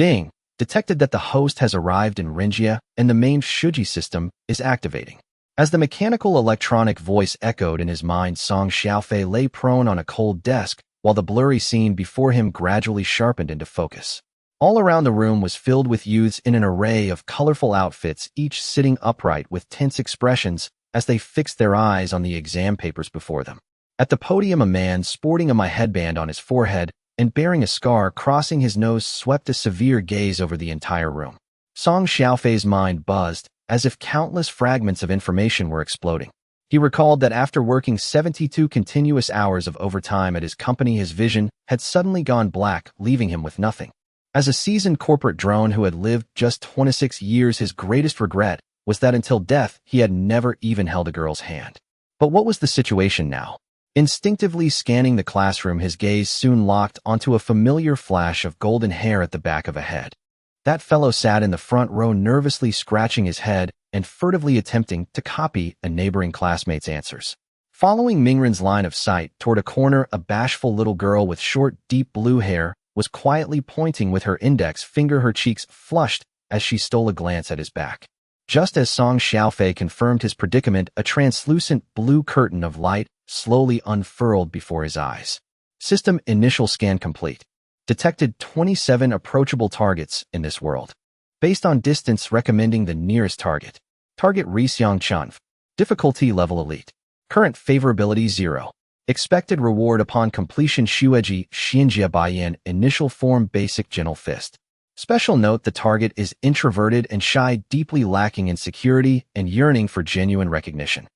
Ding! Detected that the host has arrived in Ringia and the main Shuji system is activating. As the mechanical electronic voice echoed in his mind, Song Xiaofei lay prone on a cold desk while the blurry scene before him gradually sharpened into focus. All around the room was filled with youths in an array of colorful outfits, each sitting upright with tense expressions as they fixed their eyes on the exam papers before them. At the podium, a man sporting a headband on his forehead and bearing a scar crossing his nose swept a severe gaze over the entire room. Song Xiaofei's mind buzzed, as if countless fragments of information were exploding. He recalled that after working 72 continuous hours of overtime at his company, his vision had suddenly gone black, leaving him with nothing. As a seasoned corporate drone who had lived just 26 years, his greatest regret was that until death, he had never even held a girl's hand. But what was the situation now? Instinctively scanning the classroom, his gaze soon locked onto a familiar flash of golden hair at the back of a head. That fellow sat in the front row, nervously scratching his head and furtively attempting to copy a neighboring classmate's answers. Following Mingren's line of sight toward a corner, a bashful little girl with short, deep blue hair was quietly pointing with her index finger, her cheeks flushed as she stole a glance at his back. Just as Song Xiaofei confirmed his predicament, a translucent blue curtain of light slowly unfurled before his eyes. System initial scan complete. Detected 27 approachable targets in this world. Based on distance, recommending the nearest target. Target Rixiang Chunf. Difficulty level elite. Current favorability 0. Expected reward upon completion Shueji Xinjia Baiyan initial form basic gentle fist. Special note: the target is introverted and shy, deeply lacking in security and yearning for genuine recognition.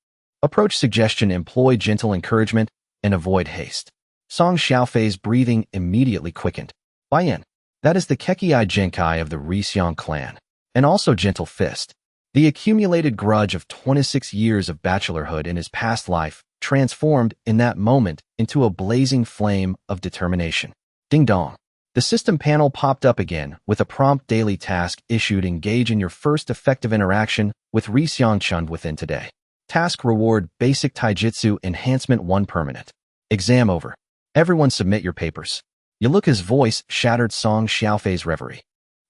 Approach suggestion: employ gentle encouragement and avoid haste. Song Xiaofei's breathing immediately quickened. Baiyan. That is the Kekiai Genkai of the Rixiang clan. And also gentle fist. The accumulated grudge of 26 years of bachelorhood in his past life transformed in that moment into a blazing flame of determination. Ding dong. The system panel popped up again with a prompt: daily task issued. Engage in your first effective interaction with Rixiang Chund within today. Task reward: basic taijutsu enhancement 1 permanent. Exam over. Everyone submit your papers. You look. His voice shattered Song Xiaofei's reverie.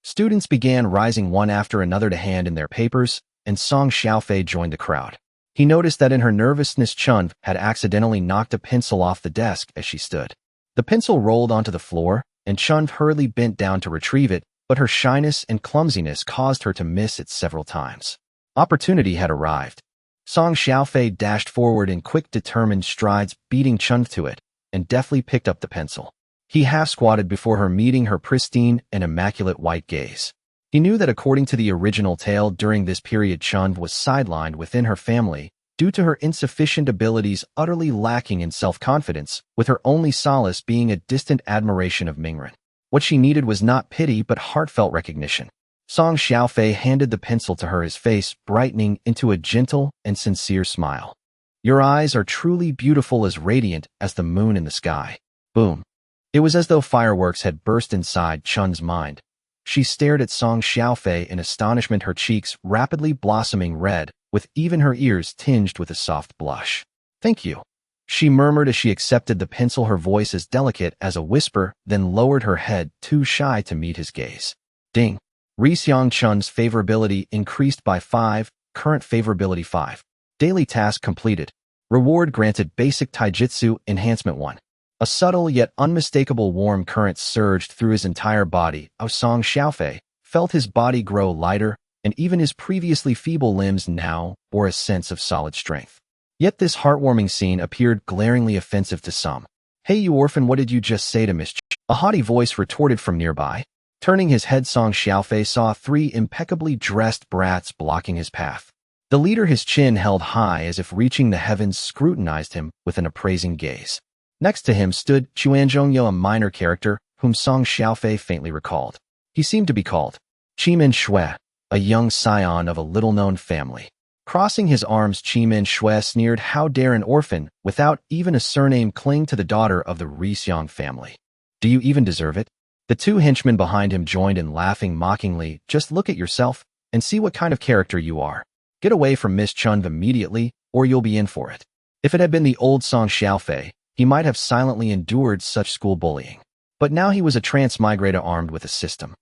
Students began rising one after another to hand in their papers, and Song Xiaofei joined the crowd. He noticed that in her nervousness, Chun had accidentally knocked a pencil off the desk as she stood. The pencil rolled onto the floor, and Chun hurriedly bent down to retrieve it, but her shyness and clumsiness caused her to miss it several times. Opportunity had arrived. Song Xiaofei dashed forward in quick, determined strides, beating Chun to it, and deftly picked up the pencil. He half-squatted before her, meeting her pristine and immaculate white gaze. He knew that according to the original tale, during this period Chun was sidelined within her family due to her insufficient abilities, utterly lacking in self-confidence, with her only solace being a distant admiration of Mingren. What she needed was not pity but heartfelt recognition. Song Xiaofei handed the pencil to her, his face brightening into a gentle and sincere smile. Your eyes are truly beautiful, as radiant as the moon in the sky. Boom. It was as though fireworks had burst inside Chun's mind. She stared at Song Xiaofei in astonishment, her cheeks rapidly blossoming red, with even her ears tinged with a soft blush. Thank you, she murmured as she accepted the pencil, her voice as delicate as a whisper, then lowered her head, too shy to meet his gaze. Ding. Rixiang Chun's favorability increased by 5, current favorability 5. Daily task completed. Reward granted: basic taijutsu enhancement 1. A subtle yet unmistakable warm current surged through his entire body. Song Xiaofei felt his body grow lighter, and even his previously feeble limbs now bore a sense of solid strength. Yet this heartwarming scene appeared glaringly offensive to some. Hey, you orphan, what did you just say to Miss Ch? A haughty voice retorted from nearby. Turning his head, Song Xiaofei saw 3 impeccably dressed brats blocking his path. The leader, his chin held high as if reaching the heavens, scrutinized him with an appraising gaze. Next to him stood Chuanzhongyo, a minor character whom Song Xiaofei faintly recalled. He seemed to be called Chimin Shui, a young scion of a little-known family. Crossing his arms, Chimin Shui sneered, how dare an orphan, without even a surname, cling to the daughter of the Rixiang family? Do you even deserve it? The 2 henchmen behind him joined in, laughing mockingly. Just look at yourself and see what kind of character you are. Get away from Miss Chun immediately, or you'll be in for it. If it had been the old Song Xiaofei, he might have silently endured such school bullying. But now he was a transmigrator armed with a system.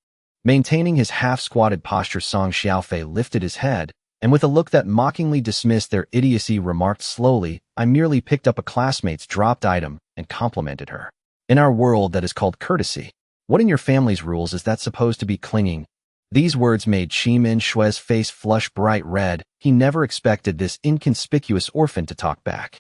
Maintaining his half-squatted posture, Song Xiaofei lifted his head, and with a look that mockingly dismissed their idiocy remarked slowly, "I merely picked up a classmate's dropped item and complimented her. In our world that is called courtesy. What in your family's rules is that supposed to be clinging?" These words made Qi Shue's face flush bright red. He never expected this inconspicuous orphan to talk back.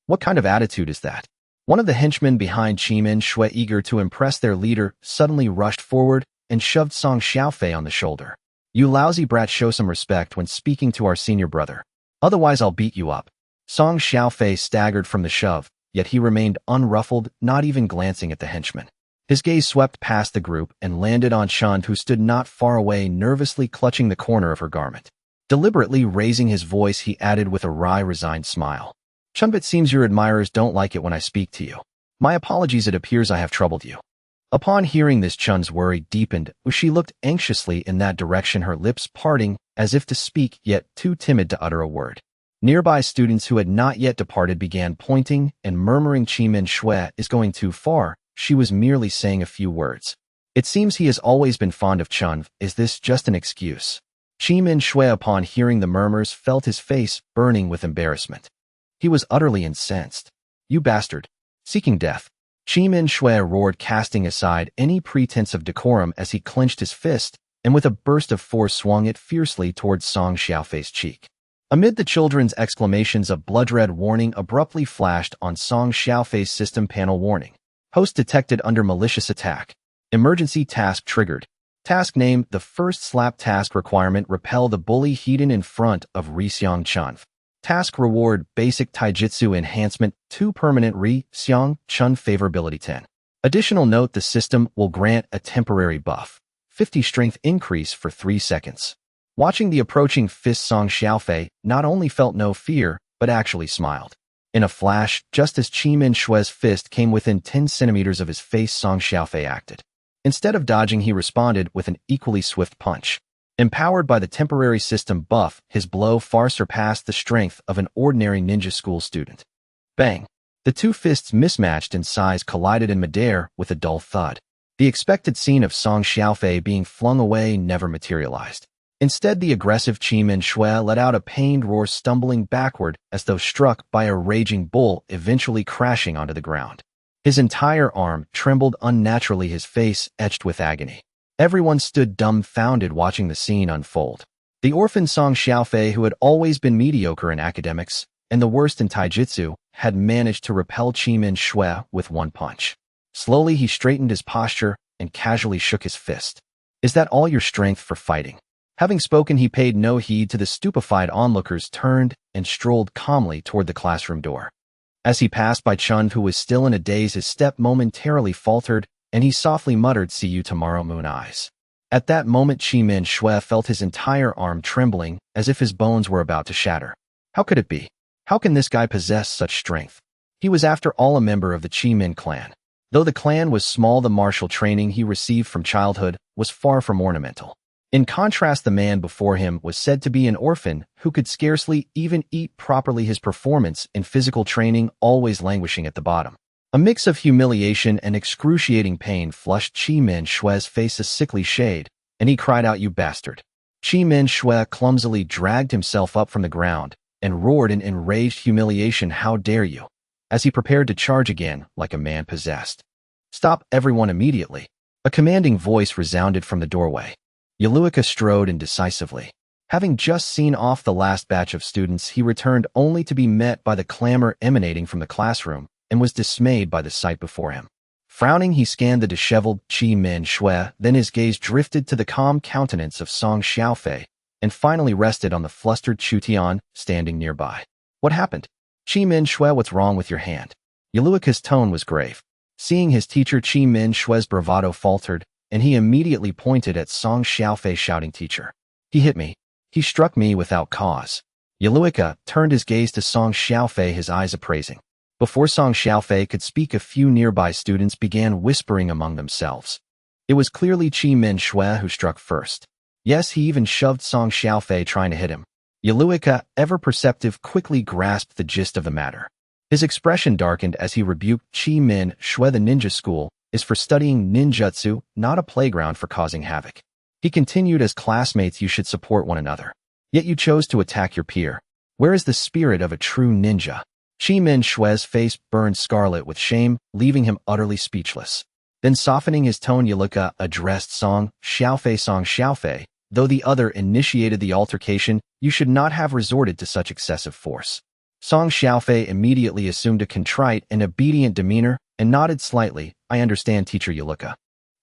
What kind of attitude is that? One of the henchmen behind Qi Shue, eager to impress their leader, suddenly rushed forward and shoved Song Xiaofei on the shoulder. "You lousy brat, show some respect when speaking to our senior brother. Otherwise I'll beat you up." Song Xiaofei staggered from the shove, yet he remained unruffled, not even glancing at the henchman. His gaze swept past the group and landed on Chun, who stood not far away, nervously clutching the corner of her garment. Deliberately raising his voice, he added with a wry, resigned smile, "Chun, it seems your admirers don't like it when I speak to you. My apologies, it appears I have troubled you." Upon hearing this, Chun's worry deepened. She looked anxiously in that direction, her lips parting as if to speak, yet too timid to utter a word. Nearby students who had not yet departed began pointing and murmuring, "Qi Shue is going too far. She was merely saying a few words. It seems he has always been fond of Chun. Is this just an excuse?" Qi Shue, upon hearing the murmurs, felt his face burning with embarrassment. He was utterly incensed. "You bastard! Seeking death!" Qi Shue roared, casting aside any pretense of decorum as he clenched his fist and with a burst of force swung it fiercely towards Song Xiaofei's cheek. Amid the children's exclamations, a blood-red warning abruptly flashed on Song Xiaofei's system panel. "Warning. Host detected under malicious attack. Emergency task triggered. Task name: the first slap task requirement, repel the bully hidden in front of Xiang Chun. Task reward: basic taijutsu enhancement, 2 permanent Xiang Chun favorability 10. Additional note: the system will grant a temporary buff, 50 strength increase for 3 seconds. Watching the approaching fist, Song Xiaofei not only felt no fear, but actually smiled. In a flash, just as Qi Shue's fist came within 10 centimeters of his face, Song Xiaofei acted. Instead of dodging, he responded with an equally swift punch. Empowered by the temporary system buff, his blow far surpassed the strength of an ordinary ninja school student. Bang! The two fists, mismatched in size, collided in midair with a dull thud. The expected scene of Song Xiaofei being flung away never materialized. Instead, the aggressive Qi Shue let out a pained roar, stumbling backward as though struck by a raging bull, eventually crashing onto the ground. His entire arm trembled unnaturally, his face etched with agony. Everyone stood dumbfounded, watching the scene unfold. The orphan Song Xiaofei, who had always been mediocre in academics and the worst in taijutsu, had managed to repel Qi Shue with one punch. Slowly, he straightened his posture and casually shook his fist. "Is that all your strength for fighting?" Having spoken, he paid no heed to the stupefied onlookers, turned and strolled calmly toward the classroom door. As he passed by Chun, who was still in a daze, his step momentarily faltered, and he softly muttered, "See you tomorrow, Moon Eyes." At that moment, Qi Shue felt his entire arm trembling, as if his bones were about to shatter. How could it be? How can this guy possess such strength? He was, after all, a member of the Qi clan. Though the clan was small, the martial training he received from childhood was far from ornamental. In contrast, the man before him was said to be an orphan who could scarcely even eat properly, his performance in physical training always languishing at the bottom. A mix of humiliation and excruciating pain flushed Qi Shue's face a sickly shade, and he cried out, "You bastard!" Qi Shue clumsily dragged himself up from the ground and roared in enraged humiliation, "How dare you!" as he prepared to charge again like a man possessed. "Stop, everyone, immediately!" A commanding voice resounded from the doorway. Yaluika strode in decisively. Having just seen off the last batch of students, he returned only to be met by the clamor emanating from the classroom and was dismayed by the sight before him. Frowning, he scanned the disheveled Qi Shue, then his gaze drifted to the calm countenance of Song Xiaofei and finally rested on the flustered Chutian standing nearby. "What happened?" "Qi Shue, what's wrong with your hand?" Yaluika's tone was grave. Seeing his teacher, Qi Shue's bravado faltered, and he immediately pointed at Song Xiaofei, shouting, "Teacher, he hit me. He struck me without cause." Yaluika turned his gaze to Song Xiaofei, his eyes appraising. Before Song Xiaofei could speak, a few nearby students began whispering among themselves. It was clearly Qi Shue who struck first. Yes, he even shoved Song Xiaofei, trying to hit him. Yaluika, ever perceptive, quickly grasped the gist of the matter. His expression darkened as he rebuked Qi Shue. "The ninja school is for studying ninjutsu, not a playground for causing havoc." He continued, as classmates you should support one another. Yet you chose to attack your peer. Where is the spirit of a true ninja? Min Shue's face burned scarlet with shame, leaving him utterly speechless. Then softening his tone, Yuluka addressed Xiaofei, though the other initiated the altercation, you should not have resorted to such excessive force. Xiaofei immediately assumed a contrite and obedient demeanor and nodded slightly. I understand, Teacher Yuluka.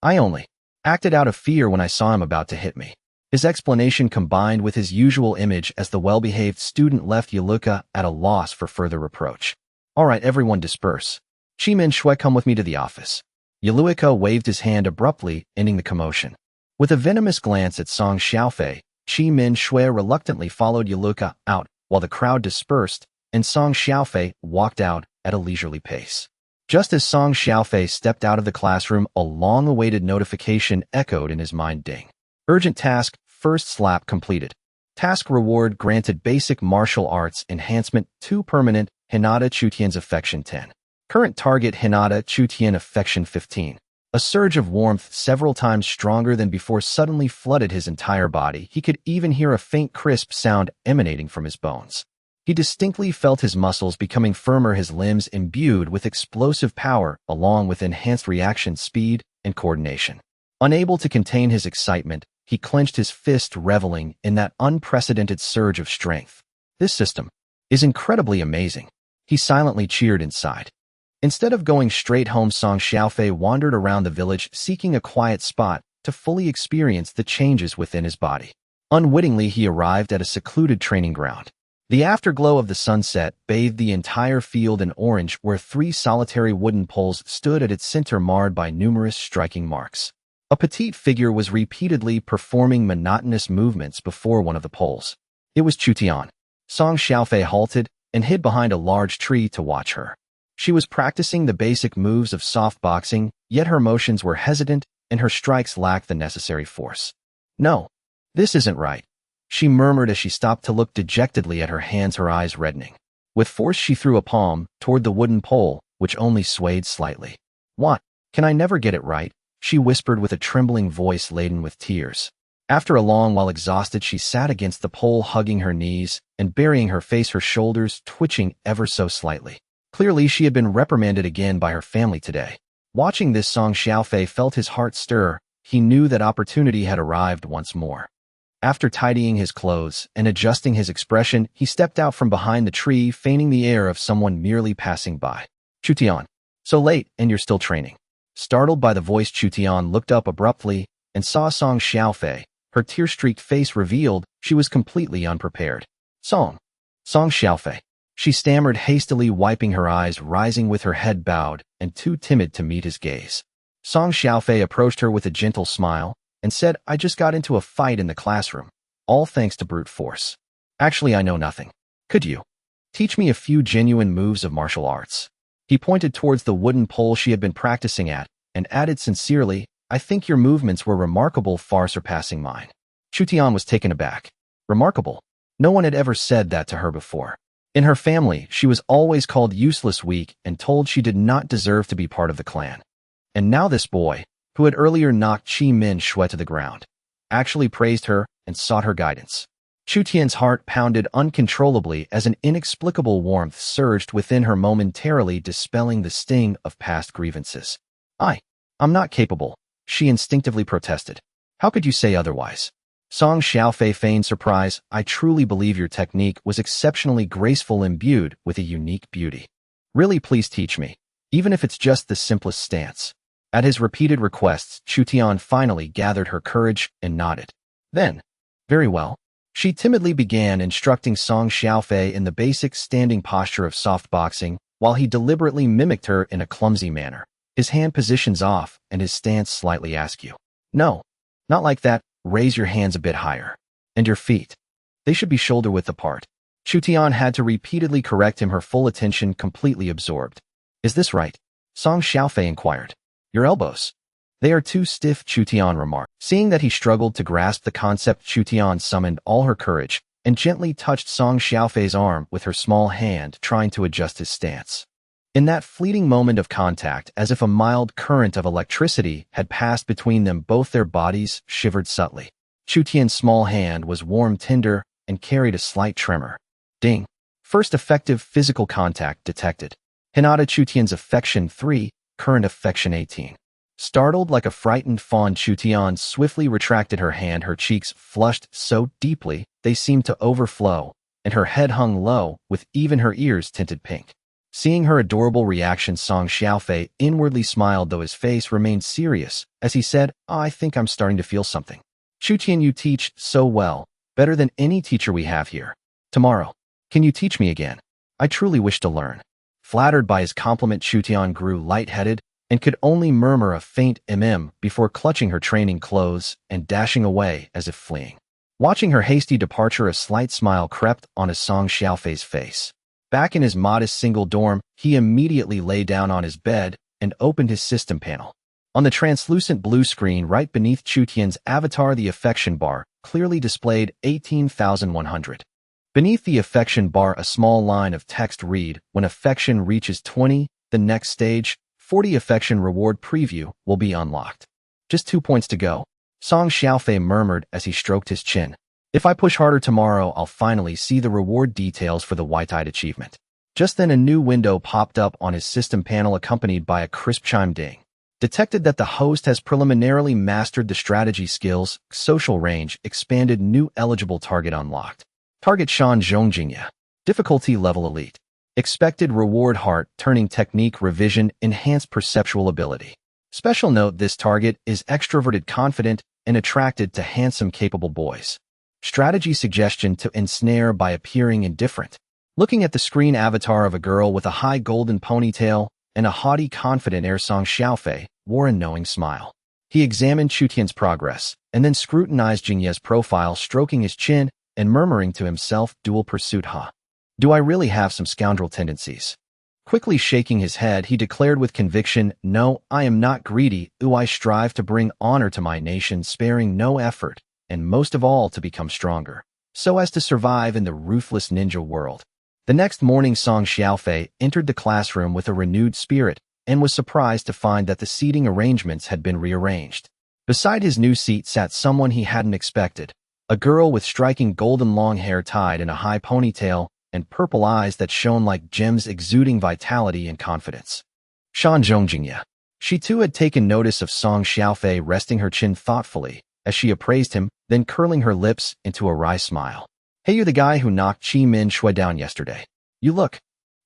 I only acted out of fear when I saw him about to hit me. His explanation combined with his usual image as the well-behaved student left Yuluka at a loss for further reproach. All right, everyone disperse. Min Shue, come with me to the office. Yuluka waved his hand abruptly, ending the commotion. With a venomous glance at Xiaofei, Min Shue reluctantly followed Yuluka out while the crowd dispersed, and Xiaofei walked out at a leisurely pace. Just as Xiaofei stepped out of the classroom, a long-awaited notification echoed in his mind. Ding. Urgent task, first slap completed. Task reward granted, basic martial arts enhancement 2 permanent, Hinata Chutian's affection 10. Current target, Hinata Chutian affection 15. A surge of warmth several times stronger than before suddenly flooded his entire body. He could even hear a faint crisp sound emanating from his bones. He distinctly felt his muscles becoming firmer, his limbs imbued with explosive power, along with enhanced reaction speed and coordination. Unable to contain his excitement, he clenched his fist, reveling in that unprecedented surge of strength. This system is incredibly amazing. He silently cheered inside. Instead of going straight home, Xiaofei wandered around the village, seeking a quiet spot to fully experience the changes within his body. Unwittingly, he arrived at a secluded training ground. The afterglow of the sunset bathed the entire field in orange, where 3 solitary wooden poles stood at its center, marred by numerous striking marks. A petite figure was repeatedly performing monotonous movements before one of the poles. It was Chutian. Xiaofei halted and hid behind a large tree to watch her. She was practicing the basic moves of soft boxing, yet her motions were hesitant and her strikes lacked the necessary force. No, this isn't right, she murmured as she stopped to look dejectedly at her hands, her eyes reddening. With force, she threw a palm toward the wooden pole, which only swayed slightly. What? Can I never get it right? She whispered with a trembling voice laden with tears. After a long while, exhausted, she sat against the pole, hugging her knees and burying her face, her shoulders twitching ever so slightly. Clearly, she had been reprimanded again by her family today. Watching this, Xiaofei felt his heart stir. He knew that opportunity had arrived once more. After tidying his clothes and adjusting his expression, he stepped out from behind the tree, feigning the air of someone merely passing by. Chutian, so late and you're still training. Startled by the voice, Chutian looked up abruptly and saw Xiaofei. Her tear-streaked face revealed she was completely unprepared. Xiaofei. She stammered hastily, wiping her eyes, rising with her head bowed and too timid to meet his gaze. Xiaofei approached her with a gentle smile and said, I just got into a fight in the classroom, all thanks to brute force. Actually, I know nothing. Could you teach me a few genuine moves of martial arts? He pointed towards the wooden pole she had been practicing at and added sincerely, I think your movements were remarkable, far surpassing mine. Chutian was taken aback. Remarkable? No one had ever said that to her before. In her family, she was always called useless, weak, and told she did not deserve to be part of the clan. And now this boy, who had earlier knocked Min Shue to the ground, actually praised her and sought her guidance. Chutian's heart pounded uncontrollably as an inexplicable warmth surged within her, momentarily dispelling the sting of past grievances. I'm not capable, she instinctively protested. How could you say otherwise? Xiaofei feigned surprise. I truly believe your technique was exceptionally graceful, imbued with a unique beauty. Really, please teach me, even if it's just the simplest stance. At his repeated requests, Chutian finally gathered her courage and nodded. Then, very well. She timidly began instructing Xiaofei in the basic standing posture of soft boxing, while he deliberately mimicked her in a clumsy manner, his hand positions off and his stance slightly askew. No, not like that. Raise your hands a bit higher. And your feet. They should be shoulder-width apart. Chutian had to repeatedly correct him, her full attention completely absorbed. Is this right? Xiaofei inquired. Your elbows. They are too stiff, Chutian remarked. Seeing that he struggled to grasp the concept, Chutian summoned all her courage and gently touched Xiaofei's arm with her small hand, trying to adjust his stance. In that fleeting moment of contact, as if a mild current of electricity had passed between them, both their bodies shivered subtly. Chu Tian's small hand was warm, tender, and carried a slight tremor. Ding. First effective physical contact detected. Hinata. Chu Tian's affection 3, current affection 18. Startled like a frightened fawn, Chu Tian swiftly retracted her hand. Her cheeks flushed so deeply they seemed to overflow, and her head hung low, with even her ears tinted pink. Seeing her adorable reaction, Song Xiaofei inwardly smiled, though his face remained serious, as he said, I think I'm starting to feel something. Chu Tian, you teach so well, better than any teacher we have here. Tomorrow, can you teach me again? I truly wish to learn. Flattered by his compliment, Chu Tian grew lightheaded and could only murmur a faint before clutching her training clothes and dashing away as if fleeing. Watching her hasty departure, a slight smile crept on Song Xiaofei's face. Back in his modest single dorm, he immediately lay down on his bed and opened his system panel. On the translucent blue screen right beneath Chu Tian's avatar, the affection bar clearly displayed 18,100. Beneath the affection bar, a small line of text read, when affection reaches 20, the next stage, 40 affection reward preview, will be unlocked. Just 2 points to go, Song Xiaofei murmured as he stroked his chin. If I push harder tomorrow, I'll finally see the reward details for the white-eyed achievement. Just then a new window popped up on his system panel, accompanied by a crisp chime ding. Detected that the host has preliminarily mastered the strategy skills, social range expanded, new eligible target unlocked. Target Shan Zhongjingya. Difficulty level elite. Expected reward heart turning technique revision, enhanced perceptual ability. Special note, this target is extroverted, confident, and attracted to handsome, capable boys. Strategy suggestion to ensnare by appearing indifferent. Looking at the screen avatar of a girl with a high golden ponytail and a haughty, confident air, Song Xiaofei wore a knowing smile. He examined Chu Tian's progress and then scrutinized Jingye's profile, stroking his chin and murmuring to himself, dual pursuit, huh? Do I really have some scoundrel tendencies? Quickly shaking his head, he declared with conviction, no, I am not greedy. I strive to bring honor to my nation, sparing no effort, and most of all to become stronger, so as to survive in the ruthless ninja world. The next morning, Song Xiaofei entered the classroom with a renewed spirit and was surprised to find that the seating arrangements had been rearranged. Beside his new seat sat someone he hadn't expected, a girl with striking golden long hair tied in a high ponytail and purple eyes that shone like gems, exuding vitality and confidence. Shan Zhongjingya. She too had taken notice of Song Xiaofei, resting her chin thoughtfully as she appraised him, then curling her lips into a wry smile. Hey, you the guy who knocked Qi Min Shui down yesterday. You look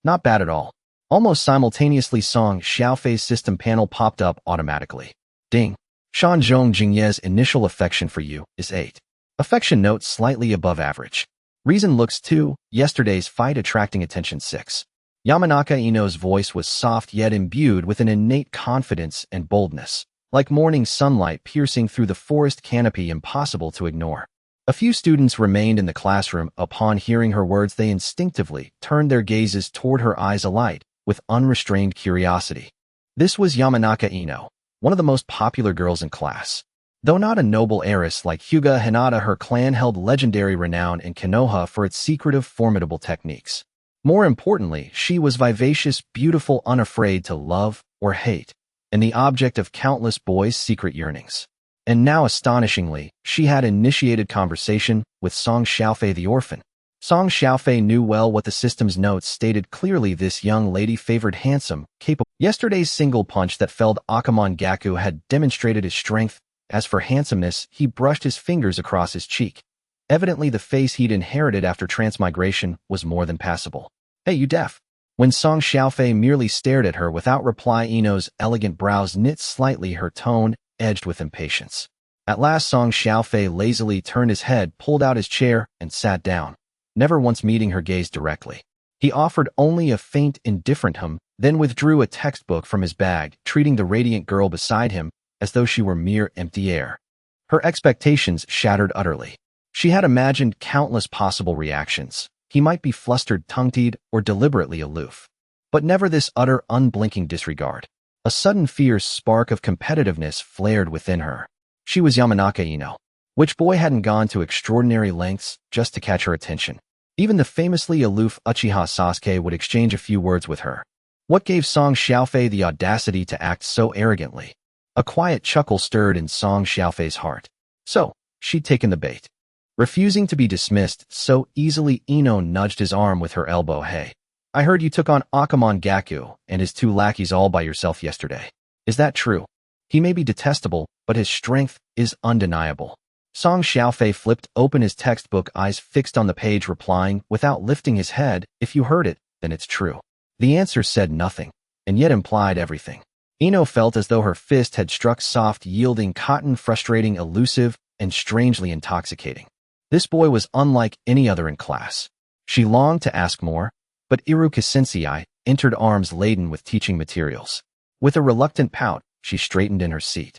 not bad at all. Almost simultaneously, Song Xiaofei's system panel popped up automatically. Ding. Shan Zhongjingya's initial affection for you is 8. Affection note slightly above average. Reason looks 2, yesterday's fight attracting attention 6. Yamanaka Ino's voice was soft yet imbued with an innate confidence and boldness, like morning sunlight piercing through the forest canopy, impossible to ignore. A few students remained in the classroom. Upon hearing her words, they instinctively turned their gazes toward her, eyes alight with unrestrained curiosity. This was Yamanaka Ino, one of the most popular girls in class. Though not a noble heiress like Hyuga Hinata, her clan held legendary renown in Konoha for its secretive, formidable techniques. More importantly, she was vivacious, beautiful, unafraid to love or hate, and the object of countless boys' secret yearnings. And now, astonishingly, she had initiated conversation with Song Xiaofei the orphan. Song Xiaofei knew well what the system's notes stated clearly: this young lady favored handsome, capable. Yesterday's single punch that felled Akamon Gaku had demonstrated his strength. As for handsomeness, he brushed his fingers across his cheek. Evidently, the face he'd inherited after transmigration was more than passable. Hey, you deaf? When Song Xiaofei merely stared at her without reply, Ino's elegant brows knit slightly, her tone edged with impatience. At last, Song Xiaofei lazily turned his head, pulled out his chair, and sat down, never once meeting her gaze directly. He offered only a faint, indifferent hum, then withdrew a textbook from his bag, treating the radiant girl beside him as though she were mere empty air. Her expectations shattered utterly. She had imagined countless possible reactions. He might be flustered, tongue-tied, or deliberately aloof. But never this utter, unblinking disregard. A sudden fierce spark of competitiveness flared within her. She was Yamanaka Ino. Which boy hadn't gone to extraordinary lengths just to catch her attention? Even the famously aloof Uchiha Sasuke would exchange a few words with her. What gave Song Xiaofei the audacity to act so arrogantly? A quiet chuckle stirred in Song Xiaofei's heart. So, she'd taken the bait. Refusing to be dismissed so easily, Ino nudged his arm with her elbow. Hey, I heard you took on Akamon Gaku and his 2 lackeys all by yourself yesterday. Is that true? He may be detestable, but his strength is undeniable. Song Xiaofei flipped open his textbook, eyes fixed on the page, replying without lifting his head, if you heard it, then it's true. The answer said nothing, and yet implied everything. Ino felt as though her fist had struck soft, yielding cotton, frustrating, elusive, and strangely intoxicating. This boy was unlike any other in class. She longed to ask more, but Iruka Sensei entered, arms laden with teaching materials. With a reluctant pout, she straightened in her seat.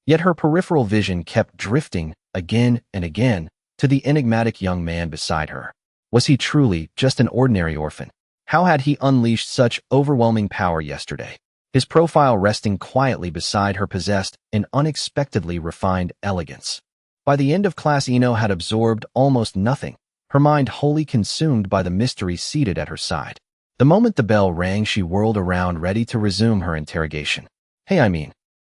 Yet her peripheral vision kept drifting, again and again, to the enigmatic young man beside her. Was he truly just an ordinary orphan? How had he unleashed such overwhelming power yesterday? His profile resting quietly beside her possessed an unexpectedly refined elegance. By the end of class, Ino had absorbed almost nothing, her mind wholly consumed by the mystery seated at her side. The moment the bell rang, she whirled around, ready to resume her interrogation.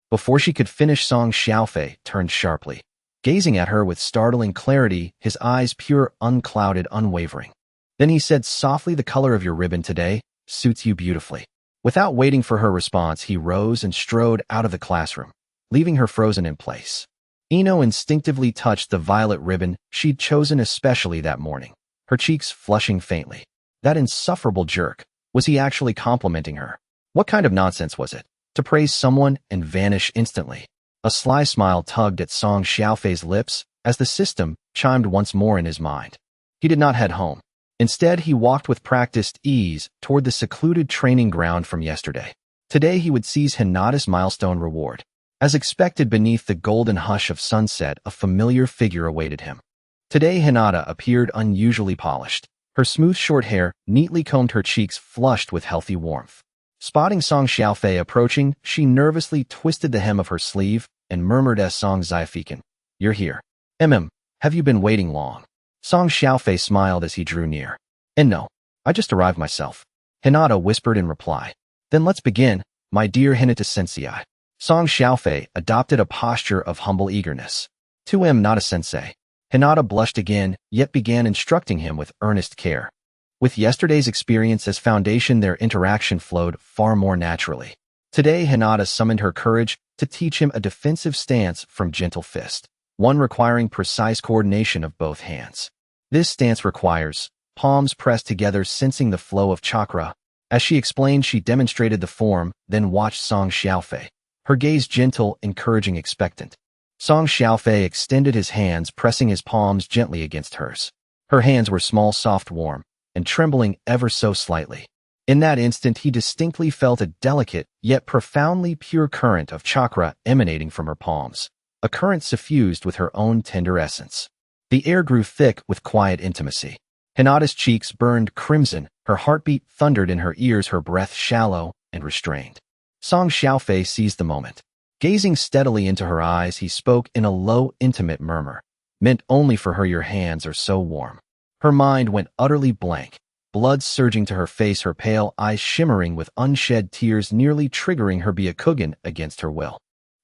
Before she could finish, Song Xiaofei turned sharply, gazing at her with startling clarity, his eyes pure, unclouded, unwavering. Then he said softly, the color of your ribbon today suits you beautifully. Without waiting for her response, he rose and strode out of the classroom, leaving her frozen in place. Ino instinctively touched the violet ribbon she'd chosen especially that morning, her cheeks flushing faintly. That insufferable jerk. Was he actually complimenting her? What kind of nonsense was it? To praise someone and vanish instantly. A sly smile tugged at Song Xiaofei's lips as the system chimed once more in his mind. He did not head home. Instead, he walked with practiced ease toward the secluded training ground from yesterday. Today he would seize Hinata's milestone reward. As expected, beneath the golden hush of sunset, a familiar figure awaited him. Today Hinata appeared unusually polished. Her smooth short hair neatly combed, her cheeks flushed with healthy warmth. Spotting Song Xiaofei approaching, she nervously twisted the hem of her sleeve and murmured as Song Xiaofei, "You're here. Have you been waiting long?" Song Xiaofei smiled as he drew near. No, I just arrived myself," Hinata whispered in reply. "Then let's begin, my dear Hinata sensei." Song Xiaofei adopted a posture of humble eagerness. Not a sensei." Hinata blushed again, yet began instructing him with earnest care. With yesterday's experience as foundation, their interaction flowed far more naturally. Today Hinata summoned her courage to teach him a defensive stance from gentle fist, one requiring precise coordination of both hands. This stance requires palms pressed together, sensing the flow of chakra. As she explained, she demonstrated the form, then watched Song Xiaofei, her gaze gentle, encouraging, expectant. Song Xiaofei extended his hands, pressing his palms gently against hers. Her hands were small, soft, warm, and trembling ever so slightly. In that instant, he distinctly felt a delicate, yet profoundly pure current of chakra emanating from her palms, a current suffused with her own tender essence. The air grew thick with quiet intimacy. Hinata's cheeks burned crimson, her heartbeat thundered in her ears, her breath shallow and restrained. Song Xiaofei seized the moment. Gazing steadily into her eyes, he spoke in a low, intimate murmur. "Meant only for her, your hands are so warm." Her mind went utterly blank, blood surging to her face, her pale eyes shimmering with unshed tears, nearly triggering her Byakugan against her will.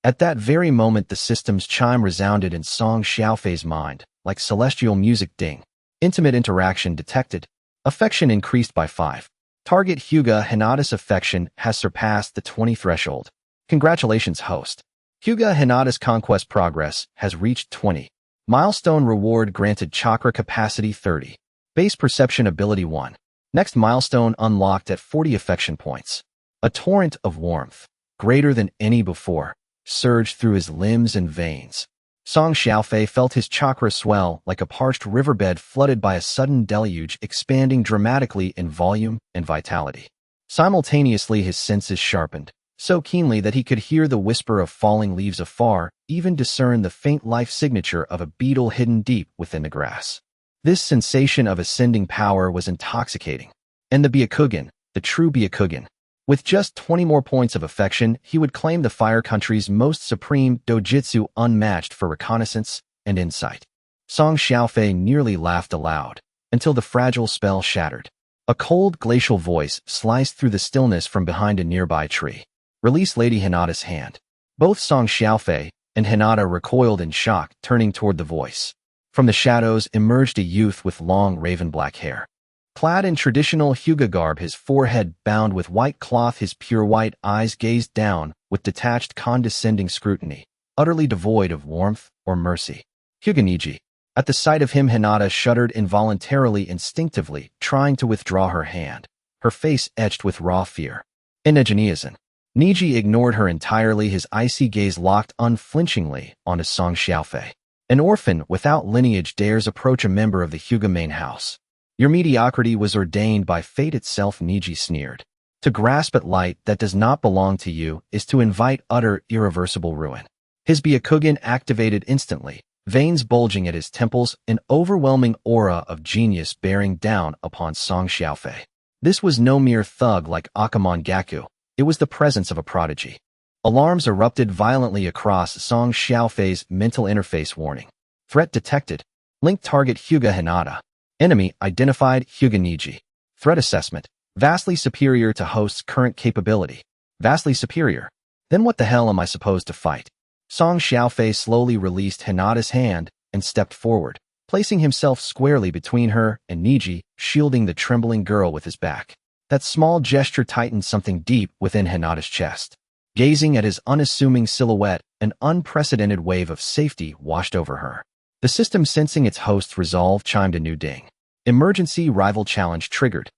At that very moment, the system's chime resounded in Song Xiaofei's mind, like celestial music. Ding. Intimate interaction detected. Affection increased by 5. Target Hyuga. Hinata's affection has surpassed the 20 threshold. Congratulations, host. Hyuga. Hinata's conquest progress has reached 20. Milestone reward granted, chakra capacity 30. Base perception ability 1. Next milestone unlocked at 40 affection points. A torrent of warmth, greater than any before, surged through his limbs and veins. Song Xiaofei felt his chakra swell like a parched riverbed flooded by a sudden deluge, expanding dramatically in volume and vitality. Simultaneously, his senses sharpened, so keenly that he could hear the whisper of falling leaves afar, even discern the faint life signature of a beetle hidden deep within the grass. This sensation of ascending power was intoxicating. And the Byakugan, the true Byakugan. With just 20 more points of affection, he would claim the Fire Country's most supreme dojutsu, unmatched for reconnaissance and insight. Song Xiaofei nearly laughed aloud, until the fragile spell shattered. A cold, glacial voice sliced through the stillness from behind a nearby tree. Release Lady Hinata's hand. Both Song Xiaofei and Hinata recoiled in shock, turning toward the voice. From the shadows emerged a youth with long raven-black hair. Clad in traditional Hyuga garb, his forehead bound with white cloth, his pure white eyes gazed down with detached, condescending scrutiny, utterly devoid of warmth or mercy. Hyuga Niji. At the sight of him, Hinata shuddered involuntarily, instinctively, trying to withdraw her hand, her face etched with raw fear. Inejiniasan. Niji ignored her entirely, his icy gaze locked unflinchingly onto Song Xiaofei. An orphan without lineage dares approach a member of the Hyuga main house. Your mediocrity was ordained by fate itself, Niji sneered. To grasp at light that does not belong to you is to invite utter, irreversible ruin. His Byakugan activated instantly, veins bulging at his temples, an overwhelming aura of genius bearing down upon Song Xiaofei. This was no mere thug like Akamon Gaku, it was the presence of a prodigy. Alarms erupted violently across Song Xiaofei's mental interface. Warning. Threat detected. Link target Hyuga Hinata. Enemy identified Hyuga Niji. Threat assessment. Vastly superior to host's current capability. Vastly superior. Then what the hell am I supposed to fight? Song Xiaofei slowly released Hinata's hand and stepped forward, placing himself squarely between her and Niji, shielding the trembling girl with his back. That small gesture tightened something deep within Hinata's chest. Gazing at his unassuming silhouette, an unprecedented wave of safety washed over her. The system, sensing its host's resolve, chimed a new ding. Emergency rival challenge triggered.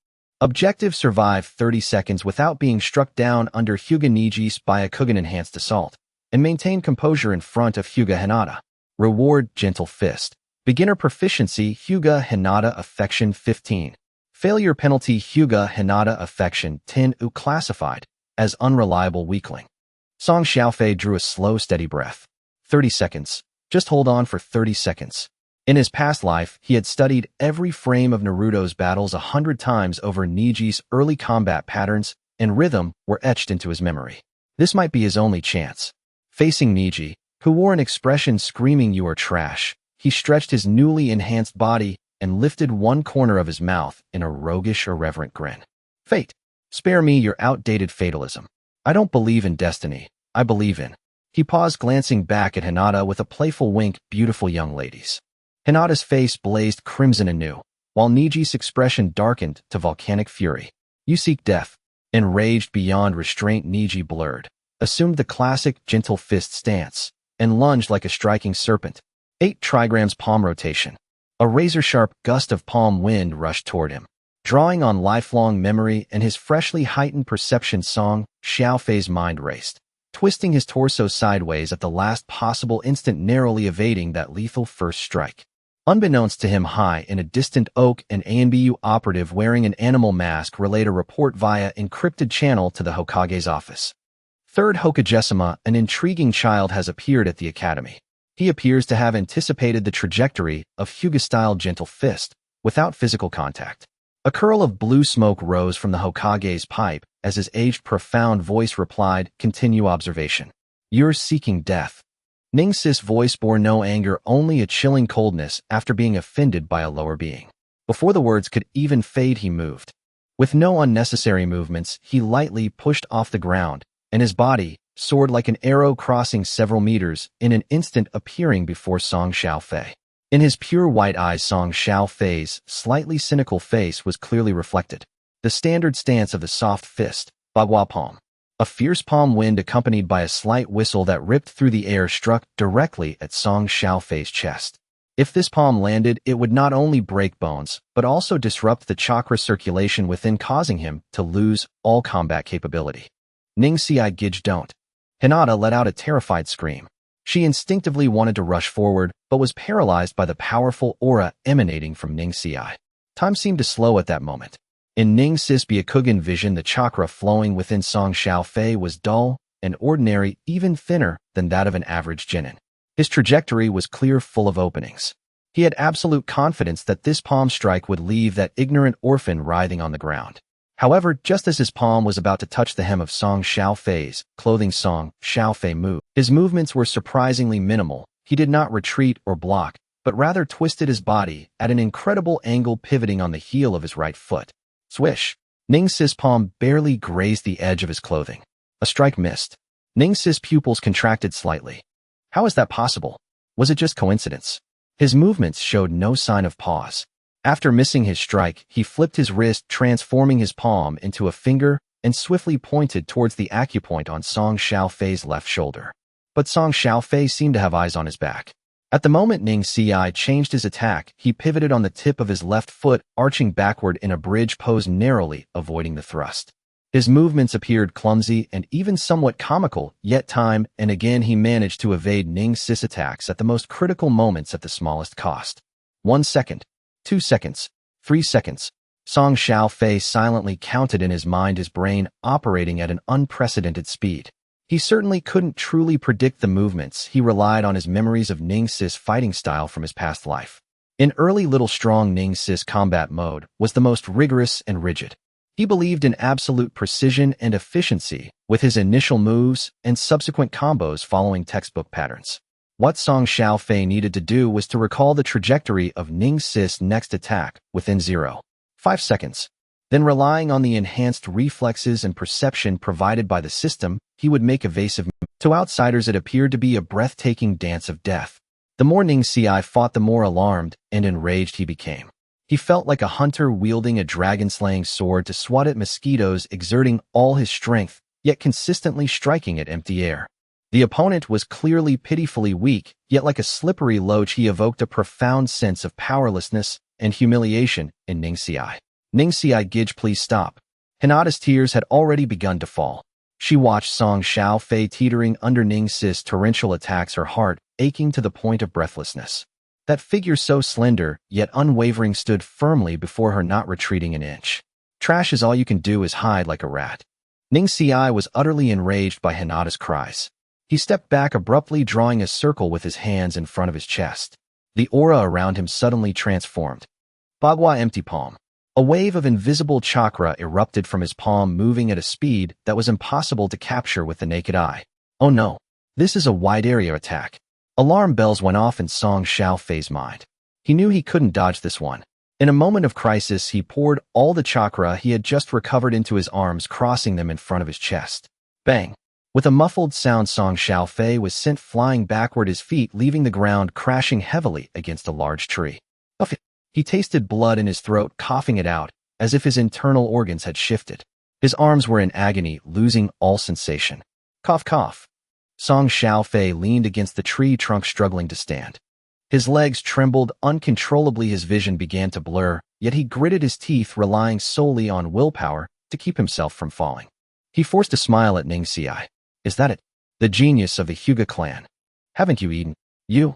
Objective: survive 30 seconds without being struck down under Hyuga Niji's Byakugan enhanced assault, and maintain composure in front of Hyuga Hinata. Reward: gentle fist. Beginner proficiency: Hyuga Hinata affection 15. Failure penalty: Hyuga Hinata affection 10. Classified as unreliable weakling. Song Xiaofei drew a slow, steady breath. 30 seconds. Just hold on for 30 seconds. In his past life, he had studied every frame of Naruto's battles 100 times over. Niji's early combat patterns and rhythm were etched into his memory. This might be his only chance. Facing Niji, who wore an expression screaming "You are trash," he stretched his newly enhanced body and lifted one corner of his mouth in a roguish, irreverent grin. Fate. Spare me your outdated fatalism. I don't believe in destiny. I believe in. He paused, glancing back at Hinata with a playful wink. Beautiful young ladies. Hinata's face blazed crimson anew, while Niji's expression darkened to volcanic fury. You seek death. Enraged beyond restraint, Niji blurred, assumed the classic gentle fist stance, and lunged like a striking serpent. 8 trigrams palm rotation. A razor-sharp gust of palm wind rushed toward him. Drawing on lifelong memory and his freshly heightened perception, Song Xiaofei's mind raced, twisting his torso sideways at the last possible instant, narrowly evading that lethal first strike. Unbeknownst to him, high in a distant oak, an ANBU operative wearing an animal mask relayed a report via encrypted channel to the Hokage's office. Third Hokage, an intriguing child has appeared at the academy. He appears to have anticipated the trajectory of Hyuga-style gentle fist, without physical contact. A curl of blue smoke rose from the Hokage's pipe as his aged, profound voice replied, continue observation. You're seeking death. Ningxi's voice bore no anger, only a chilling coldness after being offended by a lower being. Before the words could even fade, he moved. With no unnecessary movements, he lightly pushed off the ground, and his body soared like an arrow, crossing several meters, in an instant appearing before Song Xiaofei. In his pure white eyes, Song Xiaofei's slightly cynical face was clearly reflected. The standard stance of the soft fist, bagua palm. A fierce palm wind accompanied by a slight whistle that ripped through the air struck directly at Song Xiaofei's chest. If this palm landed, it would not only break bones, but also disrupt the chakra circulation within, causing him to lose all combat capability. Ningxi, I gidge don't. Hinata let out a terrified scream. She instinctively wanted to rush forward, but was paralyzed by the powerful aura emanating from Ningxi. Time seemed to slow at that moment. In Ningxi's Byakugan vision, the chakra flowing within Song Xiaofei was dull and ordinary, even thinner than that of an average genin. His trajectory was clear, full of openings. He had absolute confidence that this palm strike would leave that ignorant orphan writhing on the ground. However, just as his palm was about to touch the hem of Song Xiaofei's clothing, Song Xiaofei moved. His movements were surprisingly minimal. He did not retreat or block, but rather twisted his body at an incredible angle, pivoting on the heel of his right foot. Swish. Ning Sis' palm barely grazed the edge of his clothing. A strike missed. Ning Sis' pupils contracted slightly. How is that possible? Was it just coincidence? His movements showed no sign of pause. After missing his strike, he flipped his wrist, transforming his palm into a finger, and swiftly pointed towards the acupoint on Song Xiaofei's left shoulder. But Song Xiaofei seemed to have eyes on his back. At the moment Ning Ci changed his attack, he pivoted on the tip of his left foot, arching backward in a bridge pose, narrowly avoiding the thrust. His movements appeared clumsy and even somewhat comical, yet time and again he managed to evade Ning Sis' attacks at the most critical moments at the smallest cost. 1 second, 2 seconds, 3 seconds. Song Xiaofei silently counted in his mind, his brain operating at an unprecedented speed. He certainly couldn't truly predict the movements. He relied on his memories of Ning Sis' fighting style from his past life. In early Little Strong, Ning Sis' combat mode was the most rigorous and rigid. He believed in absolute precision and efficiency, with his initial moves and subsequent combos following textbook patterns. What Song Xiaofei needed to do was to recall the trajectory of Ning Sis' next attack within 0.5 seconds. Then, relying on the enhanced reflexes and perception provided by the system, he would make evasive moves. To outsiders it appeared to be a breathtaking dance of death. The more Ning Ci fought, the more alarmed and enraged he became. He felt like a hunter wielding a dragon-slaying sword to swat at mosquitoes, exerting all his strength, yet consistently striking at empty air. The opponent was clearly pitifully weak, yet like a slippery loach he evoked a profound sense of powerlessness and humiliation in Ning Ci. Ning Ci, Gij, please stop. Hinata's tears had already begun to fall. She watched Song Xiaofei teetering under Ning Sis' torrential attacks, her heart aching to the point of breathlessness. That figure so slender, yet unwavering, stood firmly before her, not retreating an inch. Trash is all you can do is hide like a rat. Ning Ci was utterly enraged by Hinata's cries. He stepped back abruptly, drawing a circle with his hands in front of his chest. The aura around him suddenly transformed. Bagua, empty palm. A wave of invisible chakra erupted from his palm, moving at a speed that was impossible to capture with the naked eye. Oh no, this is a wide area attack. Alarm bells went off in Song Xiaofei's mind. He knew he couldn't dodge this one. In a moment of crisis, he poured all the chakra he had just recovered into his arms, crossing them in front of his chest. Bang! With a muffled sound, Song Xiaofei was sent flying backward, his feet leaving the ground, crashing heavily against a large tree. He tasted blood in his throat, coughing it out, as if his internal organs had shifted. His arms were in agony, losing all sensation. Cough, cough. Song Xiaofei leaned against the tree trunk, struggling to stand. His legs trembled uncontrollably, his vision began to blur, yet he gritted his teeth, relying solely on willpower to keep himself from falling. He forced a smile at Ning Ci. Is that it? The genius of the Hyuga clan. Haven't you eaten? You?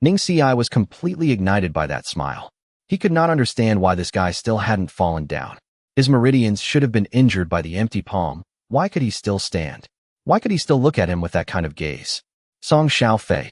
Ning Ci was completely ignited by that smile. He could not understand why this guy still hadn't fallen down. His meridians should have been injured by the empty palm. Why could he still stand? Why could he still look at him with that kind of gaze? Song Xiaofei.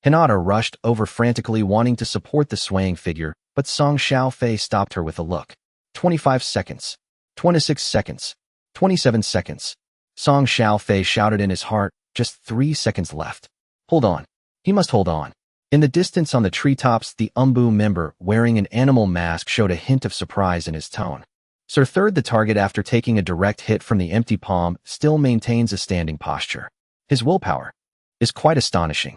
Hinata rushed over frantically, wanting to support the swaying figure, but Song Xiaofei stopped her with a look. 25 seconds. 26 seconds. 27 seconds. Song Xiaofei shouted in his heart, just 3 seconds left. Hold on. He must hold on. In the distance on the treetops, the Umbu member, wearing an animal mask, showed a hint of surprise in his tone. Sir Third, the target, after taking a direct hit from the empty palm, still maintains a standing posture. His willpower is quite astonishing.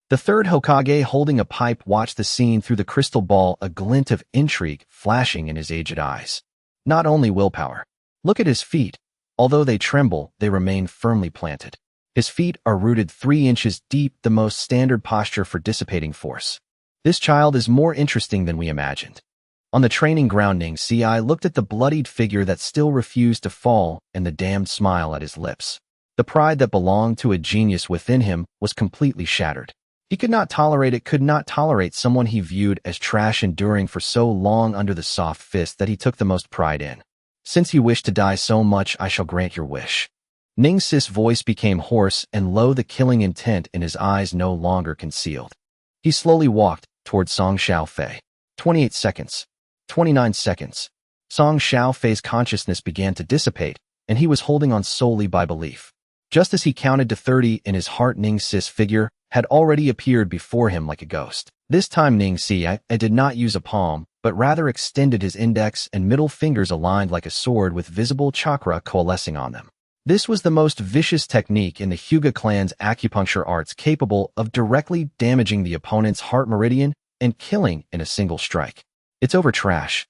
The Third Hokage, holding a pipe, watched the scene through the crystal ball, a glint of intrigue flashing in his aged eyes. Not only willpower. Look at his feet. Although they tremble, they remain firmly planted. His feet are rooted 3 inches deep, the most standard posture for dissipating force. This child is more interesting than we imagined. On the training ground, Ning Ci looked at the bloodied figure that still refused to fall, and the damned smile at his lips. The pride that belonged to a genius within him was completely shattered. He could not tolerate it, could not tolerate someone he viewed as trash enduring for so long under the soft fist that he took the most pride in. Since you wish to die so much, I shall grant your wish. Ning Sis' voice became hoarse and low, the killing intent in his eyes no longer concealed. He slowly walked toward Song Xiaofei. 28 seconds. 29 seconds. Song Xiaofei's consciousness began to dissipate, and he was holding on solely by belief. Just as he counted to 30 in his heart, Ning Sis' figure had already appeared before him like a ghost. This time Ning Ci did not use a palm, but but rather extended his index and middle fingers aligned like a sword with visible chakra coalescing on them. This was the most vicious technique in the Hyuga clan's acupuncture arts, capable of directly damaging the opponent's heart meridian and killing in a single strike. It's over, trash.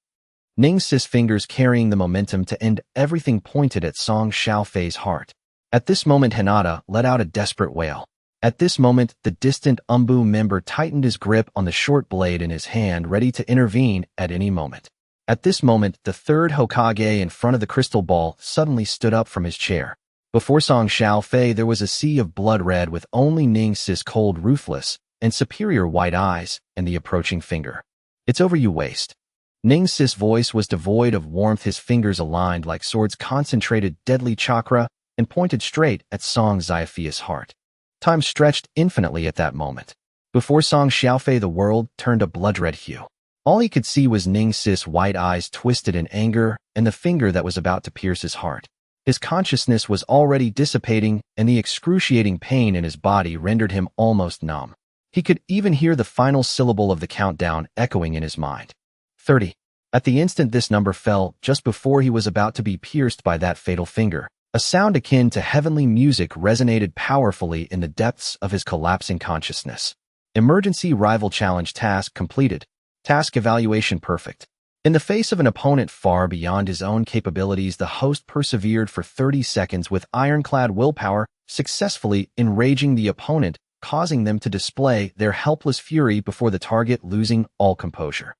Ning's fingers carrying the momentum to end everything pointed at Song Xiaofei's heart. At this moment, Hinata let out a desperate wail. At this moment, the distant Umbu member tightened his grip on the short blade in his hand, ready to intervene at any moment. At this moment, the third Hokage in front of the crystal ball suddenly stood up from his chair. Before Song Xiaofei, there was a sea of blood red with only Ning's cold, ruthless, and superior white eyes and the approaching finger. It's over, you waste. Ning's voice was devoid of warmth, his fingers aligned like swords, concentrated deadly chakra, and pointed straight at Song Xiaofei's heart. Time stretched infinitely at that moment. Before Song Xiaofei, the world turned a blood-red hue. All he could see was Ning's white eyes twisted in anger and the finger that was about to pierce his heart. His consciousness was already dissipating, and the excruciating pain in his body rendered him almost numb. He could even hear the final syllable of the countdown echoing in his mind. 30. At the instant this number fell, just before he was about to be pierced by that fatal finger, a sound akin to heavenly music resonated powerfully in the depths of his collapsing consciousness. Emergency rival challenge task completed. Task evaluation perfect. In the face of an opponent far beyond his own capabilities, the host persevered for 30 seconds with ironclad willpower, successfully enraging the opponent, causing them to display their helpless fury before the target, losing all composure.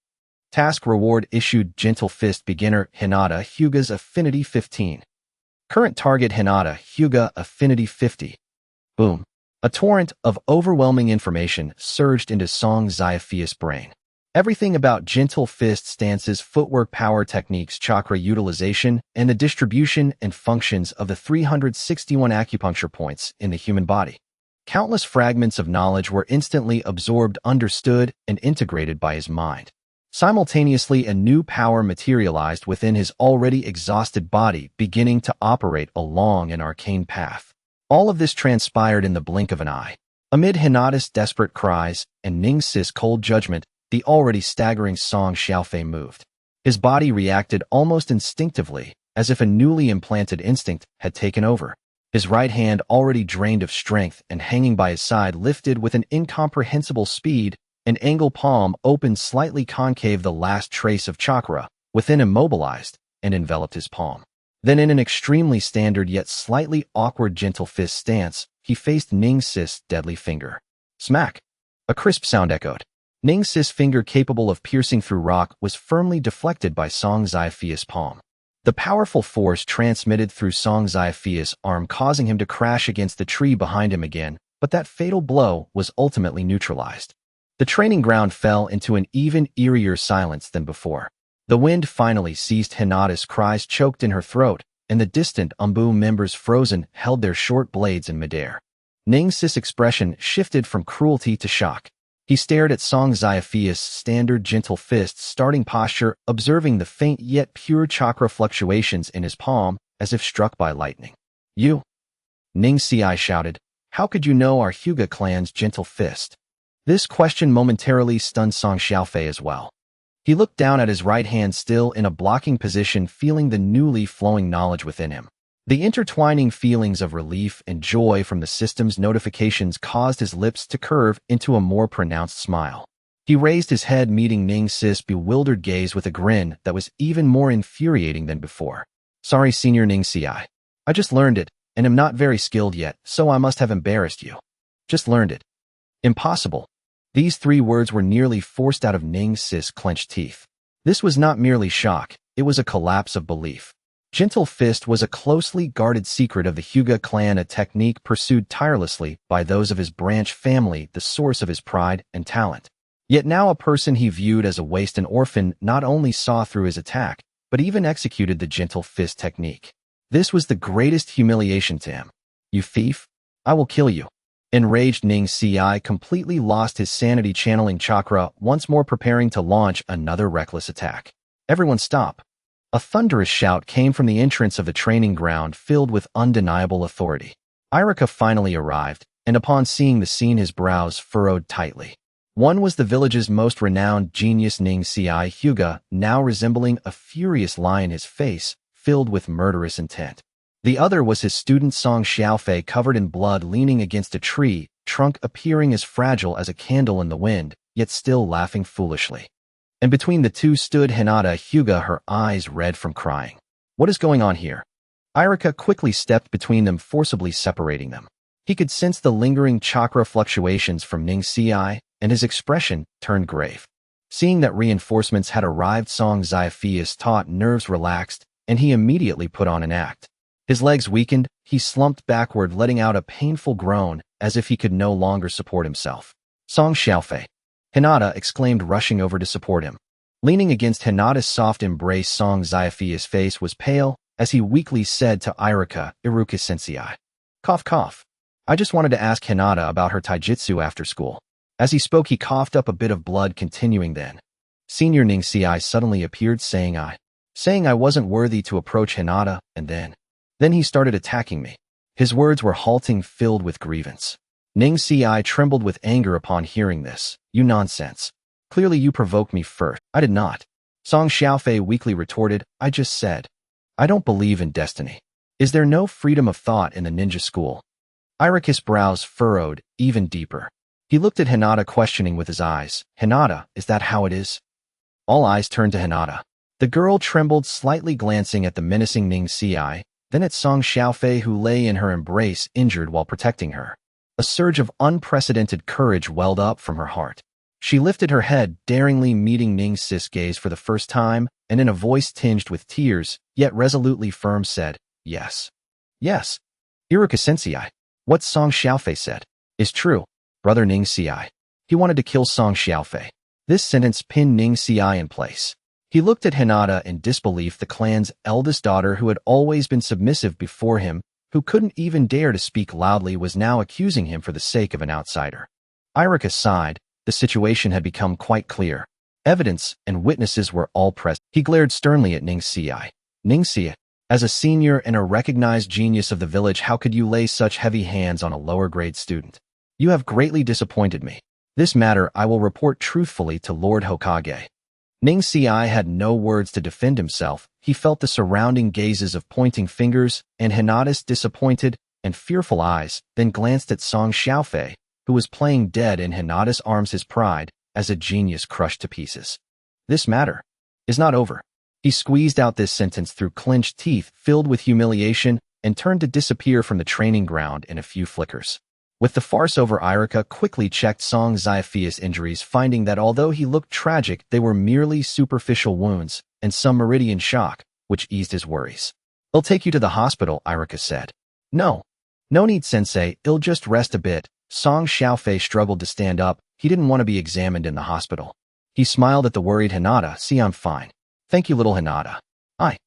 Task reward issued: Gentle Fist beginner Hinata, Hyuga's affinity 15. Current target Hinata, Hyuga affinity 50. Boom. A torrent of overwhelming information surged into Song Xiaofei's brain. Everything about Gentle Fist stances, footwork, power techniques, chakra utilization, and the distribution and functions of the 361 acupuncture points in the human body. Countless fragments of knowledge were instantly absorbed, understood, and integrated by his mind. Simultaneously, a new power materialized within his already exhausted body, beginning to operate along an arcane path. All of this transpired in the blink of an eye. Amid Hinata's desperate cries and Ning's cold judgment, the already staggering Song Xiaofei moved. His body reacted almost instinctively, as if a newly implanted instinct had taken over. His right hand, already drained of strength and hanging by his side, lifted with an incomprehensible speed, an angle palm opened slightly concave, the last trace of chakra within immobilized and enveloped his palm. Then, in an extremely standard yet slightly awkward Gentle Fist stance, he faced Ning's deadly finger. Smack! A crisp sound echoed. Ning's finger, capable of piercing through rock, was firmly deflected by Song Xiaofei's palm. The powerful force transmitted through Song Xiaofei's arm, causing him to crash against the tree behind him again, but that fatal blow was ultimately neutralized. The training ground fell into an even eerier silence than before. The wind finally ceased, Hinata's cries choked in her throat, and the distant Umbu members, frozen, held their short blades in midair. Ning's expression shifted from cruelty to shock. He stared at Song Xiaofei's standard Gentle Fist starting posture, observing the faint yet pure chakra fluctuations in his palm, as if struck by lightning. You? Ning's shouted. How could you know our Hyuga clan's Gentle Fist? This question momentarily stunned Song Xiaofei as well. He looked down at his right hand, still in a blocking position, feeling the newly flowing knowledge within him. The intertwining feelings of relief and joy from the system's notifications caused his lips to curve into a more pronounced smile. He raised his head, meeting Ning's bewildered gaze with a grin that was even more infuriating than before. Sorry, Senior Ning's. I just learned it, and am not very skilled yet, so I must have embarrassed you. Just learned it. Impossible. These 3 words were nearly forced out of Ning's clenched teeth. This was not merely shock, it was a collapse of belief. Gentle Fist was a closely guarded secret of the Hyuga clan, a technique pursued tirelessly by those of his branch family, the source of his pride and talent. Yet now a person he viewed as a waste, an orphan, not only saw through his attack, but even executed the Gentle Fist technique. This was the greatest humiliation to him. You thief! I will kill you. Enraged, Ning's completely lost his sanity, channeling chakra, once more preparing to launch another reckless attack. Everyone stop! A thunderous shout came from the entrance of the training ground, filled with undeniable authority. Irika finally arrived, and upon seeing the scene, his brows furrowed tightly. One was the village's most renowned genius Ning Xiai Hyuga, now resembling a furious lion, his face filled with murderous intent. The other was his student Song Xiaofei, covered in blood, leaning against a tree, trunk appearing as fragile as a candle in the wind, yet still laughing foolishly. And between the two stood Hinata Hyuga, her eyes red from crying. What is going on here? Irika quickly stepped between them, forcibly separating them. He could sense the lingering chakra fluctuations from Ning Xiai, and his expression turned grave. Seeing that reinforcements had arrived, Song Xiaofei's taut nerves relaxed, and he immediately put on an act. His legs weakened, he slumped backward, letting out a painful groan, as if he could no longer support himself. Song Xiaofei! Hinata exclaimed, rushing over to support him. Leaning against Hinata's soft embrace, Song Xiaofei's face was pale, as he weakly said to Irika, "Iruka sensei. Cough cough. I just wanted to ask Hinata about her taijutsu after school." As he spoke, he coughed up a bit of blood, continuing, "Then Senior Ning Xiai suddenly appeared, saying I wasn't worthy to approach Hinata, and then he started attacking me." His words were halting, filled with grievance. Ning Xiai trembled with anger upon hearing this. "You nonsense. Clearly you provoked me first." "I did not." Song Xiaofei weakly retorted. "I just said, I don't believe in destiny. Is there no freedom of thought in the ninja school?" Irika's brows furrowed even deeper. He looked at Hinata, questioning with his eyes. "Hinata, is that how it is?" All eyes turned to Hinata. The girl trembled slightly, glancing at the menacing Ning Xiai, then at Song Xiaofei, who lay in her embrace, injured while protecting her. A surge of unprecedented courage welled up from her heart. She lifted her head, daringly meeting Ning Xi's gaze for the first time, and in a voice tinged with tears, yet resolutely firm, said, "Yes. Yes. Iruka sensei. What Song Xiaofei said is true. Brother Ning Xiai. He wanted to kill Song Xiaofei." This sentence pinned Ning Xiai in place. He looked at Hinata in disbelief, the clan's eldest daughter, who had always been submissive before him, who couldn't even dare to speak loudly, was now accusing him for the sake of an outsider. Irika sighed. The situation had become quite clear. Evidence and witnesses were all present. He glared sternly at Ning Xiai. "Ning Xia, as a senior and a recognized genius of the village, how could you lay such heavy hands on a lower-grade student? You have greatly disappointed me. This matter I will report truthfully to Lord Hokage." Ning Xiai had no words to defend himself. He felt the surrounding gazes of pointing fingers and Hinata's disappointed and fearful eyes, then glanced at Song Xiaofei, who was playing dead in Hinata's arms, his pride as a genius crushed to pieces. "This matter is not over." He squeezed out this sentence through clenched teeth, filled with humiliation, and turned to disappear from the training ground in a few flickers. With the farce over, Irika quickly checked Song Xiaofei's injuries, finding that although he looked tragic, they were merely superficial wounds and some meridian shock, which eased his worries. "I'll take you to the hospital," Irika said. No need, sensei. I'll just rest a bit." Song Xiaofei struggled to stand up. He didn't want to be examined in the hospital. He smiled at the worried Hinata. "See, I'm fine. Thank you, little Hinata." I.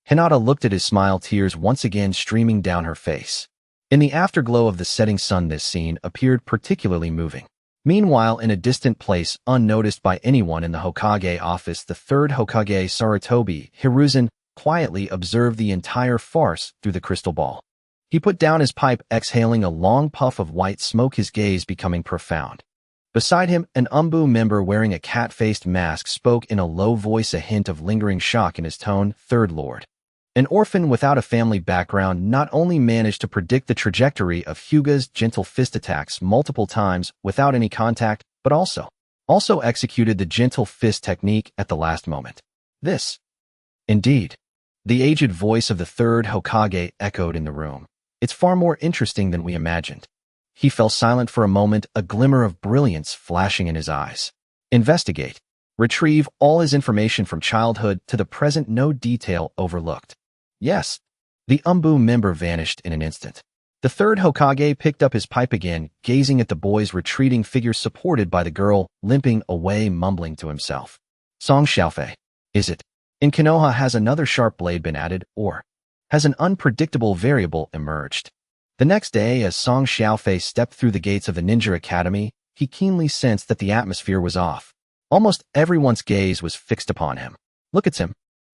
Hinata looked at his smile, tears once again streaming down her face. In the afterglow of the setting sun, this scene appeared particularly moving. Meanwhile, in a distant place, unnoticed by anyone in the Hokage office, the third Hokage, Sarutobi Hiruzen, quietly observed the entire farce through the crystal ball. He put down his pipe, exhaling a long puff of white smoke, his gaze becoming profound. Beside him, an Umbu member wearing a cat-faced mask spoke in a low voice, a hint of lingering shock in his tone. "Third Lord." An orphan without a family background, not only managed to predict the trajectory of Hyuga's gentle fist attacks multiple times without any contact, but also executed the gentle fist technique at the last moment. This, indeed, the aged voice of the third Hokage echoed in the room. "It's far more interesting than we imagined." He fell silent for a moment, a glimmer of brilliance flashing in his eyes. "Investigate. Retrieve all his information from childhood to the present, no detail overlooked." "Yes." The Umbu member vanished in an instant. The third Hokage picked up his pipe again, gazing at the boy's retreating figure supported by the girl, limping away, mumbling to himself. "Song Xiaofei. Is it? In Konoha, has another sharp blade been added, or has an unpredictable variable emerged?" The next day, as Song Xiaofei stepped through the gates of the Ninja Academy, he keenly sensed that the atmosphere was off. Almost everyone's gaze was fixed upon him. "Look at him.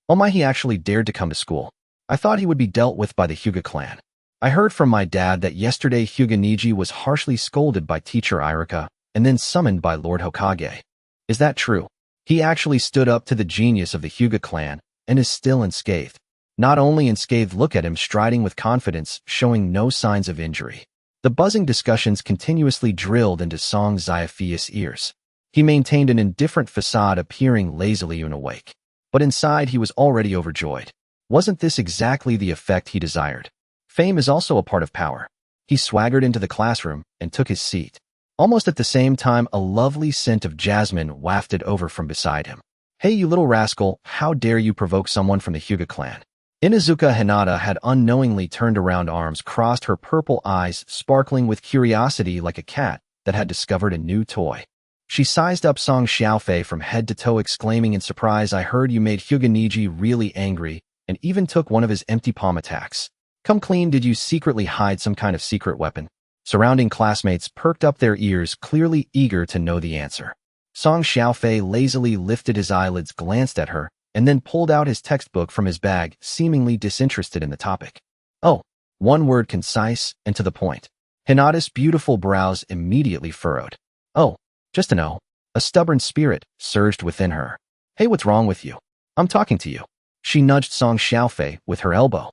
Oh my, he actually dared to come to school. I thought he would be dealt with by the Hyuga clan. I heard from my dad that yesterday Hyuga Niji was harshly scolded by teacher Irika, and then summoned by Lord Hokage. Is that true? He actually stood up to the genius of the Hyuga clan and is still unscathed. Not only unscathed, look at him striding with confidence, showing no signs of injury. The buzzing discussions continuously drilled into Song Xiaofei's ears. He maintained an indifferent facade, appearing lazily unawake. But inside he was already overjoyed. Wasn't this exactly the effect he desired? Fame is also a part of power. He swaggered into the classroom and took his seat. Almost at the same time, a lovely scent of jasmine wafted over from beside him. Hey, you little rascal, how dare you provoke someone from the Hyuga clan? Inuzuka Hinata had unknowingly turned around, arms crossed, her purple eyes sparkling with curiosity like a cat that had discovered a new toy. She sized up Song Xiaofei from head to toe, exclaiming in surprise, I heard you made Hyuga Niji really angry and even took one of his empty palm attacks. Come clean, did you secretly hide some kind of secret weapon? Surrounding classmates perked up their ears, clearly eager to know the answer. Song Xiaofei lazily lifted his eyelids, glanced at her, and then pulled out his textbook from his bag, seemingly disinterested in the topic. Oh, one word, concise and to the point. Hinata's beautiful brows immediately furrowed. Oh, just to know. A stubborn spirit surged within her. Hey, what's wrong with you? I'm talking to you. She nudged Song Xiaofei with her elbow.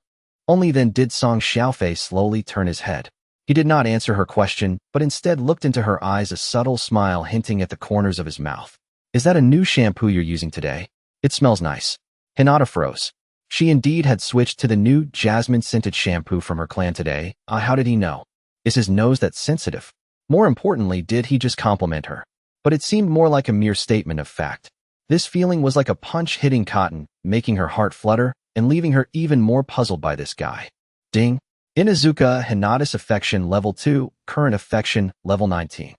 Only then did Song Xiaofei slowly turn his head. He did not answer her question, but instead looked into her eyes, a subtle smile hinting at the corners of his mouth. Is that a new shampoo you're using today? It smells nice. Hinata froze. She indeed had switched to the new jasmine-scented shampoo from her clan today. How did he know? Is his nose that sensitive? More importantly, did he just compliment her? But it seemed more like a mere statement of fact. This feeling was like a punch hitting cotton, making her heart flutter and leaving her even more puzzled by this guy. Ding. Inuzuka Hinata's affection level 2, current affection level 19.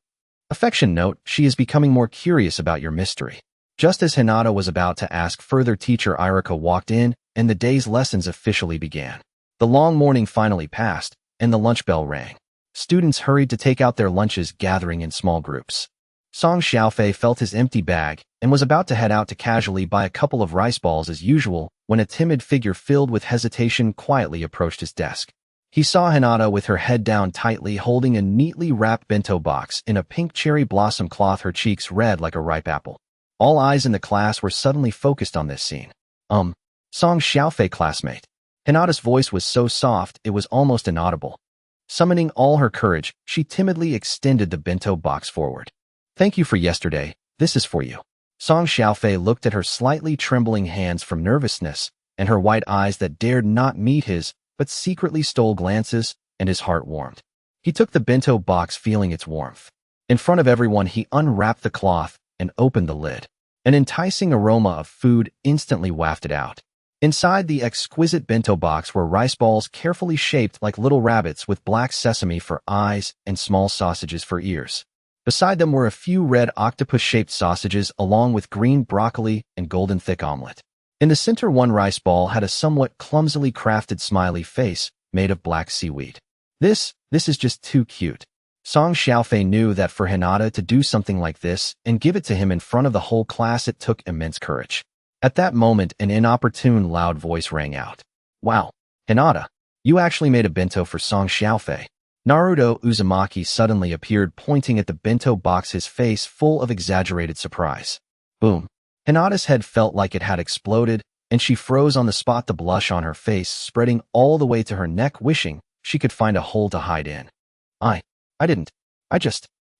Affection note, she is becoming more curious about your mystery. Just as Hinata was about to ask further, teacher Irika walked in and the day's lessons officially began. The long morning finally passed and the lunch bell rang. Students hurried to take out their lunches, gathering in small groups. Song Xiaofei felt his empty bag and was about to head out to casually buy a couple of rice balls as usual when a timid figure filled with hesitation quietly approached his desk. He saw Hinata with her head down tightly, holding a neatly wrapped bento box in a pink cherry blossom cloth, her cheeks red like a ripe apple. All eyes in the class were suddenly focused on this scene. Song Xiaofei, classmate. Hinata's voice was so soft it was almost inaudible. Summoning all her courage, she timidly extended the bento box forward. Thank you for yesterday, this is for you. Song Xiaofei looked at her slightly trembling hands from nervousness, and her white eyes that dared not meet his, but secretly stole glances, and his heart warmed. He took the bento box, feeling its warmth. In front of everyone, he unwrapped the cloth and opened the lid. An enticing aroma of food instantly wafted out. Inside the exquisite bento box were rice balls carefully shaped like little rabbits with black sesame for eyes and small sausages for ears. Beside them were a few red octopus-shaped sausages along with green broccoli and golden thick omelet. In the center, one rice ball had a somewhat clumsily crafted smiley face made of black seaweed. This is just too cute. Song Xiaofei knew that for Hinata to do something like this and give it to him in front of the whole class, it took immense courage. At that moment, an inopportune loud voice rang out. Wow, Hinata, you actually made a bento for Song Xiaofei. Naruto Uzumaki suddenly appeared, pointing at the bento box, his face full of exaggerated surprise. Boom. Hinata's head felt like it had exploded, and she froze on the spot, the blush on her face spreading all the way to her neck, wishing she could find a hole to hide in. I didn't.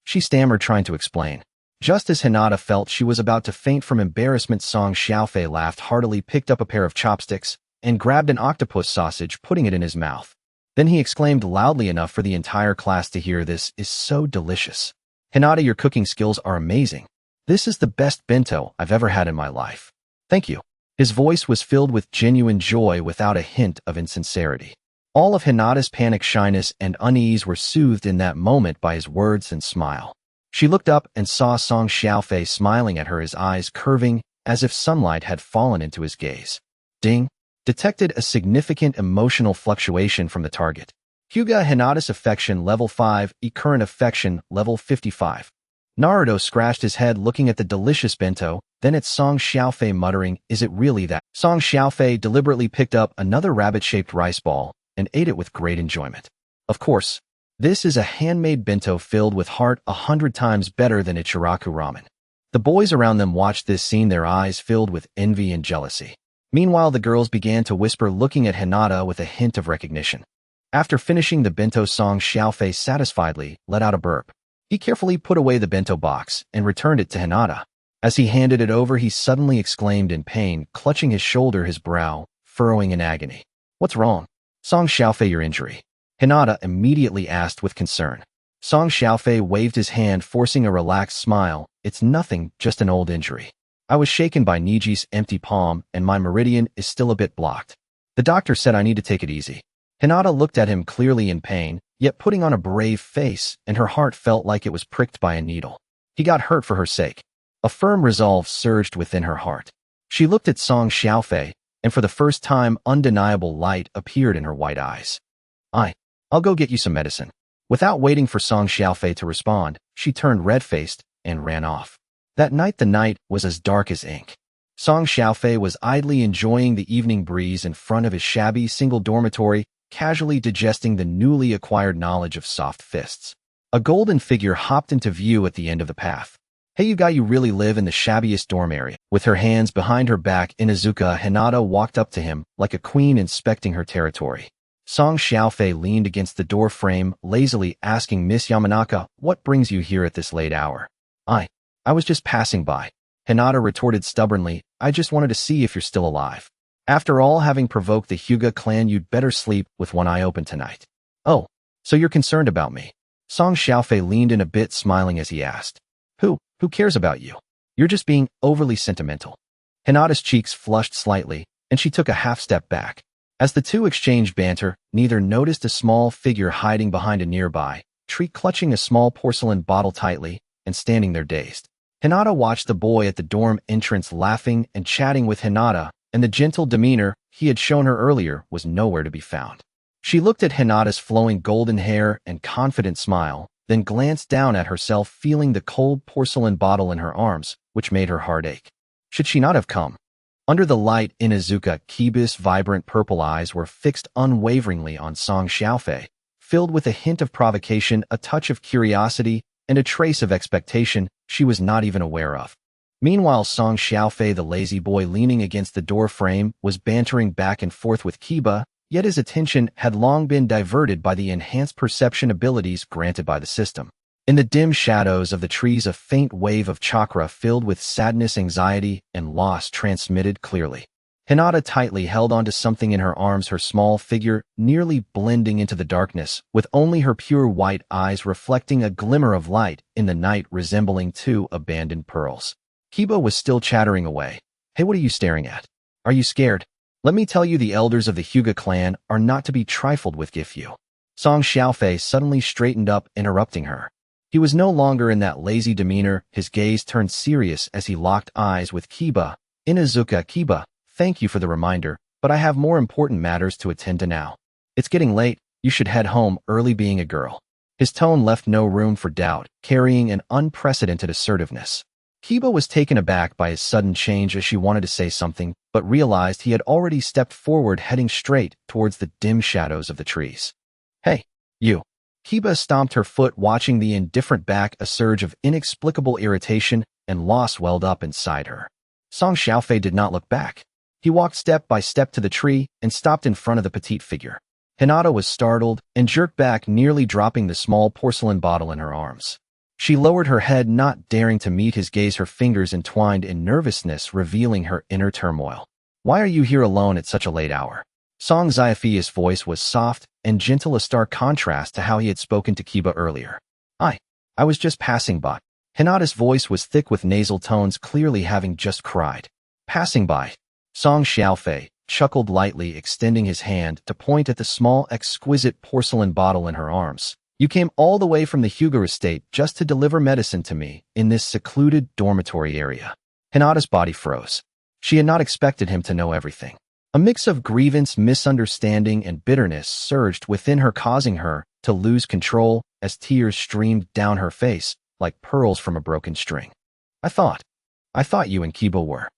She stammered, trying to explain. Just as Hinata felt she was about to faint from embarrassment, Song Xiaofei laughed heartily, picked up a pair of chopsticks, and grabbed an octopus sausage, putting it in his mouth. Then he exclaimed loudly enough for the entire class to hear, "This is so delicious. Hinata, your cooking skills are amazing. This is the best bento I've ever had in my life. Thank you." His voice was filled with genuine joy without a hint of insincerity. All of Hinata's panic, shyness, and unease were soothed in that moment by his words and smile. She looked up and saw Song Xiaofei smiling at her, his eyes curving as if sunlight had fallen into his gaze. Ding. Detected a significant emotional fluctuation from the target. Hyuga Hinata's affection level 5, current affection level 55. Naruto scratched his head, looking at the delicious bento, then at Song Xiaofei, muttering, "Is it really that?" Song Xiaofei deliberately picked up another rabbit-shaped rice ball and ate it with great enjoyment. Of course, This is a handmade bento filled with heart 100 times better than Ichiraku ramen. The boys around them watched this scene, their eyes filled with envy and jealousy. Meanwhile, the girls began to whisper, looking at Hinata with a hint of recognition. After finishing the bento song, Xiaofei satisfiedly let out a burp. He carefully put away the bento box and returned it to Hinata. As he handed it over, he suddenly exclaimed in pain, clutching his shoulder, his brow furrowing in agony. What's wrong? Song Xiaofei, your injury? Hinata immediately asked with concern. Song Xiaofei waved his hand, forcing a relaxed smile. It's nothing, just an old injury. I was shaken by Niji's empty palm, and my meridian is still a bit blocked. The doctor said I need to take it easy. Hinata looked at him, clearly in pain, yet putting on a brave face, and her heart felt like it was pricked by a needle. He got hurt for her sake. A firm resolve surged within her heart. She looked at Song Xiaofei, and for the first time, undeniable light appeared in her white eyes. I'll go get you some medicine. Without waiting for Song Xiaofei to respond, she turned red-faced and ran off. That night, the night was as dark as ink. Song Xiaofei was idly enjoying the evening breeze in front of his shabby single dormitory, casually digesting the newly acquired knowledge of soft fists. A golden figure hopped into view at the end of the path. Hey, you really live in the shabbiest dorm area. With her hands behind her back, Inuzuka, Hinata walked up to him like a queen inspecting her territory. Song Xiaofei leaned against the door frame, lazily asking Miss Yamanaka, what brings you here at this late hour? I was just passing by. Hinata retorted stubbornly, I just wanted to see if you're still alive. After all, having provoked the Hyuga clan, you'd better sleep with one eye open tonight. Oh, so you're concerned about me? Song Xiaofei leaned in a bit, smiling as he asked. Who cares about you? You're just being overly sentimental. Hinata's cheeks flushed slightly, and she took a half-step back. As the two exchanged banter, neither noticed a small figure hiding behind a nearby tree, clutching a small porcelain bottle tightly and standing there dazed. Hinata watched the boy at the dorm entrance laughing and chatting with Hinata, and the gentle demeanor he had shown her earlier was nowhere to be found. She looked at Hinata's flowing golden hair and confident smile, then glanced down at herself, feeling the cold porcelain bottle in her arms, which made her heart ache. Should she not have come? Under the light, Inuzuka Kiba's vibrant purple eyes were fixed unwaveringly on Song Xiaofei, filled with a hint of provocation, a touch of curiosity, and a trace of expectation she was not even aware of. Meanwhile, Song Xiaofei, the lazy boy leaning against the door frame, was bantering back and forth with Kiba, yet his attention had long been diverted by the enhanced perception abilities granted by the system. In the dim shadows of the trees, a faint wave of chakra filled with sadness, anxiety, and loss transmitted clearly. Hinata tightly held onto something in her arms, her small figure nearly blending into the darkness, with only her pure white eyes reflecting a glimmer of light in the night resembling two abandoned pearls. Kiba was still chattering away. Hey, what are you staring at? Are you scared? Let me tell you, the elders of the Hyuga clan are not to be trifled with. If you... Song Xiaofei suddenly straightened up, interrupting her. He was no longer in that lazy demeanor, his gaze turned serious as he locked eyes with Kiba. Inuzuka, Kiba, thank you for the reminder, but I have more important matters to attend to now. It's getting late, you should head home early, being a girl. His tone left no room for doubt, carrying an unprecedented assertiveness. Kiba was taken aback by his sudden change as she wanted to say something, but realized he had already stepped forward, heading straight towards the dim shadows of the trees. Hey, you. Kiba stomped her foot, watching the indifferent back. A surge of inexplicable irritation and loss welled up inside her. Song Xiaofei did not look back. He walked step by step to the tree and stopped in front of the petite figure. Hinata was startled and jerked back, nearly dropping the small porcelain bottle in her arms. She lowered her head, not daring to meet his gaze, her fingers entwined in nervousness, revealing her inner turmoil. Why are you here alone at such a late hour? Song Xiaofei's voice was soft and gentle, a stark contrast to how he had spoken to Kiba earlier. I was just passing by. Hinata's voice was thick with nasal tones, clearly having just cried. Passing by. Song Xiaofei chuckled lightly, extending his hand to point at the small, exquisite porcelain bottle in her arms. You came all the way from the Hyuga estate just to deliver medicine to me in this secluded dormitory area. Hinata's body froze. She had not expected him to know everything. A mix of grievance, misunderstanding, and bitterness surged within her, causing her to lose control as tears streamed down her face like pearls from a broken string. I thought you and Kiba were.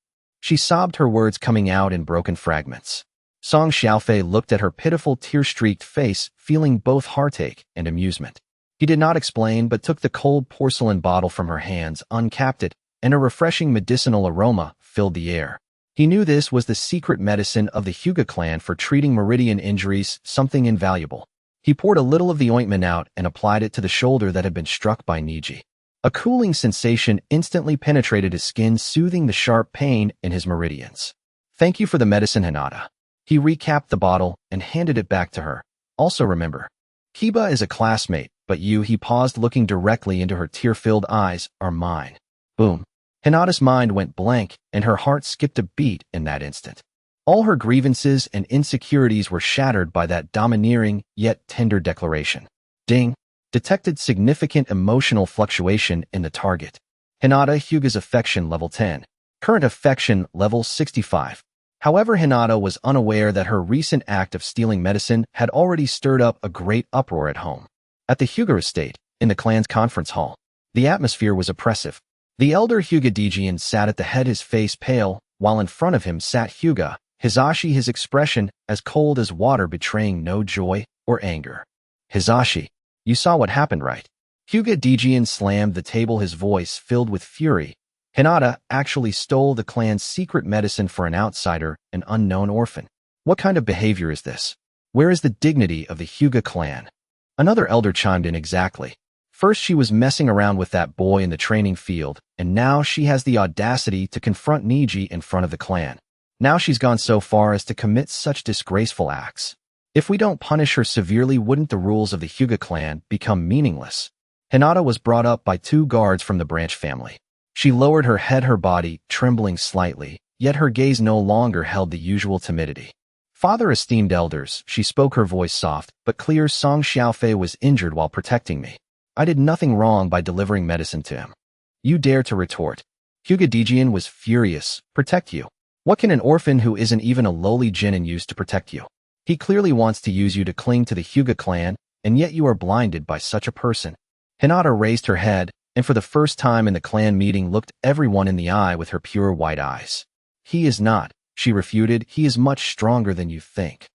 She sobbed, her words coming out in broken fragments. Song Xiaofei looked at her pitiful tear-streaked face, feeling both heartache and amusement. He did not explain but took the cold porcelain bottle from her hands, uncapped it, and a refreshing medicinal aroma filled the air. He knew this was the secret medicine of the Hyuga clan for treating meridian injuries, something invaluable. He poured a little of the ointment out and applied it to the shoulder that had been struck by Niji. A cooling sensation instantly penetrated his skin, soothing the sharp pain in his meridians. "Thank you for the medicine, Hinata." He recapped the bottle and handed it back to her. "Also remember, Kiba is a classmate, but you," he paused, looking directly into her tear-filled eyes, "are mine." Boom. Hinata's mind went blank, and her heart skipped a beat in that instant. All her grievances and insecurities were shattered by that domineering yet tender declaration. Ding. Detected significant emotional fluctuation in the target. Hinata Hyuga's affection level 10. Current affection level 65. However, Hinata was unaware that her recent act of stealing medicine had already stirred up a great uproar at home. At the Hyuga estate, in the clan's conference hall, the atmosphere was oppressive. The elder Hyuga Dijian sat at the head, his face pale, while in front of him sat Hyuga Hizashi, his expression as cold as water, betraying no joy or anger. "Hizashi, you saw what happened, right?" Hyuga Dijian slammed the table, his voice filled with fury. "Hinata actually stole the clan's secret medicine for an outsider, an unknown orphan. What kind of behavior is this? Where is the dignity of the Hyuga clan?" Another elder chimed in. "Exactly. First she was messing around with that boy in the training field, and now she has the audacity to confront Niji in front of the clan. Now she's gone so far as to commit such disgraceful acts. If we don't punish her severely, wouldn't the rules of the Hyuga clan become meaningless?" Hinata was brought up by two guards from the branch family. She lowered her head, her body trembling slightly, yet her gaze no longer held the usual timidity. "Father, esteemed elders," she spoke, her voice soft but clear, "Song Xiaofei was injured while protecting me. I did nothing wrong by delivering medicine to him." "You dare to retort?" Hyuga Dijian was furious. "Protect you? What can an orphan who isn't even a lowly genin use to protect you? He clearly wants to use you to cling to the Hyuga clan, and yet you are blinded by such a person." Hinata raised her head, and for the first time in the clan meeting looked everyone in the eye with her pure white eyes. "He is not," she refuted. "He is much stronger than you think."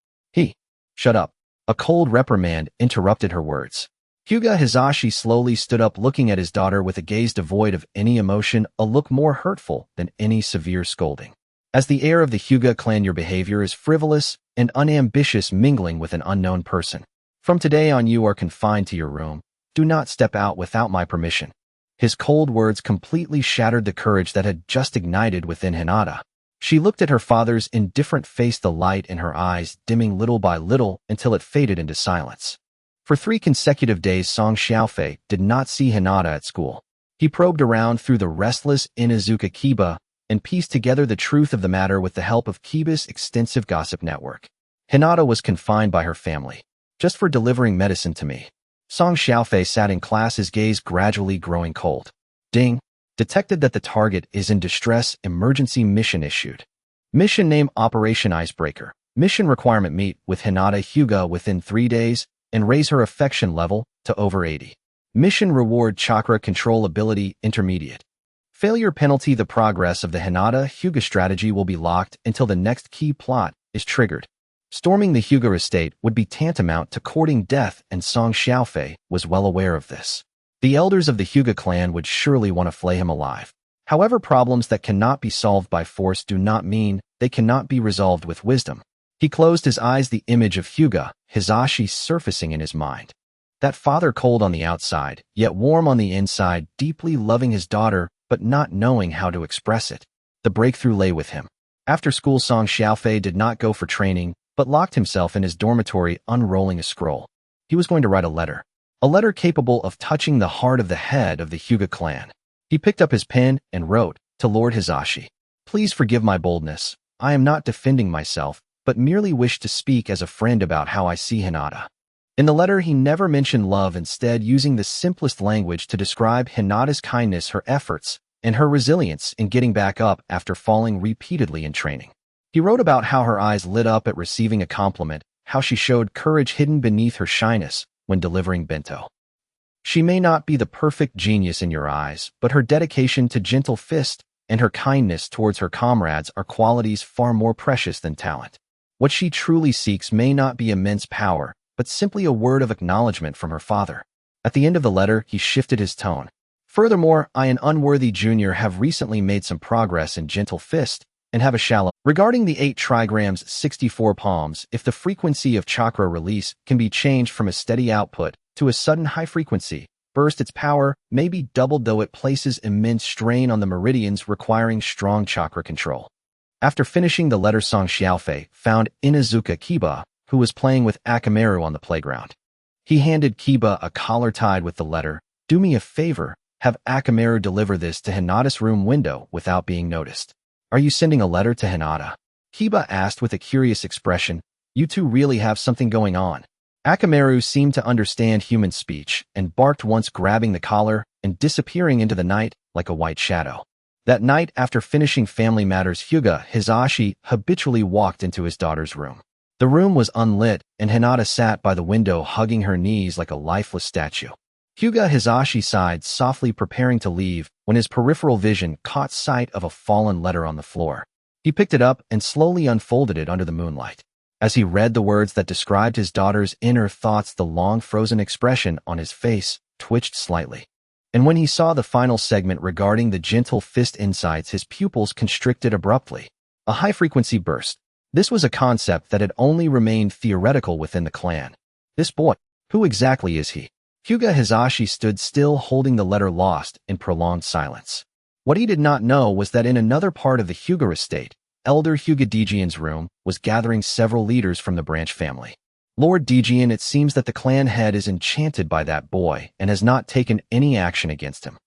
Shut up." A cold reprimand interrupted her words. Hyuga Hizashi slowly stood up, looking at his daughter with a gaze devoid of any emotion, a look more hurtful than any severe scolding. "As the heir of the Hyuga clan, your behavior is frivolous and unambitious, mingling with an unknown person. From today on, you are confined to your room. Do not step out without my permission." His cold words completely shattered the courage that had just ignited within Hinata. She looked at her father's indifferent face, the light in her eyes dimming little by little until it faded into silence. For 3 consecutive days, Song Xiaofei did not see Hinata at school. He probed around through the restless Inuzuka Kiba and pieced together the truth of the matter with the help of Kiba's extensive gossip network. Hinata was confined by her family, just for delivering medicine to me. Song Xiaofei sat in class, his gaze gradually growing cold. Ding. Detected that the target is in distress. Emergency mission issued. Mission name: Operation Icebreaker. Mission requirement: meet with Hinata Hyuga within 3 days and raise her affection level to over 80. Mission reward: Chakra Control Ability Intermediate. Failure penalty: the progress of the Hinata Hyuga strategy will be locked until the next key plot is triggered. Storming the Hyuga estate would be tantamount to courting death, and Song Xiaofei was well aware of this. The elders of the Hyuga clan would surely want to flay him alive. However, problems that cannot be solved by force do not mean they cannot be resolved with wisdom. He closed his eyes, the image of Hyuga Hizashi surfacing in his mind. That father, cold on the outside, yet warm on the inside, deeply loving his daughter, but not knowing how to express it. The breakthrough lay with him. After school, Song Xiaofei did not go for training, but locked himself in his dormitory, unrolling a scroll. He was going to write a letter. A letter capable of touching the heart of the head of the Hyuga clan. He picked up his pen and wrote, "To Lord Hizashi. Please forgive my boldness. I am not defending myself, but merely wish to speak as a friend about how I see Hinata." In the letter, he never mentioned love, instead using the simplest language to describe Hinata's kindness, her efforts, and her resilience in getting back up after falling repeatedly in training. He wrote about how her eyes lit up at receiving a compliment, how she showed courage hidden beneath her shyness when delivering bento. She may not be the perfect genius in your eyes, but her dedication to gentle fist and her kindness towards her comrades are qualities far more precious than talent. What she truly seeks may not be immense power, but simply a word of acknowledgement from her father. At the end of the letter, he shifted his tone. Furthermore, I, an unworthy junior, have recently made some progress in Gentle Fist, and have a shallow. Regarding the 8 trigrams 64 palms, if the frequency of chakra release can be changed from a steady output to a sudden high frequency burst, its power may be doubled, though it places immense strain on the meridians, requiring strong chakra control. After finishing the letter, Song Xiaofei found Inuzuka Kiba, who was playing with Akamaru on the playground. He handed Kiba a collar tied with the letter, "Do me a favor, have Akamaru deliver this to Hinata's room window without being noticed." "Are you sending a letter to Hinata?" Kiba asked with a curious expression. "You two really have something going on." Akamaru seemed to understand human speech and barked once, grabbing the collar and disappearing into the night like a white shadow. That night, after finishing Family Matters, Hyuga Hisashi habitually walked into his daughter's room. The room was unlit, and Hinata sat by the window hugging her knees like a lifeless statue. Hyuga Hisashi sighed softly, preparing to leave, when his peripheral vision caught sight of a fallen letter on the floor. He picked it up and slowly unfolded it under the moonlight. As he read the words that described his daughter's inner thoughts, the long frozen expression on his face twitched slightly. And when he saw the final segment regarding the Gentle Fist insights, his pupils constricted abruptly. A high-frequency burst. This was a concept that had only remained theoretical within the clan. This boy, who exactly is he? Hyuga Hisashi stood still, holding the letter, lost in prolonged silence. What he did not know was that in another part of the Hyuga estate, Elder Hyuga Dejian's room was gathering several leaders from the branch family. "Lord Dejian, it seems that the clan head is enchanted by that boy and has not taken any action against him."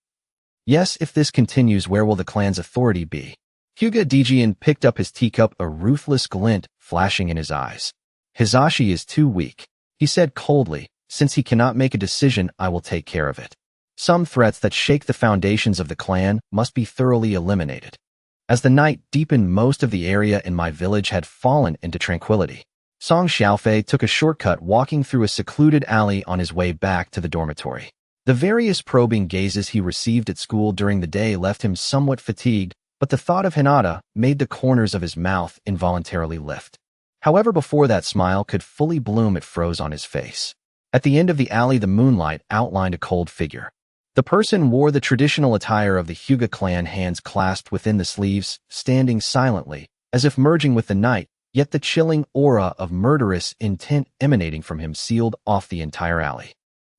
"Yes, if this continues, where will the clan's authority be?" Hyuga Dejian picked up his teacup, a ruthless glint flashing in his eyes. "Hisashi is too weak," he said coldly. "Since he cannot make a decision, I will take care of it. Some threats that shake the foundations of the clan must be thoroughly eliminated." As the night deepened, most of the area in my village had fallen into tranquility. Song Xiaofei took a shortcut, walking through a secluded alley on his way back to the dormitory. The various probing gazes he received at school during the day left him somewhat fatigued, but the thought of Hinata made the corners of his mouth involuntarily lift. However, before that smile could fully bloom, it froze on his face. At the end of the alley, the moonlight outlined a cold figure. The person wore the traditional attire of the Hyuga clan, hands clasped within the sleeves, standing silently, as if merging with the night, yet the chilling aura of murderous intent emanating from him sealed off the entire alley.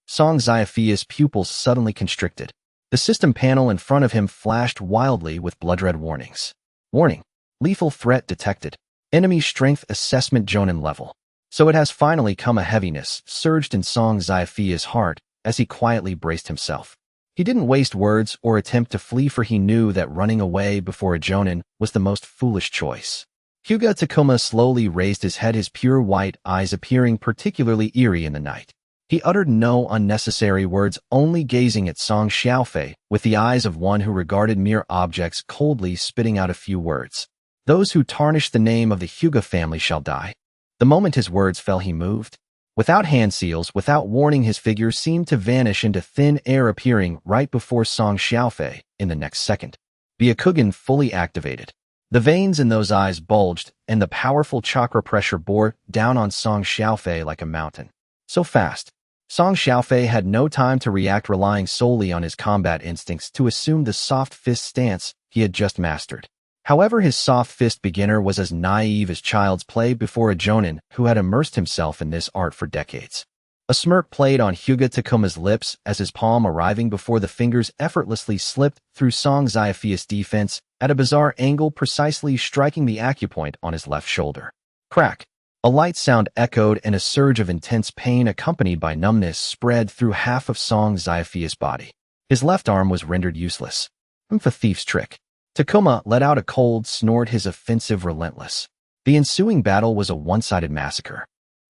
Song Xiaofei's pupils suddenly constricted. The system panel in front of him flashed wildly with blood-red warnings. "Warning. Lethal threat detected. Enemy strength assessment Jonin level." So it has finally come. A heaviness surged in Song Xiaofei's heart as he quietly braced himself. He didn't waste words or attempt to flee, for he knew that running away before a Jonin was the most foolish choice. Hyuga Takuma slowly raised his head, his pure white eyes appearing particularly eerie in the night. He uttered no unnecessary words, only gazing at Song Xiaofei with the eyes of one who regarded mere objects, coldly spitting out a few words. "Those who tarnish the name of the Hyuga family shall die." The moment his words fell, he moved. Without hand seals, without warning, his figure seemed to vanish into thin air, appearing right before Song Xiaofei in the next second. Byakugan fully activated. The veins in those eyes bulged, and the powerful chakra pressure bore down on Song Xiaofei like a mountain. So fast. Song Xiaofei had no time to react, relying solely on his combat instincts to assume the soft fist stance he had just mastered. However, his soft fist beginner was as naive as child's play before a Jonin who had immersed himself in this art for decades. A smirk played on Hyuga Takuma's lips as his palm, arriving before the fingers, effortlessly slipped through Song Xiaofei's defense at a bizarre angle, precisely striking the acupoint on his left shoulder. Crack! A light sound echoed, and a surge of intense pain accompanied by numbness spread through half of Song Xiaofei's body. His left arm was rendered useless. A thief's trick. Takuma let out a cold snort, his offensive relentless. The ensuing battle was a one-sided massacre.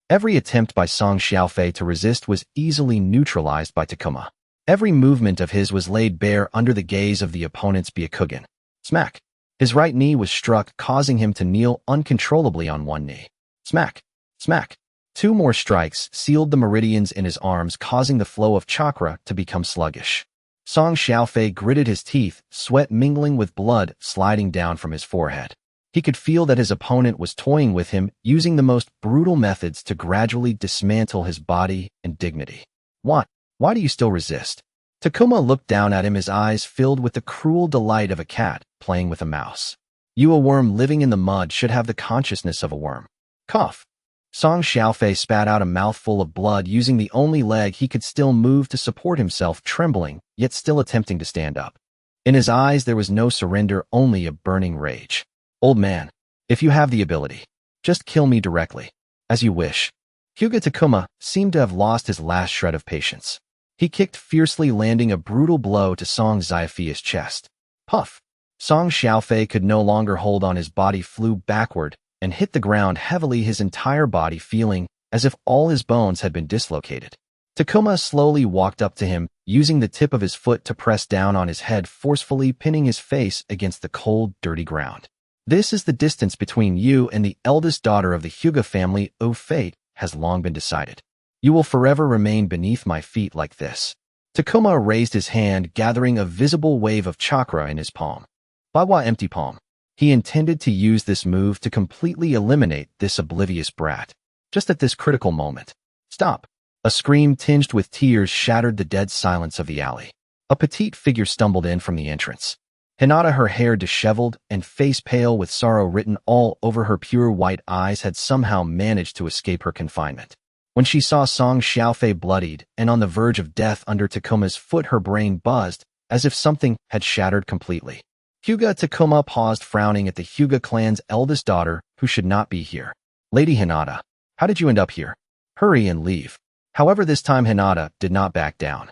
Every attempt by Song Xiaofei to resist was easily neutralized by Takuma. Every movement of his was laid bare under the gaze of the opponent's Byakugan. Smack! His right knee was struck, causing him to kneel uncontrollably on one knee. Smack! Smack! 2 more strikes sealed the meridians in his arms, causing the flow of chakra to become sluggish. Song Xiaofei gritted his teeth, sweat mingling with blood sliding down from his forehead. He could feel that his opponent was toying with him, using the most brutal methods to gradually dismantle his body and dignity. What? Why do you still resist? Takuma looked down at him, his eyes filled with the cruel delight of a cat playing with a mouse. You, a worm living in the mud, should have the consciousness of a worm. Cough. Song Xiaofei spat out a mouthful of blood, using the only leg he could still move to support himself, trembling, yet still attempting to stand up. In his eyes there was no surrender, only a burning rage. Old man, if you have the ability, just kill me directly. As you wish. Hyuga Takuma seemed to have lost his last shred of patience. He kicked fiercely, landing a brutal blow to Song Xiaofei's chest. Puff! Song Xiaofei could no longer hold on, his body flew backward and hit the ground heavily, his entire body feeling as if all his bones had been dislocated. Takuma slowly walked up to him, using the tip of his foot to press down on his head, forcefully pinning his face against the cold, dirty ground. This is the distance between you and the eldest daughter of the Hyuga family. O fate has long been decided. You will forever remain beneath my feet like this. Takuma raised his hand, gathering a visible wave of chakra in his palm. Bawa empty palm. He intended to use this move to completely eliminate this oblivious brat. Just at this critical moment. Stop! A scream tinged with tears shattered the dead silence of the alley. A petite figure stumbled in from the entrance. Hinata, her hair disheveled and face pale with sorrow written all over her pure white eyes, had somehow managed to escape her confinement. When she saw Song Xiaofei bloodied and on the verge of death under Takuma's foot, her brain buzzed as if something had shattered completely. Hyuga Takuma paused, frowning at the Hyuga clan's eldest daughter, who should not be here. Lady Hinata, how did you end up here? Hurry and leave. However, this time Hinata did not back down.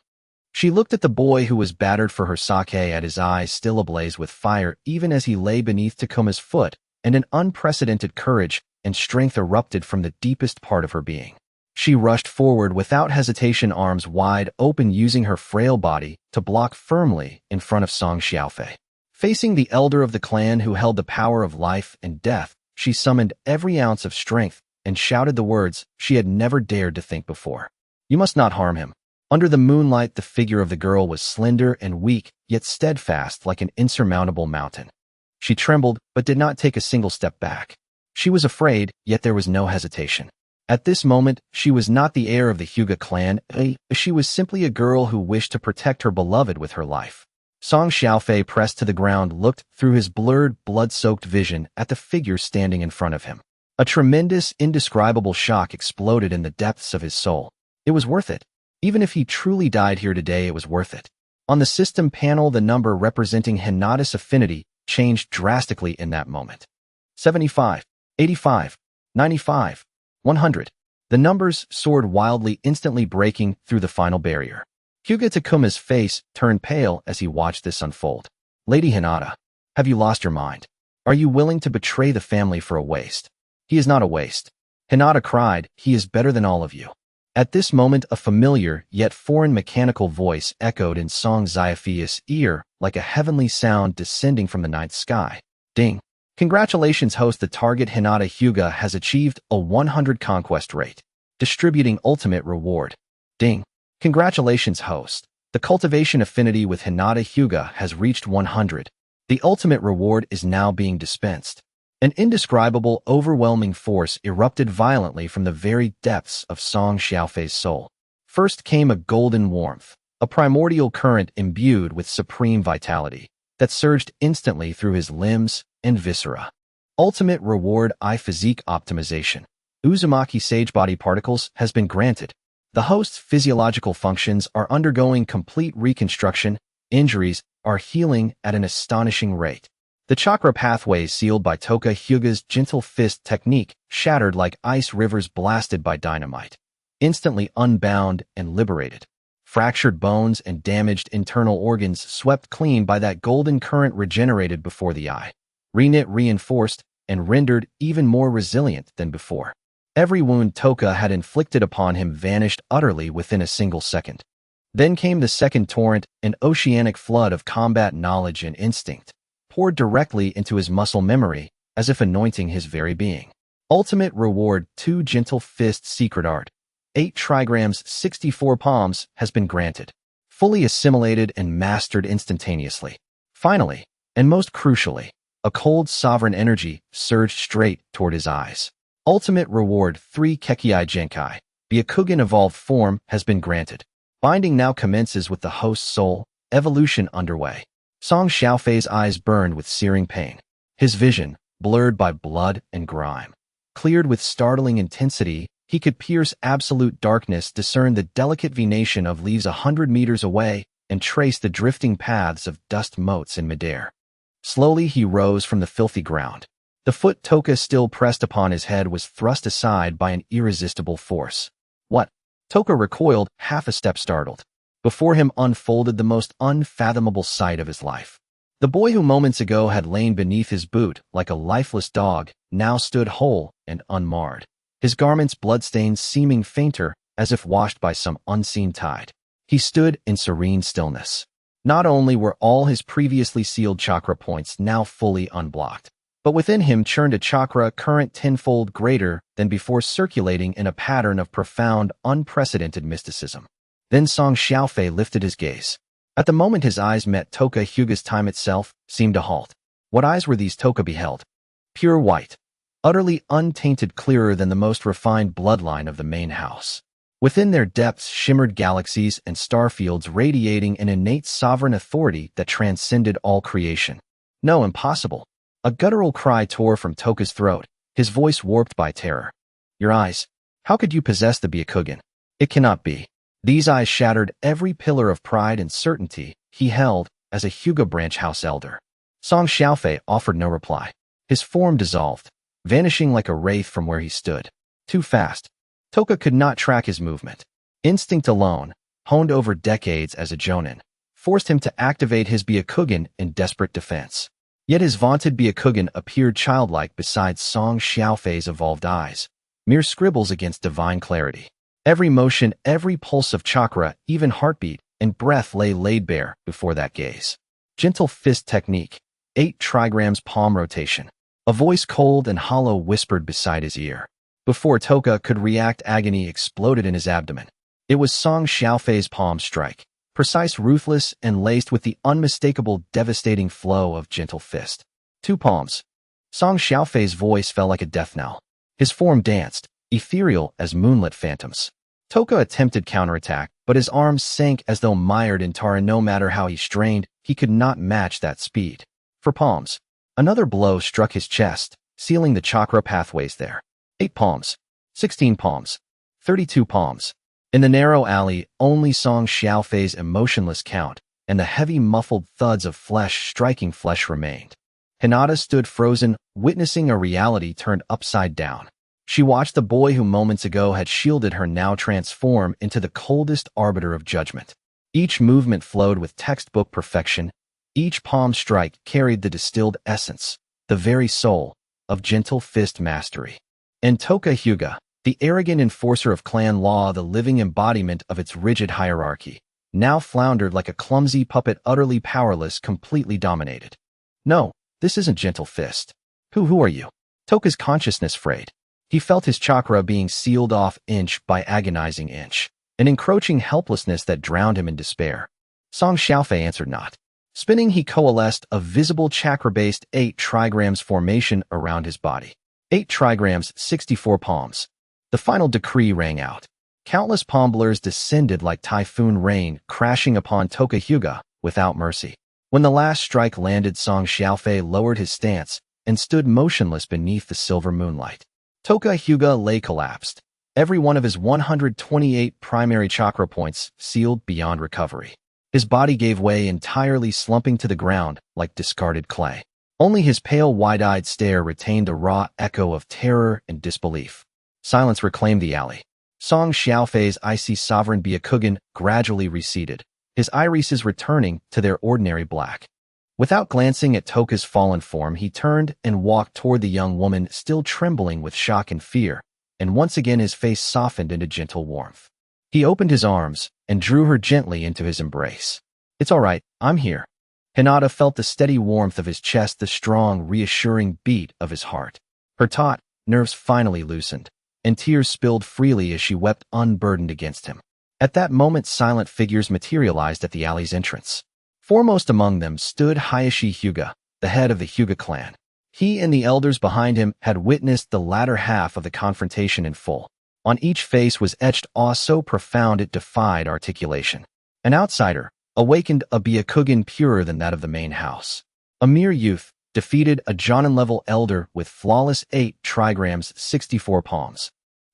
She looked at the boy, who was battered for her sake, at his eyes still ablaze with fire even as he lay beneath Takuma's foot, and an unprecedented courage and strength erupted from the deepest part of her being. She rushed forward without hesitation, arms wide open, using her frail body to block firmly in front of Song Xiaofei. Facing the elder of the clan who held the power of life and death, she summoned every ounce of strength and shouted the words she had never dared to think before. You must not harm him. Under the moonlight, the figure of the girl was slender and weak, yet steadfast like an insurmountable mountain. She trembled, but did not take a single step back. She was afraid, yet there was no hesitation. At this moment, she was not the heir of the Hyuga clan. She was simply a girl who wished to protect her beloved with her life. Song Xiaofei, pressed to the ground, looked through his blurred, blood-soaked vision at the figure standing in front of him. A tremendous, indescribable shock exploded in the depths of his soul. It was worth it. Even if he truly died here today, it was worth it. On the system panel, the number representing Hinata's affinity changed drastically in that moment. 75, 85, 95, 100. The numbers soared wildly, instantly breaking through the final barrier. Hyuga Takuma's face turned pale as he watched this unfold. Lady Hinata, have you lost your mind? Are you willing to betray the family for a waste? He is not a waste. Hinata cried, he is better than all of you. At this moment, a familiar yet foreign mechanical voice echoed in Song Xiaofei's ear like a heavenly sound descending from the night sky. Ding. Congratulations, host. The target Hinata Hyuga has achieved a 100 conquest rate. Distributing ultimate reward. Ding. Congratulations, host. The cultivation affinity with Hinata Hyuga has reached 100. The ultimate reward is now being dispensed. An indescribable, overwhelming force erupted violently from the very depths of Song Xiaofei's soul. First came a golden warmth, a primordial current imbued with supreme vitality that surged instantly through his limbs and viscera. Ultimate reward: eye physique optimization. Uzumaki Sage Body Particles has been granted. The host's physiological functions are undergoing complete reconstruction. Injuries are healing at an astonishing rate. The chakra pathways sealed by Toka Hyuga's gentle fist technique shattered like ice rivers blasted by dynamite, instantly unbound and liberated. Fractured bones and damaged internal organs swept clean by that golden current regenerated before the eye. Reknit, reinforced, and rendered even more resilient than before. Every wound Toka had inflicted upon him vanished utterly within a single second. Then came the second torrent, an oceanic flood of combat knowledge and instinct, poured directly into his muscle memory, as if anointing his very being. Ultimate reward: 2 gentle fists secret art. 8 trigrams, 64 palms has been granted. Fully assimilated and mastered instantaneously. Finally, and most crucially, A cold, sovereign energy surged straight toward his eyes. Ultimate reward 3 Kekkei Genkai. Byakugan evolved form has been granted. Binding now commences with the host's soul. Evolution underway. Song Xiaofei's eyes burned with searing pain. His vision, blurred by blood and grime, cleared with startling intensity. He could pierce absolute darkness, discern the delicate venation of leaves 100 meters away, and trace the drifting paths of dust motes in midair. Slowly he rose from the filthy ground. The foot Toka still pressed upon his head was thrust aside by an irresistible force. What? Toka recoiled, half a step startled. Before him unfolded the most unfathomable sight of his life. The boy who moments ago had lain beneath his boot like a lifeless dog now stood whole and unmarred, his garments bloodstains seeming fainter as if washed by some unseen tide. He stood in serene stillness. Not only were all his previously sealed chakra points now fully unblocked, but within him churned a chakra current tenfold greater than before, circulating in a pattern of profound, unprecedented mysticism. Then Song Xiaofei lifted his gaze. At the moment his eyes met Toka Hyuga's, time itself seemed to halt. What eyes were these Toka beheld? Pure white, utterly untainted, clearer than the most refined bloodline of the main house. Within their depths shimmered galaxies and starfields, radiating an innate sovereign authority that transcended all creation. No, impossible. A guttural cry tore from Toka's throat, his voice warped by terror. Your eyes. How could you possess the Byakugan? It cannot be. These eyes shattered every pillar of pride and certainty he held as a Hyuga branch house elder. Song Xiaofei offered no reply. His form dissolved, vanishing like a wraith from where he stood. Too fast. Toka could not track his movement. Instinct alone, honed over decades as a jonin, forced him to activate his Byakugan in desperate defense. Yet his vaunted Byakugan appeared childlike beside Song Xiaofei's evolved eyes, mere scribbles against divine clarity. Every motion, every pulse of chakra, even heartbeat and breath lay laid bare before that gaze. Gentle fist technique, 8 trigrams palm rotation. A voice cold and hollow whispered beside his ear. Before Toka could react, agony exploded in his abdomen. It was Song Xiaofei's palm strike, precise, ruthless, and laced with the unmistakable, devastating flow of gentle fist. 2 palms. Song Xiaofei's voice fell like a death knell. His form danced, ethereal as moonlit phantoms. Toka attempted counterattack, but his arms sank as though mired in tar, and no matter how he strained, he could not match that speed. 4 palms. Another blow struck his chest, sealing the chakra pathways there. 8 palms. 16 palms. 32 palms. In the narrow alley, only Song Xiaofei's emotionless count and the heavy muffled thuds of flesh striking flesh remained. Hinata stood frozen, witnessing a reality turned upside down. She watched the boy who moments ago had shielded her now transform into the coldest arbiter of judgment. Each movement flowed with textbook perfection. Each palm strike carried the distilled essence, the very soul, of gentle fist mastery. And Toka Hyuga, the arrogant enforcer of clan law, the living embodiment of its rigid hierarchy, now floundered like a clumsy puppet, utterly powerless, completely dominated. No, this isn't gentle fist. Who are you? Toka's consciousness frayed. He felt his chakra being sealed off inch by agonizing inch, an encroaching helplessness that drowned him in despair. Song Xiaofei answered not. Spinning, he coalesced a visible chakra-based 8 trigrams formation around his body. 8 trigrams, 64 palms. The final decree rang out. Countless palm blurs descended like typhoon rain, crashing upon Toka Hyuga without mercy. When the last strike landed, Song Xiaofei lowered his stance and stood motionless beneath the silver moonlight. Toka Hyuga lay collapsed, every one of his 128 primary chakra points sealed beyond recovery. His body gave way entirely, slumping to the ground like discarded clay. Only his pale, wide-eyed stare retained a raw echo of terror and disbelief. Silence reclaimed the alley. Song Xiaofei's icy sovereign Byakugan gradually receded, his irises returning to their ordinary black. Without glancing at Toka's fallen form, he turned and walked toward the young woman, still trembling with shock and fear, and once again his face softened into gentle warmth. He opened his arms and drew her gently into his embrace. It's all right, I'm here. Hinata felt the steady warmth of his chest, the strong, reassuring beat of his heart. Her taut nerves finally loosened, and tears spilled freely as she wept unburdened against him. At that moment, silent figures materialized at the alley's entrance. Foremost among them stood Hayashi Hyuga, the head of the Hyuga clan. He and the elders behind him had witnessed the latter half of the confrontation in full. On each face was etched awe so profound it defied articulation. An outsider awakened a Byakugan purer than that of the main house. A mere youth defeated a Jonin-level elder with flawless 8 trigrams 64 palms.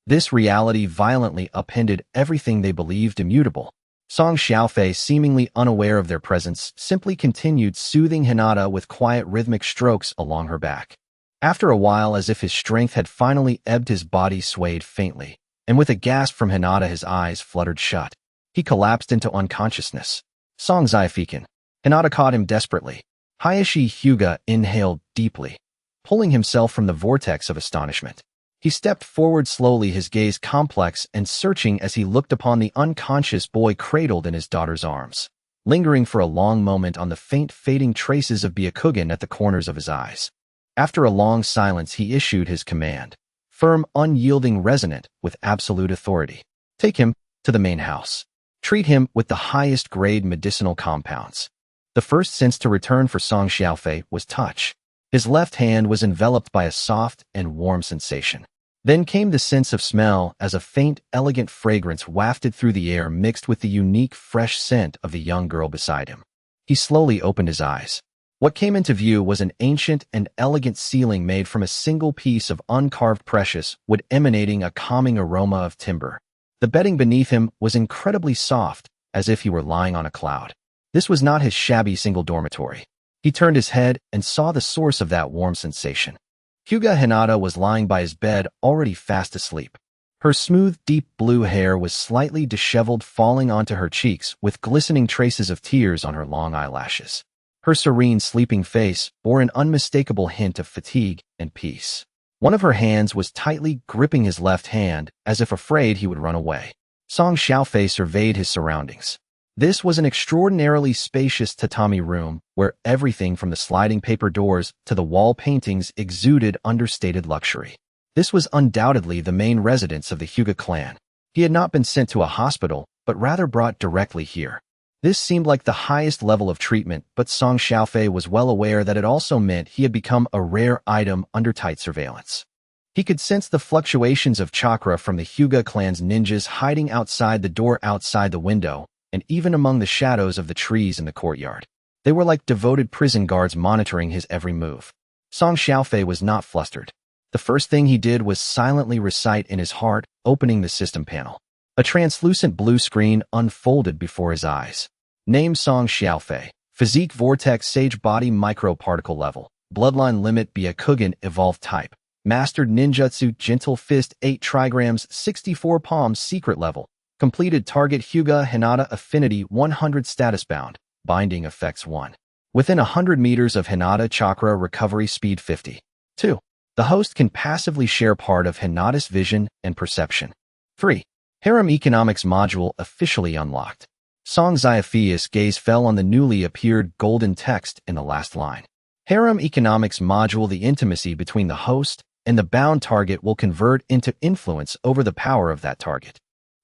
This reality violently upended everything they believed immutable. Song Xiaofei, seemingly unaware of their presence, simply continued soothing Hinata with quiet rhythmic strokes along her back. After a while, as if his strength had finally ebbed, his body swayed faintly, and with a gasp from Hinata his eyes fluttered shut. He collapsed into unconsciousness. Song Xiaofei. Hinata caught him desperately. Hayashi Hyuga inhaled deeply, pulling himself from the vortex of astonishment. He stepped forward slowly, his gaze complex and searching as he looked upon the unconscious boy cradled in his daughter's arms, lingering for a long moment on the faint fading traces of Byakugan at the corners of his eyes. After a long silence he issued his command, firm, unyielding, resonant, with absolute authority. Take him to the main house. Treat him with the highest grade medicinal compounds. The first sense to return for Song Xiaofei was touch. His left hand was enveloped by a soft and warm sensation. Then came the sense of smell as a faint, elegant fragrance wafted through the air mixed with the unique, fresh scent of the young girl beside him. He slowly opened his eyes. What came into view was an ancient and elegant ceiling made from a single piece of uncarved precious wood emanating a calming aroma of timber. The bedding beneath him was incredibly soft, as if he were lying on a cloud. This was not his shabby single dormitory. He turned his head and saw the source of that warm sensation. Hyuga Hinata was lying by his bed, already fast asleep. Her smooth, deep blue hair was slightly disheveled, falling onto her cheeks with glistening traces of tears on her long eyelashes. Her serene, sleeping face bore an unmistakable hint of fatigue and peace. One of her hands was tightly gripping his left hand, as if afraid he would run away. Song Xiaofei surveyed his surroundings. This was an extraordinarily spacious tatami room where everything from the sliding paper doors to the wall paintings exuded understated luxury. This was undoubtedly the main residence of the Hyuga clan. He had not been sent to a hospital, but rather brought directly here. This seemed like the highest level of treatment, but Song Xiaofei was well aware that it also meant he had become a rare item under tight surveillance. He could sense the fluctuations of chakra from the Hyuga clan's ninjas hiding outside the door, outside the window, and even among the shadows of the trees in the courtyard. They were like devoted prison guards monitoring his every move. Song Xiaofei was not flustered. The first thing he did was silently recite in his heart, opening the system panel. A translucent blue screen unfolded before his eyes. Name Song Xiaofei. Physique Vortex Sage Body Microparticle Level. Bloodline Limit Byakugan Evolved Type. Mastered Ninjutsu Gentle Fist 8 trigrams 64 palms Secret Level. Completed target Hyuga Hinata Affinity 100 Status Bound. Binding Effects 1. Within 100 meters of Hinata Chakra Recovery Speed 50. 2. The host can passively share part of Hinata's vision and perception. 3. Harem Economics Module officially unlocked. Song Xiaofei's gaze fell on the newly appeared golden text in the last line. Harem Economics Module. The intimacy between the host and the bound target will convert into influence over the power of that target.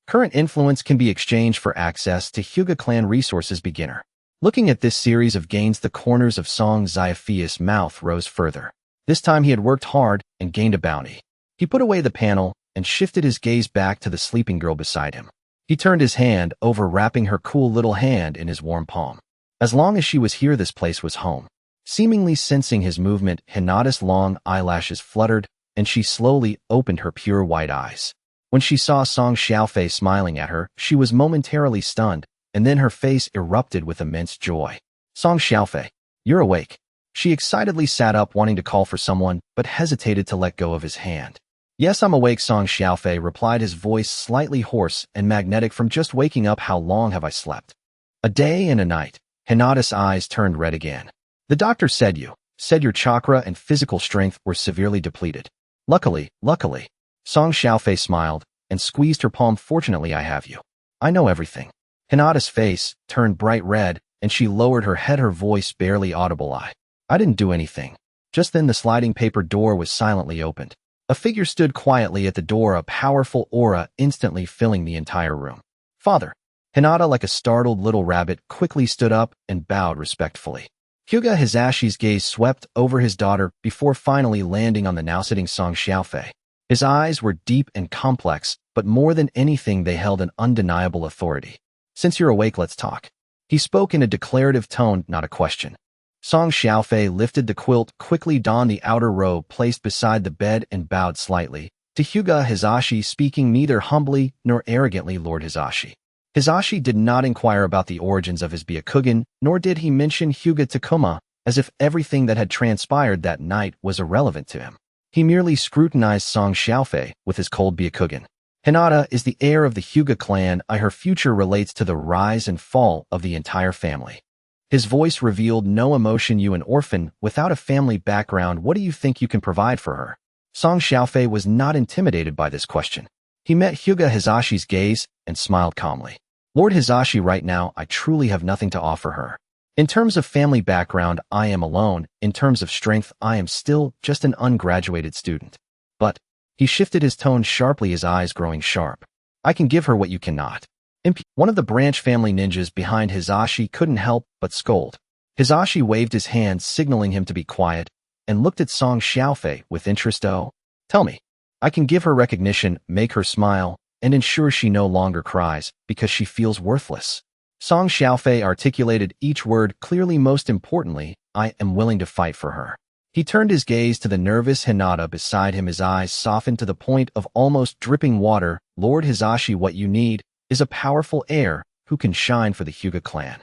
Current influence can be exchanged for access to Hyuga clan resources. Beginner. Looking at this series of gains, the corners of Song Xiaofei's mouth rose further. This time he had worked hard and gained a bounty. He put away the panel and shifted his gaze back to the sleeping girl beside him. He turned his hand over, wrapping her cool little hand in his warm palm. As long as she was here, this place was home. Seemingly sensing his movement, Hinata's long eyelashes fluttered, and she slowly opened her pure white eyes. When she saw Song Xiaofei smiling at her, she was momentarily stunned, and then her face erupted with immense joy. Song Xiaofei, you're awake. She excitedly sat up, wanting to call for someone, but hesitated to let go of his hand. Yes, I'm awake, Song Xiaofei replied, his voice slightly hoarse and magnetic from just waking up. How long have I slept? A day and a night. Hinata's eyes turned red again. The doctor said your chakra and physical strength were severely depleted. Luckily. Song Xiaofei smiled and squeezed her palm. Fortunately, I have you. I know everything. Hinata's face turned bright red, and she lowered her head, her voice barely audible. I didn't do anything. Just then the sliding paper door was silently opened. A figure stood quietly at the door, a powerful aura instantly filling the entire room. Father. Hinata, like a startled little rabbit, quickly stood up and bowed respectfully. Hyuga Hizashi's gaze swept over his daughter before finally landing on the now-sitting Song Xiaofei. His eyes were deep and complex, but more than anything they held an undeniable authority. "Since you're awake, let's talk." He spoke in a declarative tone, not a question. Song Xiaofei lifted the quilt, quickly donned the outer robe placed beside the bed and bowed slightly. To Hyuga Hizashi, speaking neither humbly nor arrogantly, "Lord Hizashi." Hizashi did not inquire about the origins of his Byakugan, nor did he mention Hyuga Takuma, as if everything that had transpired that night was irrelevant to him. He merely scrutinized Song Xiaofei with his cold Byakugan. "Hinata is the heir of the Hyuga clan. Her future relates to the rise and fall of the entire family." His voice revealed no emotion. "You, an orphan, without a family background, what do you think you can provide for her?" Song Xiaofei was not intimidated by this question. He met Hyuga Hizashi's gaze and smiled calmly. "Lord Hizashi, right now, I truly have nothing to offer her. In terms of family background, I am alone. In terms of strength, I am still just an ungraduated student. But," he shifted his tone sharply, his eyes growing sharp, "I can give her what you cannot." One of the branch family ninjas behind Hizashi couldn't help but scold. Hizashi waved his hand, signaling him to be quiet, and looked at Song Xiaofei with interest. "Oh, tell me." "I can give her recognition, make her smile, and ensure she no longer cries because she feels worthless." Song Xiaofei articulated each word clearly. "Most importantly, I am willing to fight for her." He turned his gaze to the nervous Hinata beside him, his eyes softened to the point of almost dripping water. "Lord Hizashi, what you need is a powerful heir who can shine for the Hyuga clan.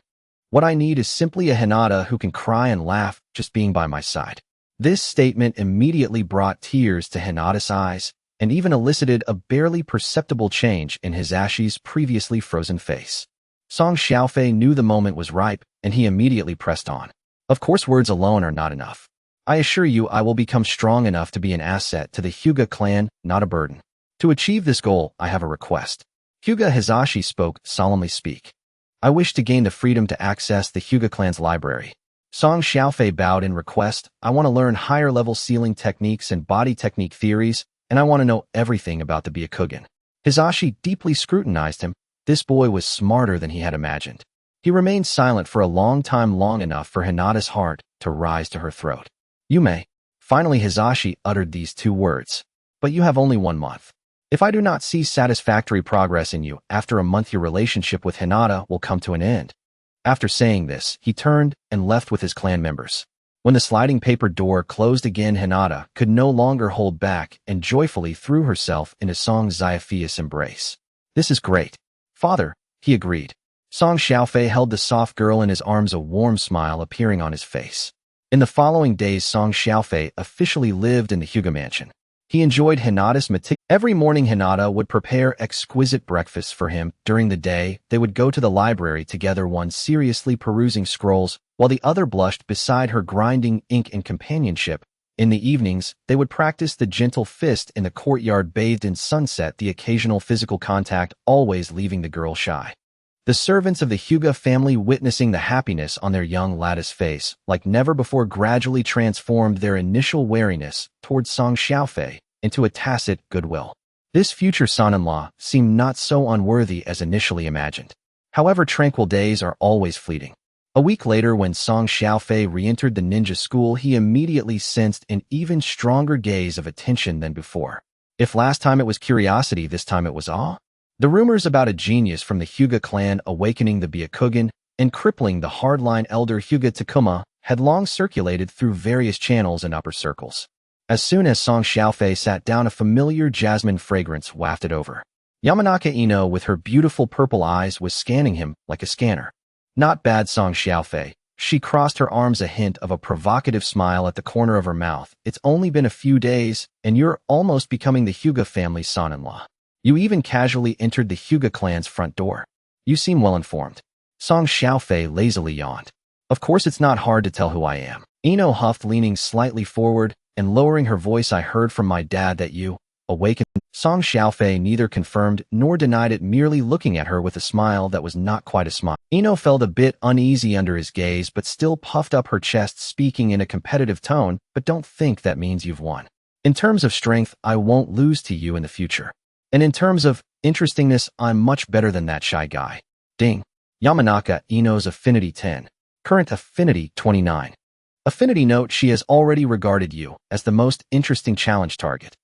What I need is simply a Hinata who can cry and laugh just being by my side." This statement immediately brought tears to Hinata's eyes and even elicited a barely perceptible change in Hizashi's previously frozen face. Song Xiaofei knew the moment was ripe, and he immediately pressed on. "Of course, words alone are not enough. I assure you I will become strong enough to be an asset to the Hyuga clan, not a burden. To achieve this goal, I have a request." Hyuga Hizashi spoke, solemnly. "Speak." "I wish to gain the freedom to access the Hyuga clan's library." Song Xiaofei bowed in request. "I want to learn higher-level sealing techniques and body technique theories, and I want to know everything about the Byakugan." Hizashi deeply scrutinized him. This boy was smarter than he had imagined. He remained silent for a long time, long enough for Hinata's heart to rise to her throat. "You may." Finally, Hizashi uttered these two words. "But you have only 1 month. If I do not see satisfactory progress in you, after a month your relationship with Hinata will come to an end." After saying this, he turned and left with his clan members. When the sliding paper door closed again, Hinata could no longer hold back and joyfully threw herself into Song Xiaofei's embrace. "This is great, father," he agreed. Song Xiaofei held the soft girl in his arms, a warm smile appearing on his face. In the following days, Song Xiaofei officially lived in the Hyuga mansion. He enjoyed Hinata's meticulous. Every morning, Hinata would prepare exquisite breakfasts for him. During the day, they would go to the library together, one seriously perusing scrolls, while the other blushed beside her, grinding ink in companionship. In the evenings, they would practice the gentle fist in the courtyard, bathed in sunset, the occasional physical contact always leaving the girl shy. The servants of the Hyuga family, witnessing the happiness on their young lad's face, like never before, gradually transformed their initial wariness towards Song Xiaofei into a tacit goodwill. This future son-in-law seemed not so unworthy as initially imagined. However, tranquil days are always fleeting. A week later, when Song Xiaofei re-entered the ninja school, he immediately sensed an even stronger gaze of attention than before. If last time it was curiosity, this time it was awe. The rumors about a genius from the Hyuga clan awakening the Byakugan and crippling the hardline elder Hyuga Takuma had long circulated through various channels and upper circles. As soon as Song Xiaofei sat down, a familiar jasmine fragrance wafted over. Yamanaka Ino, with her beautiful purple eyes, was scanning him like a scanner. "Not bad, Song Xiaofei." She crossed her arms, a hint of a provocative smile at the corner of her mouth. "It's only been a few days, and you're almost becoming the Hyuga family's son-in-law. You even casually entered the Hyuga clan's front door. You seem well informed." Song Xiaofei lazily yawned. "Of course, it's not hard to tell who I am." Ino huffed, leaning slightly forward and lowering her voice. "I heard from my dad that you awakened." Song Xiaofei neither confirmed nor denied it, merely looking at her with a smile that was not quite a smile. Ino felt a bit uneasy under his gaze, but still puffed up her chest, speaking in a competitive tone. "But don't think that means you've won. In terms of strength, I won't lose to you in the future. And in terms of interestingness, I'm much better than that shy guy." Ding. Yamanaka Ino's affinity 10. Current affinity 29. Affinity note: she has already regarded you as the most interesting challenge target.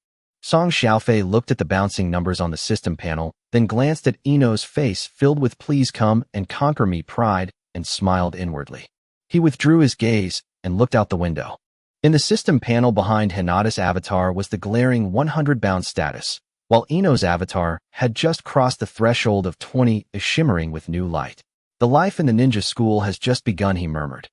Song Xiaofei looked at the bouncing numbers on the system panel, then glanced at Ino's face filled with "please come and conquer me" pride, and smiled inwardly. He withdrew his gaze and looked out the window. In the system panel behind Hinata's avatar was the glaring 100 bound status, while Ino's avatar had just crossed the threshold of 20, shimmering with new light. "The life in the ninja school has just begun," he murmured.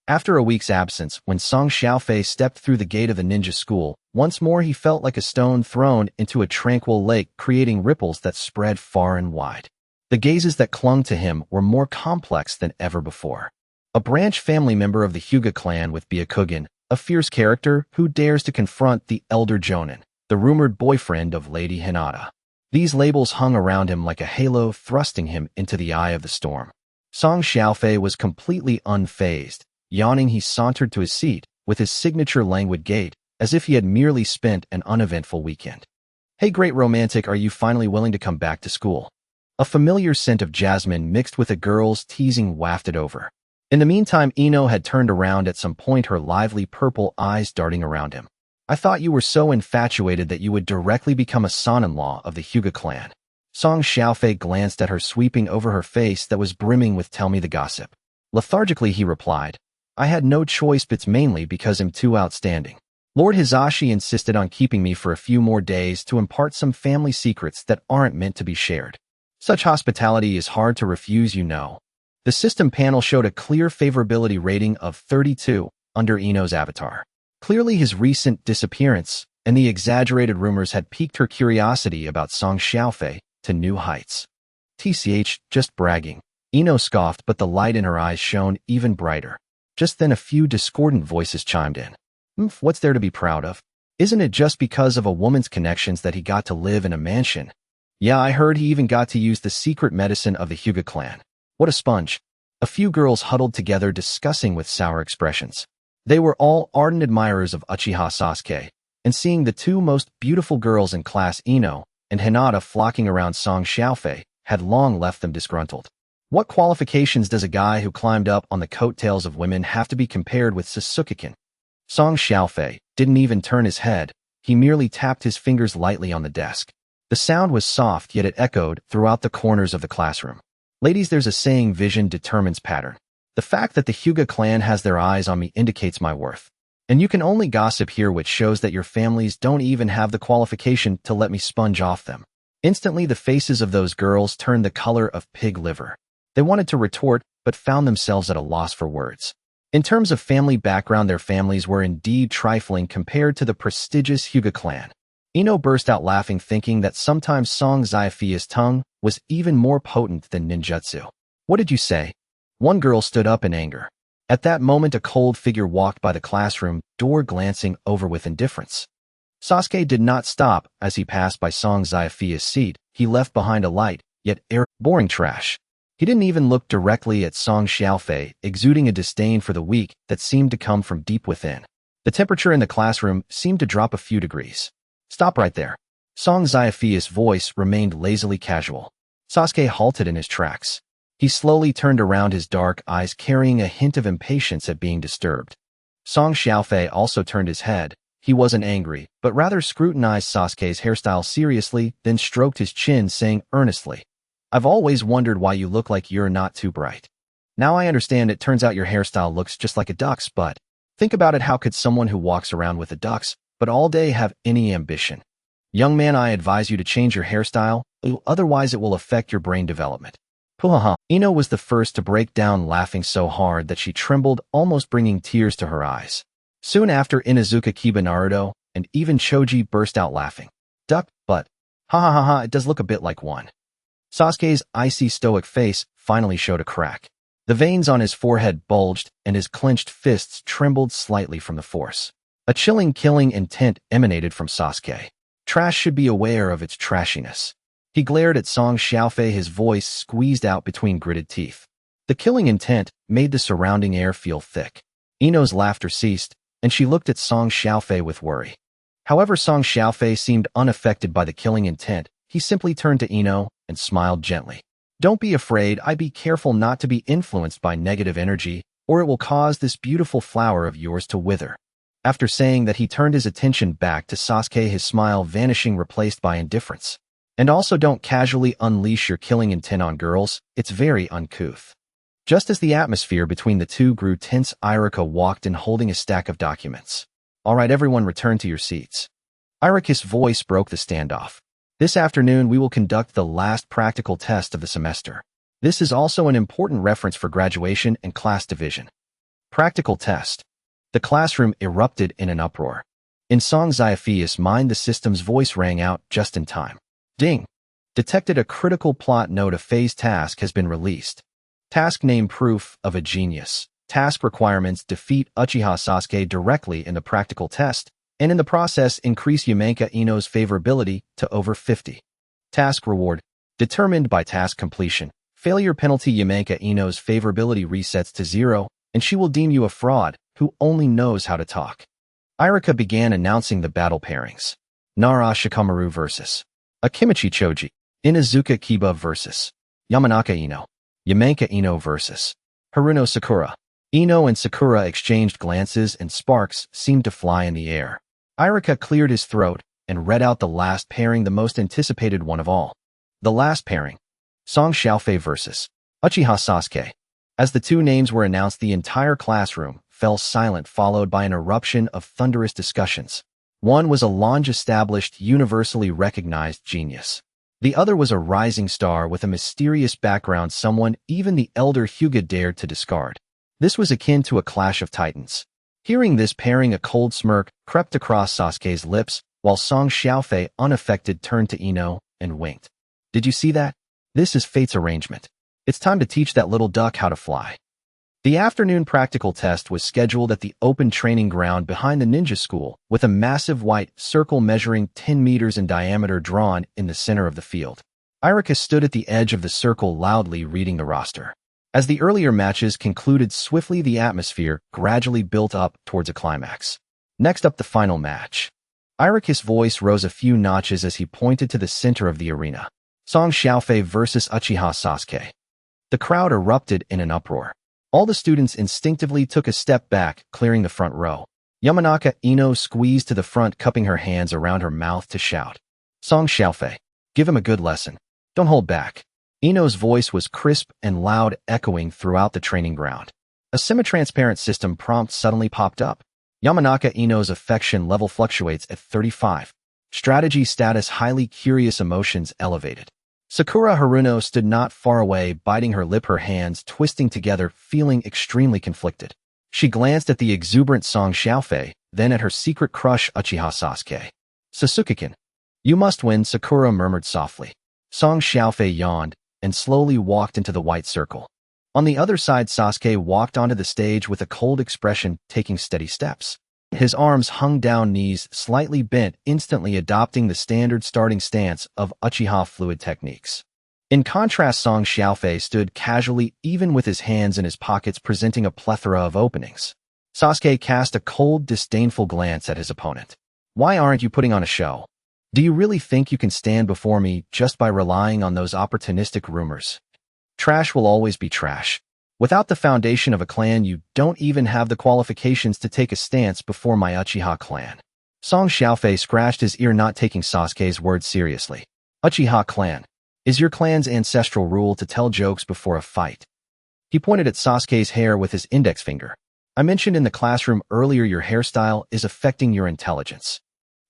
After a week's absence, when Song Xiaofei stepped through the gate of the ninja school, once more he felt like a stone thrown into a tranquil lake, creating ripples that spread far and wide. The gazes that clung to him were more complex than ever before. A branch family member of the Hyuga clan with Byakugan, a fierce character who dares to confront the elder Jonin, the rumored boyfriend of Lady Hinata. These labels hung around him like a halo, thrusting him into the eye of the storm. Song Xiaofei was completely unfazed. Yawning, he sauntered to his seat, with his signature languid gait, as if he had merely spent an uneventful weekend. "Hey great romantic, are you finally willing to come back to school?" A familiar scent of jasmine mixed with a girl's teasing wafted over. In the meantime, Ino had turned around at some point, her lively purple eyes darting around him. "I thought you were so infatuated that you would directly become a son-in-law of the Hyuga clan." Song Xiaofei glanced at her, sweeping over her face that was brimming with "tell me the gossip." Lethargically he replied, "I had no choice, but it's mainly because I'm too outstanding. Lord Hizashi insisted on keeping me for a few more days to impart some family secrets that aren't meant to be shared. Such hospitality is hard to refuse, you know." The system panel showed a clear favorability rating of 32 under Ino's avatar. Clearly his recent disappearance and the exaggerated rumors had piqued her curiosity about Song Xiaofei to new heights. "TCH, just bragging," Ino scoffed, but the light in her eyes shone even brighter. Just then a few discordant voices chimed in. What's there to be proud of? Isn't it just because of a woman's connections that he got to live in a mansion? Yeah, I heard he even got to use the secret medicine of the Hyuga clan. What a sponge." A few girls huddled together, discussing with sour expressions. They were all ardent admirers of Uchiha Sasuke, and seeing the two most beautiful girls in class, Ino and Hinata, flocking around Song Xiaofei, had long left them disgruntled. What qualifications does a guy who climbed up on the coattails of women have to be compared with Sasuke-kun? Song Xiaofei didn't even turn his head. He merely tapped his fingers lightly on the desk. The sound was soft, yet it echoed throughout the corners of the classroom. "Ladies, there's a saying, vision determines pattern. The fact that the Hyuga clan has their eyes on me indicates my worth. And you can only gossip here, which shows that your families don't even have the qualification to let me sponge off them." Instantly, the faces of those girls turned the color of pig liver. They wanted to retort, but found themselves at a loss for words. In terms of family background, their families were indeed trifling compared to the prestigious Hyuga clan. Ino burst out laughing, thinking that sometimes Song Xiaofei's tongue was even more potent than ninjutsu. "What did you say?" One girl stood up in anger. At that moment, a cold figure walked by the classroom door, glancing over with indifference. Sasuke did not stop as he passed by Song Xiaofei's seat. He left behind a light, yet boring trash. He didn't even look directly at Song Xiaofei, exuding a disdain for the weak that seemed to come from deep within. The temperature in the classroom seemed to drop a few degrees. "Stop right there." Song Xiaofei's voice remained lazily casual. Sasuke halted in his tracks. He slowly turned around, his dark eyes carrying a hint of impatience at being disturbed. Song Xiaofei also turned his head. He wasn't angry, but rather scrutinized Sasuke's hairstyle seriously, then stroked his chin, saying earnestly, "I've always wondered why you look like you're not too bright. Now I understand. It turns out your hairstyle looks just like a duck's, but think about it, how could someone who walks around with a duck's but all day have any ambition? Young man, I advise you to change your hairstyle, otherwise it will affect your brain development." Puhaha. Ino was the first to break down, laughing so hard that she trembled, almost bringing tears to her eyes. Soon after, Inuzuka, Kiba, Naruto, and even Choji burst out laughing. "Duck, but ha ha ha ha, it does look a bit like one." Sasuke's icy stoic face finally showed a crack. The veins on his forehead bulged, and his clenched fists trembled slightly from the force. A chilling, killing intent emanated from Sasuke. Trash should be aware of its trashiness. He glared at Song Xiaofei, his voice squeezed out between gritted teeth. The killing intent made the surrounding air feel thick. Ino's laughter ceased, and she looked at Song Xiaofei with worry. However, Song Xiaofei seemed unaffected by the killing intent. He simply turned to Ino and smiled gently. "Don't be afraid. I be careful not to be influenced by negative energy. or it will cause this beautiful flower of yours to wither." After saying that, he turned his attention back to Sasuke, his smile vanishing, replaced by indifference. "And also, don't casually unleash your killing intent on girls. It's very uncouth." Just as the atmosphere between the two grew tense, Iruka walked in holding a stack of documents. "All right, everyone, return to your seats." Iruka's voice broke the standoff. "This afternoon, we will conduct the last practical test of the semester. This is also an important reference for graduation and class division." Practical test. The classroom erupted in an uproar. In Song Xiaofei's mind, the system's voice rang out just in time. "Ding! Detected a critical plot node. A phase task has been released. Task name: Proof of a Genius. Task requirements: defeat Uchiha Sasuke directly in the practical test, and in the process increase Yamenka Ino's favorability to over 50. Task reward: determined by task completion. Failure penalty: Yamenka Ino's favorability resets to 0, and she will deem you a fraud who only knows how to talk." Iruka began announcing the battle pairings. Nara Shikamaru vs. Akimichi Choji. Inazuka Kiba vs. Yamanaka Ino. Yamenka Ino vs. Haruno Sakura. Ino and Sakura exchanged glances, and sparks seemed to fly in the air. Iruka cleared his throat and read out the last pairing, the most anticipated one of all. The last pairing. Song Xiaofei vs. Uchiha Sasuke. As the two names were announced, the entire classroom fell silent, followed by an eruption of thunderous discussions. One was a long-established, universally recognized genius. The other was a rising star with a mysterious background, someone even the elder Hyuga dared to discard. This was akin to a clash of titans. Hearing this pairing, a cold smirk crept across Sasuke's lips, while Song Xiaofei, unaffected, turned to Ino and winked. "Did you see that? This is fate's arrangement. It's time to teach that little duck how to fly." The afternoon practical test was scheduled at the open training ground behind the ninja school, with a massive white circle measuring 10 meters in diameter drawn in the center of the field. Iruka stood at the edge of the circle, loudly reading the roster. As the earlier matches concluded swiftly, the atmosphere gradually built up towards a climax. Next up, the final match. Iruka's voice rose a few notches as he pointed to the center of the arena. Song Xiaofei vs. Uchiha Sasuke. The crowd erupted in an uproar. All the students instinctively took a step back, clearing the front row. Yamanaka Ino squeezed to the front, cupping her hands around her mouth to shout. "Song Xiaofei, give him a good lesson. Don't hold back." Ino's voice was crisp and loud, echoing throughout the training ground. A semi-transparent system prompt suddenly popped up. Yamanaka Ino's affection level fluctuates at 35. Strategy status: highly curious, emotions elevated. Sakura Haruno stood not far away, biting her lip, her hands twisting together, feeling extremely conflicted. She glanced at the exuberant Song Xiaofei, then at her secret crush Uchiha Sasuke. "Sasuke-kun, you must win," Sakura murmured softly. Song Xiaofei yawned and slowly walked into the white circle. On the other side, Sasuke walked onto the stage with a cold expression, taking steady steps. His arms hung down, knees slightly bent, instantly adopting the standard starting stance of Uchiha fluid techniques. In contrast, Song Xiaofei stood casually, even with his hands in his pockets, presenting a plethora of openings. Sasuke cast a cold, disdainful glance at his opponent. "Why aren't you putting on a show? Do you really think you can stand before me just by relying on those opportunistic rumors? Trash will always be trash. Without the foundation of a clan, you don't even have the qualifications to take a stance before my Uchiha clan." Song Xiaofei scratched his ear, not taking Sasuke's words seriously. "Uchiha clan. Is your clan's ancestral rule to tell jokes before a fight?" He pointed at Sasuke's hair with his index finger. "I mentioned in the classroom earlier, your hairstyle is affecting your intelligence.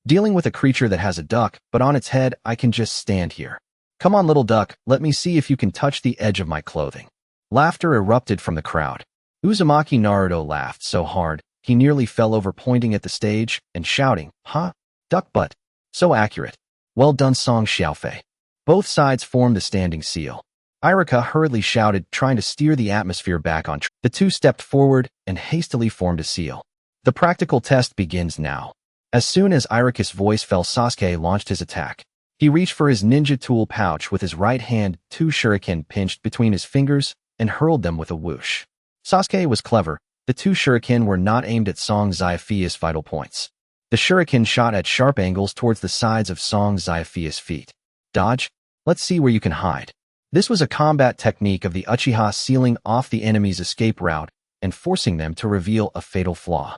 Dealing with a creature that has a duck, but on its head, I can just stand here. Come on, little duck, let me see if you can touch the edge of my clothing." Laughter erupted from the crowd. Uzumaki Naruto laughed so hard, he nearly fell over, pointing at the stage and shouting, "Huh? Duck butt. So accurate. Well done, Song Xiaofei." Both sides formed the standing seal. Iruka hurriedly shouted, trying to steer the atmosphere back on track. The two stepped forward and hastily formed a seal. "The practical test begins now." As soon as Iruka's voice fell, Sasuke launched his attack. He reached for his ninja tool pouch with his right hand, two shuriken pinched between his fingers, and hurled them with a whoosh. Sasuke was clever. The two shuriken were not aimed at Song Xiaofei's vital points. The shuriken shot at sharp angles towards the sides of Song Xiaofei's feet. "Dodge? Let's see where you can hide." This was a combat technique of the Uchiha, sealing off the enemy's escape route and forcing them to reveal a fatal flaw.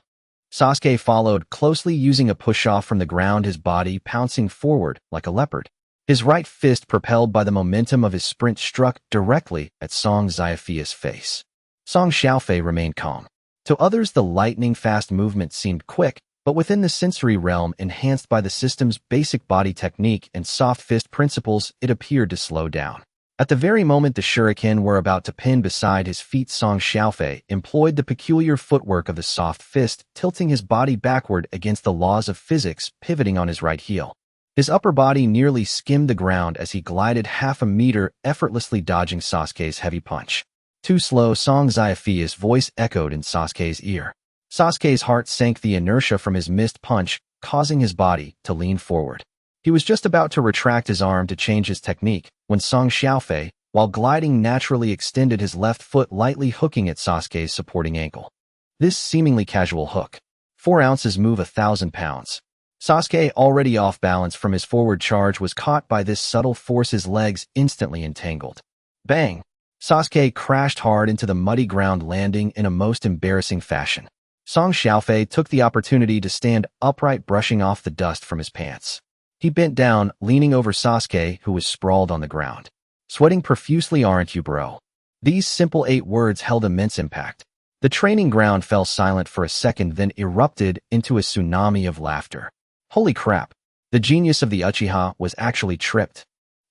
Sasuke followed closely, using a push-off from the ground, his body pouncing forward like a leopard. His right fist, propelled by the momentum of his sprint, struck directly at Song Xiaofei's face. Song Xiaofei remained calm. To others, the lightning-fast movement seemed quick, but within the sensory realm enhanced by the system's basic body technique and soft fist principles, it appeared to slow down. At the very moment the shuriken were about to pin beside his feet, Song Xiaofei employed the peculiar footwork of the soft fist, tilting his body backward against the laws of physics, pivoting on his right heel. His upper body nearly skimmed the ground as he glided half a meter, effortlessly dodging Sasuke's heavy punch. Too slow, Song Xiaofei's voice echoed in Sasuke's ear. Sasuke's heart sank, the inertia from his missed punch causing his body to lean forward. He was just about to retract his arm to change his technique when Song Xiaofei, while gliding naturally, extended his left foot, lightly hooking at Sasuke's supporting ankle. This seemingly casual hook, 4 ounces move 1,000 pounds. Sasuke, already off balance from his forward charge, was caught by this subtle force, his legs instantly entangled. Bang! Sasuke crashed hard into the muddy ground, landing in a most embarrassing fashion. Song Xiaofei took the opportunity to stand upright, brushing off the dust from his pants. He bent down, leaning over Sasuke, who was sprawled on the ground. Sweating profusely, "Aren't you, bro?" These simple 8 words held immense impact. The training ground fell silent for a second, then erupted into a tsunami of laughter. Holy crap! The genius of the Uchiha was actually tripped.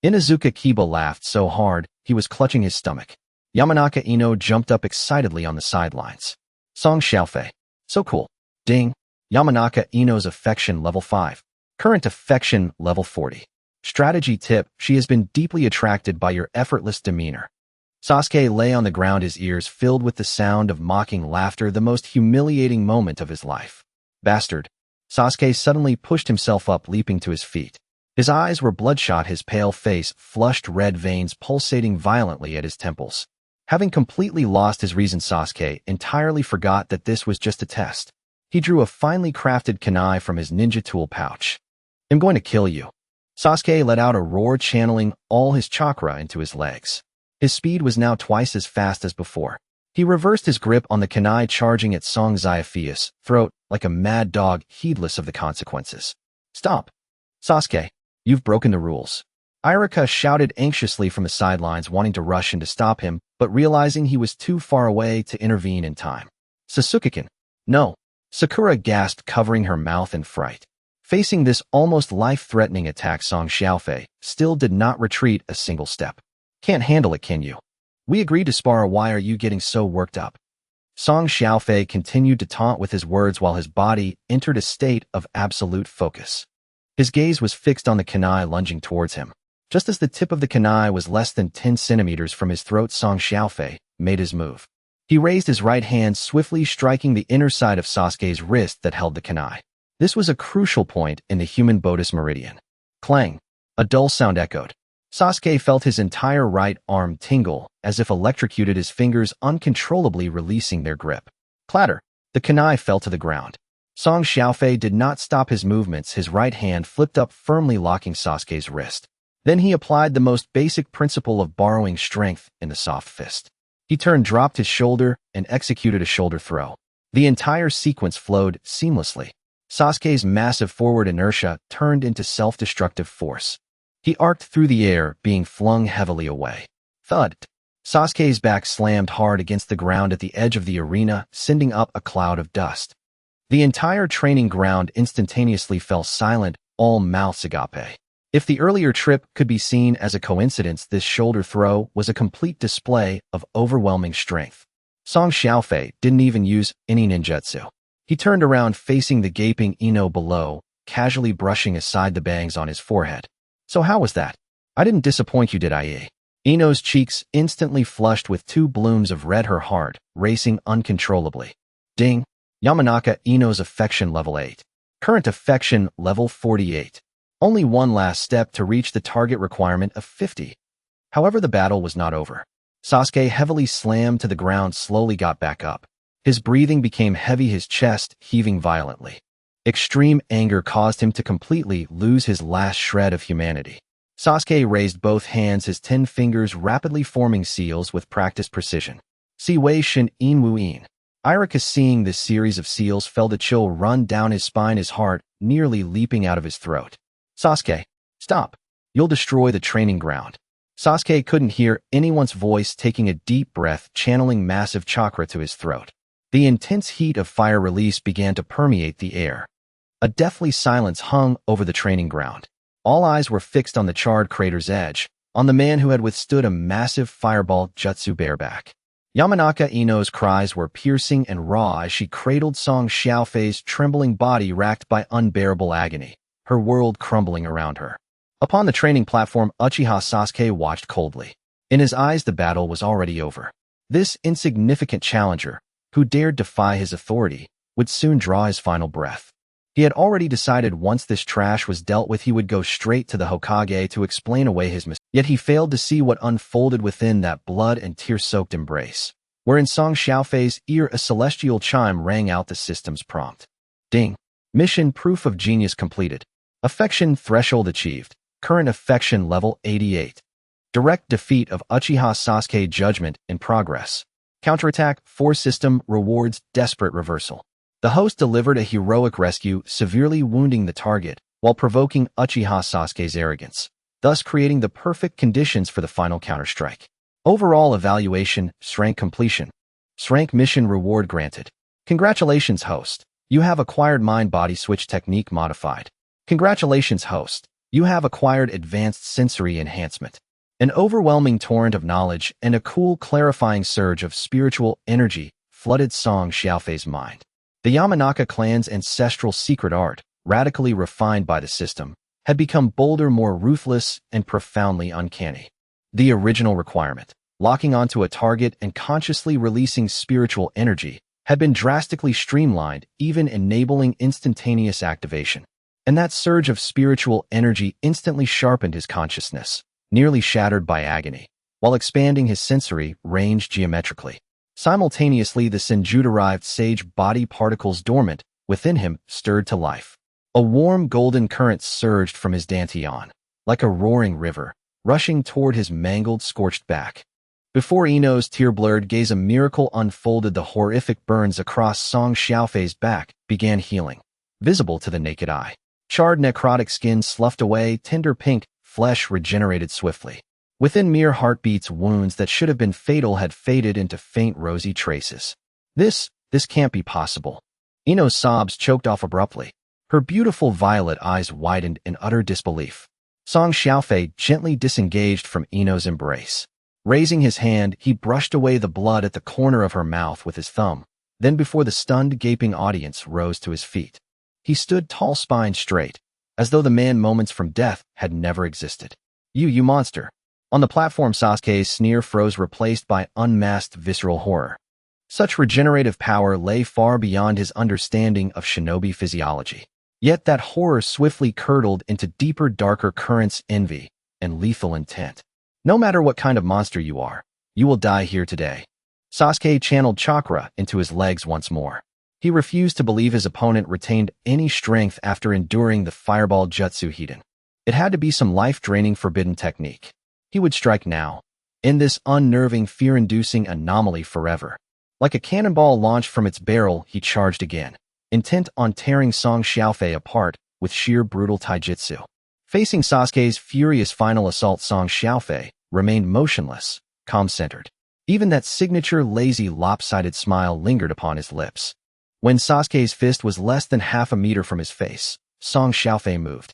Inazuka Kiba laughed so hard, he was clutching his stomach. Yamanaka Ino jumped up excitedly on the sidelines. Song Xiaofei. So cool. Ding. Yamanaka Ino's affection level 5. Current affection level 40. Strategy tip: she has been deeply attracted by your effortless demeanor. Sasuke lay on the ground, his ears filled with the sound of mocking laughter, the most humiliating moment of his life. Bastard. Sasuke suddenly pushed himself up, leaping to his feet. His eyes were bloodshot, his pale face flushed, red veins pulsating violently at his temples. Having completely lost his reason, Sasuke entirely forgot that this was just a test. He drew a finely crafted kunai from his ninja tool pouch. "I'm going to kill you." Sasuke let out a roar, channeling all his chakra into his legs. His speed was now twice as fast as before. He reversed his grip on the kunai, charging at Song Xiaofei's throat like a mad dog, heedless of the consequences. "Stop! Sasuke, you've broken the rules." Irika shouted anxiously from the sidelines, wanting to rush in to stop him, but realizing he was too far away to intervene in time. "Sasuke-kun, no!" Sakura gasped, covering her mouth in fright. Facing this almost life-threatening attack, Song Xiaofei still did not retreat a single step. "Can't handle it, can you? We agreed to spar. Why are you getting so worked up?" Song Xiaofei continued to taunt with his words while his body entered a state of absolute focus. His gaze was fixed on the kunai lunging towards him. Just as the tip of the kunai was less than 10 centimeters from his throat, Song Xiaofei made his move. He raised his right hand, swiftly striking the inner side of Sasuke's wrist that held the kunai. This was a crucial point in the human Bodhis meridian. Clang! A dull sound echoed. Sasuke felt his entire right arm tingle, as if electrocuted, his fingers uncontrollably releasing their grip. Clatter! The kunai fell to the ground. Song Xiaofei did not stop his movements, his right hand flipped up, firmly locking Sasuke's wrist. Then he applied the most basic principle of borrowing strength in the soft fist. He turned, dropped his shoulder, and executed a shoulder throw. The entire sequence flowed seamlessly. Sasuke's massive forward inertia turned into self-destructive force. He arced through the air, being flung heavily away. Thud! Sasuke's back slammed hard against the ground at the edge of the arena, sending up a cloud of dust. The entire training ground instantaneously fell silent, all mouths agape. If the earlier trip could be seen as a coincidence, this shoulder throw was a complete display of overwhelming strength. Song Xiaofei didn't even use any ninjutsu. He turned around, facing the gaping Ino below, casually brushing aside the bangs on his forehead. "So how was that? I didn't disappoint you, did I?" Ino's cheeks instantly flushed with 2 blooms of red, her heart racing uncontrollably. Ding! Yamanaka Ino's affection level 8. Current affection level 48. Only one last step to reach the target requirement of 50. However, the battle was not over. Sasuke, heavily slammed to the ground, slowly got back up. His breathing became heavy, his chest heaving violently. Extreme anger caused him to completely lose his last shred of humanity. Sasuke raised both hands, his 10 fingers rapidly forming seals with practiced precision. Si Wei Shin In Wu In. Irika, seeing this series of seals, felt a chill run down his spine, his heart nearly leaping out of his throat. Sasuke, stop. You'll destroy the training ground. Sasuke couldn't hear anyone's voice, taking a deep breath, channeling massive chakra to his throat. The intense heat of fire release began to permeate the air. A deathly silence hung over the training ground. All eyes were fixed on the charred crater's edge, on the man who had withstood a massive fireball jutsu bareback. Yamanaka Ino's cries were piercing and raw as she cradled Song Xiaofei's trembling body, racked by unbearable agony, her world crumbling around her. Upon the training platform, Uchiha Sasuke watched coldly. In his eyes, the battle was already over. This insignificant challenger, who dared defy his authority, would soon draw his final breath. He had already decided once this trash was dealt with, he would go straight to the Hokage to explain away his mistake. Yet he failed to see what unfolded within that blood and tear-soaked embrace. Where in Song Xiaofei's ear a celestial chime rang out the system's prompt. Ding. Mission proof of genius completed. Affection threshold achieved. Current affection level 88. Direct defeat of Uchiha Sasuke, judgment in progress. Counterattack, force system rewards desperate reversal. The host delivered a heroic rescue, severely wounding the target, while provoking Uchiha Sasuke's arrogance, thus creating the perfect conditions for the final counterstrike. Overall evaluation, rank completion. Rank mission reward granted. Congratulations, host. You have acquired mind-body switch technique modified. Congratulations, host. You have acquired advanced sensory enhancement. An overwhelming torrent of knowledge and a cool, clarifying surge of spiritual energy flooded Song Xiaofei's mind. The Yamanaka clan's ancestral secret art, radically refined by the system, had become bolder, more ruthless, and profoundly uncanny. The original requirement, locking onto a target and consciously releasing spiritual energy, had been drastically streamlined, even enabling instantaneous activation. And that surge of spiritual energy instantly sharpened his consciousness, nearly shattered by agony, while expanding his sensory range geometrically. Simultaneously, the senjutsu-derived sage body particles dormant within him stirred to life. A warm golden current surged from his dantian, like a roaring river, rushing toward his mangled, scorched back. Before Ino's tear-blurred gaze, a miracle unfolded. The horrific burns across Song Xiaofei's back began healing, visible to the naked eye. Charred necrotic skin sloughed away, tender pink flesh regenerated swiftly. Within mere heartbeats, wounds that should have been fatal had faded into faint rosy traces. This can't be possible. Ino's sobs choked off abruptly. Her beautiful violet eyes widened in utter disbelief. Song Xiaofei gently disengaged from Ino's embrace. Raising his hand, he brushed away the blood at the corner of her mouth with his thumb. Then, before the stunned, gaping audience rose to his feet, he stood tall, spine straight, as though the man moments from death had never existed. You monster. On the platform, Sasuke's sneer froze, replaced by unmasked visceral horror. Such regenerative power lay far beyond his understanding of shinobi physiology. Yet that horror swiftly curdled into deeper, darker currents, envy, and lethal intent. No matter what kind of monster you are, you will die here today. Sasuke channeled chakra into his legs once more. He refused to believe his opponent retained any strength after enduring the fireball jutsu hiden. It had to be some life-draining, forbidden technique. He would strike now, in this unnerving, fear-inducing anomaly forever. Like a cannonball launched from its barrel, he charged again, intent on tearing Song Xiaofei apart with sheer brutal taijutsu. Facing Sasuke's furious final assault, Song Xiaofei remained motionless, calm-centered. Even that signature lazy, lopsided smile lingered upon his lips. When Sasuke's fist was less than half a meter from his face, Song Xiaofei moved.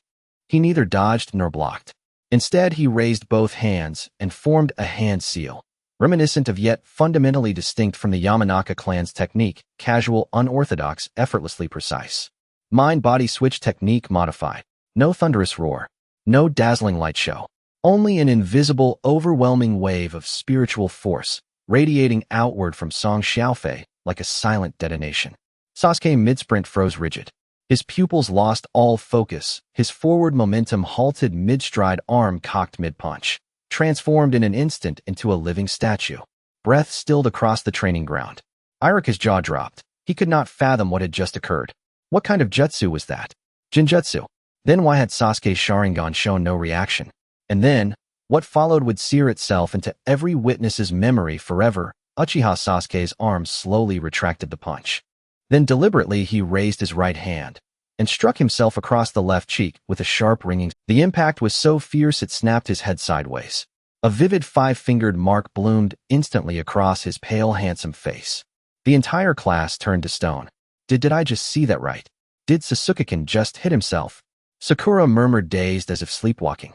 He neither dodged nor blocked. Instead, he raised both hands and formed a hand seal, reminiscent of yet fundamentally distinct from the Yamanaka clan's technique, casual, unorthodox, effortlessly precise. Mind-body switch technique modified. No thunderous roar. No dazzling light show. Only an invisible, overwhelming wave of spiritual force, radiating outward from Song Xiaofei like a silent detonation. Sasuke mid-sprint froze rigid. His pupils lost all focus, his forward momentum halted mid-stride, arm cocked mid-punch, transformed in an instant into a living statue. Breath stilled across the training ground. Irika's jaw dropped. He could not fathom what had just occurred. What kind of jutsu was that? Jinjutsu. Then why had Sasuke's Sharingan shown no reaction? And then, what followed would sear itself into every witness's memory forever. Uchiha Sasuke's arm slowly retracted the punch. Then deliberately he raised his right hand and struck himself across the left cheek with a sharp ringing. The impact was so fierce it snapped his head sideways. A vivid five-fingered mark bloomed instantly across his pale, handsome face. The entire class turned to stone. Did I just see that right? Did Sasuke-kun just hit himself? Sakura murmured, dazed as if sleepwalking.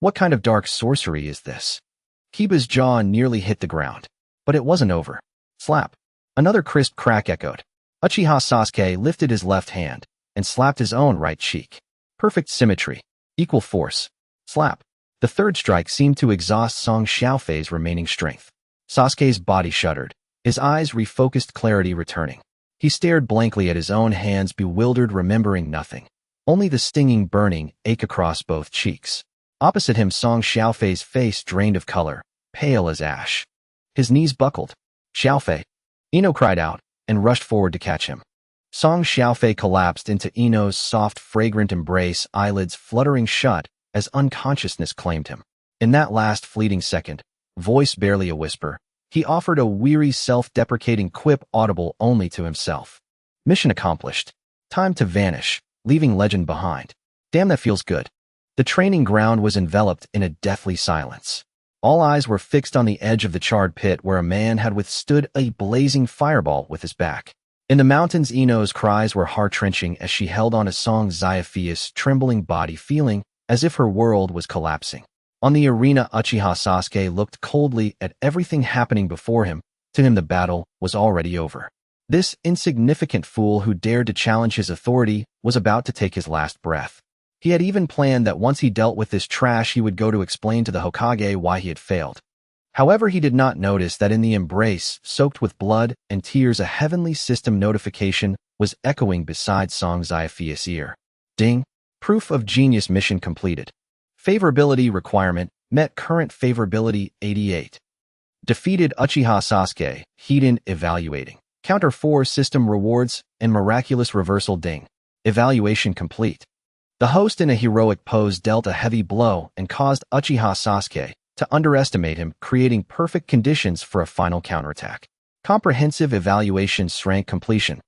What kind of dark sorcery is this? Kiba's jaw nearly hit the ground. But it wasn't over. Slap. Another crisp crack echoed. Uchiha Sasuke lifted his left hand and slapped his own right cheek. Perfect symmetry. Equal force. Slap. The third strike seemed to exhaust Song Xiaofei's remaining strength. Sasuke's body shuddered. His eyes refocused, clarity returning. He stared blankly at his own hands, bewildered, remembering nothing. Only the stinging, burning ache across both cheeks. Opposite him, Song Xiaofei's face drained of color, pale as ash. His knees buckled. Xiaofei! Ino cried out and rushed forward to catch him. Song Xiaofei collapsed into Ino's soft, fragrant embrace, eyelids fluttering shut as unconsciousness claimed him. In that last fleeting second, voice barely a whisper, he offered a weary, self-deprecating quip audible only to himself. Mission accomplished. Time to vanish, leaving legend behind. Damn, that feels good. The training ground was enveloped in a deathly silence. All eyes were fixed on the edge of the charred pit where a man had withstood a blazing fireball with his back. In the mountains, Ino's cries were heart-wrenching as she held on to Song Xiaofei's trembling body, feeling as if her world was collapsing. On the arena, Uchiha Sasuke looked coldly at everything happening before him. To him, the battle was already over. This insignificant fool who dared to challenge his authority was about to take his last breath. He had even planned that once he dealt with this trash, he would go to explain to the Hokage why he had failed. However, he did not notice that in the embrace, soaked with blood and tears, a heavenly system notification was echoing beside Song Xiaofei's ear. Ding! Proof of genius mission completed. Favorability requirement met. Current favorability 88. Defeated Uchiha Sasuke. Hidden evaluating. Counter 4 system rewards and miraculous reversal. Ding! Evaluation complete. The host in a heroic pose dealt a heavy blow and caused Uchiha Sasuke to underestimate him, creating perfect conditions for a final counterattack. Comprehensive evaluation. Rank completion.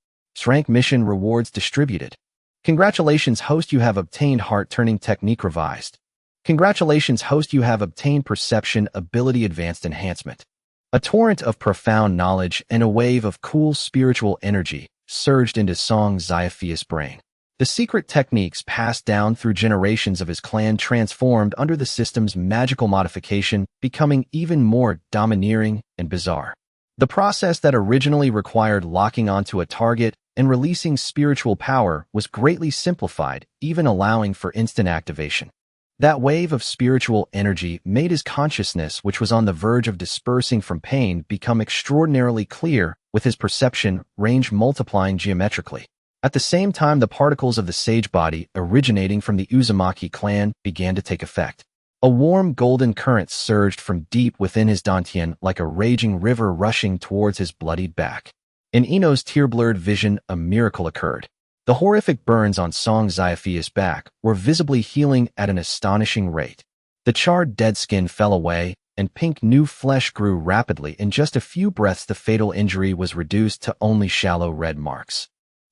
Rank mission rewards distributed. Congratulations, host, you have obtained heart-turning technique revised. Congratulations, host, you have obtained perception ability advanced enhancement. A torrent of profound knowledge and a wave of cool spiritual energy surged into Song Xiaofei's brain. The secret techniques passed down through generations of his clan transformed under the system's magical modification, becoming even more domineering and bizarre. The process that originally required locking onto a target and releasing spiritual power was greatly simplified, even allowing for instant activation. That wave of spiritual energy made his consciousness, which was on the verge of dispersing from pain, become extraordinarily clear, with his perception range multiplying geometrically. At the same time, the particles of the sage body originating from the Uzumaki clan began to take effect. A warm golden current surged from deep within his dantian like a raging river rushing towards his bloodied back. In Ino's tear-blurred vision, a miracle occurred. The horrific burns on Song Xiaofei's back were visibly healing at an astonishing rate. The charred dead skin fell away, and pink new flesh grew rapidly. In just a few breaths, the fatal injury was reduced to only shallow red marks.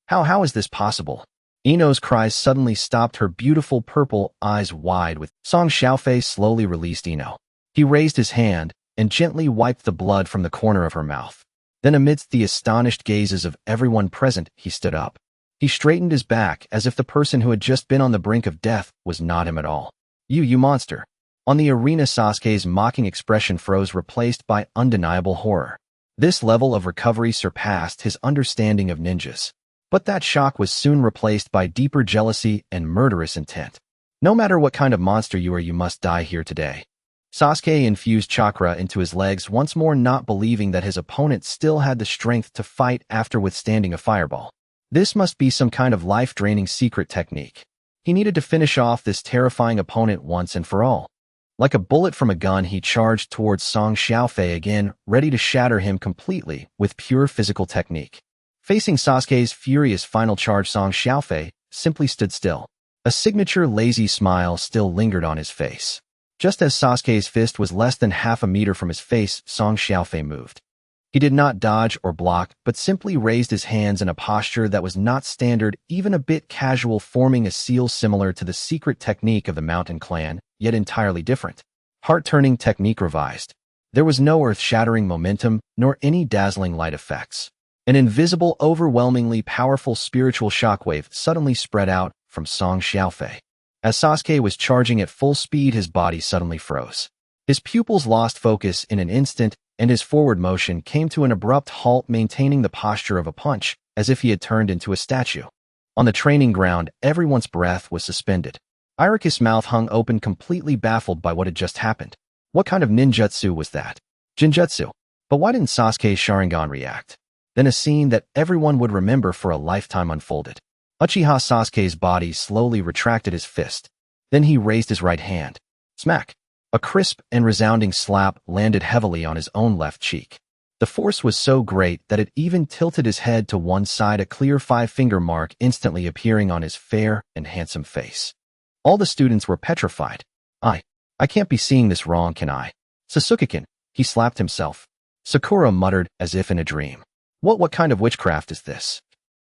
How is this possible? Ino's cries suddenly stopped, her beautiful purple eyes wide with. Song Xiaofei slowly released Ino. He raised his hand and gently wiped the blood from the corner of her mouth. Then, amidst the astonished gazes of everyone present, he stood up. He straightened his back as if the person who had just been on the brink of death was not him at all. You monster. On the arena, Sasuke's mocking expression froze, replaced by undeniable horror. This level of recovery surpassed his understanding of ninjas. But that shock was soon replaced by deeper jealousy and murderous intent. No matter what kind of monster you are, you must die here today. Sasuke infused chakra into his legs once more, not believing that his opponent still had the strength to fight after withstanding a fireball. This must be some kind of life-draining secret technique. He needed to finish off this terrifying opponent once and for all. Like a bullet from a gun, he charged towards Song Xiaofei again, ready to shatter him completely with pure physical technique. Facing Sasuke's furious final charge, Song Xiaofei simply stood still. A signature lazy smile still lingered on his face. Just as Sasuke's fist was less than half a meter from his face, Song Xiaofei moved. He did not dodge or block, but simply raised his hands in a posture that was not standard, even a bit casual, forming a seal similar to the secret technique of the Mountain Clan, yet entirely different. Heart-turning technique revised. There was no earth-shattering momentum, nor any dazzling light effects. An invisible, overwhelmingly powerful spiritual shockwave suddenly spread out from Song Xiaofei. As Sasuke was charging at full speed, his body suddenly froze. His pupils lost focus in an instant, and his forward motion came to an abrupt halt, maintaining the posture of a punch, as if he had turned into a statue. On the training ground, everyone's breath was suspended. Iroquois' mouth hung open, completely baffled by what had just happened. What kind of ninjutsu was that? Jinjutsu. But why didn't Sasuke's Sharingan react? Then a scene that everyone would remember for a lifetime unfolded. Uchiha Sasuke's body slowly retracted his fist. Then he raised his right hand. Smack! A crisp and resounding slap landed heavily on his own left cheek. The force was so great that it even tilted his head to one side, a clear 5-finger mark instantly appearing on his fair and handsome face. All the students were petrified. I can't be seeing this wrong, can I? Sasuke-kun, he slapped himself. Sakura muttered as if in a dream. What kind of witchcraft is this?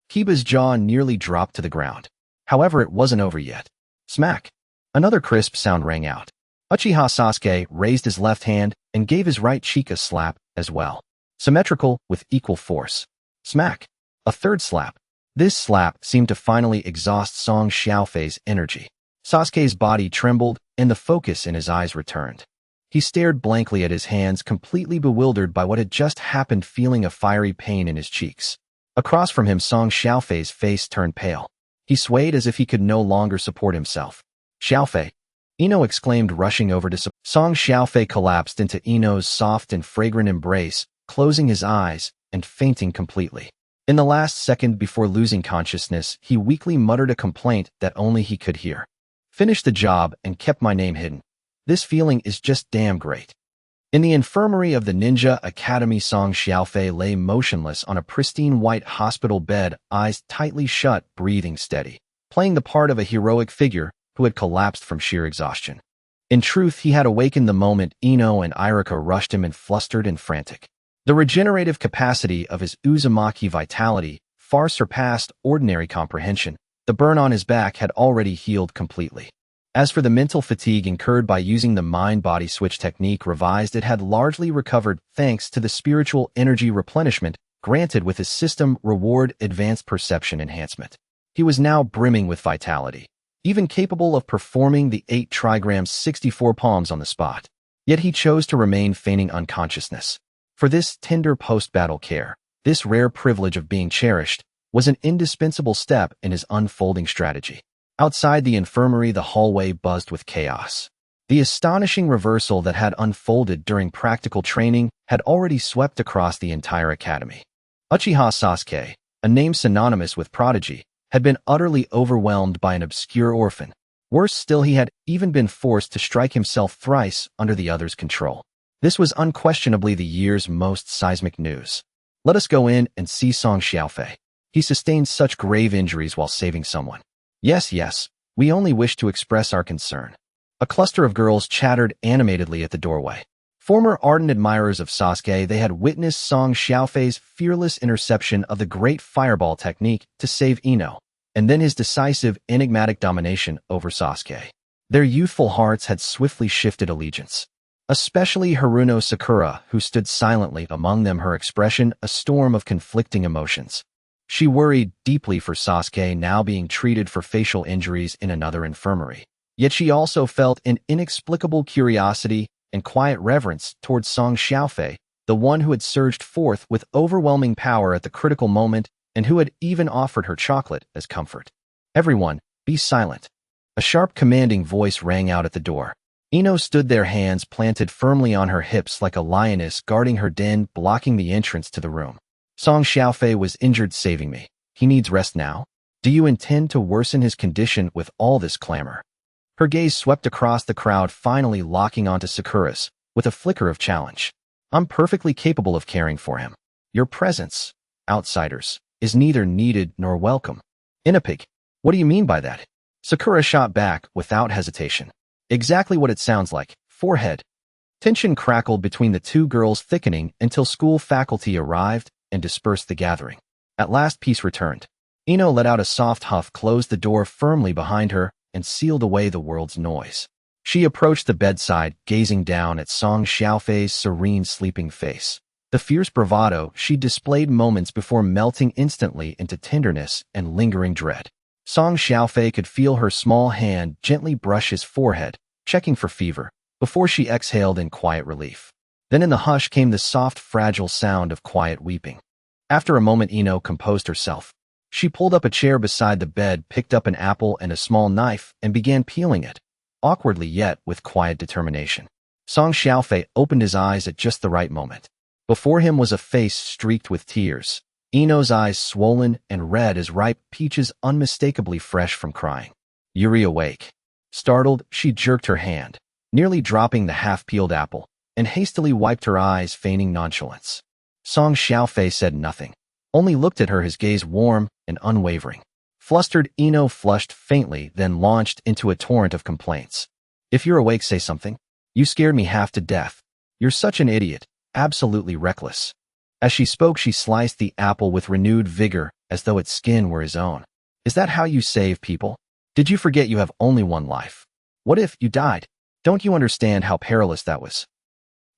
Kiba's jaw nearly dropped to the ground. However, it wasn't over yet. Smack! Another crisp sound rang out. Uchiha Sasuke raised his left hand and gave his right cheek a slap as well. Symmetrical with equal force. Smack! A third slap. This slap seemed to finally exhaust Song Xiaofei's energy. Sasuke's body trembled and the focus in his eyes returned. He stared blankly at his hands, completely bewildered by what had just happened, feeling a fiery pain in his cheeks. Across from him, Song Xiaofei's face turned pale. He swayed as if he could no longer support himself. Xiaofei! Ino exclaimed, rushing over to support. Song Xiaofei collapsed into Ino's soft and fragrant embrace, closing his eyes and fainting completely. In the last second before losing consciousness, he weakly muttered a complaint that only he could hear. Finished the job and kept my name hidden. This feeling is just damn great. In the infirmary of the Ninja Academy, Song Xiaofei lay motionless on a pristine white hospital bed, eyes tightly shut, breathing steady, playing the part of a heroic figure who had collapsed from sheer exhaustion. In truth, he had awakened the moment Ino and Iruka rushed him in, flustered and frantic. The regenerative capacity of his Uzumaki vitality far surpassed ordinary comprehension. The burn on his back had already healed completely. As for the mental fatigue incurred by using the mind-body switch technique revised, it had largely recovered thanks to the spiritual energy replenishment granted with his system reward advanced perception enhancement. He was now brimming with vitality, even capable of performing the 8 trigrams 64 palms on the spot. Yet he chose to remain feigning unconsciousness. For this tender post-battle care, this rare privilege of being cherished, was an indispensable step in his unfolding strategy. Outside the infirmary, the hallway buzzed with chaos. The astonishing reversal that had unfolded during practical training had already swept across the entire academy. Uchiha Sasuke, a name synonymous with prodigy, had been utterly overwhelmed by an obscure orphan. Worse still, he had even been forced to strike himself thrice under the other's control. This was unquestionably the year's most seismic news. Let us go in and see Song Xiaofei. He sustained such grave injuries while saving someone. Yes, we only wish to express our concern. A cluster of girls chattered animatedly at the doorway. Former ardent admirers of Sasuke, they had witnessed Song Xiaofei's fearless interception of the great fireball technique to save Ino, and then his decisive, enigmatic domination over Sasuke. Their youthful hearts had swiftly shifted allegiance. Especially Haruno Sakura, who stood silently among them, her expression a storm of conflicting emotions. She worried deeply for Sasuke, now being treated for facial injuries in another infirmary. Yet she also felt an inexplicable curiosity and quiet reverence towards Song Xiaofei, the one who had surged forth with overwhelming power at the critical moment and who had even offered her chocolate as comfort. Everyone, be silent. A sharp, commanding voice rang out at the door. Ino stood there, hands planted firmly on her hips like a lioness guarding her den, blocking the entrance to the room. Song Xiaofei was injured, saving me. He needs rest now. Do you intend to worsen his condition with all this clamor? Her gaze swept across the crowd, finally locking onto Sakura's, with a flicker of challenge. I'm perfectly capable of caring for him. Your presence, outsiders, is neither needed nor welcome. Inapig, what do you mean by that? Sakura shot back without hesitation. Exactly what it sounds like, forehead. Tension crackled between the two girls, thickening until school faculty arrived and dispersed the gathering. At last peace returned. Ino let out a soft huff, closed the door firmly behind her, and sealed away the world's noise. She approached the bedside, gazing down at Song Xiaofei's serene sleeping face. The fierce bravado she displayed moments before melting instantly into tenderness and lingering dread. Song Xiaofei could feel her small hand gently brush his forehead, checking for fever, before she exhaled in quiet relief. Then in the hush came the soft, fragile sound of quiet weeping. After a moment, Ino composed herself. She pulled up a chair beside the bed, picked up an apple and a small knife, and began peeling it, awkwardly yet with quiet determination. Song Xiaofei opened his eyes at just the right moment. Before him was a face streaked with tears, Ino's eyes swollen and red as ripe peaches, unmistakably fresh from crying. Yuri awake. Startled, she jerked her hand, nearly dropping the half-peeled apple, and hastily wiped her eyes, feigning nonchalance. Song Xiaofei said nothing, only looked at her, his gaze warm and unwavering. Flustered, Ino flushed faintly, then launched into a torrent of complaints. "If you're awake, say something. You scared me half to death. You're such an idiot, absolutely reckless." As she spoke, she sliced the apple with renewed vigor, as though its skin were his own. "Is that how you save people? Did you forget you have only one life? What if you died? Don't you understand how perilous that was?"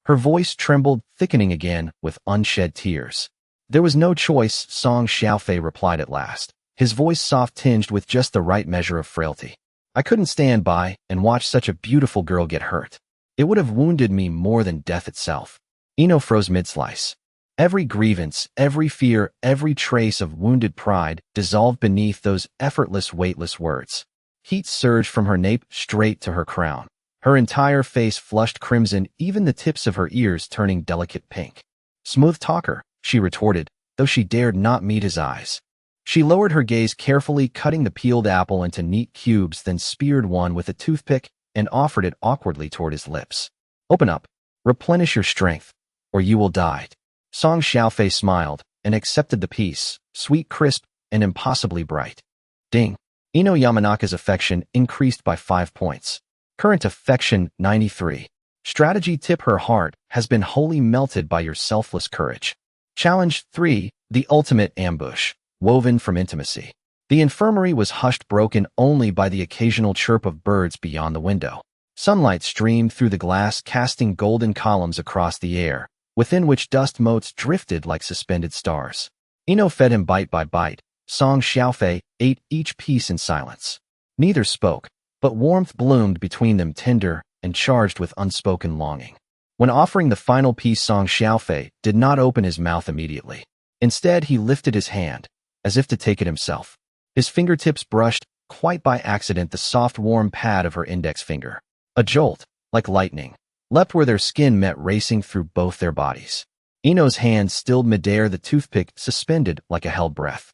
Her voice trembled, thickening again with unshed tears. "There was no choice," Song Xiaofei replied at last, his voice soft-tinged with just the right measure of frailty. "I couldn't stand by and watch such a beautiful girl get hurt. It would have wounded me more than death itself." Ino froze mid-slice. Every grievance, every fear, every trace of wounded pride dissolved beneath those effortless, weightless words. Heat surged from her nape straight to her crown. Her entire face flushed crimson, even the tips of her ears turning delicate pink. "Smooth talker," she retorted, though she dared not meet his eyes. She lowered her gaze carefully, cutting the peeled apple into neat cubes, then speared one with a toothpick and offered it awkwardly toward his lips. "Open up. Replenish your strength, or you will die." Song Xiaofei smiled and accepted the piece, sweet, crisp, and impossibly bright. Ding. Ino Yamanaka's affection increased by 5 points. Current affection 93. Strategy tip: her heart has been wholly melted by your selfless courage. Challenge 3. The ultimate ambush, woven from intimacy. The infirmary was hushed, broken only by the occasional chirp of birds beyond the window. Sunlight streamed through the glass, casting golden columns across the air, within which dust motes drifted like suspended stars. Ino fed him bite by bite. Song Xiaofei ate each piece in silence. Neither spoke, but warmth bloomed between them, tender and charged with unspoken longing. When offering the final piece, Song Xiaofei did not open his mouth immediately. Instead, he lifted his hand, as if to take it himself. His fingertips brushed, quite by accident, the soft, warm pad of her index finger. A jolt, like lightning, leapt where their skin met, racing through both their bodies. Ino's hand stilled midair, the toothpick suspended like a held breath.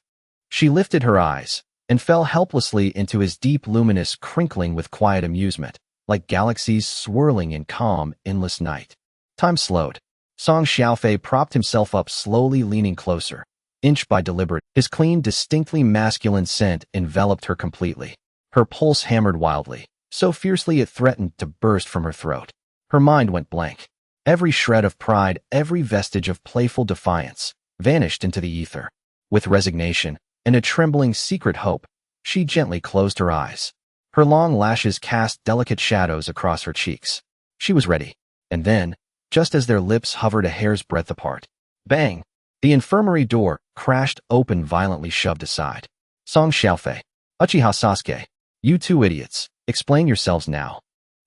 She lifted her eyes and fell helplessly into his deep, luminous, crinkling with quiet amusement, like galaxies swirling in calm, endless night. Time slowed. Song Xiaofei propped himself up, slowly leaning closer, inch by deliberate. His clean, distinctly masculine scent enveloped her completely. Her pulse hammered wildly, so fiercely it threatened to burst from her throat. Her mind went blank. Every shred of pride, every vestige of playful defiance, vanished into the ether. With resignation and a trembling secret hope, she gently closed her eyes. Her long lashes cast delicate shadows across her cheeks. She was ready. And then, just as their lips hovered a hair's breadth apart, bang! The infirmary door crashed open, violently shoved aside. Song Xiaofei. Uchiha Sasuke. You two idiots. Explain yourselves now.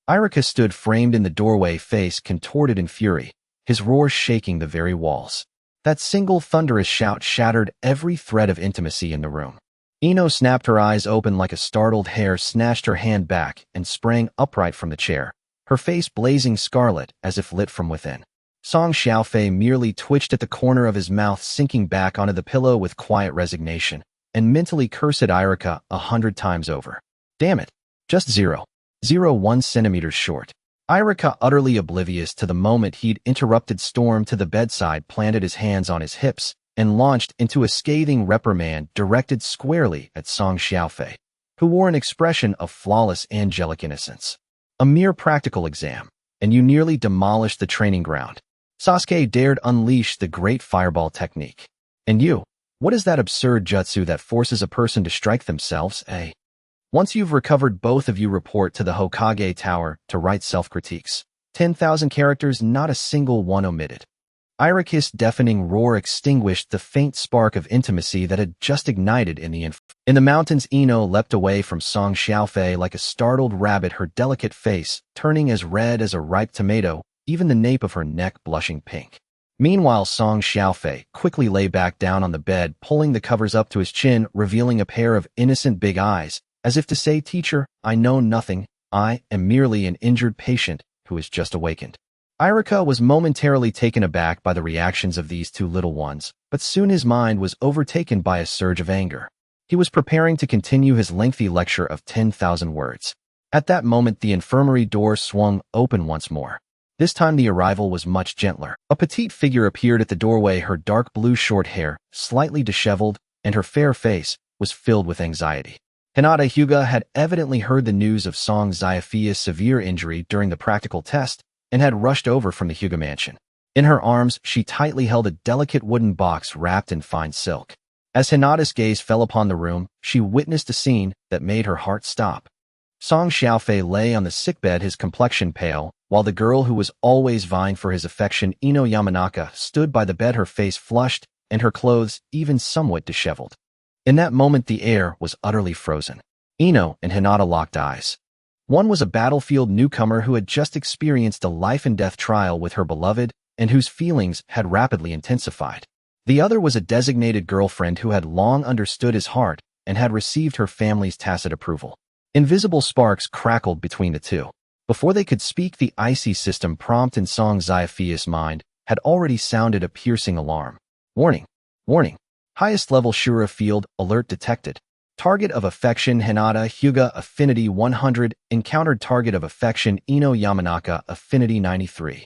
Irika stood framed in the doorway, face contorted in fury, his roar shaking the very walls. That single thunderous shout shattered every thread of intimacy in the room. Ino snapped her eyes open like a startled hare, snatched her hand back, and sprang upright from the chair, her face blazing scarlet as if lit from within. Song Xiaofei merely twitched at the corner of his mouth, sinking back onto the pillow with quiet resignation, and mentally cursed Irika 100 times over. Damn it. Just 0.01 centimeters short. Irika, utterly oblivious to the moment he'd interrupted storm to the bedside, planted his hands on his hips and launched into a scathing reprimand directed squarely at Song Xiaofei, who wore an expression of flawless angelic innocence. A mere practical exam. and you nearly demolished the training ground. Sasuke dared unleash the great fireball technique. And you? What is that absurd jutsu that forces a person to strike themselves, eh? Once you've recovered, both of you report to the Hokage Tower to write self-critiques. 10,000 characters, not a single one omitted. Iraki's deafening roar extinguished the faint spark of intimacy that had just ignited in the mountains. Ino leapt away from Song Xiaofei like a startled rabbit, her delicate face turning as red as a ripe tomato, even the nape of her neck blushing pink. Meanwhile, Song Xiaofei quickly lay back down on the bed, pulling the covers up to his chin, revealing a pair of innocent big eyes, as if to say, "Teacher, I know nothing. I am merely an injured patient who has just awakened." Irika was momentarily taken aback by the reactions of these two little ones, but soon his mind was overtaken by a surge of anger. He was preparing to continue his lengthy lecture of 10,000 words. At that moment, the infirmary door swung open once more. This time the arrival was much gentler. A petite figure appeared at the doorway, her dark blue short hair slightly disheveled, and her fair face was filled with anxiety. Hinata Hyuga had evidently heard the news of Song Xiaofei's severe injury during the practical test, and had rushed over from the Hyuga mansion. In her arms, she tightly held a delicate wooden box wrapped in fine silk. As Hinata's gaze fell upon the room, she witnessed a scene that made her heart stop. Song Xiaofei lay on the sickbed, his complexion pale, while the girl who was always vying for his affection, Ino Yamanaka, stood by the bed, her face flushed and her clothes even somewhat disheveled. In that moment, the air was utterly frozen. Ino and Hinata locked eyes. One was a battlefield newcomer who had just experienced a life-and-death trial with her beloved and whose feelings had rapidly intensified. The other was a designated girlfriend who had long understood his heart and had received her family's tacit approval. Invisible sparks crackled between the two. Before they could speak, the icy system prompt in Song Xiaofei's mind had already sounded a piercing alarm. Warning! Warning! Highest level Shura field alert detected. Target of affection Hinata Hyuga affinity 100, encountered target of affection Ino Yamanaka affinity 93.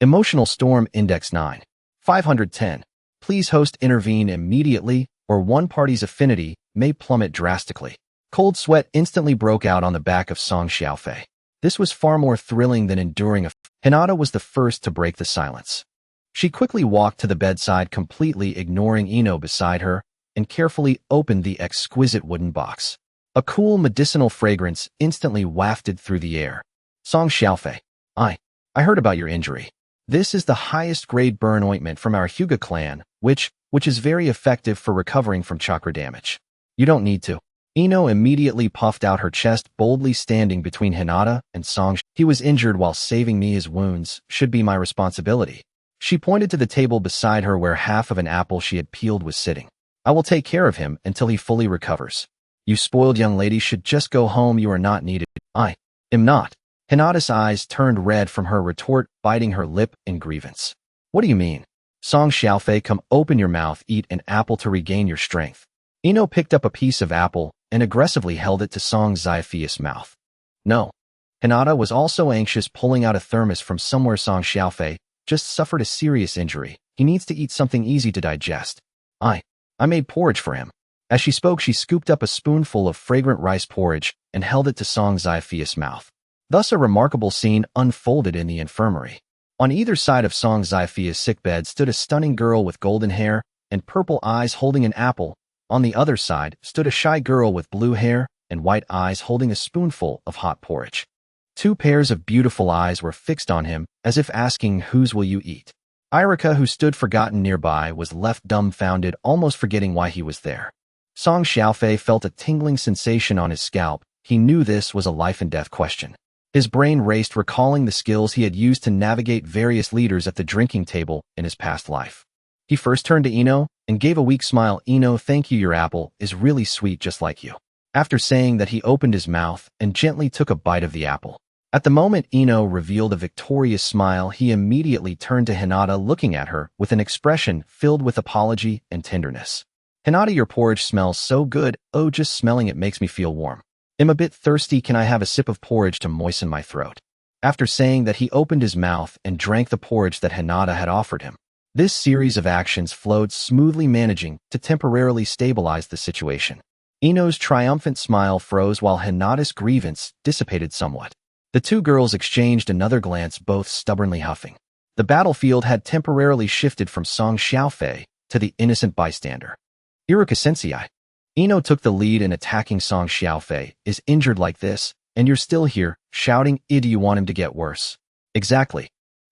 Emotional storm index 9. 510. Please host intervene immediately or one party's affinity may plummet drastically. Cold sweat instantly broke out on the back of Song Xiaofei. This was far more thrilling than enduring. Hinata was the first to break the silence. She quickly walked to the bedside, completely ignoring Ino beside her, and carefully opened the exquisite wooden box. A cool medicinal fragrance instantly wafted through the air. Song Xiaofei, I heard about your injury. This is the highest grade burn ointment from our Hyuga clan, which is very effective for recovering from chakra damage. You don't need to. Ino immediately puffed out her chest, boldly standing between Hinata and Song. He was injured while saving me. His wounds should be my responsibility. She pointed to the table beside her where half of an apple she had peeled was sitting. I will take care of him until he fully recovers. You spoiled young lady should just go home. You are not needed. I am not. Hinata's eyes turned red from her retort, biting her lip in grievance. What do you mean? Song Xiaofei, come open your mouth, eat an apple to regain your strength. Ino picked up a piece of apple and aggressively held it to Song Xiaofei's mouth. No. Hinata was also anxious, pulling out a thermos from somewhere. Song Xiaofei just suffered a serious injury. He needs to eat something easy to digest. I made porridge for him. As she spoke, she scooped up a spoonful of fragrant rice porridge and held it to Song Xiaofei's mouth. Thus a remarkable scene unfolded in the infirmary. On either side of Song Xiaofei's sickbed stood a stunning girl with golden hair and purple eyes holding an apple. On the other side stood a shy girl with blue hair and white eyes holding a spoonful of hot porridge. Two pairs of beautiful eyes were fixed on him, as if asking, whose will you eat? Irika, who stood forgotten nearby, was left dumbfounded, almost forgetting why he was there. Song Xiaofei felt a tingling sensation on his scalp. He knew this was a life-and-death question. His brain raced, recalling the skills he had used to navigate various leaders at the drinking table in his past life. He first turned to Ino and gave a weak smile. Ino, thank you, your apple is really sweet just like you. After saying that, he opened his mouth and gently took a bite of the apple. At the moment Ino revealed a victorious smile, he immediately turned to Hinata, looking at her with an expression filled with apology and tenderness. Hinata, your porridge smells so good. Oh, just smelling it makes me feel warm. I'm a bit thirsty. Can I have a sip of porridge to moisten my throat? After saying that, he opened his mouth and drank the porridge that Hinata had offered him. This series of actions flowed smoothly, managing to temporarily stabilize the situation. Ino's triumphant smile froze while Hinata's grievance dissipated somewhat. The two girls exchanged another glance, both stubbornly huffing. The battlefield had temporarily shifted from Song Xiaofei to the innocent bystander. Iruka Sensei. Ino took the lead in attacking Song Xiaofei. Is injured like this, and you're still here, shouting, do you want him to get worse? Exactly.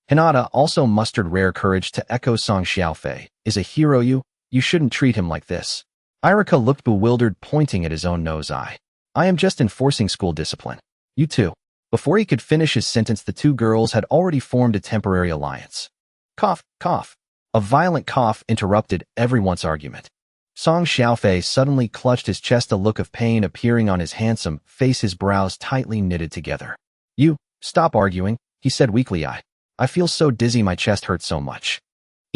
Hinata also mustered rare courage to echo Song Xiaofei. Is a hero you shouldn't treat him like this. Iruka looked bewildered, pointing at his own nose eye. I am just enforcing school discipline. You too. Before he could finish his sentence, the two girls had already formed a temporary alliance. Cough, cough. A violent cough interrupted everyone's argument. Song Xiaofei suddenly clutched his chest, a look of pain appearing on his handsome face, his brows tightly knitted together. You, stop arguing, he said weakly. I feel so dizzy, my chest hurts so much.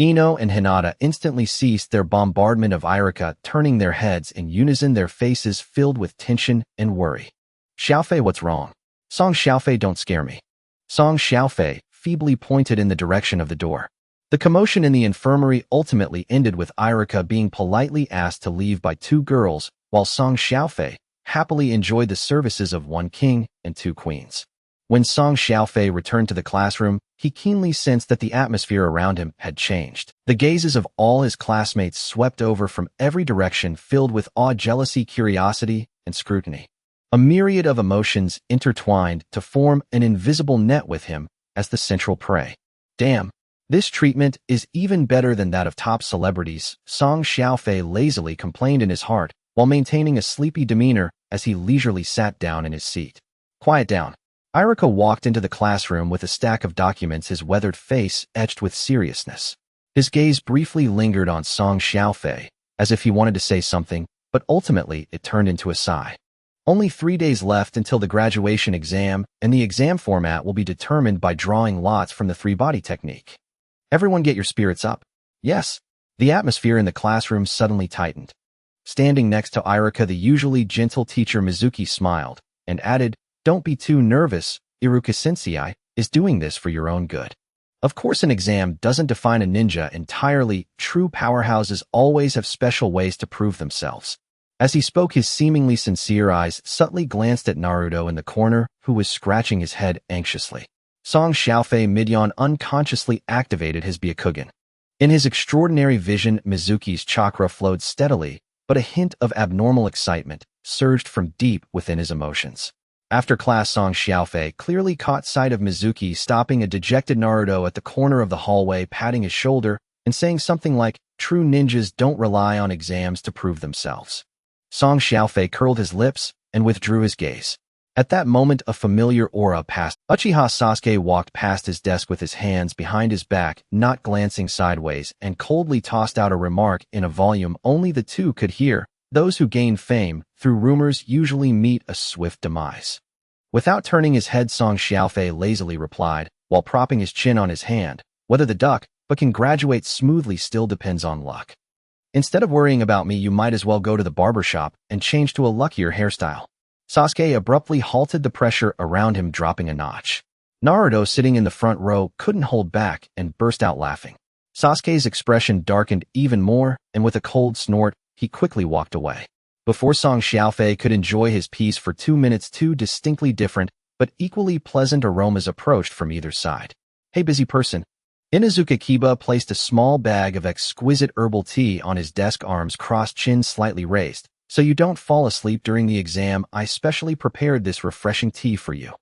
Ino and Hinata instantly ceased their bombardment of Iruka, turning their heads in unison, their faces filled with tension and worry. Xiaofei, what's wrong? Song Xiaofei, don't scare me. Song Xiaofei feebly pointed in the direction of the door. The commotion in the infirmary ultimately ended with Iruka being politely asked to leave by two girls, while Song Xiaofei happily enjoyed the services of one king and two queens. When Song Xiaofei returned to the classroom, he keenly sensed that the atmosphere around him had changed. The gazes of all his classmates swept over from every direction, filled with awe, jealousy, curiosity, and scrutiny. A myriad of emotions intertwined to form an invisible net with him as the central prey. Damn, this treatment is even better than that of top celebrities, Song Xiaofei lazily complained in his heart, while maintaining a sleepy demeanor as he leisurely sat down in his seat. Quiet down. Iruka walked into the classroom with a stack of documents, his weathered face etched with seriousness. His gaze briefly lingered on Song Xiaofei, as if he wanted to say something, but ultimately it turned into a sigh. Only 3 days left until the graduation exam, and the exam format will be determined by drawing lots from the three-body technique. Everyone get your spirits up. Yes. The atmosphere in the classroom suddenly tightened. Standing next to Iruka, the usually gentle teacher Mizuki smiled and added, don't be too nervous, Iruka Sensei is doing this for your own good. Of course, an exam doesn't define a ninja entirely. True powerhouses always have special ways to prove themselves. As he spoke, his seemingly sincere eyes subtly glanced at Naruto in the corner, who was scratching his head anxiously. Song Xiaofei Midyan unconsciously activated his Byakugan. In his extraordinary vision, Mizuki's chakra flowed steadily, but a hint of abnormal excitement surged from deep within his emotions. After class, Song Xiaofei clearly caught sight of Mizuki stopping a dejected Naruto at the corner of the hallway, patting his shoulder and saying something like, true ninjas don't rely on exams to prove themselves. Song Xiaofei curled his lips and withdrew his gaze. At that moment, a familiar aura passed. Uchiha Sasuke walked past his desk with his hands behind his back, not glancing sideways, and coldly tossed out a remark in a volume only the two could hear. Those who gain fame through rumors usually meet a swift demise. Without turning his head, Song Xiaofei lazily replied, while propping his chin on his hand, whether the duck but can graduate smoothly still depends on luck. Instead of worrying about me, you might as well go to the barber shop and change to a luckier hairstyle. Sasuke abruptly halted, the pressure around him dropping a notch. Naruto, sitting in the front row, couldn't hold back and burst out laughing. Sasuke's expression darkened even more, and with a cold snort, he quickly walked away. Before Song Xiaofei could enjoy his peace for 2 minutes, two distinctly different but equally pleasant aromas approached from either side. Hey, busy person. Inazuka Kiba placed a small bag of exquisite herbal tea on his desk, arms crossed, chin slightly raised. So you don't fall asleep during the exam, I specially prepared this refreshing tea for you.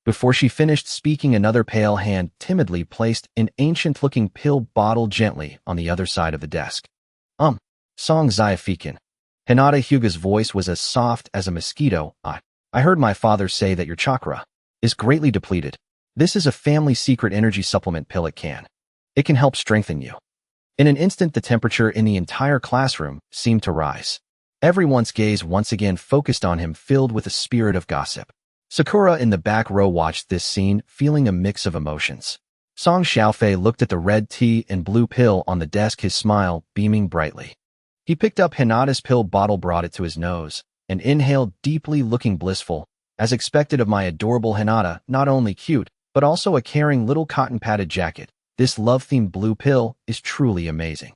Before she finished speaking, another pale hand timidly placed an ancient-looking pill bottle gently on the other side of the desk. Song Xiaofei. Hinata Hyuga's voice was as soft as a mosquito. I heard my father say that your chakra is greatly depleted. This is a family secret energy supplement pill. It can help strengthen you. In an instant, the temperature in the entire classroom seemed to rise. Everyone's gaze once again focused on him, filled with a spirit of gossip. Sakura in the back row watched this scene, feeling a mix of emotions. Song Xiaofei looked at the red tea and blue pill on the desk, his smile beaming brightly. He picked up Hinata's pill bottle, brought it to his nose, and inhaled deeply, looking blissful. As expected of my adorable Hinata, not only cute, but also a caring little cotton-padded jacket, this love-themed blue pill is truly amazing.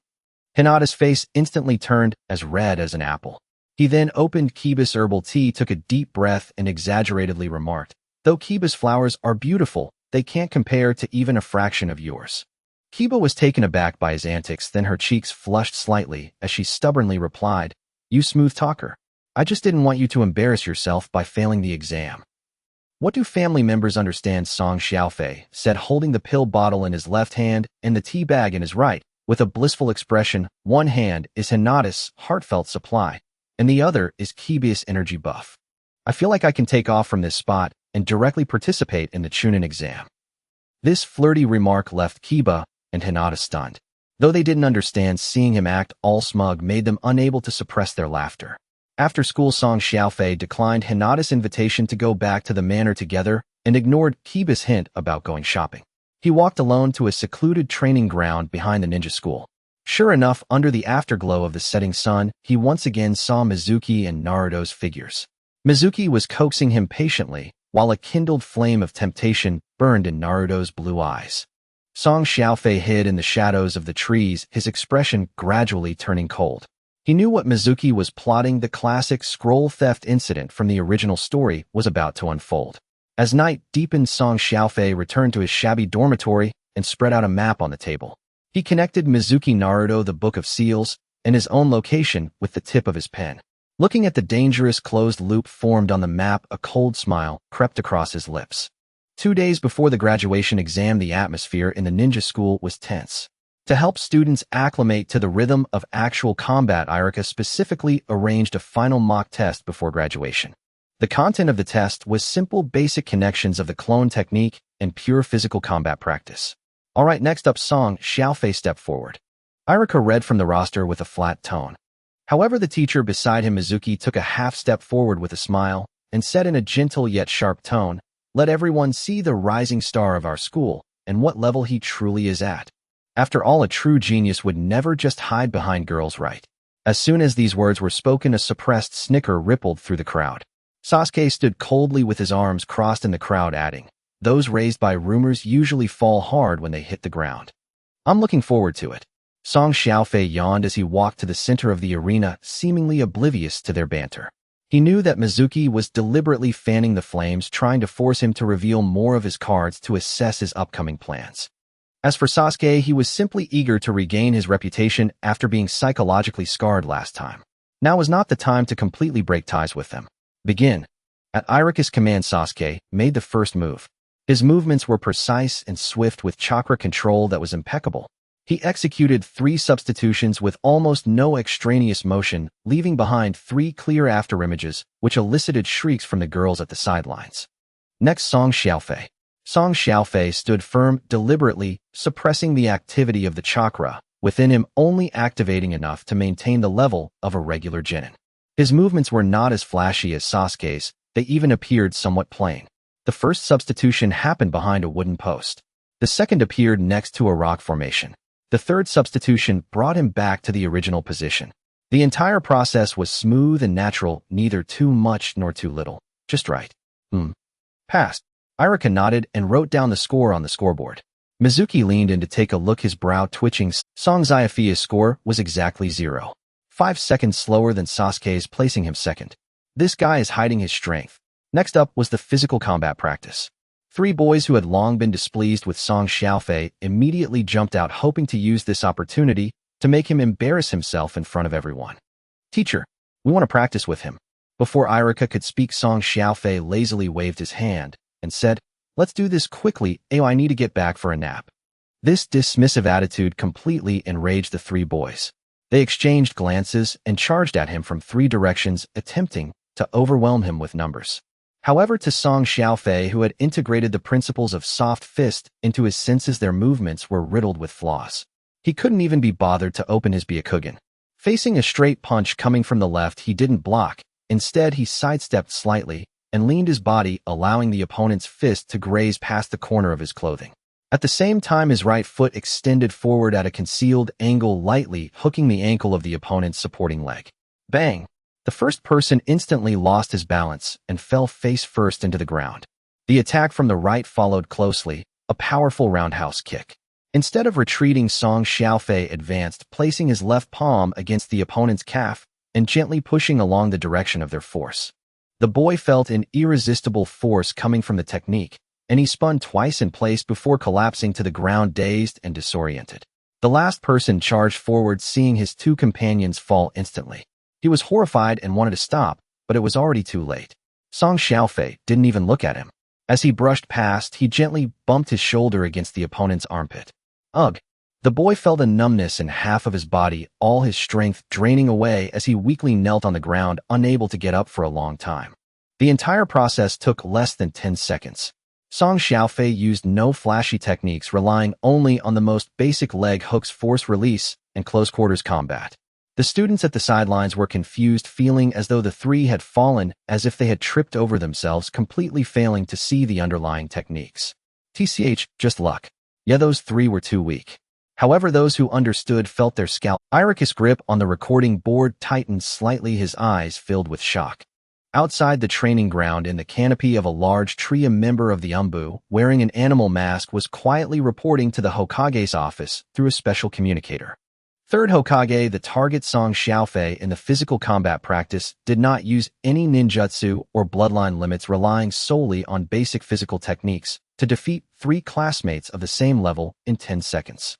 Hinata's face instantly turned as red as an apple. He then opened Kiba's herbal tea, took a deep breath, and exaggeratedly remarked, Though Kiba's flowers are beautiful, they can't compare to even a fraction of yours. Kiba was taken aback by his antics, then her cheeks flushed slightly as she stubbornly replied, "You smooth talker. I just didn't want you to embarrass yourself by failing the exam." "What do family members understand?" Song Xiaofei said, holding the pill bottle in his left hand and the tea bag in his right, with a blissful expression. One hand is Hinata's heartfelt supply, and the other is Kiba's energy buff. I feel like I can take off from this spot and directly participate in the Chunin exam. This flirty remark left Kiba and Hinata stunned. Though they didn't understand, seeing him act all smug made them unable to suppress their laughter. After school, Song Xiaofei declined Hinata's invitation to go back to the manor together and ignored Kiba's hint about going shopping. He walked alone to a secluded training ground behind the ninja school. Sure enough, under the afterglow of the setting sun, he once again saw Mizuki and Naruto's figures. Mizuki was coaxing him patiently, while a kindled flame of temptation burned in Naruto's blue eyes. Song Xiaofei hid in the shadows of the trees, his expression gradually turning cold. He knew what Mizuki was plotting. The classic scroll theft incident from the original story was about to unfold. As night deepened, Song Xiaofei returned to his shabby dormitory and spread out a map on the table. He connected Mizuki, Naruto, the Book of Seals, and his own location with the tip of his pen. Looking at the dangerous closed loop formed on the map, a cold smile crept across his lips. 2 days before the graduation exam, the atmosphere in the ninja school was tense. To help students acclimate to the rhythm of actual combat, Irika specifically arranged a final mock test before graduation. The content of the test was simple, basic connections of the clone technique and pure physical combat practice. "All right, next up." Song Xiaofei stepped forward. Irika read from the roster with a flat tone. However, the teacher beside him, Mizuki, took a half step forward with a smile and said in a gentle yet sharp tone, "Let everyone see the rising star of our school and what level he truly is at." After all, a true genius would never just hide behind girls, right? As soon as these words were spoken, a suppressed snicker rippled through the crowd. Sasuke stood coldly with his arms crossed in the crowd, adding, "Those raised by rumors usually fall hard when they hit the ground. I'm looking forward to it." Song Xiaofei yawned as he walked to the center of the arena, seemingly oblivious to their banter. He knew that Mizuki was deliberately fanning the flames, trying to force him to reveal more of his cards to assess his upcoming plans. As for Sasuke, he was simply eager to regain his reputation after being psychologically scarred last time. Now was not the time to completely break ties with them. "Begin." At Irika's command, Sasuke made the first move. His movements were precise and swift, with chakra control that was impeccable. He executed 3 substitutions with almost no extraneous motion, leaving behind 3 clear afterimages, which elicited shrieks from the girls at the sidelines. Next, Song Xiaofei. Song Xiaofei stood firm, deliberately suppressing the activity of the chakra within him, only activating enough to maintain the level of a regular genin. His movements were not as flashy as Sasuke's, they even appeared somewhat plain. The first substitution happened behind a wooden post. The second appeared next to a rock formation. The third substitution brought him back to the original position. The entire process was smooth and natural, neither too much nor too little, just right. Passed. Irika nodded and wrote down the score on the scoreboard. Mizuki leaned in to take a look, his brow twitching. Song Xiaofei's score was exactly 0. 5 seconds slower than Sasuke's, placing him second. This guy is hiding his strength. Next up was the physical combat practice. 3 boys who had long been displeased with Song Xiaofei immediately jumped out, hoping to use this opportunity to make him embarrass himself in front of everyone. "Teacher, we want to practice with him." Before Irika could speak, Song Xiaofei lazily waved his hand and said, "Let's do this quickly. I need to get back for a nap." This dismissive attitude completely enraged the 3 boys. They exchanged glances and charged at him from 3 directions, attempting to overwhelm him with numbers. However, to Song Xiaofei, who had integrated the principles of soft fist into his senses, their movements were riddled with flaws. He couldn't even be bothered to open his Byakugan. Facing a straight punch coming from the left, he didn't block. Instead, he sidestepped slightly and leaned his body, allowing the opponent's fist to graze past the corner of his clothing. At the same time, his right foot extended forward at a concealed angle, lightly hooking the ankle of the opponent's supporting leg. Bang! The first person instantly lost his balance and fell face first into the ground. The attack from the right followed closely, a powerful roundhouse kick. Instead of retreating, Song Xiaofei advanced, placing his left palm against the opponent's calf and gently pushing along the direction of their force. The boy felt an irresistible force coming from the technique, and he spun twice in place before collapsing to the ground dazed and disoriented. The last person charged forward, seeing his two companions fall instantly. He was horrified and wanted to stop, but it was already too late. Song Xiaofei didn't even look at him. As he brushed past, he gently bumped his shoulder against the opponent's armpit. Ugh! The boy felt a numbness in half of his body, all his strength draining away as he weakly knelt on the ground, unable to get up for a long time. The entire process took less than 10 seconds. Song Xiaofei used no flashy techniques, relying only on the most basic leg hooks, force release, and close-quarters combat. The students at the sidelines were confused, feeling as though the three had fallen, as if they had tripped over themselves, completely failing to see the underlying techniques. TCH, just luck. Yeah, those three were too weak. However, those who understood felt their scalp. Irika's grip on the recording board tightened slightly, his eyes filled with shock. Outside the training ground, in the canopy of a large tree, a member of the Umbu, wearing an animal mask, was quietly reporting to the Hokage's office through a special communicator. Third Hokage, the target Song Xiaofei in the physical combat practice, did not use any ninjutsu or bloodline limits, relying solely on basic physical techniques to defeat 3 classmates of the same level in 10 seconds.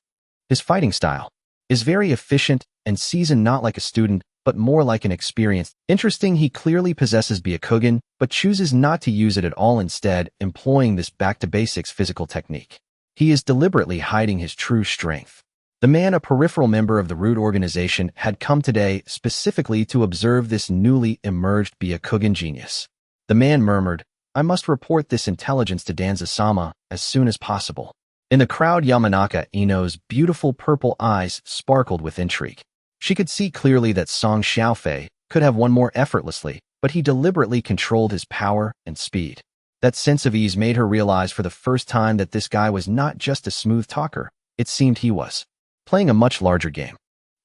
His fighting style is very efficient and seasoned, not like a student, but more like an experienced. Interesting, he clearly possesses Byakugan, but chooses not to use it at all, instead employing this back-to-basics physical technique. He is deliberately hiding his true strength. The man, a peripheral member of the Root organization, had come today specifically to observe this newly emerged Byakugan genius. The man murmured, "I must report this intelligence to Danza-sama as soon as possible." In the crowd, Yamanaka Ino's beautiful purple eyes sparkled with intrigue. She could see clearly that Song Xiaofei could have won more effortlessly, but he deliberately controlled his power and speed. That sense of ease made her realize for the first time that this guy was not just a smooth talker. It seemed he was playing a much larger game.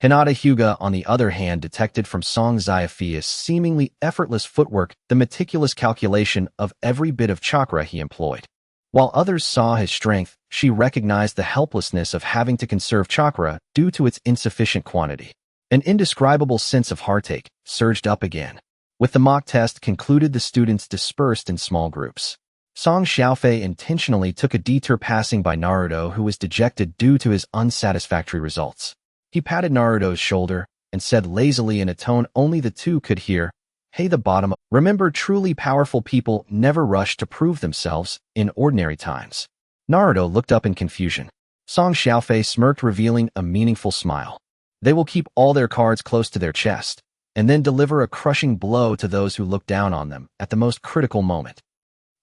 Hinata Hyuga, on the other hand, detected from Song Xiaofei's seemingly effortless footwork the meticulous calculation of every bit of chakra he employed. While others saw his strength, she recognized the helplessness of having to conserve chakra due to its insufficient quantity. An indescribable sense of heartache surged up again. With the mock test concluded, the students dispersed in small groups. Song Xiaofei intentionally took a detour, passing by Naruto, who was dejected due to his unsatisfactory results. He patted Naruto's shoulder and said lazily in a tone only the two could hear, "Hey, the bottom. Remember, truly powerful people never rush to prove themselves in ordinary times." Naruto looked up in confusion. Song Xiaofei smirked, revealing a meaningful smile. They will keep all their cards close to their chest, and then deliver a crushing blow to those who look down on them at the most critical moment.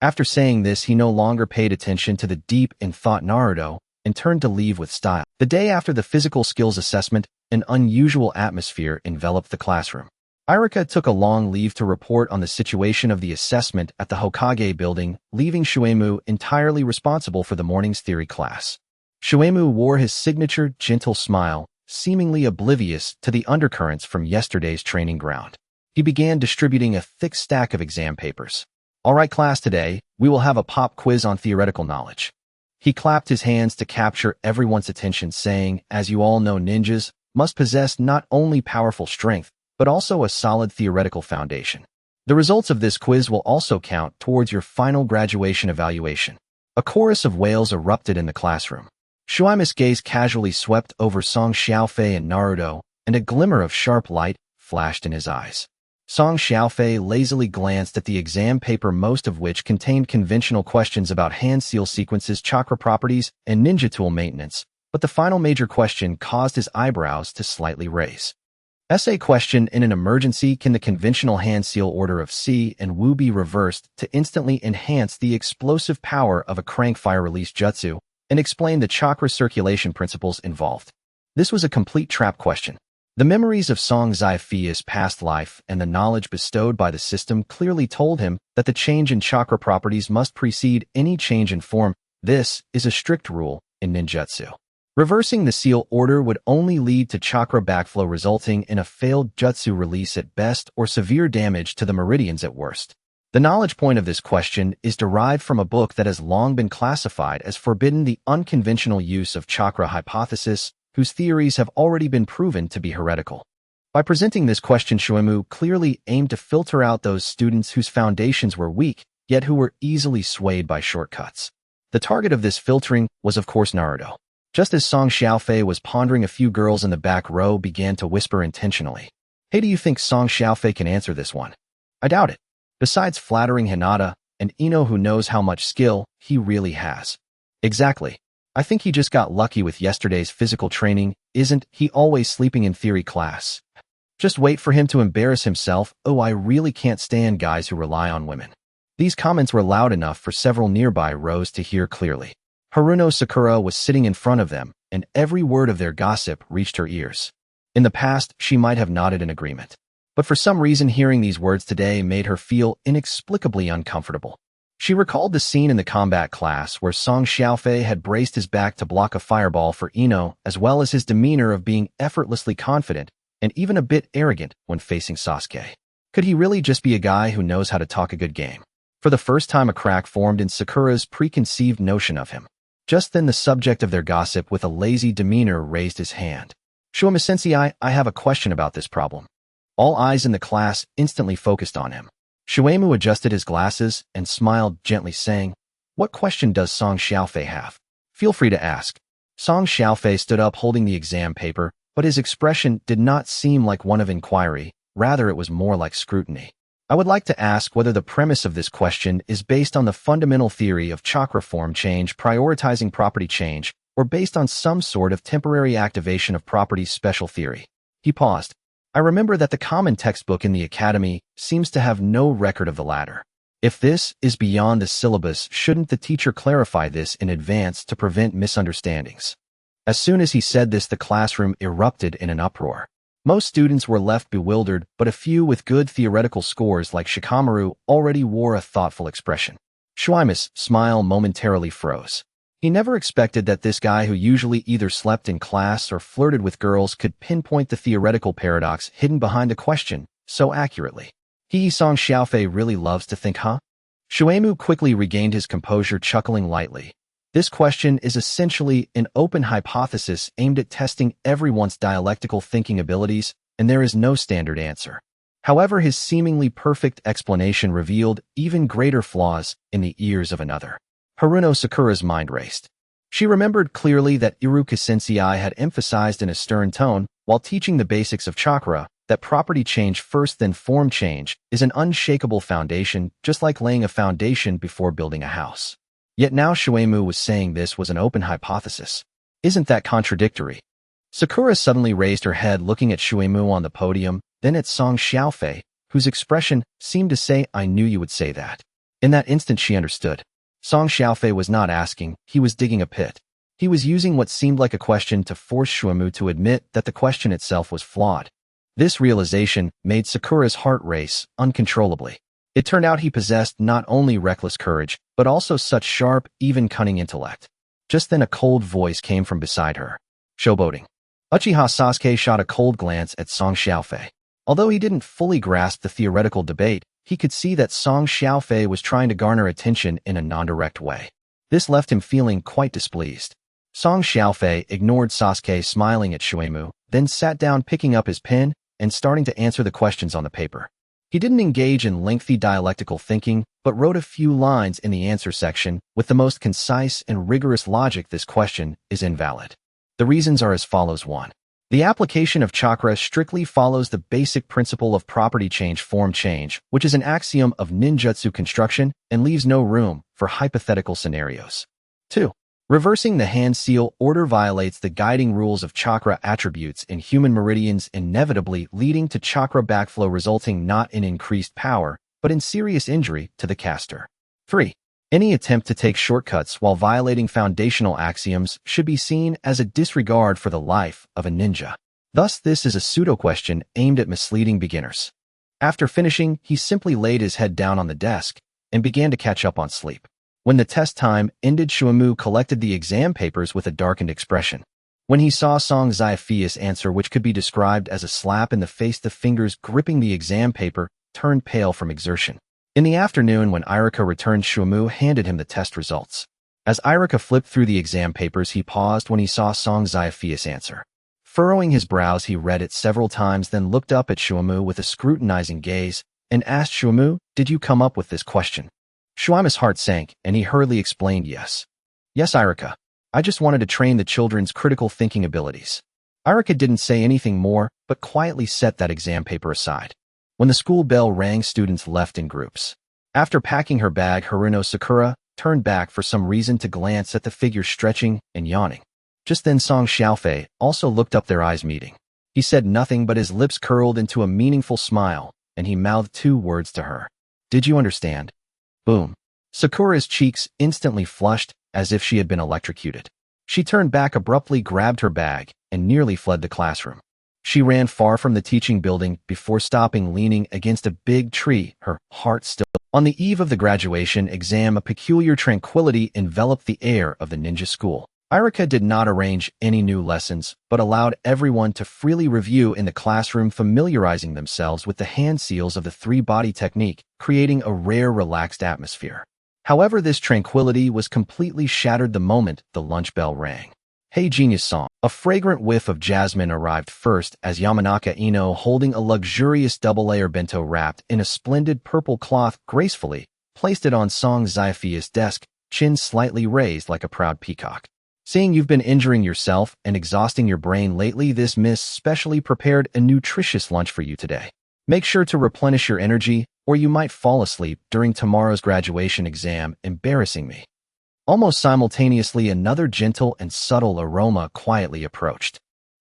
After saying this, he no longer paid attention to the deep in thought Naruto and turned to leave with style. The day after the physical skills assessment, an unusual atmosphere enveloped the classroom. Irika took a long leave to report on the situation of the assessment at the Hokage building, leaving Shuemu entirely responsible for the morning's theory class. Shuemu wore his signature gentle smile, seemingly oblivious to the undercurrents from yesterday's training ground. He began distributing a thick stack of exam papers. "All right, class, today we will have a pop quiz on theoretical knowledge." He clapped his hands to capture everyone's attention, saying, "As you all know, ninjas must possess not only powerful strength, but also a solid theoretical foundation. The results of this quiz will also count towards your final graduation evaluation." A chorus of wails erupted in the classroom. Shuaimu's gaze casually swept over Song Xiaofei and Naruto, and a glimmer of sharp light flashed in his eyes. Song Xiaofei lazily glanced at the exam paper, most of which contained conventional questions about hand seal sequences, chakra properties, and ninja tool maintenance, but the final major question caused his eyebrows to slightly raise. Essay question: in an emergency, can the conventional hand seal order of C and Wu be reversed to instantly enhance the explosive power of a crank fire release jutsu and explain the chakra circulation principles involved? This was a complete trap question. The memories of Song Xiaofei's past life and the knowledge bestowed by the system clearly told him that the change in chakra properties must precede any change in form. This is a strict rule in ninjutsu. Reversing the seal order would only lead to chakra backflow, resulting in a failed jutsu release at best or severe damage to the meridians at worst. The knowledge point of this question is derived from a book that has long been classified as forbidden, the unconventional use of chakra hypothesis, whose theories have already been proven to be heretical. By presenting this question, Shuemu clearly aimed to filter out those students whose foundations were weak, yet who were easily swayed by shortcuts. The target of this filtering was of course Naruto. Just as Song Xiaofei was pondering, a few girls in the back row began to whisper intentionally. Hey, do you think Song Xiaofei can answer this one? I doubt it. Besides flattering Hinata, and Ino, who knows how much skill he really has. Exactly. I think he just got lucky with yesterday's physical training. Isn't he always sleeping in theory class? Just wait for him to embarrass himself. Oh, I really can't stand guys who rely on women. These comments were loud enough for several nearby rows to hear clearly. Haruno Sakura was sitting in front of them, and every word of their gossip reached her ears. In the past, she might have nodded in agreement. But for some reason, hearing these words today made her feel inexplicably uncomfortable. She recalled the scene in the combat class where Song Xiaofei had braced his back to block a fireball for Ino, as well as his demeanor of being effortlessly confident and even a bit arrogant when facing Sasuke. Could he really just be a guy who knows how to talk a good game? For the first time, a crack formed in Sakura's preconceived notion of him. Just then, the subject of their gossip with a lazy demeanor raised his hand. Shuemu-sensei, I have a question about this problem. All eyes in the class instantly focused on him. Shuemu adjusted his glasses and smiled gently, saying, What question does Song Xiaofei have? Feel free to ask. Song Xiaofei stood up holding the exam paper, but his expression did not seem like one of inquiry, rather it was more like scrutiny. I would like to ask whether the premise of this question is based on the fundamental theory of chakra form change prioritizing property change, or based on some sort of temporary activation of properties special theory. He paused. I remember that the common textbook in the academy seems to have no record of the latter. If this is beyond the syllabus, shouldn't the teacher clarify this in advance to prevent misunderstandings? As soon as he said this, the classroom erupted in an uproar. Most students were left bewildered, but a few with good theoretical scores like Shikamaru already wore a thoughtful expression. Shuemu's smile momentarily froze. He never expected that this guy, who usually either slept in class or flirted with girls, could pinpoint the theoretical paradox hidden behind a question so accurately. Song Xiaofei really loves to think, huh? Shuemu quickly regained his composure, chuckling lightly. This question is essentially an open hypothesis aimed at testing everyone's dialectical thinking abilities, and there is no standard answer. However, his seemingly perfect explanation revealed even greater flaws in the ears of another. Haruno Sakura's mind raced. She remembered clearly that Iruka-sensei had emphasized in a stern tone, while teaching the basics of chakra, that property change first then form change is an unshakable foundation, just like laying a foundation before building a house. Yet now Shuemu was saying this was an open hypothesis. Isn't that contradictory? Sakura suddenly raised her head, looking at Shuemu on the podium, then at Song Xiaofei, whose expression seemed to say, I knew you would say that. In that instant she understood. Song Xiaofei was not asking, he was digging a pit. He was using what seemed like a question to force Shuemu to admit that the question itself was flawed. This realization made Sakura's heart race uncontrollably. It turned out he possessed not only reckless courage, but also such sharp, even cunning intellect. Just then a cold voice came from beside her. Showboating. Uchiha Sasuke shot a cold glance at Song Xiaofei. Although he didn't fully grasp the theoretical debate, he could see that Song Xiaofei was trying to garner attention in a non-direct way. This left him feeling quite displeased. Song Xiaofei ignored Sasuke smiling at Shuemu, then sat down, picking up his pen and starting to answer the questions on the paper. He didn't engage in lengthy dialectical thinking, but wrote a few lines in the answer section with the most concise and rigorous logic. This question is invalid. The reasons are as follows. 1. The application of chakra strictly follows the basic principle of property change form change, which is an axiom of ninjutsu construction and leaves no room for hypothetical scenarios. 2. Reversing the hand seal order violates the guiding rules of chakra attributes in human meridians, inevitably leading to chakra backflow, resulting not in increased power, but in serious injury to the caster. 3. Any attempt to take shortcuts while violating foundational axioms should be seen as a disregard for the life of a ninja. Thus, this is a pseudo-question aimed at misleading beginners. After finishing, he simply laid his head down on the desk and began to catch up on sleep. When the test time ended, Shuemu collected the exam papers with a darkened expression. When he saw Song Xiaofei's answer, which could be described as a slap in the face, the fingers gripping the exam paper turned pale from exertion. In the afternoon, when Iruka returned, Shuemu handed him the test results. As Iruka flipped through the exam papers, he paused when he saw Song Xiaofei's answer. Furrowing his brows, he read it several times, then looked up at Shuamu with a scrutinizing gaze and asked, Shuamu, did you come up with this question? Shuamu's heart sank, and he hurriedly explained, yes. Yes, Irika. I just wanted to train the children's critical thinking abilities. Irika didn't say anything more, but quietly set that exam paper aside. When the school bell rang, students left in groups. After packing her bag, Haruno Sakura turned back for some reason to glance at the figure stretching and yawning. Just then Song Xiaofei also looked up, their eyes meeting. He said nothing, but his lips curled into a meaningful smile, and he mouthed 2 words to her. Did you understand? Boom. Sakura's cheeks instantly flushed as if she had been electrocuted. She turned back abruptly, grabbed her bag, and nearly fled the classroom. She ran far from the teaching building before stopping, leaning against a big tree, her heart still. On the eve of the graduation exam, a peculiar tranquility enveloped the air of the ninja school. Irika did not arrange any new lessons, but allowed everyone to freely review in the classroom, familiarizing themselves with the hand seals of the 3-body technique, creating a rare, relaxed atmosphere. However, this tranquility was completely shattered the moment the lunch bell rang. Hey Genius Song. A fragrant whiff of jasmine arrived first as Yamanaka Ino, holding a luxurious double-layer bento wrapped in a splendid purple cloth, gracefully placed it on Song Xiaofei's desk, chin slightly raised like a proud peacock. Seeing you've been injuring yourself and exhausting your brain lately, this miss specially prepared a nutritious lunch for you today. Make sure to replenish your energy, or you might fall asleep during tomorrow's graduation exam, embarrassing me. Almost simultaneously, another gentle and subtle aroma quietly approached.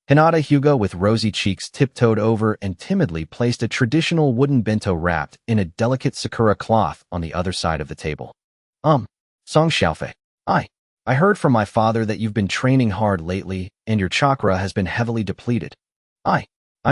Hinata Hyuga, with rosy cheeks, tiptoed over and timidly placed a traditional wooden bento wrapped in a delicate sakura cloth on the other side of the table. Song Xiaofei. I heard from my father that you've been training hard lately and your chakra has been heavily depleted. I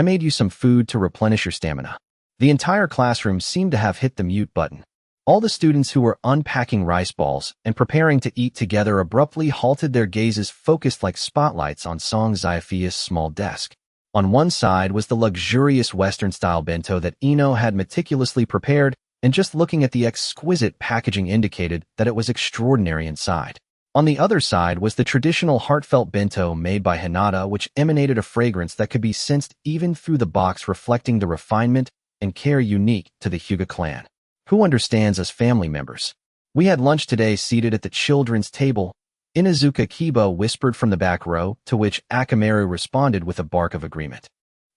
made you some food to replenish your stamina. The entire classroom seemed to have hit the mute button. All the students who were unpacking rice balls and preparing to eat together abruptly halted, their gazes focused like spotlights on Song Xiaofei's small desk. On one side was the luxurious Western-style bento that Ino had meticulously prepared, and just looking at the exquisite packaging indicated that it was extraordinary inside. On the other side was the traditional heartfelt bento made by Hinata, which emanated a fragrance that could be sensed even through the box, reflecting the refinement and care unique to the Hyuga clan. Who understands us family members? We had lunch today seated at the children's table, Inazuka Kiba whispered from the back row, to which Akamaru responded with a bark of agreement.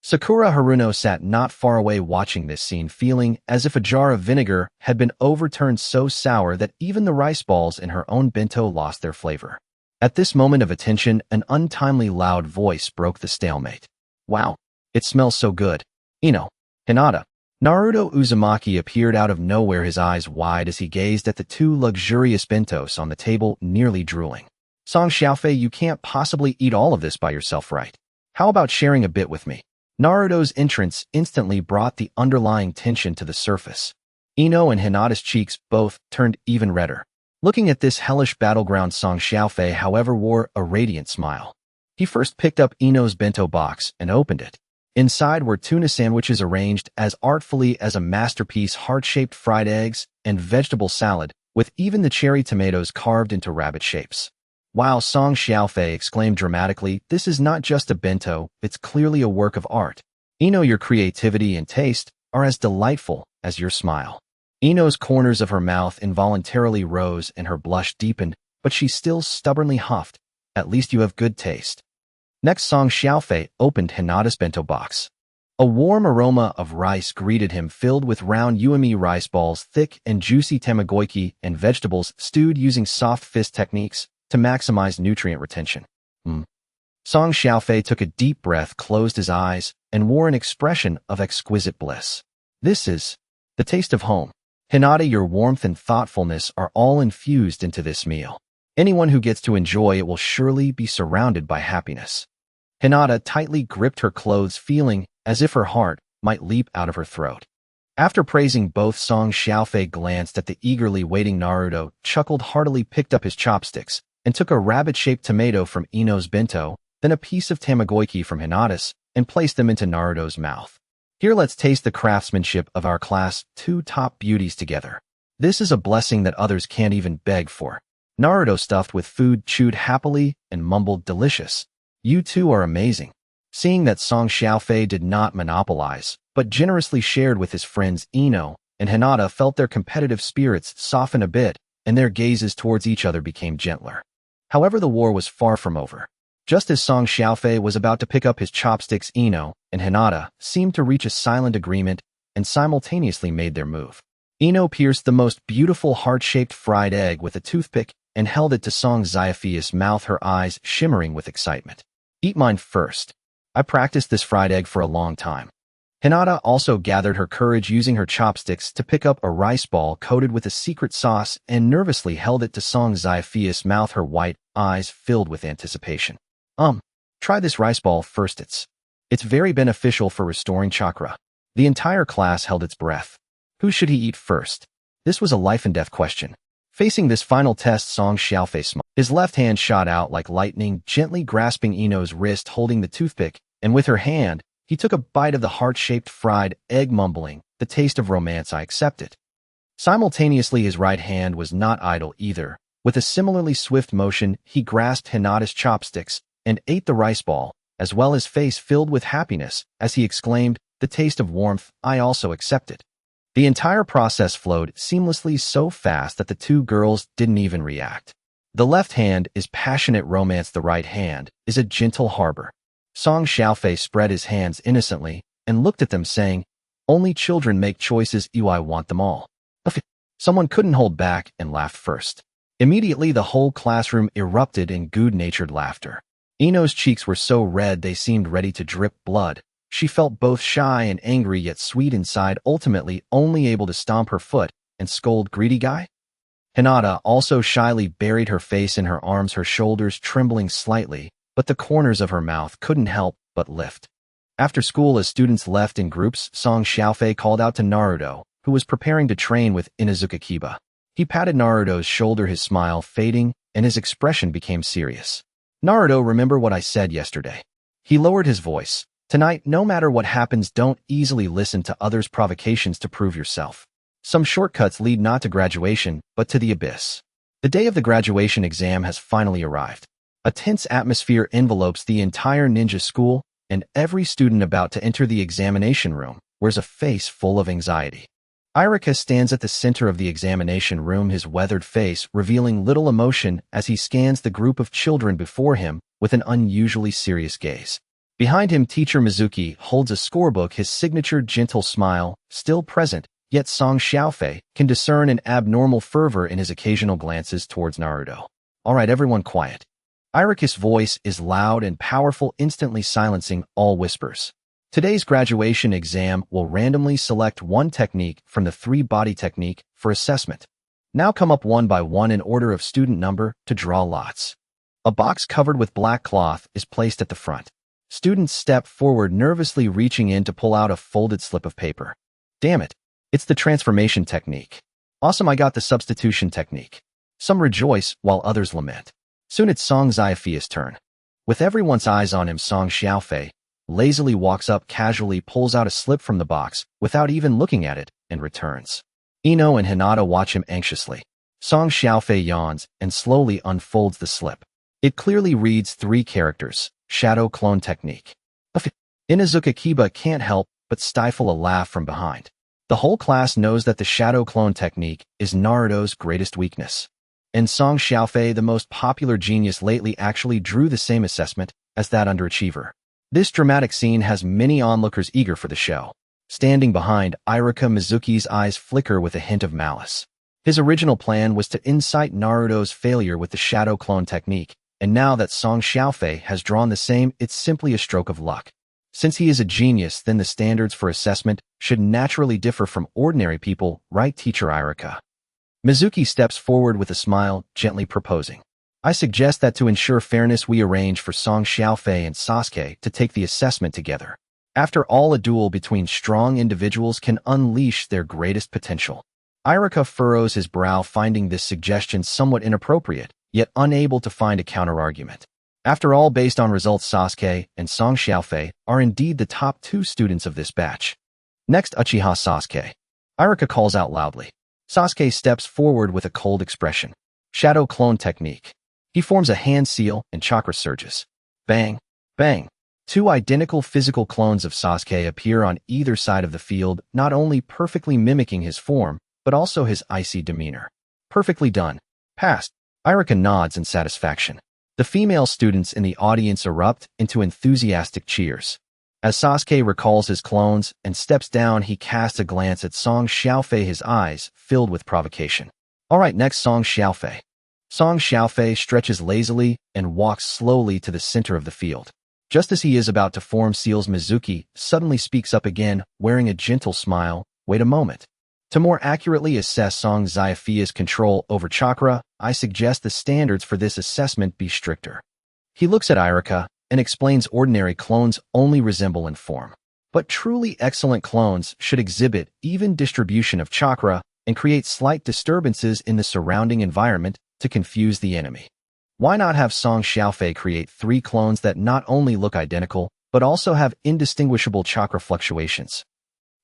Sakura Haruno sat not far away watching this scene, feeling as if a jar of vinegar had been overturned, so sour that even the rice balls in her own bento lost their flavor. At this moment of attention, an untimely loud voice broke the stalemate. Wow, it smells so good. Ino. Hinata. Naruto Uzumaki appeared out of nowhere, his eyes wide as he gazed at the 2 luxurious bentos on the table, nearly drooling. Song Xiaofei, you can't possibly eat all of this by yourself, right? How about sharing a bit with me? Naruto's entrance instantly brought the underlying tension to the surface. Ino and Hinata's cheeks both turned even redder. Looking at this hellish battleground, Song Xiaofei, however, wore a radiant smile. He first picked up Ino's bento box and opened it. Inside were tuna sandwiches arranged as artfully as a masterpiece, heart-shaped fried eggs, and vegetable salad, with even the cherry tomatoes carved into rabbit shapes. Wow, Song Xiaofei exclaimed dramatically, this is not just a bento, it's clearly a work of art. Ino, your creativity and taste are as delightful as your smile. Ino's corners of her mouth involuntarily rose and her blush deepened, but she still stubbornly huffed. At least you have good taste. Next, Song Xiaofei opened Hinata's bento box. A warm aroma of rice greeted him, filled with round uemi rice balls, thick and juicy tamagoyaki, and vegetables stewed using soft fist techniques to maximize nutrient retention. Song Xiaofei took a deep breath, closed his eyes, and wore an expression of exquisite bliss. This is the taste of home. Hinata, your warmth and thoughtfulness are all infused into this meal. Anyone who gets to enjoy it will surely be surrounded by happiness. Hinata tightly gripped her clothes, feeling as if her heart might leap out of her throat. After praising both, Song Xiaofei glanced at the eagerly waiting Naruto, chuckled heartily, picked up his chopsticks, and took a rabbit-shaped tomato from Ino's bento, then a piece of tamagoyaki from Hinata's, and placed them into Naruto's mouth. Here, let's taste the craftsmanship of our class 2 top beauties together. This is a blessing that others can't even beg for. Naruto, stuffed with food, chewed happily and mumbled, delicious. You two are amazing. Seeing that Song Xiaofei did not monopolize, but generously shared with his friends Ino and Hinata, felt their competitive spirits soften a bit, and their gazes towards each other became gentler. However, the war was far from over. Just as Song Xiaofei was about to pick up his chopsticks, Ino and Hinata seemed to reach a silent agreement and simultaneously made their move. Ino pierced the most beautiful heart-shaped fried egg with a toothpick and held it to Song Xiaofei's mouth, her eyes shimmering with excitement. "Eat mine first. I practiced this fried egg for a long time." Hinata also gathered her courage, using her chopsticks to pick up a rice ball coated with a secret sauce and nervously held it to Song Xiaofei's mouth, her white eyes filled with anticipation. Try this rice ball first. It's very beneficial for restoring chakra." The entire class held its breath. Who should he eat first? This was a life-and-death question. Facing this final test, Song Xiaofei smiled. His left hand shot out like lightning, gently grasping Ino's wrist, holding the toothpick, and with her hand, he took a bite of the heart-shaped fried egg, mumbling, "The taste of romance, I accept it." Simultaneously, his right hand was not idle either. With a similarly swift motion, he grasped Hinata's chopsticks and ate the rice ball, as well as face filled with happiness, as he exclaimed, "The taste of warmth, I also accept it." The entire process flowed seamlessly, so fast that the two girls didn't even react. The left hand is passionate romance, the right hand is a gentle harbor. Song Xiaofei spread his hands innocently and looked at them, saying, "Only children make choices, I want them all." Someone couldn't hold back and laughed first. Immediately, the whole classroom erupted in good-natured laughter. Ino's cheeks were so red they seemed ready to drip blood. She felt both shy and angry, yet sweet inside, ultimately only able to stomp her foot and scold, "Greedy guy?" Hinata also shyly buried her face in her arms, her shoulders trembling slightly, but the corners of her mouth couldn't help but lift. After school, as students left in groups, Song Xiaofei called out to Naruto, who was preparing to train with Inuzuka Kiba. He patted Naruto's shoulder, his smile fading, and his expression became serious. "Naruto, remember what I said yesterday." He lowered his voice. "Tonight, no matter what happens, don't easily listen to others' provocations to prove yourself. Some shortcuts lead not to graduation, but to the abyss." The day of the graduation exam has finally arrived. A tense atmosphere envelopes the entire ninja school, and every student about to enter the examination room wears a face full of anxiety. Irika stands at the center of the examination room, his weathered face revealing little emotion as he scans the group of children before him with an unusually serious gaze. Behind him, teacher Mizuki holds a scorebook, his signature gentle smile still present, yet Song Xiaofei can discern an abnormal fervor in his occasional glances towards Naruto. "All right, everyone quiet." Irika's voice is loud and powerful, instantly silencing all whispers. Today's graduation exam will randomly select one technique from the 3-body technique for assessment. Now come up one by one in order of student number to draw lots. A box covered with black cloth is placed at the front. Students step forward, nervously reaching in to pull out a folded slip of paper. "Damn it, it's the transformation technique." "Awesome, I got the substitution technique." Some rejoice while others lament. Soon it's Song Xiaofei's turn. With everyone's eyes on him, Song Xiaofei lazily walks up, casually pulls out a slip from the box without even looking at it, and returns. Ino and Hinata watch him anxiously. Song Xiaofei yawns and slowly unfolds the slip. It clearly reads 3 characters, shadow clone technique. Inuzuka Kiba can't help but stifle a laugh from behind. The whole class knows that the shadow clone technique is Naruto's greatest weakness. And Song Xiaofei, the most popular genius lately, actually drew the same assessment as that underachiever. This dramatic scene has many onlookers eager for the show. Standing behind, Irika Mizuki's eyes flicker with a hint of malice. His original plan was to incite Naruto's failure with the shadow clone technique, and now that Song Xiaofei has drawn the same, it's simply a stroke of luck. Since he is a genius, then the standards for assessment should naturally differ from ordinary people, right, teacher Irika? Mizuki steps forward with a smile, gently proposing. "I suggest that to ensure fairness, we arrange for Song Xiaofei and Sasuke to take the assessment together. After all, a duel between strong individuals can unleash their greatest potential." Irika furrows his brow, finding this suggestion somewhat inappropriate, yet unable to find a counterargument. After all, based on results, Sasuke and Song Xiaofei are indeed the top 2 students of this batch. "Next, Uchiha Sasuke." Irika calls out loudly. Sasuke steps forward with a cold expression. Shadow clone technique. He forms a hand seal and chakra surges. Bang, bang. Two identical physical clones of Sasuke appear on either side of the field, not only perfectly mimicking his form, but also his icy demeanor. Perfectly done. Passed. Irika nods in satisfaction. The female students in the audience erupt into enthusiastic cheers. As Sasuke recalls his clones and steps down, he casts a glance at Song Xiaofei, his eyes filled with provocation. Alright, next Song Xiaofei. Song Xiaofei stretches lazily and walks slowly to the center of the field. Just as he is about to form seals, Mizuki suddenly speaks up again, wearing a gentle smile. Wait a moment. To more accurately assess Song Xiaofei's control over chakra, I suggest the standards for this assessment be stricter. He looks at Irika and explains ordinary clones only resemble in form. But truly excellent clones should exhibit even distribution of chakra and create slight disturbances in the surrounding environment to confuse the enemy. Why not have Song Xiaofei create 3 clones that not only look identical, but also have indistinguishable chakra fluctuations?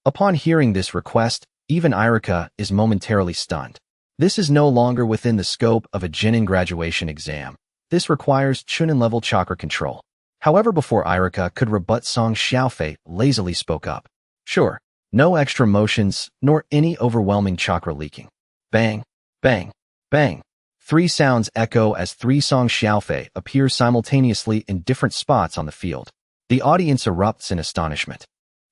Upon hearing this request, even Irika is momentarily stunned. This is no longer within the scope of a Genin graduation exam. This requires Chunin-level chakra control. However, before Irika could rebut, Song Xiaofei lazily spoke up. Sure, no extra motions, nor any overwhelming chakra leaking. Bang, bang, bang. 3 sounds echo as 3 Song Xiaofei appear simultaneously in different spots on the field. The audience erupts in astonishment.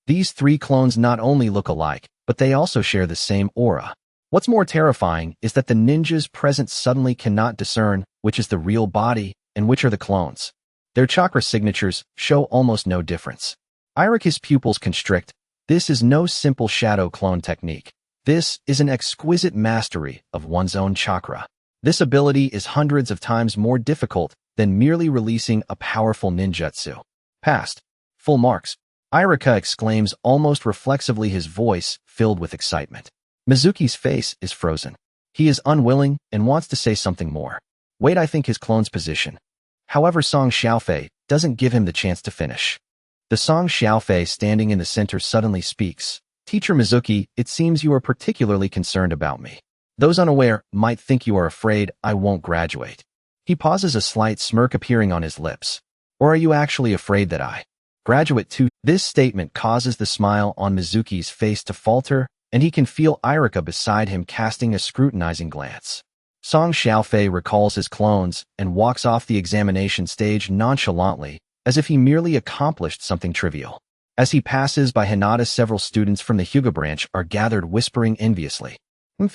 These 3 clones not only look alike, but they also share the same aura. What's more terrifying is that the ninjas present suddenly cannot discern which is the real body and which are the clones. Their chakra signatures show almost no difference. Irika's pupils constrict. This is no simple shadow clone technique. This is an exquisite mastery of one's own chakra. This ability is hundreds of times more difficult than merely releasing a powerful ninjutsu. Passed. Full marks. Irika exclaims almost reflexively, his voice filled with excitement. Mizuki's face is frozen. He is unwilling and wants to say something more. Wait, I think his clone's position. However, Song Xiaofei doesn't give him the chance to finish. The Song Xiaofei standing in the center suddenly speaks. Teacher Mizuki, it seems you are particularly concerned about me. Those unaware might think you are afraid I won't graduate. He pauses, a slight smirk appearing on his lips. Or are you actually afraid that I graduate too? This statement causes the smile on Mizuki's face to falter, and he can feel Irika beside him casting a scrutinizing glance. Song Xiaofei recalls his clones and walks off the examination stage nonchalantly, as if he merely accomplished something trivial. As he passes by Hinata, several students from the Hyuga branch are gathered whispering enviously.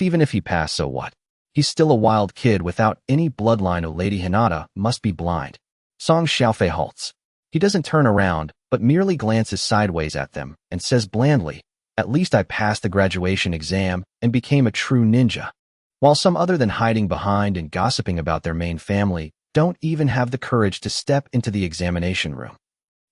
Even if he passed, so what? He's still a wild kid without any bloodline. Oh, Lady Hinata must be blind. Song Xiaofei halts. He doesn't turn around, but merely glances sideways at them and says blandly, at least I passed the graduation exam and became a true ninja. While some, other than hiding behind and gossiping about their main family, don't even have the courage to step into the examination room.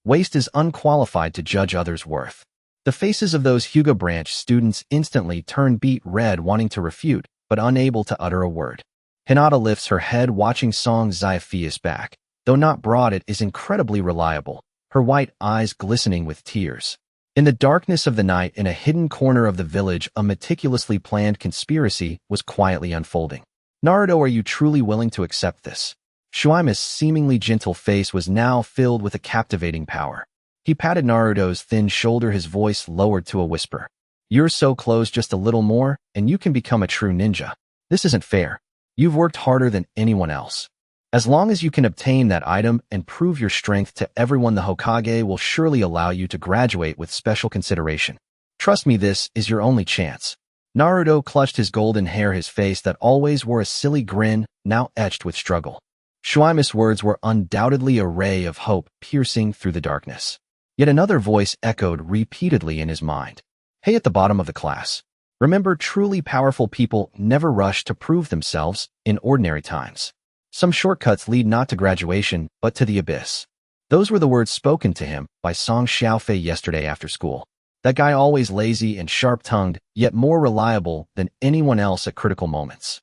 Waste is unqualified to judge others' worth. The faces of those Hyuga branch students instantly turn beet red, wanting to refute, but unable to utter a word. Hinata lifts her head, watching Song Xiaofei's back. Though not broad, it is incredibly reliable, her white eyes glistening with tears. In the darkness of the night, in a hidden corner of the village, a meticulously planned conspiracy was quietly unfolding. Naruto, are you truly willing to accept this? Xiaofei's seemingly gentle face was now filled with a captivating power. He patted Naruto's thin shoulder, his voice lowered to a whisper. You're so close, just a little more, and you can become a true ninja. This isn't fair. You've worked harder than anyone else. As long as you can obtain that item and prove your strength to everyone, the Hokage will surely allow you to graduate with special consideration. Trust me, this is your only chance. Naruto clutched his golden hair, his face that always wore a silly grin, now etched with struggle. Xiaofei's words were undoubtedly a ray of hope piercing through the darkness. Yet another voice echoed repeatedly in his mind. Hey, at the bottom of the class. Remember, truly powerful people never rush to prove themselves in ordinary times. Some shortcuts lead not to graduation, but to the abyss. Those were the words spoken to him by Song Xiaofei yesterday after school. That guy, always lazy and sharp-tongued, yet more reliable than anyone else at critical moments.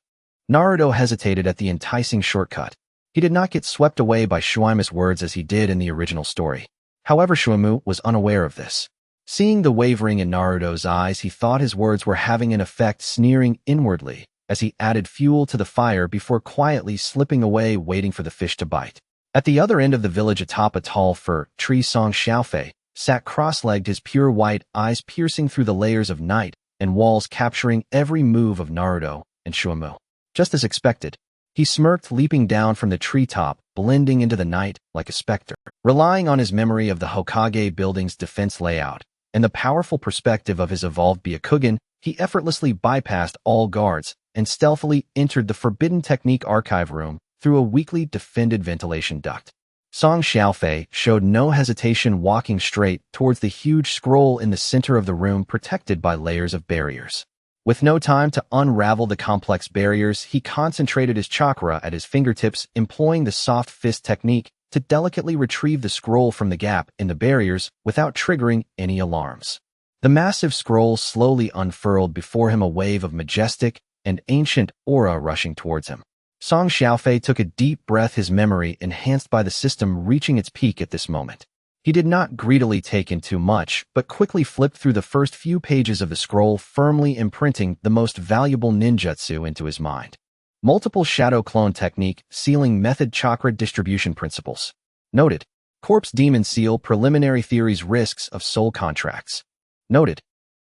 Naruto hesitated at the enticing shortcut. He did not get swept away by Xiaofei's words as he did in the original story. However, Xiaofei was unaware of this. Seeing the wavering in Naruto's eyes, he thought his words were having an effect, sneering inwardly as he added fuel to the fire before quietly slipping away, waiting for the fish to bite. At the other end of the village atop a tall fir tree, Song Xiaofei sat cross-legged, his pure white eyes piercing through the layers of night and walls, capturing every move of Naruto and Xiaofei. Just as expected, he smirked, leaping down from the treetop, blending into the night like a specter. Relying on his memory of the Hokage building's defense layout and the powerful perspective of his evolved Byakugan, he effortlessly bypassed all guards and stealthily entered the Forbidden Technique archive room through a weakly defended ventilation duct. Song Xiaofei showed no hesitation, walking straight towards the huge scroll in the center of the room, protected by layers of barriers. With no time to unravel the complex barriers, he concentrated his chakra at his fingertips, employing the soft fist technique to delicately retrieve the scroll from the gap in the barriers without triggering any alarms. The massive scroll slowly unfurled before him, a wave of majestic and ancient aura rushing towards him. Song Xiaofei took a deep breath, his memory enhanced by the system reaching its peak at this moment. He did not greedily take in too much, but quickly flipped through the first few pages of the scroll, firmly imprinting the most valuable ninjutsu into his mind. Multiple shadow clone technique, sealing method, chakra distribution principles. Noted. Corpse demon seal, preliminary theories, risks of soul contracts. Noted.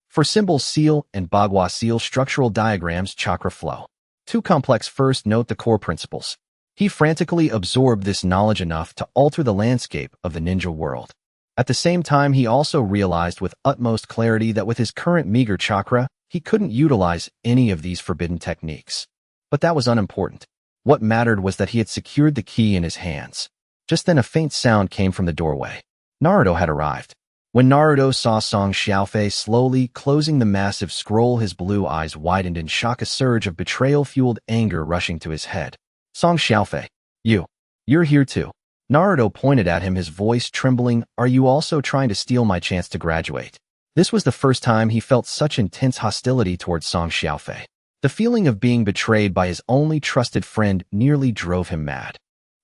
For symbols, seal and bagua seal, structural diagrams, chakra flow. Too complex. First, note the core principles. He frantically absorbed this knowledge enough to alter the landscape of the ninja world. At the same time, he also realized with utmost clarity that with his current meager chakra, he couldn't utilize any of these forbidden techniques. But that was unimportant. What mattered was that he had secured the key in his hands. Just then a faint sound came from the doorway. Naruto had arrived. When Naruto saw Song Xiaofei slowly closing the massive scroll, his blue eyes widened in shock, a surge of betrayal-fueled anger rushing to his head. Song Xiaofei, you're here too. Naruto pointed at him, his voice trembling. Are you also trying to steal my chance to graduate? This was the first time he felt such intense hostility towards Song Xiaofei. The feeling of being betrayed by his only trusted friend nearly drove him mad.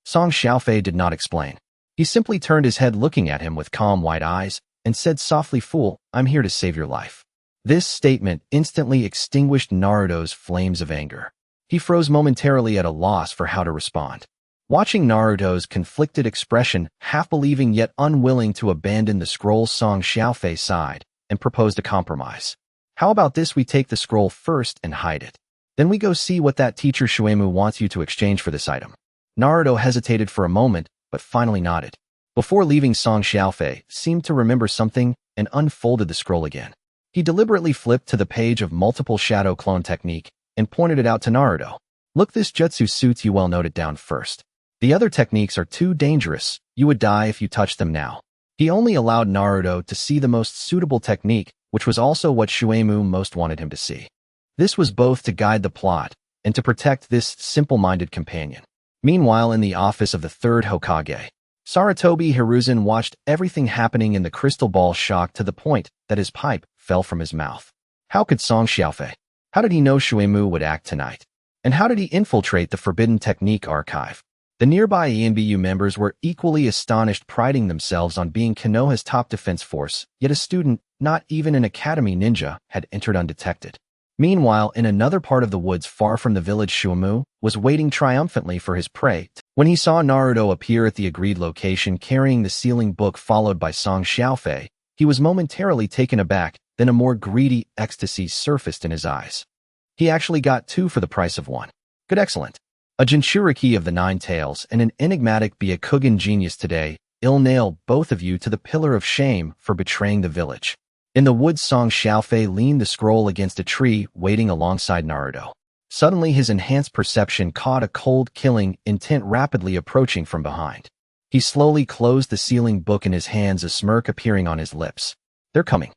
Song Xiaofei did not explain. He simply turned his head, looking at him with calm white eyes, and said softly, "Fool, I'm here to save your life." This statement instantly extinguished Naruto's flames of anger. He froze momentarily, at a loss for how to respond. Watching Naruto's conflicted expression, half believing yet unwilling to abandon the scroll, Song Xiaofei sighed and proposed a compromise. How about this? We take the scroll first and hide it. Then we go see what that teacher Xiaofei wants you to exchange for this item. Naruto hesitated for a moment, but finally nodded. Before leaving, Song Xiaofei seemed to remember something and unfolded the scroll again. He deliberately flipped to the page of multiple shadow clone technique and pointed it out to Naruto. Look, this jutsu suits you well. Note it down first. The other techniques are too dangerous. You would die if you touched them now. He only allowed Naruto to see the most suitable technique, which was also what Xiaofei most wanted him to see. This was both to guide the plot and to protect this simple-minded companion. Meanwhile, in the office of the Third Hokage, Sarutobi Hiruzen watched everything happening in the crystal ball, shocked to the point that his pipe fell from his mouth. How could Song Xiaofei? How did he know Xiaofei would act tonight? And how did he infiltrate the Forbidden Technique archive? The nearby ENBU members were equally astonished, priding themselves on being Konoha's top defense force, yet a student, not even an academy ninja, had entered undetected. Meanwhile, in another part of the woods far from the village, Xiaofei was waiting triumphantly for his prey. When he saw Naruto appear at the agreed location carrying the sealing book followed by Song Xiaofei, he was momentarily taken aback, then a more greedy ecstasy surfaced in his eyes. He actually got two for the price of one. Good, excellent. A Jinchuriki of the Nine Tails and an enigmatic Byakugan genius today. I'll nail both of you to the pillar of shame for betraying the village. In the woods, Song Xiaofei leaned the scroll against a tree, waiting alongside Naruto. Suddenly, his enhanced perception caught a cold, killing intent rapidly approaching from behind. He slowly closed the sealing book in his hands, a smirk appearing on his lips. They're coming.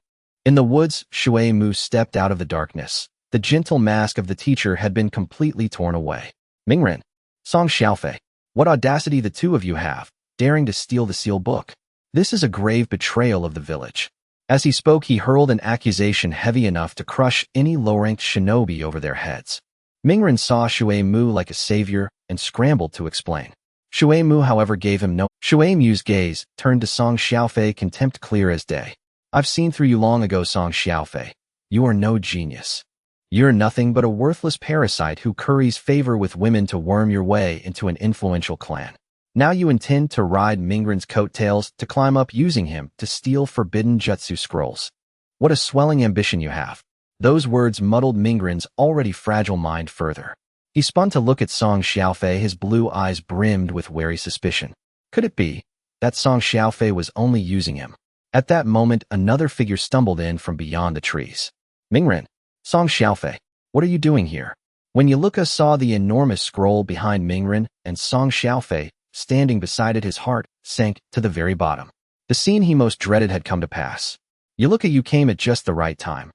In the woods, Xiaofei stepped out of the darkness. The gentle mask of the teacher had been completely torn away. Mingren, Song Xiaofei, what audacity the two of you have, daring to steal the seal book. This is a grave betrayal of the village. As he spoke, he hurled an accusation heavy enough to crush any low-ranked shinobi over their heads. Mingren saw Xiaofei like a savior and scrambled to explain. Xiaofei, however, gave him no. Xiaofei's gaze turned to Song Xiaofei, contempt clear as day. I've seen through you long ago, Song Xiaofei. You are no genius. You're nothing but a worthless parasite who curries favor with women to worm your way into an influential clan. Now you intend to ride Mingren's coattails to climb up using him to steal forbidden jutsu scrolls. What a swelling ambition you have. Those words muddled Mingren's already fragile mind further. He spun to look at Song Xiaofei, his blue eyes brimmed with wary suspicion. Could it be that Song Xiaofei was only using him? At that moment, another figure stumbled in from beyond the trees. Mingren, Song Xiaofei, what are you doing here? When Yuluka saw the enormous scroll behind Mingren and Song Xiaofei standing beside it, his heart sank to the very bottom. The scene he most dreaded had come to pass. Yuluka, you came at just the right time.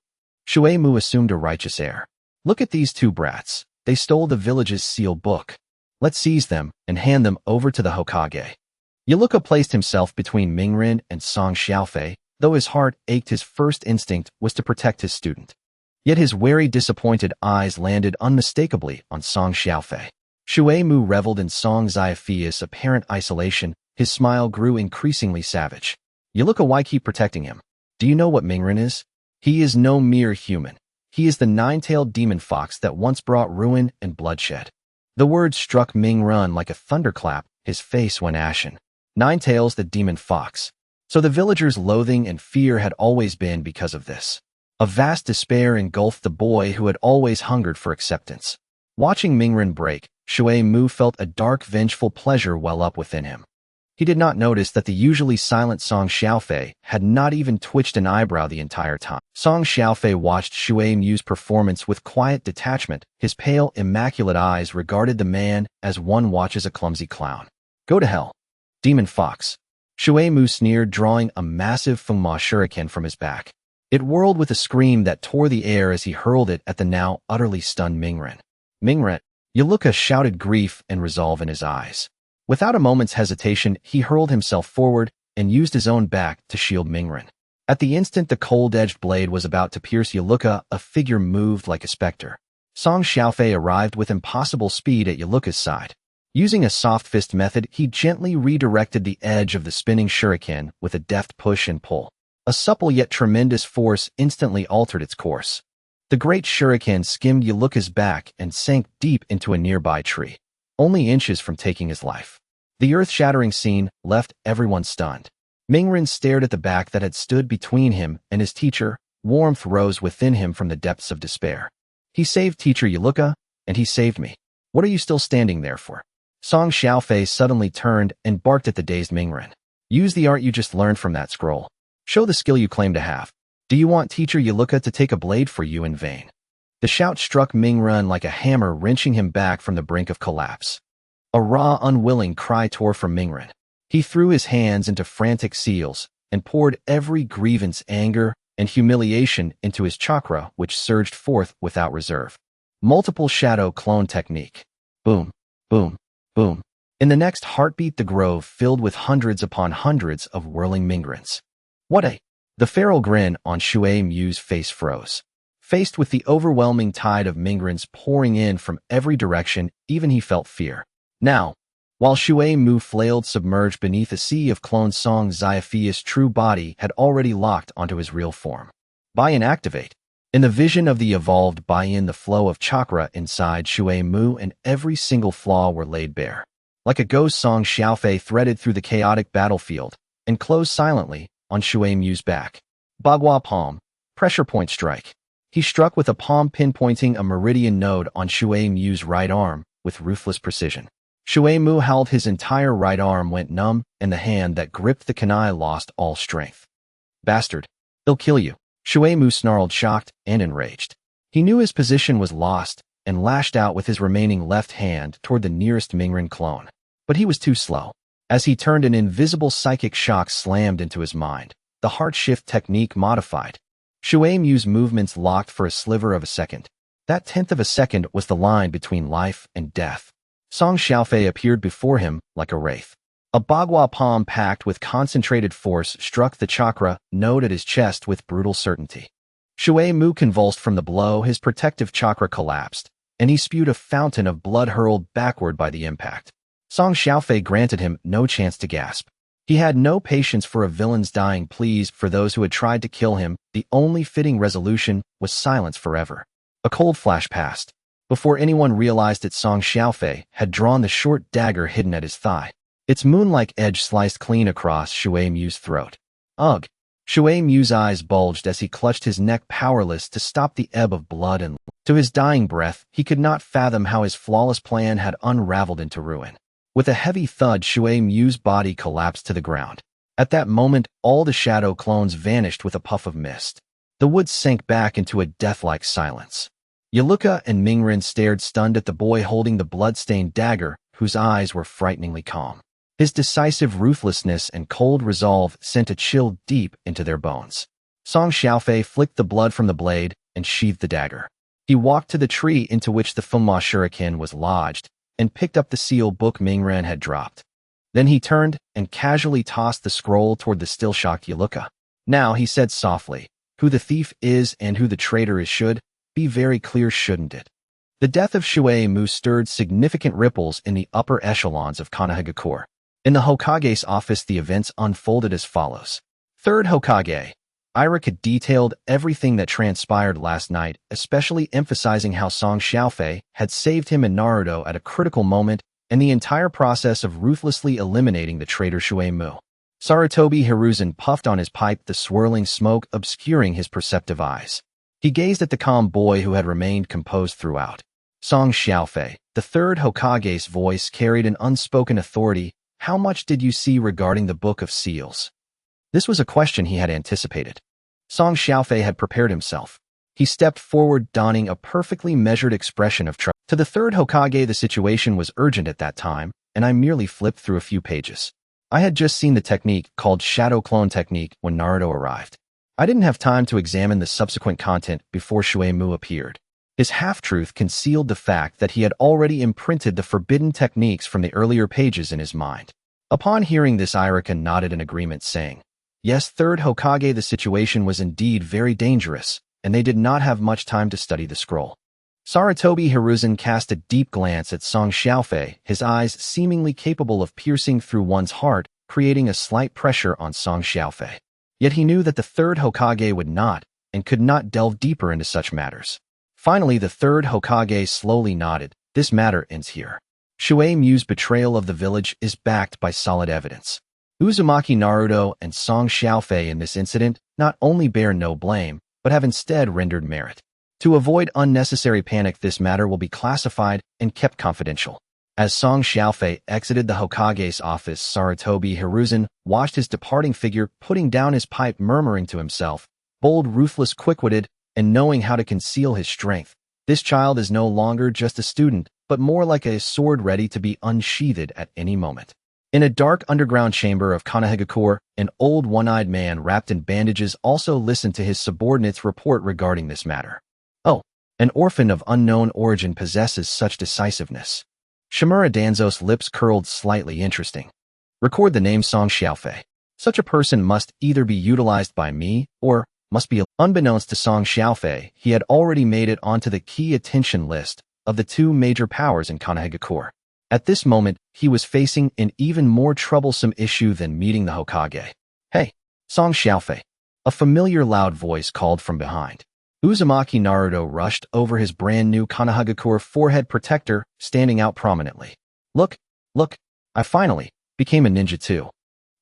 Shui Mu assumed a righteous air. Look at these two brats. They stole the village's sealed book. Let's seize them and hand them over to the Hokage. Yuluka placed himself between Mingren and Song Xiaofei. Though his heart ached, his first instinct was to protect his student. Yet his wary, disappointed eyes landed unmistakably on Song Xiaofei. Shui Mu reveled in Song Xiaofei's apparent isolation. His smile grew increasingly savage. Yuluka, why keep protecting him? Do you know what Mingren is? He is no mere human. He is the nine-tailed demon fox that once brought ruin and bloodshed. The words struck Mingren like a thunderclap. His face went ashen. Nine Tails, the demon fox. So the villagers' loathing and fear had always been because of this. A vast despair engulfed the boy who had always hungered for acceptance. Watching Mingren break, Shui Mu felt a dark, vengeful pleasure well up within him. He did not notice that the usually silent Song Xiaofei had not even twitched an eyebrow the entire time. Song Xiaofei watched Shui Mu's performance with quiet detachment. His pale, immaculate eyes regarded the man as one watches a clumsy clown. Go to hell, demon fox. Shui Mu sneered, drawing a massive Fengma shuriken from his back. It whirled with a scream that tore the air as he hurled it at the now utterly stunned Mingren. Mingren, Yuluka shouted, grief and resolve in his eyes. Without a moment's hesitation, he hurled himself forward and used his own back to shield Mingren. At the instant the cold-edged blade was about to pierce Yuluka, a figure moved like a specter. Song Xiaofei arrived with impossible speed at Yuluka's side. Using a soft fist method, he gently redirected the edge of the spinning shuriken with a deft push and pull. A supple yet tremendous force instantly altered its course. The great shuriken skimmed Yuluka's back and sank deep into a nearby tree, only inches from taking his life. The earth-shattering scene left everyone stunned. Mingren stared at the back that had stood between him and his teacher. Warmth rose within him from the depths of despair. He saved teacher Yuluka, and he saved me. What are you still standing there for? Song Xiaofei suddenly turned and barked at the dazed Mingren. Use the art you just learned from that scroll. Show the skill you claim to have. Do you want teacher Yuluka to take a blade for you in vain? The shout struck Mingren like a hammer, wrenching him back from the brink of collapse. A raw, unwilling cry tore from Mingren. He threw his hands into frantic seals and poured every grievance, anger, and humiliation into his chakra, which surged forth without reserve. Multiple shadow clone technique. Boom, boom, boom. In the next heartbeat, the grove filled with hundreds upon hundreds of whirling Mingrens. What a... The feral grin on Shui Mu's face froze. Faced with the overwhelming tide of Mingrens pouring in from every direction, even he felt fear. Now, while Shui Mu flailed submerged beneath a sea of clones, Song Xiaofei's true body had already locked onto his real form. Buy-in activate. In the vision of the evolved buy-in, the flow of chakra inside Shui Mu and every single flaw were laid bare. Like a ghost, Song Xiaofei threaded through the chaotic battlefield and closed silently on Shui Mu's back. Bagua palm. Pressure point strike. He struck with a palm, pinpointing a meridian node on Shui Mu's right arm with ruthless precision. Shui Mu howled, his entire right arm went numb, and the hand that gripped the kunai lost all strength. Bastard. They'll kill you. Shui Mu snarled, shocked and enraged. He knew his position was lost and lashed out with his remaining left hand toward the nearest Mingren clone. But he was too slow. As he turned, an invisible psychic shock slammed into his mind. The heart shift technique modified. Shui Mu's movements locked for a sliver of a second. That tenth of a second was the line between life and death. Song Xiaofei appeared before him like a wraith. A bagua palm packed with concentrated force struck the chakra node at his chest with brutal certainty. Shui Mu convulsed from the blow, his protective chakra collapsed, and he spewed a fountain of blood hurled backward by the impact. Song Xiaofei granted him no chance to gasp. He had no patience for a villain's dying pleas for those who had tried to kill him. The only fitting resolution was silence forever. A cold flash passed. Before anyone realized it, Song Xiaofei had drawn the short dagger hidden at his thigh. its moon-like edge sliced clean across Shui Mu's throat. Ugh! Shui Mu's eyes bulged as he clutched his neck, powerless to stop the ebb of blood and to his dying breath, he could not fathom how his flawless plan had unraveled into ruin. With a heavy thud, Shui Mu's body collapsed to the ground. At that moment, all the shadow clones vanished with a puff of mist. The woods sank back into a death-like silence. Yaluka and Mingren stared stunned at the boy holding the blood-stained dagger, whose eyes were frighteningly calm. His decisive ruthlessness and cold resolve sent a chill deep into their bones. Song Xiaofei flicked the blood from the blade and sheathed the dagger. He walked to the tree into which the Fengma shuriken was lodged and picked up the seal book Mingren had dropped. Then he turned and casually tossed the scroll toward the still-shocked Yaluka. Now, he said softly, who the thief is and who the traitor is should be very clear, shouldn't it? The death of Shui Mu stirred significant ripples in the upper echelons of Konohagakure. In the Hokage's office, the events unfolded as follows. Third Hokage. Irika detailed everything that transpired last night, especially emphasizing how Song Xiaofei had saved him and Naruto at a critical moment and the entire process of ruthlessly eliminating the traitor Shui Mu. Sarutobi Hiruzen puffed on his pipe, the swirling smoke obscuring his perceptive eyes. He gazed at the calm boy who had remained composed throughout. Song Xiaofei, the third Hokage's voice carried an unspoken authority. How much did you see regarding the Book of Seals? This was a question he had anticipated. Song Xiaofei had prepared himself. He stepped forward, donning a perfectly measured expression of trust. To the third Hokage, the situation was urgent at that time, and I merely flipped through a few pages. I had just seen the technique called Shadow Clone Technique when Naruto arrived. I didn't have time to examine the subsequent content before Shui Mu appeared. His half-truth concealed the fact that he had already imprinted the forbidden techniques from the earlier pages in his mind. Upon hearing this, Irika nodded in agreement, saying, Yes, third Hokage, the situation was indeed very dangerous, and they did not have much time to study the scroll. Sarutobi Hiruzen cast a deep glance at Song Xiaofei, his eyes seemingly capable of piercing through one's heart, creating a slight pressure on Song Xiaofei. Yet he knew that the third Hokage would not, and could not delve deeper into such matters. Finally, the third Hokage slowly nodded. This matter ends here. Shui Mu's betrayal of the village is backed by solid evidence. Uzumaki, Naruto, and Song Xiaofei in this incident not only bear no blame, but have instead rendered merit. To avoid unnecessary panic, this matter will be classified and kept confidential. As Song Xiaofei exited the Hokage's office, Sarutobi Hiruzen watched his departing figure, putting down his pipe, murmuring to himself, bold, ruthless, quick-witted, and knowing how to conceal his strength. This child is no longer just a student, but more like a sword ready to be unsheathed at any moment. In a dark underground chamber of Konohagakure, an old one-eyed man wrapped in bandages also listened to his subordinate's report regarding this matter. Oh, an orphan of unknown origin possesses such decisiveness. Shimura Danzo's lips curled slightly. Interesting. Record the name Song Xiaofei. Such a person must either be utilized by me or must be. Unbeknownst to Song Xiaofei, he had already made it onto the key attention list of the two major powers in Konohagakure. At this moment, he was facing an even more troublesome issue than meeting the Hokage. Hey, Song Xiaofei. A familiar loud voice called from behind. Uzumaki Naruto rushed over his brand-new Konohagakure forehead protector, standing out prominently. Look, I finally became a ninja too.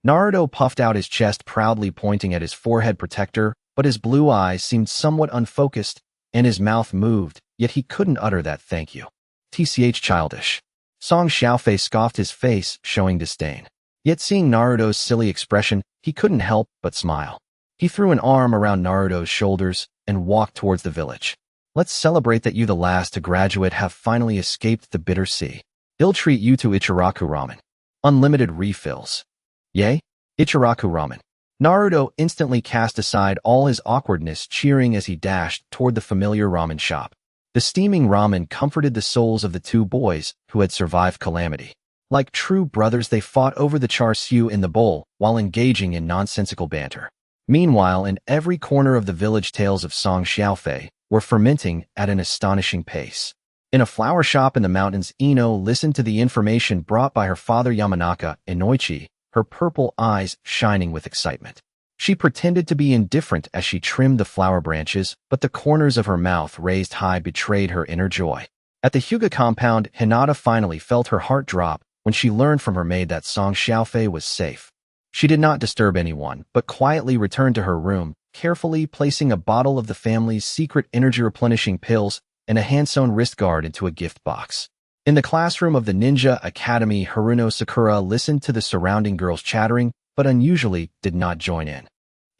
Naruto puffed out his chest, proudly pointing at his forehead protector, but his blue eyes seemed somewhat unfocused, and his mouth moved, yet he couldn't utter that thank you. TCH childish. Song Xiaofei scoffed, his face showing disdain. Yet seeing Naruto's silly expression, he couldn't help but smile. He threw an arm around Naruto's shoulders and walked towards the village. Let's celebrate that you, the last to graduate, have finally escaped the bitter sea. They'll treat you to Ichiraku ramen. Unlimited refills. Yay? Ichiraku ramen. Naruto instantly cast aside all his awkwardness, cheering as he dashed toward the familiar ramen shop. The steaming ramen comforted the souls of the two boys who had survived calamity. Like true brothers, they fought over the char siu in the bowl while engaging in nonsensical banter. Meanwhile, in every corner of the village, tales of Song Xiaofei were fermenting at an astonishing pace. In a flower shop in the mountains, Ino listened to the information brought by her father Yamanaka Inoichi, her purple eyes shining with excitement. She pretended to be indifferent as she trimmed the flower branches, but the corners of her mouth raised high betrayed her inner joy. At the Hyuga compound, Hinata finally felt her heart drop when she learned from her maid that Song Xiaofei was safe. She did not disturb anyone, but quietly returned to her room, carefully placing a bottle of the family's secret energy-replenishing pills and a hand-sewn wrist guard into a gift box. In the classroom of the Ninja Academy, Haruno Sakura listened to the surrounding girls chattering, but unusually did not join in.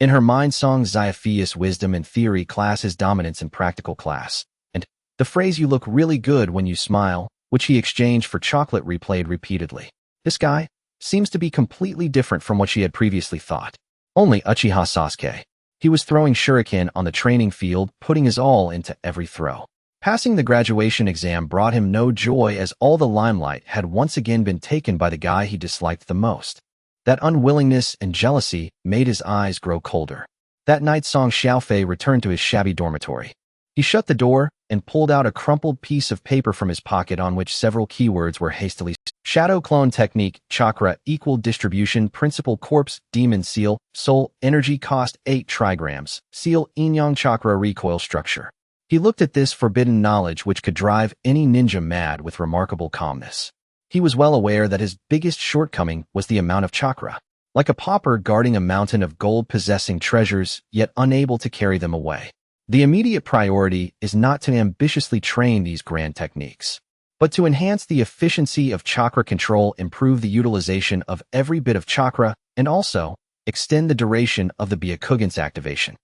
In her mind, Song Xiaofei's wisdom and theory class his dominance in practical class, and the phrase "you look really good when you smile," which he exchanged for chocolate, replayed repeatedly. This guy seems to be completely different from what she had previously thought. Only Uchiha Sasuke. He was throwing shuriken on the training field, putting his all into every throw. Passing the graduation exam brought him no joy, as all the limelight had once again been taken by the guy he disliked the most. That unwillingness and jealousy made his eyes grow colder. That night, Song Xiaofei returned to his shabby dormitory. He shut the door and pulled out a crumpled piece of paper from his pocket on which several keywords were hastily Shadow Clone Technique, Chakra, Equal Distribution, Principal Corpse, Demon Seal, Soul, Energy Cost 8 trigrams, Seal, Yin-Yang Chakra Recoil Structure. He looked at this forbidden knowledge which could drive any ninja mad with remarkable calmness. He was well aware that his biggest shortcoming was the amount of chakra. Like a pauper guarding a mountain of gold, possessing treasures, yet unable to carry them away. The immediate priority is not to ambitiously train these grand techniques, but to enhance the efficiency of chakra control, improve the utilization of every bit of chakra, and also extend the duration of the Byakugan's activation.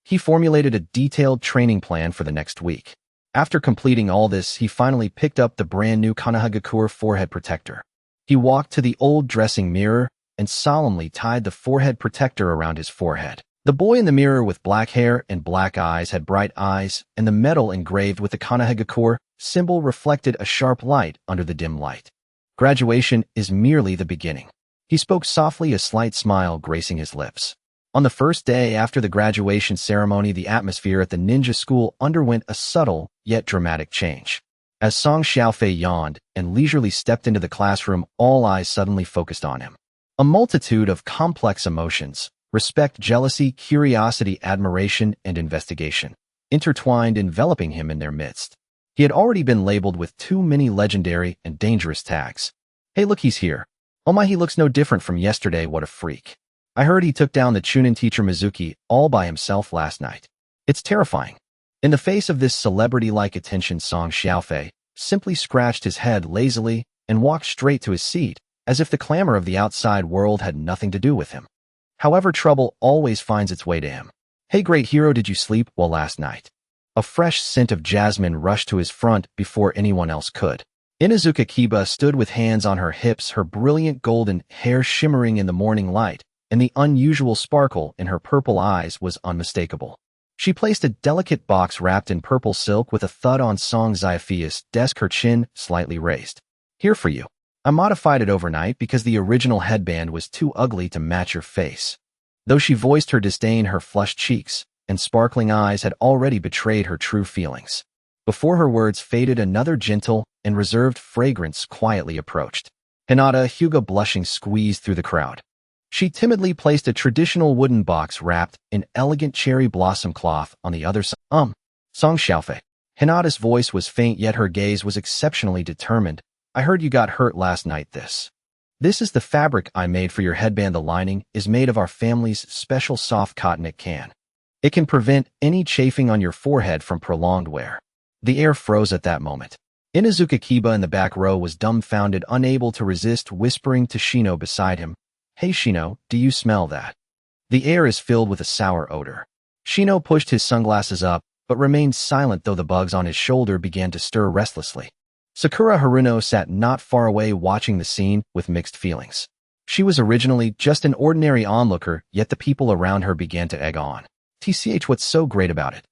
He formulated a detailed training plan for the next week. After completing all this, he finally picked up the brand new Konohagakure forehead protector. He walked to the old dressing mirror and solemnly tied the forehead protector around his forehead. The boy in the mirror with black hair and black eyes had bright eyes, and the metal engraved with the Konohagakure symbol reflected a sharp light under the dim light. Graduation is merely the beginning. He spoke softly, a slight smile gracing his lips. On the first day after the graduation ceremony, the atmosphere at the ninja school underwent a subtle yet dramatic change. As Song Xiaofei yawned and leisurely stepped into the classroom, all eyes suddenly focused on him. A multitude of complex emotions, respect, jealousy, curiosity, admiration, and investigation, intertwined, enveloping him in their midst. He had already been labeled with too many legendary and dangerous tags. Hey, look, he's here. Oh my, he looks no different from yesterday. What a freak. I heard he took down the Chunin teacher Mizuki all by himself last night. It's terrifying. In the face of this celebrity-like attention, Song Xiaofei simply scratched his head lazily and walked straight to his seat, as if the clamor of the outside world had nothing to do with him. However, trouble always finds its way to him. Hey, great hero, did you sleep well last night? A fresh scent of jasmine rushed to his front before anyone else could. Inuzuka Kiba stood with hands on her hips, her brilliant golden hair shimmering in the morning light, and the unusual sparkle in her purple eyes was unmistakable. She placed a delicate box wrapped in purple silk with a thud on Song Xiaofei's desk, her chin slightly raised. Here for you. I modified it overnight because the original headband was too ugly to match your face. Though she voiced her disdain, her flushed cheeks and sparkling eyes had already betrayed her true feelings. Before her words faded, another gentle and reserved fragrance quietly approached. Hinata, Hyuga, blushing, squeezed through the crowd. She timidly placed a traditional wooden box wrapped in elegant cherry blossom cloth on the other side. Song Xiaofei. Hinata's voice was faint, yet her gaze was exceptionally determined. I heard you got hurt last night. This is the fabric I made for your headband. The lining is made of our family's special soft cotton. It can prevent any chafing on your forehead from prolonged wear. The air froze at that moment. Inuzuka Kiba in the back row was dumbfounded, unable to resist whispering to Shino beside him. Hey Shino, do you smell that? The air is filled with a sour odor. Shino pushed his sunglasses up, but remained silent, though the bugs on his shoulder began to stir restlessly. Sakura Haruno sat not far away, watching the scene with mixed feelings. She was originally just an ordinary onlooker, yet the people around her began to egg on. TCH, what's so great about it?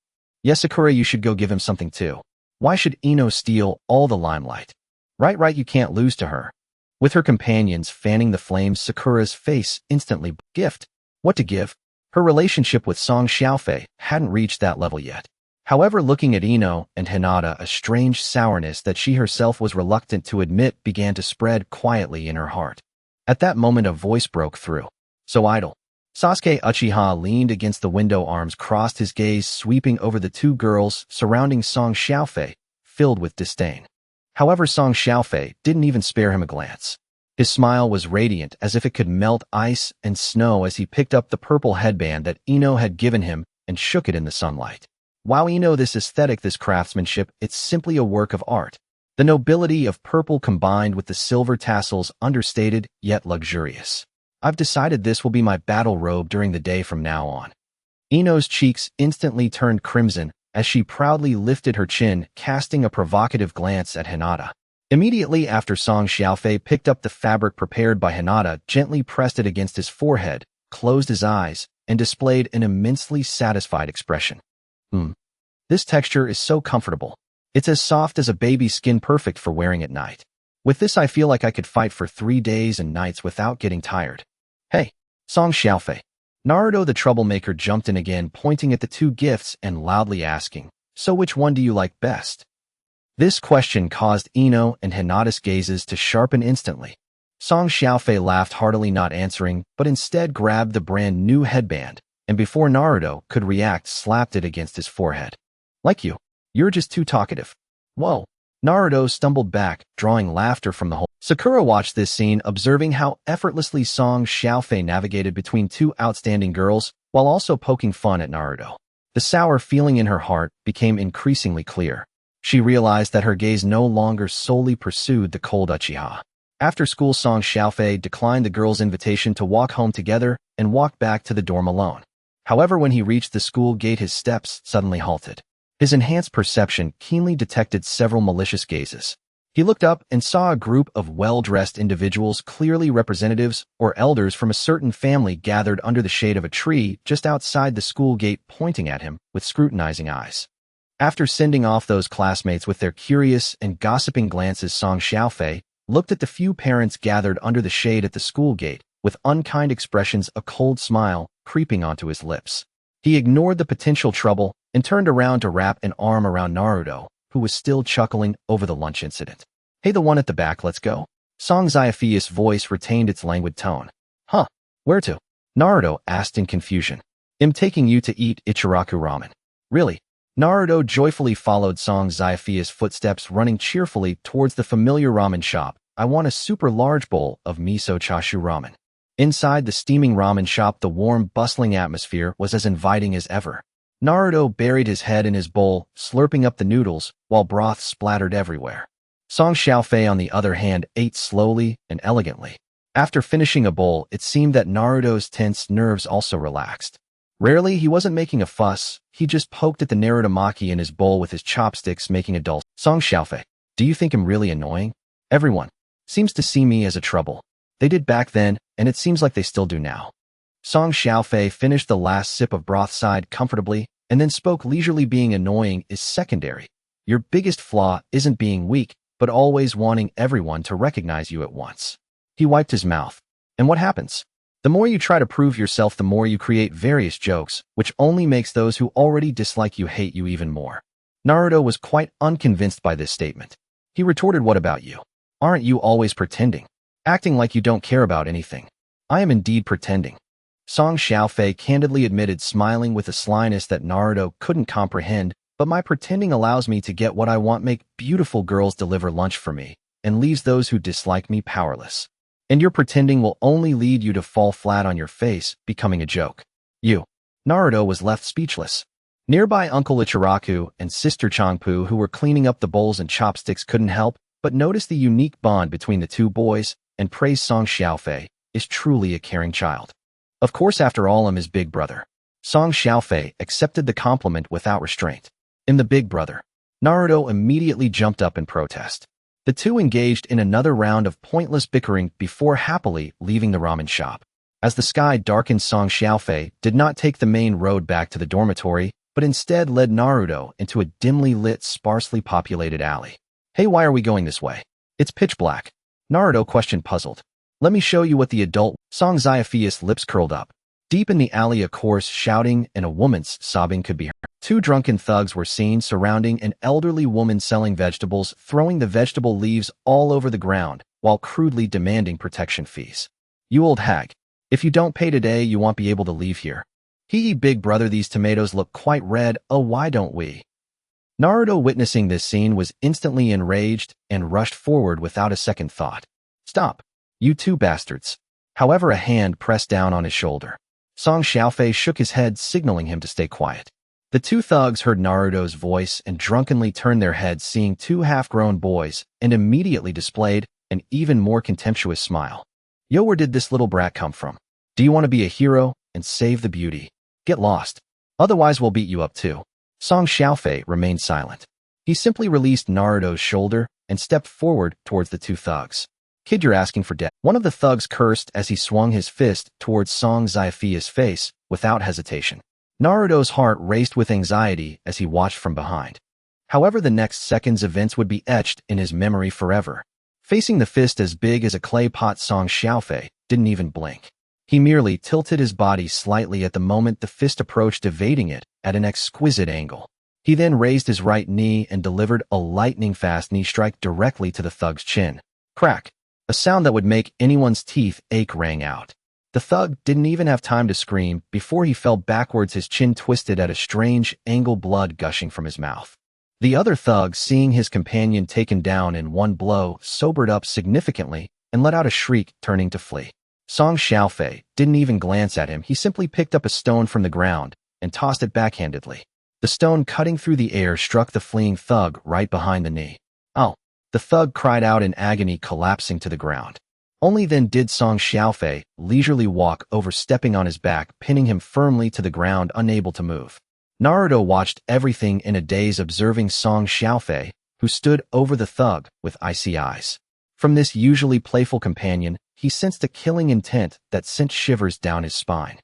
Yes, Sakura, you should go give him something too. Why should Ino steal all the limelight? Right, you can't lose to her. With her companions fanning the flames, Sakura's face instantly gift. What to give? Her relationship with Song Xiaofei hadn't reached that level yet. However, looking at Ino and Hinata, a strange sourness that she herself was reluctant to admit began to spread quietly in her heart. At that moment, a voice broke through. So idle. Sasuke Uchiha leaned against the window, arms crossed, his gaze sweeping over the two girls surrounding Song Xiaofei, filled with disdain. However, Song Xiaofei didn't even spare him a glance. His smile was radiant, as if it could melt ice and snow as he picked up the purple headband that Ino had given him and shook it in the sunlight. Wow, Ino, this aesthetic, this craftsmanship, it's simply a work of art. The nobility of purple combined with the silver tassels, understated yet luxurious. I've decided this will be my battle robe during the day from now on. Ino's cheeks instantly turned crimson as she proudly lifted her chin, casting a provocative glance at Hinata. Immediately after, Song Xiaofei picked up the fabric prepared by Hinata, gently pressed it against his forehead, closed his eyes, and displayed an immensely satisfied expression. This texture is so comfortable. It's as soft as a baby's skin, perfect for wearing at night. With this, I feel like I could fight for 3 days and nights without getting tired. Hey, Song Xiaofei. Naruto the troublemaker jumped in again, pointing at the two gifts and loudly asking, so which one do you like best? This question caused Ino and Hinata's gazes to sharpen instantly. Song Xiaofei laughed heartily, not answering, but instead grabbed the brand new headband, and before Naruto could react, slapped it against his forehead. Like you. You're just too talkative. Whoa. Naruto stumbled back, drawing laughter from the whole. Sakura watched this scene, observing how effortlessly Song Xiaofei navigated between two outstanding girls, while also poking fun at Naruto. The sour feeling in her heart became increasingly clear. She realized that her gaze no longer solely pursued the cold Uchiha. After school, Song Xiaofei declined the girls' invitation to walk home together and walked back to the dorm alone. However, when he reached the school gate, his steps suddenly halted. His enhanced perception keenly detected several malicious gazes. He looked up and saw a group of well-dressed individuals, clearly representatives or elders from a certain family, gathered under the shade of a tree just outside the school gate, pointing at him with scrutinizing eyes. After sending off those classmates with their curious and gossiping glances, Song Xiaofei looked at the few parents gathered under the shade at the school gate with unkind expressions, a cold smile creeping onto his lips. He ignored the potential trouble and turned around to wrap an arm around Naruto, who was still chuckling over the lunch incident. Hey, the one at the back, let's go. Song Xiaofei's voice retained its languid tone. Huh? Where to? Naruto asked in confusion. I'm taking you to eat Ichiraku ramen. Really? Naruto joyfully followed Song Xiaofei's footsteps, running cheerfully towards the familiar ramen shop. I want a super large bowl of miso chashu ramen. Inside the steaming ramen shop, the warm, bustling atmosphere was as inviting as ever. Naruto buried his head in his bowl, slurping up the noodles, while broth splattered everywhere. Song Xiaofei, on the other hand, ate slowly and elegantly. After finishing a bowl, it seemed that Naruto's tense nerves also relaxed. Rarely, he wasn't making a fuss, he just poked at the narutomaki in his bowl with his chopsticks, making a dull. Song Xiaofei, do you think I'm really annoying? Everyone seems to see me as a trouble. They did back then, and it seems like they still do now. Song Xiaofei finished the last sip of broth, sighed comfortably, and then spoke leisurely. Being annoying is secondary. Your biggest flaw isn't being weak, but always wanting everyone to recognize you at once. He wiped his mouth. And what happens? The more you try to prove yourself, the more you create various jokes, which only makes those who already dislike you hate you even more. Naruto was quite unconvinced by this statement. He retorted, what about you? Aren't you always pretending? Acting like you don't care about anything. I am indeed pretending. Song Xiaofei candidly admitted, smiling with a slyness that Naruto couldn't comprehend, but my pretending allows me to get what I want, make beautiful girls deliver lunch for me, and leaves those who dislike me powerless. And your pretending will only lead you to fall flat on your face, becoming a joke. You. Naruto was left speechless. Nearby, Uncle Ichiraku and Sister Changpu, who were cleaning up the bowls and chopsticks, couldn't help but notice the unique bond between the two boys and praised Song Xiaofei is truly a caring child. Of course, after all, I'm his big brother. Song Xiaofei accepted the compliment without restraint. In the big brother. Naruto immediately jumped up in protest. The two engaged in another round of pointless bickering before happily leaving the ramen shop. As the sky darkened, Song Xiaofei did not take the main road back to the dormitory, but instead led Naruto into a dimly lit, sparsely populated alley. Hey, why are we going this way? It's pitch black. Naruto questioned, puzzled. Let me show you what the adult. Song Xiaofei's lips curled up. Deep in the alley, a coarse shouting and a woman's sobbing could be heard. Two drunken thugs were seen surrounding an elderly woman selling vegetables, throwing the vegetable leaves all over the ground, while crudely demanding protection fees. You old hag. If you don't pay today, you won't be able to leave here. Hee, big brother, these tomatoes look quite red. Oh, why don't we? Naruto, witnessing this scene, was instantly enraged and rushed forward without a second thought. Stop. You two bastards. However, a hand pressed down on his shoulder. Song Xiaofei shook his head, signaling him to stay quiet. The two thugs heard Naruto's voice and drunkenly turned their heads, seeing two half-grown boys, and immediately displayed an even more contemptuous smile. Yo, where did this little brat come from? Do you want to be a hero and save the beauty? Get lost. Otherwise we'll beat you up too. Song Xiaofei remained silent. He simply released Naruto's shoulder and stepped forward towards the two thugs. Kid, you're asking for death. One of the thugs cursed as he swung his fist towards Song Xiaofei's face without hesitation. Naruto's heart raced with anxiety as he watched from behind. However, the next second's events would be etched in his memory forever. Facing the fist as big as a clay pot, Song Xiaofei didn't even blink. He merely tilted his body slightly at the moment the fist approached, evading it at an exquisite angle. He then raised his right knee and delivered a lightning-fast knee strike directly to the thug's chin. Crack! A sound that would make anyone's teeth ache rang out. The thug didn't even have time to scream before he fell backwards, his chin twisted at a strange angle, blood gushing from his mouth. The other thug, seeing his companion taken down in one blow, sobered up significantly and let out a shriek, turning to flee. Song Xiaofei didn't even glance at him. He simply picked up a stone from the ground and tossed it backhandedly. The stone, cutting through the air, struck the fleeing thug right behind the knee. "Ow!" The thug cried out in agony, collapsing to the ground. Only then did Song Xiaofei leisurely walk over, stepping on his back, pinning him firmly to the ground, unable to move. Naruto watched everything in a daze, observing Song Xiaofei, who stood over the thug with icy eyes. From this usually playful companion, he sensed a killing intent that sent shivers down his spine.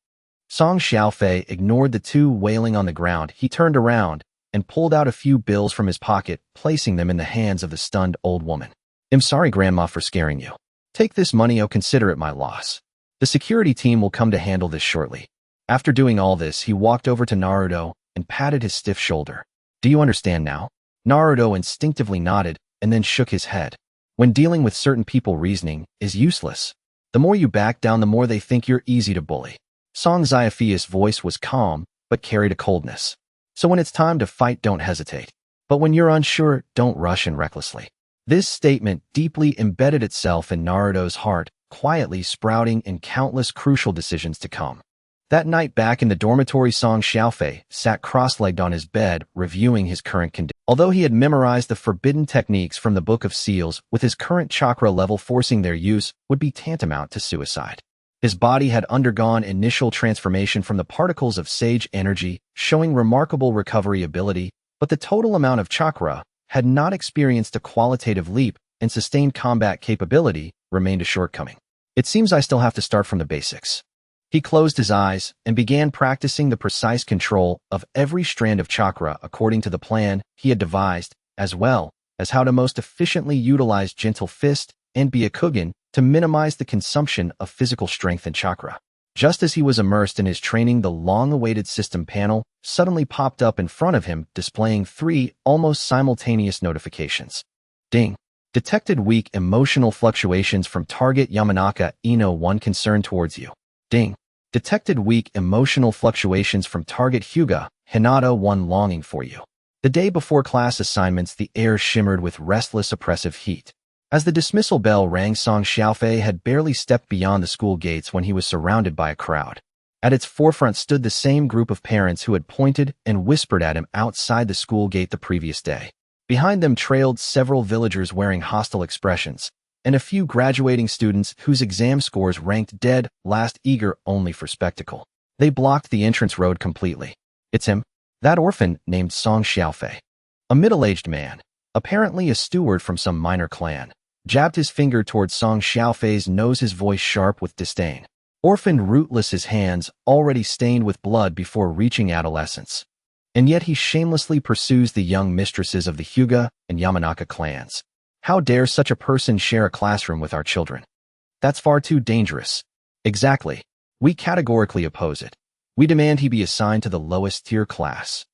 Song Xiaofei ignored the two wailing on the ground. He turned around and pulled out a few bills from his pocket, placing them in the hands of the stunned old woman. "I'm sorry, Grandma, for scaring you. Take this money, or consider it my loss. The security team will come to handle this shortly." After doing all this, he walked over to Naruto and patted his stiff shoulder. "Do you understand now?" Naruto instinctively nodded and then shook his head. When dealing with certain people, reasoning is useless. The more you back down, the more they think you're easy to bully. Song Xiaofei's voice was calm, but carried a coldness. "So when it's time to fight, don't hesitate. But when you're unsure, don't rush in recklessly." This statement deeply embedded itself in Naruto's heart, quietly sprouting in countless crucial decisions to come. That night, back in the dormitory, Song Xiaofei sat cross-legged on his bed, reviewing his current condition. Although he had memorized the forbidden techniques from the Book of Seals, with his current chakra level, forcing their use would be tantamount to suicide. His body had undergone initial transformation from the particles of sage energy, showing remarkable recovery ability, but the total amount of chakra had not experienced a qualitative leap, and sustained combat capability remained a shortcoming. "It seems I still have to start from the basics." He closed his eyes and began practicing the precise control of every strand of chakra according to the plan he had devised, as well as how to most efficiently utilize Gentle Fist and Byakugan to minimize the consumption of physical strength and chakra. Just as he was immersed in his training, the long-awaited system panel suddenly popped up in front of him, displaying 3 almost simultaneous notifications. Ding! Detected weak emotional fluctuations from target Yamanaka Ino 1 concern towards you. Ding! Detected weak emotional fluctuations from target Hyuga Hinata 1 longing for you. The day before class assignments, the air shimmered with restless, oppressive heat. As the dismissal bell rang, Song Xiaofei had barely stepped beyond the school gates when he was surrounded by a crowd. At its forefront stood the same group of parents who had pointed and whispered at him outside the school gate the previous day. Behind them trailed several villagers wearing hostile expressions, and a few graduating students whose exam scores ranked dead last, eager only for spectacle. They blocked the entrance road completely. "It's him, that orphan named Song Xiaofei." A middle-aged man, apparently a steward from some minor clan, jabbed his finger towards Song Xiaofei's nose, his voice sharp with disdain. Orphan, rootless, his hands already stained with blood before reaching adolescence. And yet he shamelessly pursues the young mistresses of the Hyuga and Yamanaka clans. How dare such a person share a classroom with our children? That's far too dangerous. Exactly. We categorically oppose it. We demand he be assigned to the lowest tier class.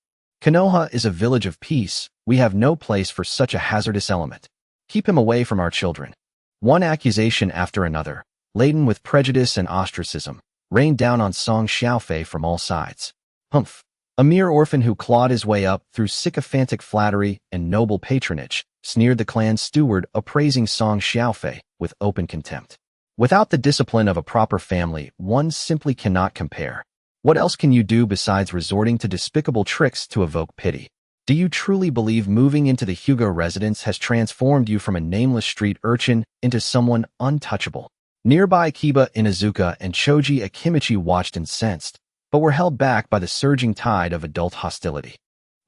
Konoha is a village of peace. We have no place for such a hazardous element. Keep him away from our children. One accusation after another, laden with prejudice and ostracism, rained down on Song Xiaofei from all sides. Humph. A mere orphan who clawed his way up through sycophantic flattery and noble patronage, sneered the clan steward, appraising Song Xiaofei with open contempt. Without the discipline of a proper family, one simply cannot compare. What else can you do besides resorting to despicable tricks to evoke pity? Do you truly believe moving into the Hyuga residence has transformed you from a nameless street urchin into someone untouchable? Nearby, Kiba Inuzuka and Choji Akimichi watched incensed, but were held back by the surging tide of adult hostility.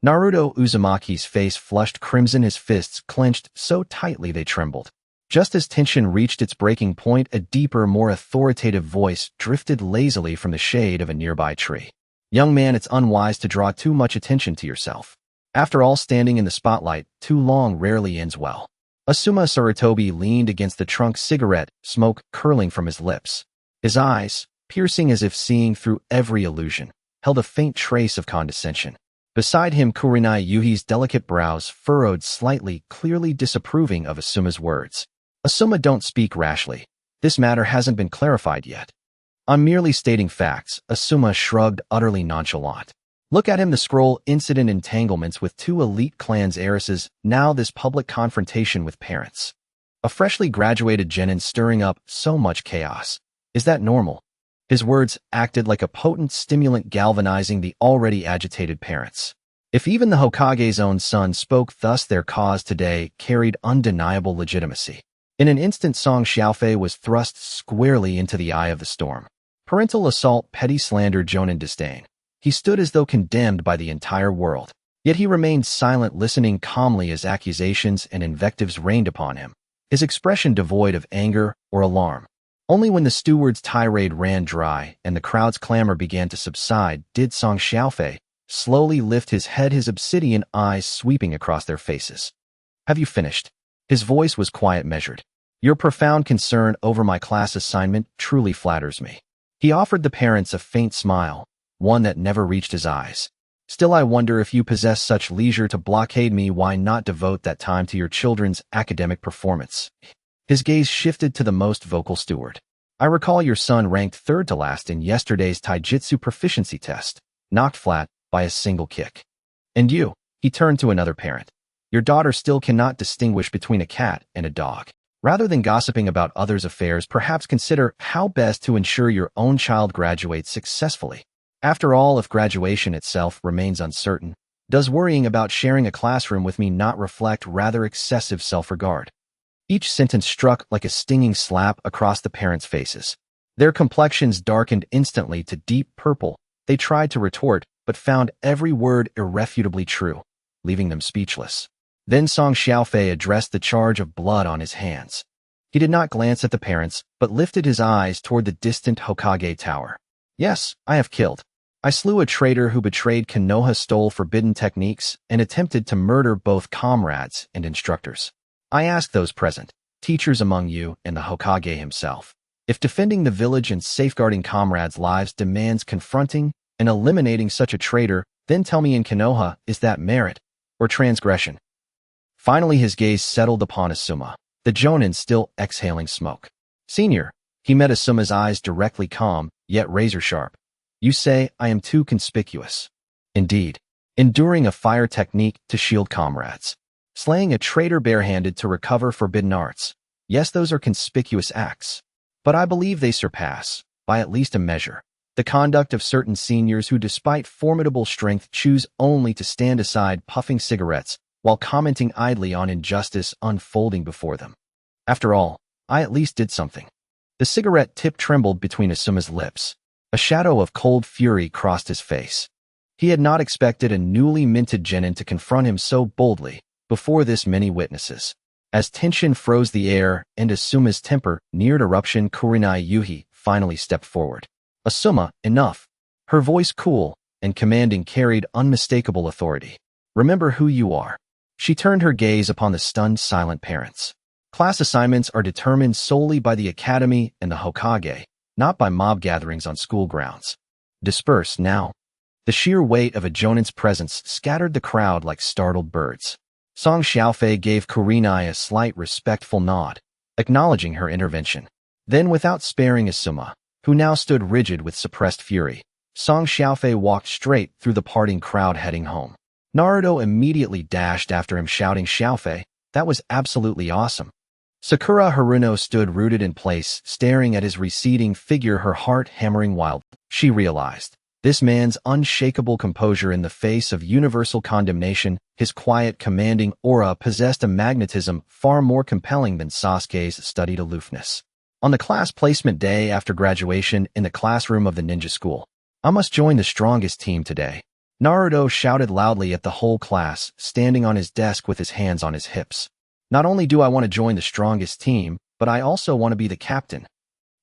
Naruto Uzumaki's face flushed crimson, his fists clenched so tightly they trembled. Just as tension reached its breaking point, a deeper, more authoritative voice drifted lazily from the shade of a nearby tree. Young man, it's unwise to draw too much attention to yourself. After all, standing in the spotlight too long rarely ends well. Asuma Sarutobi leaned against the trunk, cigarette smoke curling from his lips. His eyes, piercing as if seeing through every illusion, held a faint trace of condescension. Beside him, Kurenai Yuhi's delicate brows furrowed slightly, clearly disapproving of Asuma's words. Asuma, don't speak rashly. This matter hasn't been clarified yet. I'm merely stating facts, Asuma shrugged, utterly nonchalant. Look at him, the scroll incident, entanglements with two elite clan's heiresses, now this public confrontation with parents. A freshly graduated genin stirring up so much chaos. Is that normal? His words acted like a potent stimulant, galvanizing the already agitated parents. If even the Hokage's own son spoke thus, their cause today carried undeniable legitimacy. In an instant, Song Xiaofei was thrust squarely into the eye of the storm. Parental assault, petty slander, jonin disdain. He stood as though condemned by the entire world. Yet he remained silent, listening calmly as accusations and invectives rained upon him, his expression devoid of anger or alarm. Only when the steward's tirade ran dry and the crowd's clamor began to subside did Song Xiaofei slowly lift his head, his obsidian eyes sweeping across their faces. Have you finished? His voice was quiet, measured. Your profound concern over my class assignment truly flatters me. He offered the parents a faint smile, one that never reached his eyes. Still, I wonder, if you possess such leisure to blockade me, why not devote that time to your children's academic performance? His gaze shifted to the most vocal steward. I recall your son ranked third to last in yesterday's taijutsu proficiency test, knocked flat by a single kick. And you, he turned to another parent. Your daughter still cannot distinguish between a cat and a dog. Rather than gossiping about others' affairs, perhaps consider how best to ensure your own child graduates successfully. After all, if graduation itself remains uncertain, does worrying about sharing a classroom with me not reflect rather excessive self-regard? Each sentence struck like a stinging slap across the parents' faces. Their complexions darkened instantly to deep purple. They tried to retort, but found every word irrefutably true, leaving them speechless. Then Song Xiaofei addressed the charge of blood on his hands. He did not glance at the parents, but lifted his eyes toward the distant Hokage tower. Yes, I have killed. I slew a traitor who betrayed Konoha, stole forbidden techniques, and attempted to murder both comrades and instructors. I ask those present, teachers among you and the Hokage himself, if defending the village and safeguarding comrades' lives demands confronting and eliminating such a traitor, then tell me, in Konoha, is that merit or transgression? Finally, his gaze settled upon Asuma, the jonin still exhaling smoke. Senior, he met Asuma's eyes directly, calm, yet razor-sharp. You say I am too conspicuous. Indeed. Enduring a fire technique to shield comrades. Slaying a traitor barehanded to recover forbidden arts. Yes, those are conspicuous acts. But I believe they surpass, by at least a measure, the conduct of certain seniors who, despite formidable strength, choose only to stand aside puffing cigarettes while commenting idly on injustice unfolding before them. After all, I at least did something. The cigarette tip trembled between Asuma's lips. A shadow of cold fury crossed his face. He had not expected a newly minted genin to confront him so boldly before this many witnesses. As tension froze the air and Asuma's temper neared eruption, Kurenai Yuhi finally stepped forward. Asuma, enough. Her voice, cool and commanding, carried unmistakable authority. Remember who you are. She turned her gaze upon the stunned, silent parents. Class assignments are determined solely by the academy and the Hokage, not by mob gatherings on school grounds. Disperse now. The sheer weight of a jonin's presence scattered the crowd like startled birds. Song Xiaofei gave Kurenai a slight respectful nod, acknowledging her intervention. Then, without sparing Asuma, who now stood rigid with suppressed fury, Song Xiaofei walked straight through the parting crowd heading home. Naruto immediately dashed after him, shouting, "Xiaofei, that was absolutely awesome." Sakura Haruno stood rooted in place, staring at his receding figure, her heart hammering wildly. She realized this man's unshakable composure in the face of universal condemnation, his quiet, commanding aura possessed a magnetism far more compelling than Sasuke's studied aloofness. On the class placement day after graduation in the classroom of the ninja school, "I must join the strongest team today," Naruto shouted loudly at the whole class, standing on his desk with his hands on his hips. "Not only do I want to join the strongest team, but I also want to be the captain."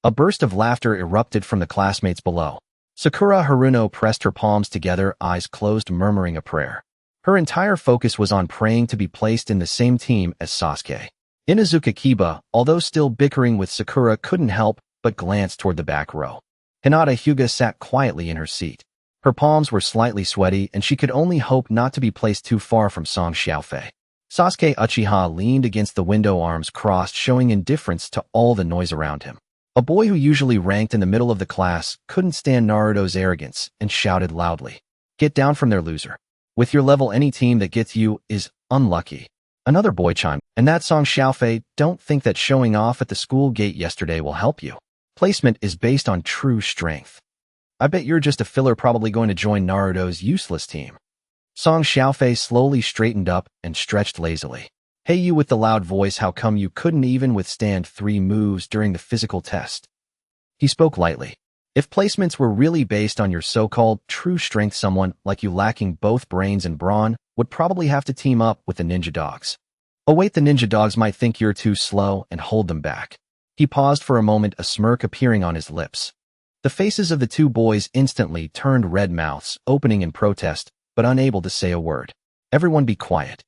A burst of laughter erupted from the classmates below. Sakura Haruno pressed her palms together, eyes closed, murmuring a prayer. Her entire focus was on praying to be placed in the same team as Sasuke. Inuzuka Kiba, although still bickering with Sakura, couldn't help but glance toward the back row. Hinata Hyuga sat quietly in her seat. Her palms were slightly sweaty, and she could only hope not to be placed too far from Song Xiaofei. Sasuke Uchiha leaned against the window, arms crossed, showing indifference to all the noise around him. A boy who usually ranked in the middle of the class couldn't stand Naruto's arrogance and shouted loudly, "Get down from there, loser. With your level, any team that gets you is unlucky." Another boy chimed, "And that Song Xiaofei, don't think that showing off at the school gate yesterday will help you. Placement is based on true strength. I bet you're just a filler, probably going to join Naruto's useless team." Song Xiaofei slowly straightened up and stretched lazily. "Hey, you with the loud voice, how come you couldn't even withstand 3 moves during the physical test?" He spoke lightly. "If placements were really based on your so-called true strength, someone like you lacking both brains and brawn would probably have to team up with the ninja dogs. Oh wait, the ninja dogs might think you're too slow and hold them back." He paused for a moment, a smirk appearing on his lips. The faces of the two boys instantly turned red, mouths opening in protest, but unable to say a word. "Everyone be quiet."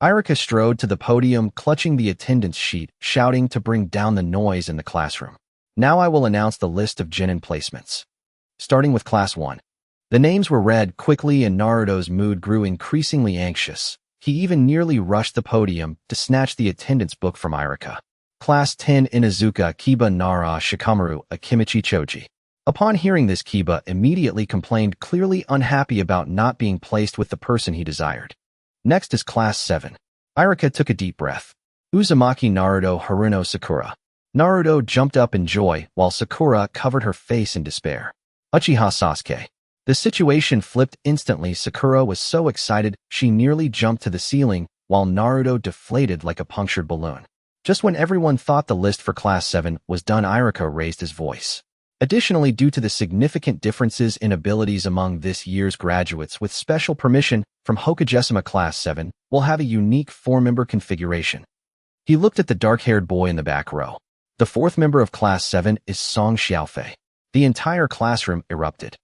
Irika strode to the podium, clutching the attendance sheet, shouting to bring down the noise in the classroom. "Now I will announce the list of genin placements. Starting with Class 1. The names were read quickly, and Naruto's mood grew increasingly anxious. He even nearly rushed the podium to snatch the attendance book from Irika. Class 10, Inuzuka Kiba Nara Shikamaru Akimichi Choji. Upon hearing this, Kiba immediately complained, clearly unhappy about not being placed with the person he desired. Next is Class 7. Irika took a deep breath. Uzumaki Naruto Haruno Sakura. Naruto jumped up in joy, while Sakura covered her face in despair. Uchiha Sasuke. The situation flipped instantly. Sakura was so excited she nearly jumped to the ceiling, while Naruto deflated like a punctured balloon. Just when everyone thought the list for Class 7 was done, Irika raised his voice. Additionally, due to the significant differences in abilities among this year's graduates, with special permission from Hokagesima, Class 7 will have a unique 4-member configuration. He looked at the dark-haired boy in the back row. The 4th member of Class 7 is Song Xiaofei. The entire classroom erupted.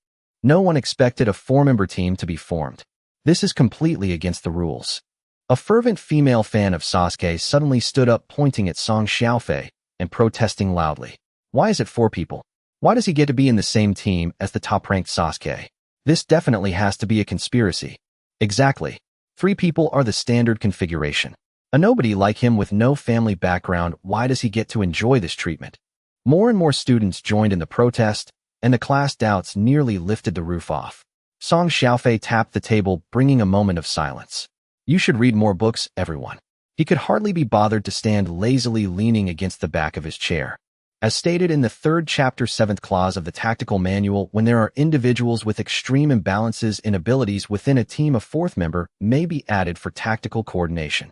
No one expected a 4-member team to be formed. This is completely against the rules. A fervent female fan of Sasuke suddenly stood up, pointing at Song Xiaofei and protesting loudly. "Why is it 4 people? Why does he get to be in the same team as the top-ranked Sasuke? This definitely has to be a conspiracy." "Exactly. 3 people are the standard configuration. A nobody like him with no family background, why does he get to enjoy this treatment?" More and more students joined in the protest, and the class doubts nearly lifted the roof off. Song Xiaofei tapped the table, bringing a moment of silence. "You should read more books, everyone." He could hardly be bothered to stand lazily leaning against the back of his chair. As stated in the 3rd chapter 7th clause of the tactical manual, when there are individuals with extreme imbalances in abilities within a team, a 4th member may be added for tactical coordination.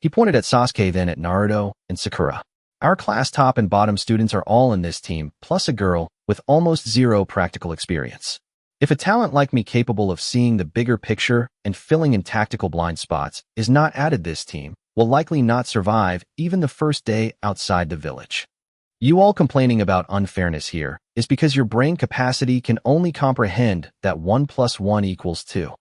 He pointed at Sasuke, then at Naruto and Sakura. "Our class top and bottom students are all in this team, plus a girl with almost 0 practical experience. If a talent like me, capable of seeing the bigger picture and filling in tactical blind spots, is not added, this team will likely not survive even the first day outside the village. You all complaining about unfairness here is because your brain capacity can only comprehend that 1 + 1 = 2.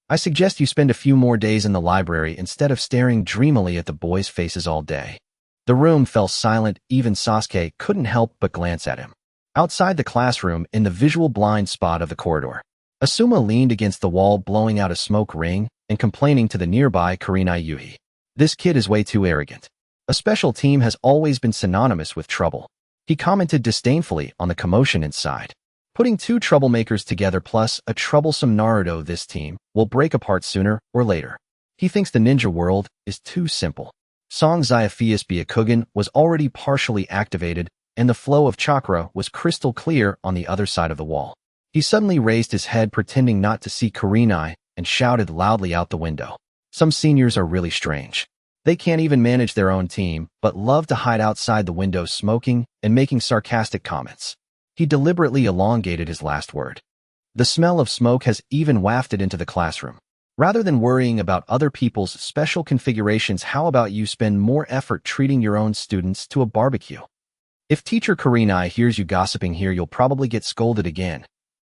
I suggest you spend a few more days in the library instead of staring dreamily at the boys' faces all day." The room fell silent. Even Sasuke couldn't help but glance at him. Outside the classroom, in the visual blind spot of the corridor, Asuma leaned against the wall, blowing out a smoke ring and complaining to the nearby Kurenai Yuhi. "This kid is way too arrogant. A special team has always been synonymous with trouble." He commented disdainfully on the commotion inside. "Putting 2 troublemakers together plus a troublesome Naruto, this team will break apart sooner or later. He thinks the ninja world is too simple." Song Xiaofei's Byakugan was already partially activated, and the flow of chakra was crystal clear on the other side of the wall. He suddenly raised his head pretending not to see Kurenai and shouted loudly out the window. Some seniors are really strange. They can't even manage their own team, but love to hide outside the window smoking and making sarcastic comments. He deliberately elongated his last word. The smell of smoke has even wafted into the classroom. Rather than worrying about other people's special configurations, how about you spend more effort treating your own students to a barbecue? If teacher Kurenai hears you gossiping here, you'll probably get scolded again.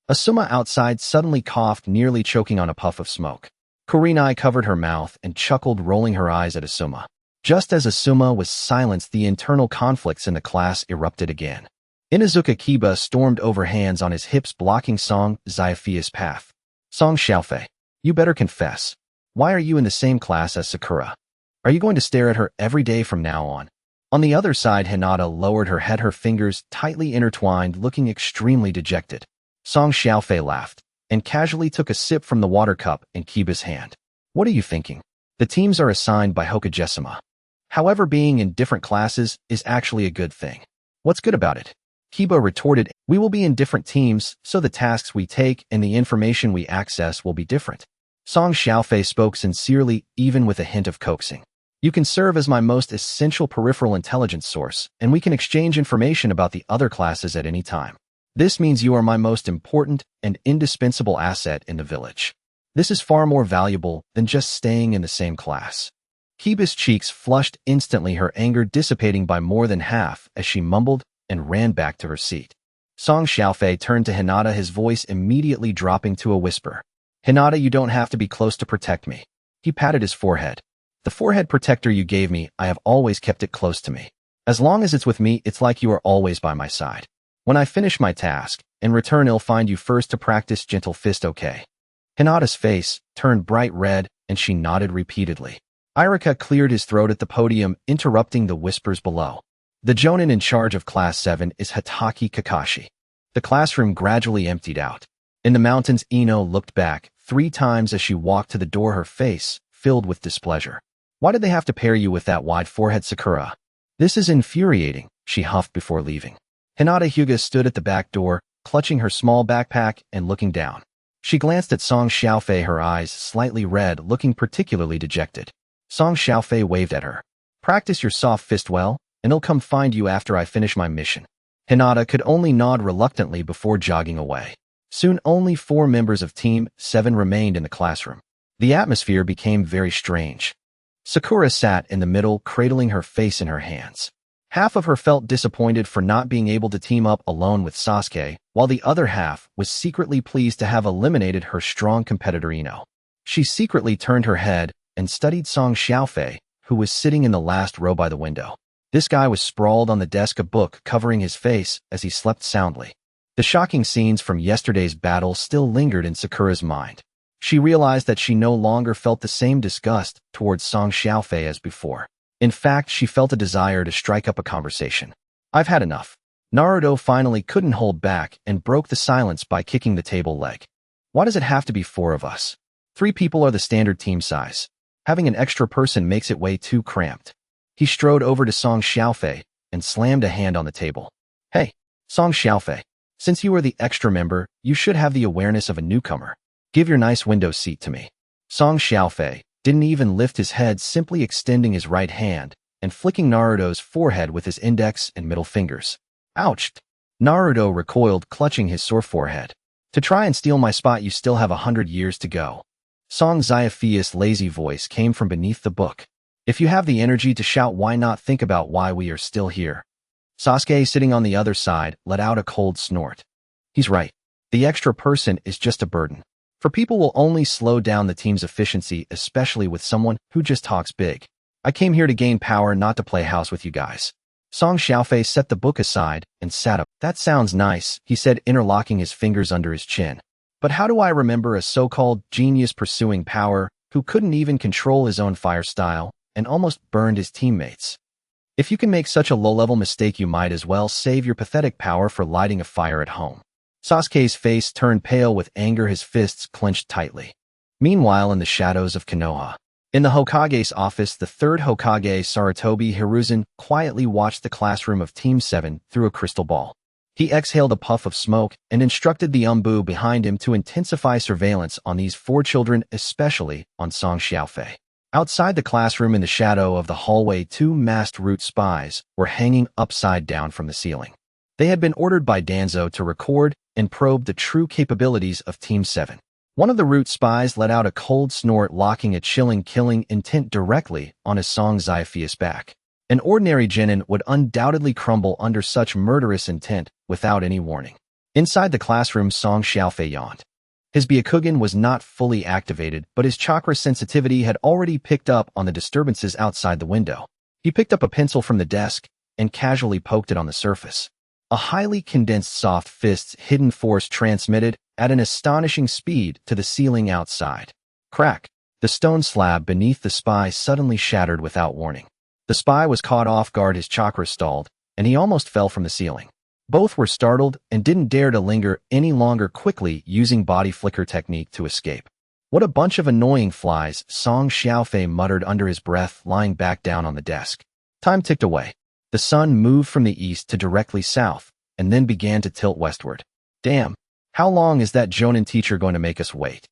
Asuma outside suddenly coughed, nearly choking on a puff of smoke. Kurenai covered her mouth and chuckled, rolling her eyes at Asuma. Just as Asuma was silenced, the internal conflicts in the class erupted again. Inuzuka Kiba stormed over, hands on his hips, blocking Song Xiaofei's path. Song Xiaofei, you better confess. Why are you in the same class as Sakura? Are you going to stare at her every day from now on? On the other side, Hinata lowered her head, her fingers tightly intertwined, looking extremely dejected. Song Xiaofei laughed and casually took a sip from the water cup in Kiba's hand. What are you thinking? The teams are assigned by Hokage-sama. However, being in different classes is actually a good thing. What's good about it? Kiba retorted, we will be in different teams, so the tasks we take and the information we access will be different. Song Xiaofei spoke sincerely, even with a hint of coaxing. You can serve as my most essential peripheral intelligence source, and we can exchange information about the other classes at any time. This means you are my most important and indispensable asset in the village. This is far more valuable than just staying in the same class. Kiba's cheeks flushed instantly, her anger dissipating by more than half as she mumbled and ran back to her seat. Song Xiaofei turned to Hinata, his voice immediately dropping to a whisper. Hinata, you don't have to be close to protect me. He patted his forehead. The forehead protector you gave me, I have always kept it close to me. As long as it's with me, it's like you are always by my side. When I finish my task, in return I'll find you first to practice gentle fist, okay? Hinata's face turned bright red, and she nodded repeatedly. Irika cleared his throat at the podium, interrupting the whispers below. The Jonin in charge of Class 7 is Hitaki Kakashi. The classroom gradually emptied out. In the mountains, Ino looked back 3 times as she walked to the door, her face filled with displeasure. Why did they have to pair you with that wide forehead, Sakura? This is infuriating, she huffed before leaving. Hinata Hyuga stood at the back door, clutching her small backpack and looking down. She glanced at Song Xiaofei, her eyes slightly red, looking particularly dejected. Song Xiaofei waved at her. Practice your soft fist well, and I'll come find you after I finish my mission. Hinata could only nod reluctantly before jogging away. Soon only 4 members of Team 7 remained in the classroom. The atmosphere became very strange. Sakura sat in the middle, cradling her face in her hands. Half of her felt disappointed for not being able to team up alone with Sasuke, while the other half was secretly pleased to have eliminated her strong competitor Ino. She secretly turned her head and studied Song Xiaofei, who was sitting in the last row by the window. This guy was sprawled on the desk, a book covering his face as he slept soundly. The shocking scenes from yesterday's battle still lingered in Sakura's mind. She realized that she no longer felt the same disgust towards Song Xiaofei as before. In fact, she felt a desire to strike up a conversation. I've had enough. Naruto finally couldn't hold back and broke the silence by kicking the table leg. Why does it have to be 4 of us? 3 people are the standard team size. Having an extra person makes it way too cramped. He strode over to Song Xiaofei and slammed a hand on the table. Hey, Song Xiaofei, since you are the extra member, you should have the awareness of a newcomer. Give your nice window seat to me. Song Xiaofei didn't even lift his head, simply extending his right hand and flicking Naruto's forehead with his index and middle fingers. Ouch! Naruto recoiled, clutching his sore forehead. To try and steal my spot, you still have 100 years to go. Song Xiaofei's lazy voice came from beneath the book. If you have the energy to shout, why not think about why we are still here? Sasuke, sitting on the other side, let out a cold snort. He's right. The extra person is just a burden. For people will only slow down the team's efficiency, especially with someone who just talks big. I came here to gain power, not to play house with you guys. Song Xiaofei set the book aside and sat up. That sounds nice, he said, interlocking his fingers under his chin. But how do I remember a so-called genius pursuing power who couldn't even control his own fire style and almost burned his teammates? If you can make such a low-level mistake, you might as well save your pathetic power for lighting a fire at home. Sasuke's face turned pale with anger, his fists clenched tightly. Meanwhile, in the shadows of Konoha, In the Hokage's office, the third Hokage, Sarutobi Hiruzen, quietly watched the classroom of Team 7 through a crystal ball. He exhaled a puff of smoke and instructed the Umbu behind him to intensify surveillance on these 4 children, especially on Song Xiaofei. Outside the classroom in the shadow of the hallway, 2 masked root spies were hanging upside down from the ceiling. They had been ordered by Danzo to record and probe the true capabilities of Team 7. One of the root spies let out a cold snort, locking a chilling killing intent directly on his Song Xiaofei's back. An ordinary genin would undoubtedly crumble under such murderous intent without any warning. Inside the classroom, Song Xiaofei yawned. His Byakugan was not fully activated, but his chakra sensitivity had already picked up on the disturbances outside the window. He picked up a pencil from the desk and casually poked it on the surface. A highly condensed soft fist's hidden force transmitted at an astonishing speed to the ceiling outside. Crack! The stone slab beneath the spy suddenly shattered without warning. The spy was caught off guard, his chakra stalled, and he almost fell from the ceiling. Both were startled and didn't dare to linger any longer, quickly using body flicker technique to escape. What a bunch of annoying flies, Song Xiaofei muttered under his breath, lying back down on the desk. Time ticked away. The sun moved from the east to directly south, and then began to tilt westward. Damn, how long is that Jonin teacher going to make us wait?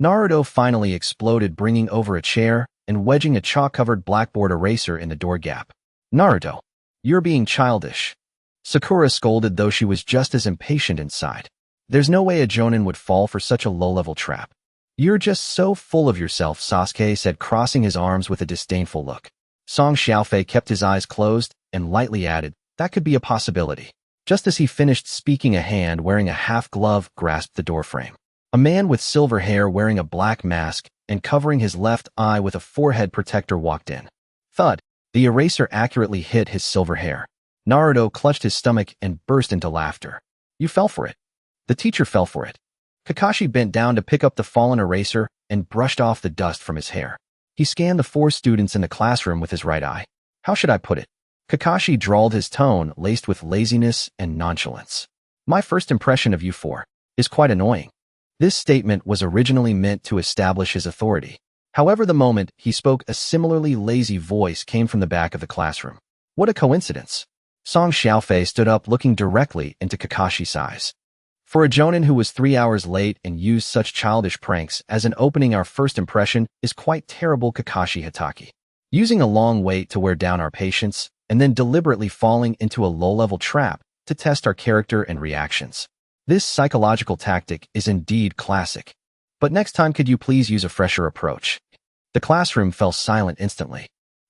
Naruto finally exploded, bringing over a chair and wedging a chalk-covered blackboard eraser in the door gap. Naruto, you're being childish. Sakura scolded, though she was just as impatient inside. There's no way a Jonin would fall for such a low-level trap. You're just so full of yourself, Sasuke said, crossing his arms with a disdainful look. Song Xiaofei kept his eyes closed and lightly added, that could be a possibility. Just as he finished speaking, a hand wearing a half-glove grasped the doorframe. A man with silver hair, wearing a black mask and covering his left eye with a forehead protector, walked in. Thud! The eraser accurately hit his silver hair. Naruto clutched his stomach and burst into laughter. You fell for it. The teacher fell for it. Kakashi bent down to pick up the fallen eraser and brushed off the dust from his hair. He scanned the 4 students in the classroom with his right eye. How should I put it? Kakashi drawled, his tone laced with laziness and nonchalance. My first impression of you 4 is quite annoying. This statement was originally meant to establish his authority. However, the moment he spoke, a similarly lazy voice came from the back of the classroom. What a coincidence. Song Xiaofei stood up, looking directly into Kakashi's eyes. For a Jonin who was 3 hours late and used such childish pranks as an opening, our first impression is quite terrible, Kakashi Hitaki. Using a long wait to wear down our patience, and then deliberately falling into a low-level trap to test our character and reactions. This psychological tactic is indeed classic. But next time, could you please use a fresher approach? The classroom fell silent instantly.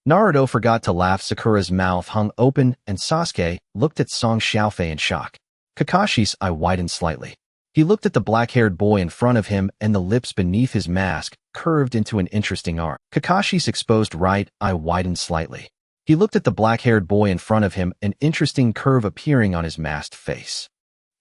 Naruto forgot to laugh. Sakura's mouth hung open, and Sasuke looked at Song Xiaofei in shock. Kakashi's eye widened slightly. He looked at the black-haired boy in front of him, and the lips beneath his mask curved into an interesting arc. Kakashi's exposed right eye widened slightly. He looked at the black-haired boy in front of him, an interesting curve appearing on his masked face.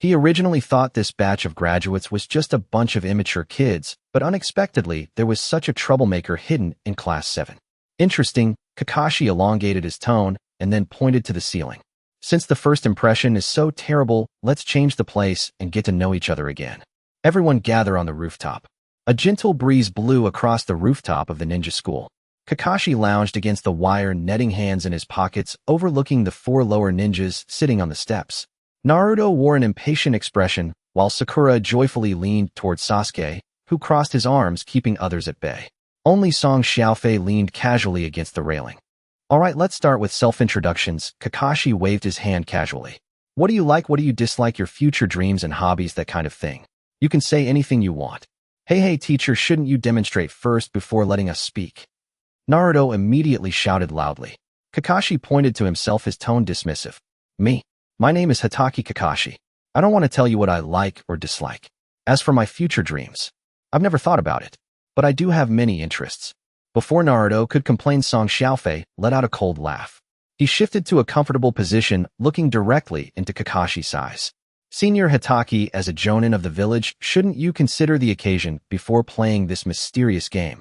He originally thought this batch of graduates was just a bunch of immature kids, but unexpectedly, there was such a troublemaker hidden in Class 7. Interesting, Kakashi elongated his tone and then pointed to the ceiling. Since the first impression is so terrible, let's change the place and get to know each other again. Everyone gather on the rooftop. A gentle breeze blew across the rooftop of the ninja school. Kakashi lounged against the wire netting, hands in his pockets, overlooking the 4 lower ninjas sitting on the steps. Naruto wore an impatient expression, while Sakura joyfully leaned toward Sasuke, who crossed his arms, keeping others at bay. Only Song Xiaofei leaned casually against the railing. Alright, let's start with self-introductions. Kakashi waved his hand casually. What do you like, what do you dislike, your future dreams and hobbies, that kind of thing. You can say anything you want. Hey teacher, shouldn't you demonstrate first before letting us speak? Naruto immediately shouted loudly. Kakashi pointed to himself, his tone dismissive. Me? My name is Hitaki Kakashi. I don't want to tell you what I like or dislike. As for my future dreams, I've never thought about it, but I do have many interests. Before Naruto could complain, Song Xiaofei let out a cold laugh. He shifted to a comfortable position, looking directly into Kakashi's eyes. Senior Hitaki, as a Jonin of the village, shouldn't you consider the occasion before playing this mysterious game?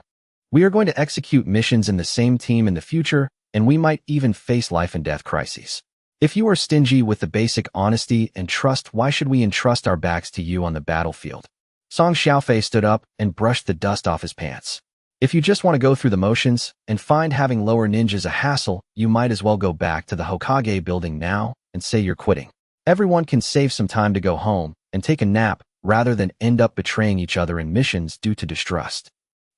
We are going to execute missions in the same team in the future, and we might even face life and death crises. If you are stingy with the basic honesty and trust, why should we entrust our backs to you on the battlefield? Song Xiaofei stood up and brushed the dust off his pants. If you just want to go through the motions and find having lower ninjas a hassle, you might as well go back to the Hokage building now and say you're quitting. Everyone can save some time to go home and take a nap rather than end up betraying each other in missions due to distrust.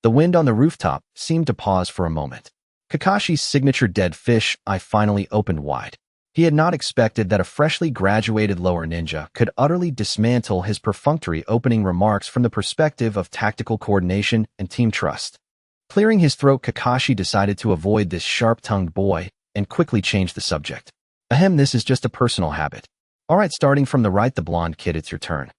The wind on the rooftop seemed to pause for a moment. Kakashi's signature dead fish eye finally opened wide. He had not expected that a freshly graduated lower ninja could utterly dismantle his perfunctory opening remarks from the perspective of tactical coordination and team trust. Clearing his throat, Kakashi decided to avoid this sharp-tongued boy and quickly changed the subject. Ahem, this is just a personal habit. Alright, starting from the right, the blonde kid, it's your turn.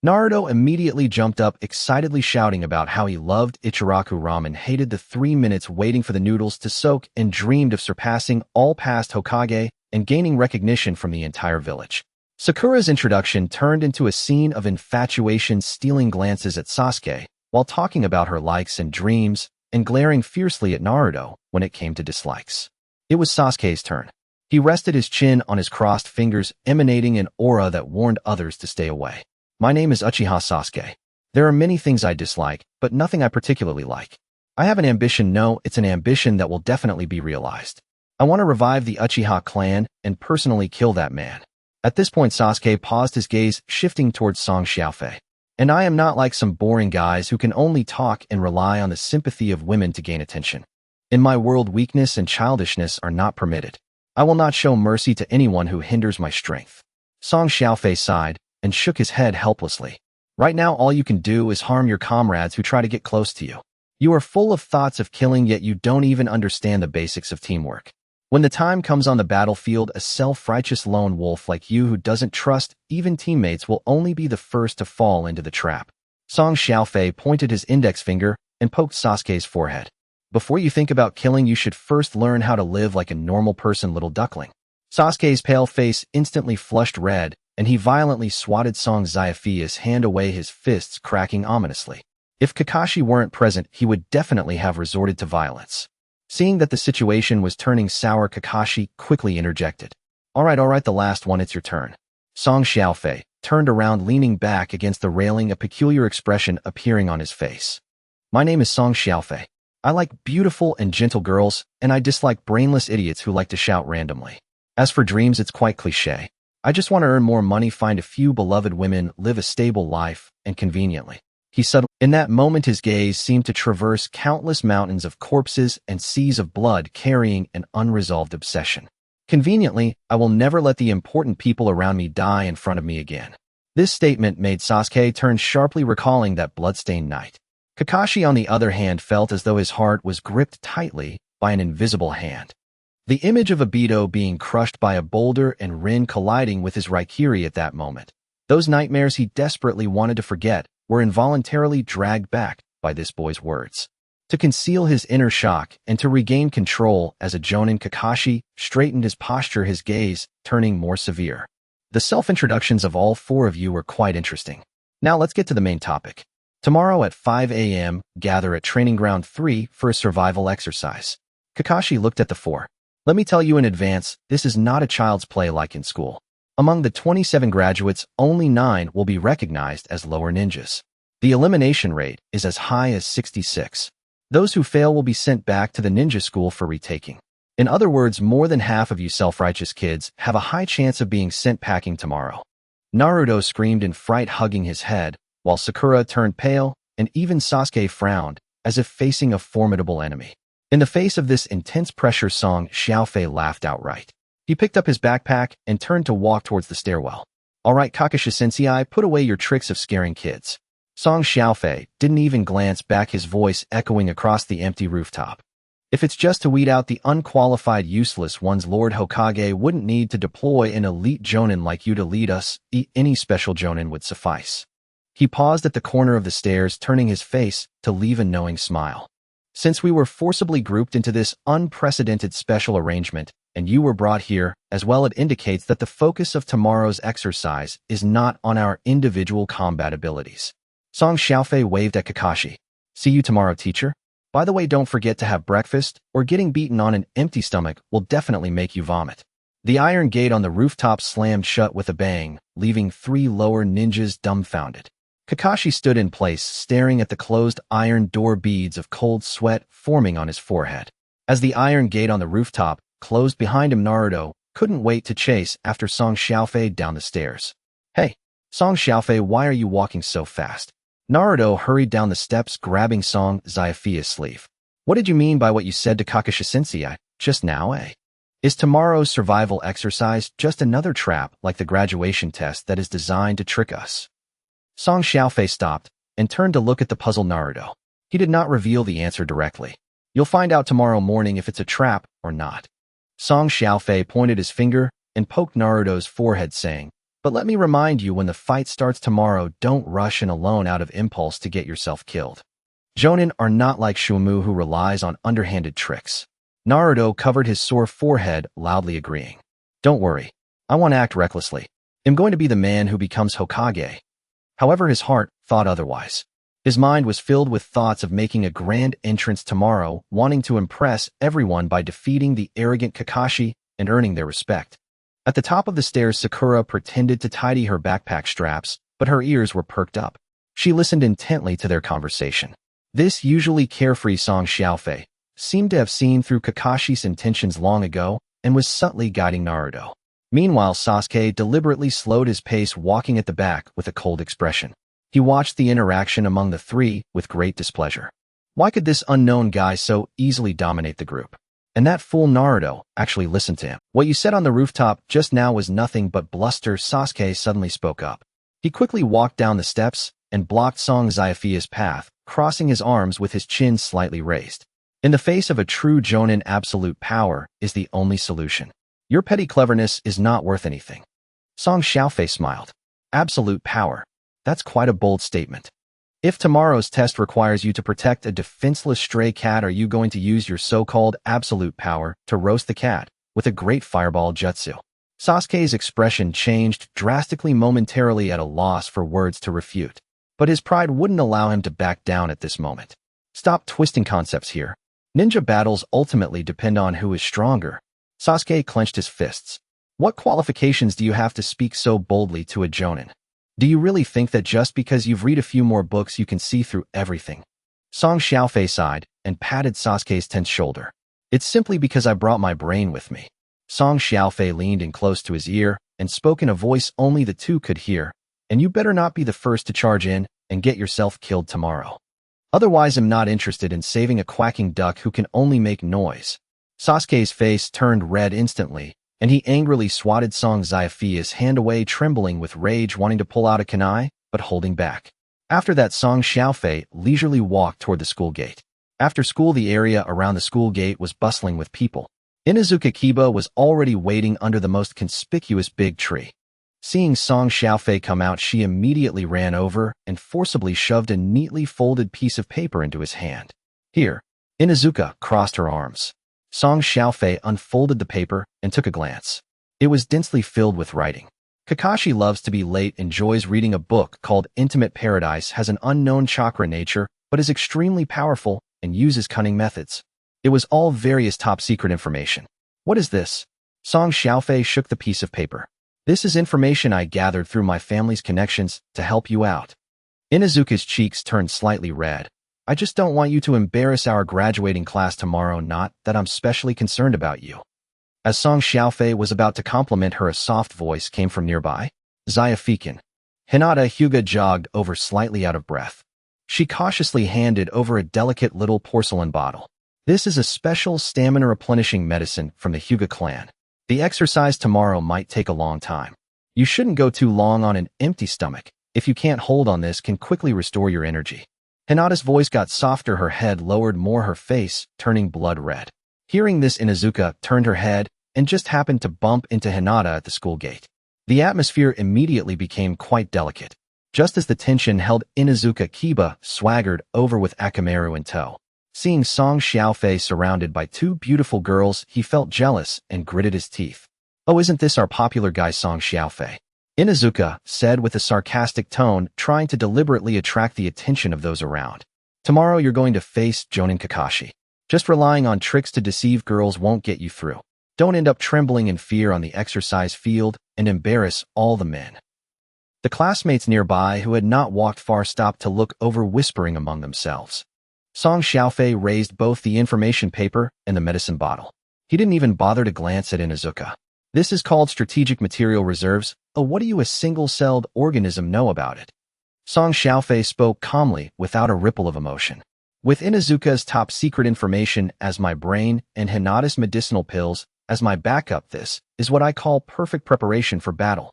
Naruto immediately jumped up, excitedly shouting about how he loved Ichiraku ramen, hated the 3 minutes waiting for the noodles to soak, and dreamed of surpassing all past Hokage and gaining recognition from the entire village. Sakura's introduction turned into a scene of infatuation, stealing glances at Sasuke while talking about her likes and dreams and glaring fiercely at Naruto when it came to dislikes. It was Sasuke's turn. He rested his chin on his crossed fingers, emanating an aura that warned others to stay away. My name is Uchiha Sasuke. There are many things I dislike, but nothing I particularly like. I have an ambition. No, it's an ambition that will definitely be realized. I want to revive the Uchiha clan and personally kill that man. At this point, Sasuke paused, his gaze shifting towards Xiaofei. And I am not like some boring guys who can only talk and rely on the sympathy of women to gain attention. In my world, weakness and childishness are not permitted. I will not show mercy to anyone who hinders my strength. Xiaofei sighed and shook his head helplessly. Right now, all you can do is harm your comrades who try to get close to you. You are full of thoughts of killing, yet you don't even understand the basics of teamwork. When the time comes on the battlefield, a self-righteous lone wolf like you who doesn't trust even teammates will only be the first to fall into the trap. Xiaofei pointed his index finger and poked Sasuke's forehead. Before you think about killing, you should first learn how to live like a normal person, little duckling. Sasuke's pale face instantly flushed red, and he violently swatted Xiaofei's hand away, his fists cracking ominously. If Kakashi weren't present, he would definitely have resorted to violence. Seeing that the situation was turning sour, Kakashi quickly interjected. Alright, the last one, it's your turn. Xiaofei turned around, leaning back against the railing, a peculiar expression appearing on his face. My name is Xiaofei. I like beautiful and gentle girls, and I dislike brainless idiots who like to shout randomly. As for dreams, it's quite cliché. I just want to earn more money, find a few beloved women, live a stable life, and conveniently. He suddenly, in that moment, his gaze seemed to traverse countless mountains of corpses and seas of blood, carrying an unresolved obsession. Conveniently, I will never let the important people around me die in front of me again. This statement made Sasuke turn sharply, recalling that bloodstained night. Kakashi, on the other hand, felt as though his heart was gripped tightly by an invisible hand. The image of Obito being crushed by a boulder and Rin colliding with his Raikiri at that moment, those nightmares he desperately wanted to forget, were involuntarily dragged back by this boy's words. To conceal his inner shock and to regain control as a Jonin, Kakashi straightened his posture, his gaze turning more severe. The self-introductions of all four of you were quite interesting. Now let's get to the main topic. Tomorrow at 5 a.m., gather at Training Ground 3 for a survival exercise. Kakashi looked at the four. Let me tell you in advance, this is not a child's play like in school. Among the 27 graduates, only 9 will be recognized as lower ninjas. The elimination rate is as high as 66. Those who fail will be sent back to the ninja school for retaking. In other words, more than half of you self-righteous kids have a high chance of being sent packing tomorrow. Naruto screamed in fright, hugging his head, while Sakura turned pale, and even Sasuke frowned, as if facing a formidable enemy. In the face of this intense pressure, Xiaofei laughed outright. He picked up his backpack and turned to walk towards the stairwell. Alright, Kakashi-sensei, put away your tricks of scaring kids. Xiaofei didn't even glance back, his voice echoing across the empty rooftop. If it's just to weed out the unqualified useless ones, Lord Hokage wouldn't need to deploy an elite Jonin like you to lead us. Any special Jonin would suffice. He paused at the corner of the stairs, turning his face to leave a knowing smile. Since we were forcibly grouped into this unprecedented special arrangement, and you were brought here, as well, it indicates that the focus of tomorrow's exercise is not on our individual combat abilities. Xiaofei waved at Kakashi. See you tomorrow, teacher. By the way, don't forget to have breakfast, or getting beaten on an empty stomach will definitely make you vomit. The iron gate on the rooftop slammed shut with a bang, leaving 3 lower ninjas dumbfounded. Kakashi stood in place, staring at the closed iron door, beads of cold sweat forming on his forehead. As the iron gate on the rooftop closed behind him, Naruto couldn't wait to chase after Song Xiaofei down the stairs. Hey, Song Xiaofei, why are you walking so fast? Naruto hurried down the steps, grabbing Song Xiaofei's sleeve. What did you mean by what you said to Kakashi-sensei just now, eh? Is tomorrow's survival exercise just another trap like the graduation test that is designed to trick us? Song Xiaofei stopped and turned to look at the puzzled Naruto. He did not reveal the answer directly. You'll find out tomorrow morning if it's a trap or not. Song Xiaofei pointed his finger and poked Naruto's forehead, saying, but let me remind you, when the fight starts tomorrow, don't rush in alone out of impulse to get yourself killed. Jonin are not like Shumu, who relies on underhanded tricks. Naruto covered his sore forehead, loudly agreeing. Don't worry. I won't act recklessly. I'm going to be the man who becomes Hokage. However, his heart thought otherwise. His mind was filled with thoughts of making a grand entrance tomorrow, wanting to impress everyone by defeating the arrogant Kakashi and earning their respect. At the top of the stairs, Sakura pretended to tidy her backpack straps, but her ears were perked up. She listened intently to their conversation. This usually carefree Song Xiaofei seemed to have seen through Kakashi's intentions long ago and was subtly guiding Naruto. Meanwhile, Sasuke deliberately slowed his pace, walking at the back with a cold expression. He watched the interaction among the three with great displeasure. Why could this unknown guy so easily dominate the group? And that fool Naruto actually listened to him. What you said on the rooftop just now was nothing but bluster. Sasuke suddenly spoke up. He quickly walked down the steps and blocked Song Xiaofei's path, crossing his arms with his chin slightly raised. In the face of a true Jonin, absolute power is the only solution. Your petty cleverness is not worth anything. Song Xiaofei smiled. Absolute power. That's quite a bold statement. If tomorrow's test requires you to protect a defenseless stray cat, are you going to use your so-called absolute power to roast the cat with a great fireball jutsu? Sasuke's expression changed drastically, momentarily at a loss for words to refute. But his pride wouldn't allow him to back down at this moment. Stop twisting concepts here. Ninja battles ultimately depend on who is stronger. Sasuke clenched his fists. What qualifications do you have to speak so boldly to a Jonin? Do you really think that just because you've read a few more books you can see through everything? Song Xiaofei sighed and patted Sasuke's tense shoulder. It's simply because I brought my brain with me. Song Xiaofei leaned in close to his ear and spoke in a voice only the two could hear. And you better not be the first to charge in and get yourself killed tomorrow. Otherwise, I'm not interested in saving a quacking duck who can only make noise. Sasuke's face turned red instantly, and he angrily swatted Song Xiaofei's hand away, trembling with rage, wanting to pull out a kunai, but holding back. After that, Song Xiaofei leisurely walked toward the school gate. After school, the area around the school gate was bustling with people. Inuzuka Kiba was already waiting under the most conspicuous big tree. Seeing Song Xiaofei come out, she immediately ran over and forcibly shoved a neatly folded piece of paper into his hand. Here. Inuzuka crossed her arms. Song Xiaofei unfolded the paper and took a glance. It was densely filled with writing. Kakashi loves to be late, enjoys reading a book called Intimate Paradise, has an unknown chakra nature, but is extremely powerful and uses cunning methods. It was all various top-secret information. What is this? Song Xiaofei shook the piece of paper. This is information I gathered through my family's connections to help you out. Inuzuka's cheeks turned slightly red. I just don't want you to embarrass our graduating class tomorrow, not that I'm specially concerned about you. As Song Xiaofei was about to compliment her, a soft voice came from nearby. Xiaofei-kun. Hinata Hyuga jogged over, slightly out of breath. She cautiously handed over a delicate little porcelain bottle. This is a special stamina-replenishing medicine from the Hyuga clan. The exercise tomorrow might take a long time. You shouldn't go too long on an empty stomach. If you can't hold on, this can quickly restore your energy. Hinata's voice got softer, her head lowered more, her face turning blood red. Hearing this, Inuzuka turned her head and just happened to bump into Hinata at the school gate. The atmosphere immediately became quite delicate. Just as the tension held, Inuzuka Kiba swaggered over with Akamaru in tow. Seeing Song Xiaofei surrounded by two beautiful girls, he felt jealous and gritted his teeth. Oh, isn't this our popular guy Song Xiaofei? Inuzuka said with a sarcastic tone, trying to deliberately attract the attention of those around. Tomorrow you're going to face Jonin Kakashi. Just relying on tricks to deceive girls won't get you through. Don't end up trembling in fear on the exercise field and embarrass all the men. The classmates nearby who had not walked far stopped to look over, whispering among themselves. Song Xiaofei raised both the information paper and the medicine bottle. He didn't even bother to glance at Inuzuka. This is called strategic material reserves. Oh, what do you, a single-celled organism, know about it? Song Xiaofei spoke calmly, without a ripple of emotion. With Inuzuka's top-secret information as my brain and Hinata's medicinal pills as my backup, this is what I call perfect preparation for battle.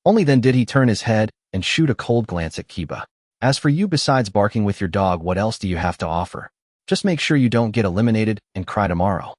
Only then did he turn his head and shoot a cold glance at Kiba. As for you, besides barking with your dog, what else do you have to offer? Just make sure you don't get eliminated and cry tomorrow.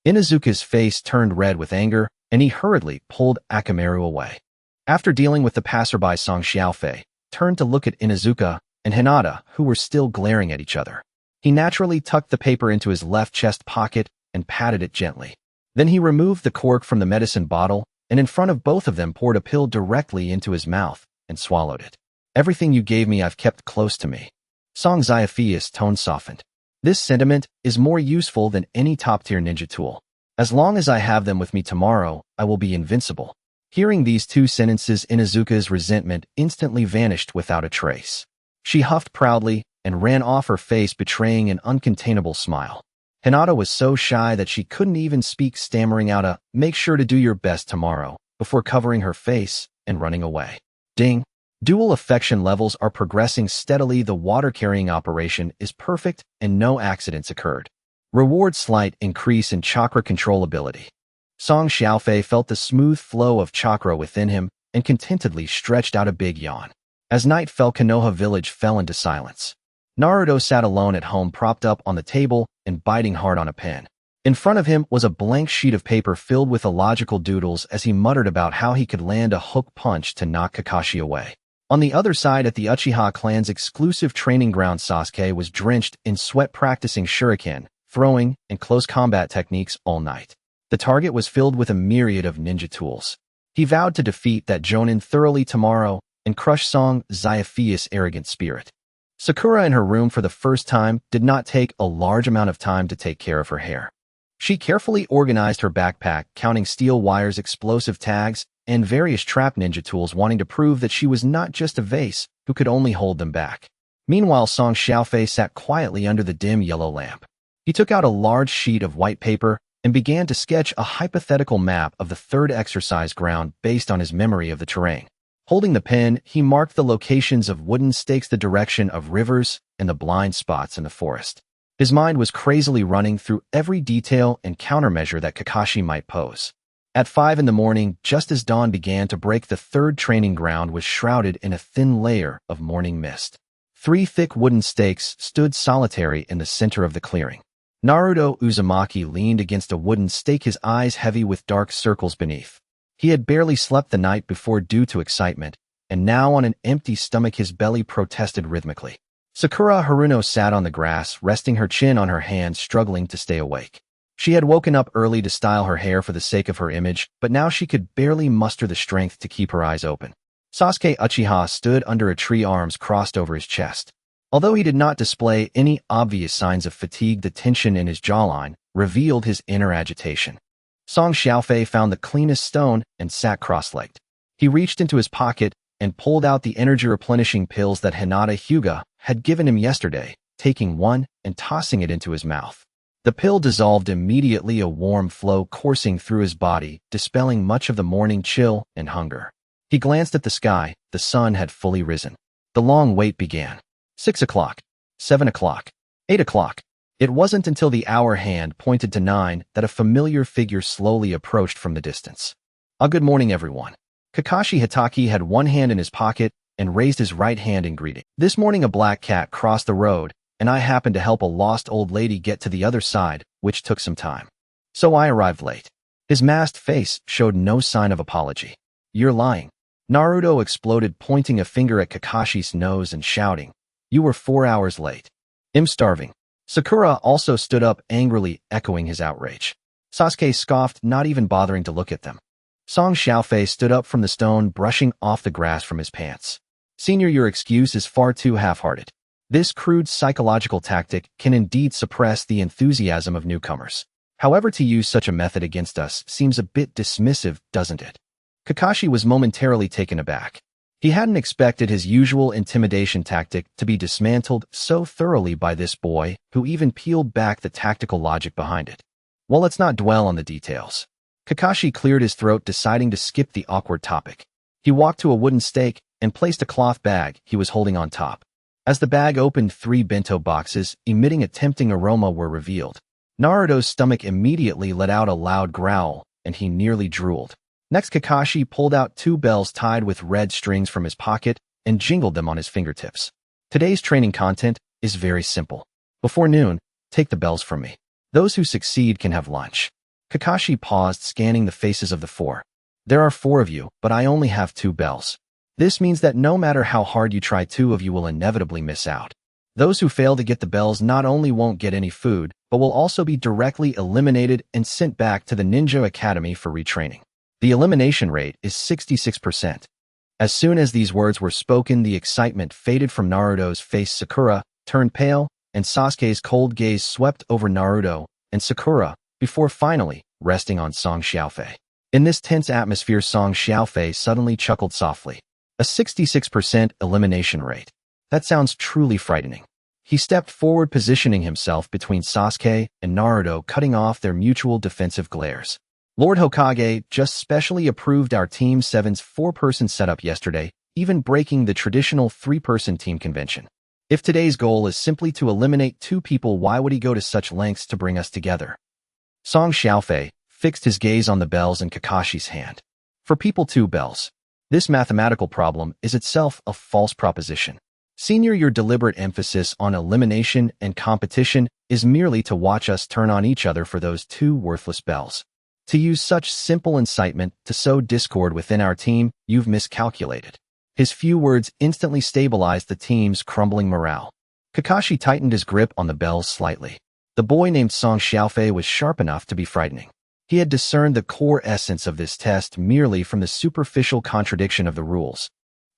Inuzuka's face turned red with anger, and he hurriedly pulled Akamaru away. After dealing with the passerby, Song Xiaofei turned to look at Inuzuka and Hinata, who were still glaring at each other. He naturally tucked the paper into his left chest pocket and patted it gently. Then he removed the cork from the medicine bottle, and in front of both of them poured a pill directly into his mouth and swallowed it. Everything you gave me I've kept close to me. Song Xiaofei's tone softened. This sentiment is more useful than any top-tier ninja tool. As long as I have them with me tomorrow, I will be invincible. Hearing these two sentences, Inuzuka's resentment instantly vanished without a trace. She huffed proudly and ran off, her face betraying an uncontainable smile. Hinata was so shy that she couldn't even speak, stammering out a "make sure to do your best tomorrow" before covering her face and running away. Ding! Dual affection levels are progressing steadily. The water-carrying operation is perfect and no accidents occurred. Reward: slight increase in chakra controllability. Song Xiaofei felt the smooth flow of chakra within him and contentedly stretched out a big yawn. As night fell, Konoha village fell into silence. Naruto sat alone at home, propped up on the table and biting hard on a pen. In front of him was a blank sheet of paper filled with illogical doodles as he muttered about how he could land a hook punch to knock Kakashi away. On the other side, at the Uchiha clan's exclusive training ground, Sasuke was drenched in sweat, practicing shuriken, throwing, and close combat techniques all night. The target was filled with a myriad of ninja tools. He vowed to defeat that Jonin thoroughly tomorrow and crush Song Xiaofei's arrogant spirit. Sakura, in her room for the first time, did not take a large amount of time to take care of her hair. She carefully organized her backpack, counting steel wires, explosive tags, and various trap ninja tools, wanting to prove that she was not just a vase who could only hold them back. Meanwhile, Song Xiaofei sat quietly under the dim yellow lamp. He took out a large sheet of white paper and began to sketch a hypothetical map of the third exercise ground based on his memory of the terrain. Holding the pen, he marked the locations of wooden stakes, the direction of rivers, and the blind spots in the forest. His mind was crazily running through every detail and countermeasure that Kakashi might pose. At 5 a.m, just as dawn began to break, the third training ground was shrouded in a thin layer of morning mist. 3 thick wooden stakes stood solitary in the center of the clearing. Naruto Uzumaki leaned against a wooden stake, his eyes heavy with dark circles beneath. He had barely slept the night before due to excitement, and now on an empty stomach his belly protested rhythmically. Sakura Haruno sat on the grass, resting her chin on her hand, struggling to stay awake. She had woken up early to style her hair for the sake of her image, but now she could barely muster the strength to keep her eyes open. Sasuke Uchiha stood under a tree, arms crossed over his chest. Although he did not display any obvious signs of fatigue, the tension in his jawline revealed his inner agitation. Song Xiaofei found the cleanest stone and sat cross-legged. He reached into his pocket and pulled out the energy-replenishing pills that Hinata Hyuga had given him yesterday, taking one and tossing it into his mouth. The pill dissolved immediately, a warm flow coursing through his body, dispelling much of the morning chill and hunger. He glanced at the sky. The sun had fully risen. The long wait began. 6 o'clock, 7 o'clock, 8 o'clock. It wasn't until the hour hand pointed to 9 that a familiar figure slowly approached from the distance. Good morning, everyone. Kakashi Hitaki had one hand in his pocket and raised his right hand in greeting. This morning a black cat crossed the road, and I happened to help a lost old lady get to the other side, which took some time. So I arrived late. His masked face showed no sign of apology. You're lying. Naruto exploded, pointing a finger at Kakashi's nose and shouting, You were 4 hours late. I'm starving. Sakura also stood up angrily, echoing his outrage. Sasuke scoffed, not even bothering to look at them. Song Xiaofei stood up from the stone, brushing off the grass from his pants. Senior, your excuse is far too half-hearted. This crude psychological tactic can indeed suppress the enthusiasm of newcomers. However, to use such a method against us seems a bit dismissive, doesn't it? Kakashi was momentarily taken aback. He hadn't expected his usual intimidation tactic to be dismantled so thoroughly by this boy, who even peeled back the tactical logic behind it. Well, let's not dwell on the details. Kakashi cleared his throat, deciding to skip the awkward topic. He walked to a wooden stake and placed a cloth bag he was holding on top. As the bag opened, 3 bento boxes, emitting a tempting aroma, were revealed. Naruto's stomach immediately let out a loud growl, and he nearly drooled. Next, Kakashi pulled out 2 bells tied with red strings from his pocket and jingled them on his fingertips. Today's training content is very simple. Before noon, take the bells from me. Those who succeed can have lunch. Kakashi paused, scanning the faces of the 4. There are 4 of you, but I only have 2 bells. This means that no matter how hard you try, 2 of you will inevitably miss out. Those who fail to get the bells not only won't get any food, but will also be directly eliminated and sent back to the Ninja Academy for retraining. The elimination rate is 66%. As soon as these words were spoken, the excitement faded from Naruto's face. Sakura turned pale, and Sasuke's cold gaze swept over Naruto and Sakura, before finally resting on Song Xiaofei. In this tense atmosphere, Song Xiaofei suddenly chuckled softly. A 66% elimination rate. That sounds truly frightening. He stepped forward, positioning himself between Sasuke and Naruto, cutting off their mutual defensive glares. Lord Hokage just specially approved our Team 7's 4-person setup yesterday, even breaking the traditional 3-person team convention. If today's goal is simply to eliminate 2 people, why would he go to such lengths to bring us together? Song Xiaofei fixed his gaze on the bells in Kakashi's hand. For people, 2 bells. This mathematical problem is itself a false proposition. Senior, your deliberate emphasis on elimination and competition is merely to watch us turn on each other for those 2 worthless bells. To use such simple incitement to sow discord within our team, you've miscalculated. His few words instantly stabilized the team's crumbling morale. Kakashi tightened his grip on the bells slightly. The boy named Song Xiaofei was sharp enough to be frightening. He had discerned the core essence of this test merely from the superficial contradiction of the rules.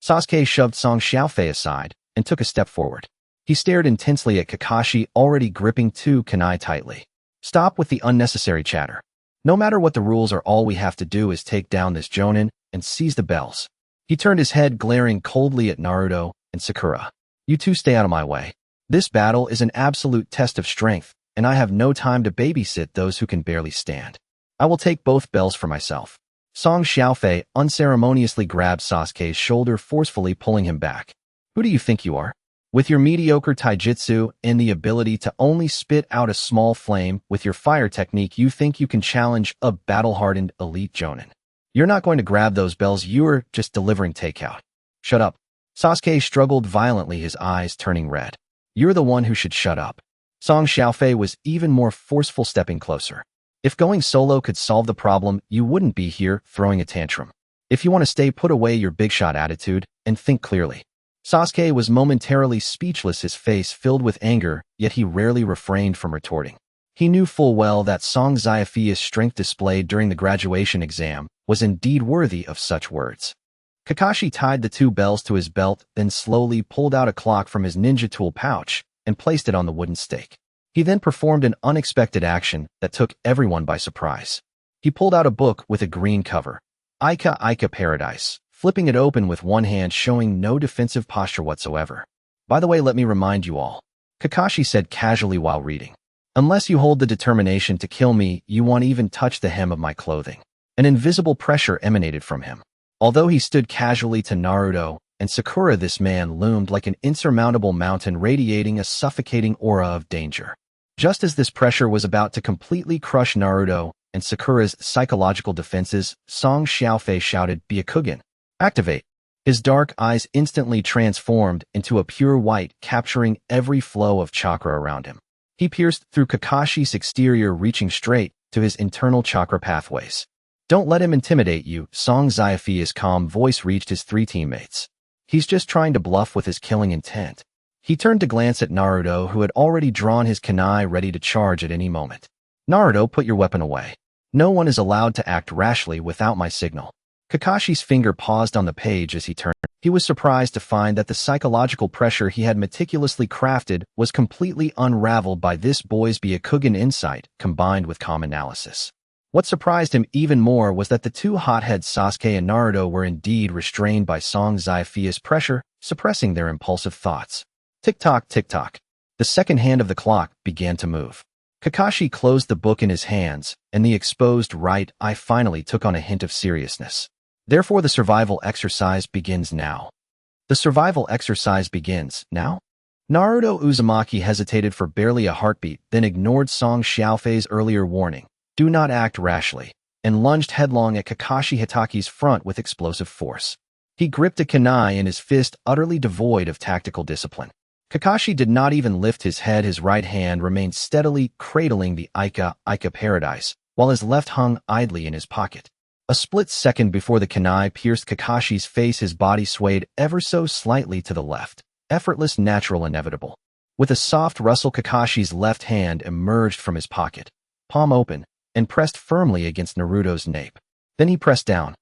Sasuke shoved Song Xiaofei aside and took a step forward. He stared intensely at Kakashi, already gripping 2 kunai tightly. Stop with the unnecessary chatter. No matter what the rules are, all we have to do is take down this Jonin and seize the bells. He turned his head, glaring coldly at Naruto and Sakura. You 2 stay out of my way. This battle is an absolute test of strength, and I have no time to babysit those who can barely stand. I will take both bells for myself. Song Xiaofei unceremoniously grabbed Sasuke's shoulder, forcefully pulling him back. Who do you think you are? With your mediocre taijutsu and the ability to only spit out a small flame with your fire technique, you think you can challenge a battle-hardened elite Jonin. You're not going to grab those bells, you're just delivering takeout. Shut up. Sasuke struggled violently, his eyes turning red. You're the one who should shut up. Song Xiaofei was even more forceful, stepping closer. If going solo could solve the problem, you wouldn't be here throwing a tantrum. If you want to stay, put away your big shot attitude and think clearly. Sasuke was momentarily speechless, his face filled with anger, yet he rarely refrained from retorting. He knew full well that Song Xiaofei's strength displayed during the graduation exam was indeed worthy of such words. Kakashi tied the 2 bells to his belt, then slowly pulled out a clock from his ninja tool pouch and placed it on the wooden stake. He then performed an unexpected action that took everyone by surprise. He pulled out a book with a green cover, Ika Paradise, flipping it open with one hand, showing no defensive posture whatsoever. By the way, let me remind you all, Kakashi said casually while reading. Unless you hold the determination to kill me, you won't even touch the hem of my clothing. An invisible pressure emanated from him. Although he stood casually to Naruto and Sakura, this man loomed like an insurmountable mountain, radiating a suffocating aura of danger. Just as this pressure was about to completely crush Naruto and Sakura's psychological defenses, Song Xiaofei shouted, "Byakugan! Activate!" His dark eyes instantly transformed into a pure white, capturing every flow of chakra around him. He pierced through Kakashi's exterior, reaching straight to his internal chakra pathways. Don't let him intimidate you, Song Xiaofei's calm voice reached his 3 teammates. He's just trying to bluff with his killing intent. He turned to glance at Naruto, who had already drawn his kunai ready to charge at any moment. Naruto, put your weapon away. No one is allowed to act rashly without my signal. Kakashi's finger paused on the page as he turned. He was surprised to find that the psychological pressure he had meticulously crafted was completely unraveled by this boy's Byakugan insight combined with calm analysis. What surprised him even more was that the two hotheads Sasuke and Naruto were indeed restrained by Song Xiaofei's pressure, suppressing their impulsive thoughts. Tick-tock, tick-tock. The second hand of the clock began to move. Kakashi closed the book in his hands, and the exposed right eye finally took on a hint of seriousness. Therefore, the survival exercise begins now. The survival exercise begins now? Naruto Uzumaki hesitated for barely a heartbeat, then ignored Song Xiaofei's earlier warning, "Do not act rashly," and lunged headlong at Kakashi Hitaki's front with explosive force. He gripped a kunai in his fist, utterly devoid of tactical discipline. Kakashi did not even lift his head. His right hand remained steadily cradling the Ica paradise, while his left hung idly in his pocket. A split second before the kunai pierced Kakashi's face, his body swayed ever so slightly to the left. Effortless, natural, inevitable. With a soft rustle, Kakashi's left hand emerged from his pocket, palm open, and pressed firmly against Naruto's nape. Then he pressed down.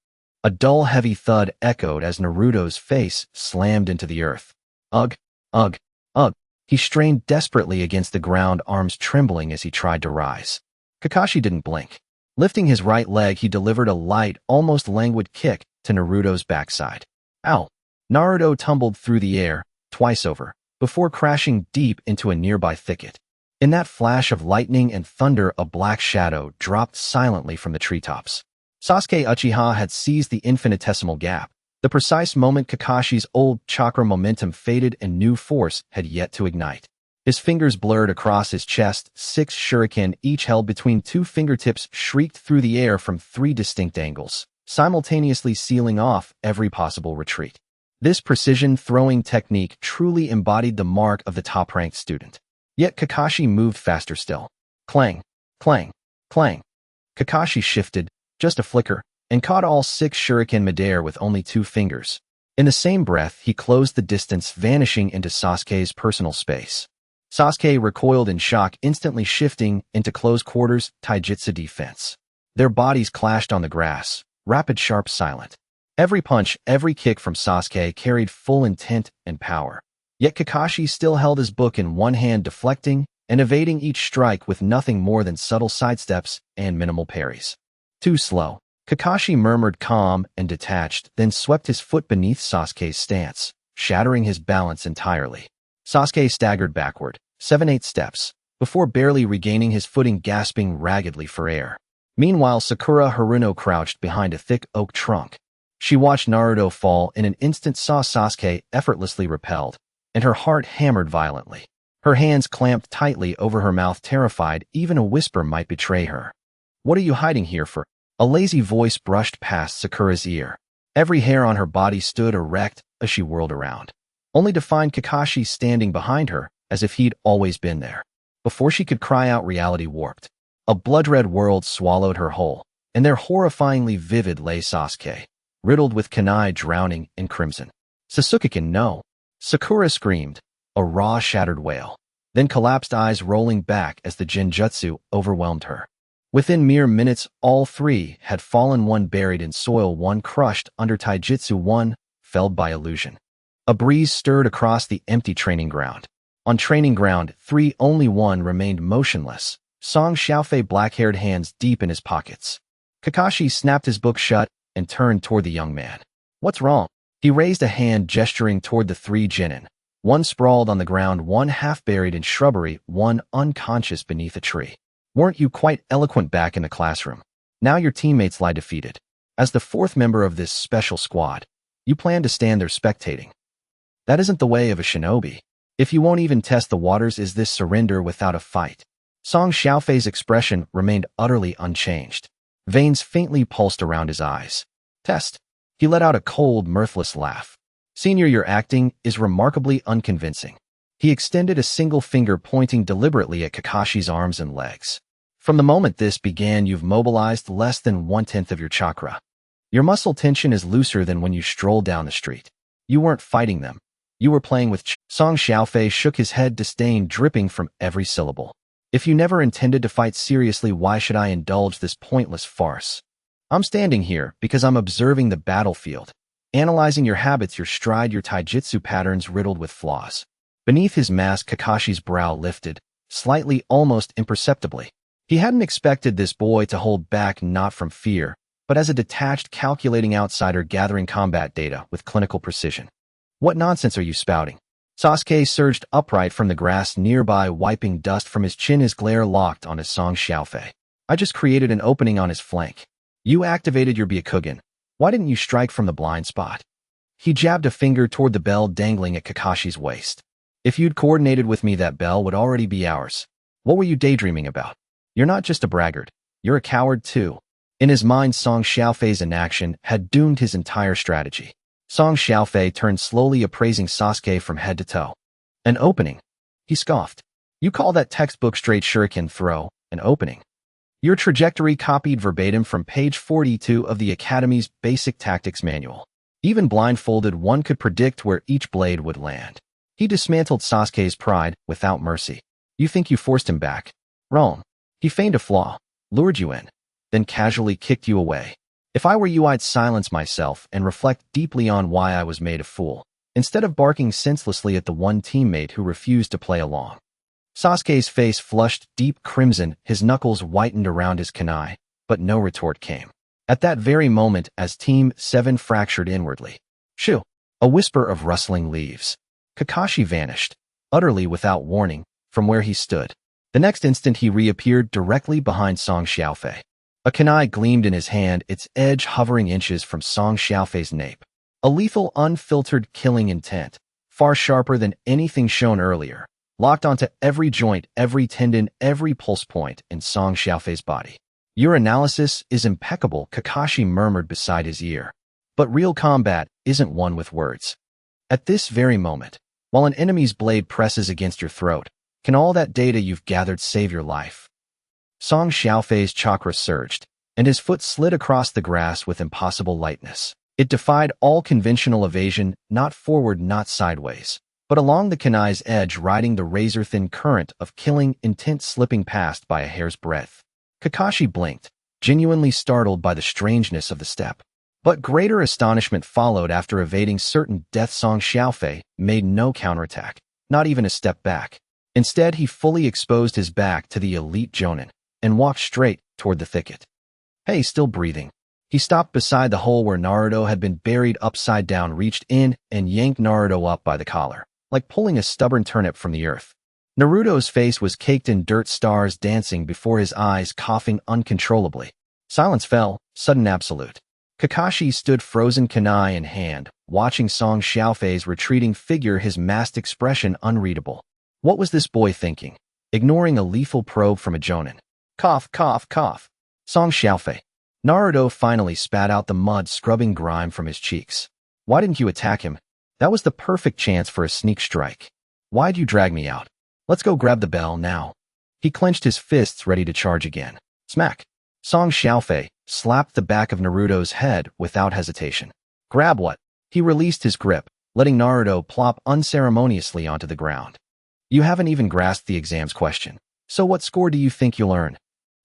A dull, heavy thud echoed as Naruto's face slammed into the earth. Ugh, ugh, ugh. He strained desperately against the ground, arms trembling as he tried to rise. Kakashi didn't blink. Lifting his right leg, he delivered a light, almost languid kick to Naruto's backside. Ow! Naruto tumbled through the air, twice over, before crashing deep into a nearby thicket. In that flash of lightning and thunder, a black shadow dropped silently from the treetops. Sasuke Uchiha had seized the infinitesimal gap, the precise moment Kakashi's old chakra momentum faded and new force had yet to ignite. His fingers blurred across his chest, 6 shuriken, each held between 2 fingertips, shrieked through the air from 3 distinct angles, simultaneously sealing off every possible retreat. This precision throwing technique truly embodied the mark of the top-ranked student. Yet Kakashi moved faster still. Clang, clang, clang. Kakashi shifted, just a flicker, and caught all 6 shuriken midair with only 2 fingers. In the same breath, he closed the distance, vanishing into Sasuke's personal space. Sasuke recoiled in shock, instantly shifting into close quarters taijutsu defense. Their bodies clashed on the grass, rapid, sharp, silent. Every punch, every kick from Sasuke carried full intent and power. Yet Kakashi still held his book in one hand, deflecting and evading each strike with nothing more than subtle sidesteps and minimal parries. Too slow. Kakashi murmured, calm and detached, then swept his foot beneath Sasuke's stance, shattering his balance entirely. Sasuke staggered backward, 7-8 steps, before barely regaining his footing, gasping raggedly for air. Meanwhile, Sakura Haruno crouched behind a thick oak trunk. She watched Naruto fall, in an instant saw Sasuke effortlessly repelled, and her heart hammered violently. Her hands clamped tightly over her mouth, terrified even a whisper might betray her. "What are you hiding here for?" A lazy voice brushed past Sakura's ear. Every hair on her body stood erect as she whirled around, only to find Kakashi standing behind her, as if he'd always been there. Before she could cry out, reality warped. A blood-red world swallowed her whole, and there, horrifyingly vivid, lay Sasuke, riddled with kunai drowning in crimson. "Sasuke-kun, no!" Sakura screamed, a raw, shattered wail, then collapsed, eyes rolling back as the genjutsu overwhelmed her. Within mere minutes, all 3 had fallen, one buried in soil, one crushed under taijutsu, one felled by illusion. A breeze stirred across the empty training ground. On training ground 3, only one remained motionless, Song Xiaofei, black-haired, hands deep in his pockets. Kakashi snapped his book shut and turned toward the young man. "What's wrong?" He raised a hand, gesturing toward the 3 genin. One sprawled on the ground, one half buried in shrubbery, one unconscious beneath a tree. "Weren't you quite eloquent back in the classroom? Now your teammates lie defeated. As the 4th member of this special squad, you plan to stand there spectating. That isn't the way of a shinobi. If you won't even test the waters, is this surrender without a fight?" Song Xiaofei's expression remained utterly unchanged. Veins faintly pulsed around his eyes. "Test." He let out a cold, mirthless laugh. "Senior, your acting is remarkably unconvincing." He extended a single finger, pointing deliberately at Kakashi's arms and legs. "From the moment this began, you've mobilized less than 1/10 of your chakra. Your muscle tension is looser than when you strolled down the street. You weren't fighting them. You were playing with Song Xiaofei shook his head, disdain dripping from every syllable. "If you never intended to fight seriously, why should I indulge this pointless farce? I'm standing here because I'm observing the battlefield, analyzing your habits, your stride, your taijutsu patterns riddled with flaws." Beneath his mask, Kakashi's brow lifted, slightly, almost imperceptibly. He hadn't expected this boy to hold back not from fear, but as a detached, calculating outsider gathering combat data with clinical precision. What nonsense are you spouting? Sasuke surged upright from the grass nearby, wiping dust from his chin, his glare locked on his Song Xiaofei. I just created an opening on his flank. You activated your Byakugan. Why didn't you strike from the blind spot? He jabbed a finger toward the bell dangling at Kakashi's waist. If you'd coordinated with me, that bell would already be ours. What were you daydreaming about? You're not just a braggart. You're a coward too. In his mind, Song Xiaofei's inaction had doomed his entire strategy. Song Xiaofei turned slowly, appraising Sasuke from head to toe. An opening? He scoffed. You call that textbook straight shuriken throw an opening? Your trajectory copied verbatim from page 42 of the Academy's Basic Tactics Manual. Even blindfolded, one could predict where each blade would land. He dismantled Sasuke's pride without mercy. You think you forced him back? Wrong. He feigned a flaw, lured you in, then casually kicked you away. If I were you, I'd silence myself and reflect deeply on why I was made a fool, instead of barking senselessly at the one teammate who refused to play along. Sasuke's face flushed deep crimson, his knuckles whitened around his kunai, but no retort came. At that very moment, as Team 7 fractured inwardly. Shoo! A whisper of rustling leaves. Kakashi vanished, utterly without warning, from where he stood. The next instant he reappeared directly behind Song Xiaofei. A kunai gleamed in his hand, its edge hovering inches from Song Xiaofei's nape. A lethal, unfiltered killing intent, far sharper than anything shown earlier, locked onto every joint, every tendon, every pulse point in Song Xiaofei's body. Your analysis is impeccable, Kakashi murmured beside his ear. But real combat isn't won with words. At this very moment, while an enemy's blade presses against your throat, can all that data you've gathered save your life? Song Xiaofei's chakra surged, and his foot slid across the grass with impossible lightness. It defied all conventional evasion, not forward, not sideways, but along the kunai's edge, riding the razor-thin current of killing intent, slipping past by a hair's breadth. Kakashi blinked, genuinely startled by the strangeness of the step. But greater astonishment followed after evading certain death. Song Xiaofei made no counterattack, not even a step back. Instead, he fully exposed his back to the elite Jonin and walked straight toward the thicket. Hey, still breathing. He stopped beside the hole where Naruto had been buried upside down, reached in and yanked Naruto up by the collar, like pulling a stubborn turnip from the earth. Naruto's face was caked in dirt, stars dancing before his eyes, coughing uncontrollably. Silence fell, sudden, absolute. Kakashi stood frozen, kunai in hand, watching Song Xiaofei's retreating figure, his masked expression unreadable. What was this boy thinking? Ignoring a lethal probe from a Jonin. Cough, cough, cough. Song Xiaofei. Naruto finally spat out the mud, scrubbing grime from his cheeks. Why didn't you attack him? That was the perfect chance for a sneak strike. Why'd you drag me out? Let's go grab the bell now. He clenched his fists, ready to charge again. Smack. Song Xiaofei slapped the back of Naruto's head without hesitation. Grab what? He released his grip, letting Naruto plop unceremoniously onto the ground. You haven't even grasped the exam's question. So what score do you think you'll earn?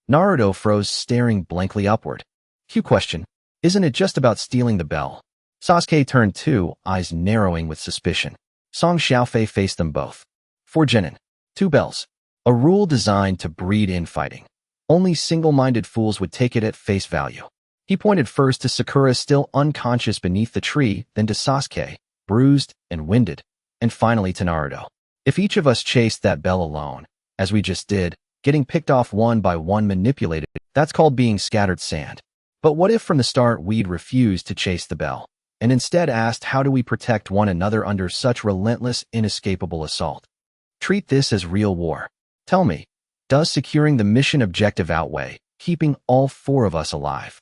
Naruto froze, staring blankly upward. Cue question. Isn't it just about stealing the bell? Sasuke turned too, eyes narrowing with suspicion. Song Xiaofei faced them both. 4 genin. 2 bells. A rule designed to breed infighting. Only single-minded fools would take it at face value. He pointed first to Sakura, still unconscious beneath the tree, then to Sasuke, bruised and winded, and finally to Naruto. If each of us chased that bell alone, as we just did, getting picked off one by one, manipulated, that's called being scattered sand. But what if from the start we'd refused to chase the bell, and instead asked, how do we protect one another under such relentless, inescapable assault? Treat this as real war. Tell me, does securing the mission objective outweigh keeping all 4 of us alive?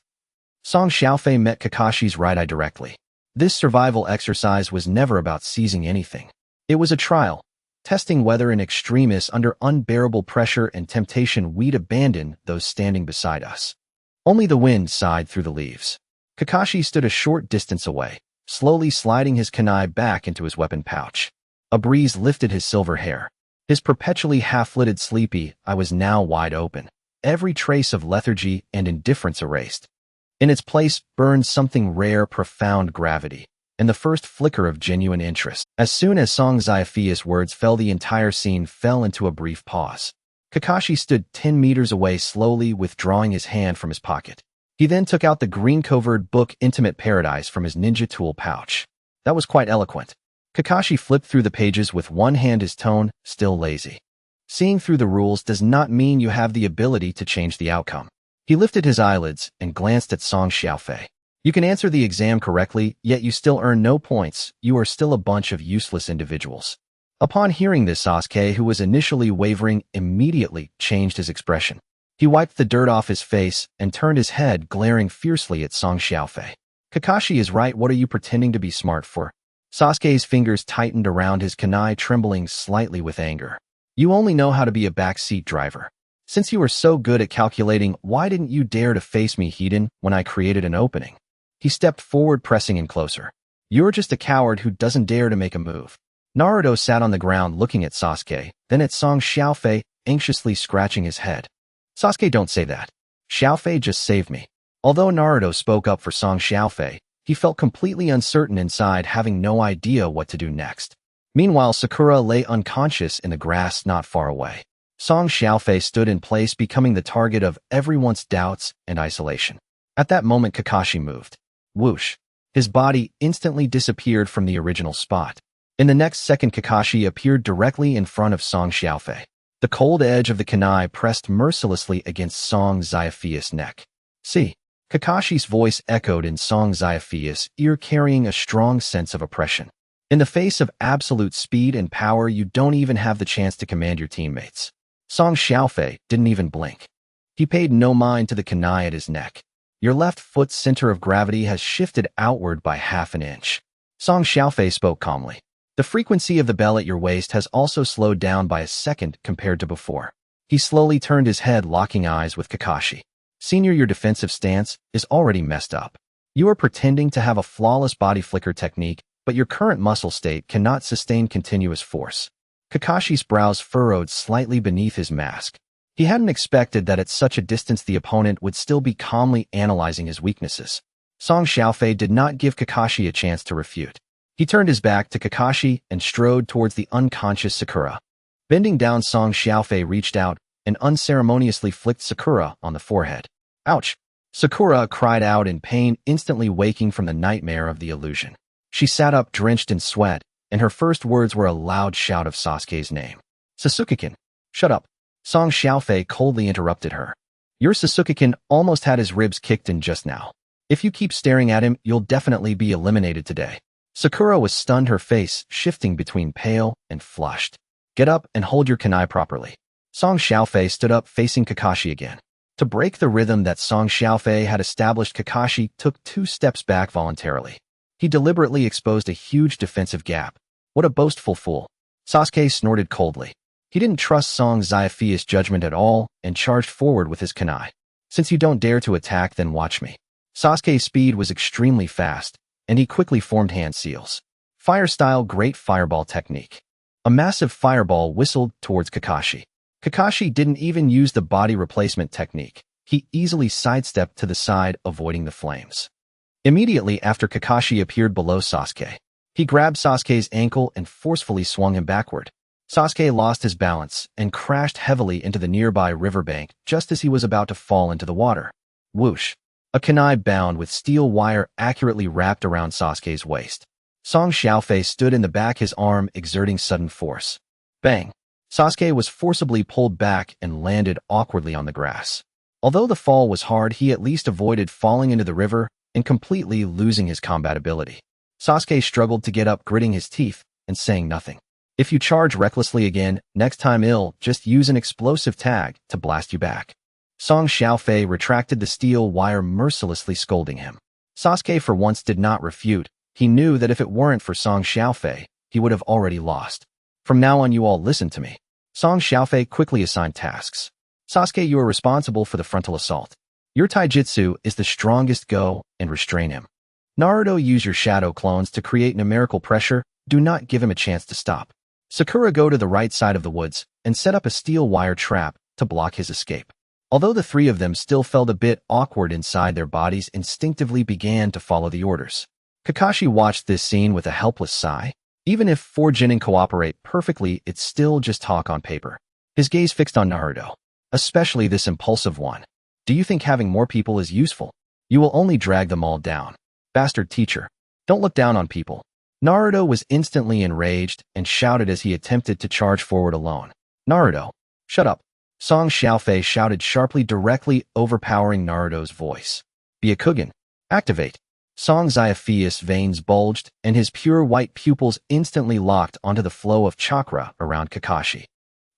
Song Xiaofei met Kakashi's right eye directly. This survival exercise was never about seizing anything. It was a trial, testing whether in extremis, under unbearable pressure and temptation, we'd abandon those standing beside us. Only the wind sighed through the leaves. Kakashi stood a short distance away, slowly sliding his kunai back into his weapon pouch. A breeze lifted his silver hair. His perpetually half-lidded sleepy eye was now wide open, every trace of lethargy and indifference erased. In its place burned something rare, profound gravity, and the first flicker of genuine interest. As soon as Song Xiaofei's words fell, the entire scene fell into a brief pause. Kakashi stood 10 meters away, slowly withdrawing his hand from his pocket. He then took out the green-covered book Intimate Paradise from his ninja tool pouch. That was quite eloquent. Kakashi flipped through the pages with one hand, his tone still lazy. Seeing through the rules does not mean you have the ability to change the outcome. He lifted his eyelids and glanced at Song Xiaofei. You can answer the exam correctly, yet you still earn no points. You are still a bunch of useless individuals. Upon hearing this, Sasuke, who was initially wavering, immediately changed his expression. He wiped the dirt off his face and turned his head, glaring fiercely at Song Xiaofei. Kakashi is right. What are you pretending to be smart for? Sasuke's fingers tightened around his kunai, trembling slightly with anger. You only know how to be a backseat driver. Since you were so good at calculating, why didn't you dare to face me, Hiden, when I created an opening? He stepped forward, pressing in closer. You're just a coward who doesn't dare to make a move. Naruto sat on the ground looking at Sasuke, then at Song Xiaofei, anxiously scratching his head. Sasuke, don't say that. Xiaofei just saved me. Although Naruto spoke up for Song Xiaofei, he felt completely uncertain inside, having no idea what to do next. Meanwhile, Sakura lay unconscious in the grass not far away. Song Xiaofei stood in place, becoming the target of everyone's doubts and isolation. At that moment, Kakashi moved. Whoosh! His body instantly disappeared from the original spot. In the next second, Kakashi appeared directly in front of Song Xiaofei. The cold edge of the kunai pressed mercilessly against Song Xiaofei's neck. See? Kakashi's voice echoed in Song Xiaofei's ear, carrying a strong sense of oppression. In the face of absolute speed and power, you don't even have the chance to command your teammates. Song Xiaofei didn't even blink. He paid no mind to the kunai at his neck. Your left foot's center of gravity has shifted outward by half an inch. Song Xiaofei spoke calmly. The frequency of the bell at your waist has also slowed down by a second compared to before. He slowly turned his head, locking eyes with Kakashi. Senior, your defensive stance is already messed up. You are pretending to have a flawless body flicker technique, but your current muscle state cannot sustain continuous force. Kakashi's brows furrowed slightly beneath his mask. He hadn't expected that at such a distance the opponent would still be calmly analyzing his weaknesses. Song Xiaofei did not give Kakashi a chance to refute. He turned his back to Kakashi and strode towards the unconscious Sakura. Bending down, Song Xiaofei reached out and unceremoniously flicked Sakura on the forehead. Ouch! Sakura cried out in pain, instantly waking from the nightmare of the illusion. She sat up, drenched in sweat, and her first words were a loud shout of Sasuke's name. Sasuke-kun! Shut up! Song Xiaofei coldly interrupted her. Your Sasuke-kun almost had his ribs kicked in just now. If you keep staring at him, you'll definitely be eliminated today. Sakura was stunned, her face shifting between pale and flushed. Get up and hold your kunai properly. Song Xiaofei stood up, facing Kakashi again. To break the rhythm that Song Xiaofei had established, Kakashi took 2 steps back voluntarily. He deliberately exposed a huge defensive gap. What a boastful fool. Sasuke snorted coldly. He didn't trust Song Xiaofei's judgment at all and charged forward with his kunai. Since you don't dare to attack, then watch me. Sasuke's speed was extremely fast, and he quickly formed hand seals. Fire-style great fireball technique. A massive fireball whistled towards Kakashi. Kakashi didn't even use the body replacement technique. He easily sidestepped to the side, avoiding the flames. Immediately after Kakashi appeared below Sasuke, he grabbed Sasuke's ankle and forcefully swung him backward. Sasuke lost his balance and crashed heavily into the nearby riverbank just as he was about to fall into the water. Whoosh! A kunai bound with steel wire accurately wrapped around Sasuke's waist. Song Xiaofei stood in the back, his arm exerting sudden force. Bang! Sasuke was forcibly pulled back and landed awkwardly on the grass. Although the fall was hard, he at least avoided falling into the river and completely losing his combat ability. Sasuke struggled to get up, gritting his teeth and saying nothing. If you charge recklessly again, next time I'll just use an explosive tag to blast you back. Song Xiaofei retracted the steel wire, mercilessly scolding him. Sasuke for once did not refute. He knew that if it weren't for Song Xiaofei, he would have already lost. From now on, you all listen to me. Song Xiaofei quickly assigned tasks. Sasuke, you are responsible for the frontal assault. Your taijutsu is the strongest. Go and restrain him. Naruto, use your shadow clones to create numerical pressure. Do not give him a chance to stop. Sakura, go to the right side of the woods and set up a steel wire trap to block his escape. Although the 3 of them still felt a bit awkward inside, their bodies instinctively began to follow the orders. Kakashi watched this scene with a helpless sigh. Even if 4 genin cooperate perfectly, it's still just talk on paper. his gaze fixed on Naruto, especially this impulsive one. Do you think having more people is useful? You will only drag them all down. Bastard teacher. Don't look down on people. Naruto was instantly enraged and shouted as he attempted to charge forward alone. Naruto, shut up. Song Xiaofei shouted sharply, directly overpowering Naruto's voice. Byakugan, activate. Song Xiaofei's veins bulged, and his pure white pupils instantly locked onto the flow of chakra around Kakashi.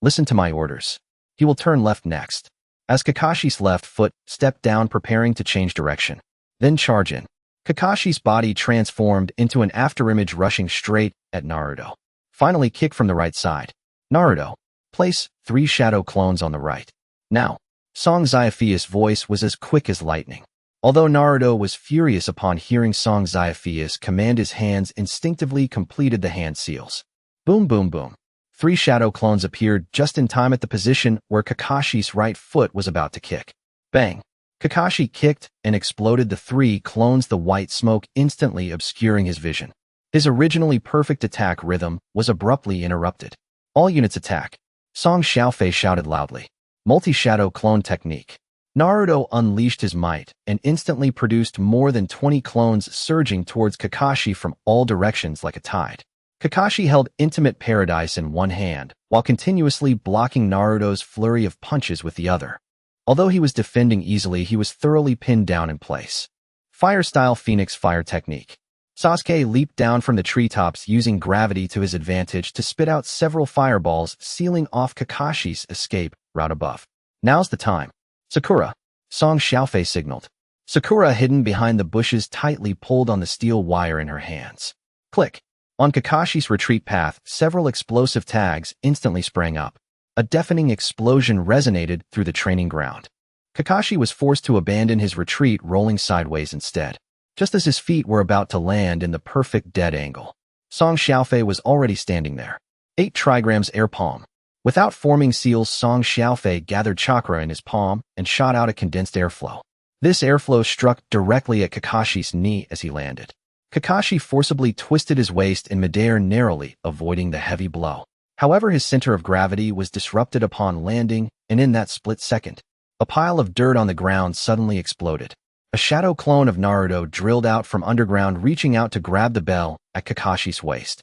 Listen to my orders. He will turn left next. As Kakashi's left foot stepped down, preparing to change direction. Then charge in. Kakashi's body transformed into an afterimage, rushing straight at Naruto. Finally, kick from the right side. Naruto, place 3 shadow clones on the right. Now. Song Xiaofei's voice was as quick as lightning. Although Naruto was furious upon hearing Song Xiaofei's command, his hands instinctively completed the hand seals. Boom, boom, boom. 3 shadow clones appeared just in time at the position where Kakashi's right foot was about to kick. Bang! Kakashi kicked and exploded the 3 clones, the white smoke instantly obscuring his vision. His originally perfect attack rhythm was abruptly interrupted. All units attack. Song Xiaofei shouted loudly. Multi-shadow clone technique. Naruto unleashed his might and instantly produced more than 20 clones, surging towards Kakashi from all directions like a tide. Kakashi held Intimate Paradise in one hand, while continuously blocking Naruto's flurry of punches with the other. Although he was defending easily, he was thoroughly pinned down in place. Fire-style Phoenix Fire technique. Sasuke leaped down from the treetops, using gravity to his advantage to spit out several fireballs, sealing off Kakashi's escape route above. Now's the time. Sakura, Song Xiaofei signaled. Sakura, hidden behind the bushes, tightly pulled on the steel wire in her hands. Click. On Kakashi's retreat path, several explosive tags instantly sprang up. A deafening explosion resonated through the training ground. Kakashi was forced to abandon his retreat, rolling sideways instead. Just as his feet were about to land in the perfect dead angle, Song Xiaofei was already standing there. 8 trigrams air palm. Without forming seals, Song Xiaofei gathered chakra in his palm and shot out a condensed airflow. This airflow struck directly at Kakashi's knee as he landed. Kakashi forcibly twisted his waist in midair, narrowly avoiding the heavy blow. However, his center of gravity was disrupted upon landing, and in that split second, a pile of dirt on the ground suddenly exploded. A shadow clone of Naruto drilled out from underground, reaching out to grab the bell at Kakashi's waist.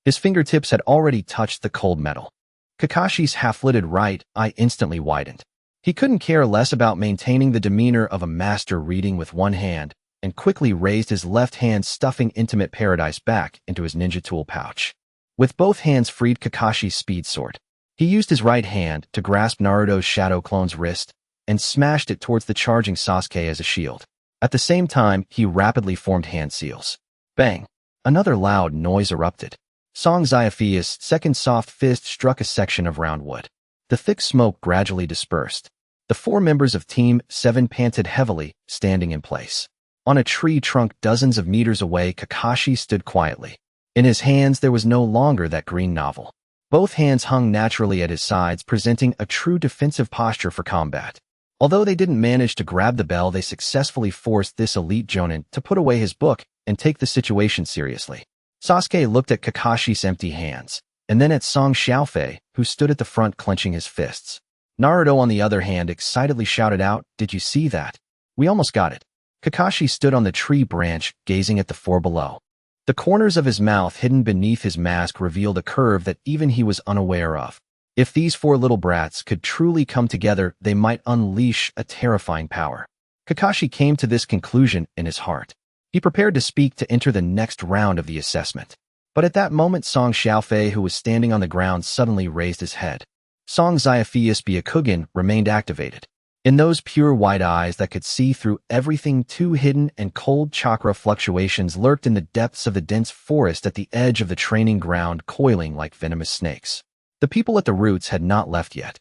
His fingertips had already touched the cold metal. Kakashi's half-lidded right eye instantly widened. He couldn't care less about maintaining the demeanor of a master, reading with one hand, and quickly raised his left hand, stuffing Intimate Paradise back into his ninja tool pouch. With both hands freed Kakashi's speed sword, he used his right hand to grasp Naruto's shadow clone's wrist and smashed it towards the charging Sasuke as a shield. At the same time, he rapidly formed hand seals. Bang! Another loud noise erupted. Song Xiaofei's second soft fist struck a section of round wood. The thick smoke gradually dispersed. The 4 members of Team 7 panted heavily, standing in place. On a tree trunk dozens of meters away, Kakashi stood quietly. In his hands there was no longer that green novel. Both hands hung naturally at his sides, presenting a true defensive posture for combat. Although they didn't manage to grab the bell, they successfully forced this elite jonin to put away his book and take the situation seriously. Sasuke looked at Kakashi's empty hands, and then at Song Xiaofei, who stood at the front clenching his fists. Naruto, on the other hand, excitedly shouted out, "Did you see that? We almost got it." Kakashi stood on the tree branch, gazing at the 4 below. The corners of his mouth hidden beneath his mask revealed a curve that even he was unaware of. If these 4 little brats could truly come together, they might unleash a terrifying power. Kakashi came to this conclusion in his heart. He prepared to speak to enter the next round of the assessment. But at that moment, Song Xiaofei, who was standing on the ground, suddenly raised his head. Song Xiaofei's Byakugan remained activated. In those pure white eyes that could see through everything, 2 hidden and cold chakra fluctuations lurked in the depths of the dense forest at the edge of the training ground, coiling like venomous snakes. The people at the roots had not left yet.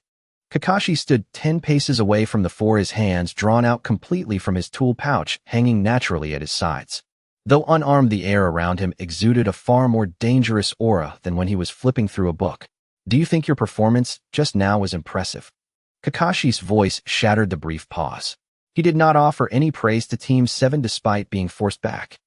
Kakashi stood 10 paces away from the 4, his hands drawn out completely from his tool pouch, hanging naturally at his sides. Though unarmed, the air around him exuded a far more dangerous aura than when he was flipping through a book. "Do you think your performance just now was impressive?" Kakashi's voice shattered the brief pause. He did not offer any praise to Team 7 despite being forced back.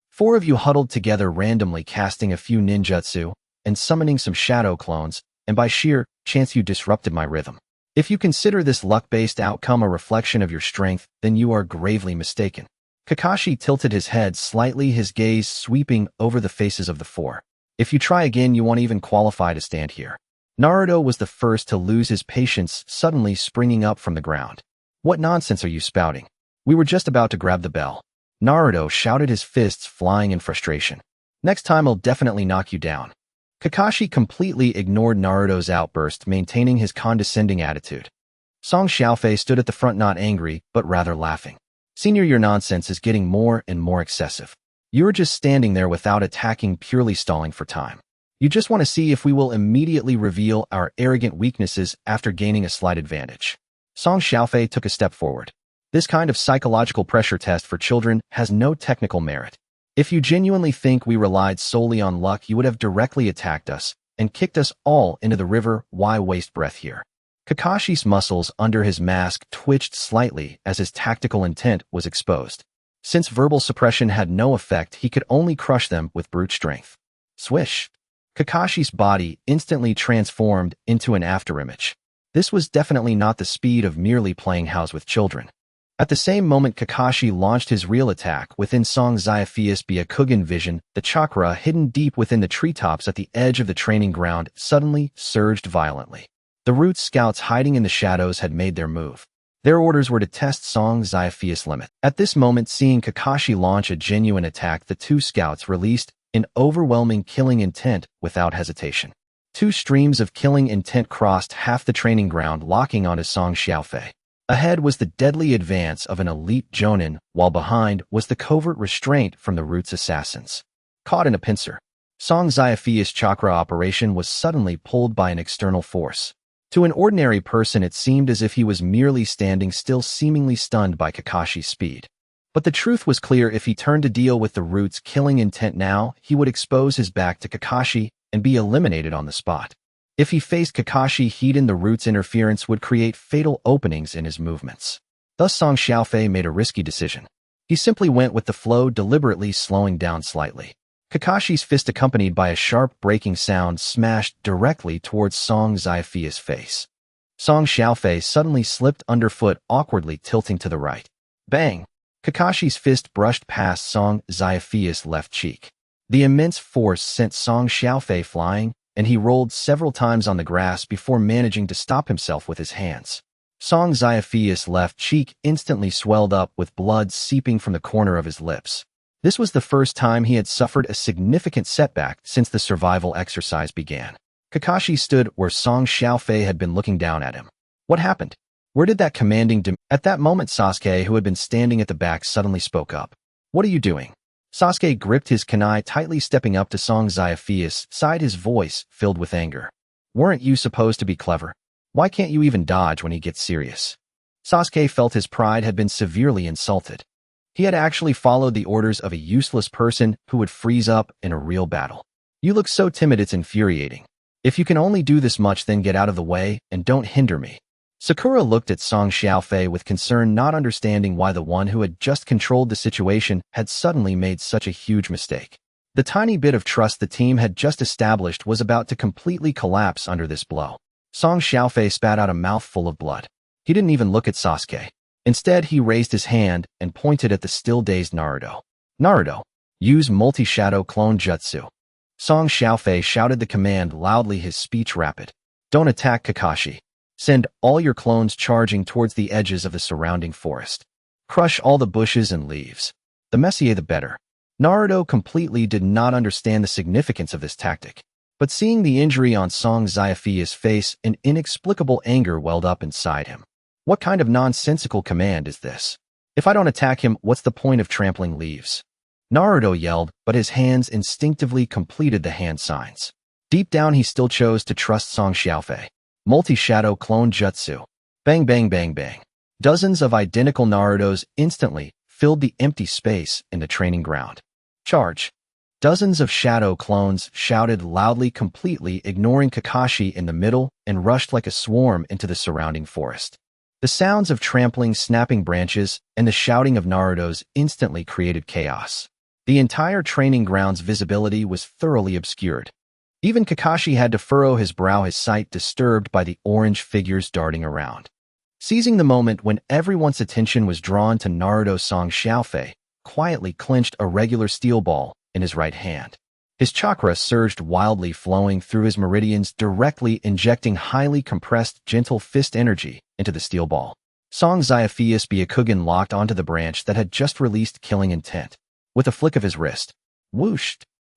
4 of you huddled together randomly, casting a few ninjutsu and summoning some shadow clones, and by sheer chance you disrupted my rhythm. If you consider this luck-based outcome a reflection of your strength, then you are gravely mistaken. Kakashi tilted his head slightly, his gaze sweeping over the faces of the four. If you try again, you won't even qualify to stand here. Naruto was the first to lose his patience, suddenly springing up from the ground. What nonsense are you spouting? We were just about to grab the bell. Naruto shouted, his fists flying in frustration. Next time I'll definitely knock you down. Kakashi completely ignored Naruto's outburst, maintaining his condescending attitude. Song Xiaofei stood at the front, not angry, but rather laughing. Senior, your nonsense is getting more and more excessive. You're just standing there without attacking, purely stalling for time. You just want to see if we will immediately reveal our arrogant weaknesses after gaining a slight advantage. Song Xiaofei took a step forward. This kind of psychological pressure test for children has no technical merit. If you genuinely think we relied solely on luck, you would have directly attacked us and kicked us all into the river. Why waste breath here? Kakashi's muscles under his mask twitched slightly as his tactical intent was exposed. Since verbal suppression had no effect, he could only crush them with brute strength. Swish! Kakashi's body instantly transformed into an afterimage. This was definitely not the speed of merely playing house with children. At the same moment Kakashi launched his real attack within Song Xiaofei's Byakugan vision, the chakra hidden deep within the treetops at the edge of the training ground suddenly surged violently. The Roots scouts hiding in the shadows had made their move. Their orders were to test Song Xiaofei's limit. At this moment, seeing Kakashi launch a genuine attack, the two scouts released an overwhelming killing intent without hesitation. Two streams of killing intent crossed half the training ground, locking onto Song Xiaofei. Ahead was the deadly advance of an elite jonin, while behind was the covert restraint from the Roots assassins. Caught in a pincer, Song Xiaofei's chakra operation was suddenly pulled by an external force. To an ordinary person, it seemed as if he was merely standing still, seemingly stunned by Kakashi's speed. But the truth was clear: if he turned to deal with the Roots' killing intent now, he would expose his back to Kakashi and be eliminated on the spot. If he faced Kakashi head-on, the Roots' interference would create fatal openings in his movements. Thus Song Xiaofei made a risky decision. He simply went with the flow, deliberately slowing down slightly. Kakashi's fist, accompanied by a sharp breaking sound, smashed directly towards Song Xiaofei's face. Song Xiaofei suddenly slipped underfoot, awkwardly tilting to the right. Bang! Kakashi's fist brushed past Song Xiaofei's left cheek. The immense force sent Song Xiaofei flying, and he rolled several times on the grass before managing to stop himself with his hands. Song Xiaofei's left cheek instantly swelled up, with blood seeping from the corner of his lips. This was the first time he had suffered a significant setback since the survival exercise began. Kakashi stood where Song Xiaofei had been, looking down at him. What happened? Where did that commanding At that moment, Sasuke, who had been standing at the back, suddenly spoke up. What are you doing? Sasuke gripped his kunai tightly, stepping up to Song Xiaofei's side, his voice filled with anger. Weren't you supposed to be clever? Why can't you even dodge when he gets serious? Sasuke felt his pride had been severely insulted. He had actually followed the orders of a useless person who would freeze up in a real battle. You look so timid, it's infuriating. If you can only do this much, then get out of the way and don't hinder me. Sakura looked at Song Xiaofei with concern, not understanding why the one who had just controlled the situation had suddenly made such a huge mistake. The tiny bit of trust the team had just established was about to completely collapse under this blow. Song Xiaofei spat out a mouthful of blood. He didn't even look at Sasuke. Instead, he raised his hand and pointed at the still-dazed Naruto. Naruto, use multi-shadow clone jutsu. Song Xiaofei shouted the command loudly, his speech rapid. Don't attack Kakashi. Send all your clones charging towards the edges of the surrounding forest. Crush all the bushes and leaves. The messier the better. Naruto completely did not understand the significance of this tactic. But seeing the injury on Song Xiaofei's face, an inexplicable anger welled up inside him. What kind of nonsensical command is this? If I don't attack him, what's the point of trampling leaves? Naruto yelled, but his hands instinctively completed the hand signs. Deep down, he still chose to trust Song Xiaofei. Multi-shadow clone jutsu. Bang bang bang bang. Dozens of identical Narutos instantly filled the empty space in the training ground. Charge. Dozens of shadow clones shouted loudly, completely ignoring Kakashi in the middle, and rushed like a swarm into the surrounding forest. The sounds of trampling, snapping branches, and the shouting of Narutos instantly created chaos. The entire training ground's visibility was thoroughly obscured. Even Kakashi had to furrow his brow, his sight disturbed by the orange figures darting around. Seizing the moment when everyone's attention was drawn to Naruto's song, Xiaofei quietly clenched a regular steel ball in his right hand. His chakra surged wildly, flowing through his meridians, directly injecting highly compressed, gentle fist energy into the steel ball. Song Xiaofei's Byakugan locked onto the branch that had just released killing intent. With a flick of his wrist, whoosh!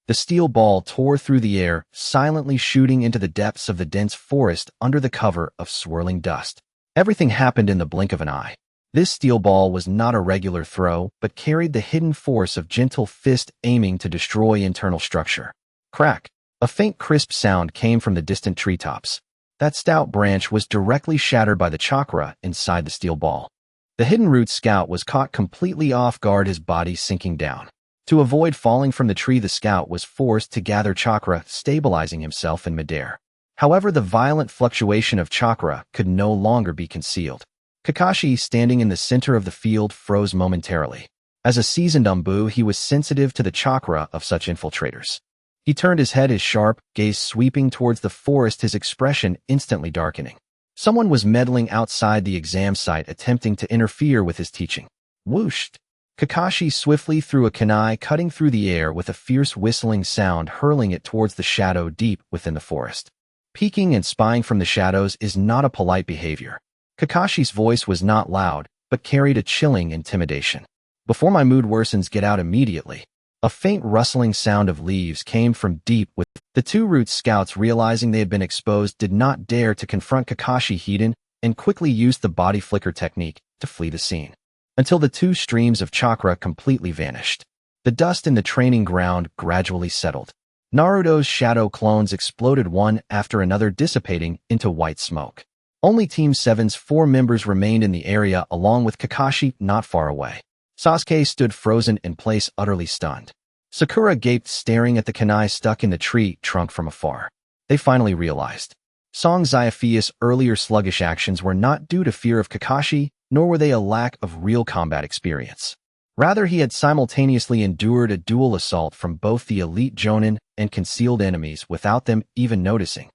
The steel ball tore through the air, silently shooting into the depths of the dense forest under the cover of swirling dust. Everything happened in the blink of an eye. This steel ball was not a regular throw, but carried the hidden force of gentle fist aiming to destroy internal structure. Crack! A faint crisp sound came from the distant treetops. That stout branch was directly shattered by the chakra inside the steel ball. The hidden root scout was caught completely off guard, his body sinking down. To avoid falling from the tree, the scout was forced to gather chakra, stabilizing himself in midair. However, the violent fluctuation of chakra could no longer be concealed. Kakashi, standing in the center of the field, froze momentarily. As a seasoned Umbu, he was sensitive to the chakra of such infiltrators. He turned his head, his sharp gaze sweeping towards the forest, his expression instantly darkening. Someone was meddling outside the exam site, attempting to interfere with his teaching. Whoosh! Kakashi swiftly threw a kunai, cutting through the air with a fierce whistling sound, hurling it towards the shadow deep within the forest. Peeking and spying from the shadows is not a polite behavior. Kakashi's voice was not loud, but carried a chilling intimidation. Before my mood worsens, get out immediately. A faint rustling sound of leaves came from deep within. The two root scouts, realizing they had been exposed, did not dare to confront Kakashi Hiden and quickly used the body flicker technique to flee the scene. Until the two streams of chakra completely vanished. The dust in the training ground gradually settled. Naruto's shadow clones exploded one after another, dissipating into white smoke. Only Team 7's 4 members remained in the area, along with Kakashi not far away. Sasuke stood frozen in place, utterly stunned. Sakura gaped, staring at the kunai stuck in the tree trunk from afar. They finally realized. Song Xiaofei's earlier sluggish actions were not due to fear of Kakashi, nor were they a lack of real combat experience. Rather, he had simultaneously endured a dual assault from both the elite jonin and concealed enemies without them even noticing.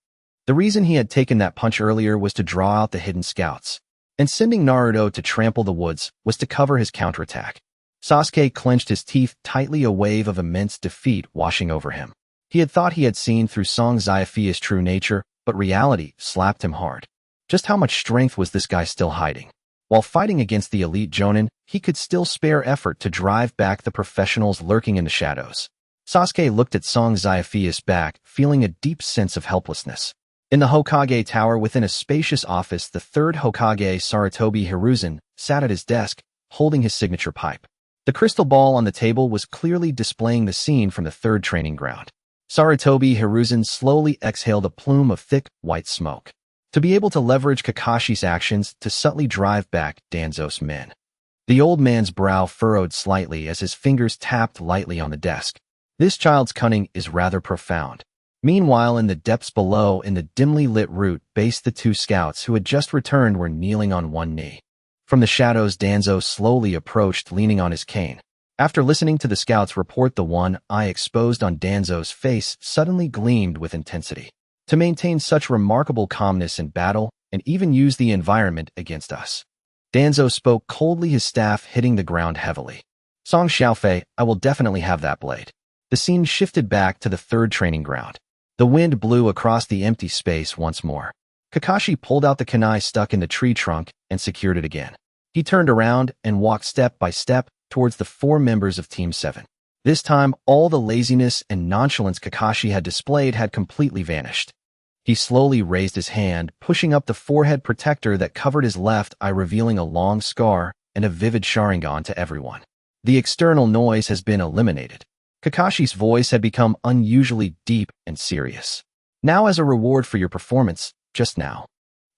The reason he had taken that punch earlier was to draw out the hidden scouts, and sending Naruto to trample the woods was to cover his counterattack. Sasuke clenched his teeth tightly, a wave of immense defeat washing over him. He had thought he had seen through Song Xiaofei's true nature, but reality slapped him hard. Just how much strength was this guy still hiding? While fighting against the elite jonin, he could still spare effort to drive back the professionals lurking in the shadows. Sasuke looked at Song Xiaofei's back, feeling a deep sense of helplessness. In the Hokage Tower, within a spacious office, the third Hokage, Sarutobi Hiruzen, sat at his desk, holding his signature pipe. The crystal ball on the table was clearly displaying the scene from the third training ground. Sarutobi Hiruzen slowly exhaled a plume of thick, white smoke. To be able to leverage Kakashi's actions to subtly drive back Danzo's men. The old man's brow furrowed slightly as his fingers tapped lightly on the desk. This child's cunning is rather profound. Meanwhile, in the depths below, in the dimly lit root base, the two scouts who had just returned were kneeling on one knee. From the shadows, Danzo slowly approached, leaning on his cane. After listening to the scouts report, the one eye exposed on Danzo's face suddenly gleamed with intensity. To maintain such remarkable calmness in battle and even use the environment against us. Danzo spoke coldly, his staff hitting the ground heavily. Song Xiaofei, I will definitely have that blade. The scene shifted back to the third training ground. The wind blew across the empty space once more. Kakashi pulled out the kunai stuck in the tree trunk and secured it again. He turned around and walked step by step towards the 4 members of Team 7. This time, all the laziness and nonchalance Kakashi had displayed had completely vanished. He slowly raised his hand, pushing up the forehead protector that covered his left eye, revealing a long scar and a vivid Sharingan to everyone. The external noise has been eliminated. Kakashi's voice had become unusually deep and serious. Now, as a reward for your performance, just now.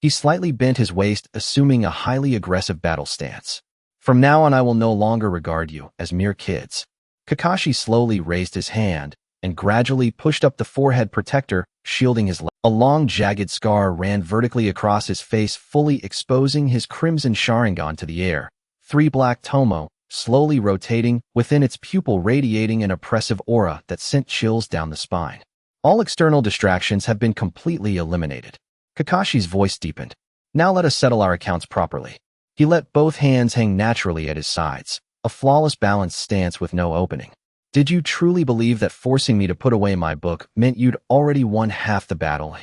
He slightly bent his waist, assuming a highly aggressive battle stance. From now on, I will no longer regard you as mere kids. Kakashi slowly raised his hand and gradually pushed up the forehead protector, shielding his left. A long, jagged scar ran vertically across his face, fully exposing his crimson Sharingan to the air. 3 black tomo, slowly rotating, within its pupil radiating an oppressive aura that sent chills down the spine. All external distractions have been completely eliminated. Kakashi's voice deepened. Now let us settle our accounts properly. He let both hands hang naturally at his sides, a flawless balanced stance with no opening. Did you truly believe that forcing me to put away my book meant you'd already won half the battle?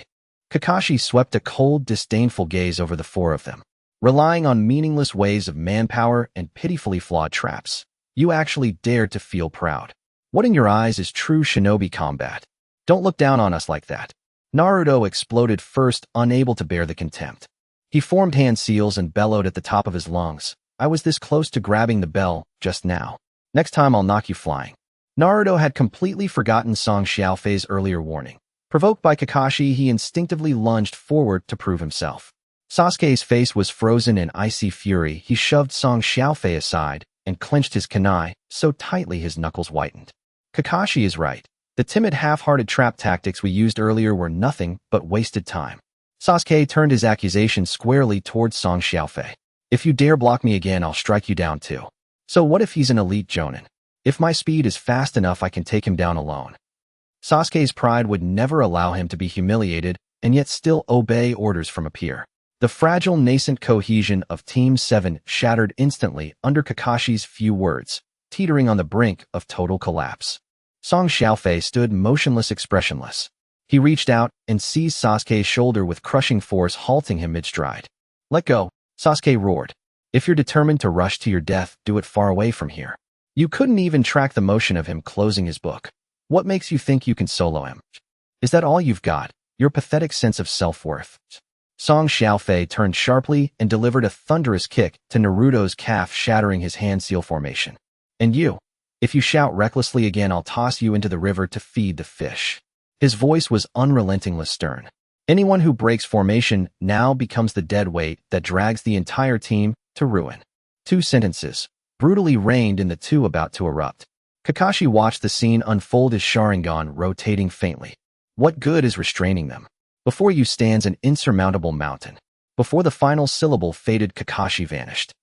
Kakashi swept a cold, disdainful gaze over the four of them. Relying on meaningless ways of manpower and pitifully flawed traps, you actually dared to feel proud. What in your eyes is true shinobi combat? Don't look down on us like that. Naruto exploded first, unable to bear the contempt. He formed hand seals and bellowed at the top of his lungs. I was this close to grabbing the bell just now. Next time I'll knock you flying. Naruto had completely forgotten Song Xiaofei's earlier warning. Provoked by Kakashi, he instinctively lunged forward to prove himself. Sasuke's face was frozen in icy fury. He shoved Song Xiaofei aside and clenched his kunai so tightly his knuckles whitened. Kakashi is right. The timid, half-hearted trap tactics we used earlier were nothing but wasted time. Sasuke turned his accusation squarely towards Song Xiaofei. If you dare block me again, I'll strike you down too. So what if he's an elite jonin? If my speed is fast enough, I can take him down alone. Sasuke's pride would never allow him to be humiliated and yet still obey orders from a peer. The fragile, nascent cohesion of Team 7 shattered instantly under Kakashi's few words, teetering on the brink of total collapse. Song Xiaofei stood motionless, expressionless. He reached out and seized Sasuke's shoulder with crushing force, halting him mid-stride. Let go, Sasuke roared. If you're determined to rush to your death, do it far away from here. You couldn't even track the motion of him closing his book. What makes you think you can solo him? Is that all you've got? Your pathetic sense of self-worth? Song Xiaofei turned sharply and delivered a thunderous kick to Naruto's calf, shattering his hand seal formation. And you? If you shout recklessly again, I'll toss you into the river to feed the fish. His voice was unrelentingly stern. Anyone who breaks formation now becomes the dead weight that drags the entire team to ruin. 2 sentences, brutally rained in the two about to erupt. Kakashi watched the scene unfold, his Sharingan rotating faintly. What good is restraining them? Before you stands an insurmountable mountain. Before the final syllable faded, Kakashi vanished.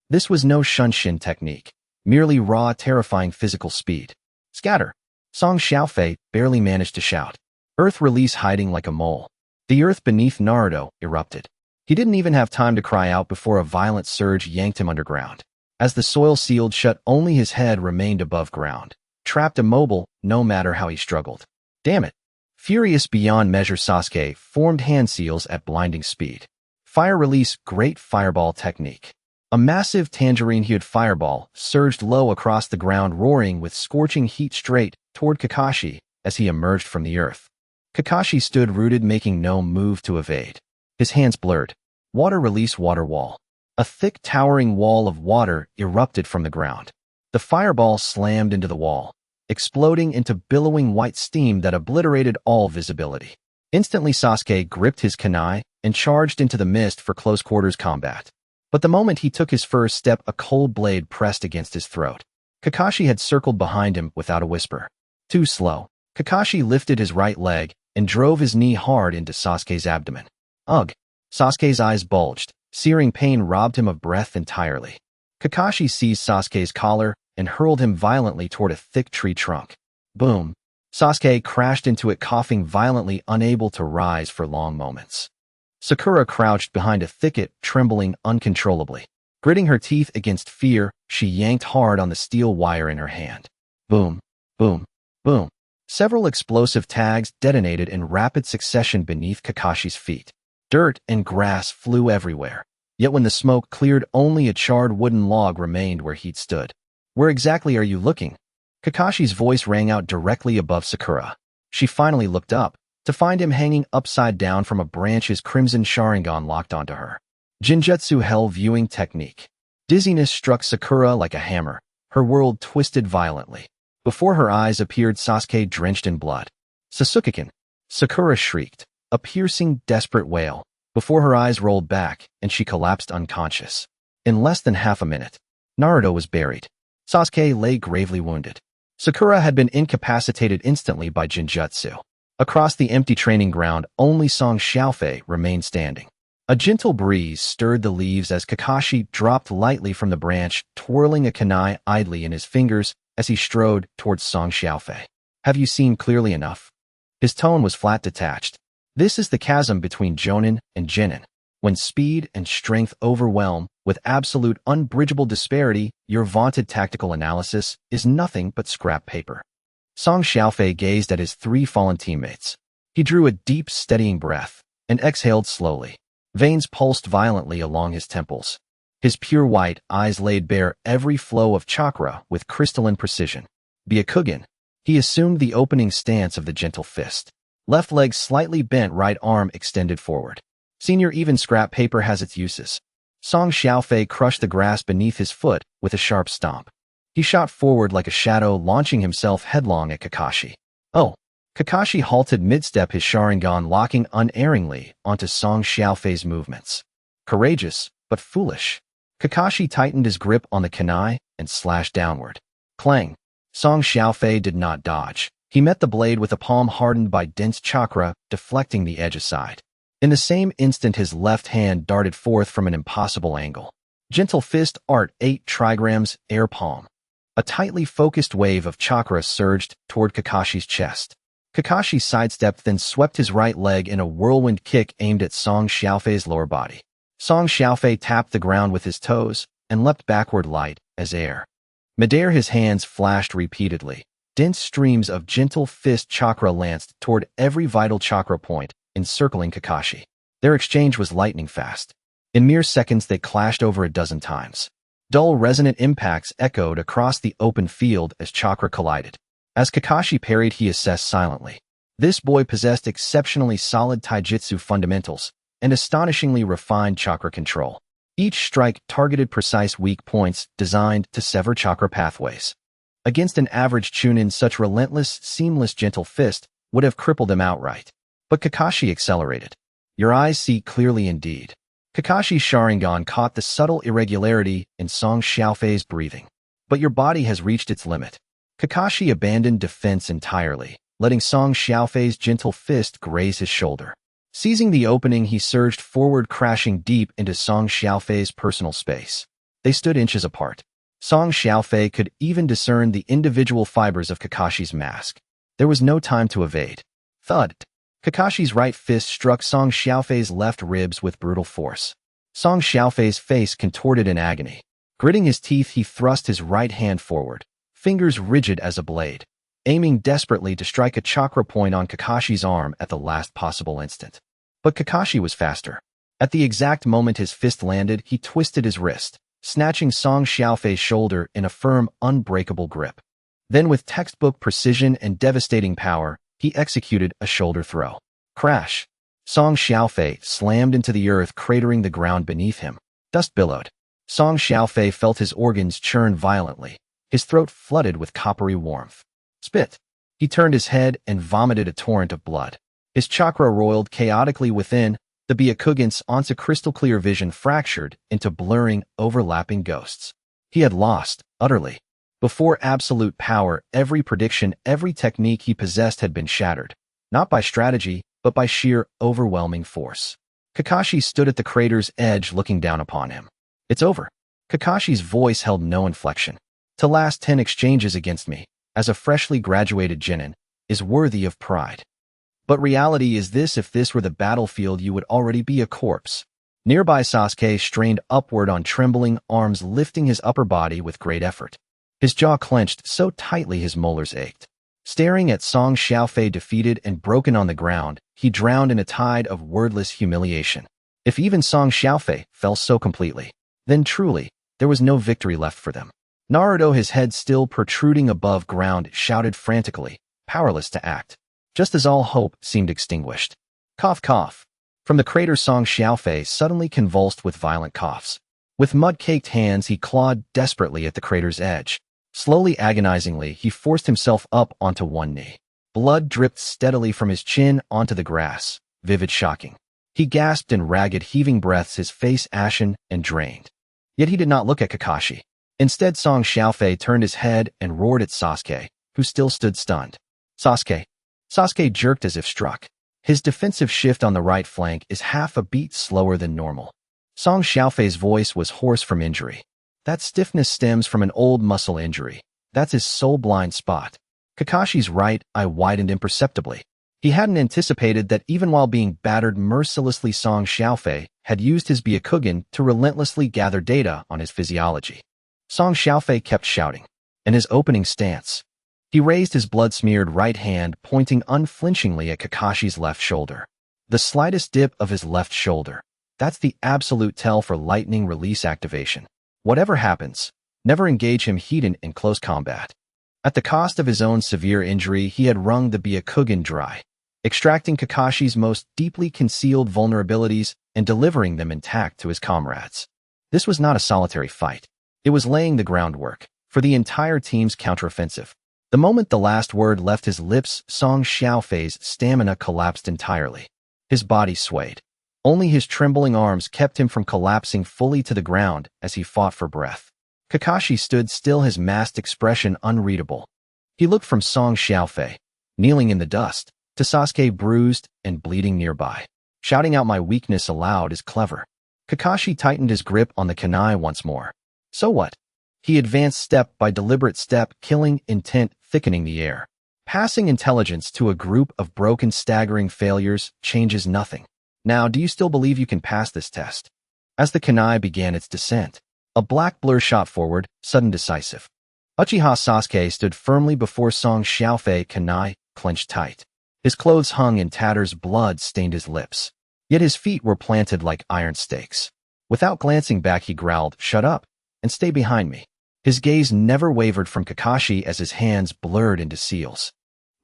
This was no Shunshin technique, merely raw, terrifying physical speed. Scatter! Song Xiaofei barely managed to shout. Earth release, hiding like a mole. The earth beneath Naruto erupted. He didn't even have time to cry out before a violent surge yanked him underground. As the soil sealed shut, only his head remained above ground, trapped immobile no matter how he struggled. Damn it! Furious beyond measure, Sasuke formed hand seals at blinding speed. Fire release, great fireball technique. A massive tangerine-hued fireball surged low across the ground, roaring with scorching heat straight toward Kakashi as he emerged from the earth. Kakashi stood rooted, making no move to evade. His hands blurred. Water release, water wall. A thick, towering wall of water erupted from the ground. The fireball slammed into the wall, exploding into billowing white steam that obliterated all visibility. Instantly, Sasuke gripped his kunai and charged into the mist for close-quarters combat. But the moment he took his first step, a cold blade pressed against his throat. Kakashi had circled behind him without a whisper. Too slow. Kakashi lifted his right leg and drove his knee hard into Sasuke's abdomen. Ugh! Sasuke's eyes bulged. Searing pain robbed him of breath entirely. Kakashi seized Sasuke's collar and hurled him violently toward a thick tree trunk. Boom! Sasuke crashed into it, coughing violently, unable to rise for long moments. Sakura crouched behind a thicket, trembling uncontrollably. Gritting her teeth against fear, she yanked hard on the steel wire in her hand. Boom! Boom! Boom! Several explosive tags detonated in rapid succession beneath Kakashi's feet. Dirt and grass flew everywhere. Yet when the smoke cleared, only a charred wooden log remained where he'd stood. Where exactly are you looking? Kakashi's voice rang out directly above Sakura. She finally looked up, to find him hanging upside down from a branch, his crimson Sharingan locked onto her. Jinjutsu Hell Viewing Technique. Dizziness struck Sakura like a hammer. Her world twisted violently. Before her eyes appeared Sasuke drenched in blood. Sasuke-kun! Sakura shrieked, a piercing, desperate wail, before her eyes rolled back and she collapsed unconscious. In less than half a minute, Naruto was buried. Sasuke lay gravely wounded. Sakura had been incapacitated instantly by Jinjutsu. Across the empty training ground, only Song Xiaofei remained standing. A gentle breeze stirred the leaves as Kakashi dropped lightly from the branch, twirling a kunai idly in his fingers as he strode towards Song Xiaofei. Have you seen clearly enough? His tone was flat detached. This is the chasm between Jonin and Jinin. When speed and strength overwhelm, with absolute unbridgeable disparity, your vaunted tactical analysis is nothing but scrap paper. Song Xiaofei gazed at his 3 fallen teammates. He drew a deep, steadying breath and exhaled slowly. Veins pulsed violently along his temples. His pure white eyes laid bare every flow of chakra with crystalline precision. Byakugan. He assumed the opening stance of the gentle fist. Left leg slightly bent, right arm extended forward. Senior, even scrap paper has its uses. Song Xiaofei crushed the grass beneath his foot with a sharp stomp. He shot forward like a shadow, launching himself headlong at Kakashi. Oh! Kakashi halted mid-step, his Sharingan locking unerringly onto Song Xiaofei's movements. Courageous, but foolish. Kakashi tightened his grip on the kunai and slashed downward. Clang! Song Xiaofei did not dodge. He met the blade with a palm hardened by dense chakra, deflecting the edge aside. In the same instant, his left hand darted forth from an impossible angle. Gentle fist, art, 8 trigrams, air palm. A tightly focused wave of chakra surged toward Kakashi's chest. Kakashi sidestepped, then swept his right leg in a whirlwind kick aimed at Song Xiaofei's lower body. Song Xiaofei tapped the ground with his toes and leapt backward light as air. Midair, his hands flashed repeatedly. Dense streams of gentle fist chakra lanced toward every vital chakra point, encircling Kakashi. Their exchange was lightning fast. In mere seconds, they clashed over a dozen times. Dull, resonant impacts echoed across the open field as chakra collided. As Kakashi parried, he assessed silently. This boy possessed exceptionally solid taijutsu fundamentals and astonishingly refined chakra control. Each strike targeted precise weak points designed to sever chakra pathways. Against an average Chunin, such relentless, seamless gentle fist would have crippled him outright. But Kakashi accelerated. Your eyes see clearly indeed. Kakashi's Sharingan caught the subtle irregularity in Song Xiaofei's breathing. But your body has reached its limit. Kakashi abandoned defense entirely, letting Song Xiaofei's gentle fist graze his shoulder. Seizing the opening, he surged forward, crashing deep into Song Xiaofei's personal space. They stood inches apart. Song Xiaofei could even discern the individual fibers of Kakashi's mask. There was no time to evade. Thud! Kakashi's right fist struck Song Xiaofei's left ribs with brutal force. Song Xiaofei's face contorted in agony. Gritting his teeth, he thrust his right hand forward, fingers rigid as a blade, aiming desperately to strike a chakra point on Kakashi's arm at the last possible instant. But Kakashi was faster. At the exact moment his fist landed, he twisted his wrist, snatching Song Xiaofei's shoulder in a firm, unbreakable grip. Then, with textbook precision and devastating power, he executed a shoulder throw. Crash! Song Xiaofei slammed into the earth, cratering the ground beneath him. Dust billowed. Song Xiaofei felt his organs churn violently. His throat flooded with coppery warmth. Spit! He turned his head and vomited a torrent of blood. His chakra roiled chaotically within. The Byakugan's once crystal-clear vision fractured into blurring, overlapping ghosts. He had lost, utterly. Before absolute power, every prediction, every technique he possessed had been shattered. Not by strategy, but by sheer, overwhelming force. Kakashi stood at the crater's edge, looking down upon him. It's over. Kakashi's voice held no inflection. To last 10 exchanges against me, as a freshly graduated genin, is worthy of pride. But reality is this: if this were the battlefield, you would already be a corpse. Nearby, Sasuke strained upward on trembling arms, lifting his upper body with great effort. His jaw clenched so tightly his molars ached. Staring at Song Xiaofei defeated and broken on the ground, he drowned in a tide of wordless humiliation. If even Song Xiaofei fell so completely, then truly, there was no victory left for them. Naruto, his head still protruding above ground, shouted frantically, powerless to act. Just as all hope seemed extinguished. Cough, cough. From the crater, Song Xiaofei suddenly convulsed with violent coughs. With mud-caked hands, he clawed desperately at the crater's edge. Slowly, agonizingly, he forced himself up onto one knee. Blood dripped steadily from his chin onto the grass, vivid, shocking. He gasped in ragged, heaving breaths, his face ashen and drained. Yet he did not look at Kakashi. Instead, Song Xiaofei turned his head and roared at Sasuke, who still stood stunned. Sasuke. Sasuke jerked as if struck. His defensive shift on the right flank is half a beat slower than normal. Song Xiaofei's voice was hoarse from injury. That stiffness stems from an old muscle injury. That's his sole blind spot. Kakashi's right eye widened imperceptibly. He hadn't anticipated that even while being battered mercilessly, Song Xiaofei had used his Byakugan to relentlessly gather data on his physiology. Song Xiaofei kept shouting. In his opening stance, he raised his blood-smeared right hand, pointing unflinchingly at Kakashi's left shoulder. The slightest dip of his left shoulder. That's the absolute tell for lightning release activation. Whatever happens, never engage him heated in close combat. At the cost of his own severe injury, he had wrung the Byakugan dry, extracting Kakashi's most deeply concealed vulnerabilities and delivering them intact to his comrades. This was not a solitary fight. It was laying the groundwork for the entire team's counteroffensive. The moment the last word left his lips, Song Xiaofei's stamina collapsed entirely. His body swayed. Only his trembling arms kept him from collapsing fully to the ground as he fought for breath. Kakashi stood still, his masked expression unreadable. He looked from Song Xiaofei, kneeling in the dust, to Sasuke bruised and bleeding nearby. Shouting out my weakness aloud is clever. Kakashi tightened his grip on the kunai once more. So what? He advanced step by deliberate step, killing intent thickening the air. Passing intelligence to a group of broken, staggering failures changes nothing. Now, do you still believe you can pass this test? As the kunai began its descent, a black blur shot forward, sudden, decisive. Uchiha Sasuke stood firmly before Song Xiaofei, kunai clenched tight. His clothes hung in tatters, blood stained his lips. Yet his feet were planted like iron stakes. Without glancing back, he growled, "Shut up, and stay behind me." His gaze never wavered from Kakashi as his hands blurred into seals.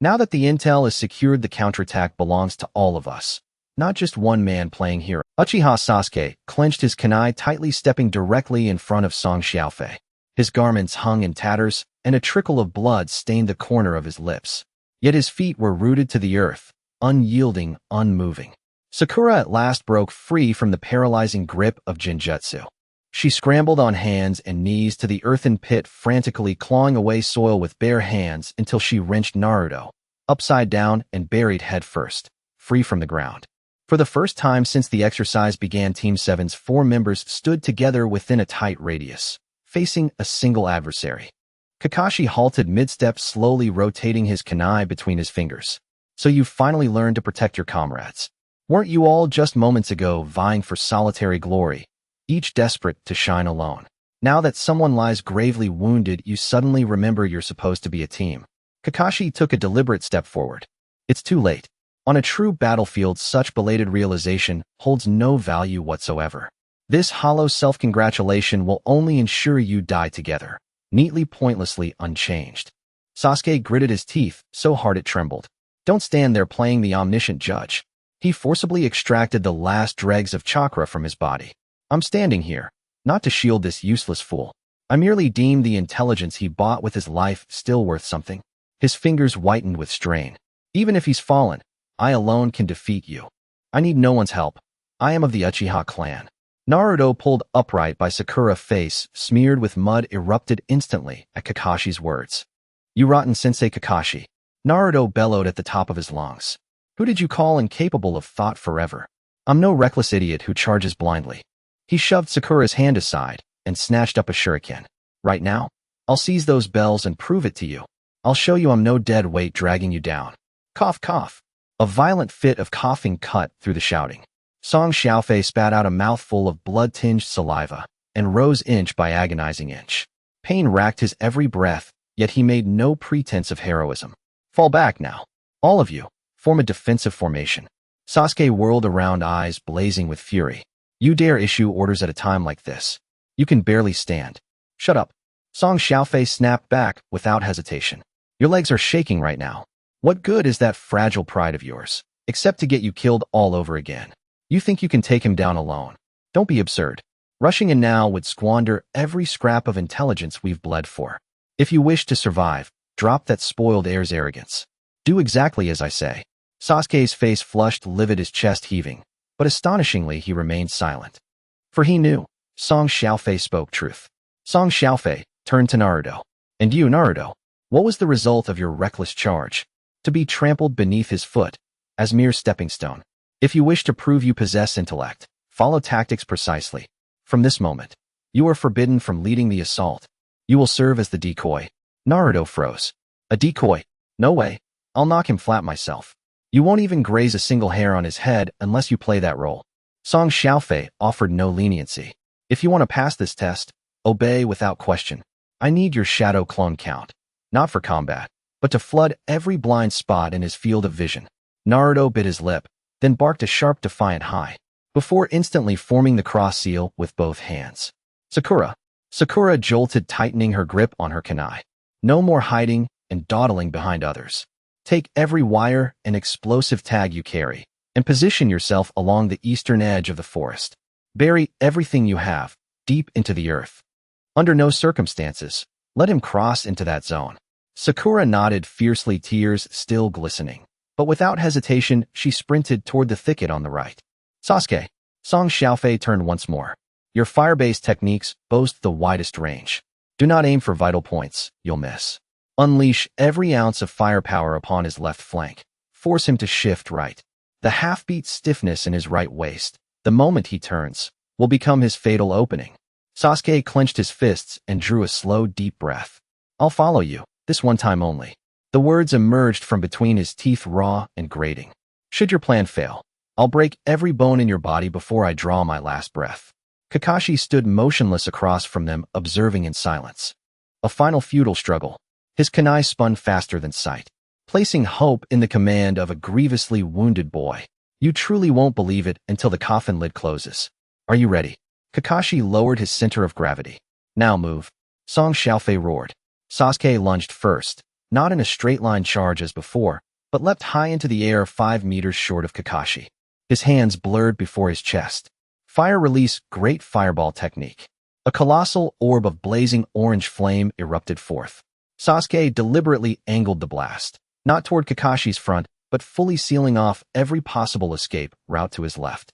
Now that the intel is secured, the counterattack belongs to all of us. Not just one man playing hero. Uchiha Sasuke clenched his kunai tightly, stepping directly in front of Song Xiaofei. His garments hung in tatters, and a trickle of blood stained the corner of his lips. Yet his feet were rooted to the earth, unyielding, unmoving. Sakura at last broke free from the paralyzing grip of Jinjutsu. She scrambled on hands and knees to the earthen pit, frantically clawing away soil with bare hands until she wrenched Naruto upside down and buried headfirst, free from the ground. For the first time since the exercise began, Team 7's 4 members stood together within a tight radius, facing a single adversary. Kakashi halted mid-step, slowly rotating his kunai between his fingers. So you finally learned to protect your comrades. Weren't you all just moments ago vying for solitary glory, each desperate to shine alone? Now that someone lies gravely wounded, you suddenly remember you're supposed to be a team. Kakashi took a deliberate step forward. It's too late. On a true battlefield, such belated realization holds no value whatsoever. This hollow self-congratulation will only ensure you die together, neatly, pointlessly, unchanged. Sasuke gritted his teeth so hard it trembled. Don't stand there playing the omniscient judge. He forcibly extracted the last dregs of chakra from his body. I'm standing here, not to shield this useless fool. I merely deem the intelligence he bought with his life still worth something. His fingers whitened with strain. Even if he's fallen, I alone can defeat you. I need no one's help. I am of the Uchiha clan. Naruto pulled upright by Sakura, face smeared with mud, erupted instantly at Kakashi's words. You rotten sensei Kakashi. Naruto bellowed at the top of his lungs. Who did you call incapable of thought forever? I'm no reckless idiot who charges blindly. He shoved Sakura's hand aside and snatched up a shuriken. Right now, I'll seize those bells and prove it to you. I'll show you I'm no dead weight dragging you down. Cough, cough. A violent fit of coughing cut through the shouting. Song Xiaofei spat out a mouthful of blood-tinged saliva and rose inch by agonizing inch. Pain racked his every breath, yet he made no pretense of heroism. Fall back now. All of you, form a defensive formation. Sasuke whirled around, eyes blazing with fury. You dare issue orders at a time like this? You can barely stand. Shut up. Song Xiaofei snapped back without hesitation. Your legs are shaking right now. What good is that fragile pride of yours, except to get you killed all over again? You think you can take him down alone? Don't be absurd. Rushing in now would squander every scrap of intelligence we've bled for. If you wish to survive, drop that spoiled heir's arrogance. Do exactly as I say. Sasuke's face flushed, livid, his chest heaving, but astonishingly he remained silent. For he knew, Song Xiaofei spoke truth. Song Xiaofei turned to Naruto. And you, Naruto, what was the result of your reckless charge? To be trampled beneath his foot, as mere stepping stone. If you wish to prove you possess intellect, follow tactics precisely. From this moment, you are forbidden from leading the assault. You will serve as the decoy. Naruto froze. A decoy? No way. I'll knock him flat myself. You won't even graze a single hair on his head unless you play that role. Song Xiaofei offered no leniency. If you want to pass this test, obey without question. I need your shadow clone count. Not for combat, but to flood every blind spot in his field of vision. Naruto bit his lip, then barked a sharp defiant hi, before instantly forming the cross seal with both hands. Sakura jolted, tightening her grip on her kunai. No more hiding and dawdling behind others. Take every wire and explosive tag you carry, and position yourself along the eastern edge of the forest. Bury everything you have, deep into the earth. Under no circumstances, let him cross into that zone. Sakura nodded fiercely, tears still glistening. But without hesitation, she sprinted toward the thicket on the right. Sasuke. Song Xiaofei turned once more. Your fire-based techniques boast the widest range. Do not aim for vital points, you'll miss. Unleash every ounce of firepower upon his left flank. Force him to shift right. The half-beat stiffness in his right waist, the moment he turns, will become his fatal opening. Sasuke clenched his fists and drew a slow, deep breath. I'll follow you, this one time only. The words emerged from between his teeth, raw and grating. Should your plan fail, I'll break every bone in your body before I draw my last breath. Kakashi stood motionless across from them, observing in silence. A final futile struggle. His kunai spun faster than sight, placing hope in the command of a grievously wounded boy. You truly won't believe it until the coffin lid closes. Are you ready? Kakashi lowered his center of gravity. Now move. Song Xiaofei roared. Sasuke lunged first, not in a straight-line charge as before, but leapt high into the air 5 meters short of Kakashi. His hands blurred before his chest. Fire release, great fireball technique. A colossal orb of blazing orange flame erupted forth. Sasuke deliberately angled the blast, not toward Kakashi's front, but fully sealing off every possible escape route to his left.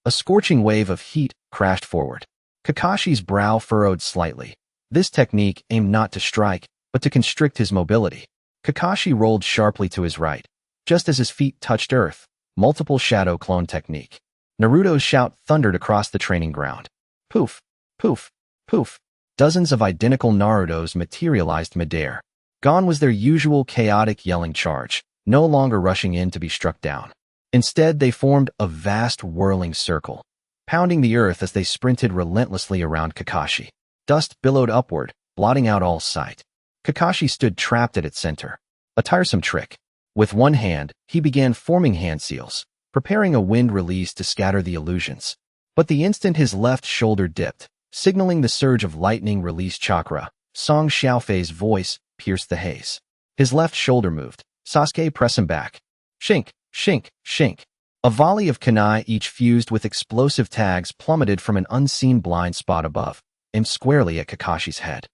A scorching wave of heat crashed forward. Kakashi's brow furrowed slightly. This technique aimed not to strike, but to constrict his mobility. Kakashi rolled sharply to his right, just as his feet touched earth. Multiple shadow clone technique. Naruto's shout thundered across the training ground. Poof, poof, poof. Dozens of identical Narutos materialized midair. Gone was their usual chaotic yelling charge, no longer rushing in to be struck down. Instead, they formed a vast whirling circle, pounding the earth as they sprinted relentlessly around Kakashi. Dust billowed upward, blotting out all sight. Kakashi stood trapped at its center. A tiresome trick. With one hand, he began forming hand seals, preparing a wind release to scatter the illusions. But the instant his left shoulder dipped, signaling the surge of lightning release chakra, Song Xiaofei's voice pierced the haze. His left shoulder moved. Sasuke pressed him back. Shink, shink, shink. A volley of kunai, each fused with explosive tags, plummeted from an unseen blind spot above, aimed squarely at Kakashi's head.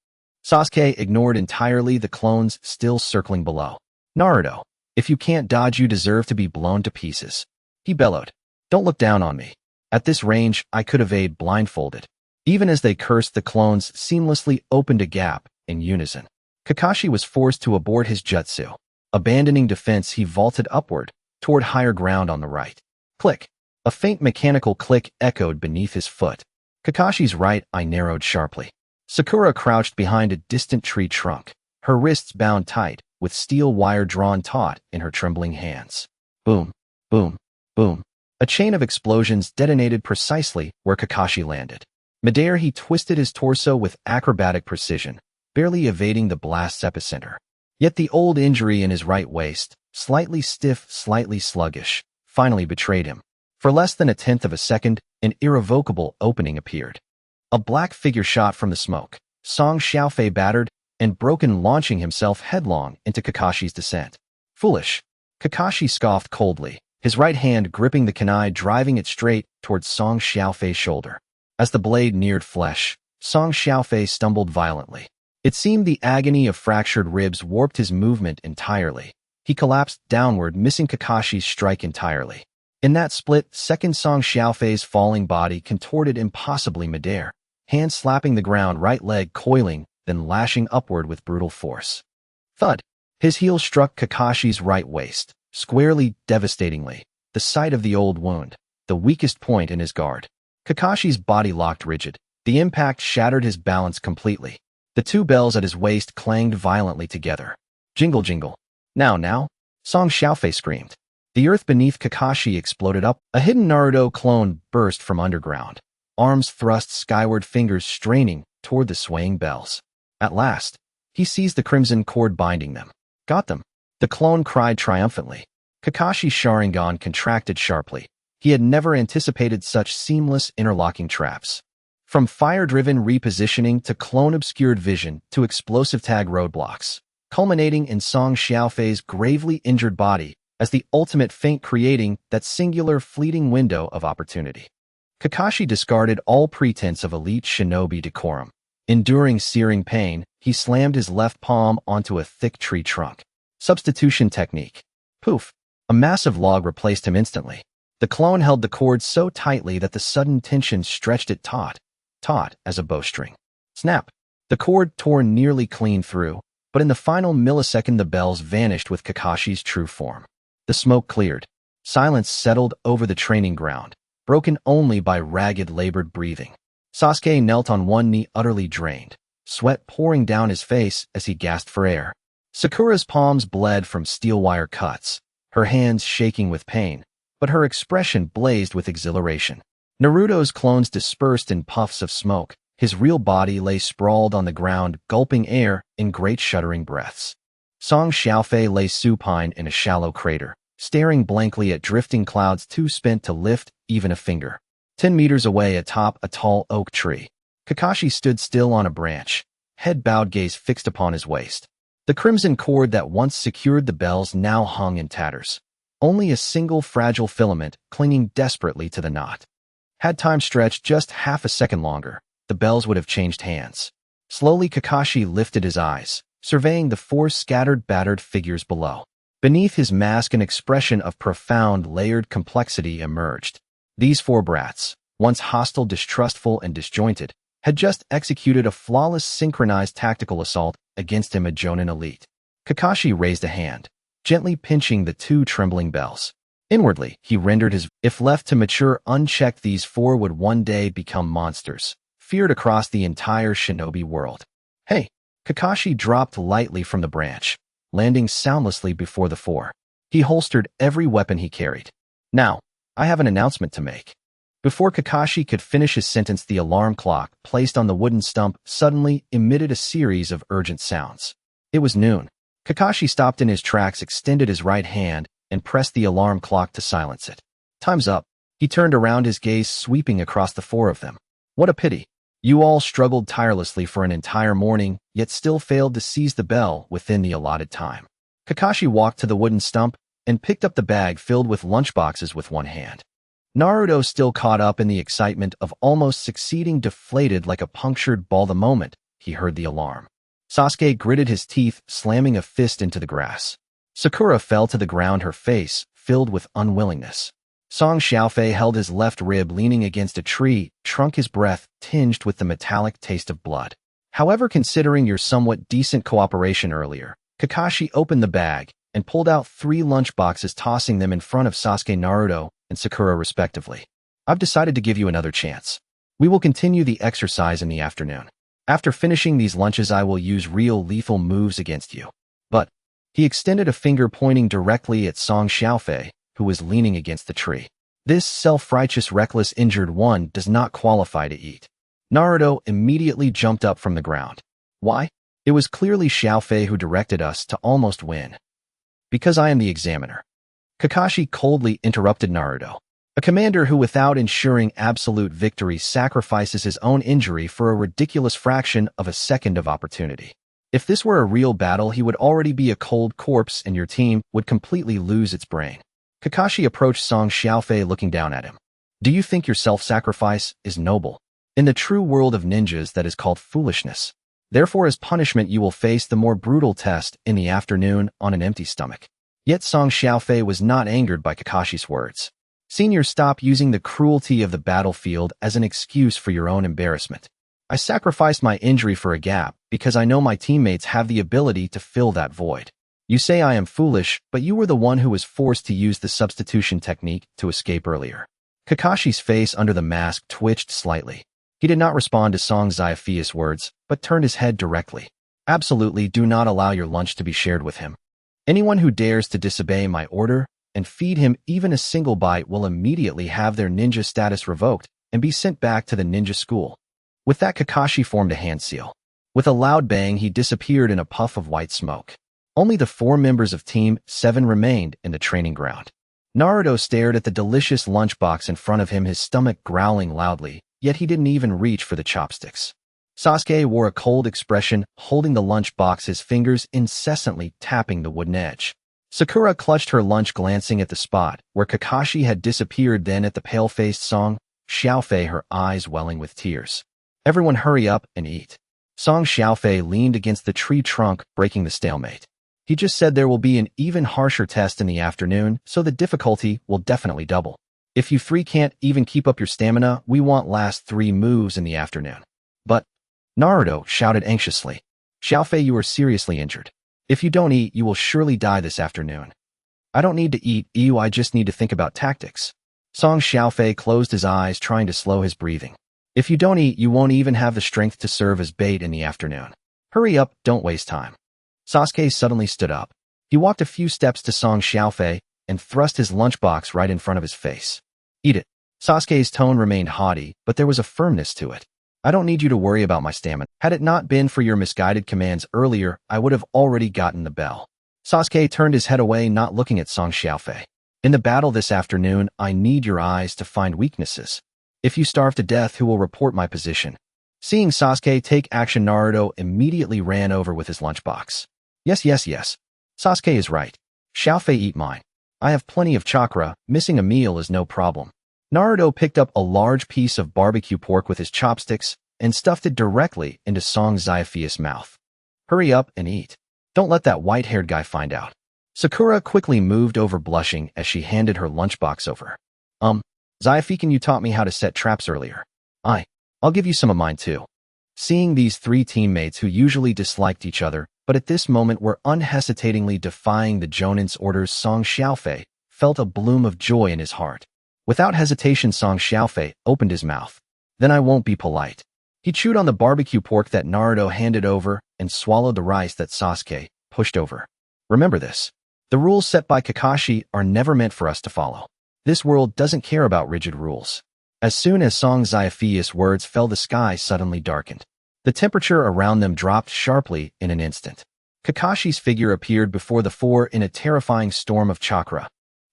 Sasuke ignored entirely the clones still circling below. Naruto, if you can't dodge, you deserve to be blown to pieces. He bellowed. Don't look down on me. At this range, I could evade blindfolded. Even as they cursed, the clones seamlessly opened a gap in unison. Kakashi was forced to abort his jutsu. Abandoning defense, he vaulted upward, toward higher ground on the right. Click. A faint mechanical click echoed beneath his foot. Kakashi's right eye narrowed sharply. Sakura crouched behind a distant tree trunk, her wrists bound tight, with steel wire drawn taut in her trembling hands. Boom, boom, boom. A chain of explosions detonated precisely where Kakashi landed. Midair, he twisted his torso with acrobatic precision, barely evading the blast's epicenter. Yet the old injury in his right waist, slightly stiff, slightly sluggish, finally betrayed him. For less than 1/10 of a second, an irrevocable opening appeared. A black figure shot from the smoke, Song Xiaofei battered and broken, launching himself headlong into Kakashi's descent. Foolish. Kakashi scoffed coldly, his right hand gripping the kunai, driving it straight towards Song Xiaofei's shoulder. As the blade neared flesh, Song Xiaofei stumbled violently. It seemed the agony of fractured ribs warped his movement entirely. He collapsed downward, missing Kakashi's strike entirely. In that split second, Song Xiaofei's falling body contorted impossibly midair, hands slapping the ground, right leg coiling, then lashing upward with brutal force. Thud! His heel struck Kakashi's right waist, squarely, devastatingly, the site of the old wound, the weakest point in his guard. Kakashi's body locked rigid. The impact shattered his balance completely. The two bells at his waist clanged violently together. Jingle, jingle. Now, now! Song Xiaofei screamed. The earth beneath Kakashi exploded up. A hidden Naruto clone burst from underground, arms thrust skyward, fingers straining toward the swaying bells. At last, he seized the crimson cord binding them. Got them. The clone cried triumphantly. Kakashi's Sharingan contracted sharply. He had never anticipated such seamless interlocking traps. From fire-driven repositioning to clone-obscured vision to explosive tag roadblocks, culminating in Song Xiaofei's gravely injured body as the ultimate feint, creating that singular fleeting window of opportunity. Kakashi discarded all pretense of elite shinobi decorum. Enduring searing pain, he slammed his left palm onto a thick tree trunk. Substitution technique. Poof! A massive log replaced him instantly. The clone held the cord so tightly that the sudden tension stretched it taut as a bowstring. Snap! The cord tore nearly clean through, but in the final millisecond the bells vanished with Kakashi's true form. The smoke cleared. Silence settled over the training ground, broken only by ragged, labored breathing. Sasuke knelt on one knee, utterly drained, sweat pouring down his face as he gasped for air. Sakura's palms bled from steel wire cuts, her hands shaking with pain, but her expression blazed with exhilaration. Naruto's clones dispersed in puffs of smoke. His real body lay sprawled on the ground, gulping air in great shuddering breaths. Song Xiaofei lay supine in a shallow crater, staring blankly at drifting clouds too spent to lift even a finger. 10 meters away atop a tall oak tree, Kakashi stood still on a branch, head bowed, gaze fixed upon his waist. The crimson cord that once secured the bells now hung in tatters, only a single fragile filament clinging desperately to the knot. Had time stretched just half a second longer, the bells would have changed hands. Slowly Kakashi lifted his eyes, surveying the four scattered, battered figures below. Beneath his mask an expression of profound, layered complexity emerged. These four brats, once hostile, distrustful, and disjointed, had just executed a flawless, synchronized tactical assault against him, a Jonin elite. Kakashi raised a hand, gently pinching the two trembling bells. Inwardly, he rendered his, if left to mature unchecked, these four would one day become monsters, feared across the entire shinobi world. Hey! Kakashi dropped lightly from the branch, landing soundlessly before the four. He holstered every weapon he carried. Now, I have an announcement to make. Before Kakashi could finish his sentence, the alarm clock, placed on the wooden stump, suddenly emitted a series of urgent sounds. It was noon. Kakashi stopped in his tracks, extended his right hand, and pressed the alarm clock to silence it. Time's up. He turned around, his gaze sweeping across the four of them. What a pity. You all struggled tirelessly for an entire morning, yet still failed to seize the bell within the allotted time. Kakashi walked to the wooden stump and picked up the bag filled with lunchboxes with one hand. Naruto, still caught up in the excitement of almost succeeding, deflated like a punctured ball the moment he heard the alarm. Sasuke gritted his teeth, slamming a fist into the grass. Sakura fell to the ground, her face filled with unwillingness. Song Xiaofei held his left rib, leaning against a tree trunk, his breath tinged with the metallic taste of blood. However, considering your somewhat decent cooperation earlier, Kakashi opened the bag and pulled out 3 lunchboxes, tossing them in front of Sasuke, Naruto, and Sakura respectively. I've decided to give you another chance. We will continue the exercise in the afternoon. After finishing these lunches, I will use real lethal moves against you. But he extended a finger pointing directly at Song Xiaofei, who was leaning against the tree. This self-righteous, reckless, injured one does not qualify to eat. Naruto immediately jumped up from the ground. Why? It was clearly Xiaofei who directed us to almost win. Because I am the examiner. Kakashi coldly interrupted Naruto. A commander who, without ensuring absolute victory, sacrifices his own injury for a ridiculous fraction of a second of opportunity. If this were a real battle, he would already be a cold corpse and your team would completely lose its brain. Kakashi approached Song Xiaofei, looking down at him. Do you think your self-sacrifice is noble? In the true world of ninjas, that is called foolishness. Therefore, as punishment, you will face the more brutal test in the afternoon on an empty stomach. Yet Song Xiaofei was not angered by Kakashi's words. Senior, stop using the cruelty of the battlefield as an excuse for your own embarrassment. I sacrificed my injury for a gap because I know my teammates have the ability to fill that void. You say I am foolish, but you were the one who was forced to use the substitution technique to escape earlier. Kakashi's face under the mask twitched slightly. He did not respond to Song Xiaofei's words, but turned his head directly. Absolutely do not allow your lunch to be shared with him. Anyone who dares to disobey my order and feed him even a single bite will immediately have their ninja status revoked and be sent back to the ninja school. With that, Kakashi formed a hand seal. With a loud bang, he disappeared in a puff of white smoke. Only the 4 members of Team 7 remained in the training ground. Naruto stared at the delicious lunchbox in front of him, his stomach growling loudly, yet he didn't even reach for the chopsticks. Sasuke wore a cold expression, holding the lunchbox, his fingers incessantly tapping the wooden edge. Sakura clutched her lunch, glancing at the spot where Kakashi had disappeared, then at the pale-faced Song Xiaofei, her eyes welling with tears. "Everyone hurry up and eat." Song Xiaofei leaned against the tree trunk, breaking the stalemate. "He just said there will be an even harsher test in the afternoon, so the difficulty will definitely double. If you 3 can't even keep up your stamina, we want last 3 moves in the afternoon." "But," Naruto shouted anxiously, "Xiaofei, you are seriously injured. If you don't eat, you will surely die this afternoon." "I don't need to eat, I just need to think about tactics." Song Xiaofei closed his eyes, trying to slow his breathing. "If you don't eat, you won't even have the strength to serve as bait in the afternoon. Hurry up, don't waste time." Sasuke suddenly stood up. He walked a few steps to Song Xiaofei and thrust his lunchbox right in front of his face. "Eat it." Sasuke's tone remained haughty, but there was a firmness to it. "I don't need you to worry about my stamina. Had it not been for your misguided commands earlier, I would have already gotten the bell." Sasuke turned his head away, not looking at Song Xiaofei. "In the battle this afternoon, I need your eyes to find weaknesses. If you starve to death, who will report my position?" Seeing Sasuke take action, Naruto immediately ran over with his lunchbox. Yes. Sasuke is right. Xiaofei, eat mine. I have plenty of chakra, missing a meal is no problem." Naruto picked up a large piece of barbecue pork with his chopsticks and stuffed it directly into Song Xiaofei's mouth. "Hurry up and eat. Don't let that white-haired guy find out." Sakura quickly moved over, blushing as she handed her lunchbox over. Xiaofei, you taught me how to set traps earlier. I'll give you some of mine too." Seeing these 3 teammates who usually disliked each other, but at this moment were unhesitatingly defying the Jonin's orders, Song Xiaofei felt a bloom of joy in his heart. Without hesitation, Song Xiaofei opened his mouth. "Then I won't be polite." He chewed on the barbecue pork that Naruto handed over and swallowed the rice that Sasuke pushed over. "Remember this. The rules set by Kakashi are never meant for us to follow. This world doesn't care about rigid rules." As soon as Song Xiaofei's words fell, the sky suddenly darkened. The temperature around them dropped sharply in an instant. Kakashi's figure appeared before the 4 in a terrifying storm of chakra.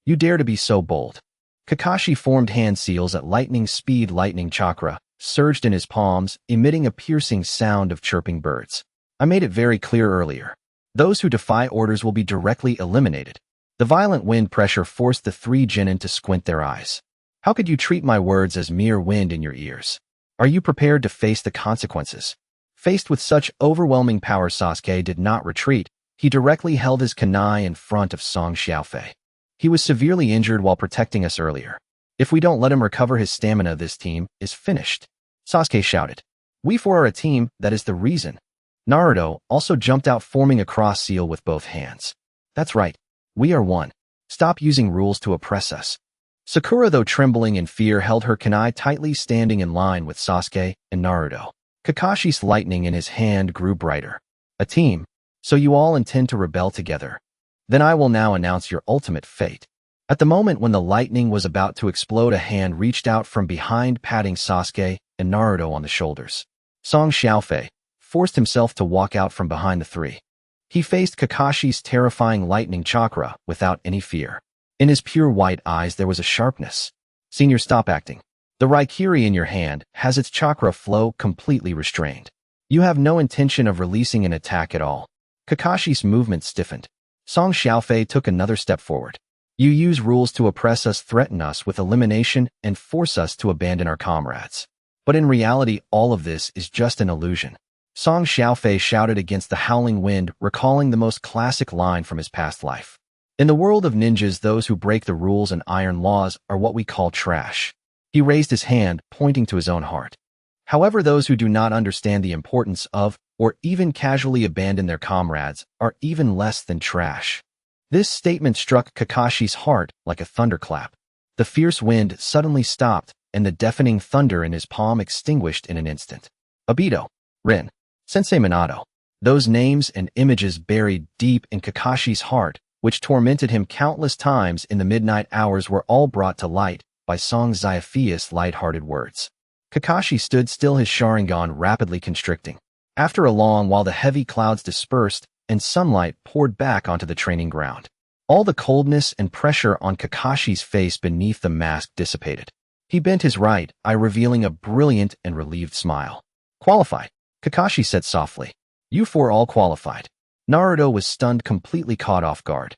"You dare to be so bold." Kakashi formed hand seals at lightning speed. Lightning chakra surged in his palms, emitting a piercing sound of chirping birds. "I made it very clear earlier. Those who defy orders will be directly eliminated." The violent wind pressure forced the 3 genin to squint their eyes. "How could you treat my words as mere wind in your ears? Are you prepared to face the consequences?" Faced with such overwhelming power, Sasuke did not retreat. He directly held his kunai in front of Song Xiaofei. "He was severely injured while protecting us earlier. If we don't let him recover his stamina, this team is finished." Sasuke shouted. "We 4 are a team, that is the reason." Naruto also jumped out, forming a cross seal with both hands. "That's right. We are one. Stop using rules to oppress us." Sakura, though trembling in fear, held her kunai tightly, standing in line with Sasuke and Naruto. Kakashi's lightning in his hand grew brighter. "A team? So you all intend to rebel together? Then I will now announce your ultimate fate." At the moment when the lightning was about to explode, a hand reached out from behind, patting Sasuke and Naruto on the shoulders. Song Xiaofei forced himself to walk out from behind the 3. He faced Kakashi's terrifying lightning chakra without any fear. In his pure white eyes there was a sharpness. "Senior, stop acting. The Raikiri in your hand has its chakra flow completely restrained. You have no intention of releasing an attack at all." Kakashi's movement stiffened. Song Xiaofei took another step forward. "You use rules to oppress us, threaten us with elimination, and force us to abandon our comrades. But in reality, all of this is just an illusion." Song Xiaofei shouted against the howling wind, recalling the most classic line from his past life. "In the world of ninjas, those who break the rules and iron laws are what we call trash." He raised his hand, pointing to his own heart. "However, those who do not understand the importance of, or even casually abandon their comrades, are even less than trash." This statement struck Kakashi's heart like a thunderclap. The fierce wind suddenly stopped, and the deafening thunder in his palm extinguished in an instant. Obito, Rin, Sensei Minato. Those names and images buried deep in Kakashi's heart which tormented him countless times in the midnight hours, were all brought to light by Song Xiaofei's light-hearted words. Kakashi stood still, his Sharingan rapidly constricting. After a long while, the heavy clouds dispersed and sunlight poured back onto the training ground. All the coldness and pressure on Kakashi's face beneath the mask dissipated. He bent his right eye, revealing a brilliant and relieved smile. "Qualified," Kakashi said softly. "You four all qualified." Naruto was stunned, completely caught off guard.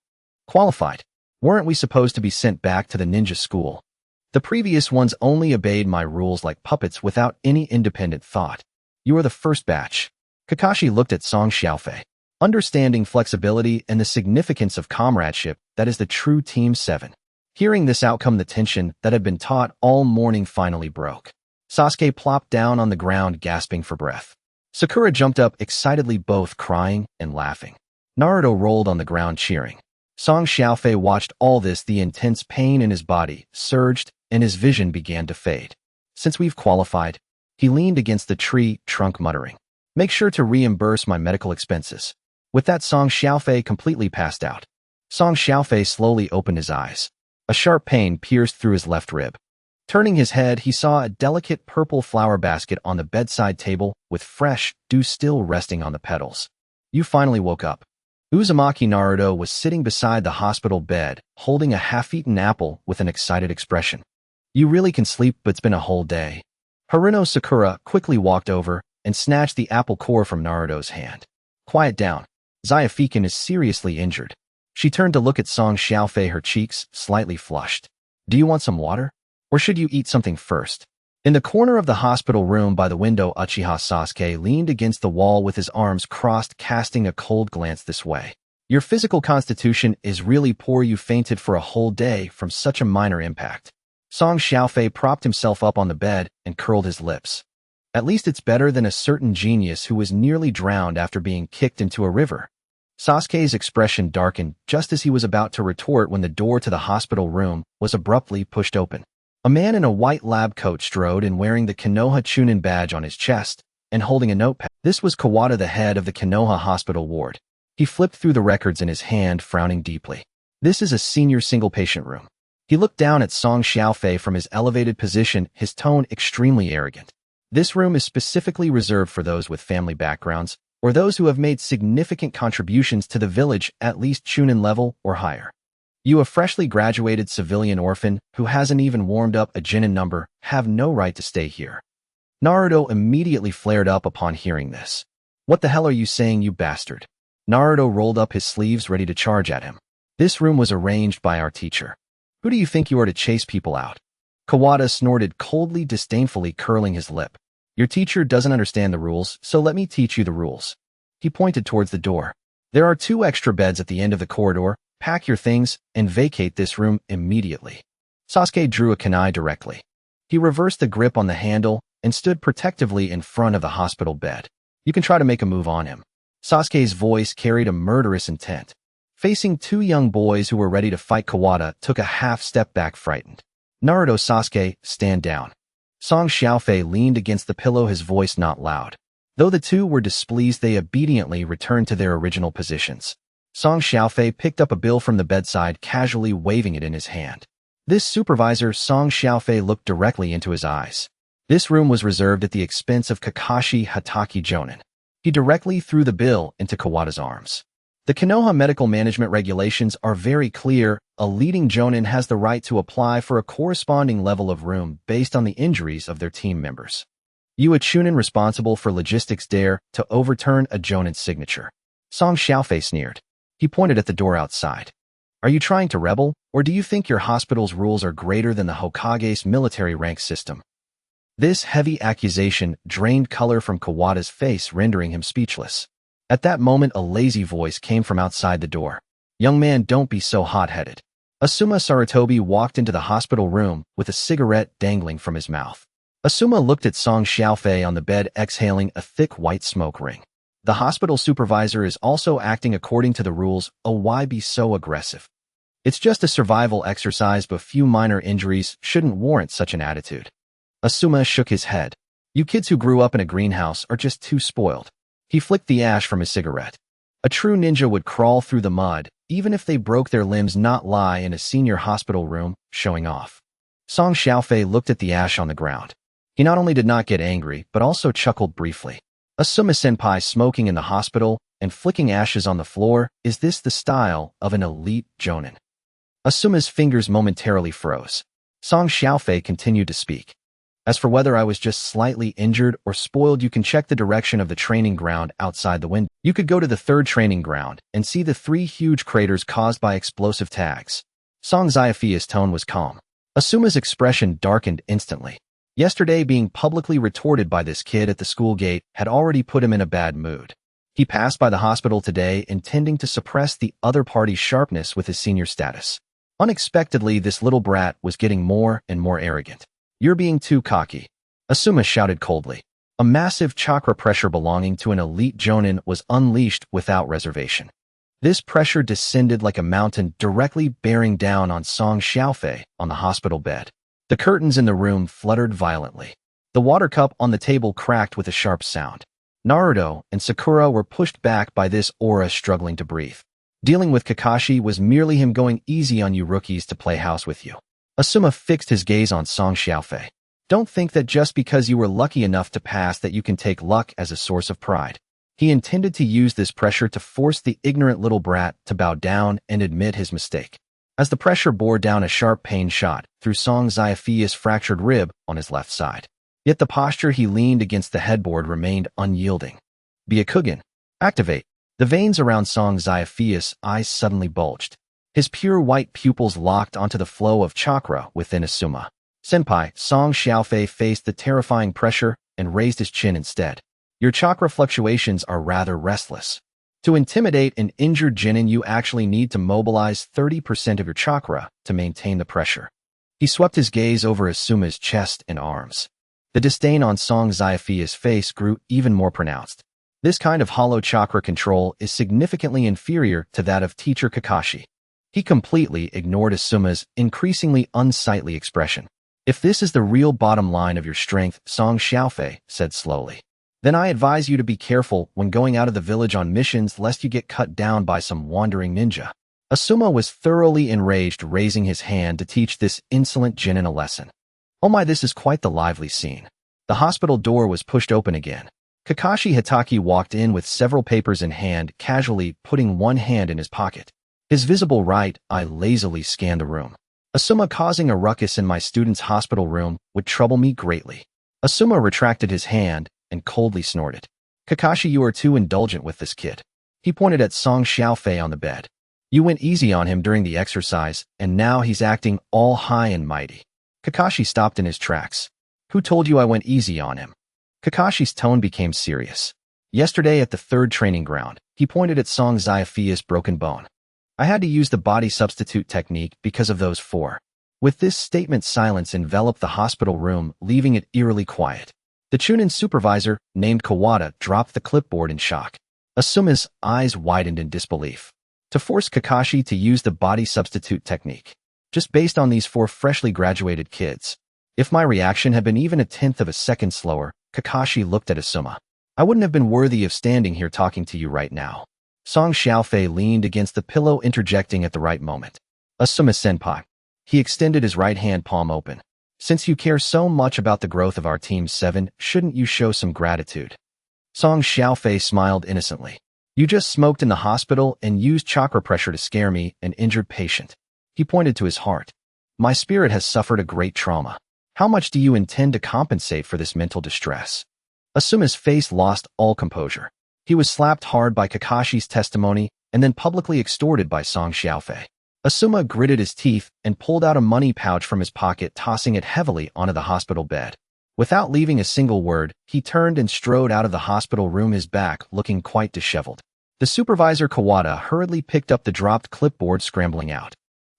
"Qualified? Weren't we supposed to be sent back to the ninja school? The previous ones only obeyed my rules like puppets without any independent thought. You are the first batch." Kakashi looked at Song Xiaofei. Understanding flexibility and the significance of comradeship, that is the true Team 7. Hearing this outcome, the tension that had been taut all morning finally broke. Sasuke plopped down on the ground, gasping for breath. Sakura jumped up excitedly, both crying and laughing. Naruto rolled on the ground, cheering. Song Xiaofei watched all this. The intense pain in his body surged, and his vision began to fade. "Since we've qualified," he leaned against the tree trunk, muttering, "make sure to reimburse my medical expenses." With that, Song Xiaofei completely passed out. Song Xiaofei slowly opened his eyes. A sharp pain pierced through his left rib. Turning his head, he saw a delicate purple flower basket on the bedside table, with fresh dew still resting on the petals. "You finally woke up." Uzumaki Naruto was sitting beside the hospital bed, holding a half-eaten apple with an excited expression. "You really can sleep, but it's been a whole day." Haruno Sakura quickly walked over and snatched the apple core from Naruto's hand. "Quiet down. Xiaofei is seriously injured." She turned to look at Song Xiaofei, her cheeks slightly flushed. "Do you want some water? Or should you eat something first?" In the corner of the hospital room by the window, Uchiha Sasuke leaned against the wall with his arms crossed, casting a cold glance this way. "Your physical constitution is really poor. You fainted for a whole day from such a minor impact." Song Xiaofei propped himself up on the bed and curled his lips. "At least it's better than a certain genius who was nearly drowned after being kicked into a river." Sasuke's expression darkened just as he was about to retort when the door to the hospital room was abruptly pushed open. A man in a white lab coat strode in, wearing the Konoha Chunin badge on his chest and holding a notepad. This was Kawada, the head of the Konoha hospital ward. He flipped through the records in his hand, frowning deeply. "This is a senior single-patient room." He looked down at Song Xiaofei from his elevated position, his tone extremely arrogant. "This room is specifically reserved for those with family backgrounds, or those who have made significant contributions to the village, at least Chunin level or higher. You, a freshly graduated civilian orphan who hasn't even warmed up a Genin number, have no right to stay here." Naruto immediately flared up upon hearing this. "What the hell are you saying, you bastard?" Naruto rolled up his sleeves, ready to charge at him. "This room was arranged by our teacher. Who do you think you are to chase people out?" Kawada snorted coldly, disdainfully, curling his lip. "Your teacher doesn't understand the rules, so let me teach you the rules." He pointed towards the door. "There are 2 extra beds at the end of the corridor. Pack your things and vacate this room immediately." Sasuke drew a kunai directly. He reversed the grip on the handle and stood protectively in front of the hospital bed. "You can try to make a move on him." Sasuke's voice carried a murderous intent. Facing 2 young boys who were ready to fight, Kawada took a half step back, frightened. "Naruto, Sasuke, stand down." Song Xiaofei leaned against the pillow, his voice not loud. Though the 2 were displeased, they obediently returned to their original positions. Song Xiaofei picked up a bill from the bedside, casually waving it in his hand. "This supervisor," Song Xiaofei looked directly into his eyes. "This room was reserved at the expense of Kakashi Hatake Jonin." He directly threw the bill into Kawada's arms. "The Konoha medical management regulations are very clear. A leading Jonin has the right to apply for a corresponding level of room based on the injuries of their team members. You, a Chunin responsible for logistics, dare to overturn a Jonin's signature." Song Xiaofei sneered. He pointed at the door outside. "Are you trying to rebel, or do you think your hospital's rules are greater than the Hokage's military rank system?" This heavy accusation drained color from Kawada's face, rendering him speechless. At that moment, a lazy voice came from outside the door. "Young man, don't be so hot-headed." Asuma Sarutobi walked into the hospital room with a cigarette dangling from his mouth. Asuma looked at Song Xiaofei on the bed, exhaling a thick white smoke ring. "The hospital supervisor is also acting according to the rules. Oh, why be so aggressive? It's just a survival exercise, but few minor injuries shouldn't warrant such an attitude." Asuma shook his head. "You kids who grew up in a greenhouse are just too spoiled." He flicked the ash from his cigarette. "A true ninja would crawl through the mud even if they broke their limbs, not lie in a senior hospital room, showing off. Song Xiaofei looked at the ash on the ground. He not only did not get angry, but also chuckled briefly. Asuma-senpai smoking in the hospital and flicking ashes on the floor, is this the style of an elite jonin? Asuma's fingers momentarily froze. Song Xiaofei continued to speak. As for whether I was just slightly injured or spoiled, you can check the direction of the training ground outside the window. You could go to the third training ground and see the 3 huge craters caused by explosive tags. Song Xiaofei's tone was calm. Asuma's expression darkened instantly. Yesterday, being publicly retorted by this kid at the school gate had already put him in a bad mood. He passed by the hospital today intending to suppress the other party's sharpness with his senior status. Unexpectedly, this little brat was getting more and more arrogant. You're being too cocky, Asuma shouted coldly. A massive chakra pressure belonging to an elite jonin was unleashed without reservation. This pressure descended like a mountain, directly bearing down on Song Xiaofei on the hospital bed. The curtains in the room fluttered violently. The water cup on the table cracked with a sharp sound. Naruto and Sakura were pushed back by this aura, struggling to breathe. Dealing with Kakashi was merely him going easy on you rookies to play house with you. Asuma fixed his gaze on Song Xiaofei. Don't think that just because you were lucky enough to pass that you can take luck as a source of pride. He intended to use this pressure to force the ignorant little brat to bow down and admit his mistake. As the pressure bore down, a sharp pain shot through Song Xiaofei's fractured rib on his left side. Yet the posture he leaned against the headboard remained unyielding. Byakugan. Activate. The veins around Song Xiaofei's eyes suddenly bulged. His pure white pupils locked onto the flow of chakra within Asuma. Senpai, Song Xiaofei faced the terrifying pressure and raised his chin instead. Your chakra fluctuations are rather restless. To intimidate an injured genin, you actually need to mobilize 30% of your chakra to maintain the pressure. He swept his gaze over Asuma's chest and arms. The disdain on Song Xiaofei's face grew even more pronounced. This kind of hollow chakra control is significantly inferior to that of teacher Kakashi. He completely ignored Asuma's increasingly unsightly expression. If this is the real bottom line of your strength, Song Xiaofei said slowly, then I advise you to be careful when going out of the village on missions, lest you get cut down by some wandering ninja. Asuma was thoroughly enraged, raising his hand to teach this insolent genin a lesson. Oh my, this is quite the lively scene. The hospital door was pushed open again. Kakashi Hitaki walked in with several papers in hand, casually putting one hand in his pocket. His visible right eye lazily scanned the room. Asuma, causing a ruckus in my student's hospital room would trouble me greatly. Asuma retracted his hand and coldly snorted. Kakashi, you are too indulgent with this kid. He pointed at Song Xiaofei on the bed. You went easy on him during the exercise, and now he's acting all high and mighty. Kakashi stopped in his tracks. Who told you I went easy on him? Kakashi's tone became serious. Yesterday at the third training ground, he pointed at Song Xiaofei's broken bone. I had to use the body substitute technique because of those 4. With this statement, silence enveloped the hospital room, leaving it eerily quiet. The Chunin supervisor, named Kawada, dropped the clipboard in shock. Asuma's eyes widened in disbelief. To force Kakashi to use the body substitute technique, just based on these 4 freshly graduated kids. If my reaction had been even a tenth of a second slower, Kakashi looked at Asuma. I wouldn't have been worthy of standing here talking to you right now. Song Xiaofei leaned against the pillow, interjecting at the right moment. Asuma-senpai. He extended his right hand palm open. Since you care so much about the growth of our Team 7, shouldn't you show some gratitude? Song Xiaofei smiled innocently. You just smoked in the hospital and used chakra pressure to scare me, an injured patient. He pointed to his heart. My spirit has suffered a great trauma. How much do you intend to compensate for this mental distress? Asuma's face lost all composure. He was slapped hard by Kakashi's testimony and then publicly extorted by Song Xiaofei. Asuma gritted his teeth and pulled out a money pouch from his pocket, tossing it heavily onto the hospital bed. Without leaving a single word, he turned and strode out of the hospital room, his back looking quite disheveled. The supervisor Kawada hurriedly picked up the dropped clipboard, scrambling out.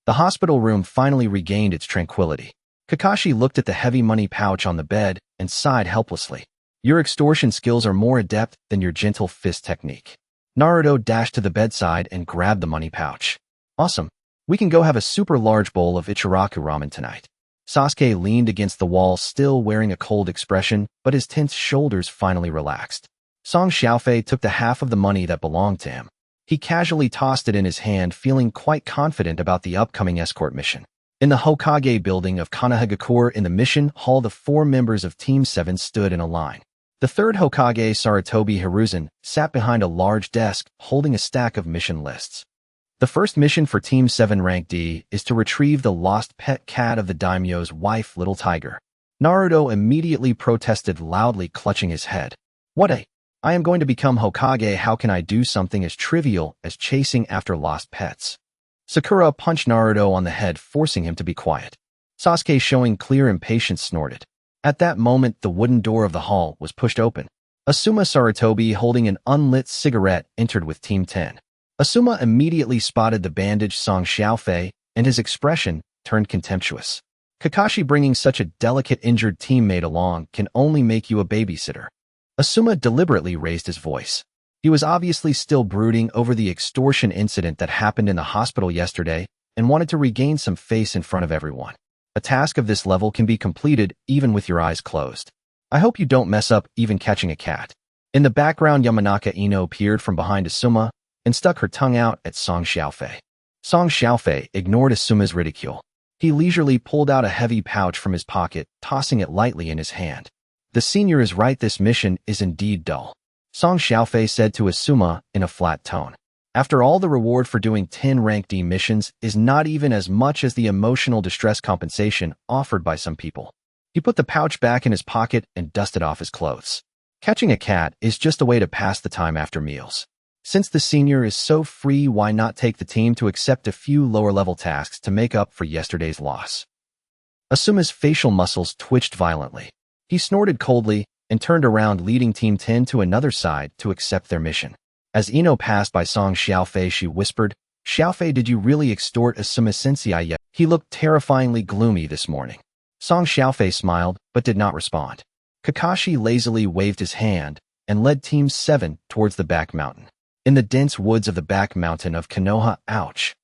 The hospital room finally regained its tranquility. Kakashi looked at the heavy money pouch on the bed and sighed helplessly. Your extortion skills are more adept than your gentle fist technique. Naruto dashed to the bedside and grabbed the money pouch. Awesome. We can go have a super large bowl of Ichiraku ramen tonight. Sasuke leaned against the wall, still wearing a cold expression, but his tense shoulders finally relaxed. Song Xiaofei took the half of the money that belonged to him. He casually tossed it in his hand, feeling quite confident about the upcoming escort mission. In the Hokage building of Kanahagakure in the mission hall, the 4 members of Team 7 stood in a line. The third Hokage, Sarutobi Hiruzen, sat behind a large desk, holding a stack of mission lists. The first mission for Team 7 Rank D is to retrieve the lost pet cat of the daimyo's wife, Little Tiger. Naruto immediately protested loudly, clutching his head. I am going to become Hokage. How can I do something as trivial as chasing after lost pets? Sakura punched Naruto on the head, forcing him to be quiet. Sasuke, showing clear impatience, snorted. At that moment, the wooden door of the hall was pushed open. Asuma Sarutobi, holding an unlit cigarette, entered with Team 10. Asuma immediately spotted the bandaged Song Xiaofei, and his expression turned contemptuous. Kakashi, bringing such a delicate injured teammate along can only make you a babysitter. Asuma deliberately raised his voice. He was obviously still brooding over the extortion incident that happened in the hospital yesterday and wanted to regain some face in front of everyone. A task of this level can be completed even with your eyes closed. I hope you don't mess up even catching a cat. In the background, Yamanaka Ino appeared from behind Asuma and stuck her tongue out at Song Xiaofei. Song Xiaofei ignored Asuma's ridicule. He leisurely pulled out a heavy pouch from his pocket, tossing it lightly in his hand. The senior is right, this mission is indeed dull. Song Xiaofei said to Asuma in a flat tone. After all, the reward for doing 10 Rank D missions is not even as much as the emotional distress compensation offered by some people. He put the pouch back in his pocket and dusted off his clothes. Catching a cat is just a way to pass the time after meals. Since the senior is so free, why not take the team to accept a few lower-level tasks to make up for yesterday's loss? Asuma's facial muscles twitched violently. He snorted coldly and turned around, leading Team 10 to another side to accept their mission. As Ino passed by Song Xiaofei, she whispered, "Xiaofei, did you really extort Asuma-sensei yet?" He looked terrifyingly gloomy this morning. Song Xiaofei smiled, but did not respond. Kakashi lazily waved his hand and led Team 7 towards the back mountain. In the dense woods of the back mountain of Konoha, ouch!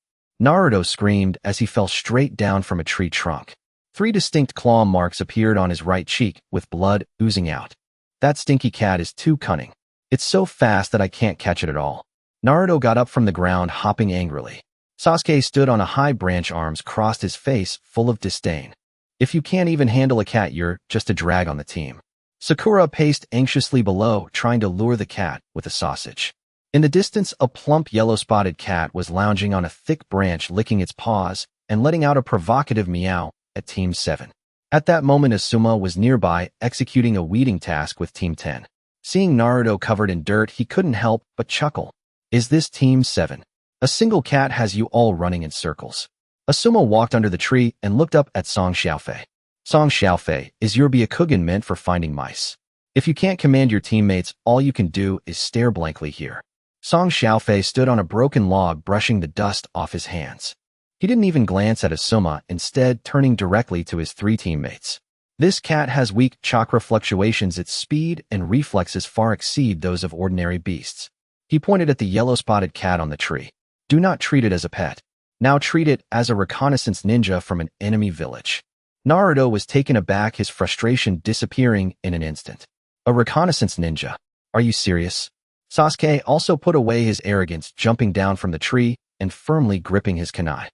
Naruto screamed as he fell straight down from a tree trunk. 3 distinct claw marks appeared on his right cheek, with blood oozing out. That stinky cat is too cunning. It's so fast that I can't catch it at all. Naruto got up from the ground, hopping angrily. Sasuke stood on a high branch, arms crossed, his face full of disdain. If you can't even handle a cat, you're just a drag on the team. Sakura paced anxiously below, trying to lure the cat with a sausage. In the distance, a plump yellow-spotted cat was lounging on a thick branch, licking its paws and letting out a provocative meow at Team 7. At that moment, Asuma was nearby, executing a weeding task with Team 10. Seeing Naruto covered in dirt, he couldn't help but chuckle. Is this Team 7? A single cat has you all running in circles. Asuma walked under the tree and looked up at Song Xiaofei. Song Xiaofei, is your Byakugan meant for finding mice? If you can't command your teammates, all you can do is stare blankly here. Song Xiaofei stood on a broken log, brushing the dust off his hands. He didn't even glance at Asuma, instead turning directly to his 3 teammates. This cat has weak chakra fluctuations. Its speed and reflexes far exceed those of ordinary beasts. He pointed at the yellow-spotted cat on the tree. Do not treat it as a pet. Now treat it as a reconnaissance ninja from an enemy village. Naruto was taken aback, his frustration disappearing in an instant. A reconnaissance ninja? Are you serious? Sasuke also put away his arrogance, jumping down from the tree and firmly gripping his kunai.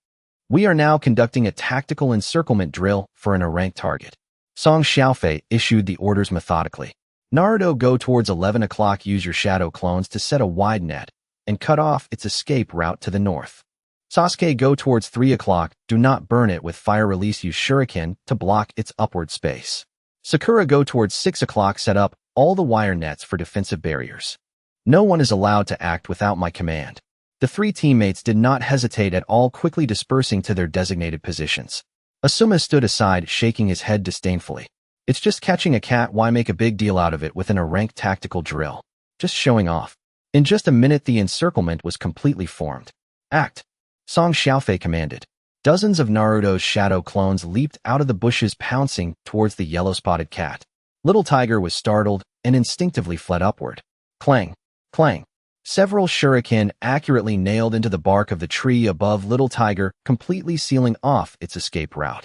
We are now conducting a tactical encirclement drill for an ranked target. Song Xiaofei issued the orders methodically. Naruto, go towards 11 o'clock. Use your shadow clones to set a wide net and cut off its escape route to the north. Sasuke, go towards 3 o'clock. Do not burn it with fire. Release. Use shuriken to block its upward space. Sakura, go towards 6 o'clock. Set up all the wire nets for defensive barriers. No one is allowed to act without my command. The 3 teammates did not hesitate at all, quickly dispersing to their designated positions. Asuma stood aside, shaking his head disdainfully. It's just catching a cat. Why make a big deal out of it within a ranked tactical drill? Just showing off. In just a minute, the encirclement was completely formed. Act! Song Xiaofei commanded. Dozens of Naruto's shadow clones leaped out of the bushes, pouncing towards the yellow-spotted cat. Little Tiger was startled and instinctively fled upward. Clang! Clang! Several shuriken accurately nailed into the bark of the tree above Little Tiger, completely sealing off its escape route.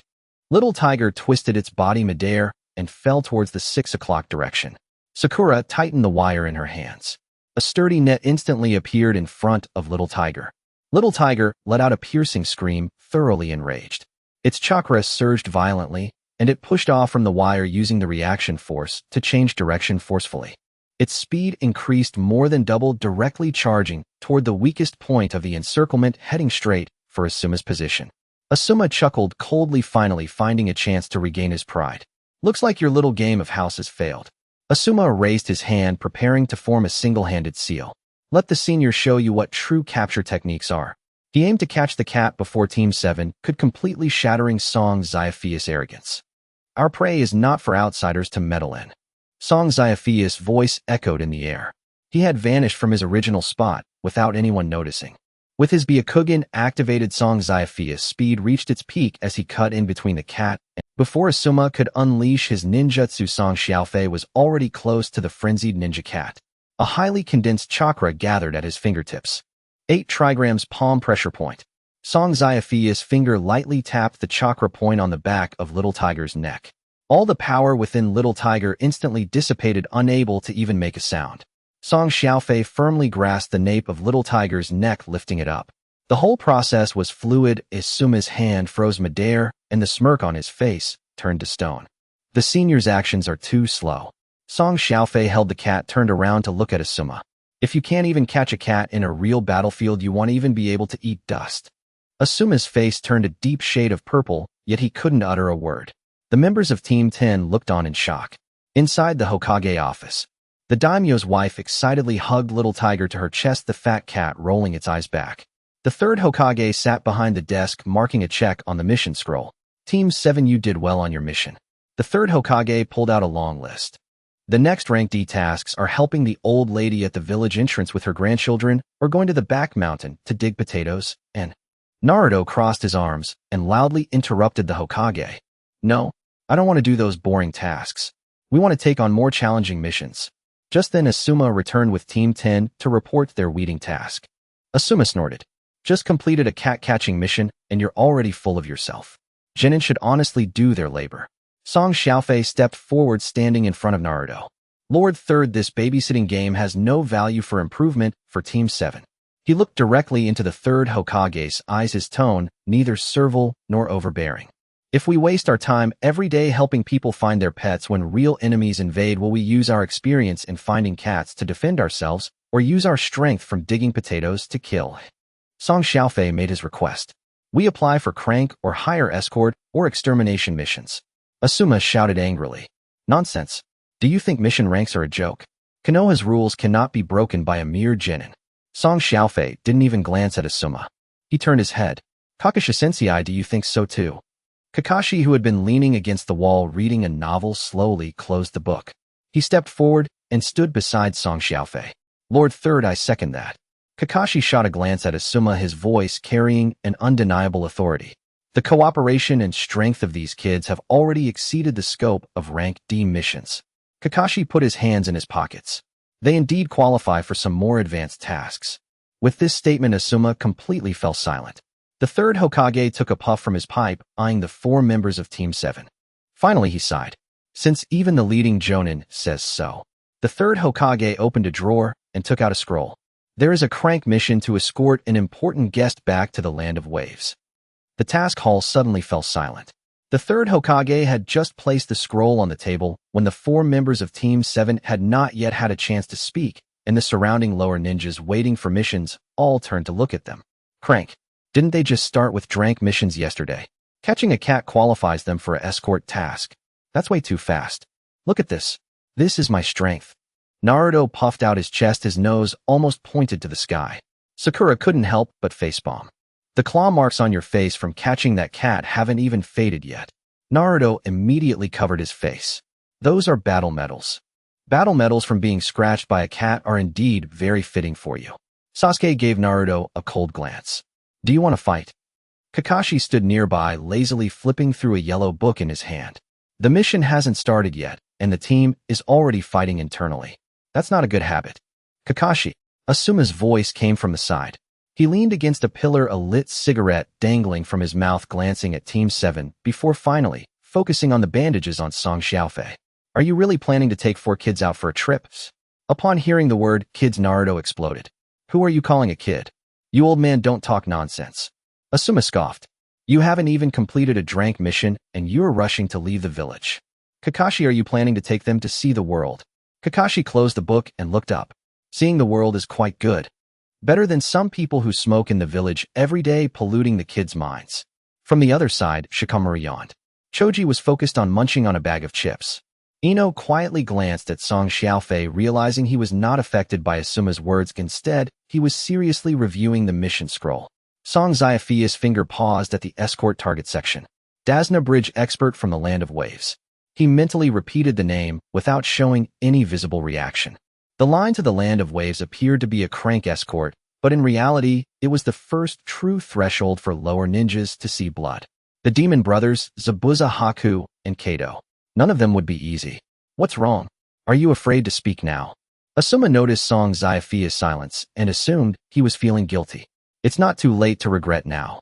Little Tiger twisted its body midair and fell towards the 6 o'clock direction. Sakura tightened the wire in her hands. A sturdy net instantly appeared in front of Little Tiger. Little Tiger let out a piercing scream, thoroughly enraged. Its chakra surged violently, and it pushed off from the wire using the reaction force to change direction forcefully. Its speed increased more than double, directly charging toward the weakest point of the encirclement, heading straight for Asuma's position. Asuma chuckled coldly, finally finding a chance to regain his pride. Looks like your little game of house has failed. Asuma raised his hand, preparing to form a single-handed seal. Let the senior show you what true capture techniques are. He aimed to catch the cat before Team 7 could, completely shattering Song Xiaofei's arrogance. Our prey is not for outsiders to meddle in. Song Xiaofei's voice echoed in the air. He had vanished from his original spot without anyone noticing. With his Byakugan activated, Song Xiaofei's speed reached its peak as he cut in between the cat and before Asuma could unleash his ninjutsu. Song Xiaofei was already close to the frenzied ninja cat. A highly condensed chakra gathered at his fingertips. 8 trigrams palm pressure point. Song Xiaofei's finger lightly tapped the chakra point on the back of Little Tiger's neck. All the power within Little Tiger instantly dissipated, unable to even make a sound. Song Xiaofei firmly grasped the nape of Little Tiger's neck, lifting it up. The whole process was fluid. Asuma's hand froze midair, and the smirk on his face turned to stone. The senior's actions are too slow. Song Xiaofei held the cat, turned around to look at Asuma. If you can't even catch a cat in a real battlefield, you won't even be able to eat dust. Asuma's face turned a deep shade of purple, yet he couldn't utter a word. The members of Team 10 looked on in shock. Inside the Hokage office, the daimyo's wife excitedly hugged Little Tiger to her chest, the fat cat rolling its eyes back. The third Hokage sat behind the desk, marking a check on the mission scroll. Team 7, you did well on your mission. The third Hokage pulled out a long list. The next ranked D tasks are helping the old lady at the village entrance with her grandchildren, or going to the back mountain to dig potatoes, and Naruto crossed his arms and loudly interrupted the Hokage. No, I don't want to do those boring tasks. We want to take on more challenging missions. Just then Asuma returned with Team 10 to report their weeding task. Asuma snorted. Just completed a cat-catching mission, and you're already full of yourself. Genin should honestly do their labor. Song Xiaofei stepped forward, standing in front of Naruto. Lord Third, this babysitting game has no value for improvement for Team 7. He looked directly into the third Hokage's eyes, his tone neither servile nor overbearing. If we waste our time every day helping people find their pets when real enemies invade, will we use our experience in finding cats to defend ourselves, or use our strength from digging potatoes to kill? Song Xiaofei made his request. We apply for crank or higher escort or extermination missions. Asuma shouted angrily. Nonsense. Do you think mission ranks are a joke? Konoha's rules cannot be broken by a mere genin. Song Xiaofei didn't even glance at Asuma. He turned his head. Kakashi-sensei, do you think so too? Kakashi, who had been leaning against the wall reading a novel, slowly closed the book. He stepped forward and stood beside Song Xiaofei. Lord Third, I second that. Kakashi shot a glance at Asuma, his voice carrying an undeniable authority. The cooperation and strength of these kids have already exceeded the scope of rank D missions. Kakashi put his hands in his pockets. They indeed qualify for some more advanced tasks. With this statement, Asuma completely fell silent. The third Hokage took a puff from his pipe, eyeing the 4 members of Team 7. Finally, he sighed. Since even the leading jonin says so. The third Hokage opened a drawer and took out a scroll. There is a crank mission to escort an important guest back to the land of waves. The task hall suddenly fell silent. The third Hokage had just placed the scroll on the table when the 4 members of Team 7 had not yet had a chance to speak, and the surrounding lower ninjas waiting for missions all turned to look at them. Crank. Didn't they just start with drank missions yesterday? Catching a cat qualifies them for an escort task. That's way too fast. Look at this. This is my strength. Naruto puffed out his chest, his nose almost pointed to the sky. Sakura couldn't help but facepalm. The claw marks on your face from catching that cat haven't even faded yet. Naruto immediately covered his face. Those are battle medals. Battle medals from being scratched by a cat are indeed very fitting for you. Sasuke gave Naruto a cold glance. Do you want to fight? Kakashi stood nearby, lazily flipping through a yellow book in his hand. The mission hasn't started yet, and the team is already fighting internally. That's not a good habit. Kakashi. Asuma's voice came from the side. He leaned against a pillar, a lit cigarette dangling from his mouth, glancing at Team 7 before finally focusing on the bandages on Song Xiaofei. Are you really planning to take 4 kids out for a trip? Upon hearing the word kids, Naruto exploded. Who are you calling a kid? You old man, don't talk nonsense. Asuma scoffed. You haven't even completed a drank mission and you're rushing to leave the village. Kakashi, are you planning to take them to see the world? Kakashi closed the book and looked up. Seeing the world is quite good. Better than some people who smoke in the village every day, polluting the kids' minds. From the other side, Shikamaru yawned. Choji was focused on munching on a bag of chips. Ino quietly glanced at Song Xiaofei, realizing he was not affected by Asuma's words. Instead, he was seriously reviewing the mission scroll. Song Xiaofei's finger paused at the escort target section. Dasna, bridge expert from the Land of Waves. He mentally repeated the name without showing any visible reaction. The line to the Land of Waves appeared to be a crank escort, but in reality, it was the first true threshold for lower ninjas to see blood. The demon brothers, Zabuza, Haku, and Kato. None of them would be easy. What's wrong? Are you afraid to speak now? Asuma noticed Song Xiaofei's silence and assumed he was feeling guilty. It's not too late to regret now.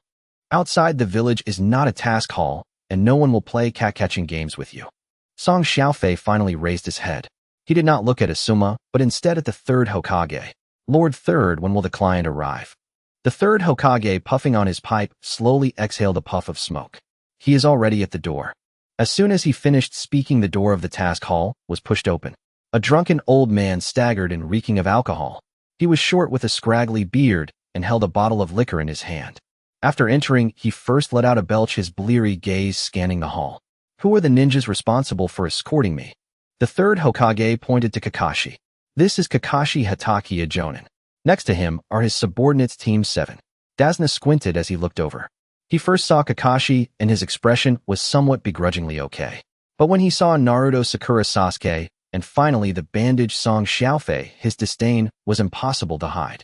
Outside the village is not a task hall, and no one will play cat-catching games with you. Song Xiaofei finally raised his head. He did not look at Asuma, but instead at the Third Hokage. Lord Third, when will the client arrive? The Third Hokage, puffing on his pipe, slowly exhaled a puff of smoke. He is already at the door. As soon as he finished speaking, the door of the task hall was pushed open. A drunken old man staggered and reeking of alcohol. He was short with a scraggly beard and held a bottle of liquor in his hand. After entering, he first let out a belch, his bleary gaze scanning the hall. Who are the ninjas responsible for escorting me? The Third Hokage pointed to Kakashi. This is Kakashi Hatake, a Jonin. Next to him are his subordinates, Team 7. Dasna squinted as he looked over. He first saw Kakashi, and his expression was somewhat begrudgingly okay. But when he saw Naruto, Sakura, Sasuke, and finally the bandaged Song Xiaofei, his disdain was impossible to hide.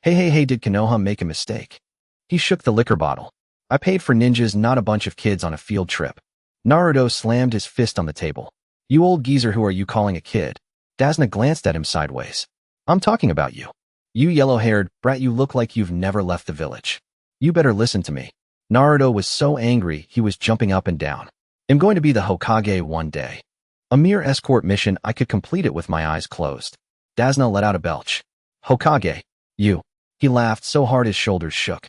Hey, did Konoha make a mistake? He shook the liquor bottle. I paid for ninjas, not a bunch of kids on a field trip. Naruto slammed his fist on the table. You old geezer, who are you calling a kid? Dasna glanced at him sideways. I'm talking about you. You yellow-haired brat, you look like you've never left the village. You better listen to me. Naruto was so angry he was jumping up and down. I'm going to be the Hokage one day. A mere escort mission, I could complete it with my eyes closed. Dasna let out a belch. Hokage, you. He laughed so hard his shoulders shook.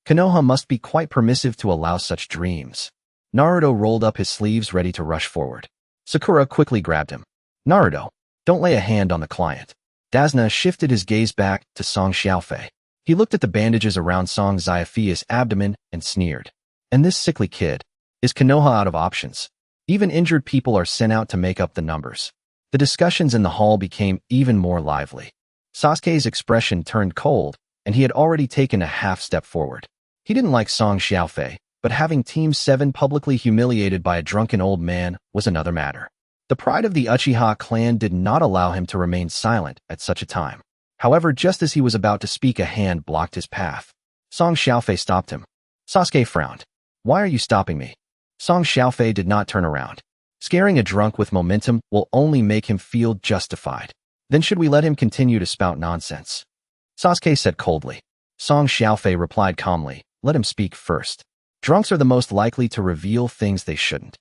Konoha must be quite permissive to allow such dreams. Naruto rolled up his sleeves, ready to rush forward. Sakura quickly grabbed him. Naruto, don't lay a hand on the client. Dasna shifted his gaze back to Song Xiaofei. He looked at the bandages around Song Xiaofei's abdomen and sneered. And this sickly kid? Is Konoha out of options? Even injured people are sent out to make up the numbers. The discussions in the hall became even more lively. Sasuke's expression turned cold, and he had already taken a half step forward. He didn't like Song Xiaofei, but having Team 7 publicly humiliated by a drunken old man was another matter. The pride of the Uchiha clan did not allow him to remain silent at such a time. However, just as he was about to speak, a hand blocked his path. Song Xiaofei stopped him. Sasuke frowned. Why are you stopping me? Song Xiaofei did not turn around. Scaring a drunk with momentum will only make him feel justified. Then should we let him continue to spout nonsense? Sasuke said coldly. Song Xiaofei replied calmly, let him speak first. Drunks are the most likely to reveal things they shouldn't.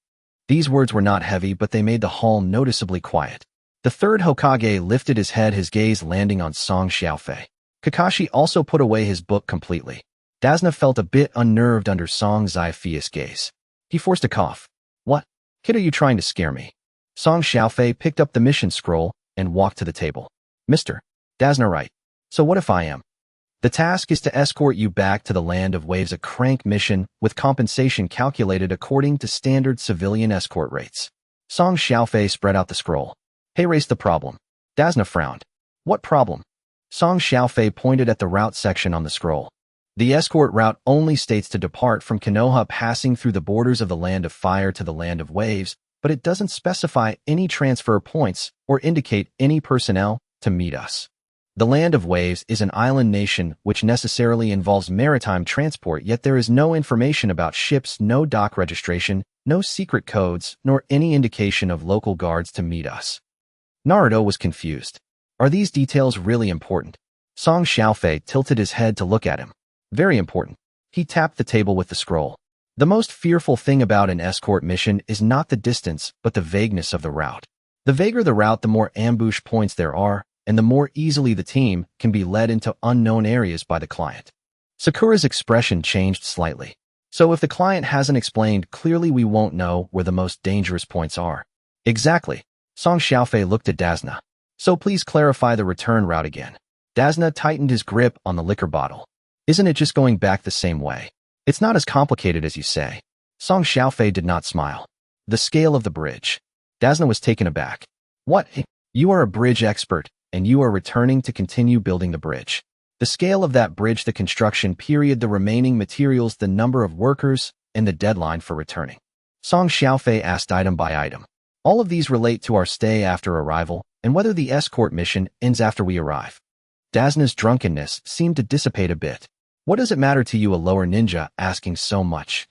These words were not heavy, but they made the hall noticeably quiet. The Third Hokage lifted his head, his gaze landing on Song Xiaofei. Kakashi also put away his book completely. Dasna felt a bit unnerved under Song Xiaofei's gaze. He forced a cough. What? Kid, are you trying to scare me? Song Xiaofei picked up the mission scroll and walked to the table. Mister, Dasna, right. So what if I am? The task is to escort you back to the Land of Waves, a crank mission with compensation calculated according to standard civilian escort rates. Song Xiaofei spread out the scroll. Hey, race the problem. Dasna frowned. What problem? Song Xiaofei pointed at the route section on the scroll. The escort route only states to depart from Konoha, passing through the borders of the Land of Fire to the Land of Waves, but it doesn't specify any transfer points or indicate any personnel to meet us. The Land of Waves is an island nation which necessarily involves maritime transport, yet there is no information about ships, no dock registration, no secret codes, nor any indication of local guards to meet us. Naruto was confused. Are these details really important? Song Xiaofei tilted his head to look at him. Very important. He tapped the table with the scroll. The most fearful thing about an escort mission is not the distance, but the vagueness of the route. The vaguer the route, the more ambush points there are, and the more easily the team can be led into unknown areas by the client. Sakura's expression changed slightly. So if the client hasn't explained clearly, we won't know where the most dangerous points are. Exactly. Song Xiaofei looked at Dasna. So please clarify the return route again. Dasna tightened his grip on the liquor bottle. Isn't it just going back the same way? It's not as complicated as you say. Song Xiaofei did not smile. The scale of the bridge. Dasna was taken aback. What? You are a bridge expert, and you are returning to continue building the bridge. The scale of that bridge, the construction period, the remaining materials, the number of workers, and the deadline for returning. Song Xiaofei asked item by item. All of these relate to our stay after arrival, and whether the escort mission ends after we arrive. Dasna's drunkenness seemed to dissipate a bit. What does it matter to you, a lower ninja, asking so much?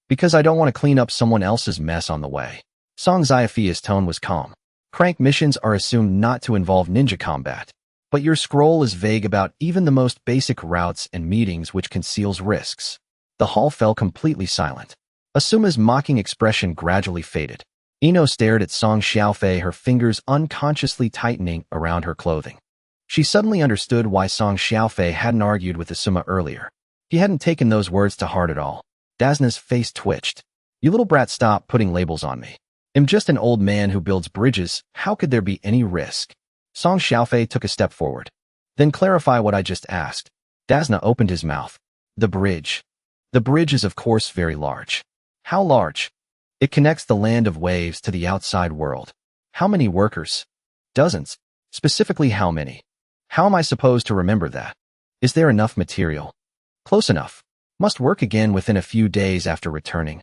Because I don't want to clean up someone else's mess on the way. Song Xiaofei's tone was calm. Crank missions are assumed not to involve ninja combat. But your scroll is vague about even the most basic routes and meetings, which conceals risks. The hall fell completely silent. Asuma's mocking expression gradually faded. Ino stared at Song Xiaofei, her fingers unconsciously tightening around her clothing. She suddenly understood why Song Xiaofei hadn't argued with Asuma earlier. He hadn't taken those words to heart at all. Dasna's face twitched. You little brat, stop putting labels on me. I'm just an old man who builds bridges. How could there be any risk? Song Xiaofei took a step forward. Then clarify what I just asked. Dasna opened his mouth. The bridge. The bridge is of course very large. How large? It connects the land of waves to the outside world. How many workers? Dozens. Specifically how many? How am I supposed to remember that? Is there enough material? Close enough. Must work again within a few days after returning.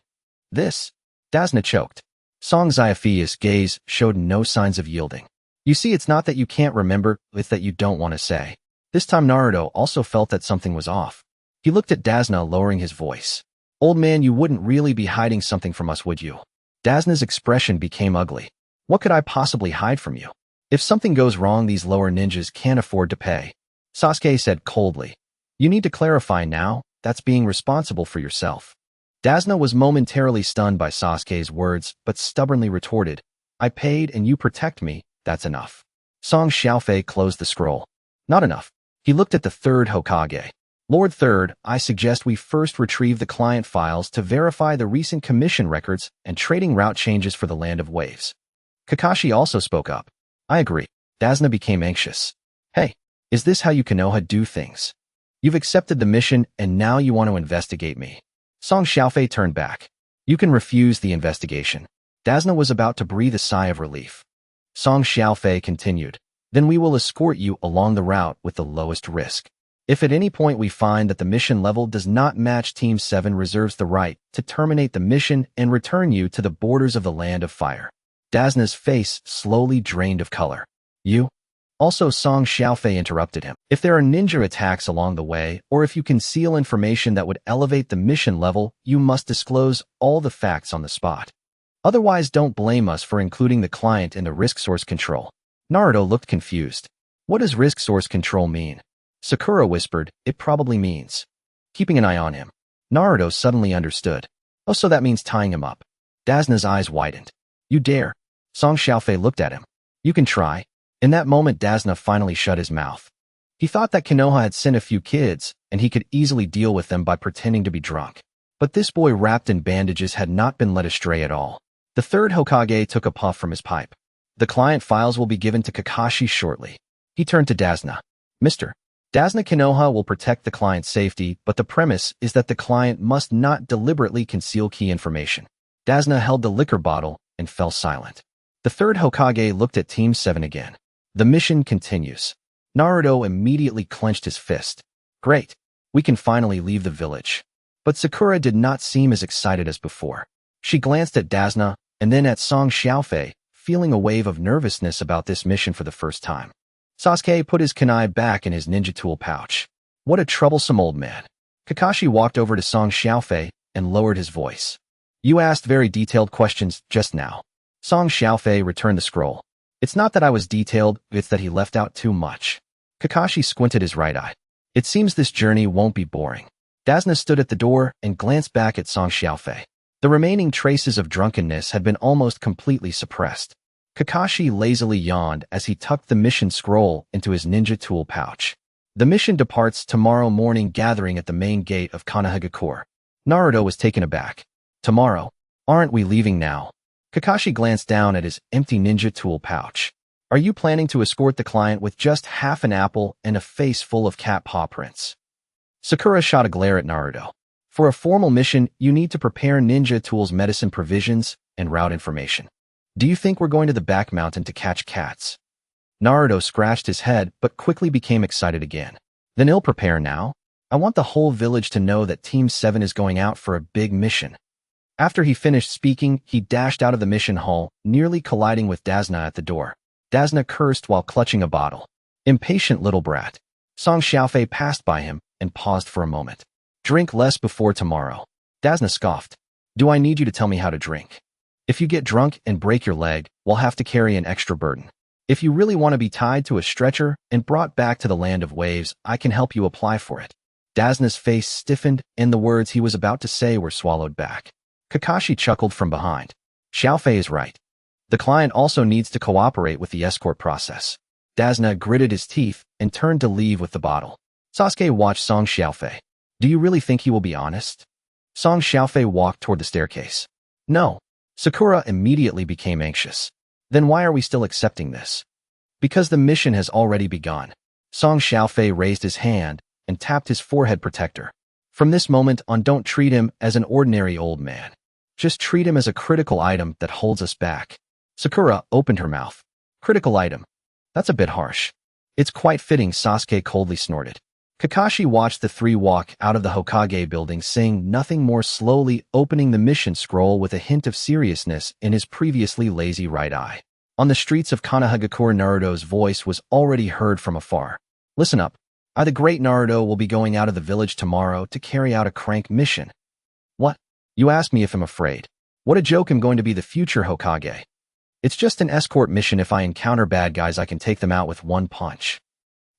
This? Dasna choked. Song Xiaofei's gaze showed no signs of yielding. You see, it's not that you can't remember, it's that you don't want to say. This time Naruto also felt that something was off. He looked at Dasna, lowering his voice. Old man, you wouldn't really be hiding something from us, would you? Dasna's expression became ugly. What could I possibly hide from you? If something goes wrong, these lower ninjas can't afford to pay. Sasuke said coldly. You need to clarify now, that's being responsible for yourself. Dasna was momentarily stunned by Sasuke's words, but stubbornly retorted. I paid and you protect me, that's enough. Song Xiaofei closed the scroll. Not enough. He looked at the Third Hokage. Lord Third, I suggest we first retrieve the client files to verify the recent commission records and trading route changes for the Land of Waves. Kakashi also spoke up. I agree. Dasna became anxious. Hey, is this how you Konoha do things? You've accepted the mission and now you want to investigate me. Song Xiaofei turned back. You can refuse the investigation. Dasna was about to breathe a sigh of relief. Song Xiaofei continued. Then we will escort you along the route with the lowest risk. If at any point we find that the mission level does not match, Team 7 reserves the right to terminate the mission and return you to the borders of the Land of Fire. Dasna's face slowly drained of color. You? Also, Song Xiaofei interrupted him. If there are ninja attacks along the way, or if you conceal information that would elevate the mission level, you must disclose all the facts on the spot. Otherwise, don't blame us for including the client in the risk source control. Naruto looked confused. What does risk source control mean? Sakura whispered, it probably means keeping an eye on him. Naruto suddenly understood. Oh, so that means tying him up. Dasna's eyes widened. You dare? Song Xiaofei looked at him. You can try. In that moment, Dasna finally shut his mouth. He thought that Konoha had sent a few kids, and he could easily deal with them by pretending to be drunk. But this boy wrapped in bandages had not been led astray at all. The Third Hokage took a puff from his pipe. The client files will be given to Kakashi shortly. He turned to Dasna. Mr. Dasna, Konoha will protect the client's safety, but the premise is that the client must not deliberately conceal key information. Dasna held the liquor bottle and fell silent. The Third Hokage looked at Team 7 again. The mission continues. Naruto immediately clenched his fist. Great. We can finally leave the village. But Sakura did not seem as excited as before. She glanced at Dasna and then at Song Xiaofei, feeling a wave of nervousness about this mission for the first time. Sasuke put his kunai back in his ninja tool pouch. What a troublesome old man. Kakashi walked over to Song Xiaofei and lowered his voice. You asked very detailed questions just now. Song Xiaofei returned the scroll. It's not that I was detailed, it's that he left out too much. Kakashi squinted his right eye. It seems this journey won't be boring. Dasna stood at the door and glanced back at Song Xiaofei. The remaining traces of drunkenness had been almost completely suppressed. Kakashi lazily yawned as he tucked the mission scroll into his ninja tool pouch. The mission departs tomorrow morning, gathering at the main gate of Konohagakure. Naruto was taken aback. Tomorrow? Aren't we leaving now? Kakashi glanced down at his empty ninja tool pouch. Are you planning to escort the client with just half an apple and a face full of cat paw prints? Sakura shot a glare at Naruto. For a formal mission, you need to prepare ninja tools, medicine provisions, and route information. Do you think we're going to the back mountain to catch cats? Naruto scratched his head but quickly became excited again. Then I'll prepare now. I want the whole village to know that Team 7 is going out for a big mission. After he finished speaking, he dashed out of the mission hall, nearly colliding with Dasna at the door. Dasna cursed while clutching a bottle. Impatient little brat. Song Xiaofei passed by him and paused for a moment. Drink less before tomorrow. Dasna scoffed. Do I need you to tell me how to drink? If you get drunk and break your leg, we'll have to carry an extra burden. If you really want to be tied to a stretcher and brought back to the land of waves, I can help you apply for it. Dasna's face stiffened and the words he was about to say were swallowed back. Kakashi chuckled from behind. Xiaofei is right. The client also needs to cooperate with the escort process. Dasna gritted his teeth and turned to leave with the bottle. Sasuke watched Song Xiaofei. Do you really think he will be honest? Song Xiaofei walked toward the staircase. No. Sakura immediately became anxious. Then why are we still accepting this? Because the mission has already begun. Song Xiaofei raised his hand and tapped his forehead protector. From this moment on, don't treat him as an ordinary old man. Just treat him as a critical item that holds us back. Sakura opened her mouth. Critical item. That's a bit harsh. It's quite fitting, Sasuke coldly snorted. Kakashi watched the three walk out of the Hokage building, saying nothing more, slowly opening the mission scroll with a hint of seriousness in his previously lazy right eye. On the streets of Konohagakure, Naruto's voice was already heard from afar. Listen up. I, the great Naruto, will be going out of the village tomorrow to carry out a crank mission. What? You ask me if I'm afraid. What a joke, I'm going to be the future Hokage. It's just an escort mission. If I encounter bad guys, I can take them out with one punch.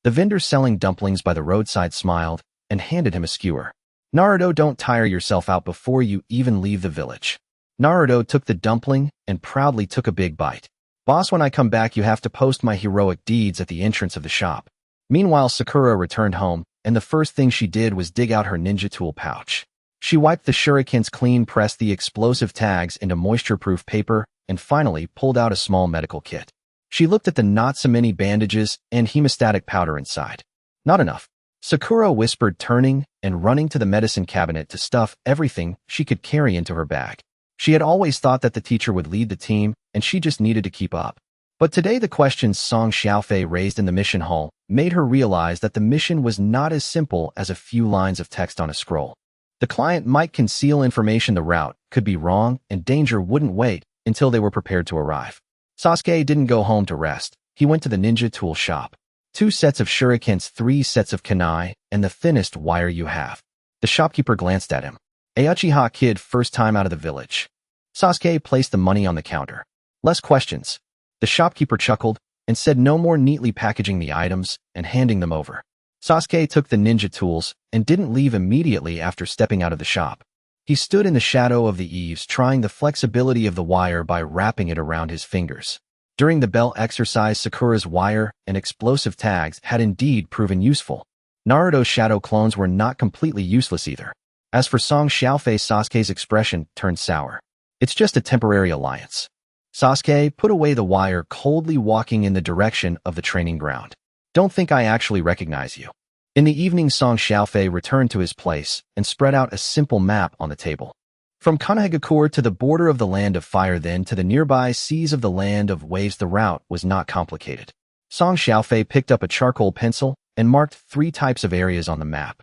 The vendor selling dumplings by the roadside smiled and handed him a skewer. Naruto, don't tire yourself out before you even leave the village. Naruto took the dumpling and proudly took a big bite. Boss, when I come back, you have to post my heroic deeds at the entrance of the shop. Meanwhile, Sakura returned home, and the first thing she did was dig out her ninja tool pouch. She wiped the shurikens clean, pressed the explosive tags into moisture-proof paper, and finally pulled out a small medical kit. She looked at the not so many bandages and hemostatic powder inside. Not enough. Sakura whispered, turning and running to the medicine cabinet to stuff everything she could carry into her bag. She had always thought that the teacher would lead the team, and she just needed to keep up. But today the questions Song Xiaofei raised in the mission hall made her realize that the mission was not as simple as a few lines of text on a scroll. The client might conceal information, the route could be wrong, and danger wouldn't wait until they were prepared to arrive. Sasuke didn't go home to rest. He went to the ninja tool shop. 2 sets of shurikens, 3 sets of kunai, and the thinnest wire you have. The shopkeeper glanced at him. A Uchiha kid, first time out of the village. Sasuke placed the money on the counter. Less questions. The shopkeeper chuckled and said no more, neatly packaging the items and handing them over. Sasuke took the ninja tools and didn't leave immediately after stepping out of the shop. He stood in the shadow of the eaves, trying the flexibility of the wire by wrapping it around his fingers. During the bell exercise, Sakura's wire and explosive tags had indeed proven useful. Naruto's shadow clones were not completely useless either. As for Song Xiaofei, Sasuke's expression turned sour. It's just a temporary alliance. Sasuke put away the wire, coldly walking in the direction of the training ground. Don't think I actually recognize you. In the evening, Song Xiaofei returned to his place and spread out a simple map on the table. From Konohagakure to the border of the Land of Fire, then to the nearby seas of the Land of Waves, the route was not complicated. Song Xiaofei picked up a charcoal pencil and marked 3 types of areas on the map.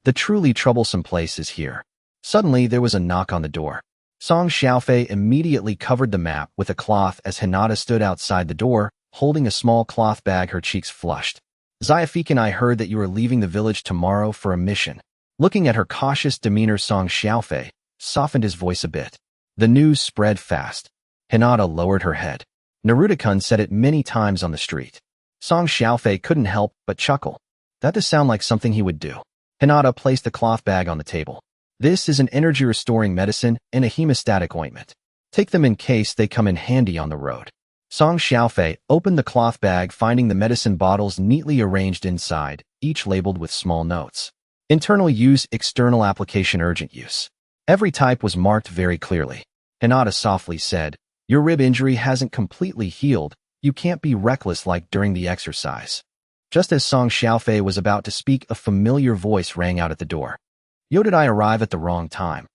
The truly troublesome place is here. Suddenly, there was a knock on the door. Song Xiaofei immediately covered the map with a cloth as Hinata stood outside the door, holding a small cloth bag, her cheeks flushed. Xiaofei, I heard that you are leaving the village tomorrow for a mission. Looking at her cautious demeanor, Song Xiaofei softened his voice a bit. The news spread fast. Hinata lowered her head. Naruto-kun said it many times on the street. Song Xiaofei couldn't help but chuckle. That does sound like something he would do. Hinata placed the cloth bag on the table. This is an energy-restoring medicine and a hemostatic ointment. Take them in case they come in handy on the road. Song Xiaofei opened the cloth bag, finding the medicine bottles neatly arranged inside, each labeled with small notes. Internal use, external application, urgent use. Every type was marked very clearly. Hinata softly said, "Your rib injury hasn't completely healed. You can't be reckless like during the exercise." Just as Song Xiaofei was about to speak, a familiar voice rang out at the door. "Yo, did I arrive at the wrong time?"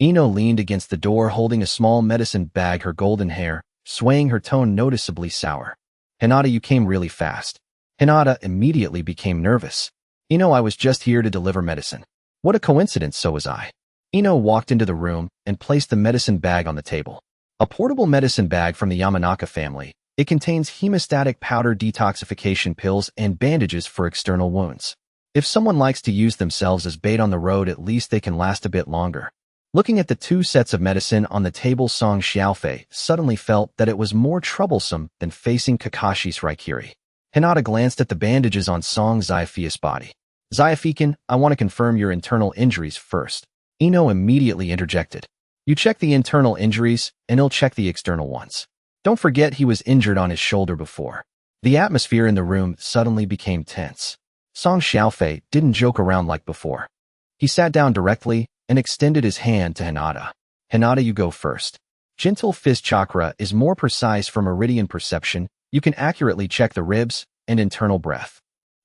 Ino leaned against the door holding a small medicine bag, her golden hair swaying, her tone noticeably sour. "Hinata, you came really fast." Hinata immediately became nervous. "Ino, I was just here to deliver medicine." "What a coincidence, so was I." Ino walked into the room and placed the medicine bag on the table. A portable medicine bag from the Yamanaka family. It contains hemostatic powder, detoxification pills, and bandages for external wounds. If someone likes to use themselves as bait on the road, at least they can last a bit longer. Looking at the two sets of medicine on the table, Song Xiaofei suddenly felt that it was more troublesome than facing Kakashi's Raikiri. Hinata glanced at the bandages on Song Xiaofei's body. "Xiaofei-kun, I want to confirm your internal injuries first." Ino immediately interjected. "You check the internal injuries, and he'll check the external ones. Don't forget he was injured on his shoulder before." The atmosphere in the room suddenly became tense. Song Xiaofei didn't joke around like before. He sat down directly and extended his hand to Hinata. "Hinata, you go first. Gentle fist chakra is more precise for meridian perception. You can accurately check the ribs and internal breath."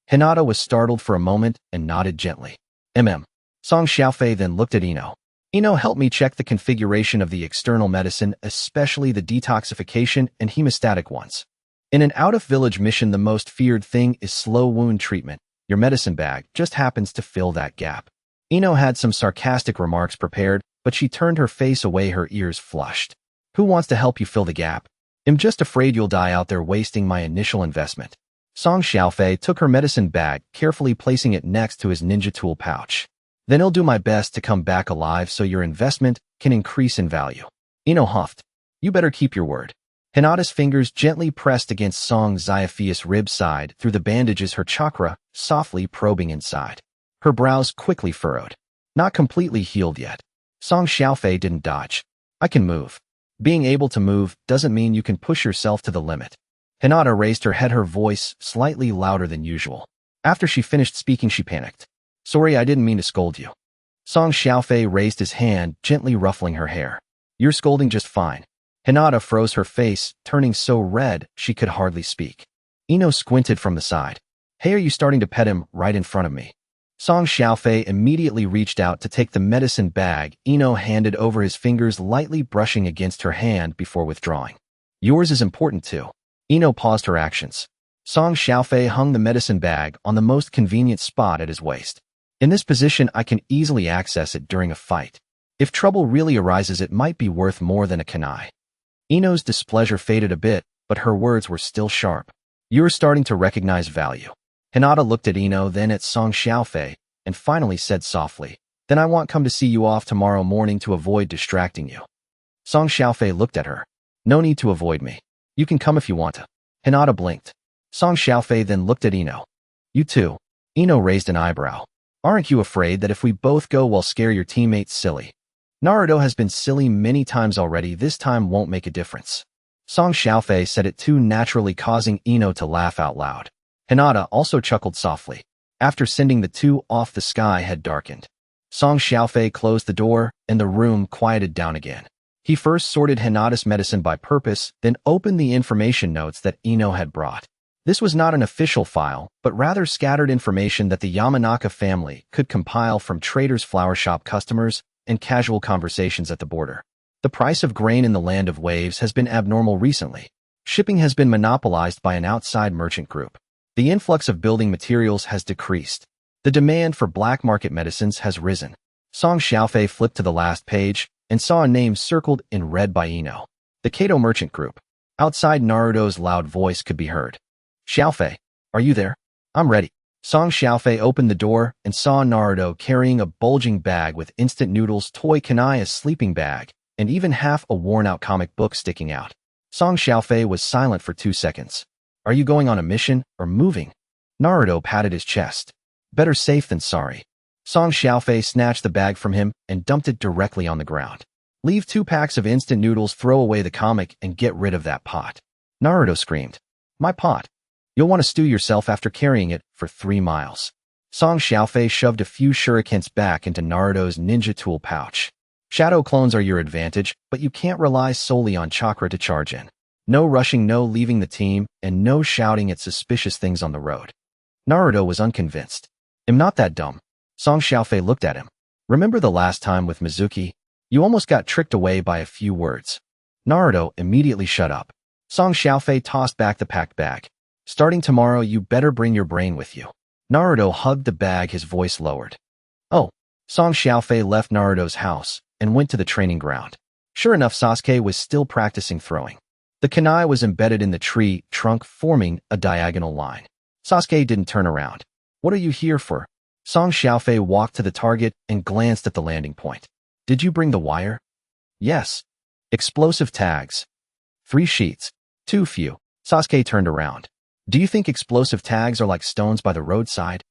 Hinata was startled for a moment and nodded gently. Song Xiaofei then looked at Ino. "Ino, help me check the configuration of the external medicine, especially the detoxification and hemostatic ones. In an out-of-village mission, the most feared thing is slow wound treatment. Your medicine bag just happens to fill that gap." Ino had some sarcastic remarks prepared, but she turned her face away, her ears flushed. "Who wants to help you fill the gap? I'm just afraid you'll die out there wasting my initial investment." Song Xiaofei took her medicine bag, carefully placing it next to his ninja tool pouch. "Then I'll do my best to come back alive so your investment can increase in value." Ino huffed. "You better keep your word." Hinata's fingers gently pressed against Song Xiaofei's rib side through the bandages, her chakra softly probing inside. Her brows quickly furrowed. "Not completely healed yet." Song Xiaofei didn't dodge. "I can move." Being able to move doesn't mean you can push yourself to the limit. Hinata raised her head, her voice slightly louder than usual. After she finished speaking, she panicked. "Sorry, I didn't mean to scold you." Song Xiaofei raised his hand, gently ruffling her hair. "You're scolding just fine." Hinata froze, her face turning so red she could hardly speak. Ino squinted from the side. "Hey, are you starting to pet him right in front of me?" Song Xiaofei immediately reached out to take the medicine bag. Ino handed over, his fingers lightly brushing against her hand before withdrawing. "Yours is important too." Ino paused her actions. Song Xiaofei hung the medicine bag on the most convenient spot at his waist. "In this position, I can easily access it during a fight. If trouble really arises, it might be worth more than a kunai." Ino's displeasure faded a bit, but her words were still sharp. "You're starting to recognize value." Hinata looked at Ino, then at Song Xiaofei, and finally said softly, "Then I won't come to see you off tomorrow morning to avoid distracting you." Song Xiaofei looked at her. "No need to avoid me. You can come if you want to." Hinata blinked. Song Xiaofei then looked at Ino. "You too?" Ino raised an eyebrow. "Aren't you afraid that if we both go, we'll scare your teammates silly?" "Naruto has been silly many times already. This time won't make a difference." Song Xiaofei said it too naturally, causing Ino to laugh out loud. Hinata also chuckled softly. After sending the two off, the sky had darkened. Song Xiaofei closed the door, and the room quieted down again. He first sorted Hinata's medicine by purpose, then opened the information notes that Ino had brought. This was not an official file, but rather scattered information that the Yamanaka family could compile from traders, flower shop customers, and casual conversations at the border. The price of grain in the land of waves has been abnormal recently. Shipping has been monopolized by an outside merchant group. The influx of building materials has decreased. The demand for black market medicines has risen. Song Xiaofei flipped to the last page and saw a name circled in red by Ino. The Kato Merchant Group. Outside, Naruto's loud voice could be heard. "Xiaofei, are you there?" "I'm ready." Song Xiaofei opened the door and saw Naruto carrying a bulging bag with instant noodles, toy kunai, a sleeping bag, and even half a worn-out comic book sticking out. Song Xiaofei was silent for 2 seconds. "Are you going on a mission or moving?" Naruto patted his chest. "Better safe than sorry." Song Xiaofei snatched the bag from him and dumped it directly on the ground. "Leave 2 packs of instant noodles, throw away the comic, and get rid of that pot." Naruto screamed. My pot. You'll want to stew yourself after carrying it for 3 miles. Xiaofei shoved a few shurikens back into Naruto's ninja tool pouch. Shadow clones are your advantage, but you can't rely solely on chakra to charge in. No rushing, no leaving the team, and no shouting at suspicious things on the road. Naruto was unconvinced. I'm not that dumb. Xiaofei looked at him. Remember the last time with Mizuki? You almost got tricked away by a few words. Naruto immediately shut up. Xiaofei tossed back the packed bag. Starting tomorrow, you better bring your brain with you. Naruto hugged the bag, his voice lowered. Oh. Xiaofei left Naruto's house and went to the training ground. Sure enough, Sasuke was still practicing throwing. The kunai was embedded in the tree trunk, forming a diagonal line. Sasuke didn't turn around. What are you here for? Xiaofei walked to the target and glanced at the landing point. Did you bring the wire? Yes. Explosive tags. 3 sheets. Too few. Sasuke turned around. Do you think explosive tags are like stones by the roadside?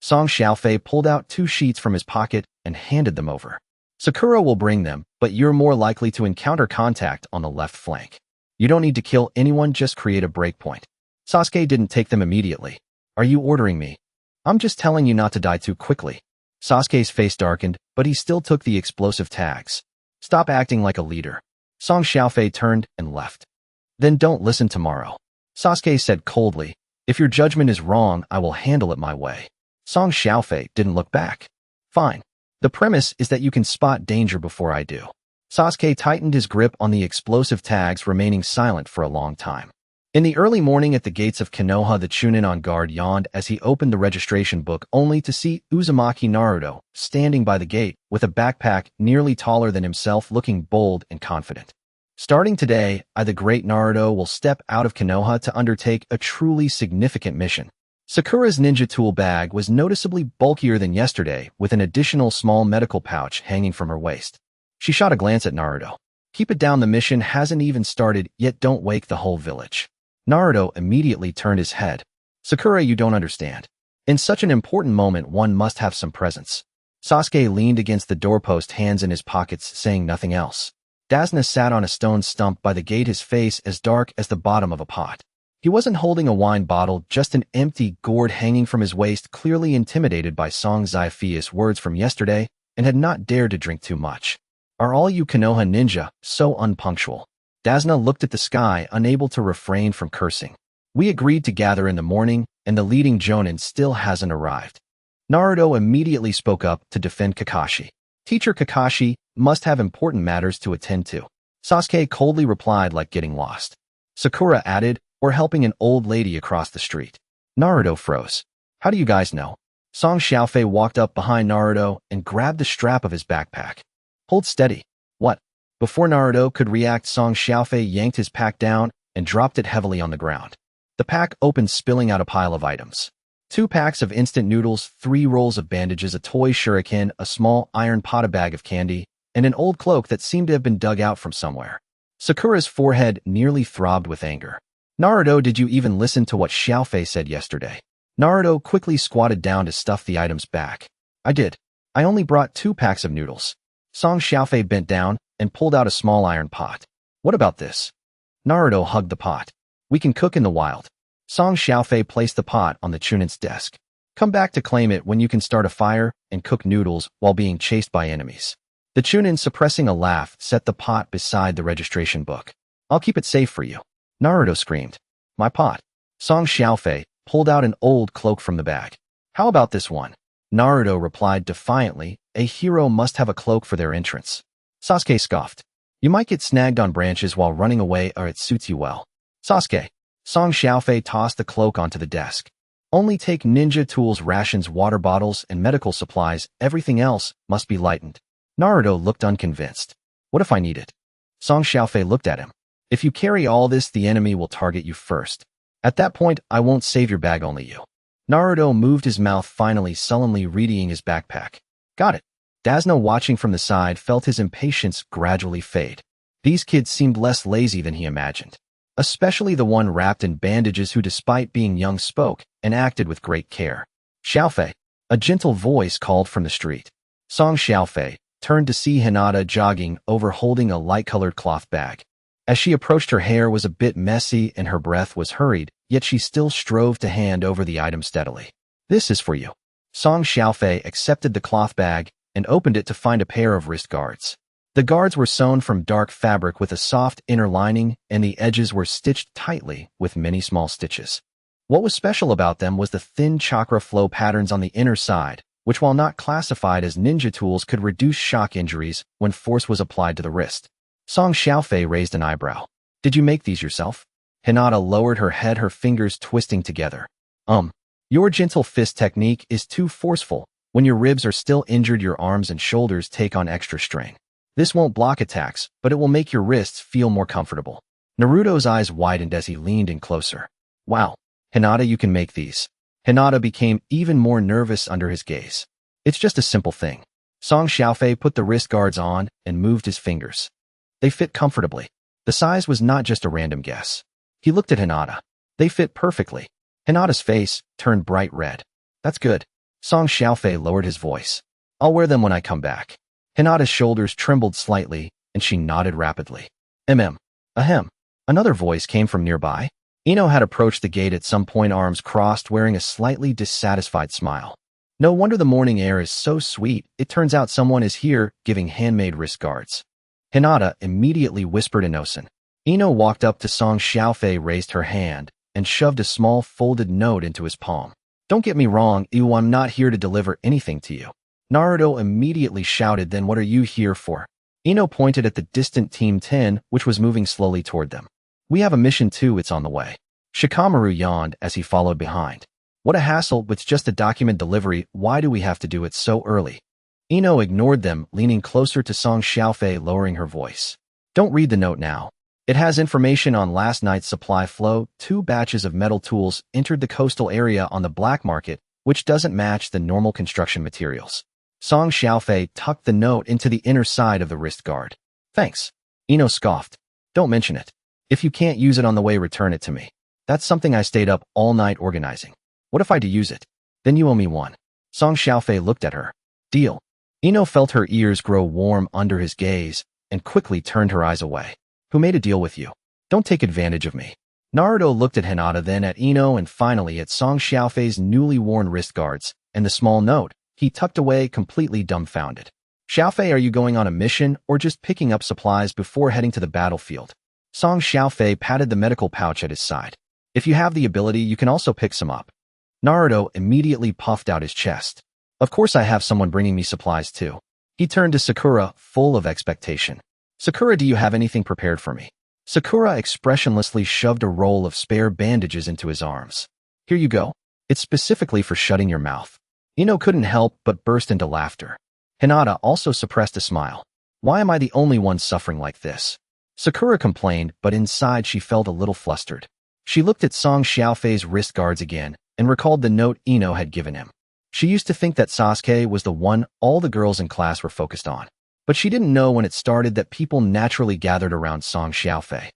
Xiaofei pulled out 2 sheets from his pocket and handed them over. Sakura will bring them, but you're more likely to encounter contact on the left flank. You don't need to kill anyone, just create a breakpoint. Sasuke didn't take them immediately. Are you ordering me? I'm just telling you not to die too quickly. Sasuke's face darkened, but he still took the explosive tags. Stop acting like a leader. Xiaofei turned and left. Then don't listen tomorrow. Sasuke said coldly, if your judgment is wrong, I will handle it my way. Xiaofei didn't look back. Fine. The premise is that you can spot danger before I do. Sasuke tightened his grip on the explosive tags, remaining silent for a long time. In the early morning at the gates of Konoha, the Chunin on guard yawned as he opened the registration book, only to see Uzumaki Naruto standing by the gate with a backpack nearly taller than himself, looking bold and confident. Starting today, I, the great Naruto, will step out of Konoha to undertake a truly significant mission. Sakura's ninja tool bag was noticeably bulkier than yesterday, with an additional small medical pouch hanging from her waist. She shot a glance at Naruto. Keep it down, the mission hasn't even started yet, don't wake the whole village. Naruto immediately turned his head. Sakura, you don't understand. In such an important moment, one must have some presence. Sasuke leaned against the doorpost, hands in his pockets, saying nothing else. Dasna sat on a stone stump by the gate, his face as dark as the bottom of a pot. He wasn't holding a wine bottle, just an empty gourd hanging from his waist, clearly intimidated by Song Xiaofei's words from yesterday, and had not dared to drink too much. Are all you Konoha ninja so unpunctual? Dasna looked at the sky, unable to refrain from cursing. We agreed to gather in the morning, and the leading Jonin still hasn't arrived. Naruto immediately spoke up to defend Kakashi. Teacher Kakashi must have important matters to attend to. Sasuke coldly replied, like getting lost. Sakura added, we're helping an old lady across the street. Naruto froze. How do you guys know? Xiaofei walked up behind Naruto and grabbed the strap of his backpack. Hold steady. What? Before Naruto could react, Xiaofei yanked his pack down and dropped it heavily on the ground. The pack opened, spilling out a pile of items. 2 packs of instant noodles, 3 rolls of bandages, a toy shuriken, a small iron pot, a bag of candy, and an old cloak that seemed to have been dug out from somewhere. Sakura's forehead nearly throbbed with anger. Naruto, did you even listen to what Xiaofei said yesterday? Naruto quickly squatted down to stuff the items back. I did. I only brought 2 packs of noodles. Xiaofei bent down and pulled out a small iron pot. What about this? Naruto hugged the pot. We can cook in the wild. Xiaofei placed the pot on the Chunin's desk. Come back to claim it when you can start a fire and cook noodles while being chased by enemies. The Chunin, suppressing a laugh, set the pot beside the registration book. I'll keep it safe for you. Naruto screamed. My pot. Xiaofei pulled out an old cloak from the bag. How about this one? Naruto replied defiantly, a hero must have a cloak for their entrance. Sasuke scoffed. You might get snagged on branches while running away, or it suits you well. Sasuke. Xiaofei tossed the cloak onto the desk. Only take ninja tools, rations, water bottles, and medical supplies. Everything else must be lightened. Naruto looked unconvinced. What if I need it? Xiaofei looked at him. If you carry all this, the enemy will target you first. At that point, I won't save your bag, only you. Naruto moved his mouth, finally sullenly readying his backpack. Got it. Dasna, watching from the side, felt his impatience gradually fade. These kids seemed less lazy than he imagined. Especially the one wrapped in bandages, who, despite being young, spoke and acted with great care. Xiaofei. A gentle voice called from the street. Xiaofei turned to see Hinata jogging over, holding a light-colored cloth bag. As she approached, her hair was a bit messy and her breath was hurried, yet she still strove to hand over the item steadily. "This is for you." Song Xiaofei accepted the cloth bag and opened it to find a pair of wrist guards. The guards were sewn from dark fabric with a soft inner lining, and the edges were stitched tightly with many small stitches. What was special about them was the thin chakra flow patterns on the inner side, which, while not classified as ninja tools, could reduce shock injuries when force was applied to the wrist. Song Xiaofei raised an eyebrow. "Did you make these yourself?" Hinata lowered her head, her fingers twisting together. Your gentle fist technique is too forceful. When your ribs are still injured, your arms and shoulders take on extra strain. This won't block attacks, but it will make your wrists feel more comfortable." Naruto's eyes widened as he leaned in closer. "Wow, Hinata, you can make these." Hinata became even more nervous under his gaze. "It's just a simple thing." Song Xiaofei put the wrist guards on and moved his fingers. They fit comfortably. The size was not just a random guess. He looked at Hinata. They fit perfectly. Hinata's face turned bright red. "That's good." Song Xiaofei lowered his voice. "I'll wear them when I come back." Hinata's shoulders trembled slightly, and she nodded rapidly. Ahem. Another voice came from nearby. Ino had approached the gate at some point, arms crossed, wearing a slightly dissatisfied smile. "No wonder the morning air is so sweet. It turns out someone is here, giving handmade wrist guards." Hinata immediately whispered in Osen. Ino walked up to Song Xiaofei, raised her hand, and shoved a small folded note into his palm. "Don't get me wrong, Iu, I'm not here to deliver anything to you." Naruto immediately shouted, "Then what are you here for?" Ino pointed at the distant Team 10, which was moving slowly toward them. "We have a mission too, it's on the way." Shikamaru yawned as he followed behind. "What a hassle, it's just a document delivery, why do we have to do it so early?" Ino ignored them, leaning closer to Song Xiaofei, lowering her voice. "Don't read the note now. It has information on last night's supply flow. 2 batches of metal tools entered the coastal area on the black market, which doesn't match the normal construction materials." Song Xiaofei tucked the note into the inner side of the wrist guard. "Thanks." Ino scoffed. "Don't mention it. If you can't use it on the way, return it to me. That's something I stayed up all night organizing. What if I do use it? Then you owe me one." Song Xiaofei looked at her. "Deal." Ino felt her ears grow warm under his gaze and quickly turned her eyes away. "Who made a deal with you? Don't take advantage of me." Naruto looked at Hinata, then at Ino, and finally at Song Xiaofei's newly worn wrist guards and the small note he tucked away, completely dumbfounded. "Xiaofei, are you going on a mission or just picking up supplies before heading to the battlefield?" Song Xiaofei patted the medical pouch at his side. "If you have the ability, you can also pick some up." Naruto immediately puffed out his chest. "Of course I have someone bringing me supplies too." He turned to Sakura, full of expectation. "Sakura, do you have anything prepared for me?" Sakura expressionlessly shoved a roll of spare bandages into his arms. "Here you go. It's specifically for shutting your mouth." Ino couldn't help but burst into laughter. Hinata also suppressed a smile. "Why am I the only one suffering like this?" Sakura complained, but inside she felt a little flustered. She looked at Song Xiaofei's wrist guards again and recalled the note Ino had given him. She used to think that Sasuke was the one all the girls in class were focused on. But she didn't know when it started that people naturally gathered around Song Xiaofei.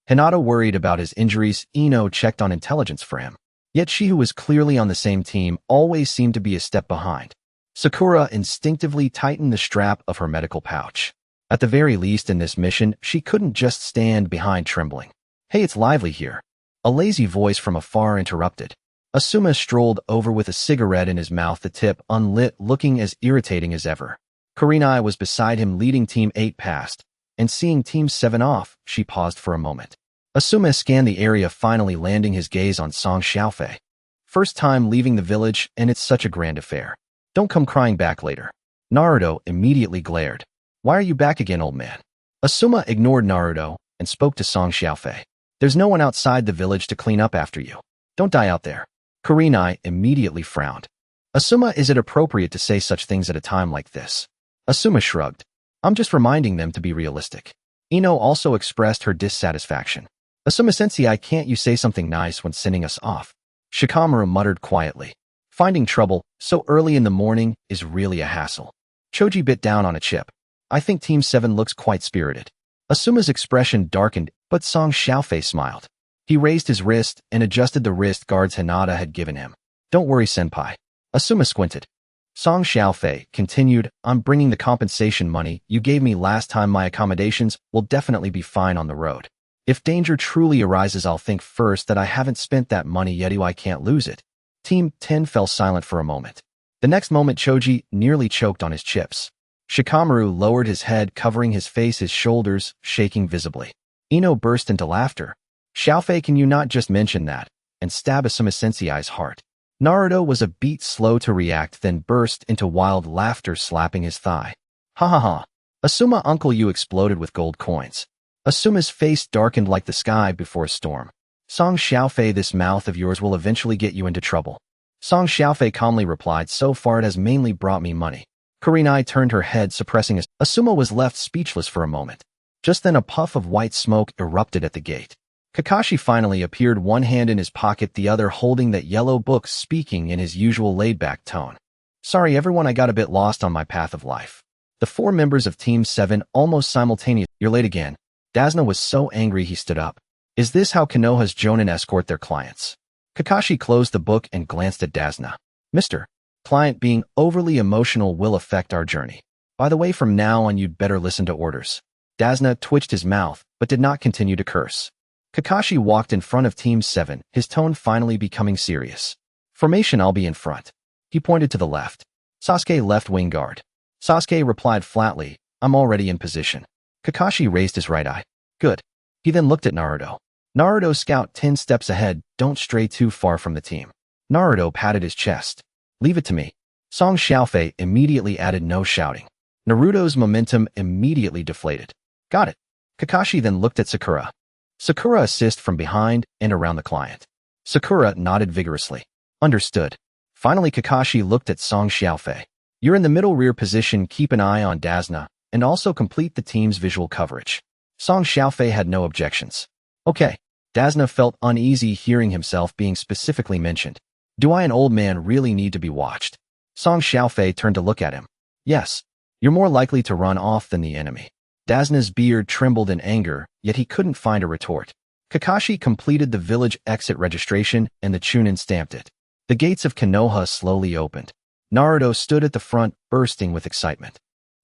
Hinata worried about his injuries. Ino checked on intelligence for him. Yet she, who was clearly on the same team, always seemed to be a step behind. Sakura instinctively tightened the strap of her medical pouch. At the very least in this mission, she couldn't just stand behind trembling. "Hey, it's lively here." A lazy voice from afar interrupted. Asuma strolled over with a cigarette in his mouth, the tip unlit, looking as irritating as ever. Kurenai was beside him, leading Team 8 past, and seeing Team 7 off, she paused for a moment. Asuma scanned the area, finally landing his gaze on Song Xiaofei. "First time leaving the village, and it's such a grand affair. Don't come crying back later." Naruto immediately glared. "Why are you back again, old man?" Asuma ignored Naruto and spoke to Song Xiaofei. "There's no one outside the village to clean up after you. Don't die out there." Kurenai immediately frowned. "Asuma, is it appropriate to say such things at a time like this?" Asuma shrugged. "I'm just reminding them to be realistic." Ino also expressed her dissatisfaction. "Asuma-sensei, can't you say something nice when sending us off?" Shikamaru muttered quietly. "Finding trouble so early in the morning is really a hassle." Choji bit down on a chip. "I think Team 7 looks quite spirited." Asuma's expression darkened, but Song Xiaofei smiled. He raised his wrist and adjusted the wrist guards Hinata had given him. "Don't worry, senpai." Asuma squinted. Song Xiaofei continued, "I'm bringing the compensation money you gave me last time. My accommodations will definitely be fine on the road." If danger truly arises, I'll think first that I haven't spent that money yet. I can't lose it. Team 10 fell silent for a moment. The next moment, Choji nearly choked on his chips. Shikamaru lowered his head, covering his face, his shoulders shaking visibly. Ino burst into laughter. Xiaofei, can you not just mention that and stab Asuma Sensei's heart? Naruto was a beat slow to react, then burst into wild laughter, slapping his thigh. Ha ha ha. Asuma uncle, you exploded with gold coins. Asuma's face darkened like the sky before a storm. Song Xiaofei, this mouth of yours will eventually get you into trouble. Song Xiaofei calmly replied, so far it has mainly brought me money. Kurenai turned her head, suppressing Asuma was left speechless for a moment. Just then a puff of white smoke erupted at the gate. Kakashi finally appeared, one hand in his pocket, the other holding that yellow book, speaking in his usual laid-back tone. Sorry everyone, I got a bit lost on my path of life. The four members of Team 7 almost simultaneously. You're late again. Dasna was so angry he stood up. Is this how Konoha's jonin escort their clients? Kakashi closed the book and glanced at Dasna. Mr. Client, being overly emotional will affect our journey. By the way, from now on you'd better listen to orders. Dasna twitched his mouth, but did not continue to curse. Kakashi walked in front of Team 7, his tone finally becoming serious. Formation, I'll be in front. He pointed to the left. Sasuke, left wing guard. Sasuke replied flatly, I'm already in position. Kakashi raised his right eye. Good. He then looked at Naruto. Naruto, scout 10 steps ahead, don't stray too far from the team. Naruto patted his chest. Leave it to me. Song Xiaofei immediately added, no shouting. Naruto's momentum immediately deflated. Got it. Kakashi then looked at Sakura. Sakura, assist from behind and around the client. Sakura nodded vigorously. Understood. Finally, Kakashi looked at Song Xiaofei. You're in the middle rear position, keep an eye on Dasna, and also complete the team's visual coverage. Song Xiaofei had no objections. Okay. Dasna felt uneasy hearing himself being specifically mentioned. Do I, an old man, really need to be watched? Song Xiaofei turned to look at him. Yes. You're more likely to run off than the enemy. Dasna's beard trembled in anger, yet he couldn't find a retort. Kakashi completed the village exit registration and the Chunin stamped it. The gates of Konoha slowly opened. Naruto stood at the front, bursting with excitement.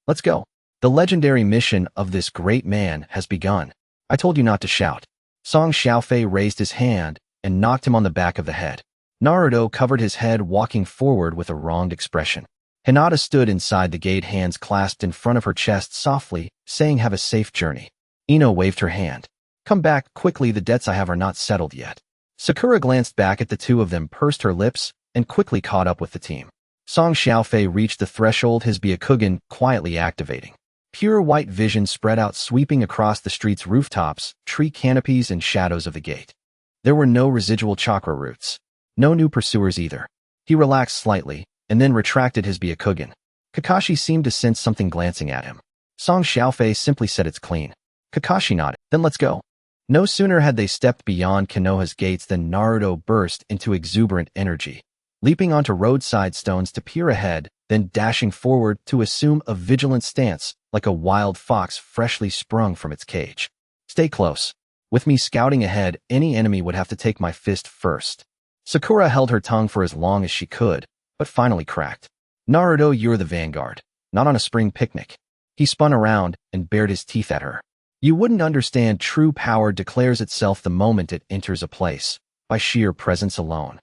Let's go. The legendary mission of this great man has begun. I told you not to shout. Song Xiaofei raised his hand and knocked him on the back of the head. Naruto covered his head, walking forward with a wronged expression. Hinata stood inside the gate, hands clasped in front of her chest, softly, saying, have a safe journey. Ino waved her hand. Come back quickly, the debts I have are not settled yet. Sakura glanced back at the two of them, pursed her lips, and quickly caught up with the team. Song Xiaofei reached the threshold, his Byakugan quietly activating. Pure white vision spread out, sweeping across the street's rooftops, tree canopies, and shadows of the gate. There were no residual chakra roots. No new pursuers either. He relaxed slightly, and then retracted his Byakugan. Kakashi seemed to sense something glancing at him. Song Xiaofei simply said, it's clean. Kakashi nodded. Then let's go. No sooner had they stepped beyond Konoha's gates than Naruto burst into exuberant energy, leaping onto roadside stones to peer ahead, then dashing forward to assume a vigilant stance like a wild fox freshly sprung from its cage. Stay close. With me scouting ahead, any enemy would have to take my fist first. Sakura held her tongue for as long as she could, but finally cracked. Naruto, you're the vanguard, not on a spring picnic. He spun around and bared his teeth at her. You wouldn't understand. True power declares itself the moment it enters a place, by sheer presence alone.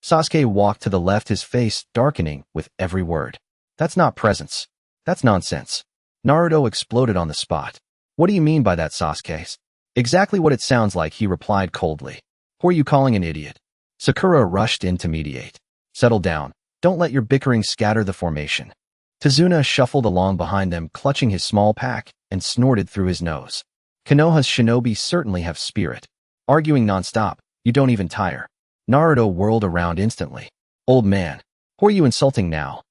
Sasuke walked to the left, his face darkening with every word. That's not presence. That's nonsense. Naruto exploded on the spot. What do you mean by that, Sasuke? Exactly what it sounds like, he replied coldly. Who are you calling an idiot? Sakura rushed in to mediate. Settle down. Don't let your bickering scatter the formation. Tsunade shuffled along behind them, clutching his small pack, and snorted through his nose. Konoha's shinobi certainly have spirit. Arguing nonstop, you don't even tire. Naruto whirled around instantly. Old man, who are you insulting now?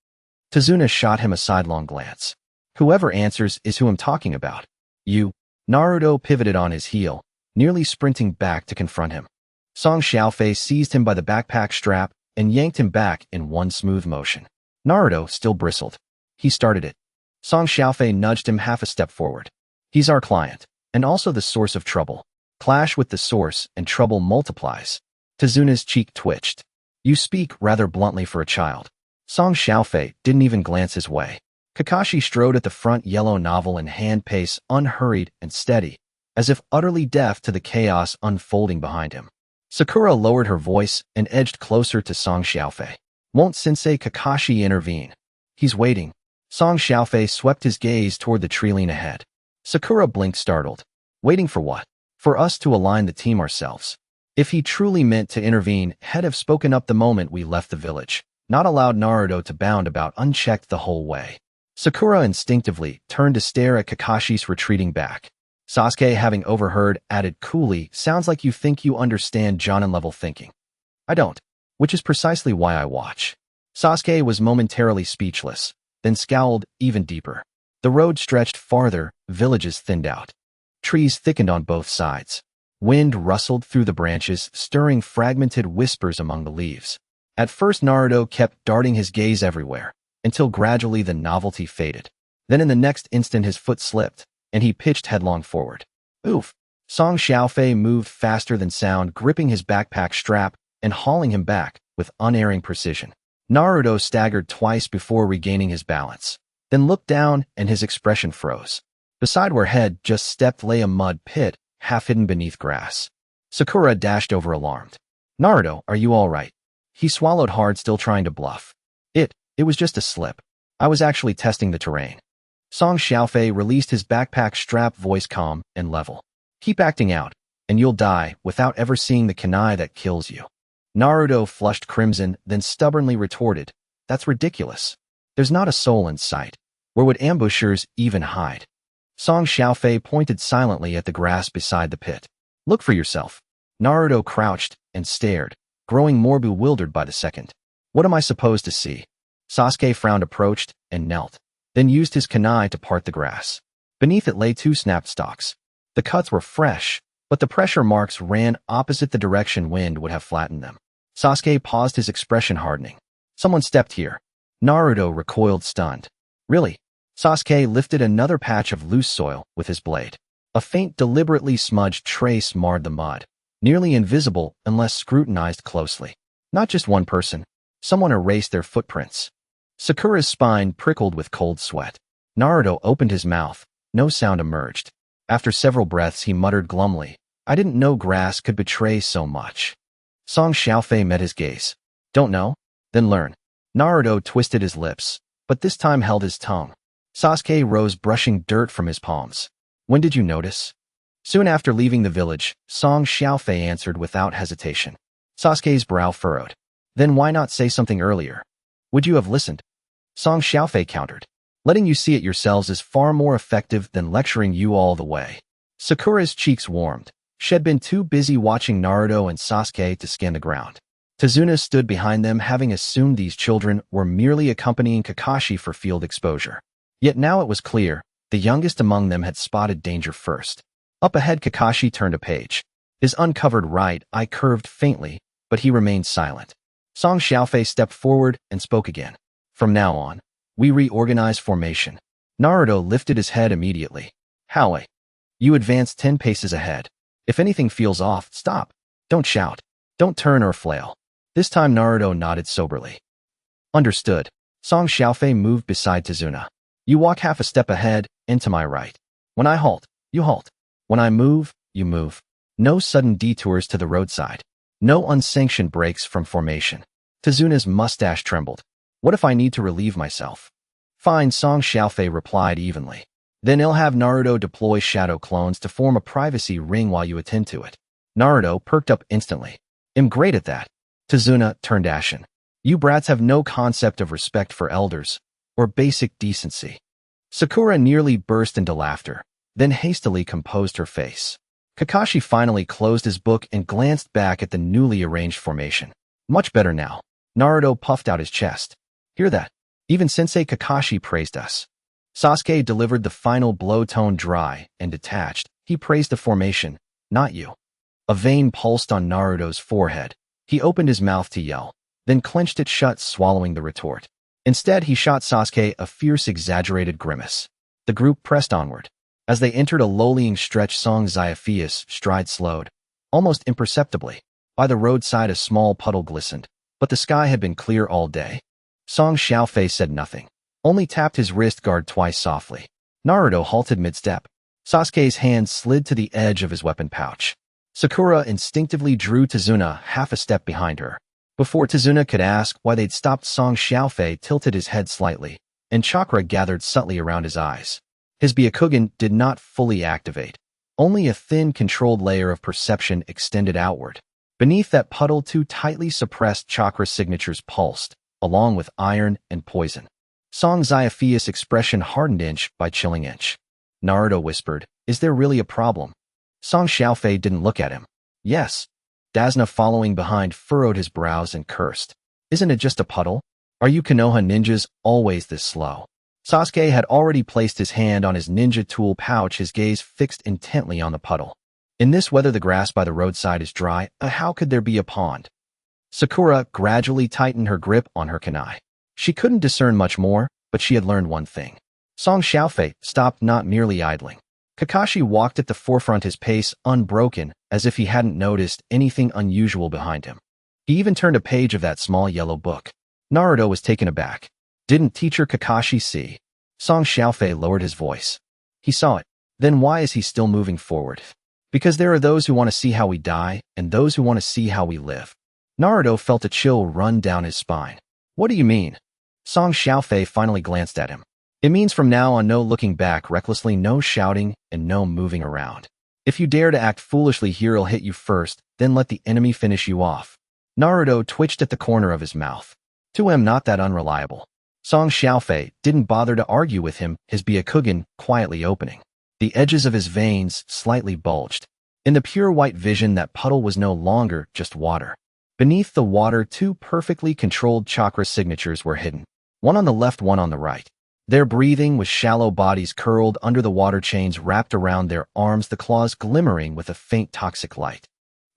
Tsunade shot him a sidelong glance. Whoever answers is who I'm talking about. You. Naruto pivoted on his heel, nearly sprinting back to confront him. Song Xiaofei seized him by the backpack strap and yanked him back in one smooth motion. Naruto still bristled. He started it. Song Xiaofei nudged him half a step forward. He's our client, and also the source of trouble. Clash with the source and trouble multiplies. Tsunade's cheek twitched. You speak rather bluntly for a child. Song Xiaofei didn't even glance his way. Kakashi strode at the front, yellow novel in hand, pace unhurried and steady, as if utterly deaf to the chaos unfolding behind him. Sakura lowered her voice and edged closer to Song Xiaofei. Won't Sensei Kakashi intervene? He's waiting. Song Xiaofei swept his gaze toward the tree line ahead. Sakura blinked startled. Waiting for what? For us to align the team ourselves. If he truly meant to intervene, he'd have spoken up the moment we left the village, not allowed Naruto to bound about unchecked the whole way. Sakura instinctively turned to stare at Kakashi's retreating back. Sasuke, having overheard, added coolly, sounds like you think you understand Jonin-level thinking. I don't. Which is precisely why I watch. Sasuke was momentarily speechless, then scowled even deeper. The road stretched farther, villages thinned out. Trees thickened on both sides. Wind rustled through the branches, stirring fragmented whispers among the leaves. At first Naruto kept darting his gaze everywhere, until gradually the novelty faded. Then in the next instant his foot slipped, and he pitched headlong forward. Oof! Song Xiaofei moved faster than sound, gripping his backpack strap and hauling him back with unerring precision. Naruto staggered twice before regaining his balance, then looked down and his expression froze. Beside where Head just stepped lay a mud pit, half hidden beneath grass. Sakura dashed over alarmed. Naruto, are you all right? He swallowed hard, still trying to bluff. It was just a slip. I was actually testing the terrain. Song Xiaofei released his backpack strap, voice calm and level. Keep acting out, and you'll die without ever seeing the kunai that kills you. Naruto flushed crimson, then stubbornly retorted, that's ridiculous. There's not a soul in sight. Where would ambushers even hide? Song Xiaofei pointed silently at the grass beside the pit. Look for yourself. Naruto crouched and stared, growing more bewildered by the second. What am I supposed to see? Sasuke frowned, approached, and knelt, then used his kunai to part the grass. Beneath it lay two snapped stalks. The cuts were fresh, but the pressure marks ran opposite the direction wind would have flattened them. Sasuke paused, his expression hardening. Someone stepped here. Naruto recoiled, stunned. Really? Sasuke lifted another patch of loose soil with his blade. A faint, deliberately smudged trace marred the mud, nearly invisible unless scrutinized closely. Not just one person. Someone erased their footprints. Sakura's spine prickled with cold sweat. Naruto opened his mouth. No sound emerged. After several breaths, he muttered glumly, I didn't know grass could betray so much. Song Xiaofei met his gaze. Don't know? Then learn. Naruto twisted his lips, but this time held his tongue. Sasuke rose, brushing dirt from his palms. When did you notice? Soon after leaving the village, Song Xiaofei answered without hesitation. Sasuke's brow furrowed. Then why not say something earlier? Would you have listened? Song Xiaofei countered. Letting you see it yourselves is far more effective than lecturing you all the way. Sakura's cheeks warmed. She'd been too busy watching Naruto and Sasuke to scan the ground. Tsunade stood behind them, having assumed these children were merely accompanying Kakashi for field exposure. Yet now it was clear, the youngest among them had spotted danger first. Up ahead, Kakashi turned a page. His uncovered right eye curved faintly, but he remained silent. Song Xiaofei stepped forward and spoke again. From now on, we reorganize formation. Naruto lifted his head immediately. Howie, you advance 10 paces ahead. If anything feels off, stop. Don't shout. Don't turn or flail. This time Naruto nodded soberly. Understood. Song Xiaofei moved beside Tsunade. You walk half a step ahead, and to my right. When I halt, you halt. When I move, you move. No sudden detours to the roadside. No unsanctioned breaks from formation. Tsunade's mustache trembled. What if I need to relieve myself? Fine, Song Xiaofei replied evenly. Then I'll have Naruto deploy shadow clones to form a privacy ring while you attend to it. Naruto perked up instantly. I'm great at that. Tsunade turned ashen. You brats have no concept of respect for elders, or basic decency. Sakura nearly burst into laughter, then hastily composed her face. Kakashi finally closed his book and glanced back at the newly arranged formation. Much better now. Naruto puffed out his chest. Hear that? Even Sensei Kakashi praised us. Sasuke delivered the final blow, tone dry and detached. He praised the formation, not you. A vein pulsed on Naruto's forehead. He opened his mouth to yell, then clenched it shut, swallowing the retort. Instead, he shot Sasuke a fierce, exaggerated grimace. The group pressed onward. As they entered a lowlying stretch, Song Xiaofei's stride slowed, almost imperceptibly. By the roadside, a small puddle glistened, but the sky had been clear all day. Song Xiaofei said nothing, only tapped his wrist guard twice softly. Naruto halted mid-step. Sasuke's hand slid to the edge of his weapon pouch. Sakura instinctively drew Tsunade half a step behind her. Before Tsunade could ask why they'd stopped, Xiaofei tilted his head slightly, and chakra gathered subtly around his eyes. His Byakugan did not fully activate. Only a thin, controlled layer of perception extended outward. Beneath that puddle, two tightly suppressed chakra signatures pulsed, along with iron and poison. Song Xiaofei's expression hardened inch by chilling inch. Naruto whispered, "Is there really a problem?" Song Xiaofei didn't look at him. "Yes." Dasna, following behind, furrowed his brows and cursed. "Isn't it just a puddle? Are you Konoha ninjas always this slow?" Sasuke had already placed his hand on his ninja tool pouch, his gaze fixed intently on the puddle. In this weather, the grass by the roadside is dry. How could there be a pond? Sakura gradually tightened her grip on her kunai. She couldn't discern much more, but she had learned one thing. Song Xiaofei stopped, not merely idling. Kakashi walked at the forefront, his pace unbroken, as if he hadn't noticed anything unusual behind him. He even turned a page of that small yellow book. Naruto was taken aback. "Didn't teacher Kakashi see?" Song Xiaofei lowered his voice. "He saw it. Then why is he still moving forward?" "Because there are those who want to see how we die, and those who want to see how we live." Naruto felt a chill run down his spine. "What do you mean?" Song Xiaofei finally glanced at him. "It means from now on no looking back recklessly, no shouting, and no moving around. If you dare to act foolishly, he'll hit you first, then let the enemy finish you off." Naruto twitched at the corner of his mouth. "To him, not that unreliable." Song Xiaofei didn't bother to argue with him, his Byakugan quietly opening. The edges of his veins slightly bulged. In the pure white vision, that puddle was no longer just water. Beneath the water, two perfectly controlled chakra signatures were hidden. One on the left, one on the right. Their breathing was shallow, bodies curled under the water, chains wrapped around their arms, the claws glimmering with a faint toxic light.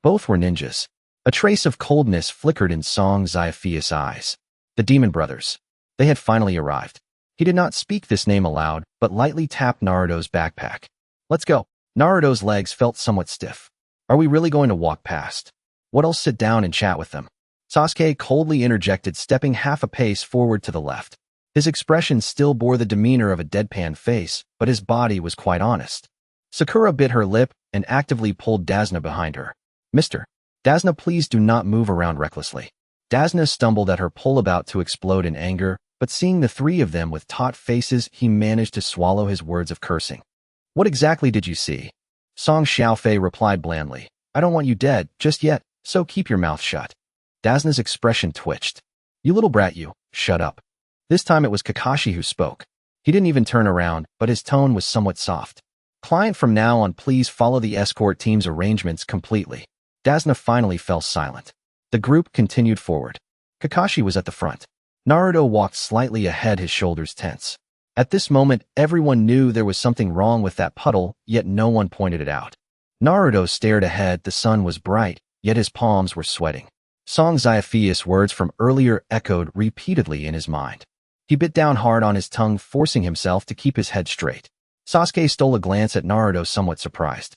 Both were ninjas. A trace of coldness flickered in Song Xiaofei's eyes. The Demon Brothers. They had finally arrived. He did not speak this name aloud, but lightly tapped Naruto's backpack. "Let's go." Naruto's legs felt somewhat stiff. "Are we really going to walk past? What else, sit down and chat with them?" Sasuke coldly interjected, stepping half a pace forward to the left. His expression still bore the demeanor of a deadpan face, but his body was quite honest. Sakura bit her lip and actively pulled Dasna behind her. "Mr. Dasna, please do not move around recklessly." Dasna stumbled at her pull, about to explode in anger, but seeing the three of them with taut faces, he managed to swallow his words of cursing. "What exactly did you see?" Song Xiaofei replied blandly. "I don't want you dead just yet, so keep your mouth shut." Dasna's expression twitched. "You little brat, you, shut up." This time it was Kakashi who spoke. He didn't even turn around, but his tone was somewhat soft. "Client, from now on please follow the escort team's arrangements completely." Dasna finally fell silent. The group continued forward. Kakashi was at the front. Naruto walked slightly ahead, his shoulders tense. At this moment, everyone knew there was something wrong with that puddle, yet no one pointed it out. Naruto stared ahead. The sun was bright, yet his palms were sweating. Song Xiaofei's words from earlier echoed repeatedly in his mind. He bit down hard on his tongue, forcing himself to keep his head straight. Sasuke stole a glance at Naruto, somewhat surprised.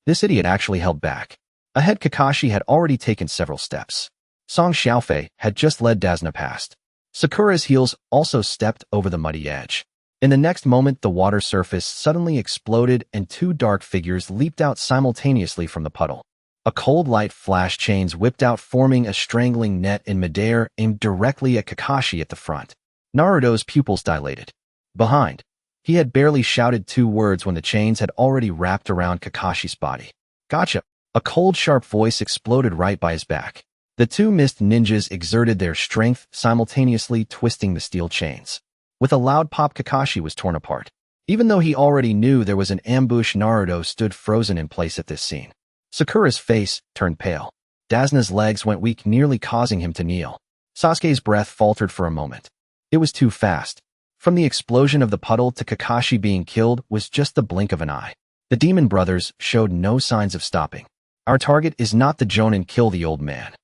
This idiot actually held back. Ahead, Kakashi had already taken several steps. Song Xiaofei had just led Dasna past. Sakura's heels also stepped over the muddy edge. In the next moment, the water surface suddenly exploded and two dark figures leaped out simultaneously from the puddle. A cold light flashed, chains whipped out, forming a strangling net in midair, aimed directly at Kakashi at the front. Naruto's pupils dilated. Behind. He had barely shouted two words when the chains had already wrapped around Kakashi's body. "Gotcha!" A cold, sharp voice exploded right by his back. The two mist ninjas exerted their strength, simultaneously twisting the steel chains. With a loud pop, Kakashi was torn apart. Even though he already knew there was an ambush, Naruto stood frozen in place at this scene. Sakura's face turned pale. Dasna's legs went weak, nearly causing him to kneel. Sasuke's breath faltered for a moment. It was too fast. From the explosion of the puddle to Kakashi being killed was just the blink of an eye. The Demon Brothers showed no signs of stopping. "Our target is not the Jonin, kill the old man."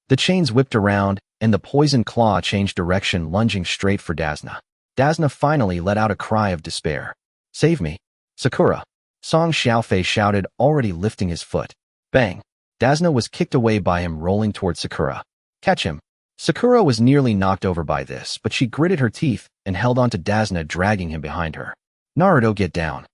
The chains whipped around, and the poison claw changed direction, lunging straight for Dasna. Dasna finally let out a cry of despair. "Save me, Sakura!" Song Xiaofei shouted, already lifting his foot. Bang! Dasna was kicked away by him, rolling toward Sakura. "Catch him!" Sakura was nearly knocked over by this, but she gritted her teeth and held on to Dasna, dragging him behind her. "Naruto, get down!"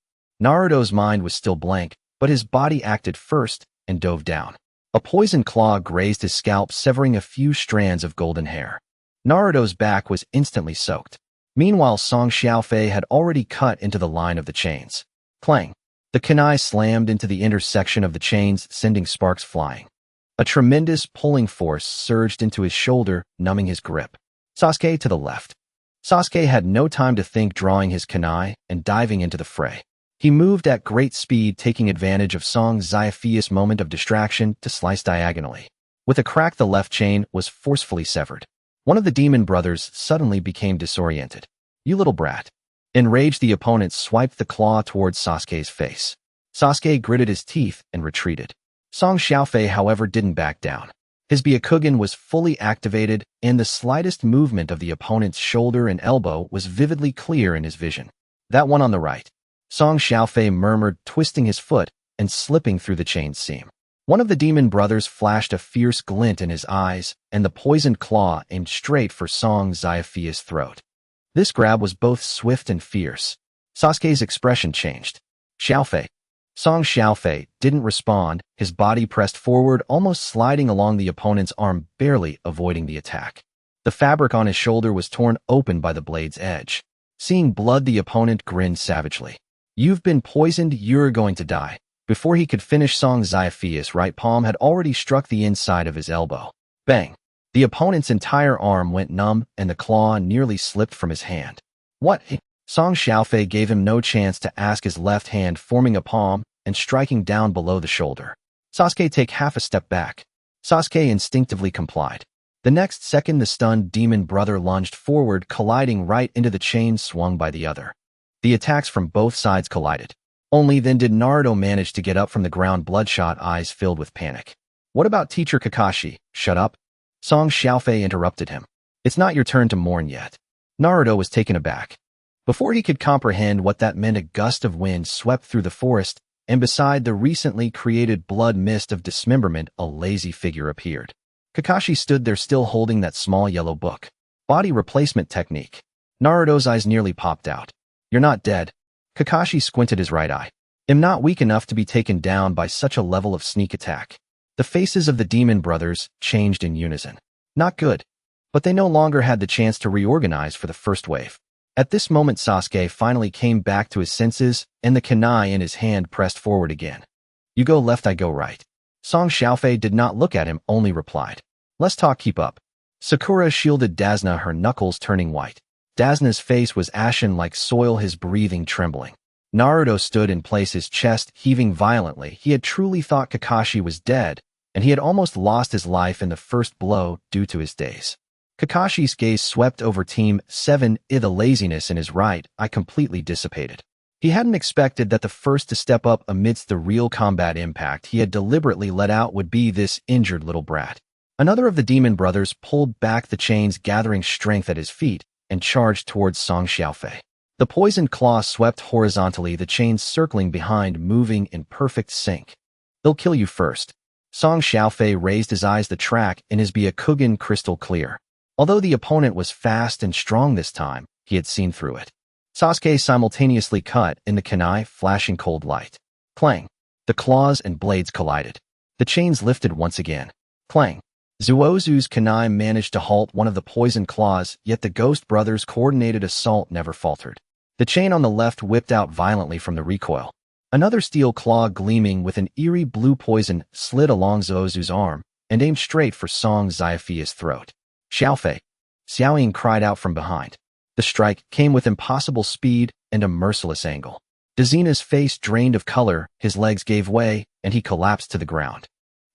Naruto's mind was still blank, but his body acted first and dove down. A poison claw grazed his scalp, severing a few strands of golden hair. Naruto's back was instantly soaked. Meanwhile, Song Xiaofei had already cut into the line of the chains. Clang! The kunai slammed into the intersection of the chains, sending sparks flying. A tremendous pulling force surged into his shoulder, numbing his grip. Sasuke to the left. Sasuke had no time to think, drawing his kunai and diving into the fray. He moved at great speed, taking advantage of Song Xiaofei's moment of distraction to slice diagonally. With a crack, the left chain was forcefully severed. One of the demon brothers suddenly became disoriented. "You little brat." Enraged, the opponent swiped the claw towards Sasuke's face. Sasuke gritted his teeth and retreated. Song Xiaofei, however, didn't back down. His Byakugan was fully activated, and the slightest movement of the opponent's shoulder and elbow was vividly clear in his vision. "That one on the right," Song Xiaofei murmured, twisting his foot and slipping through the chain seam. One of the demon brothers flashed a fierce glint in his eyes, and the poisoned claw aimed straight for Song Xiaofei's throat. This grab was both swift and fierce. Sasuke's expression changed. "Xiaofei." Song Xiaofei didn't respond, his body pressed forward, almost sliding along the opponent's arm, barely avoiding the attack. The fabric on his shoulder was torn open by the blade's edge. Seeing blood, the opponent grinned savagely. "You've been poisoned, you're going to die." Before he could finish, Song Xiaofei's right palm had already struck the inside of his elbow. Bang! The opponent's entire arm went numb, and the claw nearly slipped from his hand. "What?" Song Xiaofei gave him no chance to ask, his left hand forming a palm and striking down below the shoulder. "Sasuke, take half a step back." Sasuke instinctively complied. The next second, the stunned demon brother lunged forward, colliding right into the chain swung by the other. The attacks from both sides collided. Only then did Naruto manage to get up from the ground, bloodshot eyes filled with panic. "What about Teacher Kakashi?" "Shut up." Song Xiaofei interrupted him. "It's not your turn to mourn yet." Naruto was taken aback. Before he could comprehend what that meant, a gust of wind swept through the forest, and beside the recently created blood mist of dismemberment, a lazy figure appeared. Kakashi stood there, still holding that small yellow book. "Body replacement technique." Naruto's eyes nearly popped out. "You're not dead." Kakashi squinted his right eye. "I'm not weak enough to be taken down by such a level of sneak attack." The faces of the demon brothers changed in unison. Not good. But they no longer had the chance to reorganize for the first wave. At this moment, Sasuke finally came back to his senses, and the kunai in his hand pressed forward again. "You go left, I go right." Song Xiaofei did not look at him, only replied, "Let's talk, keep up." Sakura shielded Dazna, her knuckles turning white. Dazna's face was ashen like soil, his breathing trembling. Naruto stood in place, his chest heaving violently. He had truly thought Kakashi was dead, and he had almost lost his life in the first blow due to his daze. Kakashi's gaze swept over Team 7, the laziness in his right eye completely dissipated. He hadn't expected that the first to step up amidst the real combat impact he had deliberately let out would be this injured little brat. Another of the demon brothers pulled back the chains, gathering strength at his feet, and charged towards Song Xiaofei. The poisoned claw swept horizontally, the chains circling behind, moving in perfect sync. "They'll kill you first." Song Xiaofei raised his eyes, the track in his Byakugan crystal clear. Although the opponent was fast and strong this time, he had seen through it. Sasuke simultaneously cut in the kunai, flashing cold light. Clang! The claws and blades collided. The chains lifted once again. Clang! Zuozu's kunai managed to halt one of the poisoned claws, yet the Ghost Brothers' coordinated assault never faltered. The chain on the left whipped out violently from the recoil. Another steel claw, gleaming with an eerie blue poison, slid along Zuozu's arm and aimed straight for Song Xiaofei's throat. "Xiaofei!" Xiaoying cried out from behind. The strike came with impossible speed and a merciless angle. Dazina's face drained of color, his legs gave way, and he collapsed to the ground.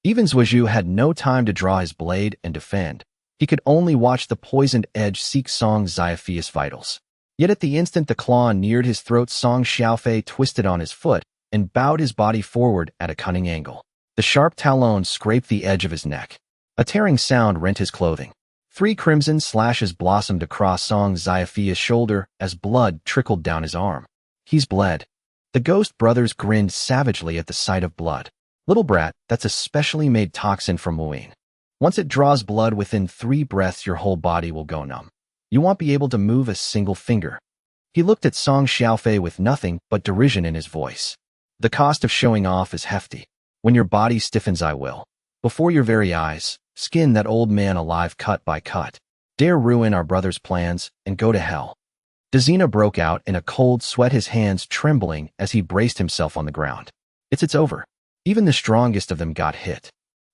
Even Zuozu had no time to draw his blade and defend. He could only watch the poisoned edge seek Song Xiaofei's vitals. Yet at the instant the claw neared his throat, Song Xiaofei twisted on his foot and bowed his body forward at a cunning angle. The sharp talons scraped the edge of his neck. A tearing sound rent his clothing. 3 crimson slashes blossomed across Song Xiaofei's shoulder as blood trickled down his arm. "He's bled." The Ghost Brothers grinned savagely at the sight of blood. "Little brat, that's a specially made toxin from Wuin. Once it draws blood, within 3 breaths your whole body will go numb. You won't be able to move a single finger." He looked at Song Xiaofei with nothing but derision in his voice. The cost of showing off is hefty. When your body stiffens, I will, before your very eyes, skin that old man alive cut by cut. Dare ruin our brother's plans and go to hell. Dazina broke out in a cold sweat, his hands trembling as he braced himself on the ground. It's over. Even the strongest of them got hit.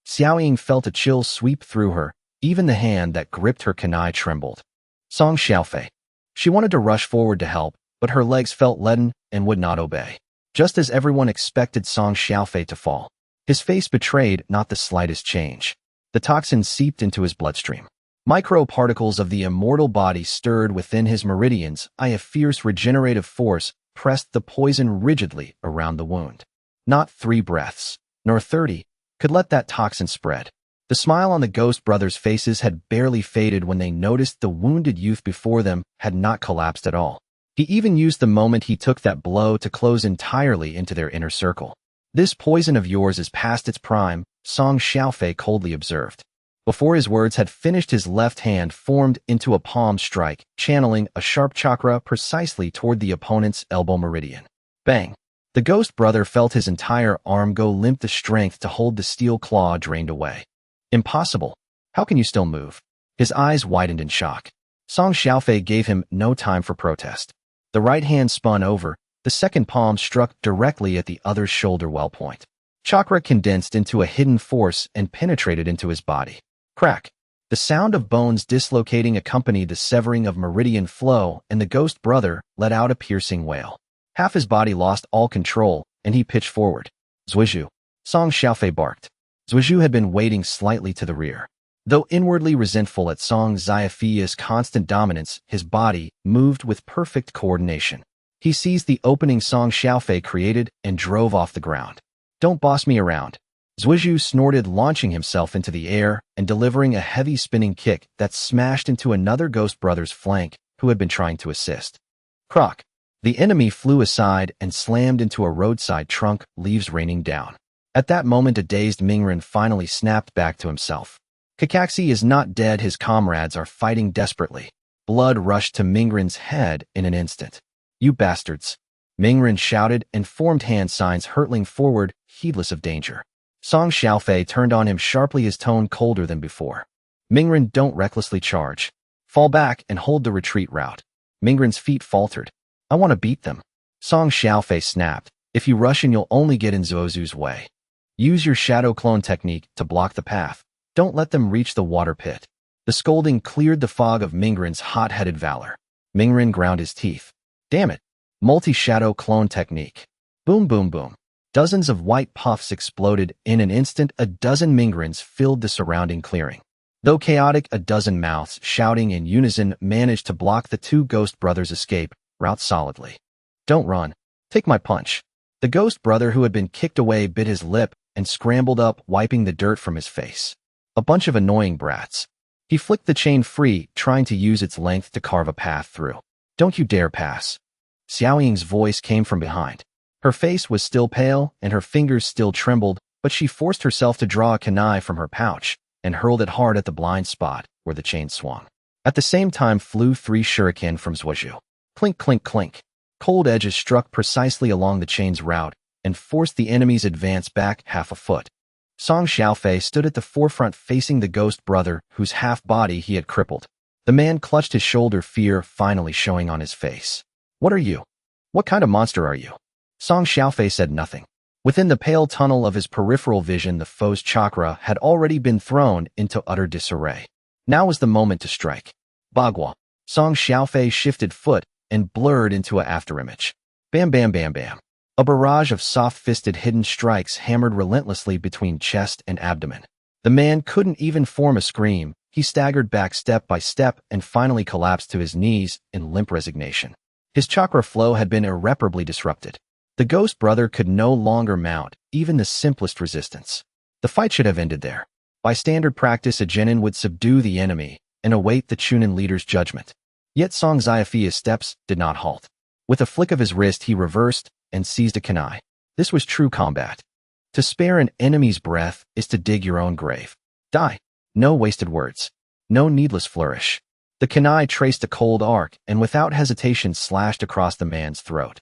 Xiaoying felt a chill sweep through her. Even the hand that gripped her kunai trembled. Song Xiaofei. She wanted to rush forward to help, but her legs felt leaden and would not obey. Just as everyone expected Song Xiaofei to fall, his face betrayed not the slightest change. The toxin seeped into his bloodstream. Microparticles of the immortal body stirred within his meridians. A fierce regenerative force pressed the poison rigidly around the wound. Not 3 breaths, nor 30, could let that toxin spread. The smile on the ghost brothers' faces had barely faded when they noticed the wounded youth before them had not collapsed at all. He even used the moment he took that blow to close entirely into their inner circle. This poison of yours is past its prime, Song Xiaofei coldly observed. Before his words had finished, his left hand formed into a palm strike, channeling a sharp chakra precisely toward the opponent's elbow meridian. Bang! The ghost brother felt his entire arm go limp. The strength to hold the steel claw drained away. Impossible. How can you still move? His eyes widened in shock. Song Xiaofei gave him no time for protest. The right hand spun over, the second palm struck directly at the other's shoulder well point. Chakra condensed into a hidden force and penetrated into his body. Crack! The sound of bones dislocating accompanied the severing of meridian flow, and the ghost brother let out a piercing wail. Half his body lost all control, and he pitched forward. Zuizhu! Song Xiaofei barked. Zuizhu had been waiting slightly to the rear. Though inwardly resentful at Song Xiaofei's constant dominance, his body moved with perfect coordination. He seized the opening Song Xiaofei created and drove off the ground. Don't boss me around. Zuizhu snorted, launching himself into the air and delivering a heavy spinning kick that smashed into another ghost brother's flank who had been trying to assist. Croc! The enemy flew aside and slammed into a roadside trunk, leaves raining down. At that moment, a dazed Mingren finally snapped back to himself. Kakashi is not dead, his comrades are fighting desperately. Blood rushed to Mingren's head in an instant. You bastards! Mingren shouted and formed hand signs, hurtling forward, heedless of danger. Song Xiaofei turned on him sharply, his tone colder than before. Mingren, don't recklessly charge. Fall back and hold the retreat route. Mingren's feet faltered. I want to beat them. Song Xiaofei snapped. If you rush in, you'll only get in Zuozu's way. Use your shadow clone technique to block the path. Don't let them reach the water pit. The scolding cleared the fog of Mingren's hot-headed valor. Mingren ground his teeth. Damn it. Multi-shadow clone technique. Boom, boom, boom. Dozens of white puffs exploded. In an instant, a dozen Mingrens filled the surrounding clearing. Though chaotic, a dozen mouths, shouting in unison, managed to block the 2 ghost brothers' escape route solidly. Don't run. Take my punch. The ghost brother who had been kicked away bit his lip and scrambled up, wiping the dirt from his face. A bunch of annoying brats. He flicked the chain free, trying to use its length to carve a path through. Don't you dare pass. Xiaoying's voice came from behind. Her face was still pale and her fingers still trembled, but she forced herself to draw a kunai from her pouch and hurled it hard at the blind spot where the chain swung. At the same time flew 3 shuriken from Zuizhu. Clink, clink, clink. Cold edges struck precisely along the chain's route and forced the enemy's advance back half a foot. Song Xiaofei stood at the forefront facing the ghost brother whose half-body he had crippled. The man clutched his shoulder, fear finally showing on his face. What are you? What kind of monster are you? Song Xiaofei said nothing. Within the pale tunnel of his peripheral vision, the foe's chakra had already been thrown into utter disarray. Now was the moment to strike. Bagua. Song Xiaofei shifted foot and blurred into an afterimage. Bam, bam, bam, bam. A barrage of soft-fisted hidden strikes hammered relentlessly between chest and abdomen. The man couldn't even form a scream. He staggered back step by step and finally collapsed to his knees in limp resignation. His chakra flow had been irreparably disrupted. The ghost brother could no longer mount even the simplest resistance. The fight should have ended there. By standard practice, a genin would subdue the enemy and await the Chunin leader's judgment. Yet Song Xiaofei's steps did not halt. With a flick of his wrist, he reversed and seized a kunai. This was true combat. To spare an enemy's breath is to dig your own grave. Die. No wasted words. No needless flourish. The kunai traced a cold arc and without hesitation slashed across the man's throat.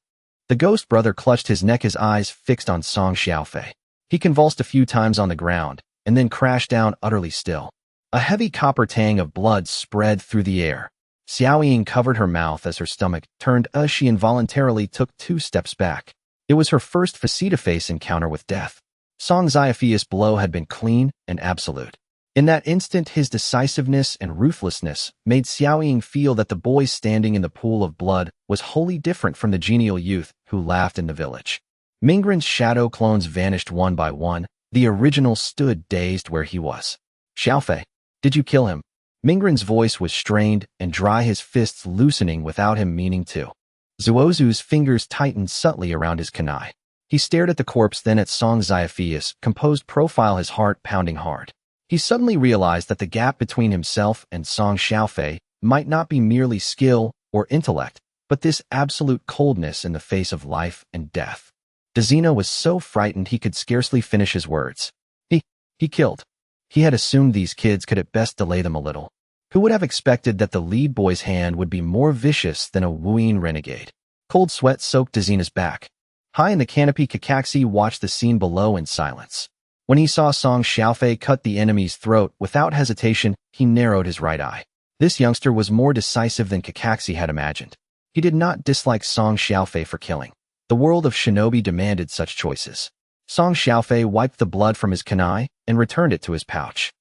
The ghost brother clutched his neck, his eyes fixed on Song Xiaofei. He convulsed a few times on the ground and then crashed down utterly still. A heavy copper tang of blood spread through the air. Xiaoying covered her mouth as her stomach turned as she involuntarily took 2 steps back. It was her first face-to-face encounter with death. Song Xiaofei's blow had been clean and absolute. In that instant, his decisiveness and ruthlessness made Xiaoying feel that the boy standing in the pool of blood was wholly different from the genial youth who laughed in the village. Mingren's shadow clones vanished one by one. The original stood dazed where he was. Xiaofei, did you kill him? Mingren's voice was strained and dry, his fists loosening without him meaning to. Zuozu's fingers tightened subtly around his kunai. He stared at the corpse, then at Song Xiaofei's composed profile, his heart pounding hard. He suddenly realized that the gap between himself and Song Xiaofei might not be merely skill or intellect, but this absolute coldness in the face of life and death. Dezina was so frightened he could scarcely finish his words. He killed. He had assumed these kids could at best delay them a little. Who would have expected that the lead boy's hand would be more vicious than a Wuyin renegade? Cold sweat soaked Dezina's back. High in the canopy, Kakaxi watched the scene below in silence. When he saw Song Xiaofei cut the enemy's throat without hesitation, he narrowed his right eye. This youngster was more decisive than Kakaxi had imagined. He did not dislike Song Xiaofei for killing. The world of shinobi demanded such choices. Song Xiaofei wiped the blood from his kunai and returned it to his pouch.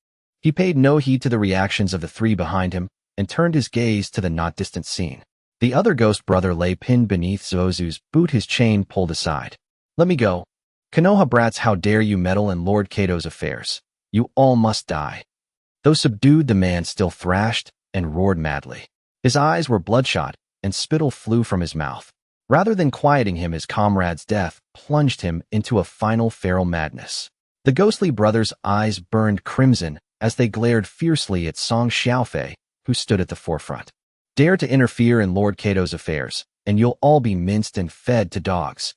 He paid no heed to the reactions of the 3 behind him and turned his gaze to the not-distant scene. The other ghost brother lay pinned beneath Zuozu's boot, his chain pulled aside. Let me go. Konoha brats, how dare you meddle in Lord Kato's affairs? You all must die. Though subdued, the man still thrashed and roared madly. His eyes were bloodshot and spittle flew from his mouth. Rather than quieting him, his comrade's death plunged him into a final feral madness. The ghostly brothers' eyes burned crimson as they glared fiercely at Song Xiaofei, who stood at the forefront. Dare to interfere in Lord Kato's affairs, and you'll all be minced and fed to dogs.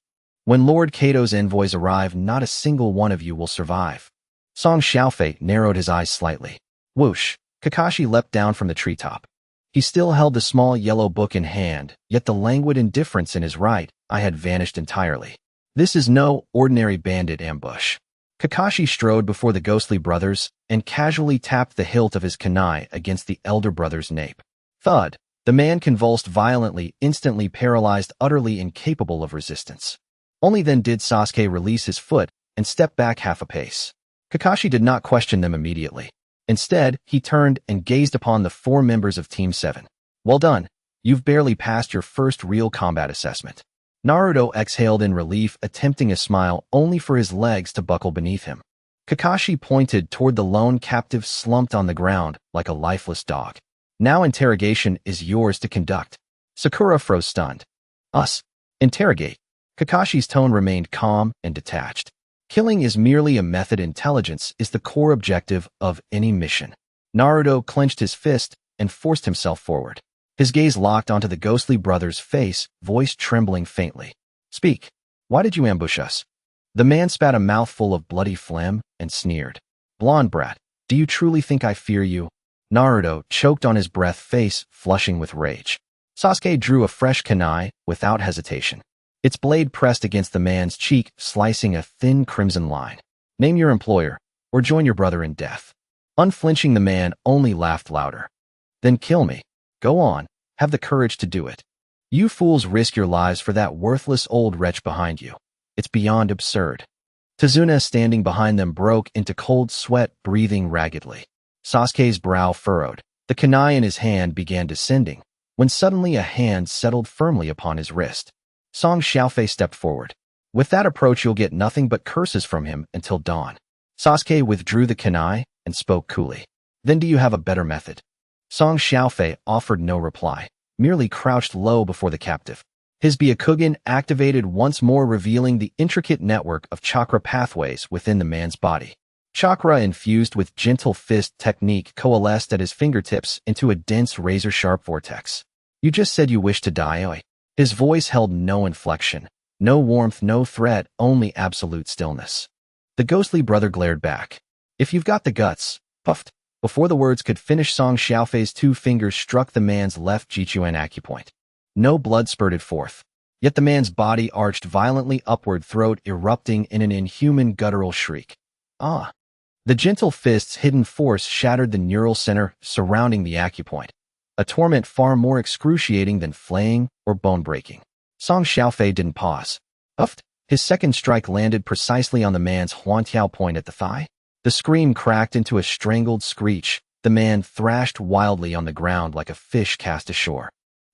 When Lord Kato's envoys arrive, not a single one of you will survive. Song Xiaofei narrowed his eyes slightly. Whoosh! Kakashi leapt down from the treetop. He still held the small yellow book in hand, yet the languid indifference in his right eye had vanished entirely. This is no ordinary bandit ambush. Kakashi strode before the ghostly brothers and casually tapped the hilt of his kunai against the elder brother's nape. Thud! The man convulsed violently, instantly paralyzed, utterly incapable of resistance. Only then did Sasuke release his foot and step back half a pace. Kakashi did not question them immediately. Instead, he turned and gazed upon the 4 members of Team 7. Well done. You've barely passed your first real combat assessment. Naruto exhaled in relief, attempting a smile only for his legs to buckle beneath him. Kakashi pointed toward the lone captive slumped on the ground like a lifeless dog. Now interrogation is yours to conduct. Sakura froze stunned. Us? Interrogate? Kakashi's tone remained calm and detached. Killing is merely a method. Intelligence is the core objective of any mission. Naruto clenched his fist and forced himself forward. His gaze locked onto the ghostly brother's face, voice trembling faintly. Speak. Why did you ambush us? The man spat a mouthful of bloody phlegm and sneered. Blonde brat, do you truly think I fear you? Naruto choked on his breath, face flushing with rage. Sasuke drew a fresh kunai without hesitation. Its blade pressed against the man's cheek, slicing a thin crimson line. Name your employer, or join your brother in death. Unflinching, the man only laughed louder. Then kill me. Go on, have the courage to do it. You fools risk your lives for that worthless old wretch behind you. It's beyond absurd. Tsunade, standing behind them, broke into cold sweat, breathing raggedly. Sasuke's brow furrowed. The kunai in his hand began descending, when suddenly a hand settled firmly upon his wrist. Song Xiaofei stepped forward. With that approach, you'll get nothing but curses from him until dawn. Sasuke withdrew the kunai and spoke coolly. Then do you have a better method? Song Xiaofei offered no reply, merely crouched low before the captive. His Byakugan activated once more, revealing the intricate network of chakra pathways within the man's body. Chakra infused with gentle fist technique coalesced at his fingertips into a dense razor-sharp vortex. You just said you wished to die, oi. His voice held no inflection, no warmth, no threat, only absolute stillness. The ghostly brother glared back. If you've got the guts, puffed. Before the words could finish, Song Xiaofei's 2 fingers struck the man's left Jichuan acupoint. No blood spurted forth. Yet the man's body arched violently upward, throat erupting in an inhuman guttural shriek. Ah! The gentle fist's hidden force shattered the neural center surrounding the acupoint, a torment far more excruciating than flaying or bone-breaking. Song Xiaofei didn't pause. Uffed! His second strike landed precisely on the man's huantiao point at the thigh. The scream cracked into a strangled screech. The man thrashed wildly on the ground like a fish cast ashore.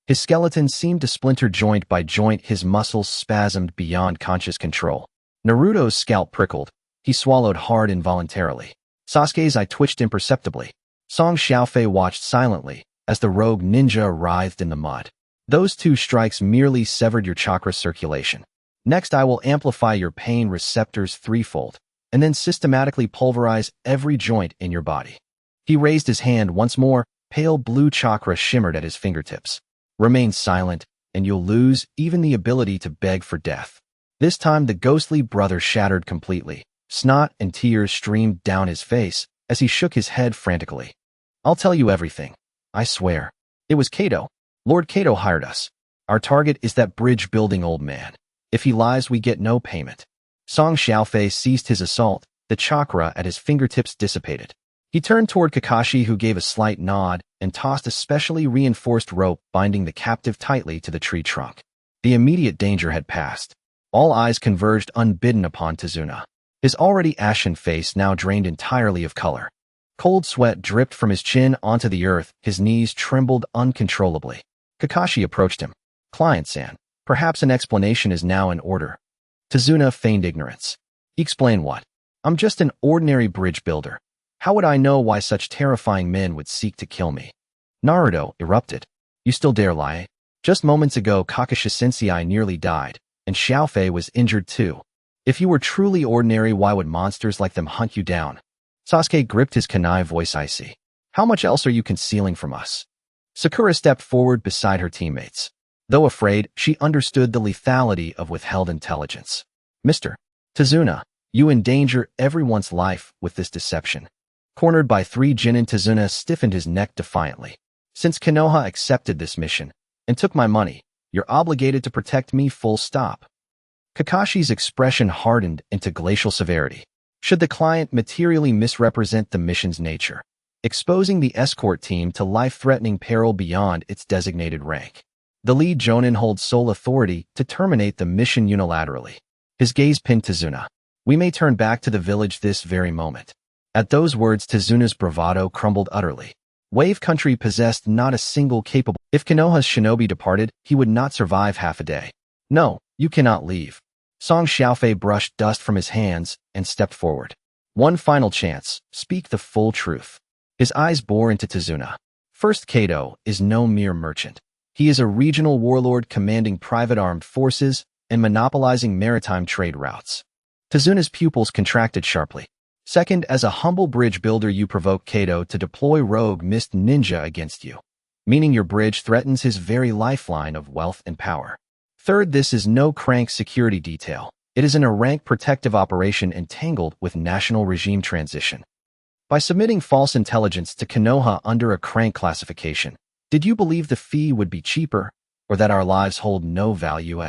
His skeleton seemed to splinter joint by joint, his muscles spasmed beyond conscious control. Naruto's scalp prickled. He swallowed hard involuntarily. Sasuke's eye twitched imperceptibly. Song Xiaofei watched silently as the rogue ninja writhed in the mud. Those 2 strikes merely severed your chakra circulation. Next, I will amplify your pain receptors threefold, and then systematically pulverize every joint in your body. He raised his hand once more. Pale blue chakra shimmered at his fingertips. Remain silent, and you'll lose even the ability to beg for death. This time, the ghostly brother shattered completely. Snot and tears streamed down his face as he shook his head frantically. I'll tell you everything. I swear. It was Kato. Lord Kato hired us. Our target is that bridge-building old man. If he lies, we get no payment. Song Xiaofei ceased his assault. The chakra at his fingertips dissipated. He turned toward Kakashi, who gave a slight nod and tossed a specially reinforced rope binding the captive tightly to the tree trunk. The immediate danger had passed. All eyes converged unbidden upon Tsunade. His already ashen face now drained entirely of color. Cold sweat dripped from his chin onto the earth. His knees trembled uncontrollably. Kakashi approached him. Client-san, perhaps an explanation is now in order. Tsunade feigned ignorance. Explain what? I'm just an ordinary bridge builder. How would I know why such terrifying men would seek to kill me? Naruto erupted. You still dare lie? Just moments ago, Kakashi-sensei nearly died, and Xiaofei was injured too. If you were truly ordinary, why would monsters like them hunt you down? Sasuke gripped his kunai voice icy. How much else are you concealing from us? Sakura stepped forward beside her teammates. Though afraid, she understood the lethality of withheld intelligence. Mr. Tsunade, you endanger everyone's life with this deception. Cornered by 3 genin, Tsunade stiffened his neck defiantly. Since Konoha accepted this mission and took my money, you're obligated to protect me, full stop. Kakashi's expression hardened into glacial severity. Should the client materially misrepresent the mission's nature, exposing the escort team to life-threatening peril beyond its designated rank, the lead jonin holds sole authority to terminate the mission unilaterally. His gaze pinned Tsunade. We may turn back to the village this very moment. At those words, Tsunade's bravado crumbled utterly. Wave Country possessed not a single capable. If Konoha's shinobi departed, he would not survive half a day. No, you cannot leave. Song Xiaofei brushed dust from his hands and stepped forward. One final chance, speak the full truth. His eyes bore into Tsunade. First, Kato is no mere merchant. He is a regional warlord commanding private armed forces and monopolizing maritime trade routes. Tsunade's pupils contracted sharply. Second, as a humble bridge builder, you provoke Kato to deploy rogue mist ninja against you, meaning your bridge threatens his very lifeline of wealth and power. Third, this is no crank security detail. It is an rank protective operation entangled with national regime transition. By submitting false intelligence to Konoha under a crank classification, did you believe the fee would be cheaper, or that our lives hold no value?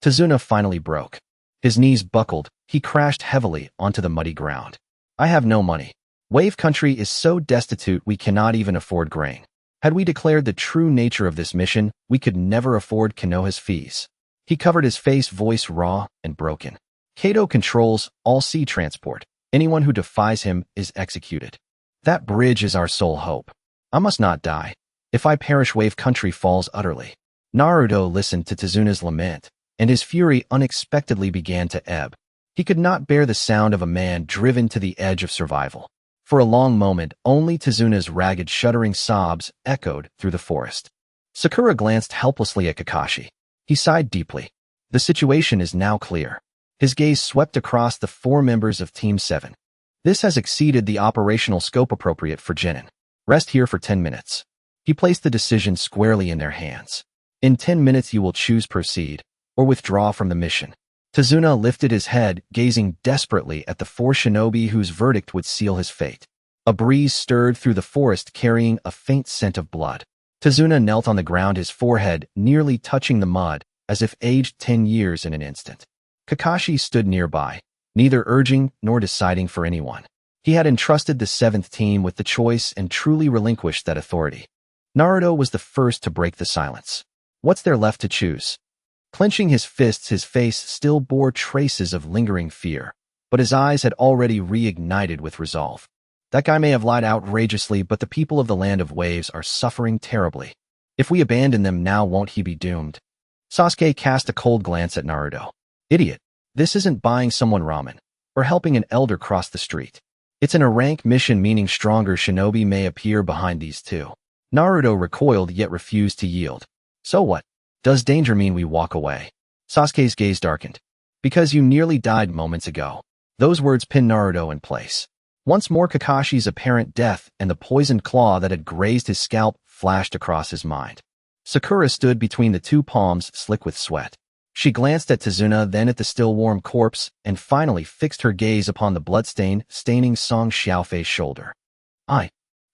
Tsunade finally broke. His knees buckled. He crashed heavily onto the muddy ground. I have no money. Wave Country is so destitute we cannot even afford grain. Had we declared the true nature of this mission, we could never afford Konoha's fees. He covered his face, voice raw and broken. Kato controls all sea transport. Anyone who defies him is executed. That bridge is our sole hope. I must not die. If I perish, Wave Country falls utterly. Naruto listened to Tsunade's lament, and his fury unexpectedly began to ebb. He could not bear the sound of a man driven to the edge of survival. For a long moment, only Tsunade's ragged, shuddering sobs echoed through the forest. Sakura glanced helplessly at Kakashi. He sighed deeply. The situation is now clear. His gaze swept across the 4 members of Team 7. This has exceeded the operational scope appropriate for genin. Rest here for 10 minutes. He placed the decision squarely in their hands. In 10 minutes you will choose proceed, or withdraw from the mission. Tsunade lifted his head, gazing desperately at the 4 shinobi whose verdict would seal his fate. A breeze stirred through the forest carrying a faint scent of blood. Tsunade knelt on the ground, his forehead nearly touching the mud, as if aged 10 years in an instant. Kakashi stood nearby, neither urging nor deciding for anyone. He had entrusted the 7th team with the choice and truly relinquished that authority. Naruto was the first to break the silence. What's there left to choose? Clenching his fists, his face still bore traces of lingering fear, but his eyes had already reignited with resolve. That guy may have lied outrageously, but the people of the Land of Waves are suffering terribly. If we abandon them now, won't he be doomed? Sasuke cast a cold glance at Naruto. Idiot. This isn't buying someone ramen, or helping an elder cross the street. It's an A-rank mission, meaning stronger shinobi may appear behind these two. Naruto recoiled yet refused to yield. So what? Does danger mean we walk away? Sasuke's gaze darkened. Because you nearly died moments ago. Those words pinned Naruto in place. Once more, Kakashi's apparent death and the poisoned claw that had grazed his scalp flashed across his mind. Sakura stood between the two, palms slick with sweat. She glanced at Tsunade, then at the still warm corpse, and finally fixed her gaze upon the bloodstain staining Song Xiaofei's shoulder.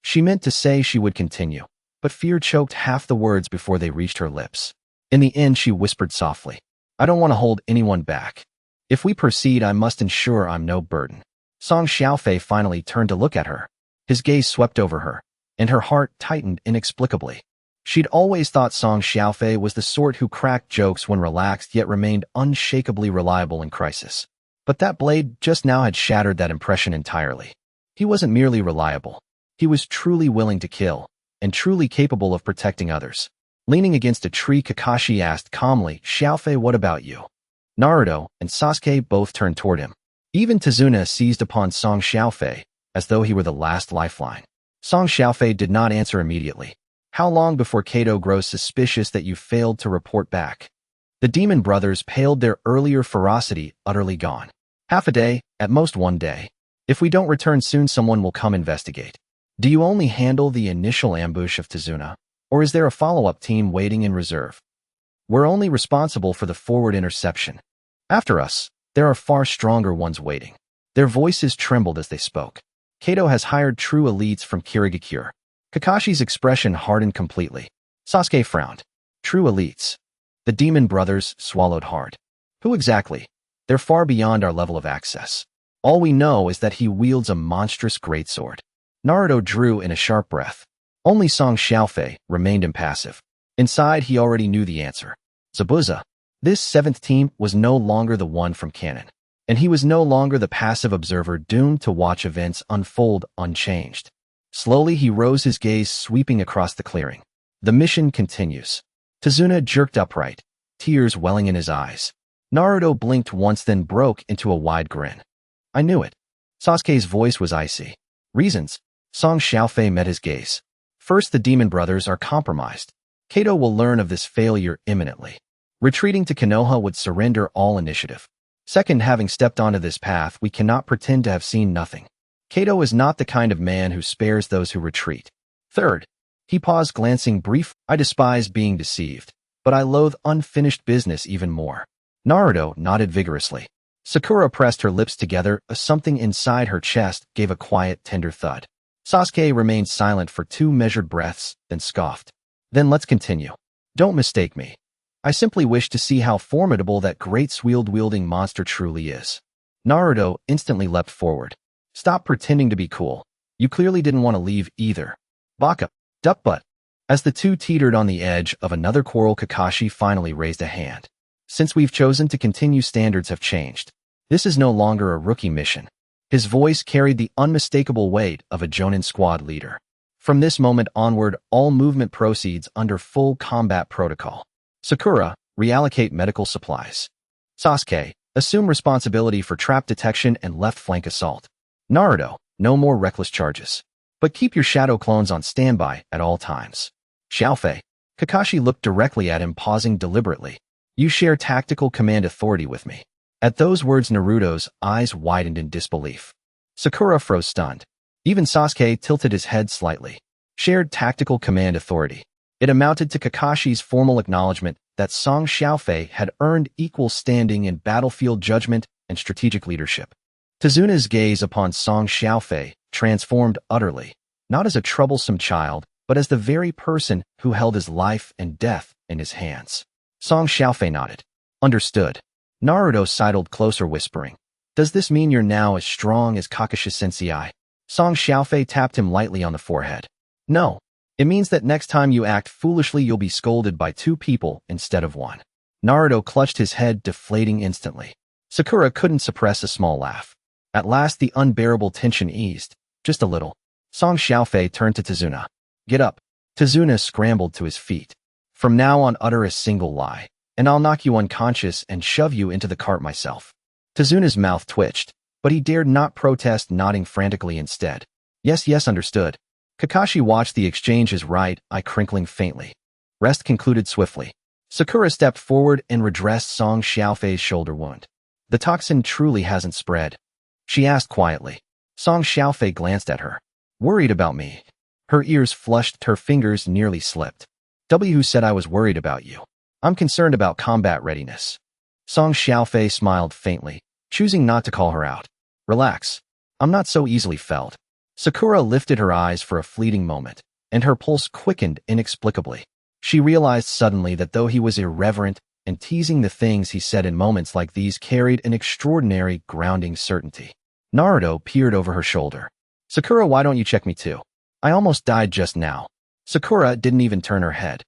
She meant to say she would continue, but fear choked half the words before they reached her lips. In the end, she whispered softly, I don't want to hold anyone back. If we proceed, I must ensure I'm no burden. Song Xiaofei finally turned to look at her. His gaze swept over her, and her heart tightened inexplicably. She'd always thought Song Xiaofei was the sort who cracked jokes when relaxed yet remained unshakably reliable in crisis. But that blade just now had shattered that impression entirely. He wasn't merely reliable. He was truly willing to kill, and truly capable of protecting others. Leaning against a tree, Kakashi asked calmly, Xiaofei, what about you? Naruto and Sasuke both turned toward him. Even Tsunade seized upon Song Xiaofei, as though he were the last lifeline. Song Xiaofei did not answer immediately. How long before Kato grows suspicious that you failed to report back? The demon brothers paled, their earlier ferocity utterly gone. Half a day, at most 1 day. If we don't return soon, someone will come investigate. Do you only handle the initial ambush of Tsunade, or is there a follow-up team waiting in reserve? We're only responsible for the forward interception. After us, there are far stronger ones waiting. Their voices trembled as they spoke. Kato has hired true elites from Kirigakure. Kakashi's expression hardened completely. Sasuke frowned. True elites. The demon brothers swallowed hard. Who exactly? They're far beyond our level of access. All we know is that he wields a monstrous greatsword. Naruto drew in a sharp breath. Only Song Xiaofei remained impassive. Inside, he already knew the answer. Zabuza. This 7th team was no longer the one from canon, and he was no longer the passive observer doomed to watch events unfold unchanged. Slowly, he rose, his gaze sweeping across the clearing. The mission continues. Tsunade jerked upright, tears welling in his eyes. Naruto blinked once, then broke into a wide grin. I knew it. Sasuke's voice was icy. Reasons? Song Xiaofei met his gaze. First, the demon brothers are compromised. Kato will learn of this failure imminently. Retreating to Konoha would surrender all initiative. Second, having stepped onto this path, we cannot pretend to have seen nothing. Kato is not the kind of man who spares those who retreat. Third, he paused, glancing brief. I despise being deceived, but I loathe unfinished business even more. Naruto nodded vigorously. Sakura pressed her lips together, something inside her chest gave a quiet, tender thud. Sasuke remained silent for 2 measured breaths, then scoffed. Then let's continue. Don't mistake me. I simply wish to see how formidable that great sword-wielding monster truly is. Naruto instantly leapt forward. Stop pretending to be cool. You clearly didn't want to leave either. Baka, duck butt. As the two teetered on the edge of another quarrel, Kakashi finally raised a hand. Since we've chosen to continue, standards have changed. This is no longer a rookie mission. His voice carried the unmistakable weight of a Jonin squad leader. From this moment onward, all movement proceeds under full combat protocol. Sakura, reallocate medical supplies. Sasuke, assume responsibility for trap detection and left flank assault. Naruto, no more reckless charges. But keep your shadow clones on standby at all times. Xiaofei. Kakashi looked directly at him, pausing deliberately. You share tactical command authority with me. At those words, Naruto's eyes widened in disbelief. Sakura froze stunned. Even Sasuke tilted his head slightly. Shared tactical command authority. It amounted to Kakashi's formal acknowledgement that Song Xiaofei had earned equal standing in battlefield judgment and strategic leadership. Tsunade's gaze upon Song Xiaofei transformed utterly, not as a troublesome child, but as the very person who held his life and death in his hands. Song Xiaofei nodded. Understood. Naruto sidled closer, whispering, Does this mean you're now as strong as Kakashi-sensei? Song Xiaofei tapped him lightly on the forehead. No. It means that next time you act foolishly you'll be scolded by 2 people instead of 1. Naruto clutched his head, deflating instantly. Sakura couldn't suppress a small laugh. At last the unbearable tension eased, just a little. Song Xiaofei turned to Tsunade. Get up. Tsunade scrambled to his feet. From now on utter a single lie, and I'll knock you unconscious and shove you into the cart myself. Tsunade's mouth twitched, but he dared not protest, nodding frantically instead. Yes, understood. Kakashi watched the exchange, his right eye crinkling faintly. Rest concluded swiftly. Sakura stepped forward and redressed Song Xiaofei's shoulder wound. The toxin truly hasn't spread? She asked quietly. Song Xiaofei glanced at her. Worried about me? Her ears flushed, her fingers nearly slipped. Who said I was worried about you? I'm concerned about combat readiness. Song Xiaofei smiled faintly, choosing not to call her out. Relax. I'm not so easily felled. Sakura lifted her eyes for a fleeting moment, and her pulse quickened inexplicably. She realized suddenly that though he was irreverent and teasing, the things he said in moments like these carried an extraordinary grounding certainty. Naruto peered over her shoulder. Sakura, why don't you check me too? I almost died just now. Sakura didn't even turn her head.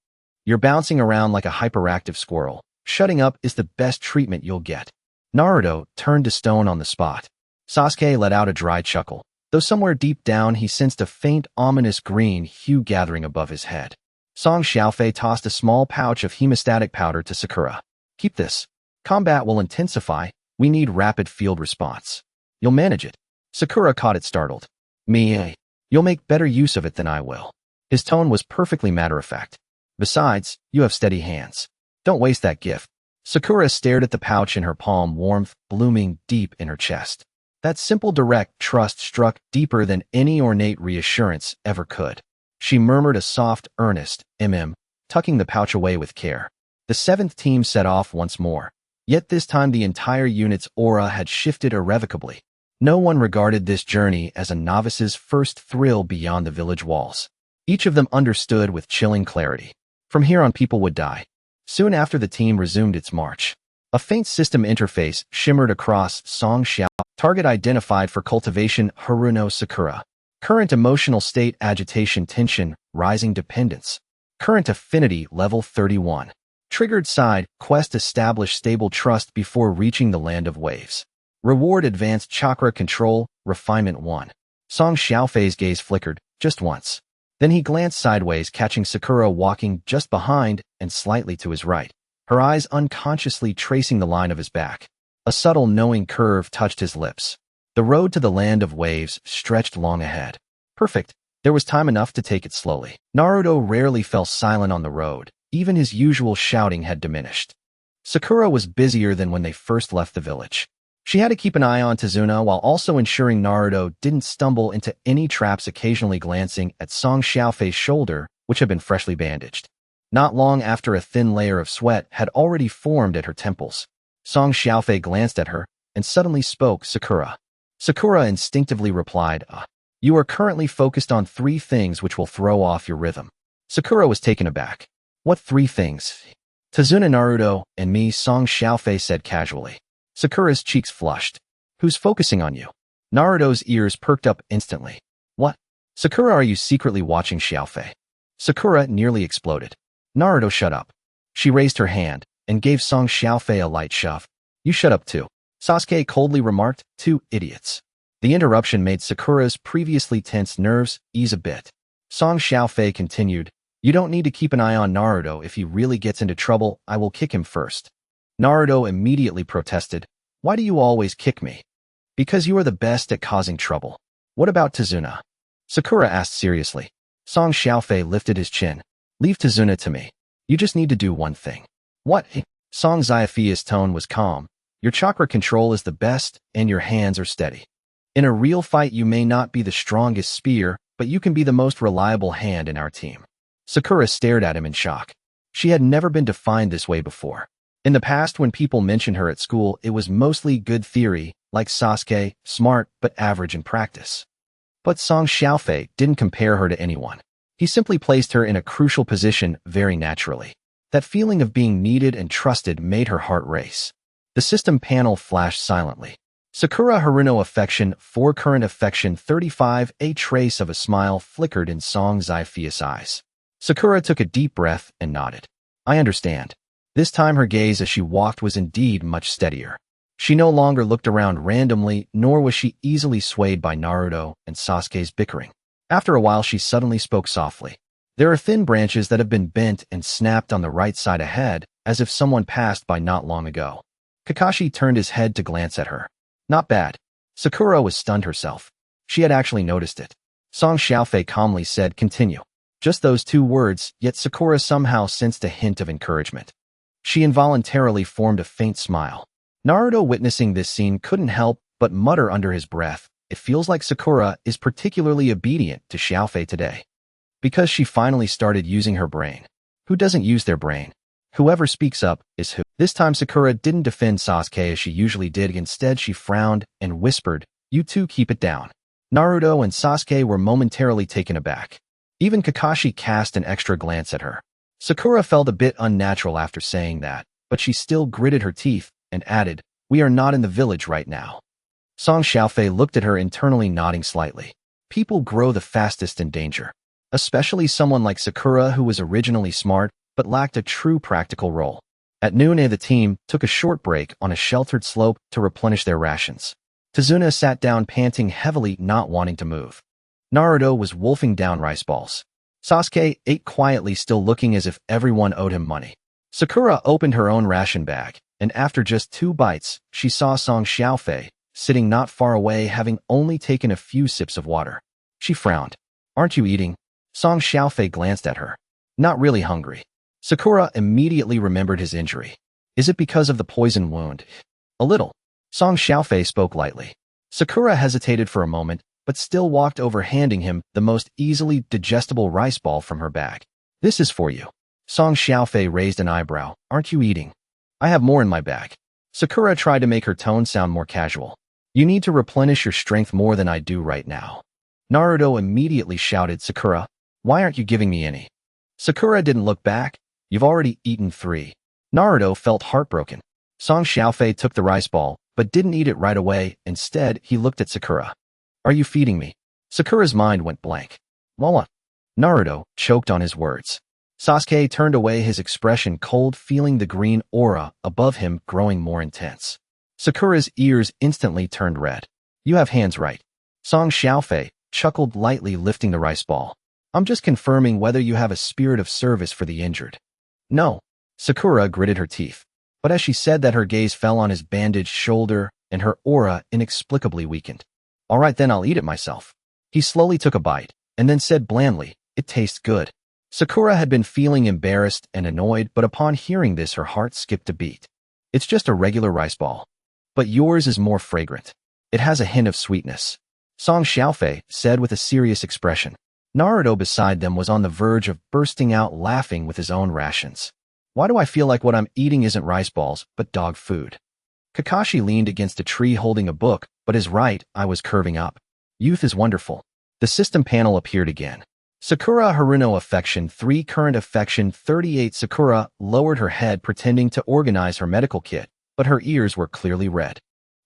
You're bouncing around like a hyperactive squirrel. Shutting up is the best treatment you'll get. Naruto turned to stone on the spot. Sasuke let out a dry chuckle, though somewhere deep down he sensed a faint, ominous green hue gathering above his head. Song Xiaofei tossed a small pouch of hemostatic powder to Sakura. Keep this. Combat will intensify. We need rapid field response. You'll manage it. Sakura caught it, startled. Me? You'll make better use of it than I will. His tone was perfectly matter-of-fact. Besides, you have steady hands. Don't waste that gift. Sakura stared at the pouch in her palm, warmth blooming deep in her chest. That simple, direct trust struck deeper than any ornate reassurance ever could. She murmured a soft, earnest, tucking the pouch away with care. The 7th team set off once more. Yet this time the entire unit's aura had shifted irrevocably. No one regarded this journey as a novice's first thrill beyond the village walls. Each of them understood with chilling clarity. From here on, people would die. Soon after, the team resumed its march. A faint system interface shimmered across Song Xiao. Target identified for cultivation, Haruno Sakura. Current emotional state, agitation, tension, rising dependence. Current affinity, level 31. Triggered side, quest, establish stable trust before reaching the land of waves. Reward, advanced chakra control, refinement 1. Song Xiaofei's gaze flickered, just once. Then he glanced sideways, catching Sakura walking just behind and slightly to his right, her eyes unconsciously tracing the line of his back. A subtle, knowing curve touched his lips. The road to the land of waves stretched long ahead. Perfect. There was time enough to take it slowly. Naruto rarely fell silent on the road. Even his usual shouting had diminished. Sakura was busier than when they first left the village. She had to keep an eye on Tsunade while also ensuring Naruto didn't stumble into any traps, occasionally glancing at Song Xiaofei's shoulder, which had been freshly bandaged. Not long after, a thin layer of sweat had already formed at her temples. Song Xiaofei glanced at her and suddenly spoke, Sakura. Sakura instinctively replied, You are currently focused on 3 things which will throw off your rhythm. Sakura was taken aback. What 3 things? Tsunade, Naruto, and me, Song Xiaofei said casually. Sakura's cheeks flushed. Who's focusing on you? Naruto's ears perked up instantly. What? Sakura, are you secretly watching Xiaofei? Sakura nearly exploded. Naruto, shut up. She raised her hand and gave Song Xiaofei a light shove. You shut up too. Sasuke coldly remarked, 2 idiots. The interruption made Sakura's previously tense nerves ease a bit. Song Xiaofei continued, You don't need to keep an eye on Naruto. If he really gets into trouble, I will kick him first. Naruto immediately protested, Why do you always kick me? Because you are the best at causing trouble. What about Tsunade? Sakura asked seriously. Song Xiaofei lifted his chin. Leave Tsunade to me. You just need to do one thing. What? Song Xiaofei's tone was calm. Your chakra control is the best, and your hands are steady. In a real fight, you may not be the strongest spear, but you can be the most reliable hand in our team. Sakura stared at him in shock. She had never been defined this way before. In the past, when people mentioned her at school, it was mostly good theory, like Sasuke, smart but average in practice. But Song Xiaofei didn't compare her to anyone. He simply placed her in a crucial position very naturally. That feeling of being needed and trusted made her heart race. The system panel flashed silently. Sakura Haruno Affection 4 Current Affection 35. A trace of a smile flickered in Song Xiaofei's eyes. Sakura took a deep breath and nodded. I understand. This time her gaze as she walked was indeed much steadier. She no longer looked around randomly, nor was she easily swayed by Naruto and Sasuke's bickering. After a while she suddenly spoke softly. There are thin branches that have been bent and snapped on the right side ahead, as if someone passed by not long ago. Kakashi turned his head to glance at her. Not bad. Sakura was stunned herself. She had actually noticed it. Song Xiaofei calmly said, continue. Just those 2 words, yet Sakura somehow sensed a hint of encouragement. She involuntarily formed a faint smile. Naruto, witnessing this scene, couldn't help but mutter under his breath, it feels like Sakura is particularly obedient to Xiaofei today. Because she finally started using her brain. Who doesn't use their brain? Whoever speaks up is who. This time Sakura didn't defend Sasuke as she usually did. Instead, she frowned and whispered, you two keep it down. Naruto and Sasuke were momentarily taken aback. Even Kakashi cast an extra glance at her. Sakura felt a bit unnatural after saying that, but she still gritted her teeth and added, we are not in the village right now. Song Xiaofei looked at her internally, nodding slightly. People grow the fastest in danger. Especially someone like Sakura, who was originally smart but lacked a true practical role. At noon, the team took a short break on a sheltered slope to replenish their rations. Tsunade sat down panting heavily, not wanting to move. Naruto was wolfing down rice balls. Sasuke ate quietly, still looking as if everyone owed him money. Sakura opened her own ration bag, and after just 2 bites, she saw Song Xiaofei sitting not far away, having only taken a few sips of water. She frowned. Aren't you eating? Song Xiaofei glanced at her. Not really hungry. Sakura immediately remembered his injury. Is it because of the poison wound? A little. Song Xiaofei spoke lightly. Sakura hesitated for a moment, but still walked over, handing him the most easily digestible rice ball from her bag. This is for you. Song Xiaofei raised an eyebrow. Aren't you eating? I have more in my bag. Sakura tried to make her tone sound more casual. You need to replenish your strength more than I do right now. Naruto immediately shouted, Sakura, why aren't you giving me any? Sakura didn't look back. You've already eaten 3. Naruto felt heartbroken. Song Xiaofei took the rice ball, but didn't eat it right away. Instead, he looked at Sakura. Are you feeding me? Sakura's mind went blank. What? Naruto choked on his words. Sasuke turned away, his expression cold, feeling the green aura above him growing more intense. Sakura's ears instantly turned red. You have hands, right? Song Xiaofei chuckled lightly, lifting the rice ball. I'm just confirming whether you have a spirit of service for the injured. No. Sakura gritted her teeth. But as she said that, her gaze fell on his bandaged shoulder, and her aura inexplicably weakened. All right, then I'll eat it myself. He slowly took a bite, and then said blandly, it tastes good. Sakura had been feeling embarrassed and annoyed, but upon hearing this, her heart skipped a beat. It's just a regular rice ball. But yours is more fragrant. It has a hint of sweetness. Song Xiaofei said with a serious expression. Naruto beside them was on the verge of bursting out laughing with his own rations. Why do I feel like what I'm eating isn't rice balls, but dog food? Kakashi leaned against a tree holding a book, but his right eye was curving up. Youth is wonderful. The system panel appeared again. Sakura Haruno Affection 3 Current Affection 38. Sakura lowered her head, pretending to organize her medical kit, but her ears were clearly red.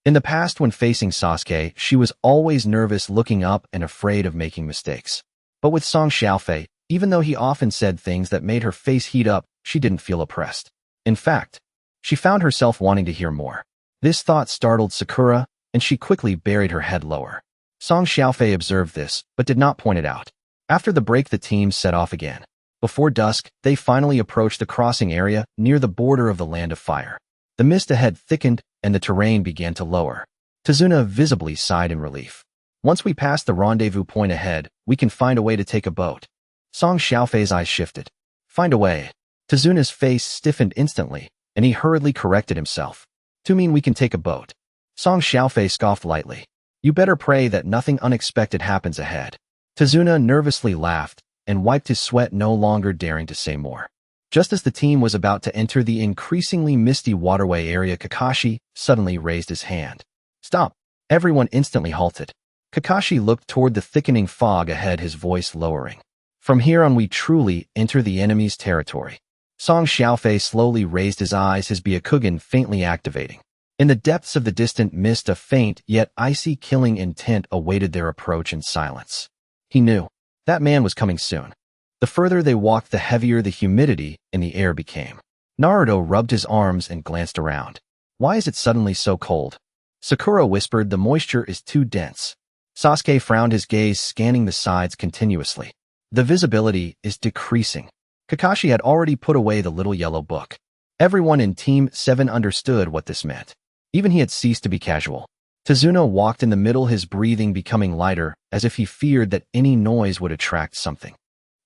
In the past, when facing Sasuke, she was always nervous, looking up and afraid of making mistakes. But with Song Xiaofei, even though he often said things that made her face heat up, she didn't feel oppressed. In fact, she found herself wanting to hear more. This thought startled Sakura, and she quickly buried her head lower. Song Xiaofei observed this, but did not point it out. After the break, the team set off again. Before dusk, they finally approached the crossing area near the border of the Land of Fire. The mist ahead thickened, and the terrain began to lower. Tsunade visibly sighed in relief. Once we pass the rendezvous point ahead, we can find a way to take a boat. Song Xiaofei's eyes shifted. Find a way. Tsunade's face stiffened instantly, and he hurriedly corrected himself. To mean we can take a boat. Song Xiaofei scoffed lightly. You better pray that nothing unexpected happens ahead. Tsunade nervously laughed and wiped his sweat, no longer daring to say more. Just as the team was about to enter the increasingly misty waterway area, Kakashi suddenly raised his hand. Stop! Everyone instantly halted. Kakashi looked toward the thickening fog ahead, his voice lowering. From here on we truly enter the enemy's territory. Song Xiaofei slowly raised his eyes, his Byakugan faintly activating. In the depths of the distant mist, a faint yet icy killing intent awaited their approach in silence. He knew that man was coming soon. The further they walked, the heavier the humidity in the air became. Naruto rubbed his arms and glanced around. Why is it suddenly so cold? Sakura whispered, the moisture is too dense. Sasuke frowned, his gaze scanning the sides continuously. The visibility is decreasing. Kakashi had already put away the little yellow book. Everyone in Team 7 understood what this meant. Even he had ceased to be casual. Tsunade walked in the middle, his breathing becoming lighter, as if he feared that any noise would attract something.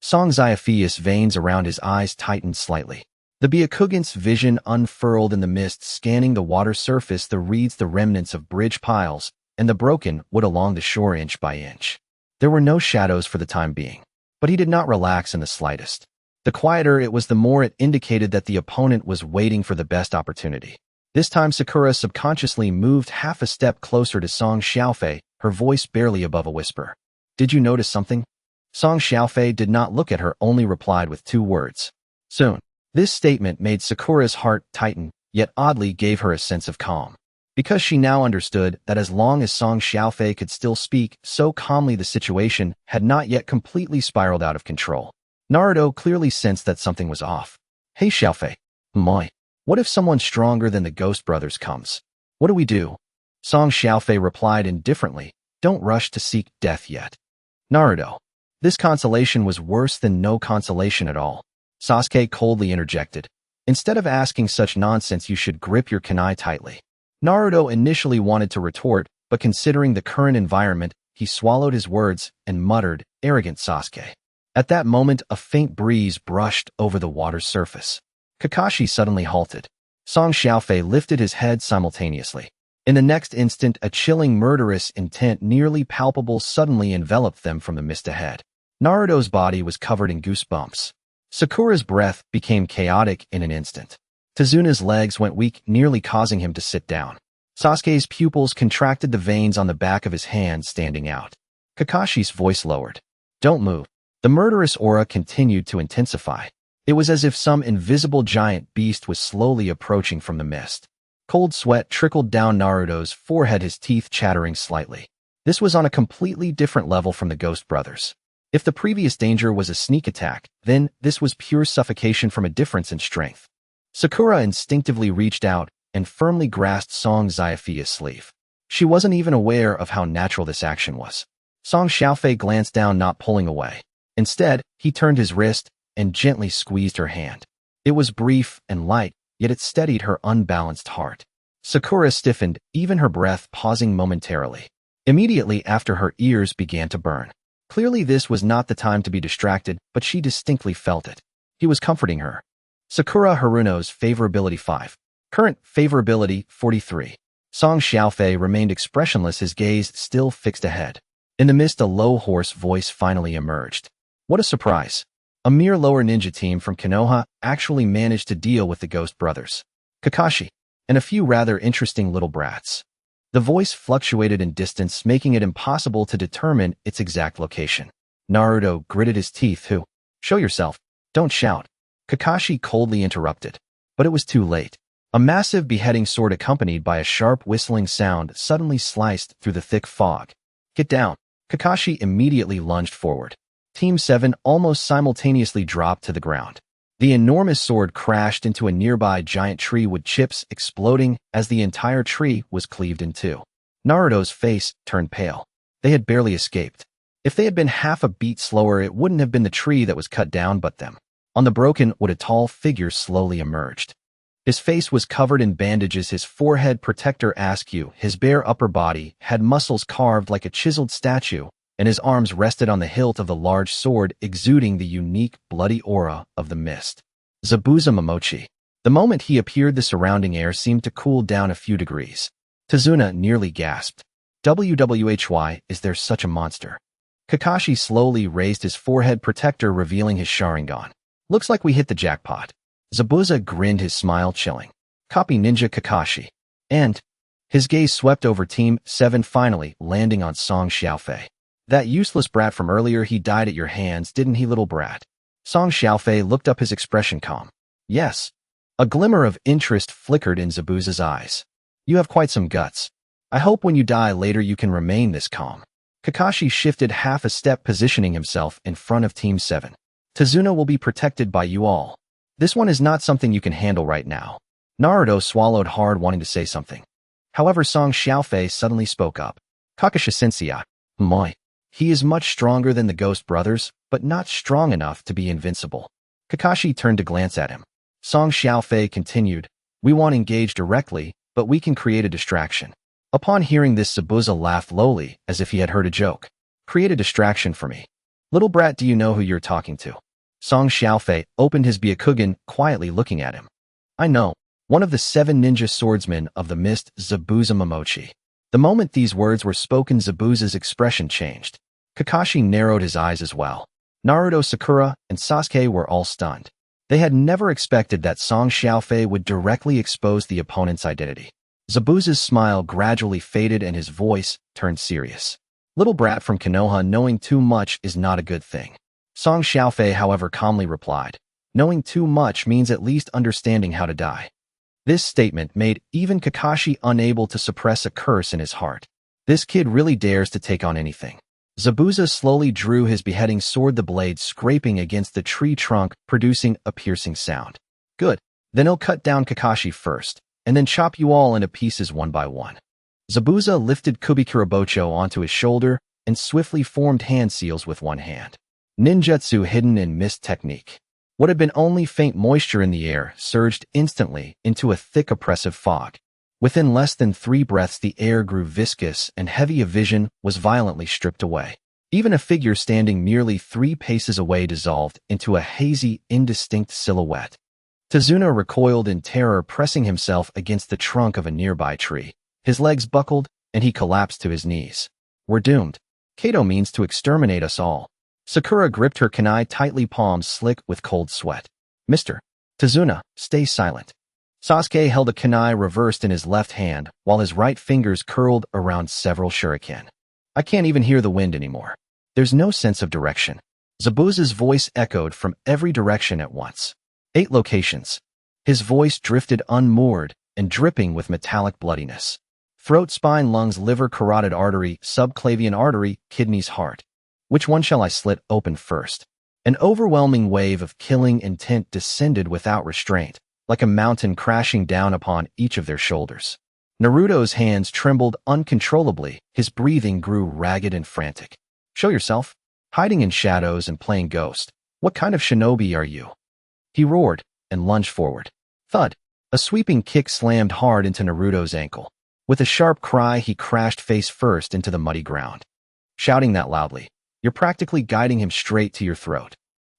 Song Xiaofei's veins around his eyes tightened slightly. The Byakugan's vision unfurled in the mist, scanning the water surface, the reeds, the remnants of bridge piles, and the broken wood along the shore inch by inch. There were no shadows for the time being, but he did not relax in the slightest. The quieter it was, the more it indicated that the opponent was waiting for the best opportunity. This time Sakura subconsciously moved half a step closer to Song Xiaofei, her voice barely above a whisper. Did you notice something? Song Xiaofei did not look at her, only replied with 2 words. Soon. This statement made Sakura's heart tighten, yet oddly gave her a sense of calm. Because she now understood that as long as Song Xiaofei could still speak so calmly, the situation had not yet completely spiraled out of control. Naruto clearly sensed that something was off. Hey Xiaofei. Moi. What if someone stronger than the Ghost Brothers comes? What do we do? Song Xiaofei replied indifferently, don't rush to seek death yet. Naruto. This consolation was worse than no consolation at all. Sasuke coldly interjected. Instead of asking such nonsense, you should grip your kunai tightly. Naruto initially wanted to retort, but considering the current environment, he swallowed his words and muttered, arrogant Sasuke. At that moment, a faint breeze brushed over the water's surface. Kakashi suddenly halted. Song Xiaofei lifted his head simultaneously. In the next instant, a chilling, murderous intent nearly palpable suddenly enveloped them from the mist ahead. Naruto's body was covered in goosebumps. Sakura's breath became chaotic in an instant. Tsunade's legs went weak, nearly causing him to sit down. Sasuke's pupils contracted, the veins on the back of his hands standing out. Kakashi's voice lowered. Don't move. The murderous aura continued to intensify. It was as if some invisible giant beast was slowly approaching from the mist. Cold sweat trickled down Naruto's forehead, his teeth chattering slightly. This was on a completely different level from the Ghost Brothers. If the previous danger was a sneak attack, then this was pure suffocation from a difference in strength. Sakura instinctively reached out and firmly grasped Song Xiaofei's sleeve. She wasn't even aware of how natural this action was. Song Xiaofei glanced down, not pulling away. Instead, he turned his wrist and gently squeezed her hand. It was brief and light, yet it steadied her unbalanced heart. Sakura stiffened, even her breath pausing momentarily. Immediately after, her ears began to burn. Clearly this was not the time to be distracted, but she distinctly felt it. He was comforting her. Sakura Haruno's Favorability 5. Current Favorability 43. Song Xiaofei remained expressionless, his gaze still fixed ahead. In the mist, a low, hoarse voice finally emerged. What a surprise. A mere lower ninja team from Konoha actually managed to deal with the Ghost Brothers. Kakashi, and a few rather interesting little brats. The voice fluctuated in distance, making it impossible to determine its exact location. Naruto gritted his teeth. Who? Show yourself. Don't shout. Kakashi coldly interrupted. But it was too late. A massive beheading sword accompanied by a sharp whistling sound suddenly sliced through the thick fog. Get down. Kakashi immediately lunged forward. Team 7 almost simultaneously dropped to the ground. The enormous sword crashed into a nearby giant tree, with chips exploding as the entire tree was cleaved in two. Naruto's face turned pale. They had barely escaped. If they had been half a beat slower, it wouldn't have been the tree that was cut down but them. On the broken wood, a tall figure slowly emerged. His face was covered in bandages, his forehead protector askew, his bare upper body had muscles carved like a chiseled statue, and his arms rested on the hilt of the large sword, exuding the unique bloody aura of the mist. Zabuza Momochi. The moment he appeared, the surrounding air seemed to cool down a few degrees. Tsunade nearly gasped. Why is there such a monster? Kakashi slowly raised his forehead protector, revealing his Sharingan. Looks like we hit the jackpot. Zabuza grinned, his smile chilling. Copy Ninja Kakashi. And His gaze swept over Team 7 finally, landing on Song Xiaofei. That useless brat from earlier, he died at your hands, didn't he, little brat? Song Xiaofei looked up, his expression calm. Yes. A glimmer of interest flickered in Zabuza's eyes. You have quite some guts. I hope when you die later you can remain this calm. Kakashi shifted half a step, positioning himself in front of Team 7. Tsunade will be protected by you all. This one is not something you can handle right now. Naruto swallowed hard, wanting to say something. However, Song Xiaofei suddenly spoke up. Kakashi-sensei, moi. He is much stronger than the Ghost Brothers, but not strong enough to be invincible. Kakashi turned to glance at him. Song Xiaofei continued, we won't engage directly, but we can create a distraction. Upon hearing this, Zabuza laughed lowly, as if he had heard a joke. Create a distraction for me. Little brat, do you know who you're talking to? Song Xiaofei opened his Byakugan, quietly looking at him. I know. One of the 7 ninja swordsmen of the mist, Zabuza Momochi. The moment these words were spoken, Zabuza's expression changed. Kakashi narrowed his eyes as well. Naruto, Sakura, and Sasuke were all stunned. They had never expected that Song Xiaofei would directly expose the opponent's identity. Zabuza's smile gradually faded and his voice turned serious. Little brat from Konoha, knowing too much is not a good thing. Song Xiaofei, however, calmly replied, knowing too much means at least understanding how to die. This statement made even Kakashi unable to suppress a curse in his heart. This kid really dares to take on anything. Zabuza slowly drew his beheading sword, the blade scraping against the tree trunk, producing a piercing sound. Good. Then he'll cut down Kakashi first, and then chop you all into pieces one by one. Zabuza lifted Kubikurabocho onto his shoulder and swiftly formed hand seals with one hand. Ninjutsu hidden in mist technique. What had been only faint moisture in the air surged instantly into a thick oppressive fog. Within less than 3 breaths, the air grew viscous and heavy. A vision was violently stripped away. Even a figure standing merely 3 paces away dissolved into a hazy, indistinct silhouette. Tsunade recoiled in terror, pressing himself against the trunk of a nearby tree. His legs buckled, and he collapsed to his knees. We're doomed. Kato means to exterminate us all. Sakura gripped her kunai tightly, palms slick with cold sweat. Mr. Tsunade, stay silent. Sasuke held a kunai reversed in his left hand, while his right fingers curled around several shuriken. I can't even hear the wind anymore. There's no sense of direction. Zabuza's voice echoed from every direction at once. 8 locations. His voice drifted unmoored and dripping with metallic bloodiness. Throat, spine, lungs, liver, carotid artery, subclavian artery, kidneys, heart. Which one shall I slit open first? An overwhelming wave of killing intent descended without restraint, like a mountain crashing down upon each of their shoulders. Naruto's hands trembled uncontrollably, his breathing grew ragged and frantic. Show yourself. Hiding in shadows and playing ghost. What kind of shinobi are you? He roared and lunged forward. Thud. A sweeping kick slammed hard into Naruto's ankle. With a sharp cry, he crashed face first into the muddy ground. Shouting that loudly, you're practically guiding him straight to your throat.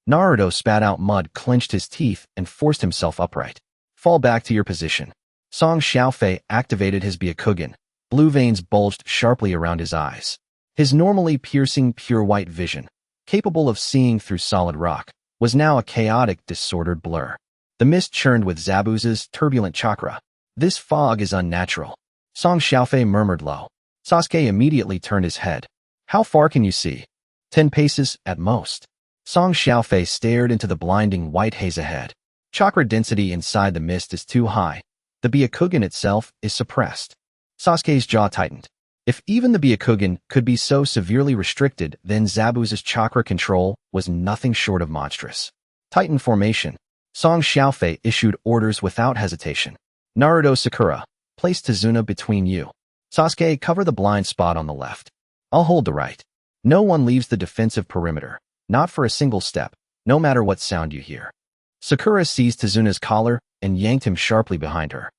Naruto spat out mud, clenched his teeth, and forced himself upright. Fall back to your position. Song Xiaofei activated his Byakugan. Blue veins bulged sharply around his eyes. His normally piercing, pure white vision, capable of seeing through solid rock, was now a chaotic, disordered blur. The mist churned with Zabuza's turbulent chakra. This fog is unnatural. Song Xiaofei murmured low. Sasuke immediately turned his head. How far can you see? 10 paces, at most. Song Xiaofei stared into the blinding white haze ahead. Chakra density inside the mist is too high. The Byakugan itself is suppressed. Sasuke's jaw tightened. If even the Byakugan could be so severely restricted, then Zabuza's chakra control was nothing short of monstrous. Titan formation. Song Xiaofei issued orders without hesitation. Naruto, Sakura, place Tsunade between you. Sasuke, cover the blind spot on the left. I'll hold the right. No one leaves the defensive perimeter, not for a single step, no matter what sound you hear. Sakura seized Tsunade's collar and yanked him sharply behind her.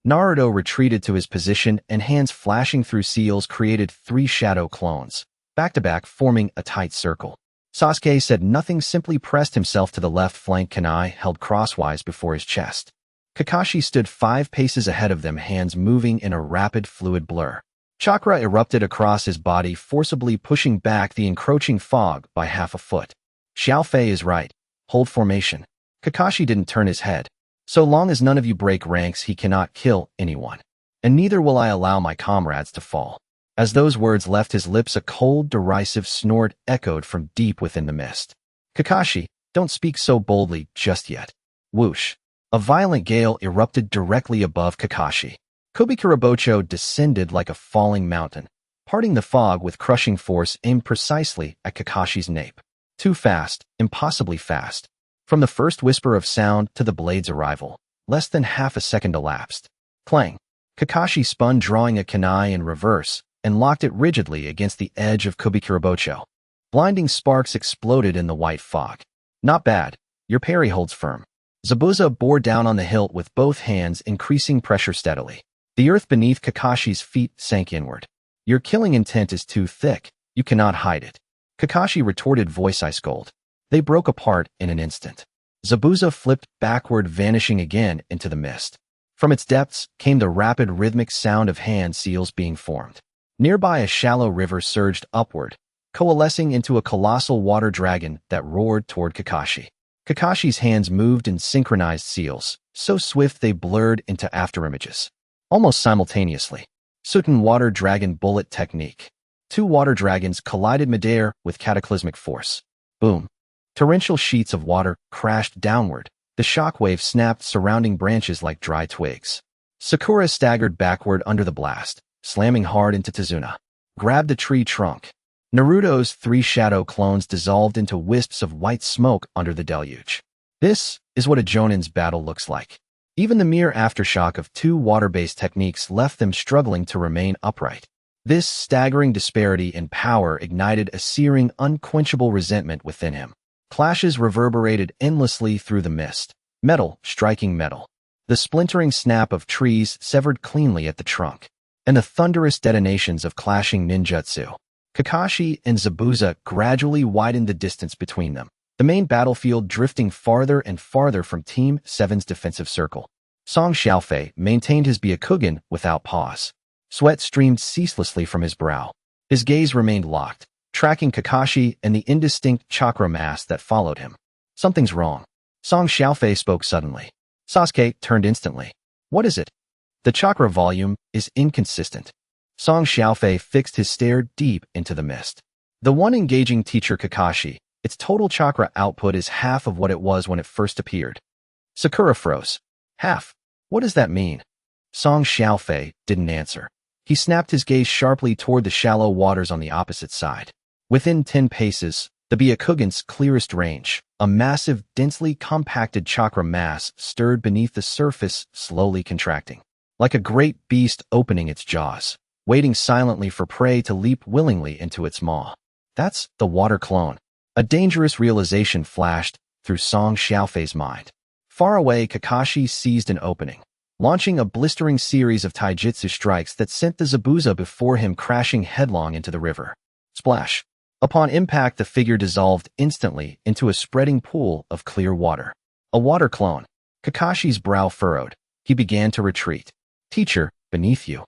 Naruto retreated to his position, and hands flashing through seals created 3 shadow clones, back-to-back, forming a tight circle. Sasuke said nothing, simply pressed himself to the left flank, kunai held crosswise before his chest. Kakashi stood 5 paces ahead of them, hands moving in a rapid, fluid blur. Chakra erupted across his body, forcibly pushing back the encroaching fog by half a foot. Xiaofei is right. Hold formation. Kakashi didn't turn his head. So long as none of you break ranks, he cannot kill anyone. and neither will I allow my comrades to fall. As those words left his lips, a cold, derisive snort echoed from deep within the mist. Kakashi, don't speak so boldly just yet. Whoosh. A violent gale erupted directly above Kakashi. Kubikurabocho descended like a falling mountain, parting the fog with crushing force aimed precisely at Kakashi's nape. Too fast, impossibly fast. From the first whisper of sound to the blade's arrival, less than half a second elapsed. Clang. Kakashi spun, drawing a kunai in reverse, and locked it rigidly against the edge of Kubikurabocho. Blinding sparks exploded in the white fog. Not bad. Your parry holds firm. Zabuza bore down on the hilt with both hands, increasing pressure steadily. The earth beneath Kakashi's feet sank inward. Your killing intent is too thick. You cannot hide it. Kakashi retorted, voice ice cold. They broke apart in an instant. Zabuza flipped backward, vanishing again into the mist. From its depths came the rapid rhythmic sound of hand seals being formed. Nearby, a shallow river surged upward, coalescing into a colossal water dragon that roared toward Kakashi. Kakashi's hands moved in synchronized seals, so swift they blurred into afterimages. Almost simultaneously. Suten water dragon bullet technique. Two water dragons collided midair with cataclysmic force. Boom. Torrential sheets of water crashed downward. The shockwave snapped surrounding branches like dry twigs. Sakura staggered backward under the blast, slamming hard into Tazuna. Grabbed the tree trunk. Naruto's 3 shadow clones dissolved into wisps of white smoke under the deluge. This is what a Jonin's battle looks like. Even the mere aftershock of 2 water-based techniques left them struggling to remain upright. This staggering disparity in power ignited a searing, unquenchable resentment within him. Clashes reverberated endlessly through the mist, metal striking metal. The splintering snap of trees severed cleanly at the trunk, and the thunderous detonations of clashing ninjutsu. Kakashi and Zabuza gradually widened the distance between them, the main battlefield drifting farther and farther from Team 7's defensive circle. Xiaofei maintained his Byakugan without pause. Sweat streamed ceaselessly from his brow. His gaze remained locked, tracking Kakashi and the indistinct chakra mass that followed him. Something's wrong. Xiaofei spoke suddenly. Sasuke turned instantly. What is it? The chakra volume is inconsistent. Xiaofei fixed his stare deep into the mist. The one engaging teacher Kakashi, its total chakra output is half of what it was when it first appeared. Sakura froze. Half? What does that mean? Xiaofei didn't answer. He snapped his gaze sharply toward the shallow waters on the opposite side. Within 10 paces, the Byakugan's clearest range, a massive, densely compacted chakra mass stirred beneath the surface, slowly contracting. Like a great beast opening its jaws, waiting silently for prey to leap willingly into its maw. That's the water clone. A dangerous realization flashed through Xiaofei's mind. Far away, Kakashi seized an opening, launching a blistering series of taijutsu strikes that sent the Zabuza before him crashing headlong into the river. Splash. Upon impact, the figure dissolved instantly into a spreading pool of clear water. A water clone. Kakashi's brow furrowed. He began to retreat. Teacher, beneath you.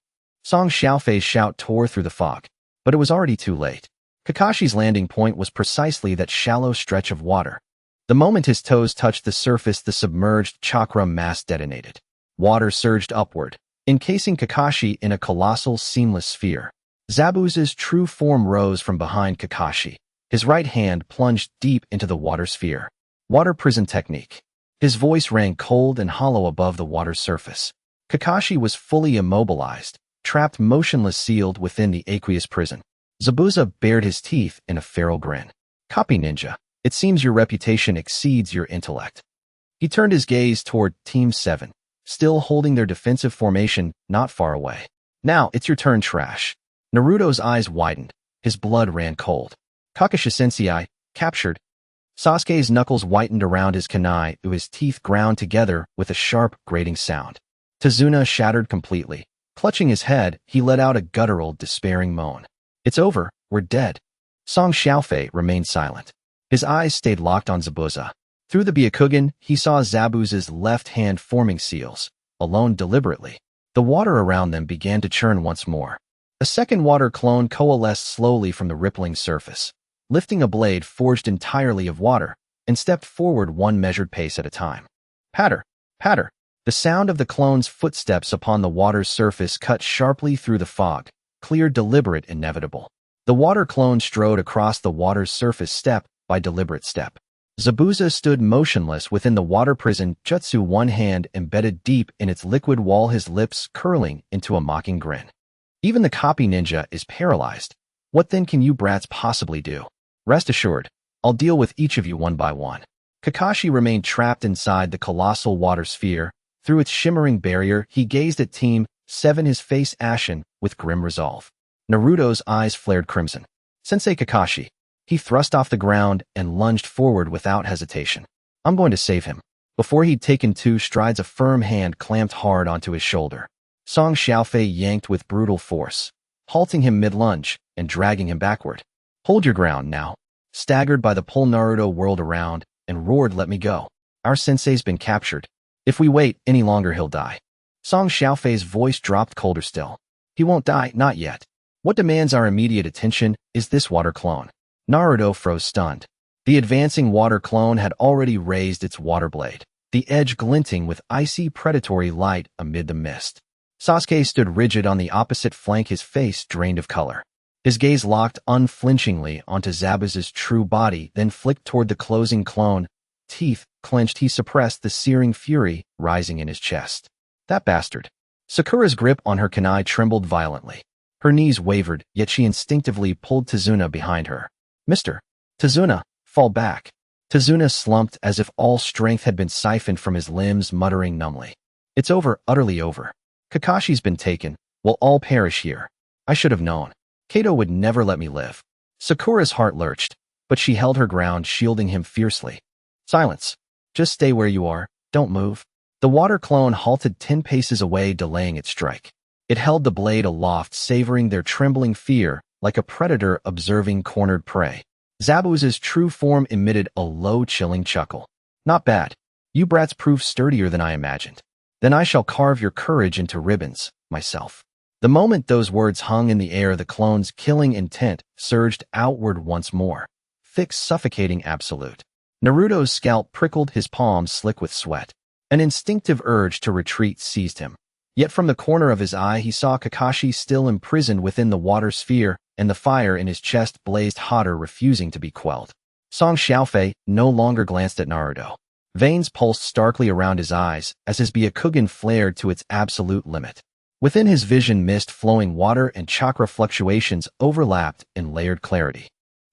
Xiaofei's shout tore through the fog, but it was already too late. Kakashi's landing point was precisely that shallow stretch of water. The moment his toes touched the surface, the submerged chakra mass detonated. Water surged upward, encasing Kakashi in a colossal, seamless sphere. Zabuza's true form rose from behind Kakashi. His right hand plunged deep into the water sphere. Water prison technique. His voice rang cold and hollow above the water's surface. Kakashi was fully immobilized, trapped motionless, sealed within the aqueous prison. Zabuza bared his teeth in a feral grin. Copy ninja. It seems your reputation exceeds your intellect. He turned his gaze toward Team 7, still holding their defensive formation not far away. Now, it's your turn, trash. Naruto's eyes widened. His blood ran cold. Kakashi-sensei, captured. Sasuke's knuckles whitened around his kunai, his teeth ground together with a sharp, grating sound. Tazuna shattered completely. Clutching his head, he let out a guttural, despairing moan. It's over. We're dead. Xiaofei remained silent. His eyes stayed locked on Zabuza. Through the Byakugan, he saw Zabuza's left hand forming seals, alone deliberately. The water around them began to churn once more. A second water clone coalesced slowly from the rippling surface, lifting a blade forged entirely of water, and stepped forward one measured pace at a time. Patter, patter. The sound of the clone's footsteps upon the water's surface cut sharply through the fog, clear, deliberate, inevitable. The water clone strode across the water's surface step by deliberate step. Zabuza stood motionless within the water prison, jutsu one hand embedded deep in its liquid wall, his lips curling into a mocking grin. Even the copy ninja is paralyzed. What then can you brats possibly do? Rest assured, I'll deal with each of you one by one. Kakashi remained trapped inside the colossal water sphere. Through its shimmering barrier, he gazed at Team 7, his face ashen with grim resolve. Naruto's eyes flared crimson. Sensei Kakashi. He thrust off the ground and lunged forward without hesitation. I'm going to save him. Before he'd taken 2 strides, a firm hand clamped hard onto his shoulder. Song Xiaofei yanked with brutal force, halting him mid-lunge and dragging him backward. Hold your ground now. Staggered by the pull, Naruto whirled around and roared, let me go. Our sensei's been captured. If we wait any longer, he'll die. Song Xiaofei's voice dropped colder still. He won't die, not yet. What demands our immediate attention is this water clone. Naruto froze stunned. The advancing water clone had already raised its water blade, the edge glinting with icy predatory light amid the mist. Sasuke stood rigid on the opposite flank, his face drained of color. His gaze locked unflinchingly onto Zabuza's true body, then flicked toward the closing clone. Teeth clenched, he suppressed the searing fury rising in his chest. That bastard. Sakura's grip on her kunai trembled violently. Her knees wavered, yet she instinctively pulled Tsunade behind her. Mr. Tsunade, fall back. Tsunade slumped as if all strength had been siphoned from his limbs, muttering numbly. It's over, utterly over. Kakashi's been taken. We'll all perish here. I should have known. Kato would never let me live. Sakura's heart lurched, but she held her ground, shielding him fiercely. Silence. Just stay where you are. Don't move. The water clone halted 10 paces away, delaying its strike. It held the blade aloft, savoring their trembling fear like a predator observing cornered prey. Zabuza's true form emitted a low, chilling chuckle. Not bad. You brats prove sturdier than I imagined. Then I shall carve your courage into ribbons, myself. The moment those words hung in the air, the clone's killing intent surged outward once more. Fixed, suffocating, absolute. Naruto's scalp prickled, his palms slick with sweat. An instinctive urge to retreat seized him. Yet from the corner of his eye he saw Kakashi still imprisoned within the water sphere, and the fire in his chest blazed hotter, refusing to be quelled. Song Xiaofei no longer glanced at Naruto. Veins pulsed starkly around his eyes as his Byakugan flared to its absolute limit. Within his vision, mist, flowing water, and chakra fluctuations overlapped in layered clarity.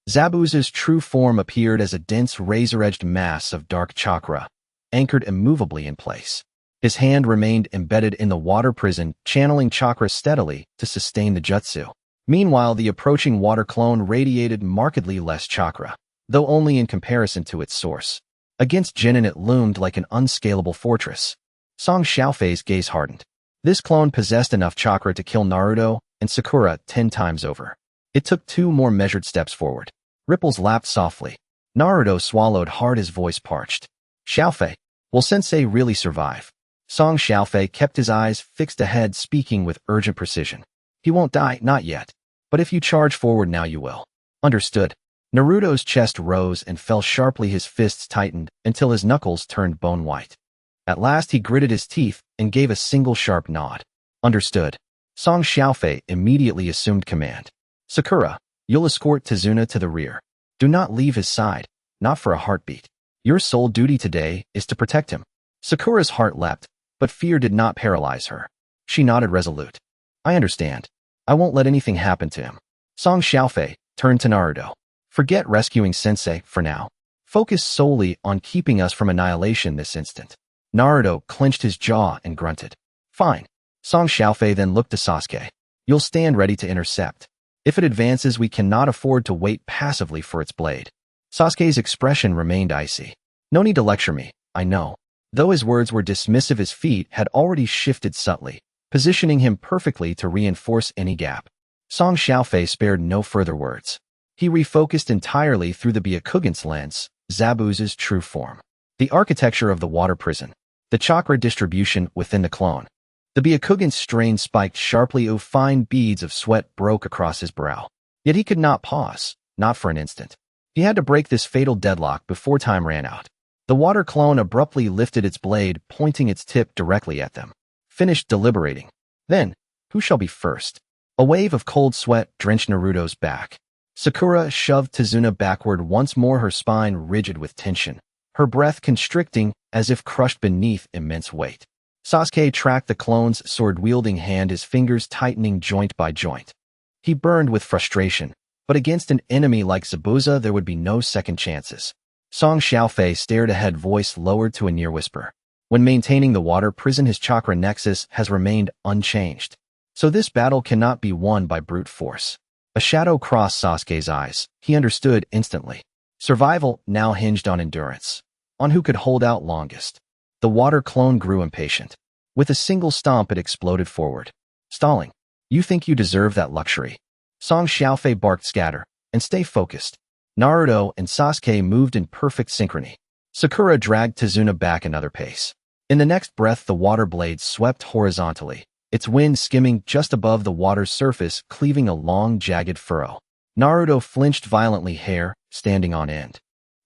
Zabuza's true form appeared as a dense, razor-edged mass of dark chakra, anchored immovably in place. His hand remained embedded in the water prison, channeling chakra steadily to sustain the jutsu. Meanwhile, the approaching water clone radiated markedly less chakra, though only in comparison to its source. Against Genin, it loomed like an unscalable fortress. Song Xiaofei's gaze hardened. This clone possessed enough chakra to kill Naruto and Sakura 10 times over. It took 2 more measured steps forward. Ripples lapped softly. Naruto swallowed hard, his voice parched. Xiaofei, will Sensei really survive? Song Xiaofei kept his eyes fixed ahead, speaking with urgent precision. He won't die, not yet. But if you charge forward now, you will. Understood. Naruto's chest rose and fell sharply, his fists tightened until his knuckles turned bone white. At last he gritted his teeth and gave a single sharp nod. Understood. Song Xiaofei immediately assumed command. Sakura, you'll escort Tsunade to the rear. Do not leave his side, not for a heartbeat. Your sole duty today is to protect him. Sakura's heart leapt, but fear did not paralyze her. She nodded resolute. I understand. I won't let anything happen to him. Song Xiaofei turned to Naruto. Forget rescuing Sensei for now. Focus solely on keeping us from annihilation this instant. Naruto clenched his jaw and grunted. Fine. Song Xiaofei then looked to Sasuke. You'll stand ready to intercept. If it advances, we cannot afford to wait passively for its blade. Sasuke's expression remained icy. No need to lecture me, I know. Though his words were dismissive, his feet had already shifted subtly, positioning him perfectly to reinforce any gap. Song Xiaofei spared no further words. He refocused entirely through the Byakugan's lens, Zabuza's true form. The architecture of the water prison. The chakra distribution within the clone. The Byakugan's strain spiked sharply. Fine beads of sweat broke across his brow. Yet he could not pause, not for an instant. He had to break this fatal deadlock before time ran out. The water clone abruptly lifted its blade, pointing its tip directly at them. Finished deliberating. Then, who shall be first? A wave of cold sweat drenched Naruto's back. Sakura shoved Tsunade backward, once more, her spine rigid with tension, her breath constricting as if crushed beneath immense weight. Sasuke tracked the clone's sword-wielding hand, his fingers tightening joint by joint. He burned with frustration, but against an enemy like Zabuza there would be no second chances. Xiaofei stared ahead, voice lowered to a near whisper. When maintaining the water prison, his chakra nexus has remained unchanged. So this battle cannot be won by brute force. A shadow crossed Sasuke's eyes. He understood instantly. Survival now hinged on endurance, on who could hold out longest. The water clone grew impatient. With a single stomp, it exploded forward, stalling. You think you deserve that luxury? Xiaofei barked, scatter, and stay focused. Naruto and Sasuke moved in perfect synchrony. Sakura dragged Tsunade back another pace. In the next breath, the water blade swept horizontally, its wind skimming just above the water's surface, cleaving a long, jagged furrow. Naruto flinched violently, hair standing on end.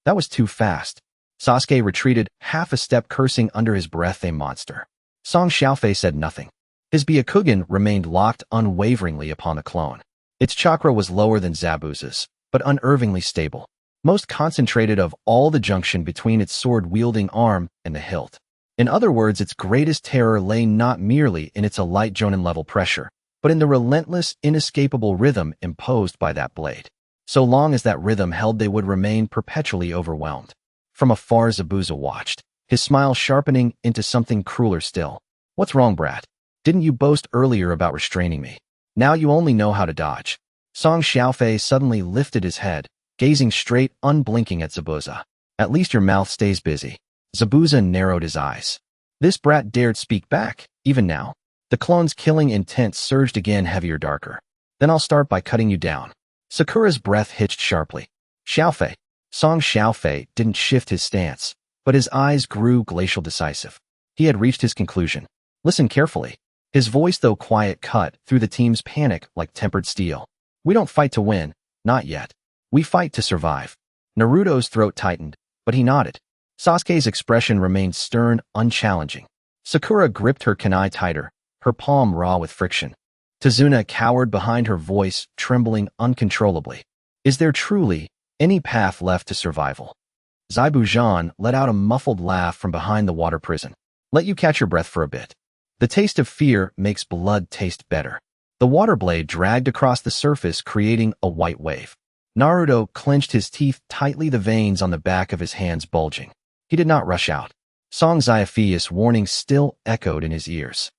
That was too fast. Sasuke retreated half a step, cursing under his breath, a monster. Xiaofei said nothing. His Byakugan remained locked unwaveringly upon the clone. Its chakra was lower than Zabuza's, but unervingly stable, most concentrated of all the junction between its sword-wielding arm and the hilt. In other words, its greatest terror lay not merely in its light jonin-level pressure, but in the relentless, inescapable rhythm imposed by that blade. So long as that rhythm held, they would remain perpetually overwhelmed. From afar, Zabuza watched, his smile sharpening into something crueler still. What's wrong, brat? Didn't you boast earlier about restraining me? Now you only know how to dodge. Xiaofei suddenly lifted his head, gazing straight, unblinking at Zabuza. At least your mouth stays busy. Zabuza narrowed his eyes. This brat dared speak back, even now. The clone's killing intent surged again, heavier, darker. Then I'll start by cutting you down. Sakura's breath hitched sharply. Xiaofei. Xiaofei didn't shift his stance, but his eyes grew glacial, decisive. He had reached his conclusion. Listen carefully. His voice, though quiet, cut through the team's panic like tempered steel. We don't fight to win, not yet. We fight to survive. Naruto's throat tightened, but he nodded. Sasuke's expression remained stern, unchallenging. Sakura gripped her kunai tighter, her palm raw with friction. Tsunade cowered behind her, voice trembling uncontrollably. Is there truly any path left to survival? Zabuza let out a muffled laugh from behind the water prison. Let you catch your breath for a bit. The taste of fear makes blood taste better. The water blade dragged across the surface, creating a white wave. Naruto clenched his teeth tightly, the veins on the back of his hands bulging. He did not rush out. Xiaofei's warning still echoed in his ears.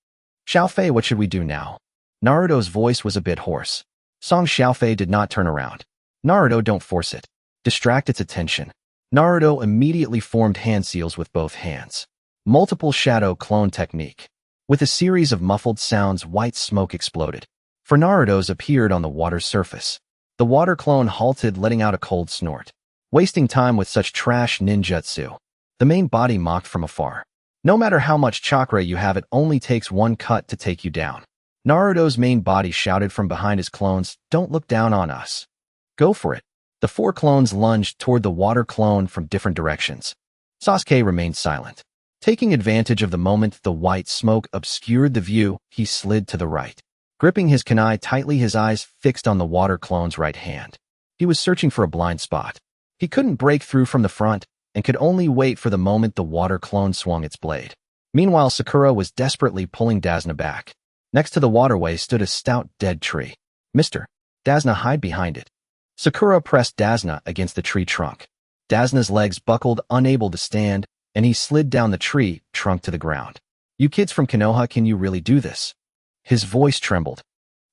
Xiaofei, what should we do now? Naruto's voice was a bit hoarse. Xiaofei did not turn around. Naruto, don't force it. Distract its attention. Naruto immediately formed hand seals with both hands. Multiple shadow clone technique. With a series of muffled sounds, white smoke exploded. For Naruto's appeared on the water's surface. The water clone halted, letting out a cold snort. Wasting time with such trash ninjutsu. The main body mocked from afar. No matter how much chakra you have, it only takes one cut to take you down. Naruto's main body shouted from behind his clones, don't look down on us. Go for it. The four clones lunged toward the water clone from different directions. Sasuke remained silent. Taking advantage of the moment the white smoke obscured the view, he slid to the right. Gripping his kunai tightly, his eyes fixed on the water clone's right hand. He was searching for a blind spot. He couldn't break through from the front, and could only wait for the moment the water clone swung its blade. Meanwhile, Sakura was desperately pulling Tsunade back. Next to the waterway stood a stout dead tree. Mister, Tsunade, hide behind it. Sakura pressed Tsunade against the tree trunk. Tsunade's legs buckled, unable to stand, and he slid down the tree trunk to the ground. You kids from Konoha, can you really do this? His voice trembled.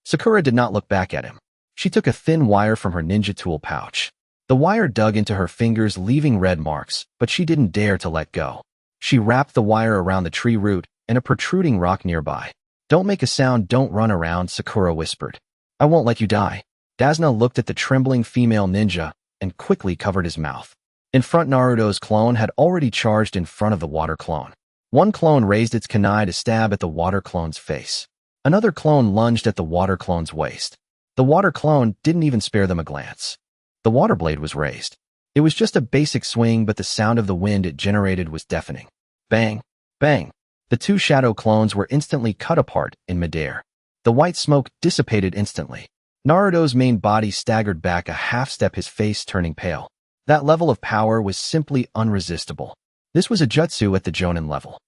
Sakura did not look back at him. She took a thin wire from her ninja tool pouch. The wire dug into her fingers, leaving red marks, but she didn't dare to let go. She wrapped the wire around the tree root and a protruding rock nearby. Don't make a sound, don't run around, Sakura whispered. I won't let you die. Tsunade looked at the trembling female ninja and quickly covered his mouth. In front, Naruto's clone had already charged in front of the water clone. One clone raised its kunai to stab at the water clone's face. Another clone lunged at the water clone's waist. The water clone didn't even spare them a glance. The water blade was raised. It was just a basic swing, but the sound of the wind it generated was deafening. Bang! Bang! The two shadow clones were instantly cut apart in midair. The white smoke dissipated instantly. Naruto's main body staggered back a half-step, his face turning pale. That level of power was simply unresistible. This was a jutsu at the Jonin level.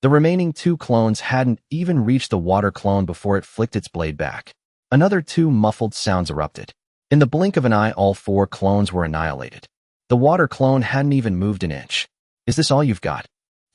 The remaining two clones hadn't even reached the water clone before it flicked its blade back. Another two muffled sounds erupted. In the blink of an eye, all four clones were annihilated. The water clone hadn't even moved an inch. Is this all you've got?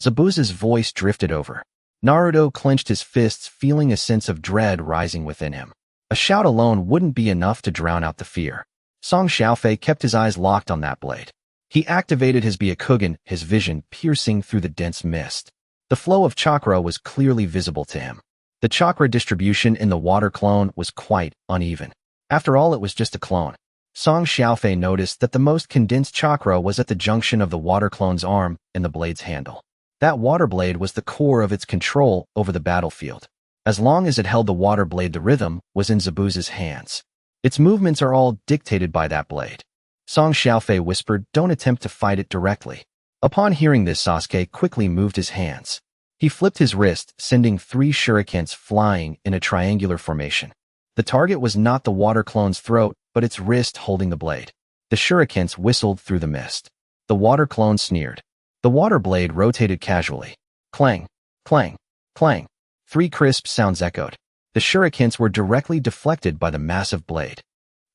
Zabuza's voice drifted over. Naruto clenched his fists, feeling a sense of dread rising within him. A shout alone wouldn't be enough to drown out the fear. Song Xiaofei kept his eyes locked on that blade. He activated his Byakugan, his vision piercing through the dense mist. The flow of chakra was clearly visible to him. The chakra distribution in the water clone was quite uneven. After all, it was just a clone. Song Xiaofei noticed that the most condensed chakra was at the junction of the water clone's arm and the blade's handle. That water blade was the core of its control over the battlefield. As long as it held the water blade, the rhythm was in Zabuza's hands. Its movements are all dictated by that blade. Song Xiaofei whispered, "Don't attempt to fight it directly." Upon hearing this, Sasuke quickly moved his hands. He flipped his wrist, sending 3 shurikens flying in a triangular formation. The target was not the water clone's throat, but its wrist holding the blade. The shurikens whistled through the mist. The water clone sneered. The water blade rotated casually. Clang, clang, clang. 3 crisp sounds echoed. The shurikens were directly deflected by the massive blade.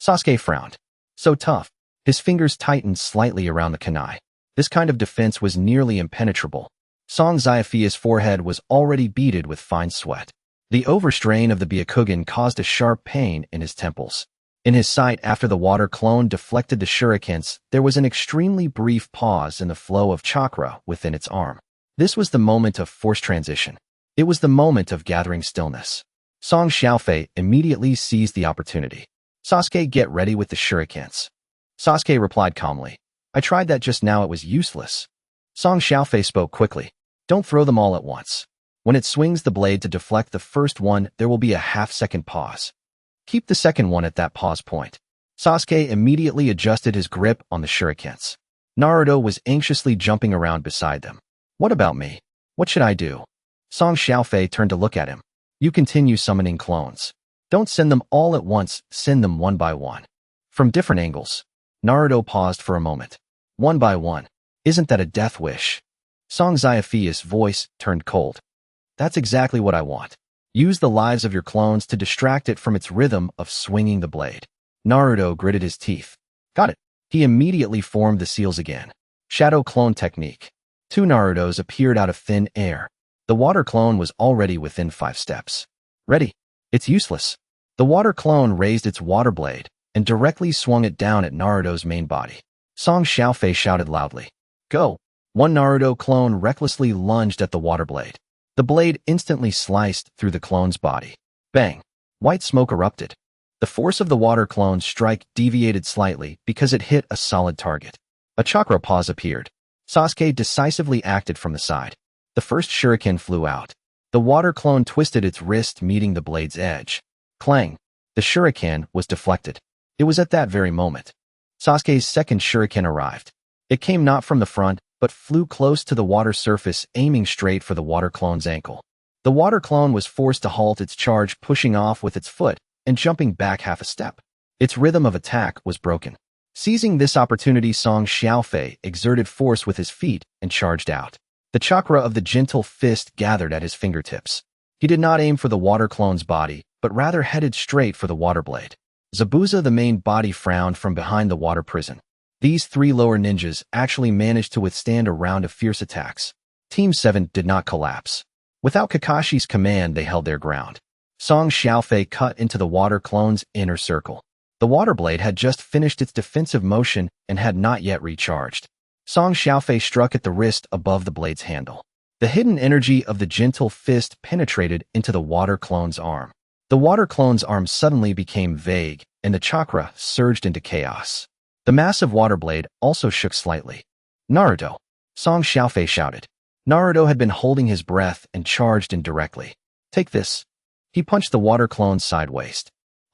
Sasuke frowned. So tough. His fingers tightened slightly around the kunai. This kind of defense was nearly impenetrable. Song Xiaofei's forehead was already beaded with fine sweat. The overstrain of the Byakugan caused a sharp pain in his temples. In his sight, after the water clone deflected the shurikens, there was an extremely brief pause in the flow of chakra within its arm. This was the moment of forced transition. It was the moment of gathering stillness. Song Xiaofei immediately seized the opportunity. "Sasuke, get ready with the shurikens." Sasuke replied calmly. "I tried that just now, it was useless." Song Xiaofei spoke quickly. "Don't throw them all at once. When it swings the blade to deflect the first one, there will be a half-second pause. Keep the second one at that pause point." Sasuke immediately adjusted his grip on the shurikens. Naruto was anxiously jumping around beside them. "What about me? What should I do?" Song Xiaofei turned to look at him. "You continue summoning clones. Don't send them all at once, send them one by one. From different angles." Naruto paused for a moment. "One by one. Isn't that a death wish?" Song Xiaofei's voice turned cold. "That's exactly what I want. Use the lives of your clones to distract it from its rhythm of swinging the blade." Naruto gritted his teeth. "Got it." He immediately formed the seals again. Shadow clone technique. 2 Narutos appeared out of thin air. The water clone was already within 5 steps. "Ready." "It's useless." The water clone raised its water blade and directly swung it down at Naruto's main body. Song Xiaofei shouted loudly. "Go." One Naruto clone recklessly lunged at the water blade. The blade instantly sliced through the clone's body. Bang! White smoke erupted. The force of the water clone's strike deviated slightly because it hit a solid target. A chakra pause appeared. Sasuke decisively acted from the side. The first shuriken flew out. The water clone twisted its wrist, meeting the blade's edge. Clang! The shuriken was deflected. It was at that very moment Sasuke's second shuriken arrived. It came not from the front, but flew close to the water surface, aiming straight for the water clone's ankle. The water clone was forced to halt its charge, pushing off with its foot and jumping back half a step. Its rhythm of attack was broken. Seizing this opportunity, Song Xiaofei exerted force with his feet and charged out. The chakra of the gentle fist gathered at his fingertips. He did not aim for the water clone's body, but rather headed straight for the water blade. Zabuza, the main body, frowned from behind the water prison. These 3 lower ninjas actually managed to withstand a round of fierce attacks. Team 7 did not collapse. Without Kakashi's command, they held their ground. Song Xiaofei cut into the water clone's inner circle. The water blade had just finished its defensive motion and had not yet recharged. Song Xiaofei struck at the wrist above the blade's handle. The hidden energy of the gentle fist penetrated into the water clone's arm. The water clone's arm suddenly became vague, and the chakra surged into chaos. The massive water blade also shook slightly. "Naruto!" Song Xiaofei shouted. Naruto had been holding his breath and charged in directly. "Take this." He punched the water clone's sideways.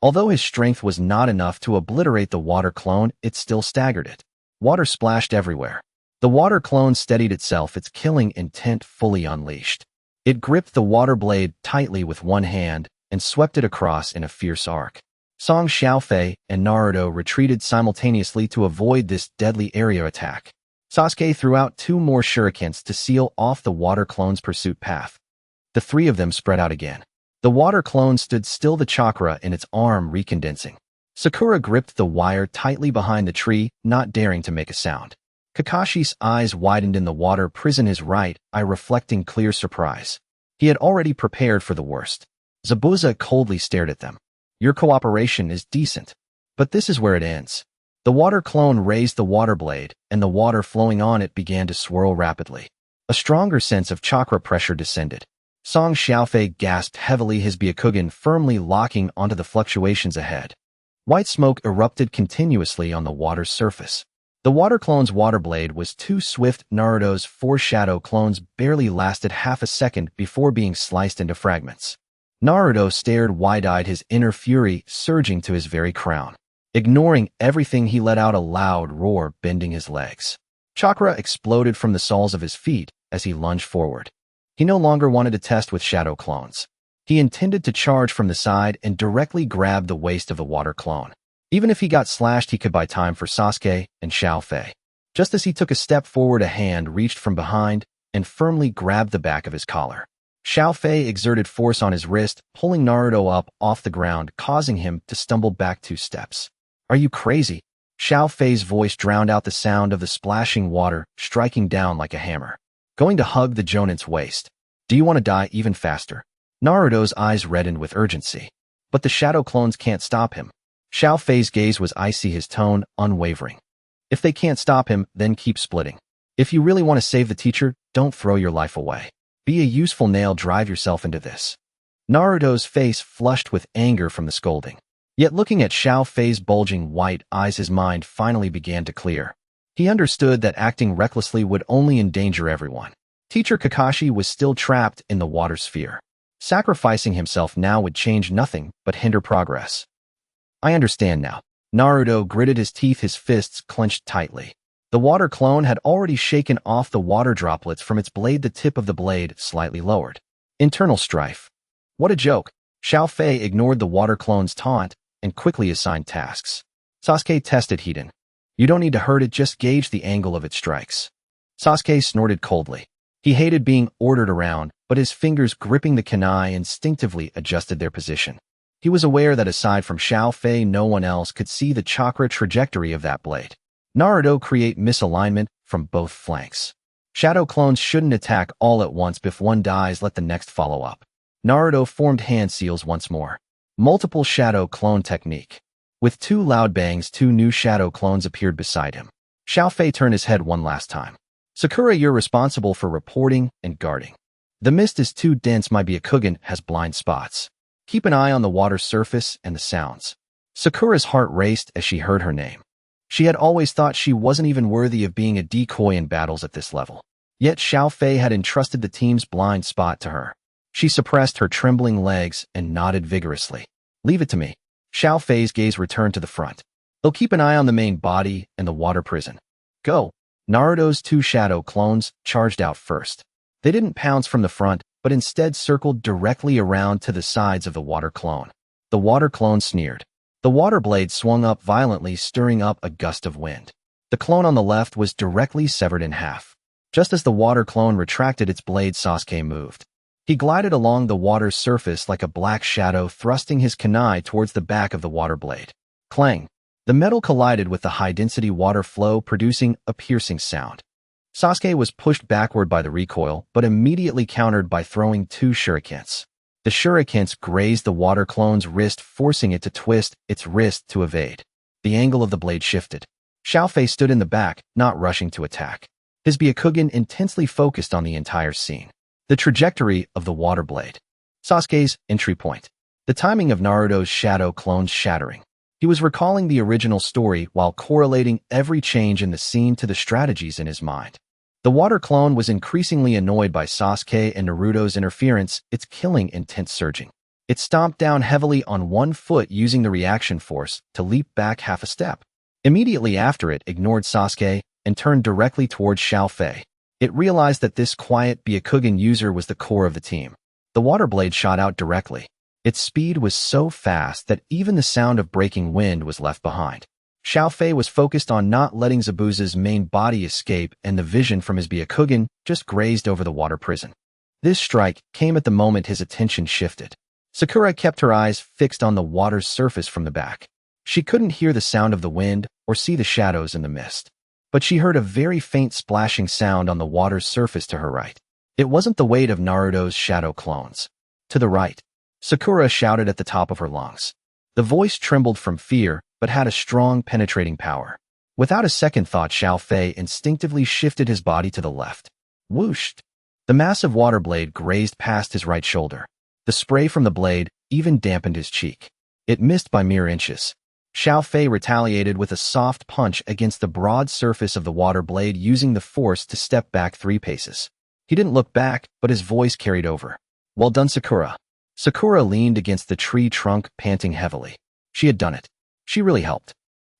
Although his strength was not enough to obliterate the water clone, it still staggered it. Water splashed everywhere. The water clone steadied itself, its killing intent fully unleashed. It gripped the water blade tightly with one hand and swept it across in a fierce arc. Song Xiaofei and Naruto retreated simultaneously to avoid this deadly area attack. Sasuke threw out 2 more shurikens to seal off the water clone's pursuit path. The 3 of them spread out again. The water clone stood still, the chakra in its arm recondensing. Sakura gripped the wire tightly behind the tree, not daring to make a sound. Kakashi's eyes widened in the water prison, his right eye reflecting clear surprise. He had already prepared for the worst. Zabuza coldly stared at them. Your cooperation is decent, but this is where it ends. The water clone raised the water blade, and the water flowing on it began to swirl rapidly. A stronger sense of chakra pressure descended. Song Xiaofei gasped heavily, his Byakugan firmly locking onto the fluctuations ahead. White smoke erupted continuously on the water's surface. The water clone's water blade was too swift. Naruto's 4 shadow clones barely lasted half a second before being sliced into fragments. Naruto stared wide-eyed, his inner fury surging to his very crown. Ignoring everything, he let out a loud roar, bending his legs. Chakra exploded from the soles of his feet as he lunged forward. He no longer wanted to test with shadow clones. He intended to charge from the side and directly grab the waist of the water clone. Even if he got slashed, he could buy time for Sasuke and Xiaofei. Just as he took a step forward, a hand reached from behind and firmly grabbed the back of his collar. Xiaofei exerted force on his wrist, pulling Naruto up off the ground, causing him to stumble back 2 steps. Are you crazy? Xiaofei's voice drowned out the sound of the splashing water striking down like a hammer. Going to hug the Jonin's waist. Do you want to die even faster? Naruto's eyes reddened with urgency. But the shadow clones can't stop him. Xiaofei's gaze was icy, his tone unwavering. If they can't stop him, then keep splitting. If you really want to save the teacher, don't throw your life away. Be a useful nail, drive yourself into this. Naruto's face flushed with anger from the scolding. Yet looking at Xiaofei's bulging white eyes, his mind finally began to clear. He understood that acting recklessly would only endanger everyone. Teacher Kakashi was still trapped in the water sphere. Sacrificing himself now would change nothing but hinder progress. I understand now. Naruto gritted his teeth, his fists clenched tightly. The water clone had already shaken off the water droplets from its blade, the tip of the blade slightly lowered. Internal strife. What a joke. Xiaofei ignored the water clone's taunt and quickly assigned tasks. Sasuke tested Hiden. You don't need to hurt it, just gauge the angle of its strikes. Sasuke snorted coldly. He hated being ordered around, but his fingers gripping the kunai instinctively adjusted their position. He was aware that aside from Xiaofei, no one else could see the chakra trajectory of that blade. Naruto create misalignment from both flanks. Shadow clones shouldn't attack all at once. If one dies, let the next follow up. Naruto formed hand seals once more. Multiple shadow clone technique. With 2 loud bangs, 2 new shadow clones appeared beside him. Xiaofei turned his head one last time. Sakura, you're responsible for reporting and guarding. The mist is too dense. My Byakugan has blind spots. Keep an eye on the water's surface and the sounds. Sakura's heart raced as she heard her name. She had always thought she wasn't even worthy of being a decoy in battles at this level. Yet Xiaofei had entrusted the team's blind spot to her. She suppressed her trembling legs and nodded vigorously. Leave it to me. Xiaofei's gaze returned to the front. They'll keep an eye on the main body and the water prison. Go. Naruto's 2 shadow clones charged out first. They didn't pounce from the front, but instead circled directly around to the sides of the water clone. The water clone sneered. The water blade swung up violently, stirring up a gust of wind. The clone on the left was directly severed in half. Just as the water clone retracted its blade, Sasuke moved. He glided along the water's surface like a black shadow, thrusting his kunai towards the back of the water blade. Clang! The metal collided with the high-density water flow, producing a piercing sound. Sasuke was pushed backward by the recoil, but immediately countered by throwing 2 shurikens. The shurikens grazed the water clone's wrist, forcing it to twist its wrist to evade. The angle of the blade shifted. Xiaofei stood in the back, not rushing to attack. His Byakugan intensely focused on the entire scene. The trajectory of the water blade. Sasuke's entry point. The timing of Naruto's shadow clone's shattering. He was recalling the original story while correlating every change in the scene to the strategies in his mind. The water clone was increasingly annoyed by Sasuke and Naruto's interference, its killing intent surging. It stomped down heavily on one foot, using the reaction force to leap back half a step. Immediately after it ignored Sasuke and turned directly towards Xiaofei. It realized that this quiet Byakugan user was the core of the team. The water blade shot out directly. Its speed was so fast that even the sound of breaking wind was left behind. Xiaofei was focused on not letting Zabuza's main body escape, and the vision from his Byakugan just grazed over the water prison. This strike came at the moment his attention shifted. Sakura kept her eyes fixed on the water's surface from the back. She couldn't hear the sound of the wind or see the shadows in the mist. But she heard a very faint splashing sound on the water's surface to her right. It wasn't the weight of Naruto's shadow clones. To the right, Sakura shouted at the top of her lungs. The voice trembled from fear, but had a strong, penetrating power. Without a second thought, Xiaofei instinctively shifted his body to the left. Whooshed! The massive water blade grazed past his right shoulder. The spray from the blade even dampened his cheek. It missed by mere inches. Xiaofei retaliated with a soft punch against the broad surface of the water blade, using the force to step back 3 paces. He didn't look back, but his voice carried over. Well done, Sakura. Sakura leaned against the tree trunk, panting heavily. She had done it. She really helped.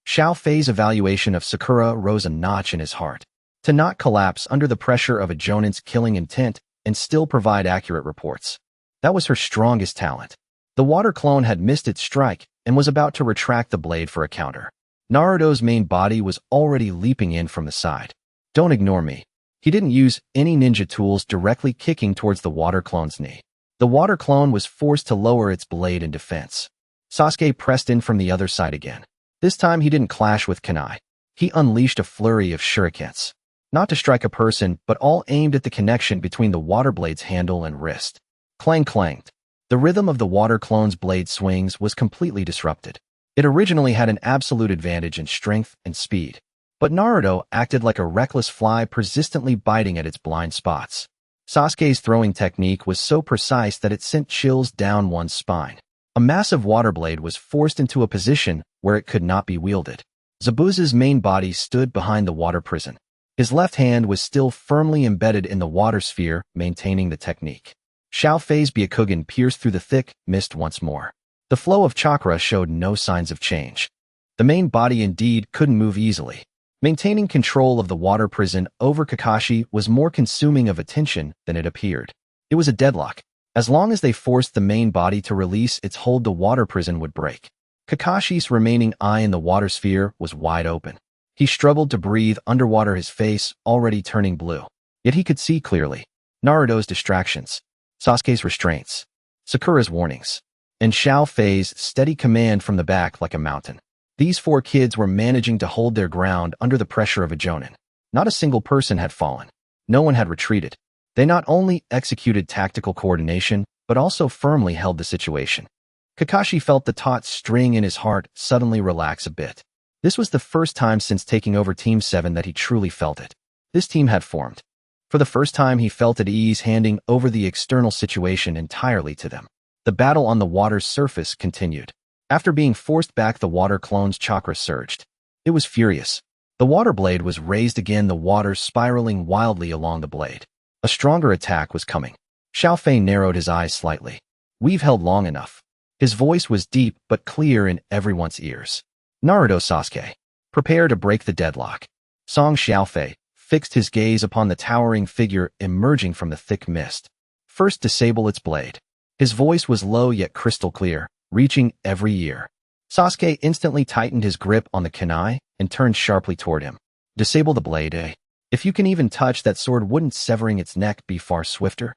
Xiaofei's evaluation of Sakura rose a notch in his heart. To not collapse under the pressure of a Jonin's killing intent and still provide accurate reports. That was her strongest talent. The water clone had missed its strike and was about to retract the blade for a counter. Naruto's main body was already leaping in from the side. Don't ignore me. He didn't use any ninja tools, directly kicking towards the water clone's knee. The water clone was forced to lower its blade in defense. Sasuke pressed in from the other side again. This time he didn't clash with kunai. He unleashed a flurry of shurikens. Not to strike a person, but all aimed at the connection between the water blade's handle and wrist. Clang clanged. The rhythm of the water clone's blade swings was completely disrupted. It originally had an absolute advantage in strength and speed. But Naruto acted like a reckless fly, persistently biting at its blind spots. Sasuke's throwing technique was so precise that it sent chills down one's spine. A massive water blade was forced into a position where it could not be wielded. Zabuza's main body stood behind the water prison. His left hand was still firmly embedded in the water sphere, maintaining the technique. Xiaofei's Byakugan pierced through the thick mist once more. The flow of chakra showed no signs of change. The main body indeed couldn't move easily. Maintaining control of the water prison over Kakashi was more consuming of attention than it appeared. It was a deadlock. As long as they forced the main body to release its hold, the water prison would break. Kakashi's remaining eye in the water sphere was wide open. He struggled to breathe underwater, his face already turning blue. Yet he could see clearly. Naruto's distractions, Sasuke's restraints, Sakura's warnings, and Xiaofei's steady command from the back like a mountain. These 4 kids were managing to hold their ground under the pressure of a Jonin. Not a single person had fallen. No one had retreated. They not only executed tactical coordination, but also firmly held the situation. Kakashi felt the taut string in his heart suddenly relax a bit. This was the first time since taking over Team 7 that he truly felt it. This team had formed. For the first time he felt at ease, handing over the external situation entirely to them. The battle on the water's surface continued. After being forced back, the water clone's chakra surged. It was furious. The water blade was raised again, the water spiraling wildly along the blade. A stronger attack was coming. Xiaofei narrowed his eyes slightly. We've held long enough. His voice was deep but clear in everyone's ears. Naruto, Sasuke, prepare to break the deadlock. Song Xiaofei fixed his gaze upon the towering figure emerging from the thick mist. First, disable its blade. His voice was low yet crystal clear, reaching every ear. Sasuke instantly tightened his grip on the kunai and turned sharply toward him. Disable the blade, eh? If you can even touch that sword, wouldn't severing its neck be far swifter?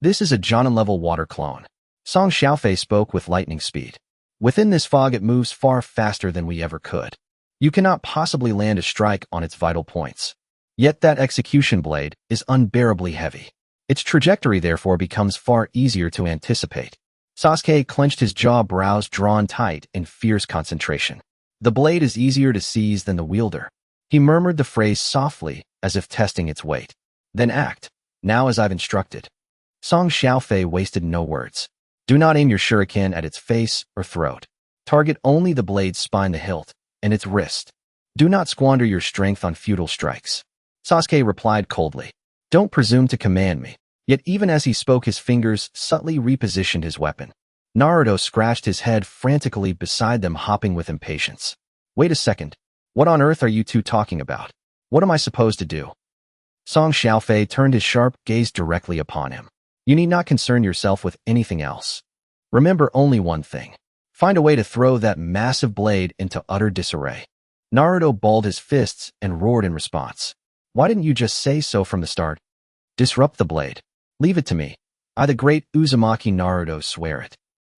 This is a Jonin-level water clone. Song Xiaofei spoke with lightning speed. Within this fog, it moves far faster than we ever could. You cannot possibly land a strike on its vital points. Yet that execution blade is unbearably heavy. Its trajectory therefore becomes far easier to anticipate. Sasuke clenched his jaw, brows drawn tight in fierce concentration. The blade is easier to seize than the wielder. He murmured the phrase softly, as if testing its weight. Then act, now as I've instructed. Song Xiaofei wasted no words. Do not aim your shuriken at its face or throat. Target only the blade's spine, the hilt, and its wrist. Do not squander your strength on futile strikes. Sasuke replied coldly. Don't presume to command me. Yet even as he spoke, his fingers subtly repositioned his weapon. Naruto scratched his head frantically beside them, hopping with impatience. Wait a second. What on earth are you two talking about? What am I supposed to do? Song Xiaofei turned his sharp gaze directly upon him. You need not concern yourself with anything else. Remember only one thing. Find a way to throw that massive blade into utter disarray. Naruto balled his fists and roared in response. Why didn't you just say so from the start? Disrupt the blade. Leave it to me. I, the great Uzumaki Naruto, swear it.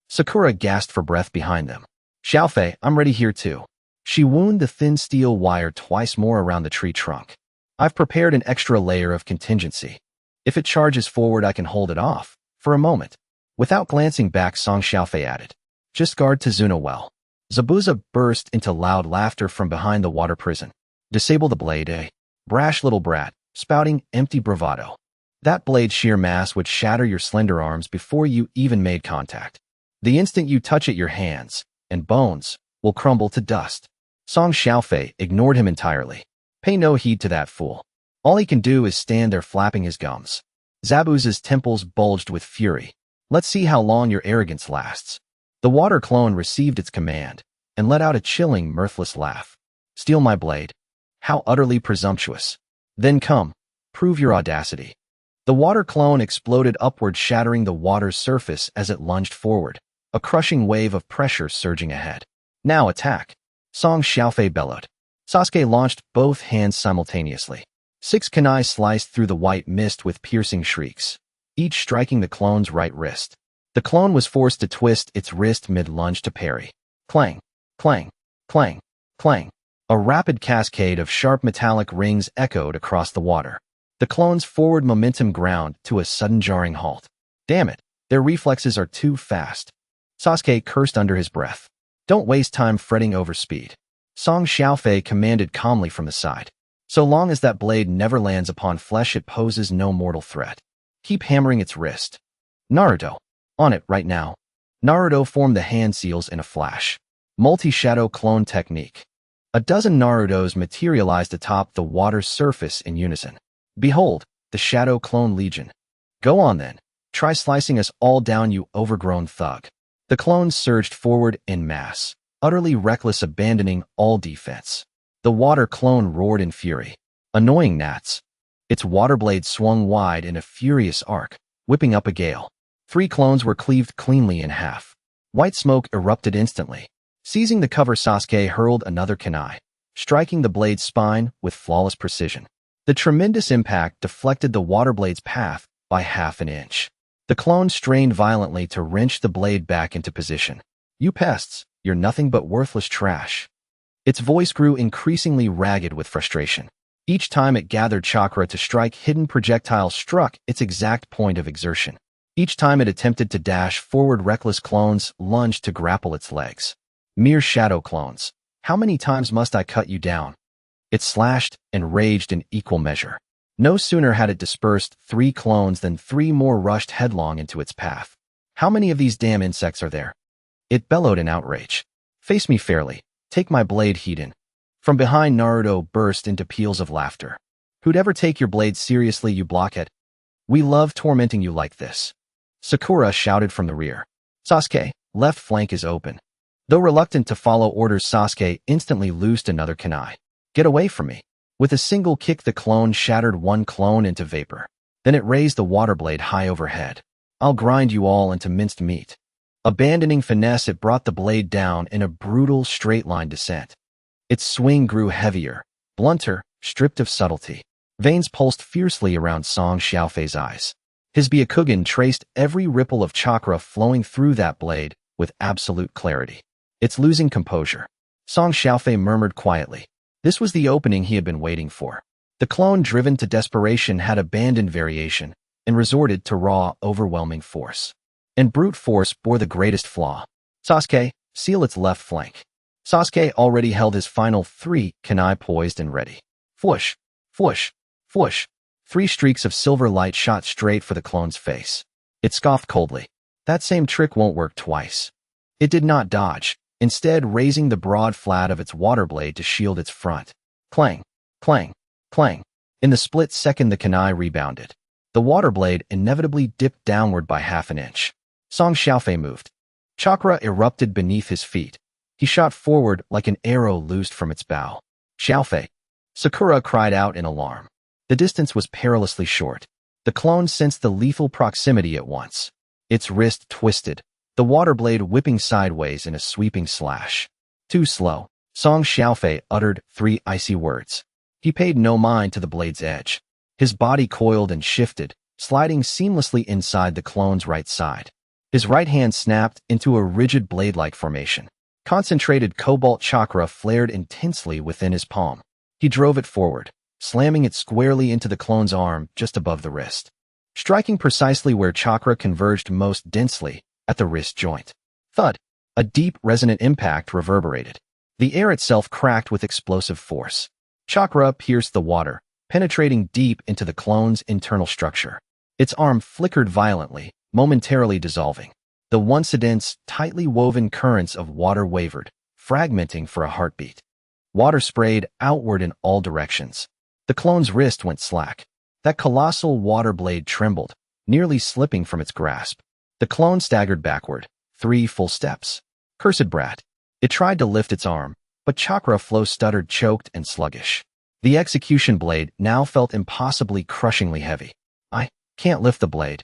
Sakura gasped for breath behind them. Xiaofei, I'm ready here too. She wound the thin steel wire twice more around the tree trunk. I've prepared an extra layer of contingency. If it charges forward, I can hold it off, for a moment. Without glancing back, Song Xiaofei added, just guard Tsunade well. Zabuza burst into loud laughter from behind the water prison. Disable the blade, eh? Brash little brat, spouting empty bravado. That blade's sheer mass would shatter your slender arms before you even made contact. The instant you touch it, your hands and bones will crumble to dust. Song Xiaofei ignored him entirely. Pay no heed to that fool. All he can do is stand there flapping his gums. Zabuza's temples bulged with fury. Let's see how long your arrogance lasts. The water clone received its command and let out a chilling, mirthless laugh. Steal my blade? How utterly presumptuous. Then come, prove your audacity. The water clone exploded upward, shattering the water's surface as it lunged forward, a crushing wave of pressure surging ahead. Now attack. Song Xiaofei bellowed. Sasuke launched both hands simultaneously. 6 kunai sliced through the white mist with piercing shrieks, each striking the clone's right wrist. The clone was forced to twist its wrist mid-lunge to parry. Clang, clang, clang, clang. A rapid cascade of sharp metallic rings echoed across the water. The clone's forward momentum ground to a sudden jarring halt. Damn it, their reflexes are too fast. Sasuke cursed under his breath. Don't waste time fretting over speed. Song Xiaofei commanded calmly from the side. So long as that blade never lands upon flesh, it poses no mortal threat. Keep hammering its wrist. Naruto. On it right now. Naruto formed the hand seals in a flash. Multi-shadow clone technique. A dozen Narutos materialized atop the water's surface in unison. Behold, the Shadow Clone Legion. Go on then. Try slicing us all down, you overgrown thug. The clones surged forward en masse, utterly reckless, abandoning all defense. The water clone roared in fury. Annoying gnats. Its water blade swung wide in a furious arc, whipping up a gale. 3 clones were cleaved cleanly in half. White smoke erupted instantly. Seizing the cover, Sasuke hurled another kunai, striking the blade's spine with flawless precision. The tremendous impact deflected the water blade's path by half an inch. The clone strained violently to wrench the blade back into position. You pests, you're nothing but worthless trash. Its voice grew increasingly ragged with frustration. Each time it gathered chakra to strike, hidden projectiles struck its exact point of exertion. Each time it attempted to dash forward, reckless clones lunged to grapple its legs. Mere shadow clones. How many times must I cut you down? It slashed and raged in equal measure. No sooner had it dispersed 3 clones than 3 more rushed headlong into its path. How many of these damn insects are there? It bellowed in outrage. Face me fairly. Take my blade, Heiden. From behind, Naruto burst into peals of laughter. Who'd ever take your blade seriously, you blockhead? We love tormenting you like this. Sakura shouted from the rear. Sasuke, left flank is open. Though reluctant to follow orders, Sasuke instantly loosed another kunai. Get away from me. With a single kick, the clone shattered 1 clone into vapor. Then it raised the water blade high overhead. I'll grind you all into minced meat. Abandoning finesse, it brought the blade down in a brutal straight-line descent. Its swing grew heavier, blunter, stripped of subtlety. Veins pulsed fiercely around Song Xiaofei's eyes. His Byakugan traced every ripple of chakra flowing through that blade with absolute clarity. It's losing composure. Song Xiaofei murmured quietly. This was the opening he had been waiting for. The clone, driven to desperation, had abandoned variation and resorted to raw, overwhelming force. And brute force bore the greatest flaw. Sasuke, seal its left flank. Sasuke already held his final 3 kunai poised and ready. Fwoosh, fwoosh, fwoosh. 3 streaks of silver light shot straight for the clone's face. It scoffed coldly. That same trick won't work twice. It did not dodge, instead raising the broad flat of its water blade to shield its front. Clang, clang, clang. In the split second, the kunai rebounded. The water blade inevitably dipped downward by half an inch. Song Xiaofei moved. Chakra erupted beneath his feet. He shot forward like an arrow loosed from its bow. Xiaofei. Sakura cried out in alarm. The distance was perilously short. The clone sensed the lethal proximity at once. Its wrist twisted, the water blade whipping sideways in a sweeping slash. Too slow. Song Xiaofei uttered 3 icy words. He paid no mind to the blade's edge. His body coiled and shifted, sliding seamlessly inside the clone's right side. His right hand snapped into a rigid blade-like formation. Concentrated cobalt chakra flared intensely within his palm. He drove it forward, slamming it squarely into the clone's arm just above the wrist, striking precisely where chakra converged most densely, at the wrist joint. Thud! A deep, resonant impact reverberated. The air itself cracked with explosive force. Chakra pierced the water, penetrating deep into the clone's internal structure. Its arm flickered violently, momentarily dissolving. The once dense, tightly woven currents of water wavered, fragmenting for a heartbeat. Water sprayed outward in all directions. The clone's wrist went slack. That colossal water blade trembled, nearly slipping from its grasp. The clone staggered backward, 3 full steps. Cursed brat. It tried to lift its arm, but chakra flow stuttered, choked, and sluggish. The execution blade now felt impossibly crushingly heavy. I can't lift the blade.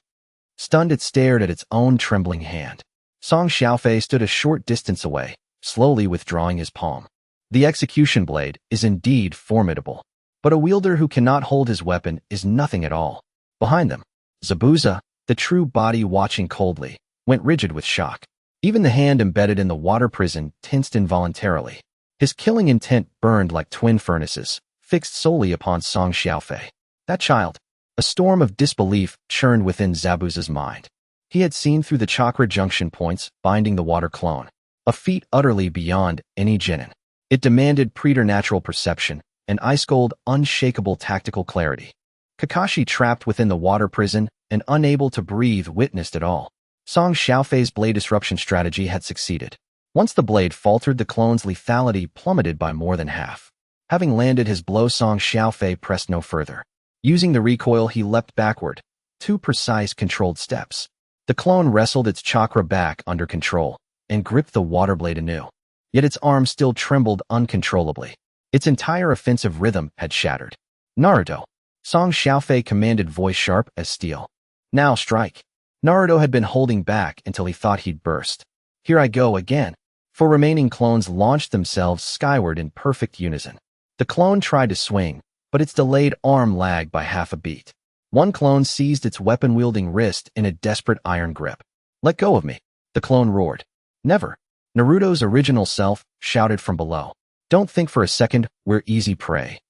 Stunned, it stared at its own trembling hand. Song Xiaofei stood a short distance away, slowly withdrawing his palm. The execution blade is indeed formidable, but a wielder who cannot hold his weapon is nothing at all. Behind them, Zabuza, the true body watching coldly, went rigid with shock. Even the hand embedded in the water prison tensed involuntarily. His killing intent burned like twin furnaces, fixed solely upon Song Xiaofei. That child. A storm of disbelief churned within Zabuza's mind. He had seen through the chakra junction points binding the water clone, a feat utterly beyond any genin. It demanded preternatural perception, an ice-cold, unshakable tactical clarity. Kakashi, trapped within the water prison and unable to breathe, witnessed it all. Song Xiaofei's blade disruption strategy had succeeded. Once the blade faltered, the clone's lethality plummeted by more than half. Having landed his blow, Song Xiaofei pressed no further. Using the recoil, he leapt backward, 2 precise, controlled steps. The clone wrestled its chakra back under control and gripped the water blade anew. Yet its arm still trembled uncontrollably. Its entire offensive rhythm had shattered. Naruto. Song Xiaofei commanded, voice sharp as steel. Now strike. Naruto had been holding back until he thought he'd burst. Here I go again. 4 remaining clones launched themselves skyward in perfect unison. The clone tried to swing, but its delayed arm lagged by half a beat. One clone seized its weapon-wielding wrist in a desperate iron grip. Let go of me, the clone roared. Never. Naruto's original self shouted from below. Don't think for a second, we're easy prey.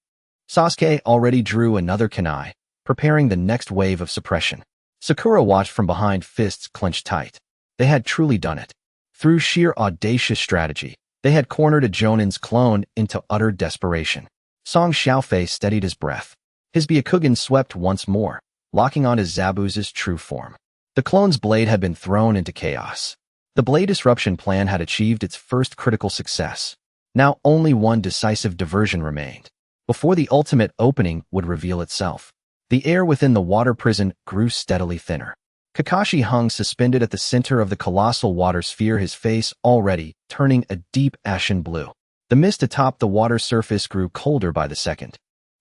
Sasuke already drew another kunai, preparing the next wave of suppression. Sakura watched from behind, fists clenched tight. They had truly done it. Through sheer audacious strategy, they had cornered a Jonin's clone into utter desperation. Song Xiaofei steadied his breath. His Byakugan swept once more, locking onto Zabuza's true form. The clone's blade had been thrown into chaos. The blade disruption plan had achieved its first critical success. Now only one decisive diversion remained. Before the ultimate opening would reveal itself, the air within the water prison grew steadily thinner. Kakashi hung suspended at the center of the colossal water sphere, his face already turning a deep ashen blue. The mist atop the water surface grew colder by the second.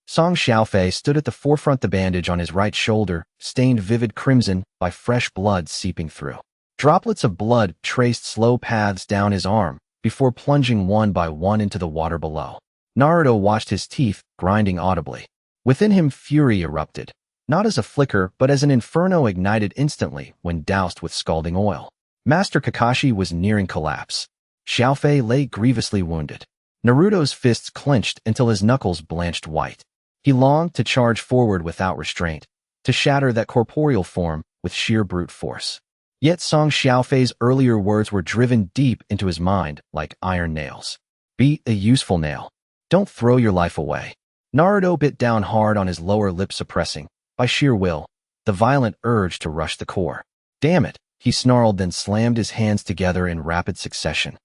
Song Xiaofei stood at the forefront, the bandage on his right shoulder stained vivid crimson by fresh blood seeping through. Droplets of blood traced slow paths down his arm before plunging one by one into the water below. Naruto watched, his teeth grinding audibly. Within him, fury erupted, not as a flicker but as an inferno ignited instantly when doused with scalding oil. Master Kakashi was nearing collapse. Xiaofei lay grievously wounded. Naruto's fists clenched until his knuckles blanched white. He longed to charge forward without restraint, to shatter that corporeal form with sheer brute force. Yet Song Xiaofei's earlier words were driven deep into his mind like iron nails. Be a useful nail. Don't throw your life away. Naruto bit down hard on his lower lip, suppressing, by sheer will, the violent urge to rush the core. Damn it, he snarled, then slammed his hands together in rapid succession.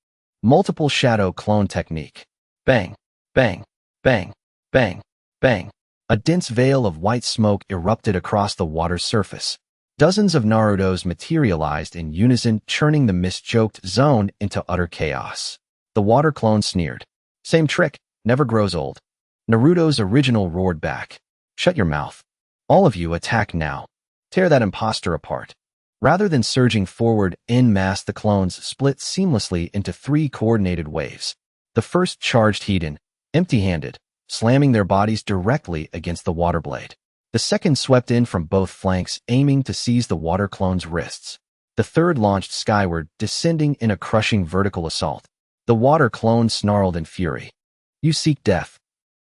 Multiple shadow clone technique. Bang, bang, bang, bang, bang. A dense veil of white smoke erupted across the water's surface. Dozens of Narutos materialized in unison, churning the mist-choked zone into utter chaos. The water clone sneered. Same trick, never grows old. Naruto's original roared back. Shut your mouth. All of you attack now. Tear that imposter apart. Rather than surging forward en masse, the clones split seamlessly into 3 coordinated waves. The first charged Hedon, empty-handed, slamming their bodies directly against the water blade. The second swept in from both flanks, aiming to seize the water clone's wrists. The third launched skyward, descending in a crushing vertical assault. The water clone snarled in fury. You seek death.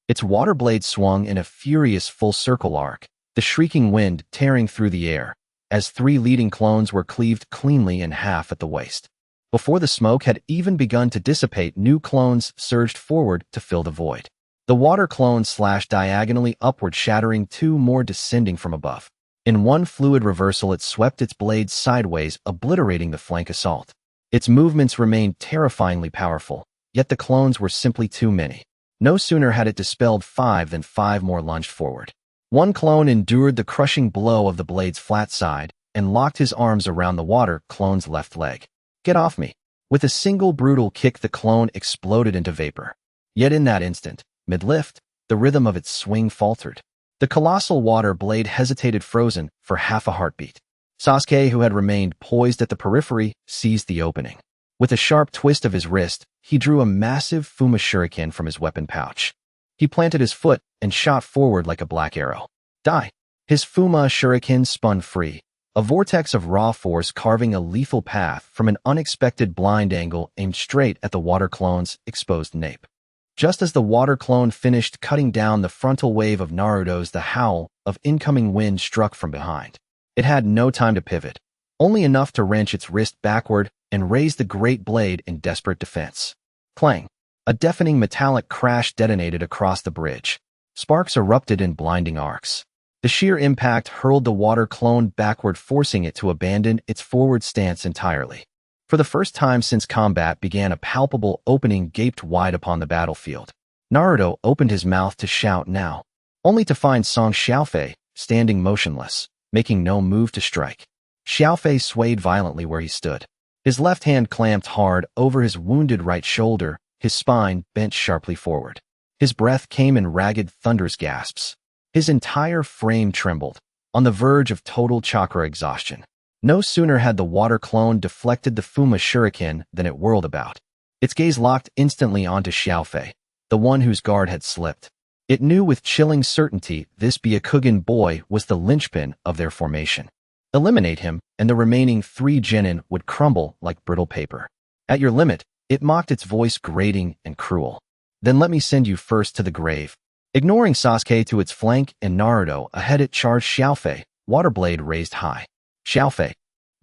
Its water blade swung in a furious full-circle arc, the shrieking wind tearing through the air, as 3 leading clones were cleaved cleanly in half at the waist. Before the smoke had even begun to dissipate, new clones surged forward to fill the void. The water clone slashed diagonally upward, shattering 2 more descending from above. In one fluid reversal, it swept its blades sideways, obliterating the flank assault. Its movements remained terrifyingly powerful, yet the clones were simply too many. No sooner had it dispelled 5 than 5 more lunged forward. One clone endured the crushing blow of the blade's flat side and locked his arms around the water clone's left leg. Get off me. With a single brutal kick, the clone exploded into vapor. Yet in that instant, mid-lift, the rhythm of its swing faltered. The colossal water blade hesitated, frozen for half a heartbeat. Sasuke, who had remained poised at the periphery, seized the opening. With a sharp twist of his wrist, he drew a massive Fuma shuriken from his weapon pouch. He planted his foot and shot forward like a black arrow. Die! His Fuma shuriken spun free, a vortex of raw force carving a lethal path from an unexpected blind angle aimed straight at the water clone's exposed nape. Just as the water clone finished cutting down the frontal wave of Naruto's, the howl of incoming wind struck from behind. It had no time to pivot, only enough to wrench its wrist backward and raise the great blade in desperate defense. Clang! A deafening metallic crash detonated across the bridge. Sparks erupted in blinding arcs. The sheer impact hurled the water clone backward, forcing it to abandon its forward stance entirely. For the first time since combat began, a palpable opening gaped wide upon the battlefield. Naruto opened his mouth to shout now, only to find Xiaofei standing motionless, making no move to strike. Xiaofei swayed violently where he stood. His left hand clamped hard over his wounded right shoulder, his spine bent sharply forward. His breath came in ragged, thunderous gasps. His entire frame trembled, on the verge of total chakra exhaustion. No sooner had the water clone deflected the Fuma shuriken than it whirled about. Its gaze locked instantly onto Xiaofei, the one whose guard had slipped. It knew with chilling certainty this Byakugan boy was the linchpin of their formation. Eliminate him, and the remaining 3 genin would crumble like brittle paper. At your limit, it mocked, its voice grating and cruel. Then let me send you first to the grave. Ignoring Sasuke to its flank and Naruto ahead, it charged Xiaofei, water blade raised high. Xiaofei!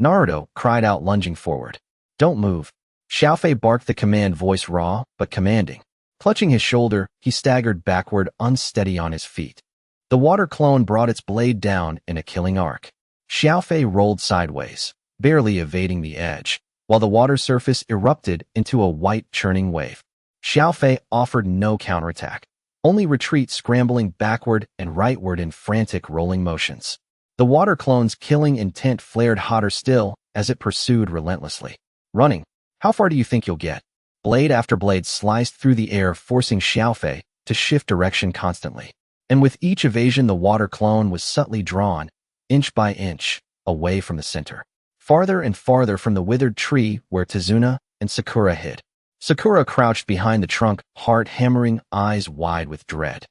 Naruto cried out, lunging forward. Don't move. Xiaofei barked, the command voice raw but commanding. Clutching his shoulder, he staggered backward, unsteady on his feet. The water clone brought its blade down in a killing arc. Xiaofei rolled sideways, barely evading the edge, while the water surface erupted into a white churning wave. Xiaofei offered no counterattack, only retreat, scrambling backward and rightward in frantic rolling motions. The water clone's killing intent flared hotter still as it pursued relentlessly. Running. How far do you think you'll get? Blade after blade sliced through the air, forcing Xiaofei to shift direction constantly. And with each evasion, the water clone was subtly drawn, inch by inch, away from the center. Farther and farther from the withered tree where Tsunade and Sakura hid. Sakura crouched behind the trunk, heart hammering, eyes wide with dread.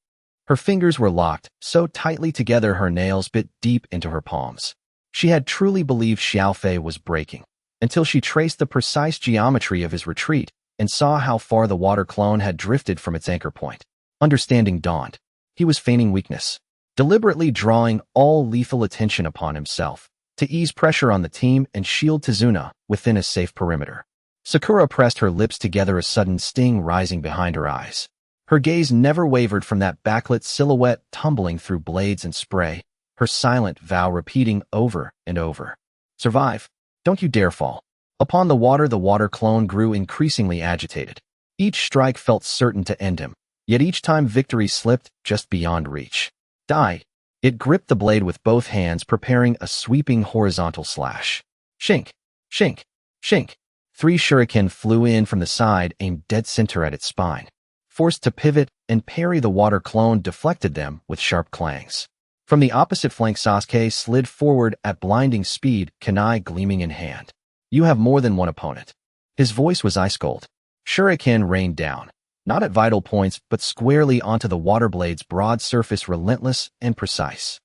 Her fingers were locked so tightly together her nails bit deep into her palms. She had truly believed Xiaofei was breaking, until she traced the precise geometry of his retreat and saw how far the water clone had drifted from its anchor point. Understanding dawned. He was feigning weakness, deliberately drawing all lethal attention upon himself, to ease pressure on the team and shield Tsunade within a safe perimeter. Sakura pressed her lips together, a sudden sting rising behind her eyes. Her gaze never wavered from that backlit silhouette tumbling through blades and spray, her silent vow repeating over and over. Survive. Don't you dare fall. Upon the water clone grew increasingly agitated. Each strike felt certain to end him, yet each time victory slipped just beyond reach. Die. It gripped the blade with both hands, preparing a sweeping horizontal slash. Shink. Shink. Shink. 3 shuriken flew in from the side, aimed dead center at its spine. forced to pivot and parry. The water clone deflected them with sharp clangs. From the opposite flank, Sasuke slid forward at blinding speed, kunai gleaming in hand. You have more than one opponent. His voice was ice cold. Shuriken rained down, not at vital points, but squarely onto the water blade's broad surface, relentless and precise.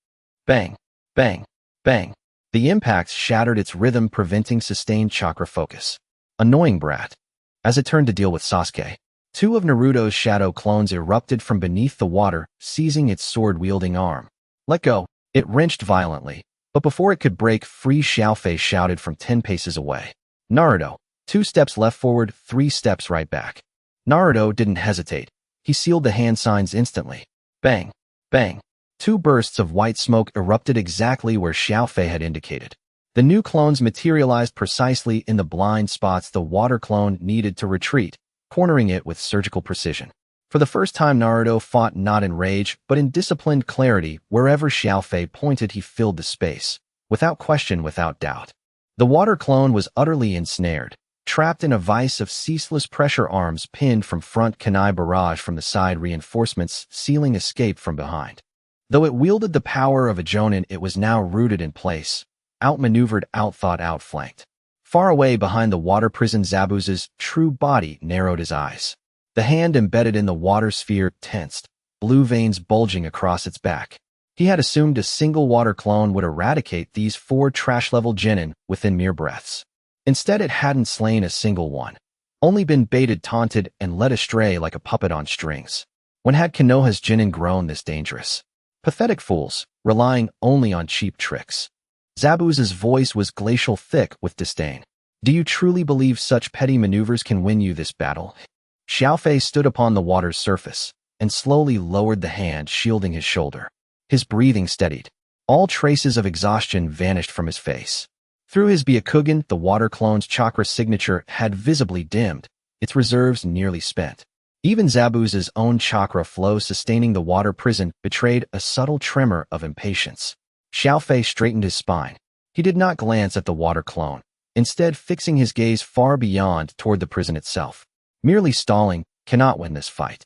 Bang, bang, bang. The impacts shattered its rhythm, preventing sustained chakra focus. Annoying brat. As it turned to deal with Sasuke, two of Naruto's shadow clones erupted from beneath the water, seizing its sword-wielding arm. Let go. It wrenched violently, but before it could break free, Xiaofei shouted from 10 paces away. Naruto, 2 steps left forward, 3 steps right back. Naruto didn't hesitate. He sealed the hand signs instantly. Bang, bang. 2 bursts of white smoke erupted exactly where Xiaofei had indicated. The new clones materialized precisely in the blind spots the water clone needed to retreat, cornering it with surgical precision. For the first time, Naruto fought not in rage, but in disciplined clarity. Wherever Xiaofei pointed, he filled the space, without question, without doubt. The water clone was utterly ensnared, trapped in a vice of ceaseless pressure, arms pinned from front, kunai barrage from the side, reinforcements sealing escape from behind. Though it wielded the power of a jonin, it was now rooted in place, outmaneuvered, outthought, outflanked. Far away behind the water prison, Zabuza's true body narrowed his eyes. The hand embedded in the water sphere tensed, blue veins bulging across its back. He had assumed a single water clone would eradicate these 4 trash-level genin within mere breaths. Instead, it hadn't slain a single one, only been baited, taunted, and led astray like a puppet on strings. When had Konoha's genin grown this dangerous? Pathetic fools, relying only on cheap tricks. Zabuza's voice was glacial, thick with disdain. Do you truly believe such petty maneuvers can win you this battle? Xiaofei stood upon the water's surface and slowly lowered the hand shielding his shoulder. His breathing steadied. All traces of exhaustion vanished from his face. Through his Byakugan, the water clone's chakra signature had visibly dimmed, its reserves nearly spent. Even Zabuza's own chakra flow sustaining the water prison betrayed a subtle tremor of impatience. Xiaofei straightened his spine. He did not glance at the water clone, instead fixing his gaze far beyond toward the prison itself. Merely stalling cannot win this fight.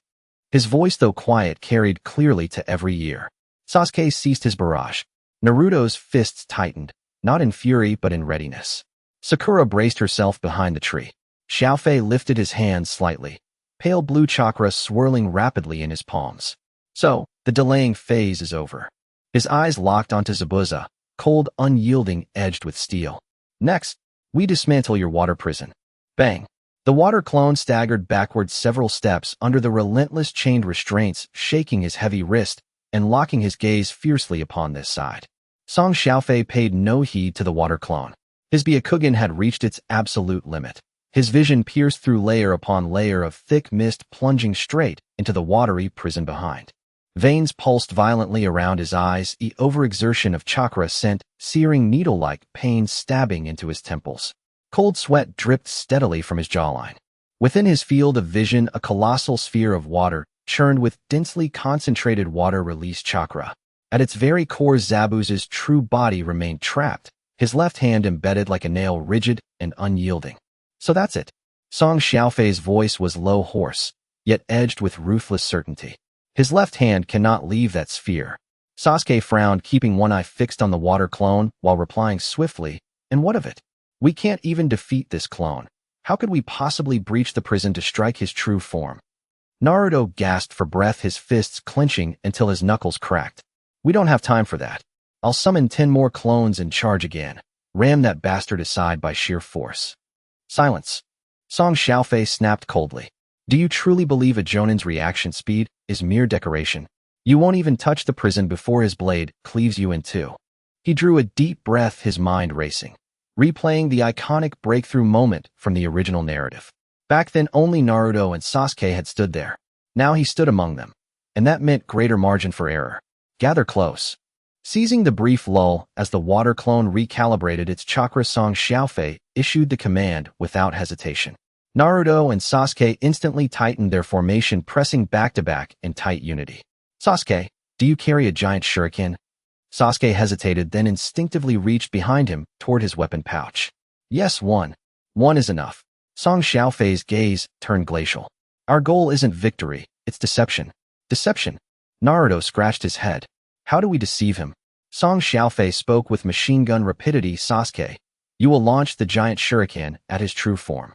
His voice, though quiet, carried clearly to every ear. Sasuke ceased his barrage. Naruto's fists tightened, not in fury but in readiness. Sakura braced herself behind the tree. Xiaofei lifted his hands slightly, pale blue chakra swirling rapidly in his palms. So, the delaying phase is over. His eyes locked onto Zabuza, cold, unyielding, edged with steel. Next, we dismantle your water prison. Bang. The water clone staggered backward several steps under the relentless chained restraints, shaking his heavy wrist and locking his gaze fiercely upon this side. Song Xiaofei paid no heed to the water clone. His Byakugan had reached its absolute limit. His vision pierced through layer upon layer of thick mist, plunging straight into the watery prison behind. Veins pulsed violently around his eyes, the overexertion of chakra sent searing needle-like pain stabbing into his temples. Cold sweat dripped steadily from his jawline. Within his field of vision, a colossal sphere of water churned with densely concentrated water-release chakra. At its very core, Zabuza's true body remained trapped, his left hand embedded like a nail, rigid and unyielding. So that's it. Song Xiaofei's voice was low, hoarse, yet edged with ruthless certainty. His left hand cannot leave that sphere. Sasuke frowned, keeping one eye fixed on the water clone while replying swiftly, and what of it? We can't even defeat this clone. How could we possibly breach the prison to strike his true form? Naruto gasped for breath, his fists clenching until his knuckles cracked. We don't have time for that. I'll summon 10 more clones and charge again. Ram that bastard aside by sheer force. Silence. Song Xiaofei snapped coldly. Do you truly believe a Jonin's reaction speed is mere decoration? You won't even touch the prison before his blade cleaves you in two. He drew a deep breath, his mind racing, replaying the iconic breakthrough moment from the original narrative. Back then, only Naruto and Sasuke had stood there. Now he stood among them, and that meant greater margin for error. Gather close. Seizing the brief lull as the water clone recalibrated its chakra, Song Xiaofei issued the command without hesitation. Naruto and Sasuke instantly tightened their formation, pressing back-to-back in tight unity. Sasuke, do you carry a giant shuriken? Sasuke hesitated, then instinctively reached behind him toward his weapon pouch. Yes, one. One is enough. Song Xiaofei's gaze turned glacial. Our goal isn't victory, It's deception. Deception. Naruto scratched his head. How do we deceive him? Song Xiaofei spoke with machine gun rapidity. Sasuke, you will launch the giant shuriken at his true form.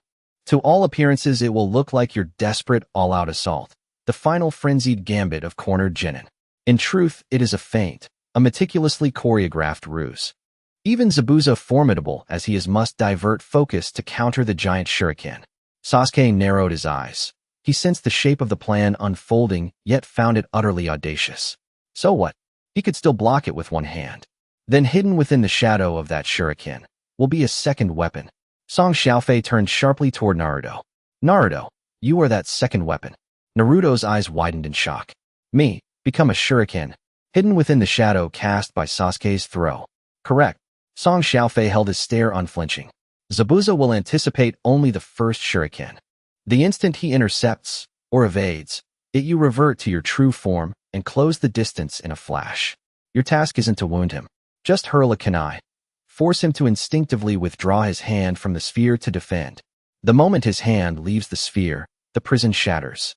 To all appearances, it will look like your desperate, all-out assault, the final frenzied gambit of cornered genin. In truth, it is a feint, a meticulously choreographed ruse. Even Zabuza, formidable as he is, must divert focus to counter the giant shuriken. Sasuke narrowed his eyes. He sensed the shape of the plan unfolding, yet found it utterly audacious. So what? He could still block it with one hand. Then hidden within the shadow of that shuriken will be a second weapon. Song Xiaofei turned sharply toward Naruto. Naruto, you are that second weapon. Naruto's eyes widened in shock. Me, become a shuriken, hidden within the shadow cast by Sasuke's throw. Correct. Song Xiaofei held his stare unflinching. Zabuza will anticipate only the first shuriken. The instant he intercepts, or evades, it you revert to your true form and close the distance in a flash. Your task isn't to wound him. Just hurl a kunai. Force him to instinctively withdraw his hand from the sphere to defend. The moment his hand leaves the sphere, the prison shatters.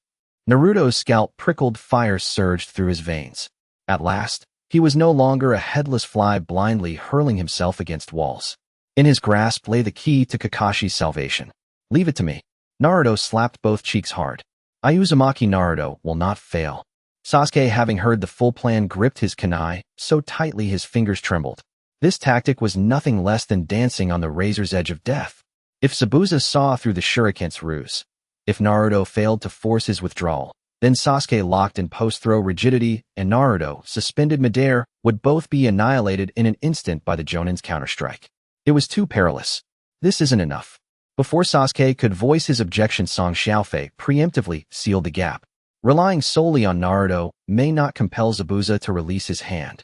Naruto's scalp prickled, fire surged through his veins. At last, he was no longer a headless fly blindly hurling himself against walls. In his grasp lay the key to Kakashi's salvation. Leave it to me. Naruto slapped both cheeks hard. Uzumaki Naruto will not fail. Sasuke, having heard the full plan, gripped his kunai so tightly his fingers trembled. This tactic was nothing less than dancing on the razor's edge of death. If Zabuza saw through the shuriken's ruse, if Naruto failed to force his withdrawal, then Sasuke, locked in post-throw rigidity, and Naruto, suspended midair, would both be annihilated in an instant by the Jonin's counterstrike. It was too perilous. This isn't enough. Before Sasuke could voice his objection, Song Xiaofei preemptively sealed the gap. Relying solely on Naruto may not compel Zabuza to release his hand.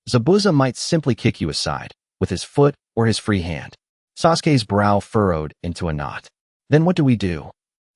Zabuza might simply kick you aside, with his foot or his free hand. Sasuke's brow furrowed into a knot. Then what do we do?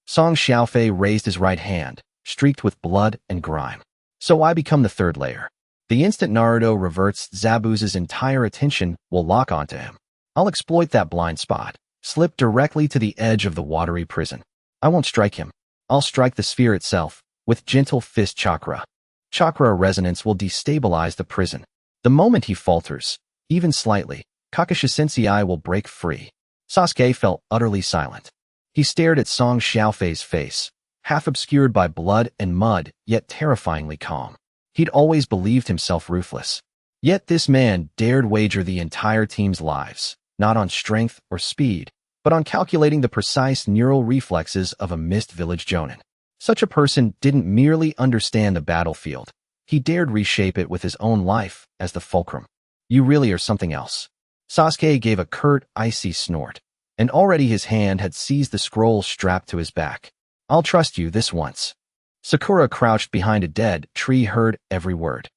Song Xiaofei raised his right hand, streaked with blood and grime. So I become the third layer. The instant Naruto reverts, Zabuza's entire attention will lock onto him. I'll exploit that blind spot. Slip directly to the edge of the watery prison. I won't strike him. I'll strike the sphere itself, with gentle fist chakra. Chakra resonance will destabilize the prison. The moment he falters, even slightly, Kakashi Sensei will break free. Sasuke felt utterly silent. He stared at Song Xiaofei's face, half obscured by blood and mud, yet terrifyingly calm. He'd always believed himself ruthless. Yet this man dared wager the entire team's lives, not on strength or speed, but on calculating the precise neural reflexes of a mist village jonin. Such a person didn't merely understand the battlefield. He dared reshape it with his own life as the fulcrum. You really are something else. Sasuke gave a curt, icy snort, and already his hand had seized the scroll strapped to his back. I'll trust you this once. Sakura, crouched behind a dead tree, heard every word.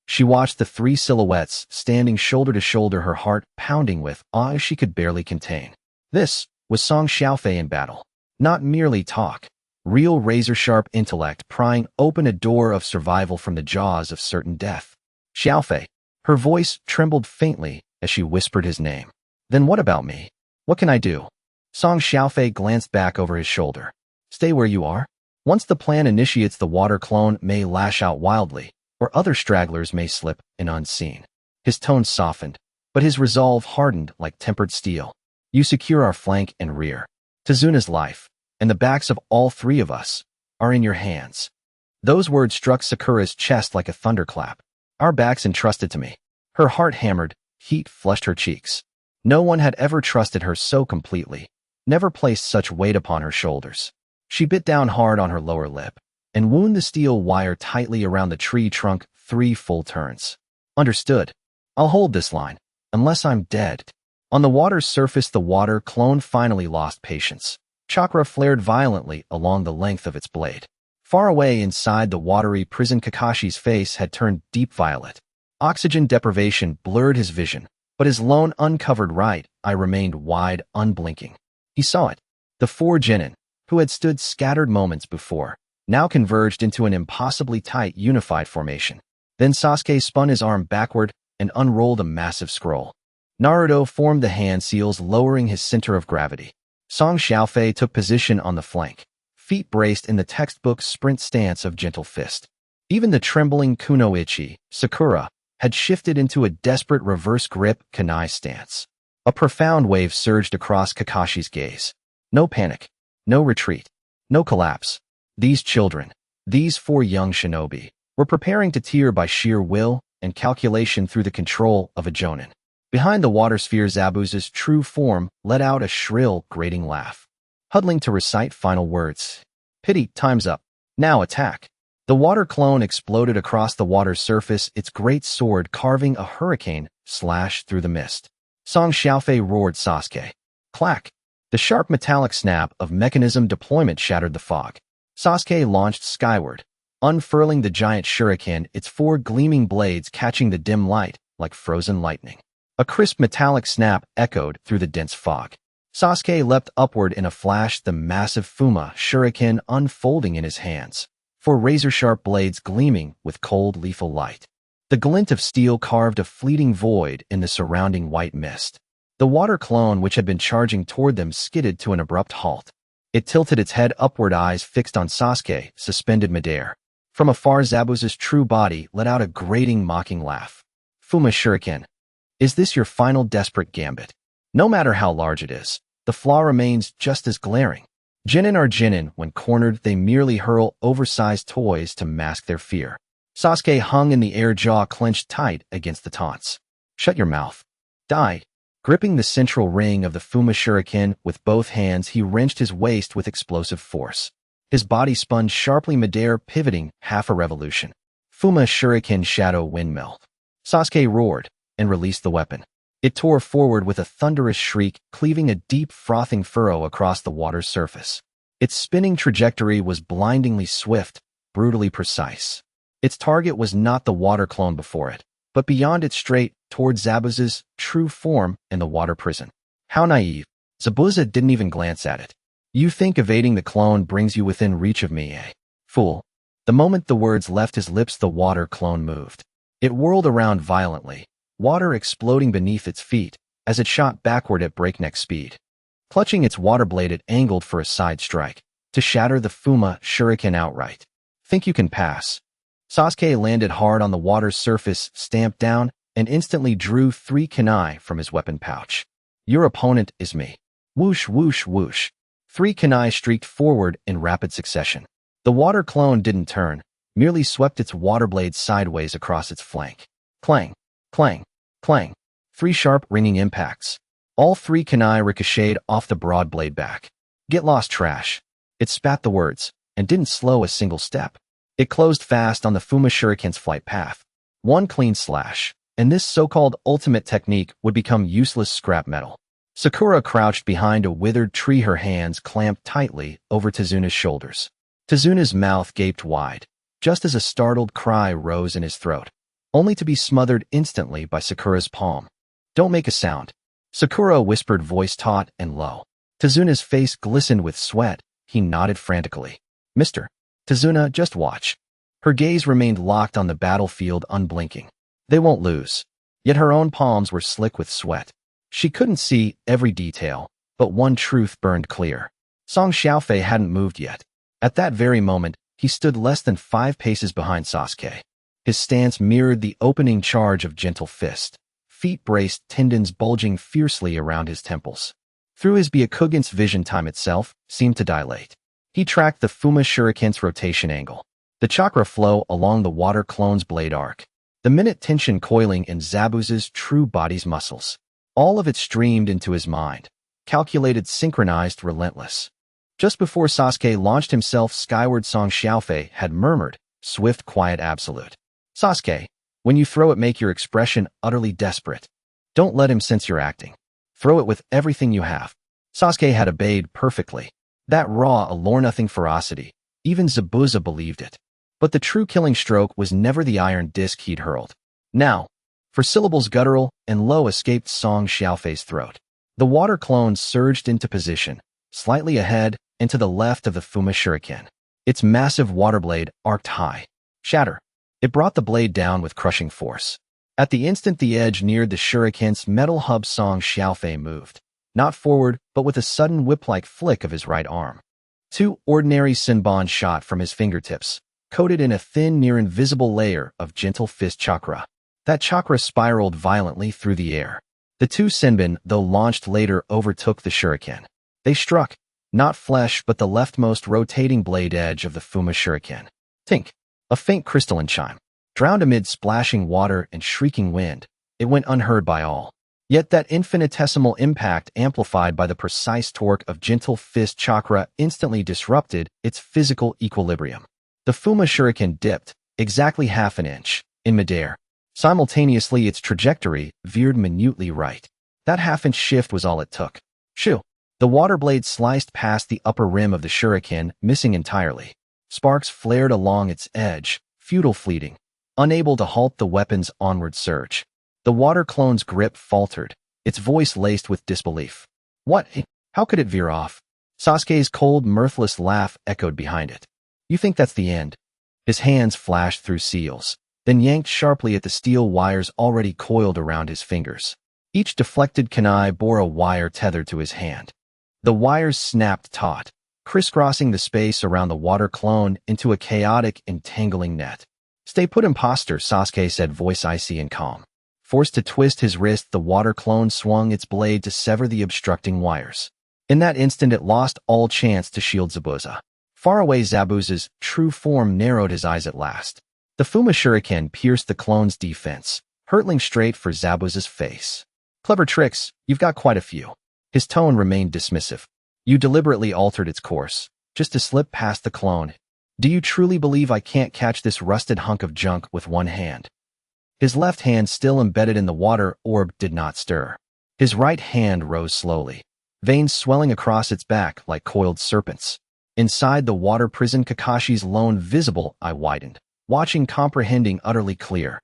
She watched the three silhouettes standing shoulder to shoulder, her heart pounding with awe she could barely contain. This was Song Xiaofei in battle. Not merely talk. Real razor-sharp intellect prying open a door of survival from the jaws of certain death. Xiaofei. Her voice trembled faintly as she whispered his name. Then what about me? What can I do? Song Xiaofei glanced back over his shoulder. Stay where you are. Once the plan initiates, the water clone may lash out wildly, or other stragglers may slip in unseen. His tone softened, but his resolve hardened like tempered steel. You secure our flank and rear. Tsunade's life, and the backs of all three of us, are in your hands. Those words struck Sakura's chest like a thunderclap. Our backs entrusted to me. Her heart hammered, heat flushed her cheeks. No one had ever trusted her so completely, never placed such weight upon her shoulders. She bit down hard on her lower lip and wound the steel wire tightly around the tree trunk 3 full turns. Understood. I'll hold this line, unless I'm dead. On the water's surface, the water clone finally lost patience. Chakra flared violently along the length of its blade. Far away inside the watery prison, Kakashi's face had turned deep violet. Oxygen deprivation blurred his vision, but his lone uncovered right eye remained wide, unblinking. He saw it. The 4 genin, who had stood scattered moments before, now converged into an impossibly tight, unified formation. Then Sasuke spun his arm backward and unrolled a massive scroll. Naruto formed the hand seals, lowering his center of gravity. Song Xiaofei took position on the flank, feet braced in the textbook sprint stance of gentle fist. Even the trembling kunoichi, Sakura, had shifted into a desperate reverse grip kunai stance. A profound wave surged across Kakashi's gaze. No panic. No retreat. No collapse. These children, these 4 young shinobi, were preparing to tear by sheer will and calculation through the control of a jonin. Behind the water sphere, Zabuza's true form let out a shrill, grating laugh. Huddling to recite final words. Pity, time's up. Now attack. The water clone exploded across the water's surface, its great sword carving a hurricane slash through the mist. Song Xiaofei roared Sasuke. Clack! The sharp metallic snap of mechanism deployment shattered the fog. Sasuke launched skyward, unfurling the giant shuriken, its 4 gleaming blades catching the dim light like frozen lightning. A crisp metallic snap echoed through the dense fog. Sasuke leapt upward in a flash, the massive Fuma shuriken unfolding in his hands, 4 razor-sharp blades gleaming with cold lethal light. The glint of steel carved a fleeting void in the surrounding white mist. The water clone, which had been charging toward them, skidded to an abrupt halt. It tilted its head upward, eyes fixed on Sasuke, suspended midair. From afar, Zabuza's true body let out a grating, mocking laugh. Fuma shuriken. Is this your final desperate gambit? No matter how large it is, the flaw remains just as glaring. Genin are genin. When cornered, they merely hurl oversized toys to mask their fear. Sasuke hung in the air, jaw clenched tight against the taunts. Shut your mouth. Die. Gripping the central ring of the Fuma shuriken with both hands, he wrenched his waist with explosive force. His body spun sharply midair, pivoting half a revolution. Fuma shuriken shadow windmill. Sasuke roared and released the weapon. It tore forward with a thunderous shriek, cleaving a deep, frothing furrow across the water's surface. Its spinning trajectory was blindingly swift, brutally precise. Its target was not the water clone before it, but beyond it, straight toward Zabuza's true form in the water prison. How naive. Zabuza didn't even glance at it. You think evading the clone brings you within reach of me, eh? Fool. The moment the words left his lips, the water clone moved. It whirled around violently, water exploding beneath its feet as it shot backward at breakneck speed. Clutching its water blade, it angled for a side strike to shatter the Fuma shuriken outright. Think you can pass? Sasuke landed hard on the water's surface, stamped down, and instantly drew 3 kunai from his weapon pouch. Your opponent is me. Whoosh, whoosh, whoosh. 3 kunai streaked forward in rapid succession. The water clone didn't turn, merely swept its water blade sideways across its flank. Clang, clang, clang. 3 sharp, ringing impacts. All 3 kunai ricocheted off the broad blade back. Get lost, trash. It spat the words, and didn't slow a single step. It closed fast on the Fuma shuriken's flight path. 1 clean slash, and this so-called ultimate technique would become useless scrap metal. Sakura crouched behind a withered tree, her hands clamped tightly over Tsunade's shoulders. Tsunade's mouth gaped wide, just as a startled cry rose in his throat, only to be smothered instantly by Sakura's palm. Don't make a sound. Sakura whispered, voice taut and low. Tsunade's face glistened with sweat. He nodded frantically. Mr. Tsuna, just watch. Her gaze remained locked on the battlefield, unblinking. They won't lose. Yet her own palms were slick with sweat. She couldn't see every detail, but one truth burned clear. Song Xiaofei hadn't moved yet. At that very moment, he stood less than 5 paces behind Sasuke. His stance mirrored the opening charge of gentle fist, feet braced, tendons bulging fiercely around his temples. Through his Byakugan's vision, time itself seemed to dilate. He tracked the Fuma shuriken's rotation angle, the chakra flow along the water clone's blade arc, the minute tension coiling in Zabuza's true body's muscles. All of it streamed into his mind, calculated, synchronized, relentless. Just before Sasuke launched himself skyward, Song Xiaofei had murmured, swift, quiet, absolute. Sasuke, when you throw it, make your expression utterly desperate. Don't let him sense you're acting. Throw it with everything you have. Sasuke had obeyed perfectly. That raw, allure-nothing ferocity. Even Zabuza believed it. But the true killing stroke was never the iron disc he'd hurled. Now, for syllables guttural and low escaped Song Xiaofei's throat. The water clone surged into position, slightly ahead and to the left of the Fuma shuriken. Its massive water blade arced high. Shatter. It brought the blade down with crushing force. At the instant the edge neared the shuriken's metal hub, Song Xiaofei moved, not forward, but with a sudden whip-like flick of his right arm. Two ordinary Sinbon shot from his fingertips, coated in a thin, near-invisible layer of gentle fist chakra. That chakra spiraled violently through the air. The two Sinbon, though launched later, overtook the shuriken. They struck, not flesh but the leftmost rotating blade edge of the Fuma shuriken. Tink! A faint crystalline chime. Drowned amid splashing water and shrieking wind, it went unheard by all. Yet that infinitesimal impact, amplified by the precise torque of gentle fist chakra, instantly disrupted its physical equilibrium. The Fuma shuriken dipped, exactly half an inch, in midair. Simultaneously, its trajectory veered minutely right. That half-inch shift was all it took. Shoo! The water blade sliced past the upper rim of the shuriken, missing entirely. Sparks flared along its edge, futile fleeting, unable to halt the weapon's onward surge. The water clone's grip faltered, its voice laced with disbelief. What? How could it veer off? Sasuke's cold, mirthless laugh echoed behind it. You think that's the end? His hands flashed through seals, then yanked sharply at the steel wires already coiled around his fingers. Each deflected kunai bore a wire tethered to his hand. The wires snapped taut, crisscrossing the space around the water clone into a chaotic, entangling net. Stay put, imposter, Sasuke said, voice icy and calm. Forced to twist his wrist, the water clone swung its blade to sever the obstructing wires. In that instant, it lost all chance to shield Zabuza. Far away, Zabuza's true form narrowed his eyes at last. The Fuma shuriken pierced the clone's defense, hurtling straight for Zabuza's face. Clever tricks, you've got quite a few. His tone remained dismissive. You deliberately altered its course, just to slip past the clone. Do you truly believe I can't catch this rusted hunk of junk with one hand? His left hand, still embedded in the water orb, did not stir. His right hand rose slowly, veins swelling across its back like coiled serpents. Inside the water prison, Kakashi's lone visible eye widened, watching, comprehending, utterly clear.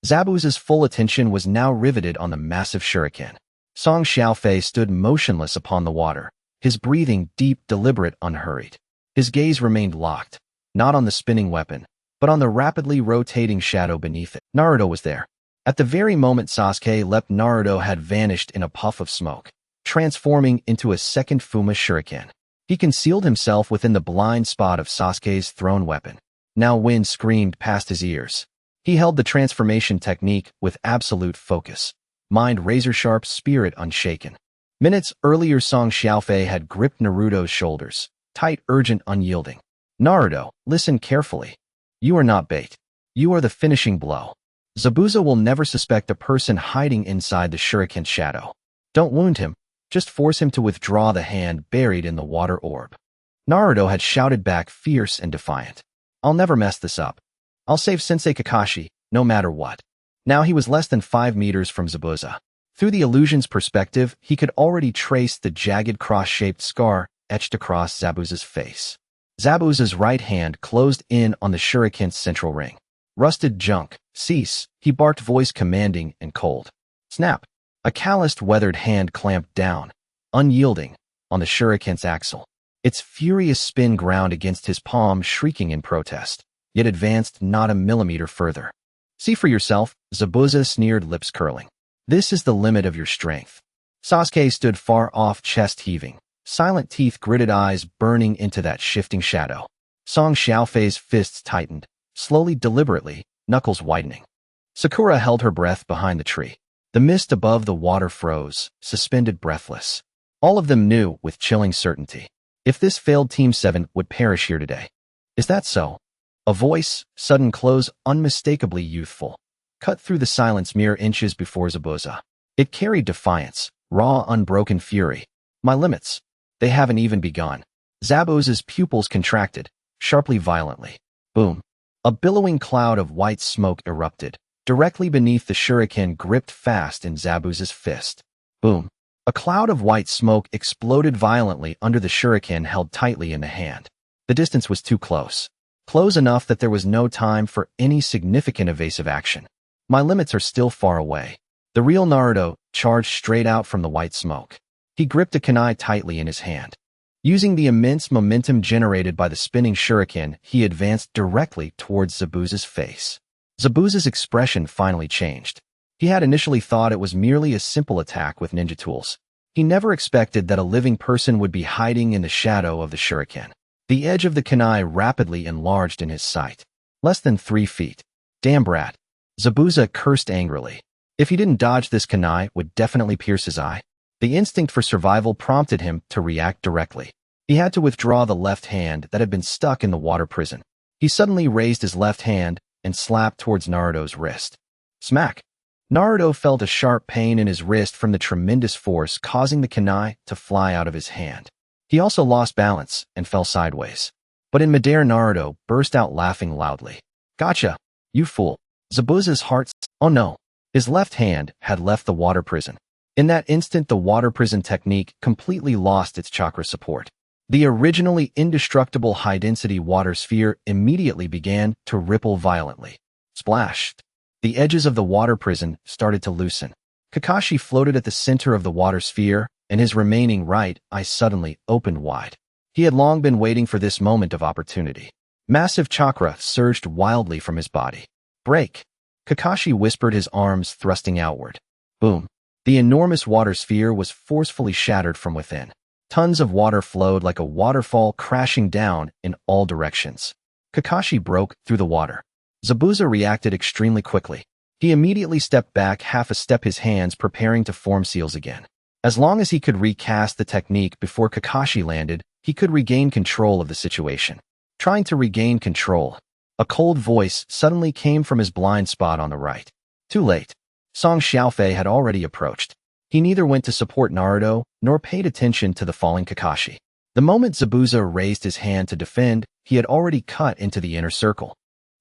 Zabuza's full attention was now riveted on the massive shuriken. Song Xiaofei stood motionless upon the water, his breathing deep, deliberate, unhurried. His gaze remained locked, not on the spinning weapon, but on the rapidly rotating shadow beneath it. Naruto was there. At the very moment Sasuke leapt, Naruto had vanished in a puff of smoke, transforming into a second Fuma shuriken. He concealed himself within the blind spot of Sasuke's thrown weapon. Now wind screamed past his ears. He held the transformation technique with absolute focus, mind razor-sharp, spirit unshaken. Minutes earlier, Song Xiaofei had gripped Naruto's shoulders, tight, urgent, unyielding. Naruto, listen carefully. You are not bait. You are the finishing blow. Zabuza will never suspect a person hiding inside the shuriken's shadow. Don't wound him. Just force him to withdraw the hand buried in the water orb. Naruto had shouted back, fierce and defiant. I'll never mess this up. I'll save Sensei Kakashi, no matter what. Now he was less than 5 meters from Zabuza. Through the illusion's perspective, he could already trace the jagged cross-shaped scar etched across Zabuza's face. Zabuza's right hand closed in on the shuriken's central ring. Rusted junk, cease, he barked, voice commanding and cold. Snap. A calloused, weathered hand clamped down, unyielding, on the shuriken's axle. Its furious spin ground against his palm, shrieking in protest, yet advanced not a millimeter further. See for yourself, Zabuza sneered, lips curling. This is the limit of your strength. Sasuke stood far off, chest heaving, silent, teeth gritted, eyes burning into that shifting shadow. Song Xiaofei's fists tightened, slowly, deliberately, knuckles widening. Sakura held her breath behind the tree. The mist above the water froze, suspended, breathless. All of them knew with chilling certainty. If this failed, Team 7 would perish here today. Is that so? A voice, sudden, close, unmistakably youthful, cut through the silence mere inches before Zabuza. It carried defiance, raw, unbroken fury. My limits. They haven't even begun. Zabuza's pupils contracted, sharply, violently. Boom. A billowing cloud of white smoke erupted, directly beneath the shuriken gripped fast in Zabuza's fist. Boom. A cloud of white smoke exploded violently under the shuriken held tightly in the hand. The distance was too close. Close enough that there was no time for any significant evasive action. My limits are still far away. The real Naruto charged straight out from the white smoke. He gripped a kunai tightly in his hand. Using the immense momentum generated by the spinning shuriken, he advanced directly towards Zabuza's face. Zabuza's expression finally changed. He had initially thought it was merely a simple attack with ninja tools. He never expected that a living person would be hiding in the shadow of the shuriken. The edge of the kunai rapidly enlarged in his sight. Less than 3 feet. Damn brat. Zabuza cursed angrily. If he didn't dodge, this kunai would definitely pierce his eye. The instinct for survival prompted him to react directly. He had to withdraw the left hand that had been stuck in the water prison. He suddenly raised his left hand and slapped towards Naruto's wrist. Smack! Naruto felt a sharp pain in his wrist from the tremendous force, causing the kunai to fly out of his hand. He also lost balance and fell sideways. But in midair, Naruto burst out laughing loudly. Gotcha! You fool! Zabuza's heart. Oh no! His left hand had left the water prison. In that instant, the water prison technique completely lost its chakra support. The originally indestructible high-density water sphere immediately began to ripple violently. Splashed. The edges of the water prison started to loosen. Kakashi floated at the center of the water sphere, and his remaining right eye suddenly opened wide. He had long been waiting for this moment of opportunity. Massive chakra surged wildly from his body. Break! Kakashi whispered, his arms thrusting outward. Boom! The enormous water sphere was forcefully shattered from within. Tons of water flowed like a waterfall, crashing down in all directions. Kakashi broke through the water. Zabuza reacted extremely quickly. He immediately stepped back half a step, his hands preparing to form seals again. As long as he could recast the technique before Kakashi landed, he could regain control of the situation. Trying to regain control, a cold voice suddenly came from his blind spot on the right. Too late. Xiaofei had already approached. He neither went to support Naruto nor paid attention to the falling Kakashi. The moment Zabuza raised his hand to defend, he had already cut into the inner circle.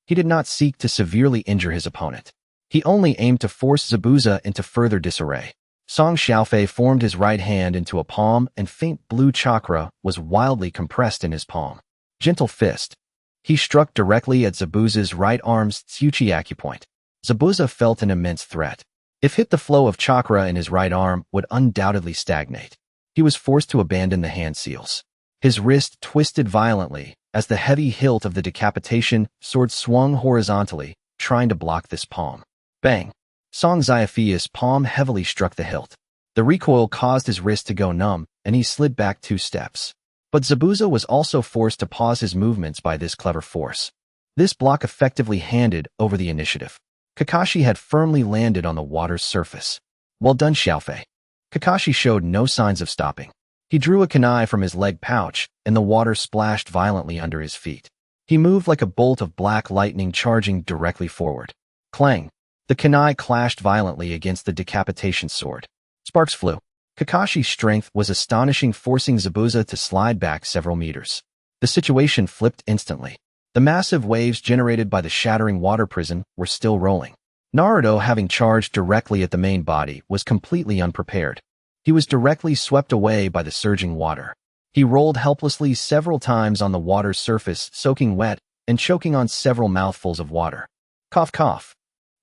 He did not seek to severely injure his opponent. He only aimed to force Zabuza into further disarray. Xiaofei formed his right hand into a palm, and faint blue chakra was wildly compressed in his palm. Gentle fist. He struck directly at Zabuza's right arm's Tsuchi acupoint. Zabuza felt an immense threat. If hit, the flow of chakra in his right arm would undoubtedly stagnate. He was forced to abandon the hand seals. His wrist twisted violently as the heavy hilt of the decapitation sword swung horizontally, trying to block this palm. Bang! Xiaofei's palm heavily struck the hilt. The recoil caused his wrist to go numb, and he slid back 2 steps. But Zabuza was also forced to pause his movements by this clever force. This block effectively handed over the initiative. Kakashi had firmly landed on the water's surface. Well done, Xiaofei. Kakashi showed no signs of stopping. He drew a kunai from his leg pouch, and the water splashed violently under his feet. He moved like a bolt of black lightning, charging directly forward. Clang! The kunai clashed violently against the decapitation sword. Sparks flew. Kakashi's strength was astonishing, forcing Zabuza to slide back several meters. The situation flipped instantly. The massive waves generated by the shattering water prison were still rolling. Naruto, having charged directly at the main body, was completely unprepared. He was directly swept away by the surging water. He rolled helplessly several times on the water's surface, soaking wet and choking on several mouthfuls of water. Cough, cough.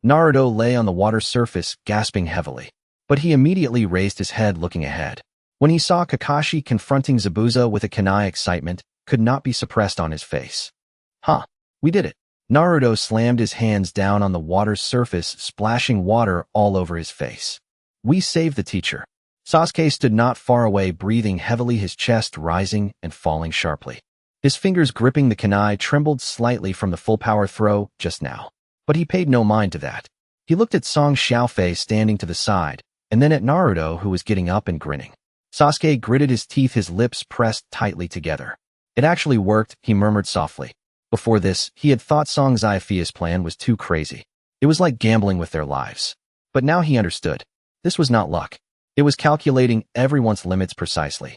Naruto lay on the water's surface, gasping heavily. But he immediately raised his head, looking ahead. When he saw Kakashi confronting Zabuza with a kunai, excitement could not be suppressed on his face. Huh, we did it. Naruto slammed his hands down on the water's surface, splashing water all over his face. We saved the teacher. Sasuke stood not far away, breathing heavily, his chest rising and falling sharply. His fingers gripping the kunai trembled slightly from the full power throw just now. But he paid no mind to that. He looked at Xiaofei standing to the side, and then at Naruto, who was getting up and grinning. Sasuke gritted his teeth, his lips pressed tightly together. It actually worked, he murmured softly. Before this, he had thought Xiaofei's plan was too crazy. It was like gambling with their lives. But now he understood. This was not luck. It was calculating everyone's limits precisely.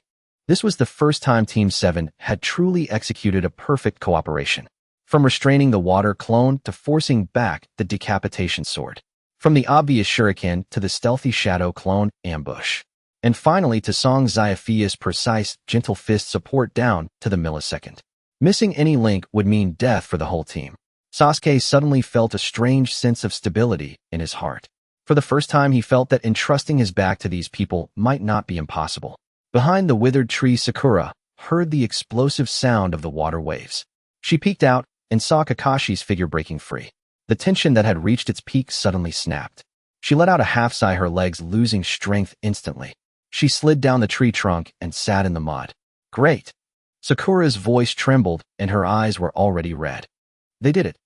This was the first time Team 7 had truly executed a perfect cooperation. From restraining the water clone to forcing back the decapitation sword. From the obvious shuriken to the stealthy shadow clone ambush. And finally to Xiaofei's precise, gentle fist support down to the millisecond. Missing any link would mean death for the whole team. Sasuke suddenly felt a strange sense of stability in his heart. For the first time, he felt that entrusting his back to these people might not be impossible. Behind the withered tree, Sakura heard the explosive sound of the water waves. She peeked out and saw Kakashi's figure breaking free. The tension that had reached its peak suddenly snapped. She let out a half sigh, her legs losing strength instantly. She slid down the tree trunk and sat in the mud. Great! Sakura's voice trembled, and her eyes were already red. They did it.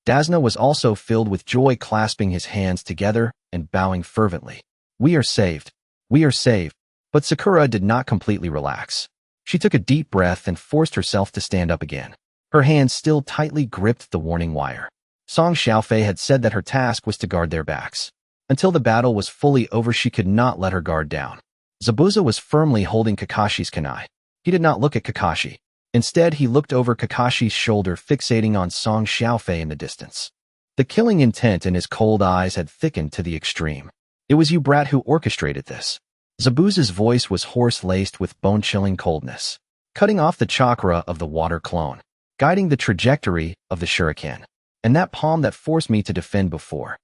Dasna was also filled with joy, clasping his hands together and bowing fervently. We are saved. We are saved. But Sakura did not completely relax. She took a deep breath and forced herself to stand up again. Her hands still tightly gripped the warning wire. Song Xiaofei had said that her task was to guard their backs. Until the battle was fully over, she could not let her guard down. Zabuza was firmly holding Kakashi's kunai. He did not look at Kakashi. Instead, he looked over Kakashi's shoulder, fixating on Song Xiaofei in the distance. The killing intent in his cold eyes had thickened to the extreme. It was you, brat, who orchestrated this. Zabuza's voice was hoarse, laced with bone-chilling coldness, cutting off the chakra of the water clone, guiding the trajectory of the shuriken, and that palm that forced me to defend before.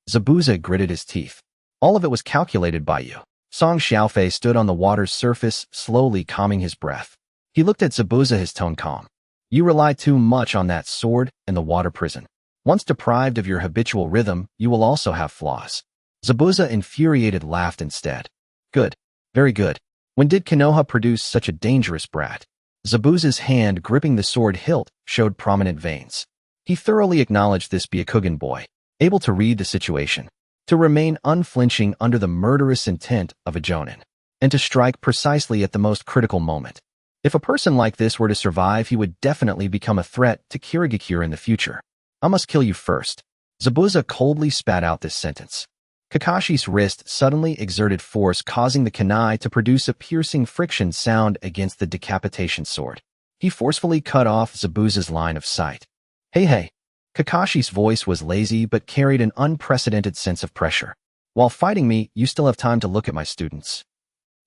Zabuza gritted his teeth. All of it was calculated by you. Song Xiaofei stood on the water's surface, slowly calming his breath. He looked at Zabuza, his tone calm. You rely too much on that sword and the water prison. Once deprived of your habitual rhythm, you will also have flaws. Zabuza, infuriated, laughed instead. Good. Very good. When did Konoha produce such a dangerous brat? Zabuza's hand gripping the sword hilt showed prominent veins. He thoroughly acknowledged this Byakugan boy, able to read the situation, to remain unflinching under the murderous intent of a jonin, and to strike precisely at the most critical moment. If a person like this were to survive, he would definitely become a threat to Kirigakure in the future. I must kill you first. Zabuza coldly spat out this sentence. Kakashi's wrist suddenly exerted force, causing the kunai to produce a piercing friction sound against the decapitation sword. He forcefully cut off Zabuza's line of sight. Hey. Kakashi's voice was lazy but carried an unprecedented sense of pressure. While fighting me, you still have time to look at my students.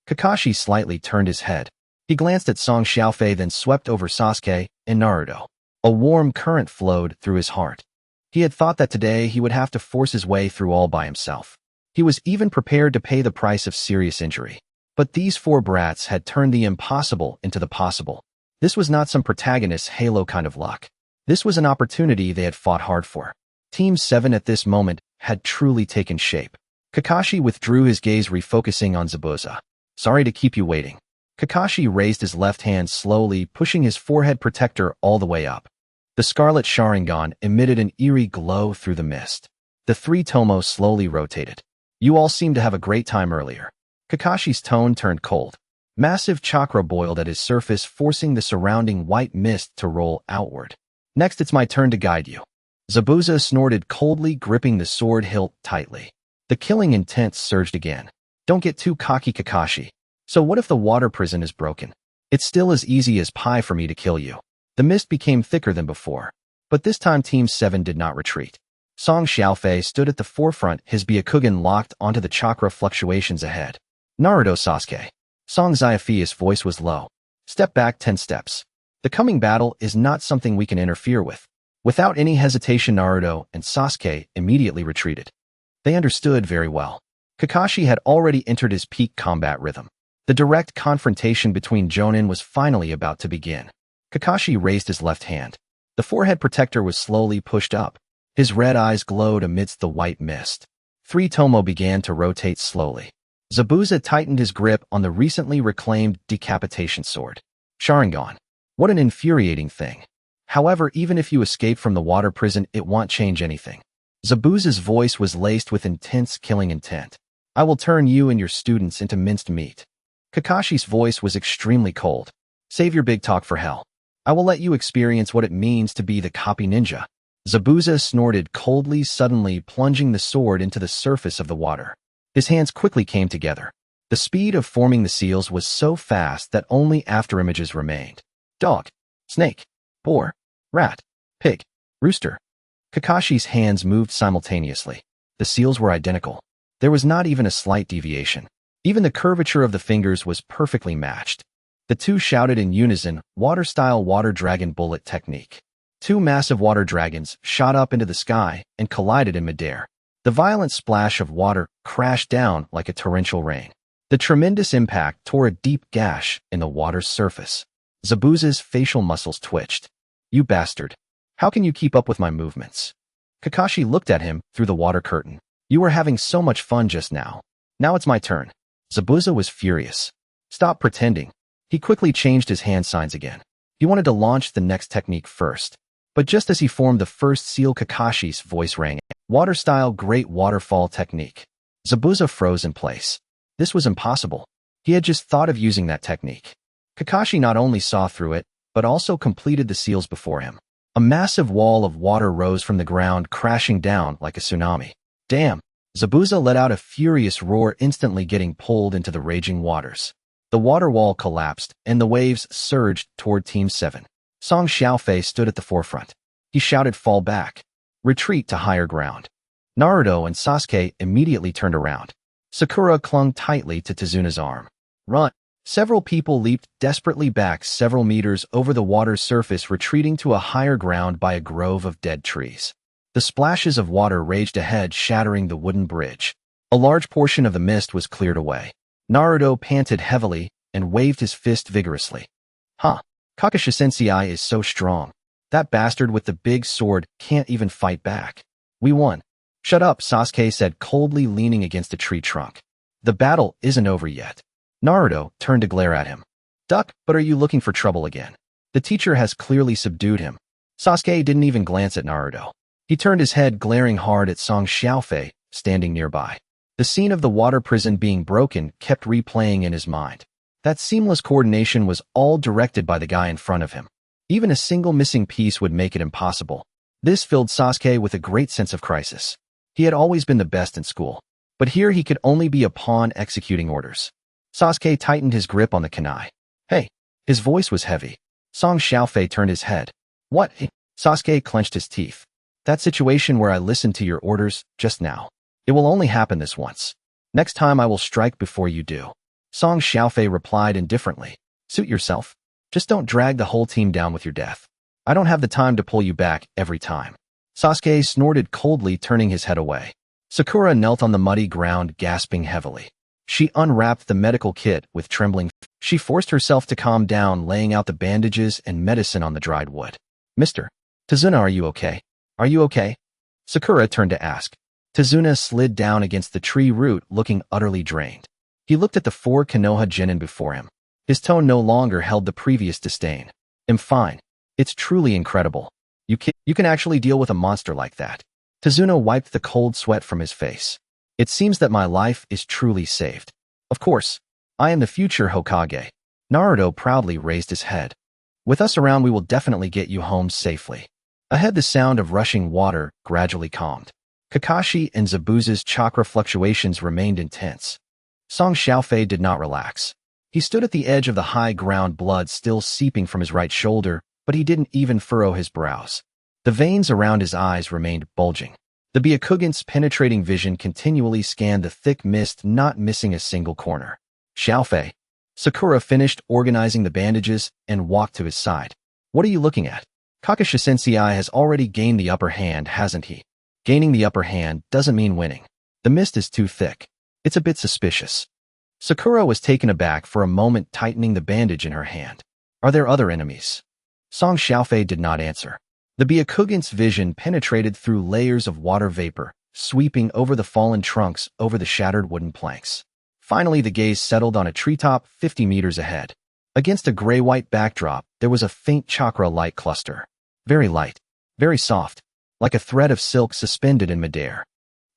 Kakashi slightly turned his head. He glanced at Song Xiaofei, then swept over Sasuke and Naruto. A warm current flowed through his heart. He had thought that today he would have to force his way through all by himself. He was even prepared to pay the price of serious injury. But these four brats had turned the impossible into the possible. This was not some protagonist's halo kind of luck. This was an opportunity they had fought hard for. Team 7 at this moment had truly taken shape. Kakashi withdrew his gaze, refocusing on Zabuza. Sorry to keep you waiting. Kakashi raised his left hand slowly, pushing his forehead protector all the way up. The scarlet Sharingan emitted an eerie glow through the mist. The three tomos slowly rotated. You all seemed to have a great time earlier. Kakashi's tone turned cold. Massive chakra boiled at his surface, forcing the surrounding white mist to roll outward. Next, it's my turn to guide you. Zabuza snorted coldly, gripping the sword hilt tightly. The killing intent surged again. Don't get too cocky, Kakashi. So what if the water prison is broken? It's still as easy as pie for me to kill you. The mist became thicker than before. But this time Team 7 did not retreat. Song Xiaofei stood at the forefront, his Byakugan locked onto the chakra fluctuations ahead. Naruto, Sasuke. Song Xiaofei's voice was low. Step back 10 steps. The coming battle is not something we can interfere with. Without any hesitation, Naruto and Sasuke immediately retreated. They understood very well. Kakashi had already entered his peak combat rhythm. The direct confrontation between jonin was finally about to begin. Kakashi raised his left hand. The forehead protector was slowly pushed up. His red eyes glowed amidst the white mist. Three tomo began to rotate slowly. Zabuza tightened his grip on the recently reclaimed decapitation sword. Sharingan. What an infuriating thing. However, even if you escape from the water prison, it won't change anything. Zabuza's voice was laced with intense killing intent. I will turn you and your students into minced meat. Kakashi's voice was extremely cold. Save your big talk for hell. I will let you experience what it means to be the copy ninja. Zabuza snorted coldly, suddenly plunging the sword into the surface of the water. His hands quickly came together. The speed of forming the seals was so fast that only afterimages remained. Dog, snake, boar, rat, pig, rooster. Kakashi's hands moved simultaneously. The seals were identical. There was not even a slight deviation. Even the curvature of the fingers was perfectly matched. The two shouted in unison, water-style water dragon bullet technique. Two massive water dragons shot up into the sky and collided in midair. The violent splash of water crashed down like a torrential rain. The tremendous impact tore a deep gash in the water's surface. Zabuza's facial muscles twitched. You bastard. How can you keep up with my movements? Kakashi looked at him through the water curtain. You were having so much fun just now. Now it's my turn. Zabuza was furious. Stop pretending. He quickly changed his hand signs again. He wanted to launch the next technique first. But just as he formed the first seal, Kakashi's voice rang. Water-style Great Waterfall Technique. Zabuza froze in place. This was impossible. He had just thought of using that technique. Kakashi not only saw through it, but also completed the seals before him. A massive wall of water rose from the ground, crashing down like a tsunami. Damn! Zabuza let out a furious roar, instantly getting pulled into the raging waters. The water wall collapsed, and the waves surged toward Team 7. Song Xiaofei stood at the forefront. He shouted, "Fall back! Retreat to higher ground!" Naruto and Sasuke immediately turned around. Sakura clung tightly to Tsunade's arm. "Run!" Several people leaped desperately back several meters over the water's surface, retreating to a higher ground by a grove of dead trees. The splashes of water raged ahead, shattering the wooden bridge. A large portion of the mist was cleared away. Naruto panted heavily and waved his fist vigorously. "Huh! Kakashi-sensei is so strong. That bastard with the big sword can't even fight back. We won." "Shut up," Sasuke said coldly, leaning against a tree trunk. "The battle isn't over yet." Naruto turned to glare at him. "Duck, but are you looking for trouble again? The teacher has clearly subdued him." Sasuke didn't even glance at Naruto. He turned his head, glaring hard at Song Xiaofei, standing nearby. The scene of the water prison being broken kept replaying in his mind. That seamless coordination was all directed by the guy in front of him. Even a single missing piece would make it impossible. This filled Sasuke with a great sense of crisis. He had always been the best in school, but here he could only be a pawn executing orders. Sasuke tightened his grip on the kunai. "Hey!" His voice was heavy. Song Xiaofei turned his head. "What?" Sasuke clenched his teeth. "That situation where I listened to your orders just now. It will only happen this once. Next time I will strike before you do." Song Xiaofei replied indifferently. "Suit yourself. Just don't drag the whole team down with your death. I don't have the time to pull you back every time." Sasuke snorted coldly, turning his head away. Sakura knelt on the muddy ground, gasping heavily. She unwrapped the medical kit with trembling. She forced herself to calm down, laying out the bandages and medicine on the dried wood. "Mr. Tazuna, are you okay? Are you okay?" Sakura turned to ask. Tazuna slid down against the tree root, looking utterly drained. He looked at the 4 Konoha genin before him. His tone no longer held the previous disdain. "I'm fine. It's truly incredible. You can actually deal with a monster like that." Tazuna wiped the cold sweat from his face. "It seems that my life is truly saved. Of course, I am the future Hokage." Naruto proudly raised his head. "With us around, we will definitely get you home safely." Ahead, the sound of rushing water gradually calmed. Kakashi and Zabuza's chakra fluctuations remained intense. Song Xiaofei did not relax. He stood at the edge of the high ground, blood still seeping from his right shoulder, but he didn't even furrow his brows. The veins around his eyes remained bulging. The Byakugan's penetrating vision continually scanned the thick mist, not missing a single corner. "Xiaofei." Sakura finished organizing the bandages and walked to his side. "What are you looking at? Kakashi-sensei has already gained the upper hand, hasn't he?" "Gaining the upper hand doesn't mean winning. The mist is too thick. It's a bit suspicious." Sakura was taken aback for a moment, tightening the bandage in her hand. "Are there other enemies?" Song Xiaofei did not answer. The Byakugan's vision penetrated through layers of water vapor, sweeping over the fallen trunks, over the shattered wooden planks. Finally, the gaze settled on a treetop 50 meters ahead. Against a gray-white backdrop, there was a faint chakra light cluster. Very light, very soft, like a thread of silk suspended in midair.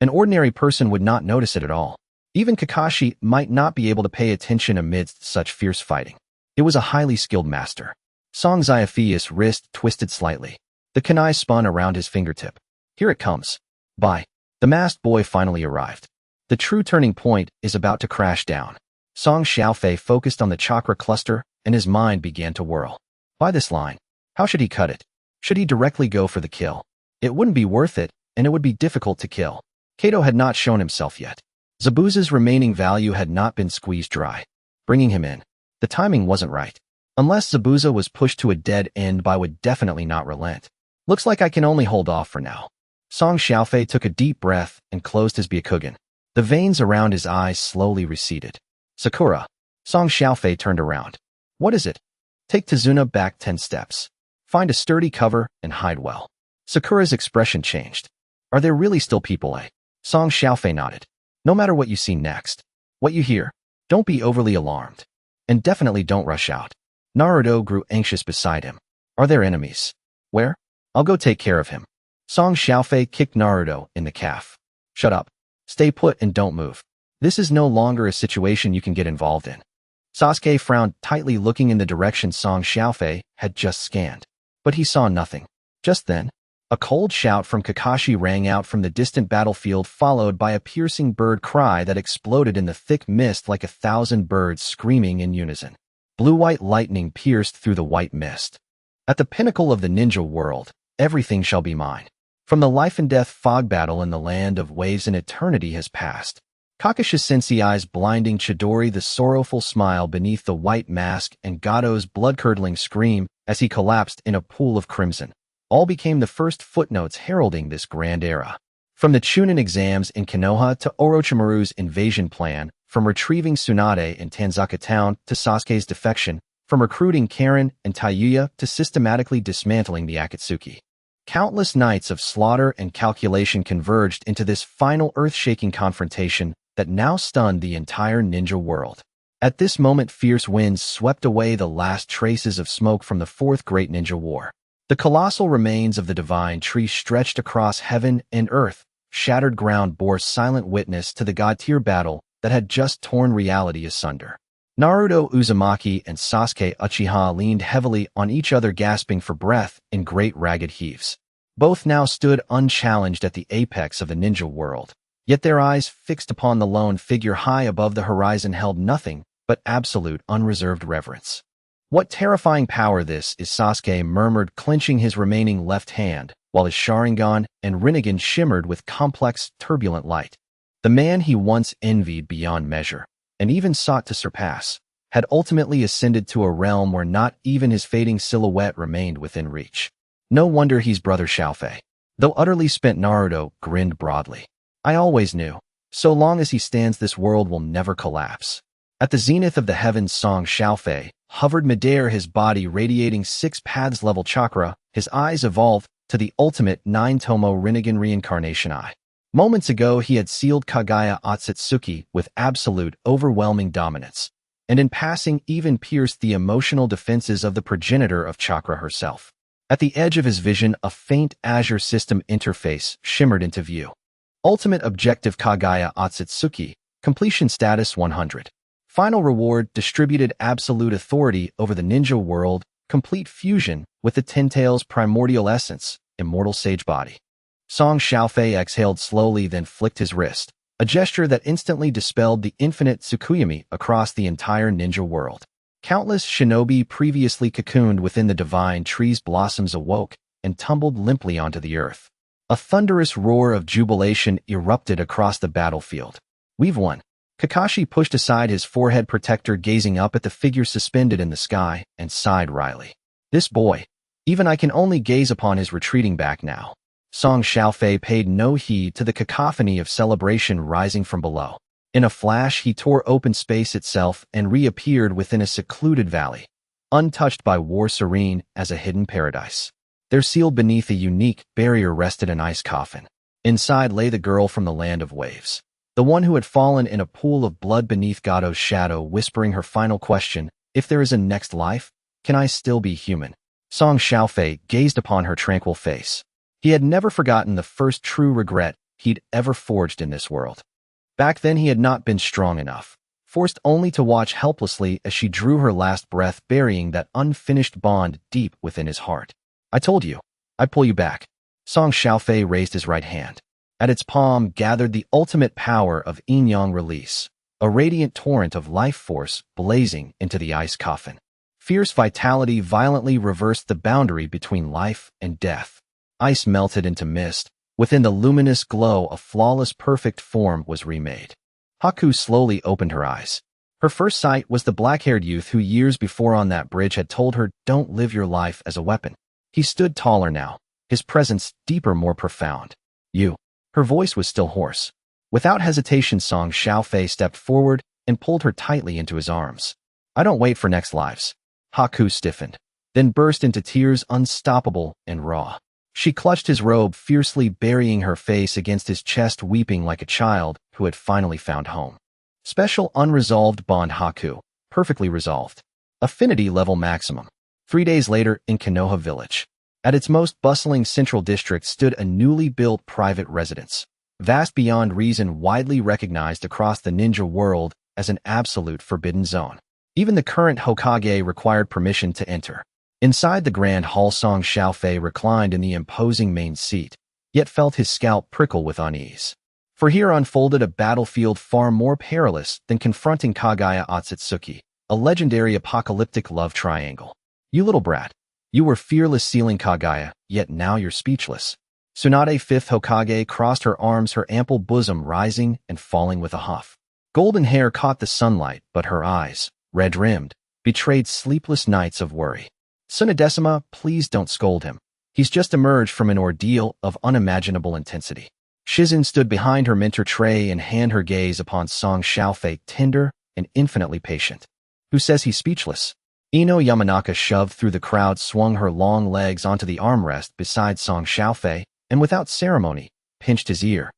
An ordinary person would not notice it at all. Even Kakashi might not be able to pay attention amidst such fierce fighting. It was a highly skilled master. Song Xiaofei's wrist twisted slightly. The kunai spun around his fingertip. "Here it comes." Bye. The masked boy finally arrived. The true turning point is about to crash down. Song Xiaofei focused on the chakra cluster, and his mind began to whirl. By this line, how should he cut it? Should he directly go for the kill? It wouldn't be worth it, and it would be difficult to kill. Kato had not shown himself yet. Zabuza's remaining value had not been squeezed dry. Bringing him in. The timing wasn't right. Unless Zabuza was pushed to a dead end, I would definitely not relent. Looks like I can only hold off for now. Song Xiaofei took a deep breath and closed his Byakugan. The veins around his eyes slowly receded. "Sakura." Song Xiaofei turned around. "What is it?" "Take Tazuna back 10 steps. Find a sturdy cover and hide well." Sakura's expression changed. "Are there really still people, eh?" Song Xiaofei nodded. "No matter what you see next, what you hear, don't be overly alarmed. And definitely don't rush out. Naruto grew anxious beside him. Are there enemies? Where? I'll go take care of him. Song Xiaofei kicked Naruto in the calf. Shut up. Stay put and don't move. This is no longer a situation you can get involved in. Sasuke frowned tightly, looking in the direction Song Xiaofei had just scanned. But he saw nothing. Just then, a cold shout from Kakashi rang out from the distant battlefield, followed by a piercing bird cry that exploded in the thick mist like 1,000 birds screaming in unison. Blue-white lightning pierced through the white mist. At the pinnacle of the ninja world, everything shall be mine. From the life-and-death fog battle in the land of waves, an eternity has passed. Kakashi Sensei's eyes blinding Chidori, the sorrowful smile beneath the white mask, and Gato's blood-curdling scream as he collapsed in a pool of crimson, all became the first footnotes heralding this grand era. From the Chunin exams in Konoha to Orochimaru's invasion plan, from retrieving Tsunade in Tanzaka Town to Sasuke's defection, from recruiting Karen and Taiyuya to systematically dismantling the Akatsuki. Countless nights of slaughter and calculation converged into this final earth-shaking confrontation that now stunned the entire ninja world. At this moment, fierce winds swept away the last traces of smoke from the Fourth Great Ninja War. The colossal remains of the divine tree stretched across heaven and earth. Shattered ground bore silent witness to the god-tier battle that had just torn reality asunder. Naruto Uzumaki and Sasuke Uchiha leaned heavily on each other, gasping for breath in great ragged heaves. Both now stood unchallenged at the apex of the ninja world, yet their eyes fixed upon the lone figure high above the horizon held nothing but absolute unreserved reverence. What terrifying power this is, Sasuke murmured, clenching his remaining left hand, while his Sharingan and Rinnegan shimmered with complex, turbulent light. The man he once envied beyond measure, and even sought to surpass, had ultimately ascended to a realm where not even his fading silhouette remained within reach. No wonder he's brother Xiaofei. Though utterly spent, Naruto grinned broadly. I always knew. So long as he stands, this world will never collapse. At the zenith of the heavens, Song Xiaofei hovered midair, his body radiating 6 paths level chakra. His eyes evolved to the ultimate 9-tomo Rinnegan reincarnation eye. Moments ago, he had sealed Kaguya Otsutsuki with absolute, overwhelming dominance, and in passing even pierced the emotional defenses of the progenitor of chakra herself. At the edge of his vision, a faint azure system interface shimmered into view. Ultimate objective: Kaguya Otsutsuki. Completion status 100. Final reward: distributed absolute authority over the ninja world. Complete fusion with the Ten Tails primordial essence. Immortal sage body. Song Xiaofei exhaled slowly, then flicked his wrist, a gesture that instantly dispelled the infinite Tsukuyomi across the entire ninja world. Countless shinobi previously cocooned within the divine tree's blossoms awoke and tumbled limply onto the earth. A thunderous roar of jubilation erupted across the battlefield. We've won. Kakashi pushed aside his forehead protector, gazing up at the figure suspended in the sky, and sighed wryly. This boy. Even I can only gaze upon his retreating back now. Song Xiaofei paid no heed to the cacophony of celebration rising from below. In a flash, he tore open space itself and reappeared within a secluded valley, untouched by war, serene as a hidden paradise. There, sealed beneath a unique barrier, rested an ice coffin. Inside lay the girl from the land of waves, the one who had fallen in a pool of blood beneath Gato's shadow, whispering her final question: if there is a next life, can I still be human? Song Xiaofei gazed upon her tranquil face. He had never forgotten the first true regret he'd ever forged in this world. Back then, he had not been strong enough, forced only to watch helplessly as she drew her last breath, burying that unfinished bond deep within his heart. I told you, I'd pull you back. Song Xiaofei raised his right hand. At its palm gathered the ultimate power of yin-yang release, a radiant torrent of life force blazing into the ice coffin. Fierce vitality violently reversed the boundary between life and death. Ice melted into mist. Within the luminous glow, a flawless, perfect form was remade. Haku slowly opened her eyes. Her first sight was the black-haired youth who years before on that bridge had told her, "Don't live your life as a weapon." He stood taller now, his presence deeper, more profound. You. Her voice was still hoarse. Without hesitation, Song Xiaofei stepped forward and pulled her tightly into his arms. I don't wait for next lives. Haku stiffened, then burst into tears, unstoppable and raw. She clutched his robe fiercely, burying her face against his chest, weeping like a child who had finally found home. Special unresolved bond, Haku. Perfectly resolved. Affinity level maximum. 3 days later in Konoha village. At its most bustling central district stood a newly built private residence, vast beyond reason, widely recognized across the ninja world as an absolute forbidden zone. Even the current Hokage required permission to enter. Inside the grand hall, Song Xiaofei reclined in the imposing main seat, yet felt his scalp prickle with unease. For here unfolded a battlefield far more perilous than confronting Kaguya Otsutsuki, a legendary apocalyptic love triangle. You little brat. You were fearless sealing Kaguya, yet now you're speechless. Tsunade, 5th Hokage, crossed her arms, her ample bosom rising and falling with a huff. Golden hair caught the sunlight, but her eyes, red-rimmed, betrayed sleepless nights of worry. Tsunade, please don't scold him. He's just emerged from an ordeal of unimaginable intensity. Shizen stood behind her mentor tray and hand her gaze upon Song Xiaofei, tender and infinitely patient. Who says he's speechless? Ino Yamanaka shoved through the crowd, swung her long legs onto the armrest beside Song Xiaofei, and without ceremony, pinched his ear.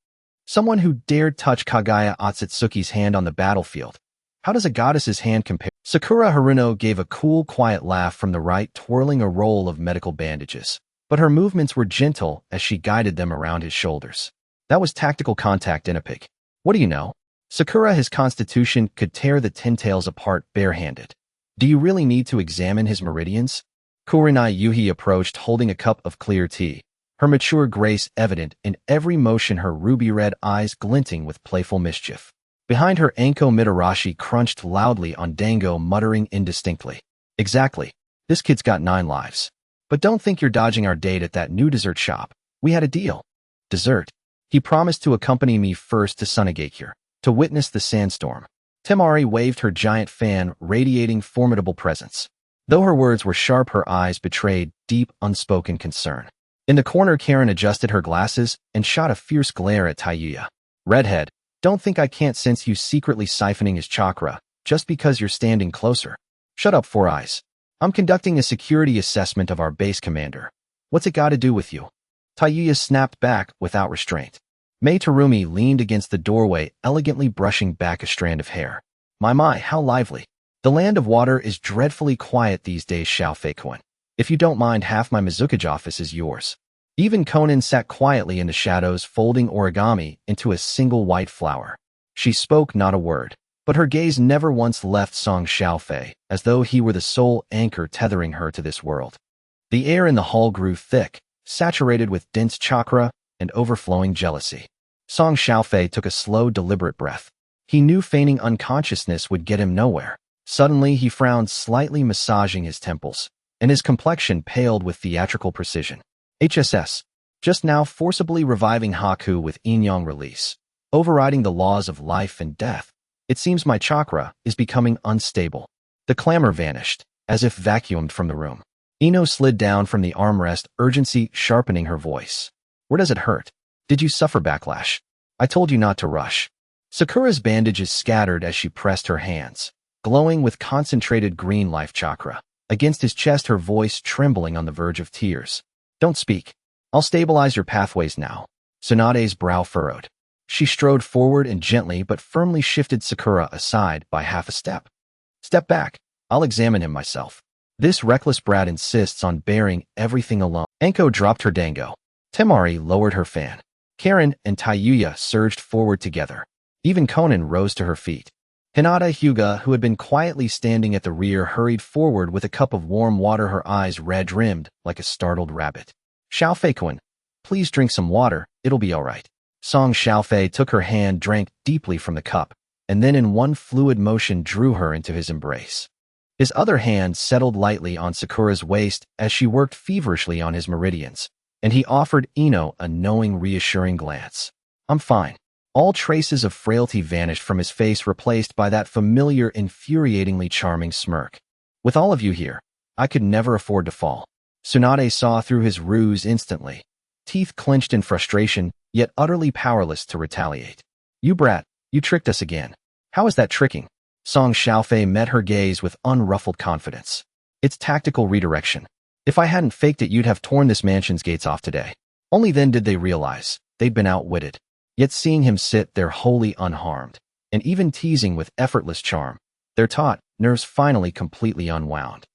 Someone who dared touch Kaguya Otsutsuki's hand on the battlefield. How does a goddess's hand compare? Sakura Haruno gave a cool, quiet laugh from the right, twirling a roll of medical bandages. But her movements were gentle as she guided them around his shoulders. That was tactical contact in a pig. What do you know? Sakura, his constitution could tear the ten-tails apart barehanded. Do you really need to examine his meridians? Kurenai Yuhi approached, holding a cup of clear tea, her mature grace evident in every motion, her ruby-red eyes glinting with playful mischief. Behind her, Anko Mitarashi crunched loudly on dango, muttering indistinctly. Exactly. This kid's got 9 lives. But don't think you're dodging our date at that new dessert shop. We had a deal. Dessert? He promised to accompany me first to Tsunade to witness the sandstorm. Temari waved her giant fan, radiating formidable presence. Though her words were sharp, her eyes betrayed deep, unspoken concern. In the corner, Karen adjusted her glasses and shot a fierce glare at Tayuya. Redhead, don't think I can't sense you secretly siphoning his chakra, just because you're standing closer. Shut up, Four Eyes. I'm conducting a security assessment of our base commander. What's it got to do with you? Tayuya snapped back without restraint. Mei Terumi leaned against the doorway, elegantly brushing back a strand of hair. My, how lively. The land of water is dreadfully quiet these days, Xiaofei-kun. If you don't mind, half my Mizukage office is yours. Even Conan sat quietly in the shadows, folding origami into a single white flower. She spoke not a word, but her gaze never once left Song Xiaofei, as though he were the sole anchor tethering her to this world. The air in the hall grew thick, saturated with dense chakra and overflowing jealousy. Song Xiaofei took a slow, deliberate breath. He knew feigning unconsciousness would get him nowhere. Suddenly, he frowned slightly, massaging his temples, and his complexion paled with theatrical precision. HSS. Just now forcibly reviving Haku with yin-yang release, overriding the laws of life and death. It seems my chakra is becoming unstable. The clamor vanished, as if vacuumed from the room. Ino slid down from the armrest, urgency sharpening her voice. Where does it hurt? Did you suffer backlash? I told you not to rush. Sakura's bandages scattered as she pressed her hands, glowing with concentrated green life chakra. Against his chest, her voice trembling on the verge of tears. Don't speak. I'll stabilize your pathways now. Tsunade's brow furrowed. She strode forward and gently but firmly shifted Sakura aside by half a step. Step back. I'll examine him myself. This reckless brat insists on bearing everything alone. Anko dropped her dango. Temari lowered her fan. Karen and Tayuya surged forward together. Even Conan rose to her feet. Hinata Hyuga, who had been quietly standing at the rear, hurried forward with a cup of warm water, her eyes red-rimmed like a startled rabbit. Xiaofei-kun, please drink some water, it'll be all right. Song Xiaofei took her hand, drank deeply from the cup, and then in one fluid motion drew her into his embrace. His other hand settled lightly on Sakura's waist as she worked feverishly on his meridians, and he offered Ino a knowing, reassuring glance. I'm fine. All traces of frailty vanished from his face, replaced by that familiar, infuriatingly charming smirk. With all of you here, I could never afford to fall. Tsunade saw through his ruse instantly, teeth clenched in frustration, yet utterly powerless to retaliate. You brat, you tricked us again. How is that tricking? Song Xiaofei met her gaze with unruffled confidence. It's tactical redirection. If I hadn't faked it, you'd have torn this mansion's gates off today. Only then did they realize they'd been outwitted. Yet seeing him sit there wholly unharmed, and even teasing with effortless charm, they're taught nerves finally completely unwound.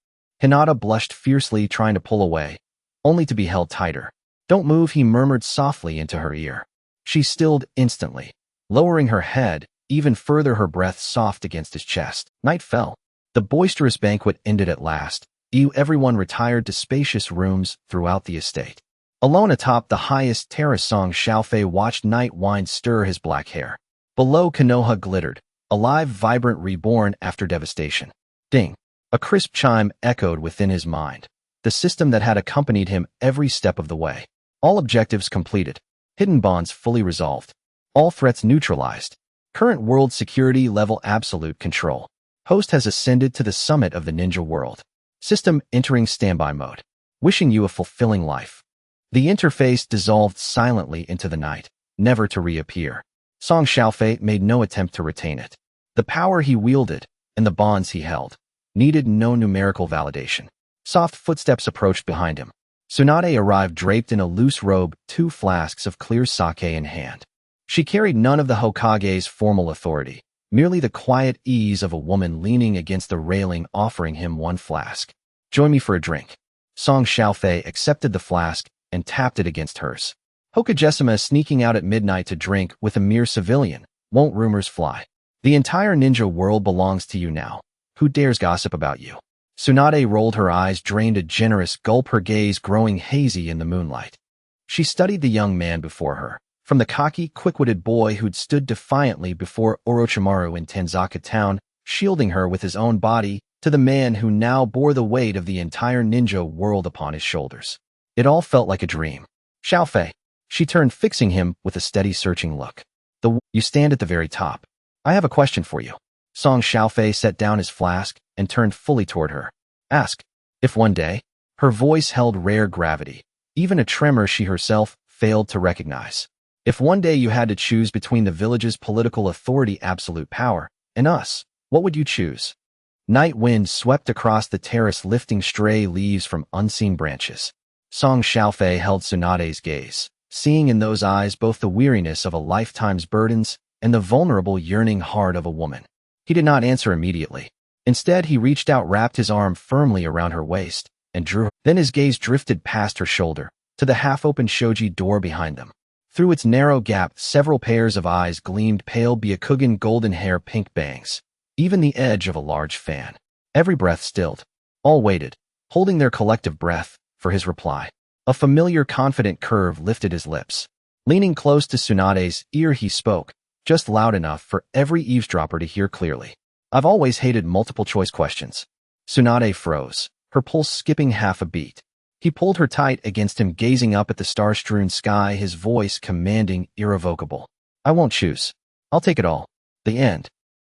Hinata blushed fiercely, trying to pull away, only to be held tighter. "Don't move," he murmured softly into her ear. She stilled instantly, lowering her head even further, her breath soft against his chest. Night fell. The boisterous banquet ended at last. Everyone retired to spacious rooms throughout the estate. Alone atop the highest terrace, Song Xiaofei watched night wind stir his black hair. Below, Konoha glittered, alive, vibrant, reborn after devastation. Ding! A crisp chime echoed within his mind. The system that had accompanied him every step of the way. All objectives completed. Hidden bonds fully resolved. All threats neutralized. Current world security level absolute control. Host has ascended to the summit of the ninja world. System entering standby mode. Wishing you a fulfilling life. The interface dissolved silently into the night, never to reappear. Song Xiaofei made no attempt to retain it. The power he wielded, and the bonds he held, needed no numerical validation. Soft footsteps approached behind him. Tsunade arrived draped in a loose robe, 2 flasks of clear sake in hand. She carried none of the Hokage's formal authority, merely the quiet ease of a woman leaning against the railing offering him 1 flask. "Join me for a drink." Song Xiaofei accepted the flask and tapped it against hers. "Hokage-sama sneaking out at midnight to drink with a mere civilian, won't rumors fly? The entire ninja world belongs to you now. Who dares gossip about you?" Tsunade rolled her eyes, drained a generous gulp, her gaze growing hazy in the moonlight. She studied the young man before her, from the cocky, quick-witted boy who'd stood defiantly before Orochimaru in Tenzaka Town, shielding her with his own body, to the man who now bore the weight of the entire ninja world upon his shoulders. It all felt like a dream. "Xiaofei." She turned, fixing him with a steady, searching look. "You stand at the very top. I have a question for you." Song Xiaofei set down his flask and turned fully toward her. "Ask." "If one day," her voice held rare gravity, even a tremor she herself failed to recognize. "If one day you had to choose between the village's political authority, absolute power, and us, what would you choose?" Night wind swept across the terrace, lifting stray leaves from unseen branches. Song Xiaofei held Tsunade's gaze, seeing in those eyes both the weariness of a lifetime's burdens and the vulnerable, yearning heart of a woman. He did not answer immediately. Instead, he reached out, wrapped his arm firmly around her waist, and drew her. Then his gaze drifted past her shoulder, to the half-open shoji door behind them. Through its narrow gap, several pairs of eyes gleamed, pale Byakugan golden hair, pink bangs, even the edge of a large fan. Every breath stilled. All waited, holding their collective breath, for his reply. A familiar, confident curve lifted his lips. Leaning close to Tsunade's ear, he spoke, just loud enough for every eavesdropper to hear clearly. "I've always hated multiple-choice questions." Tsunade froze, her pulse skipping half a beat. He pulled her tight against him, gazing up at the star-strewn sky, his voice commanding, irrevocable. "I won't choose. I'll take it all." The end.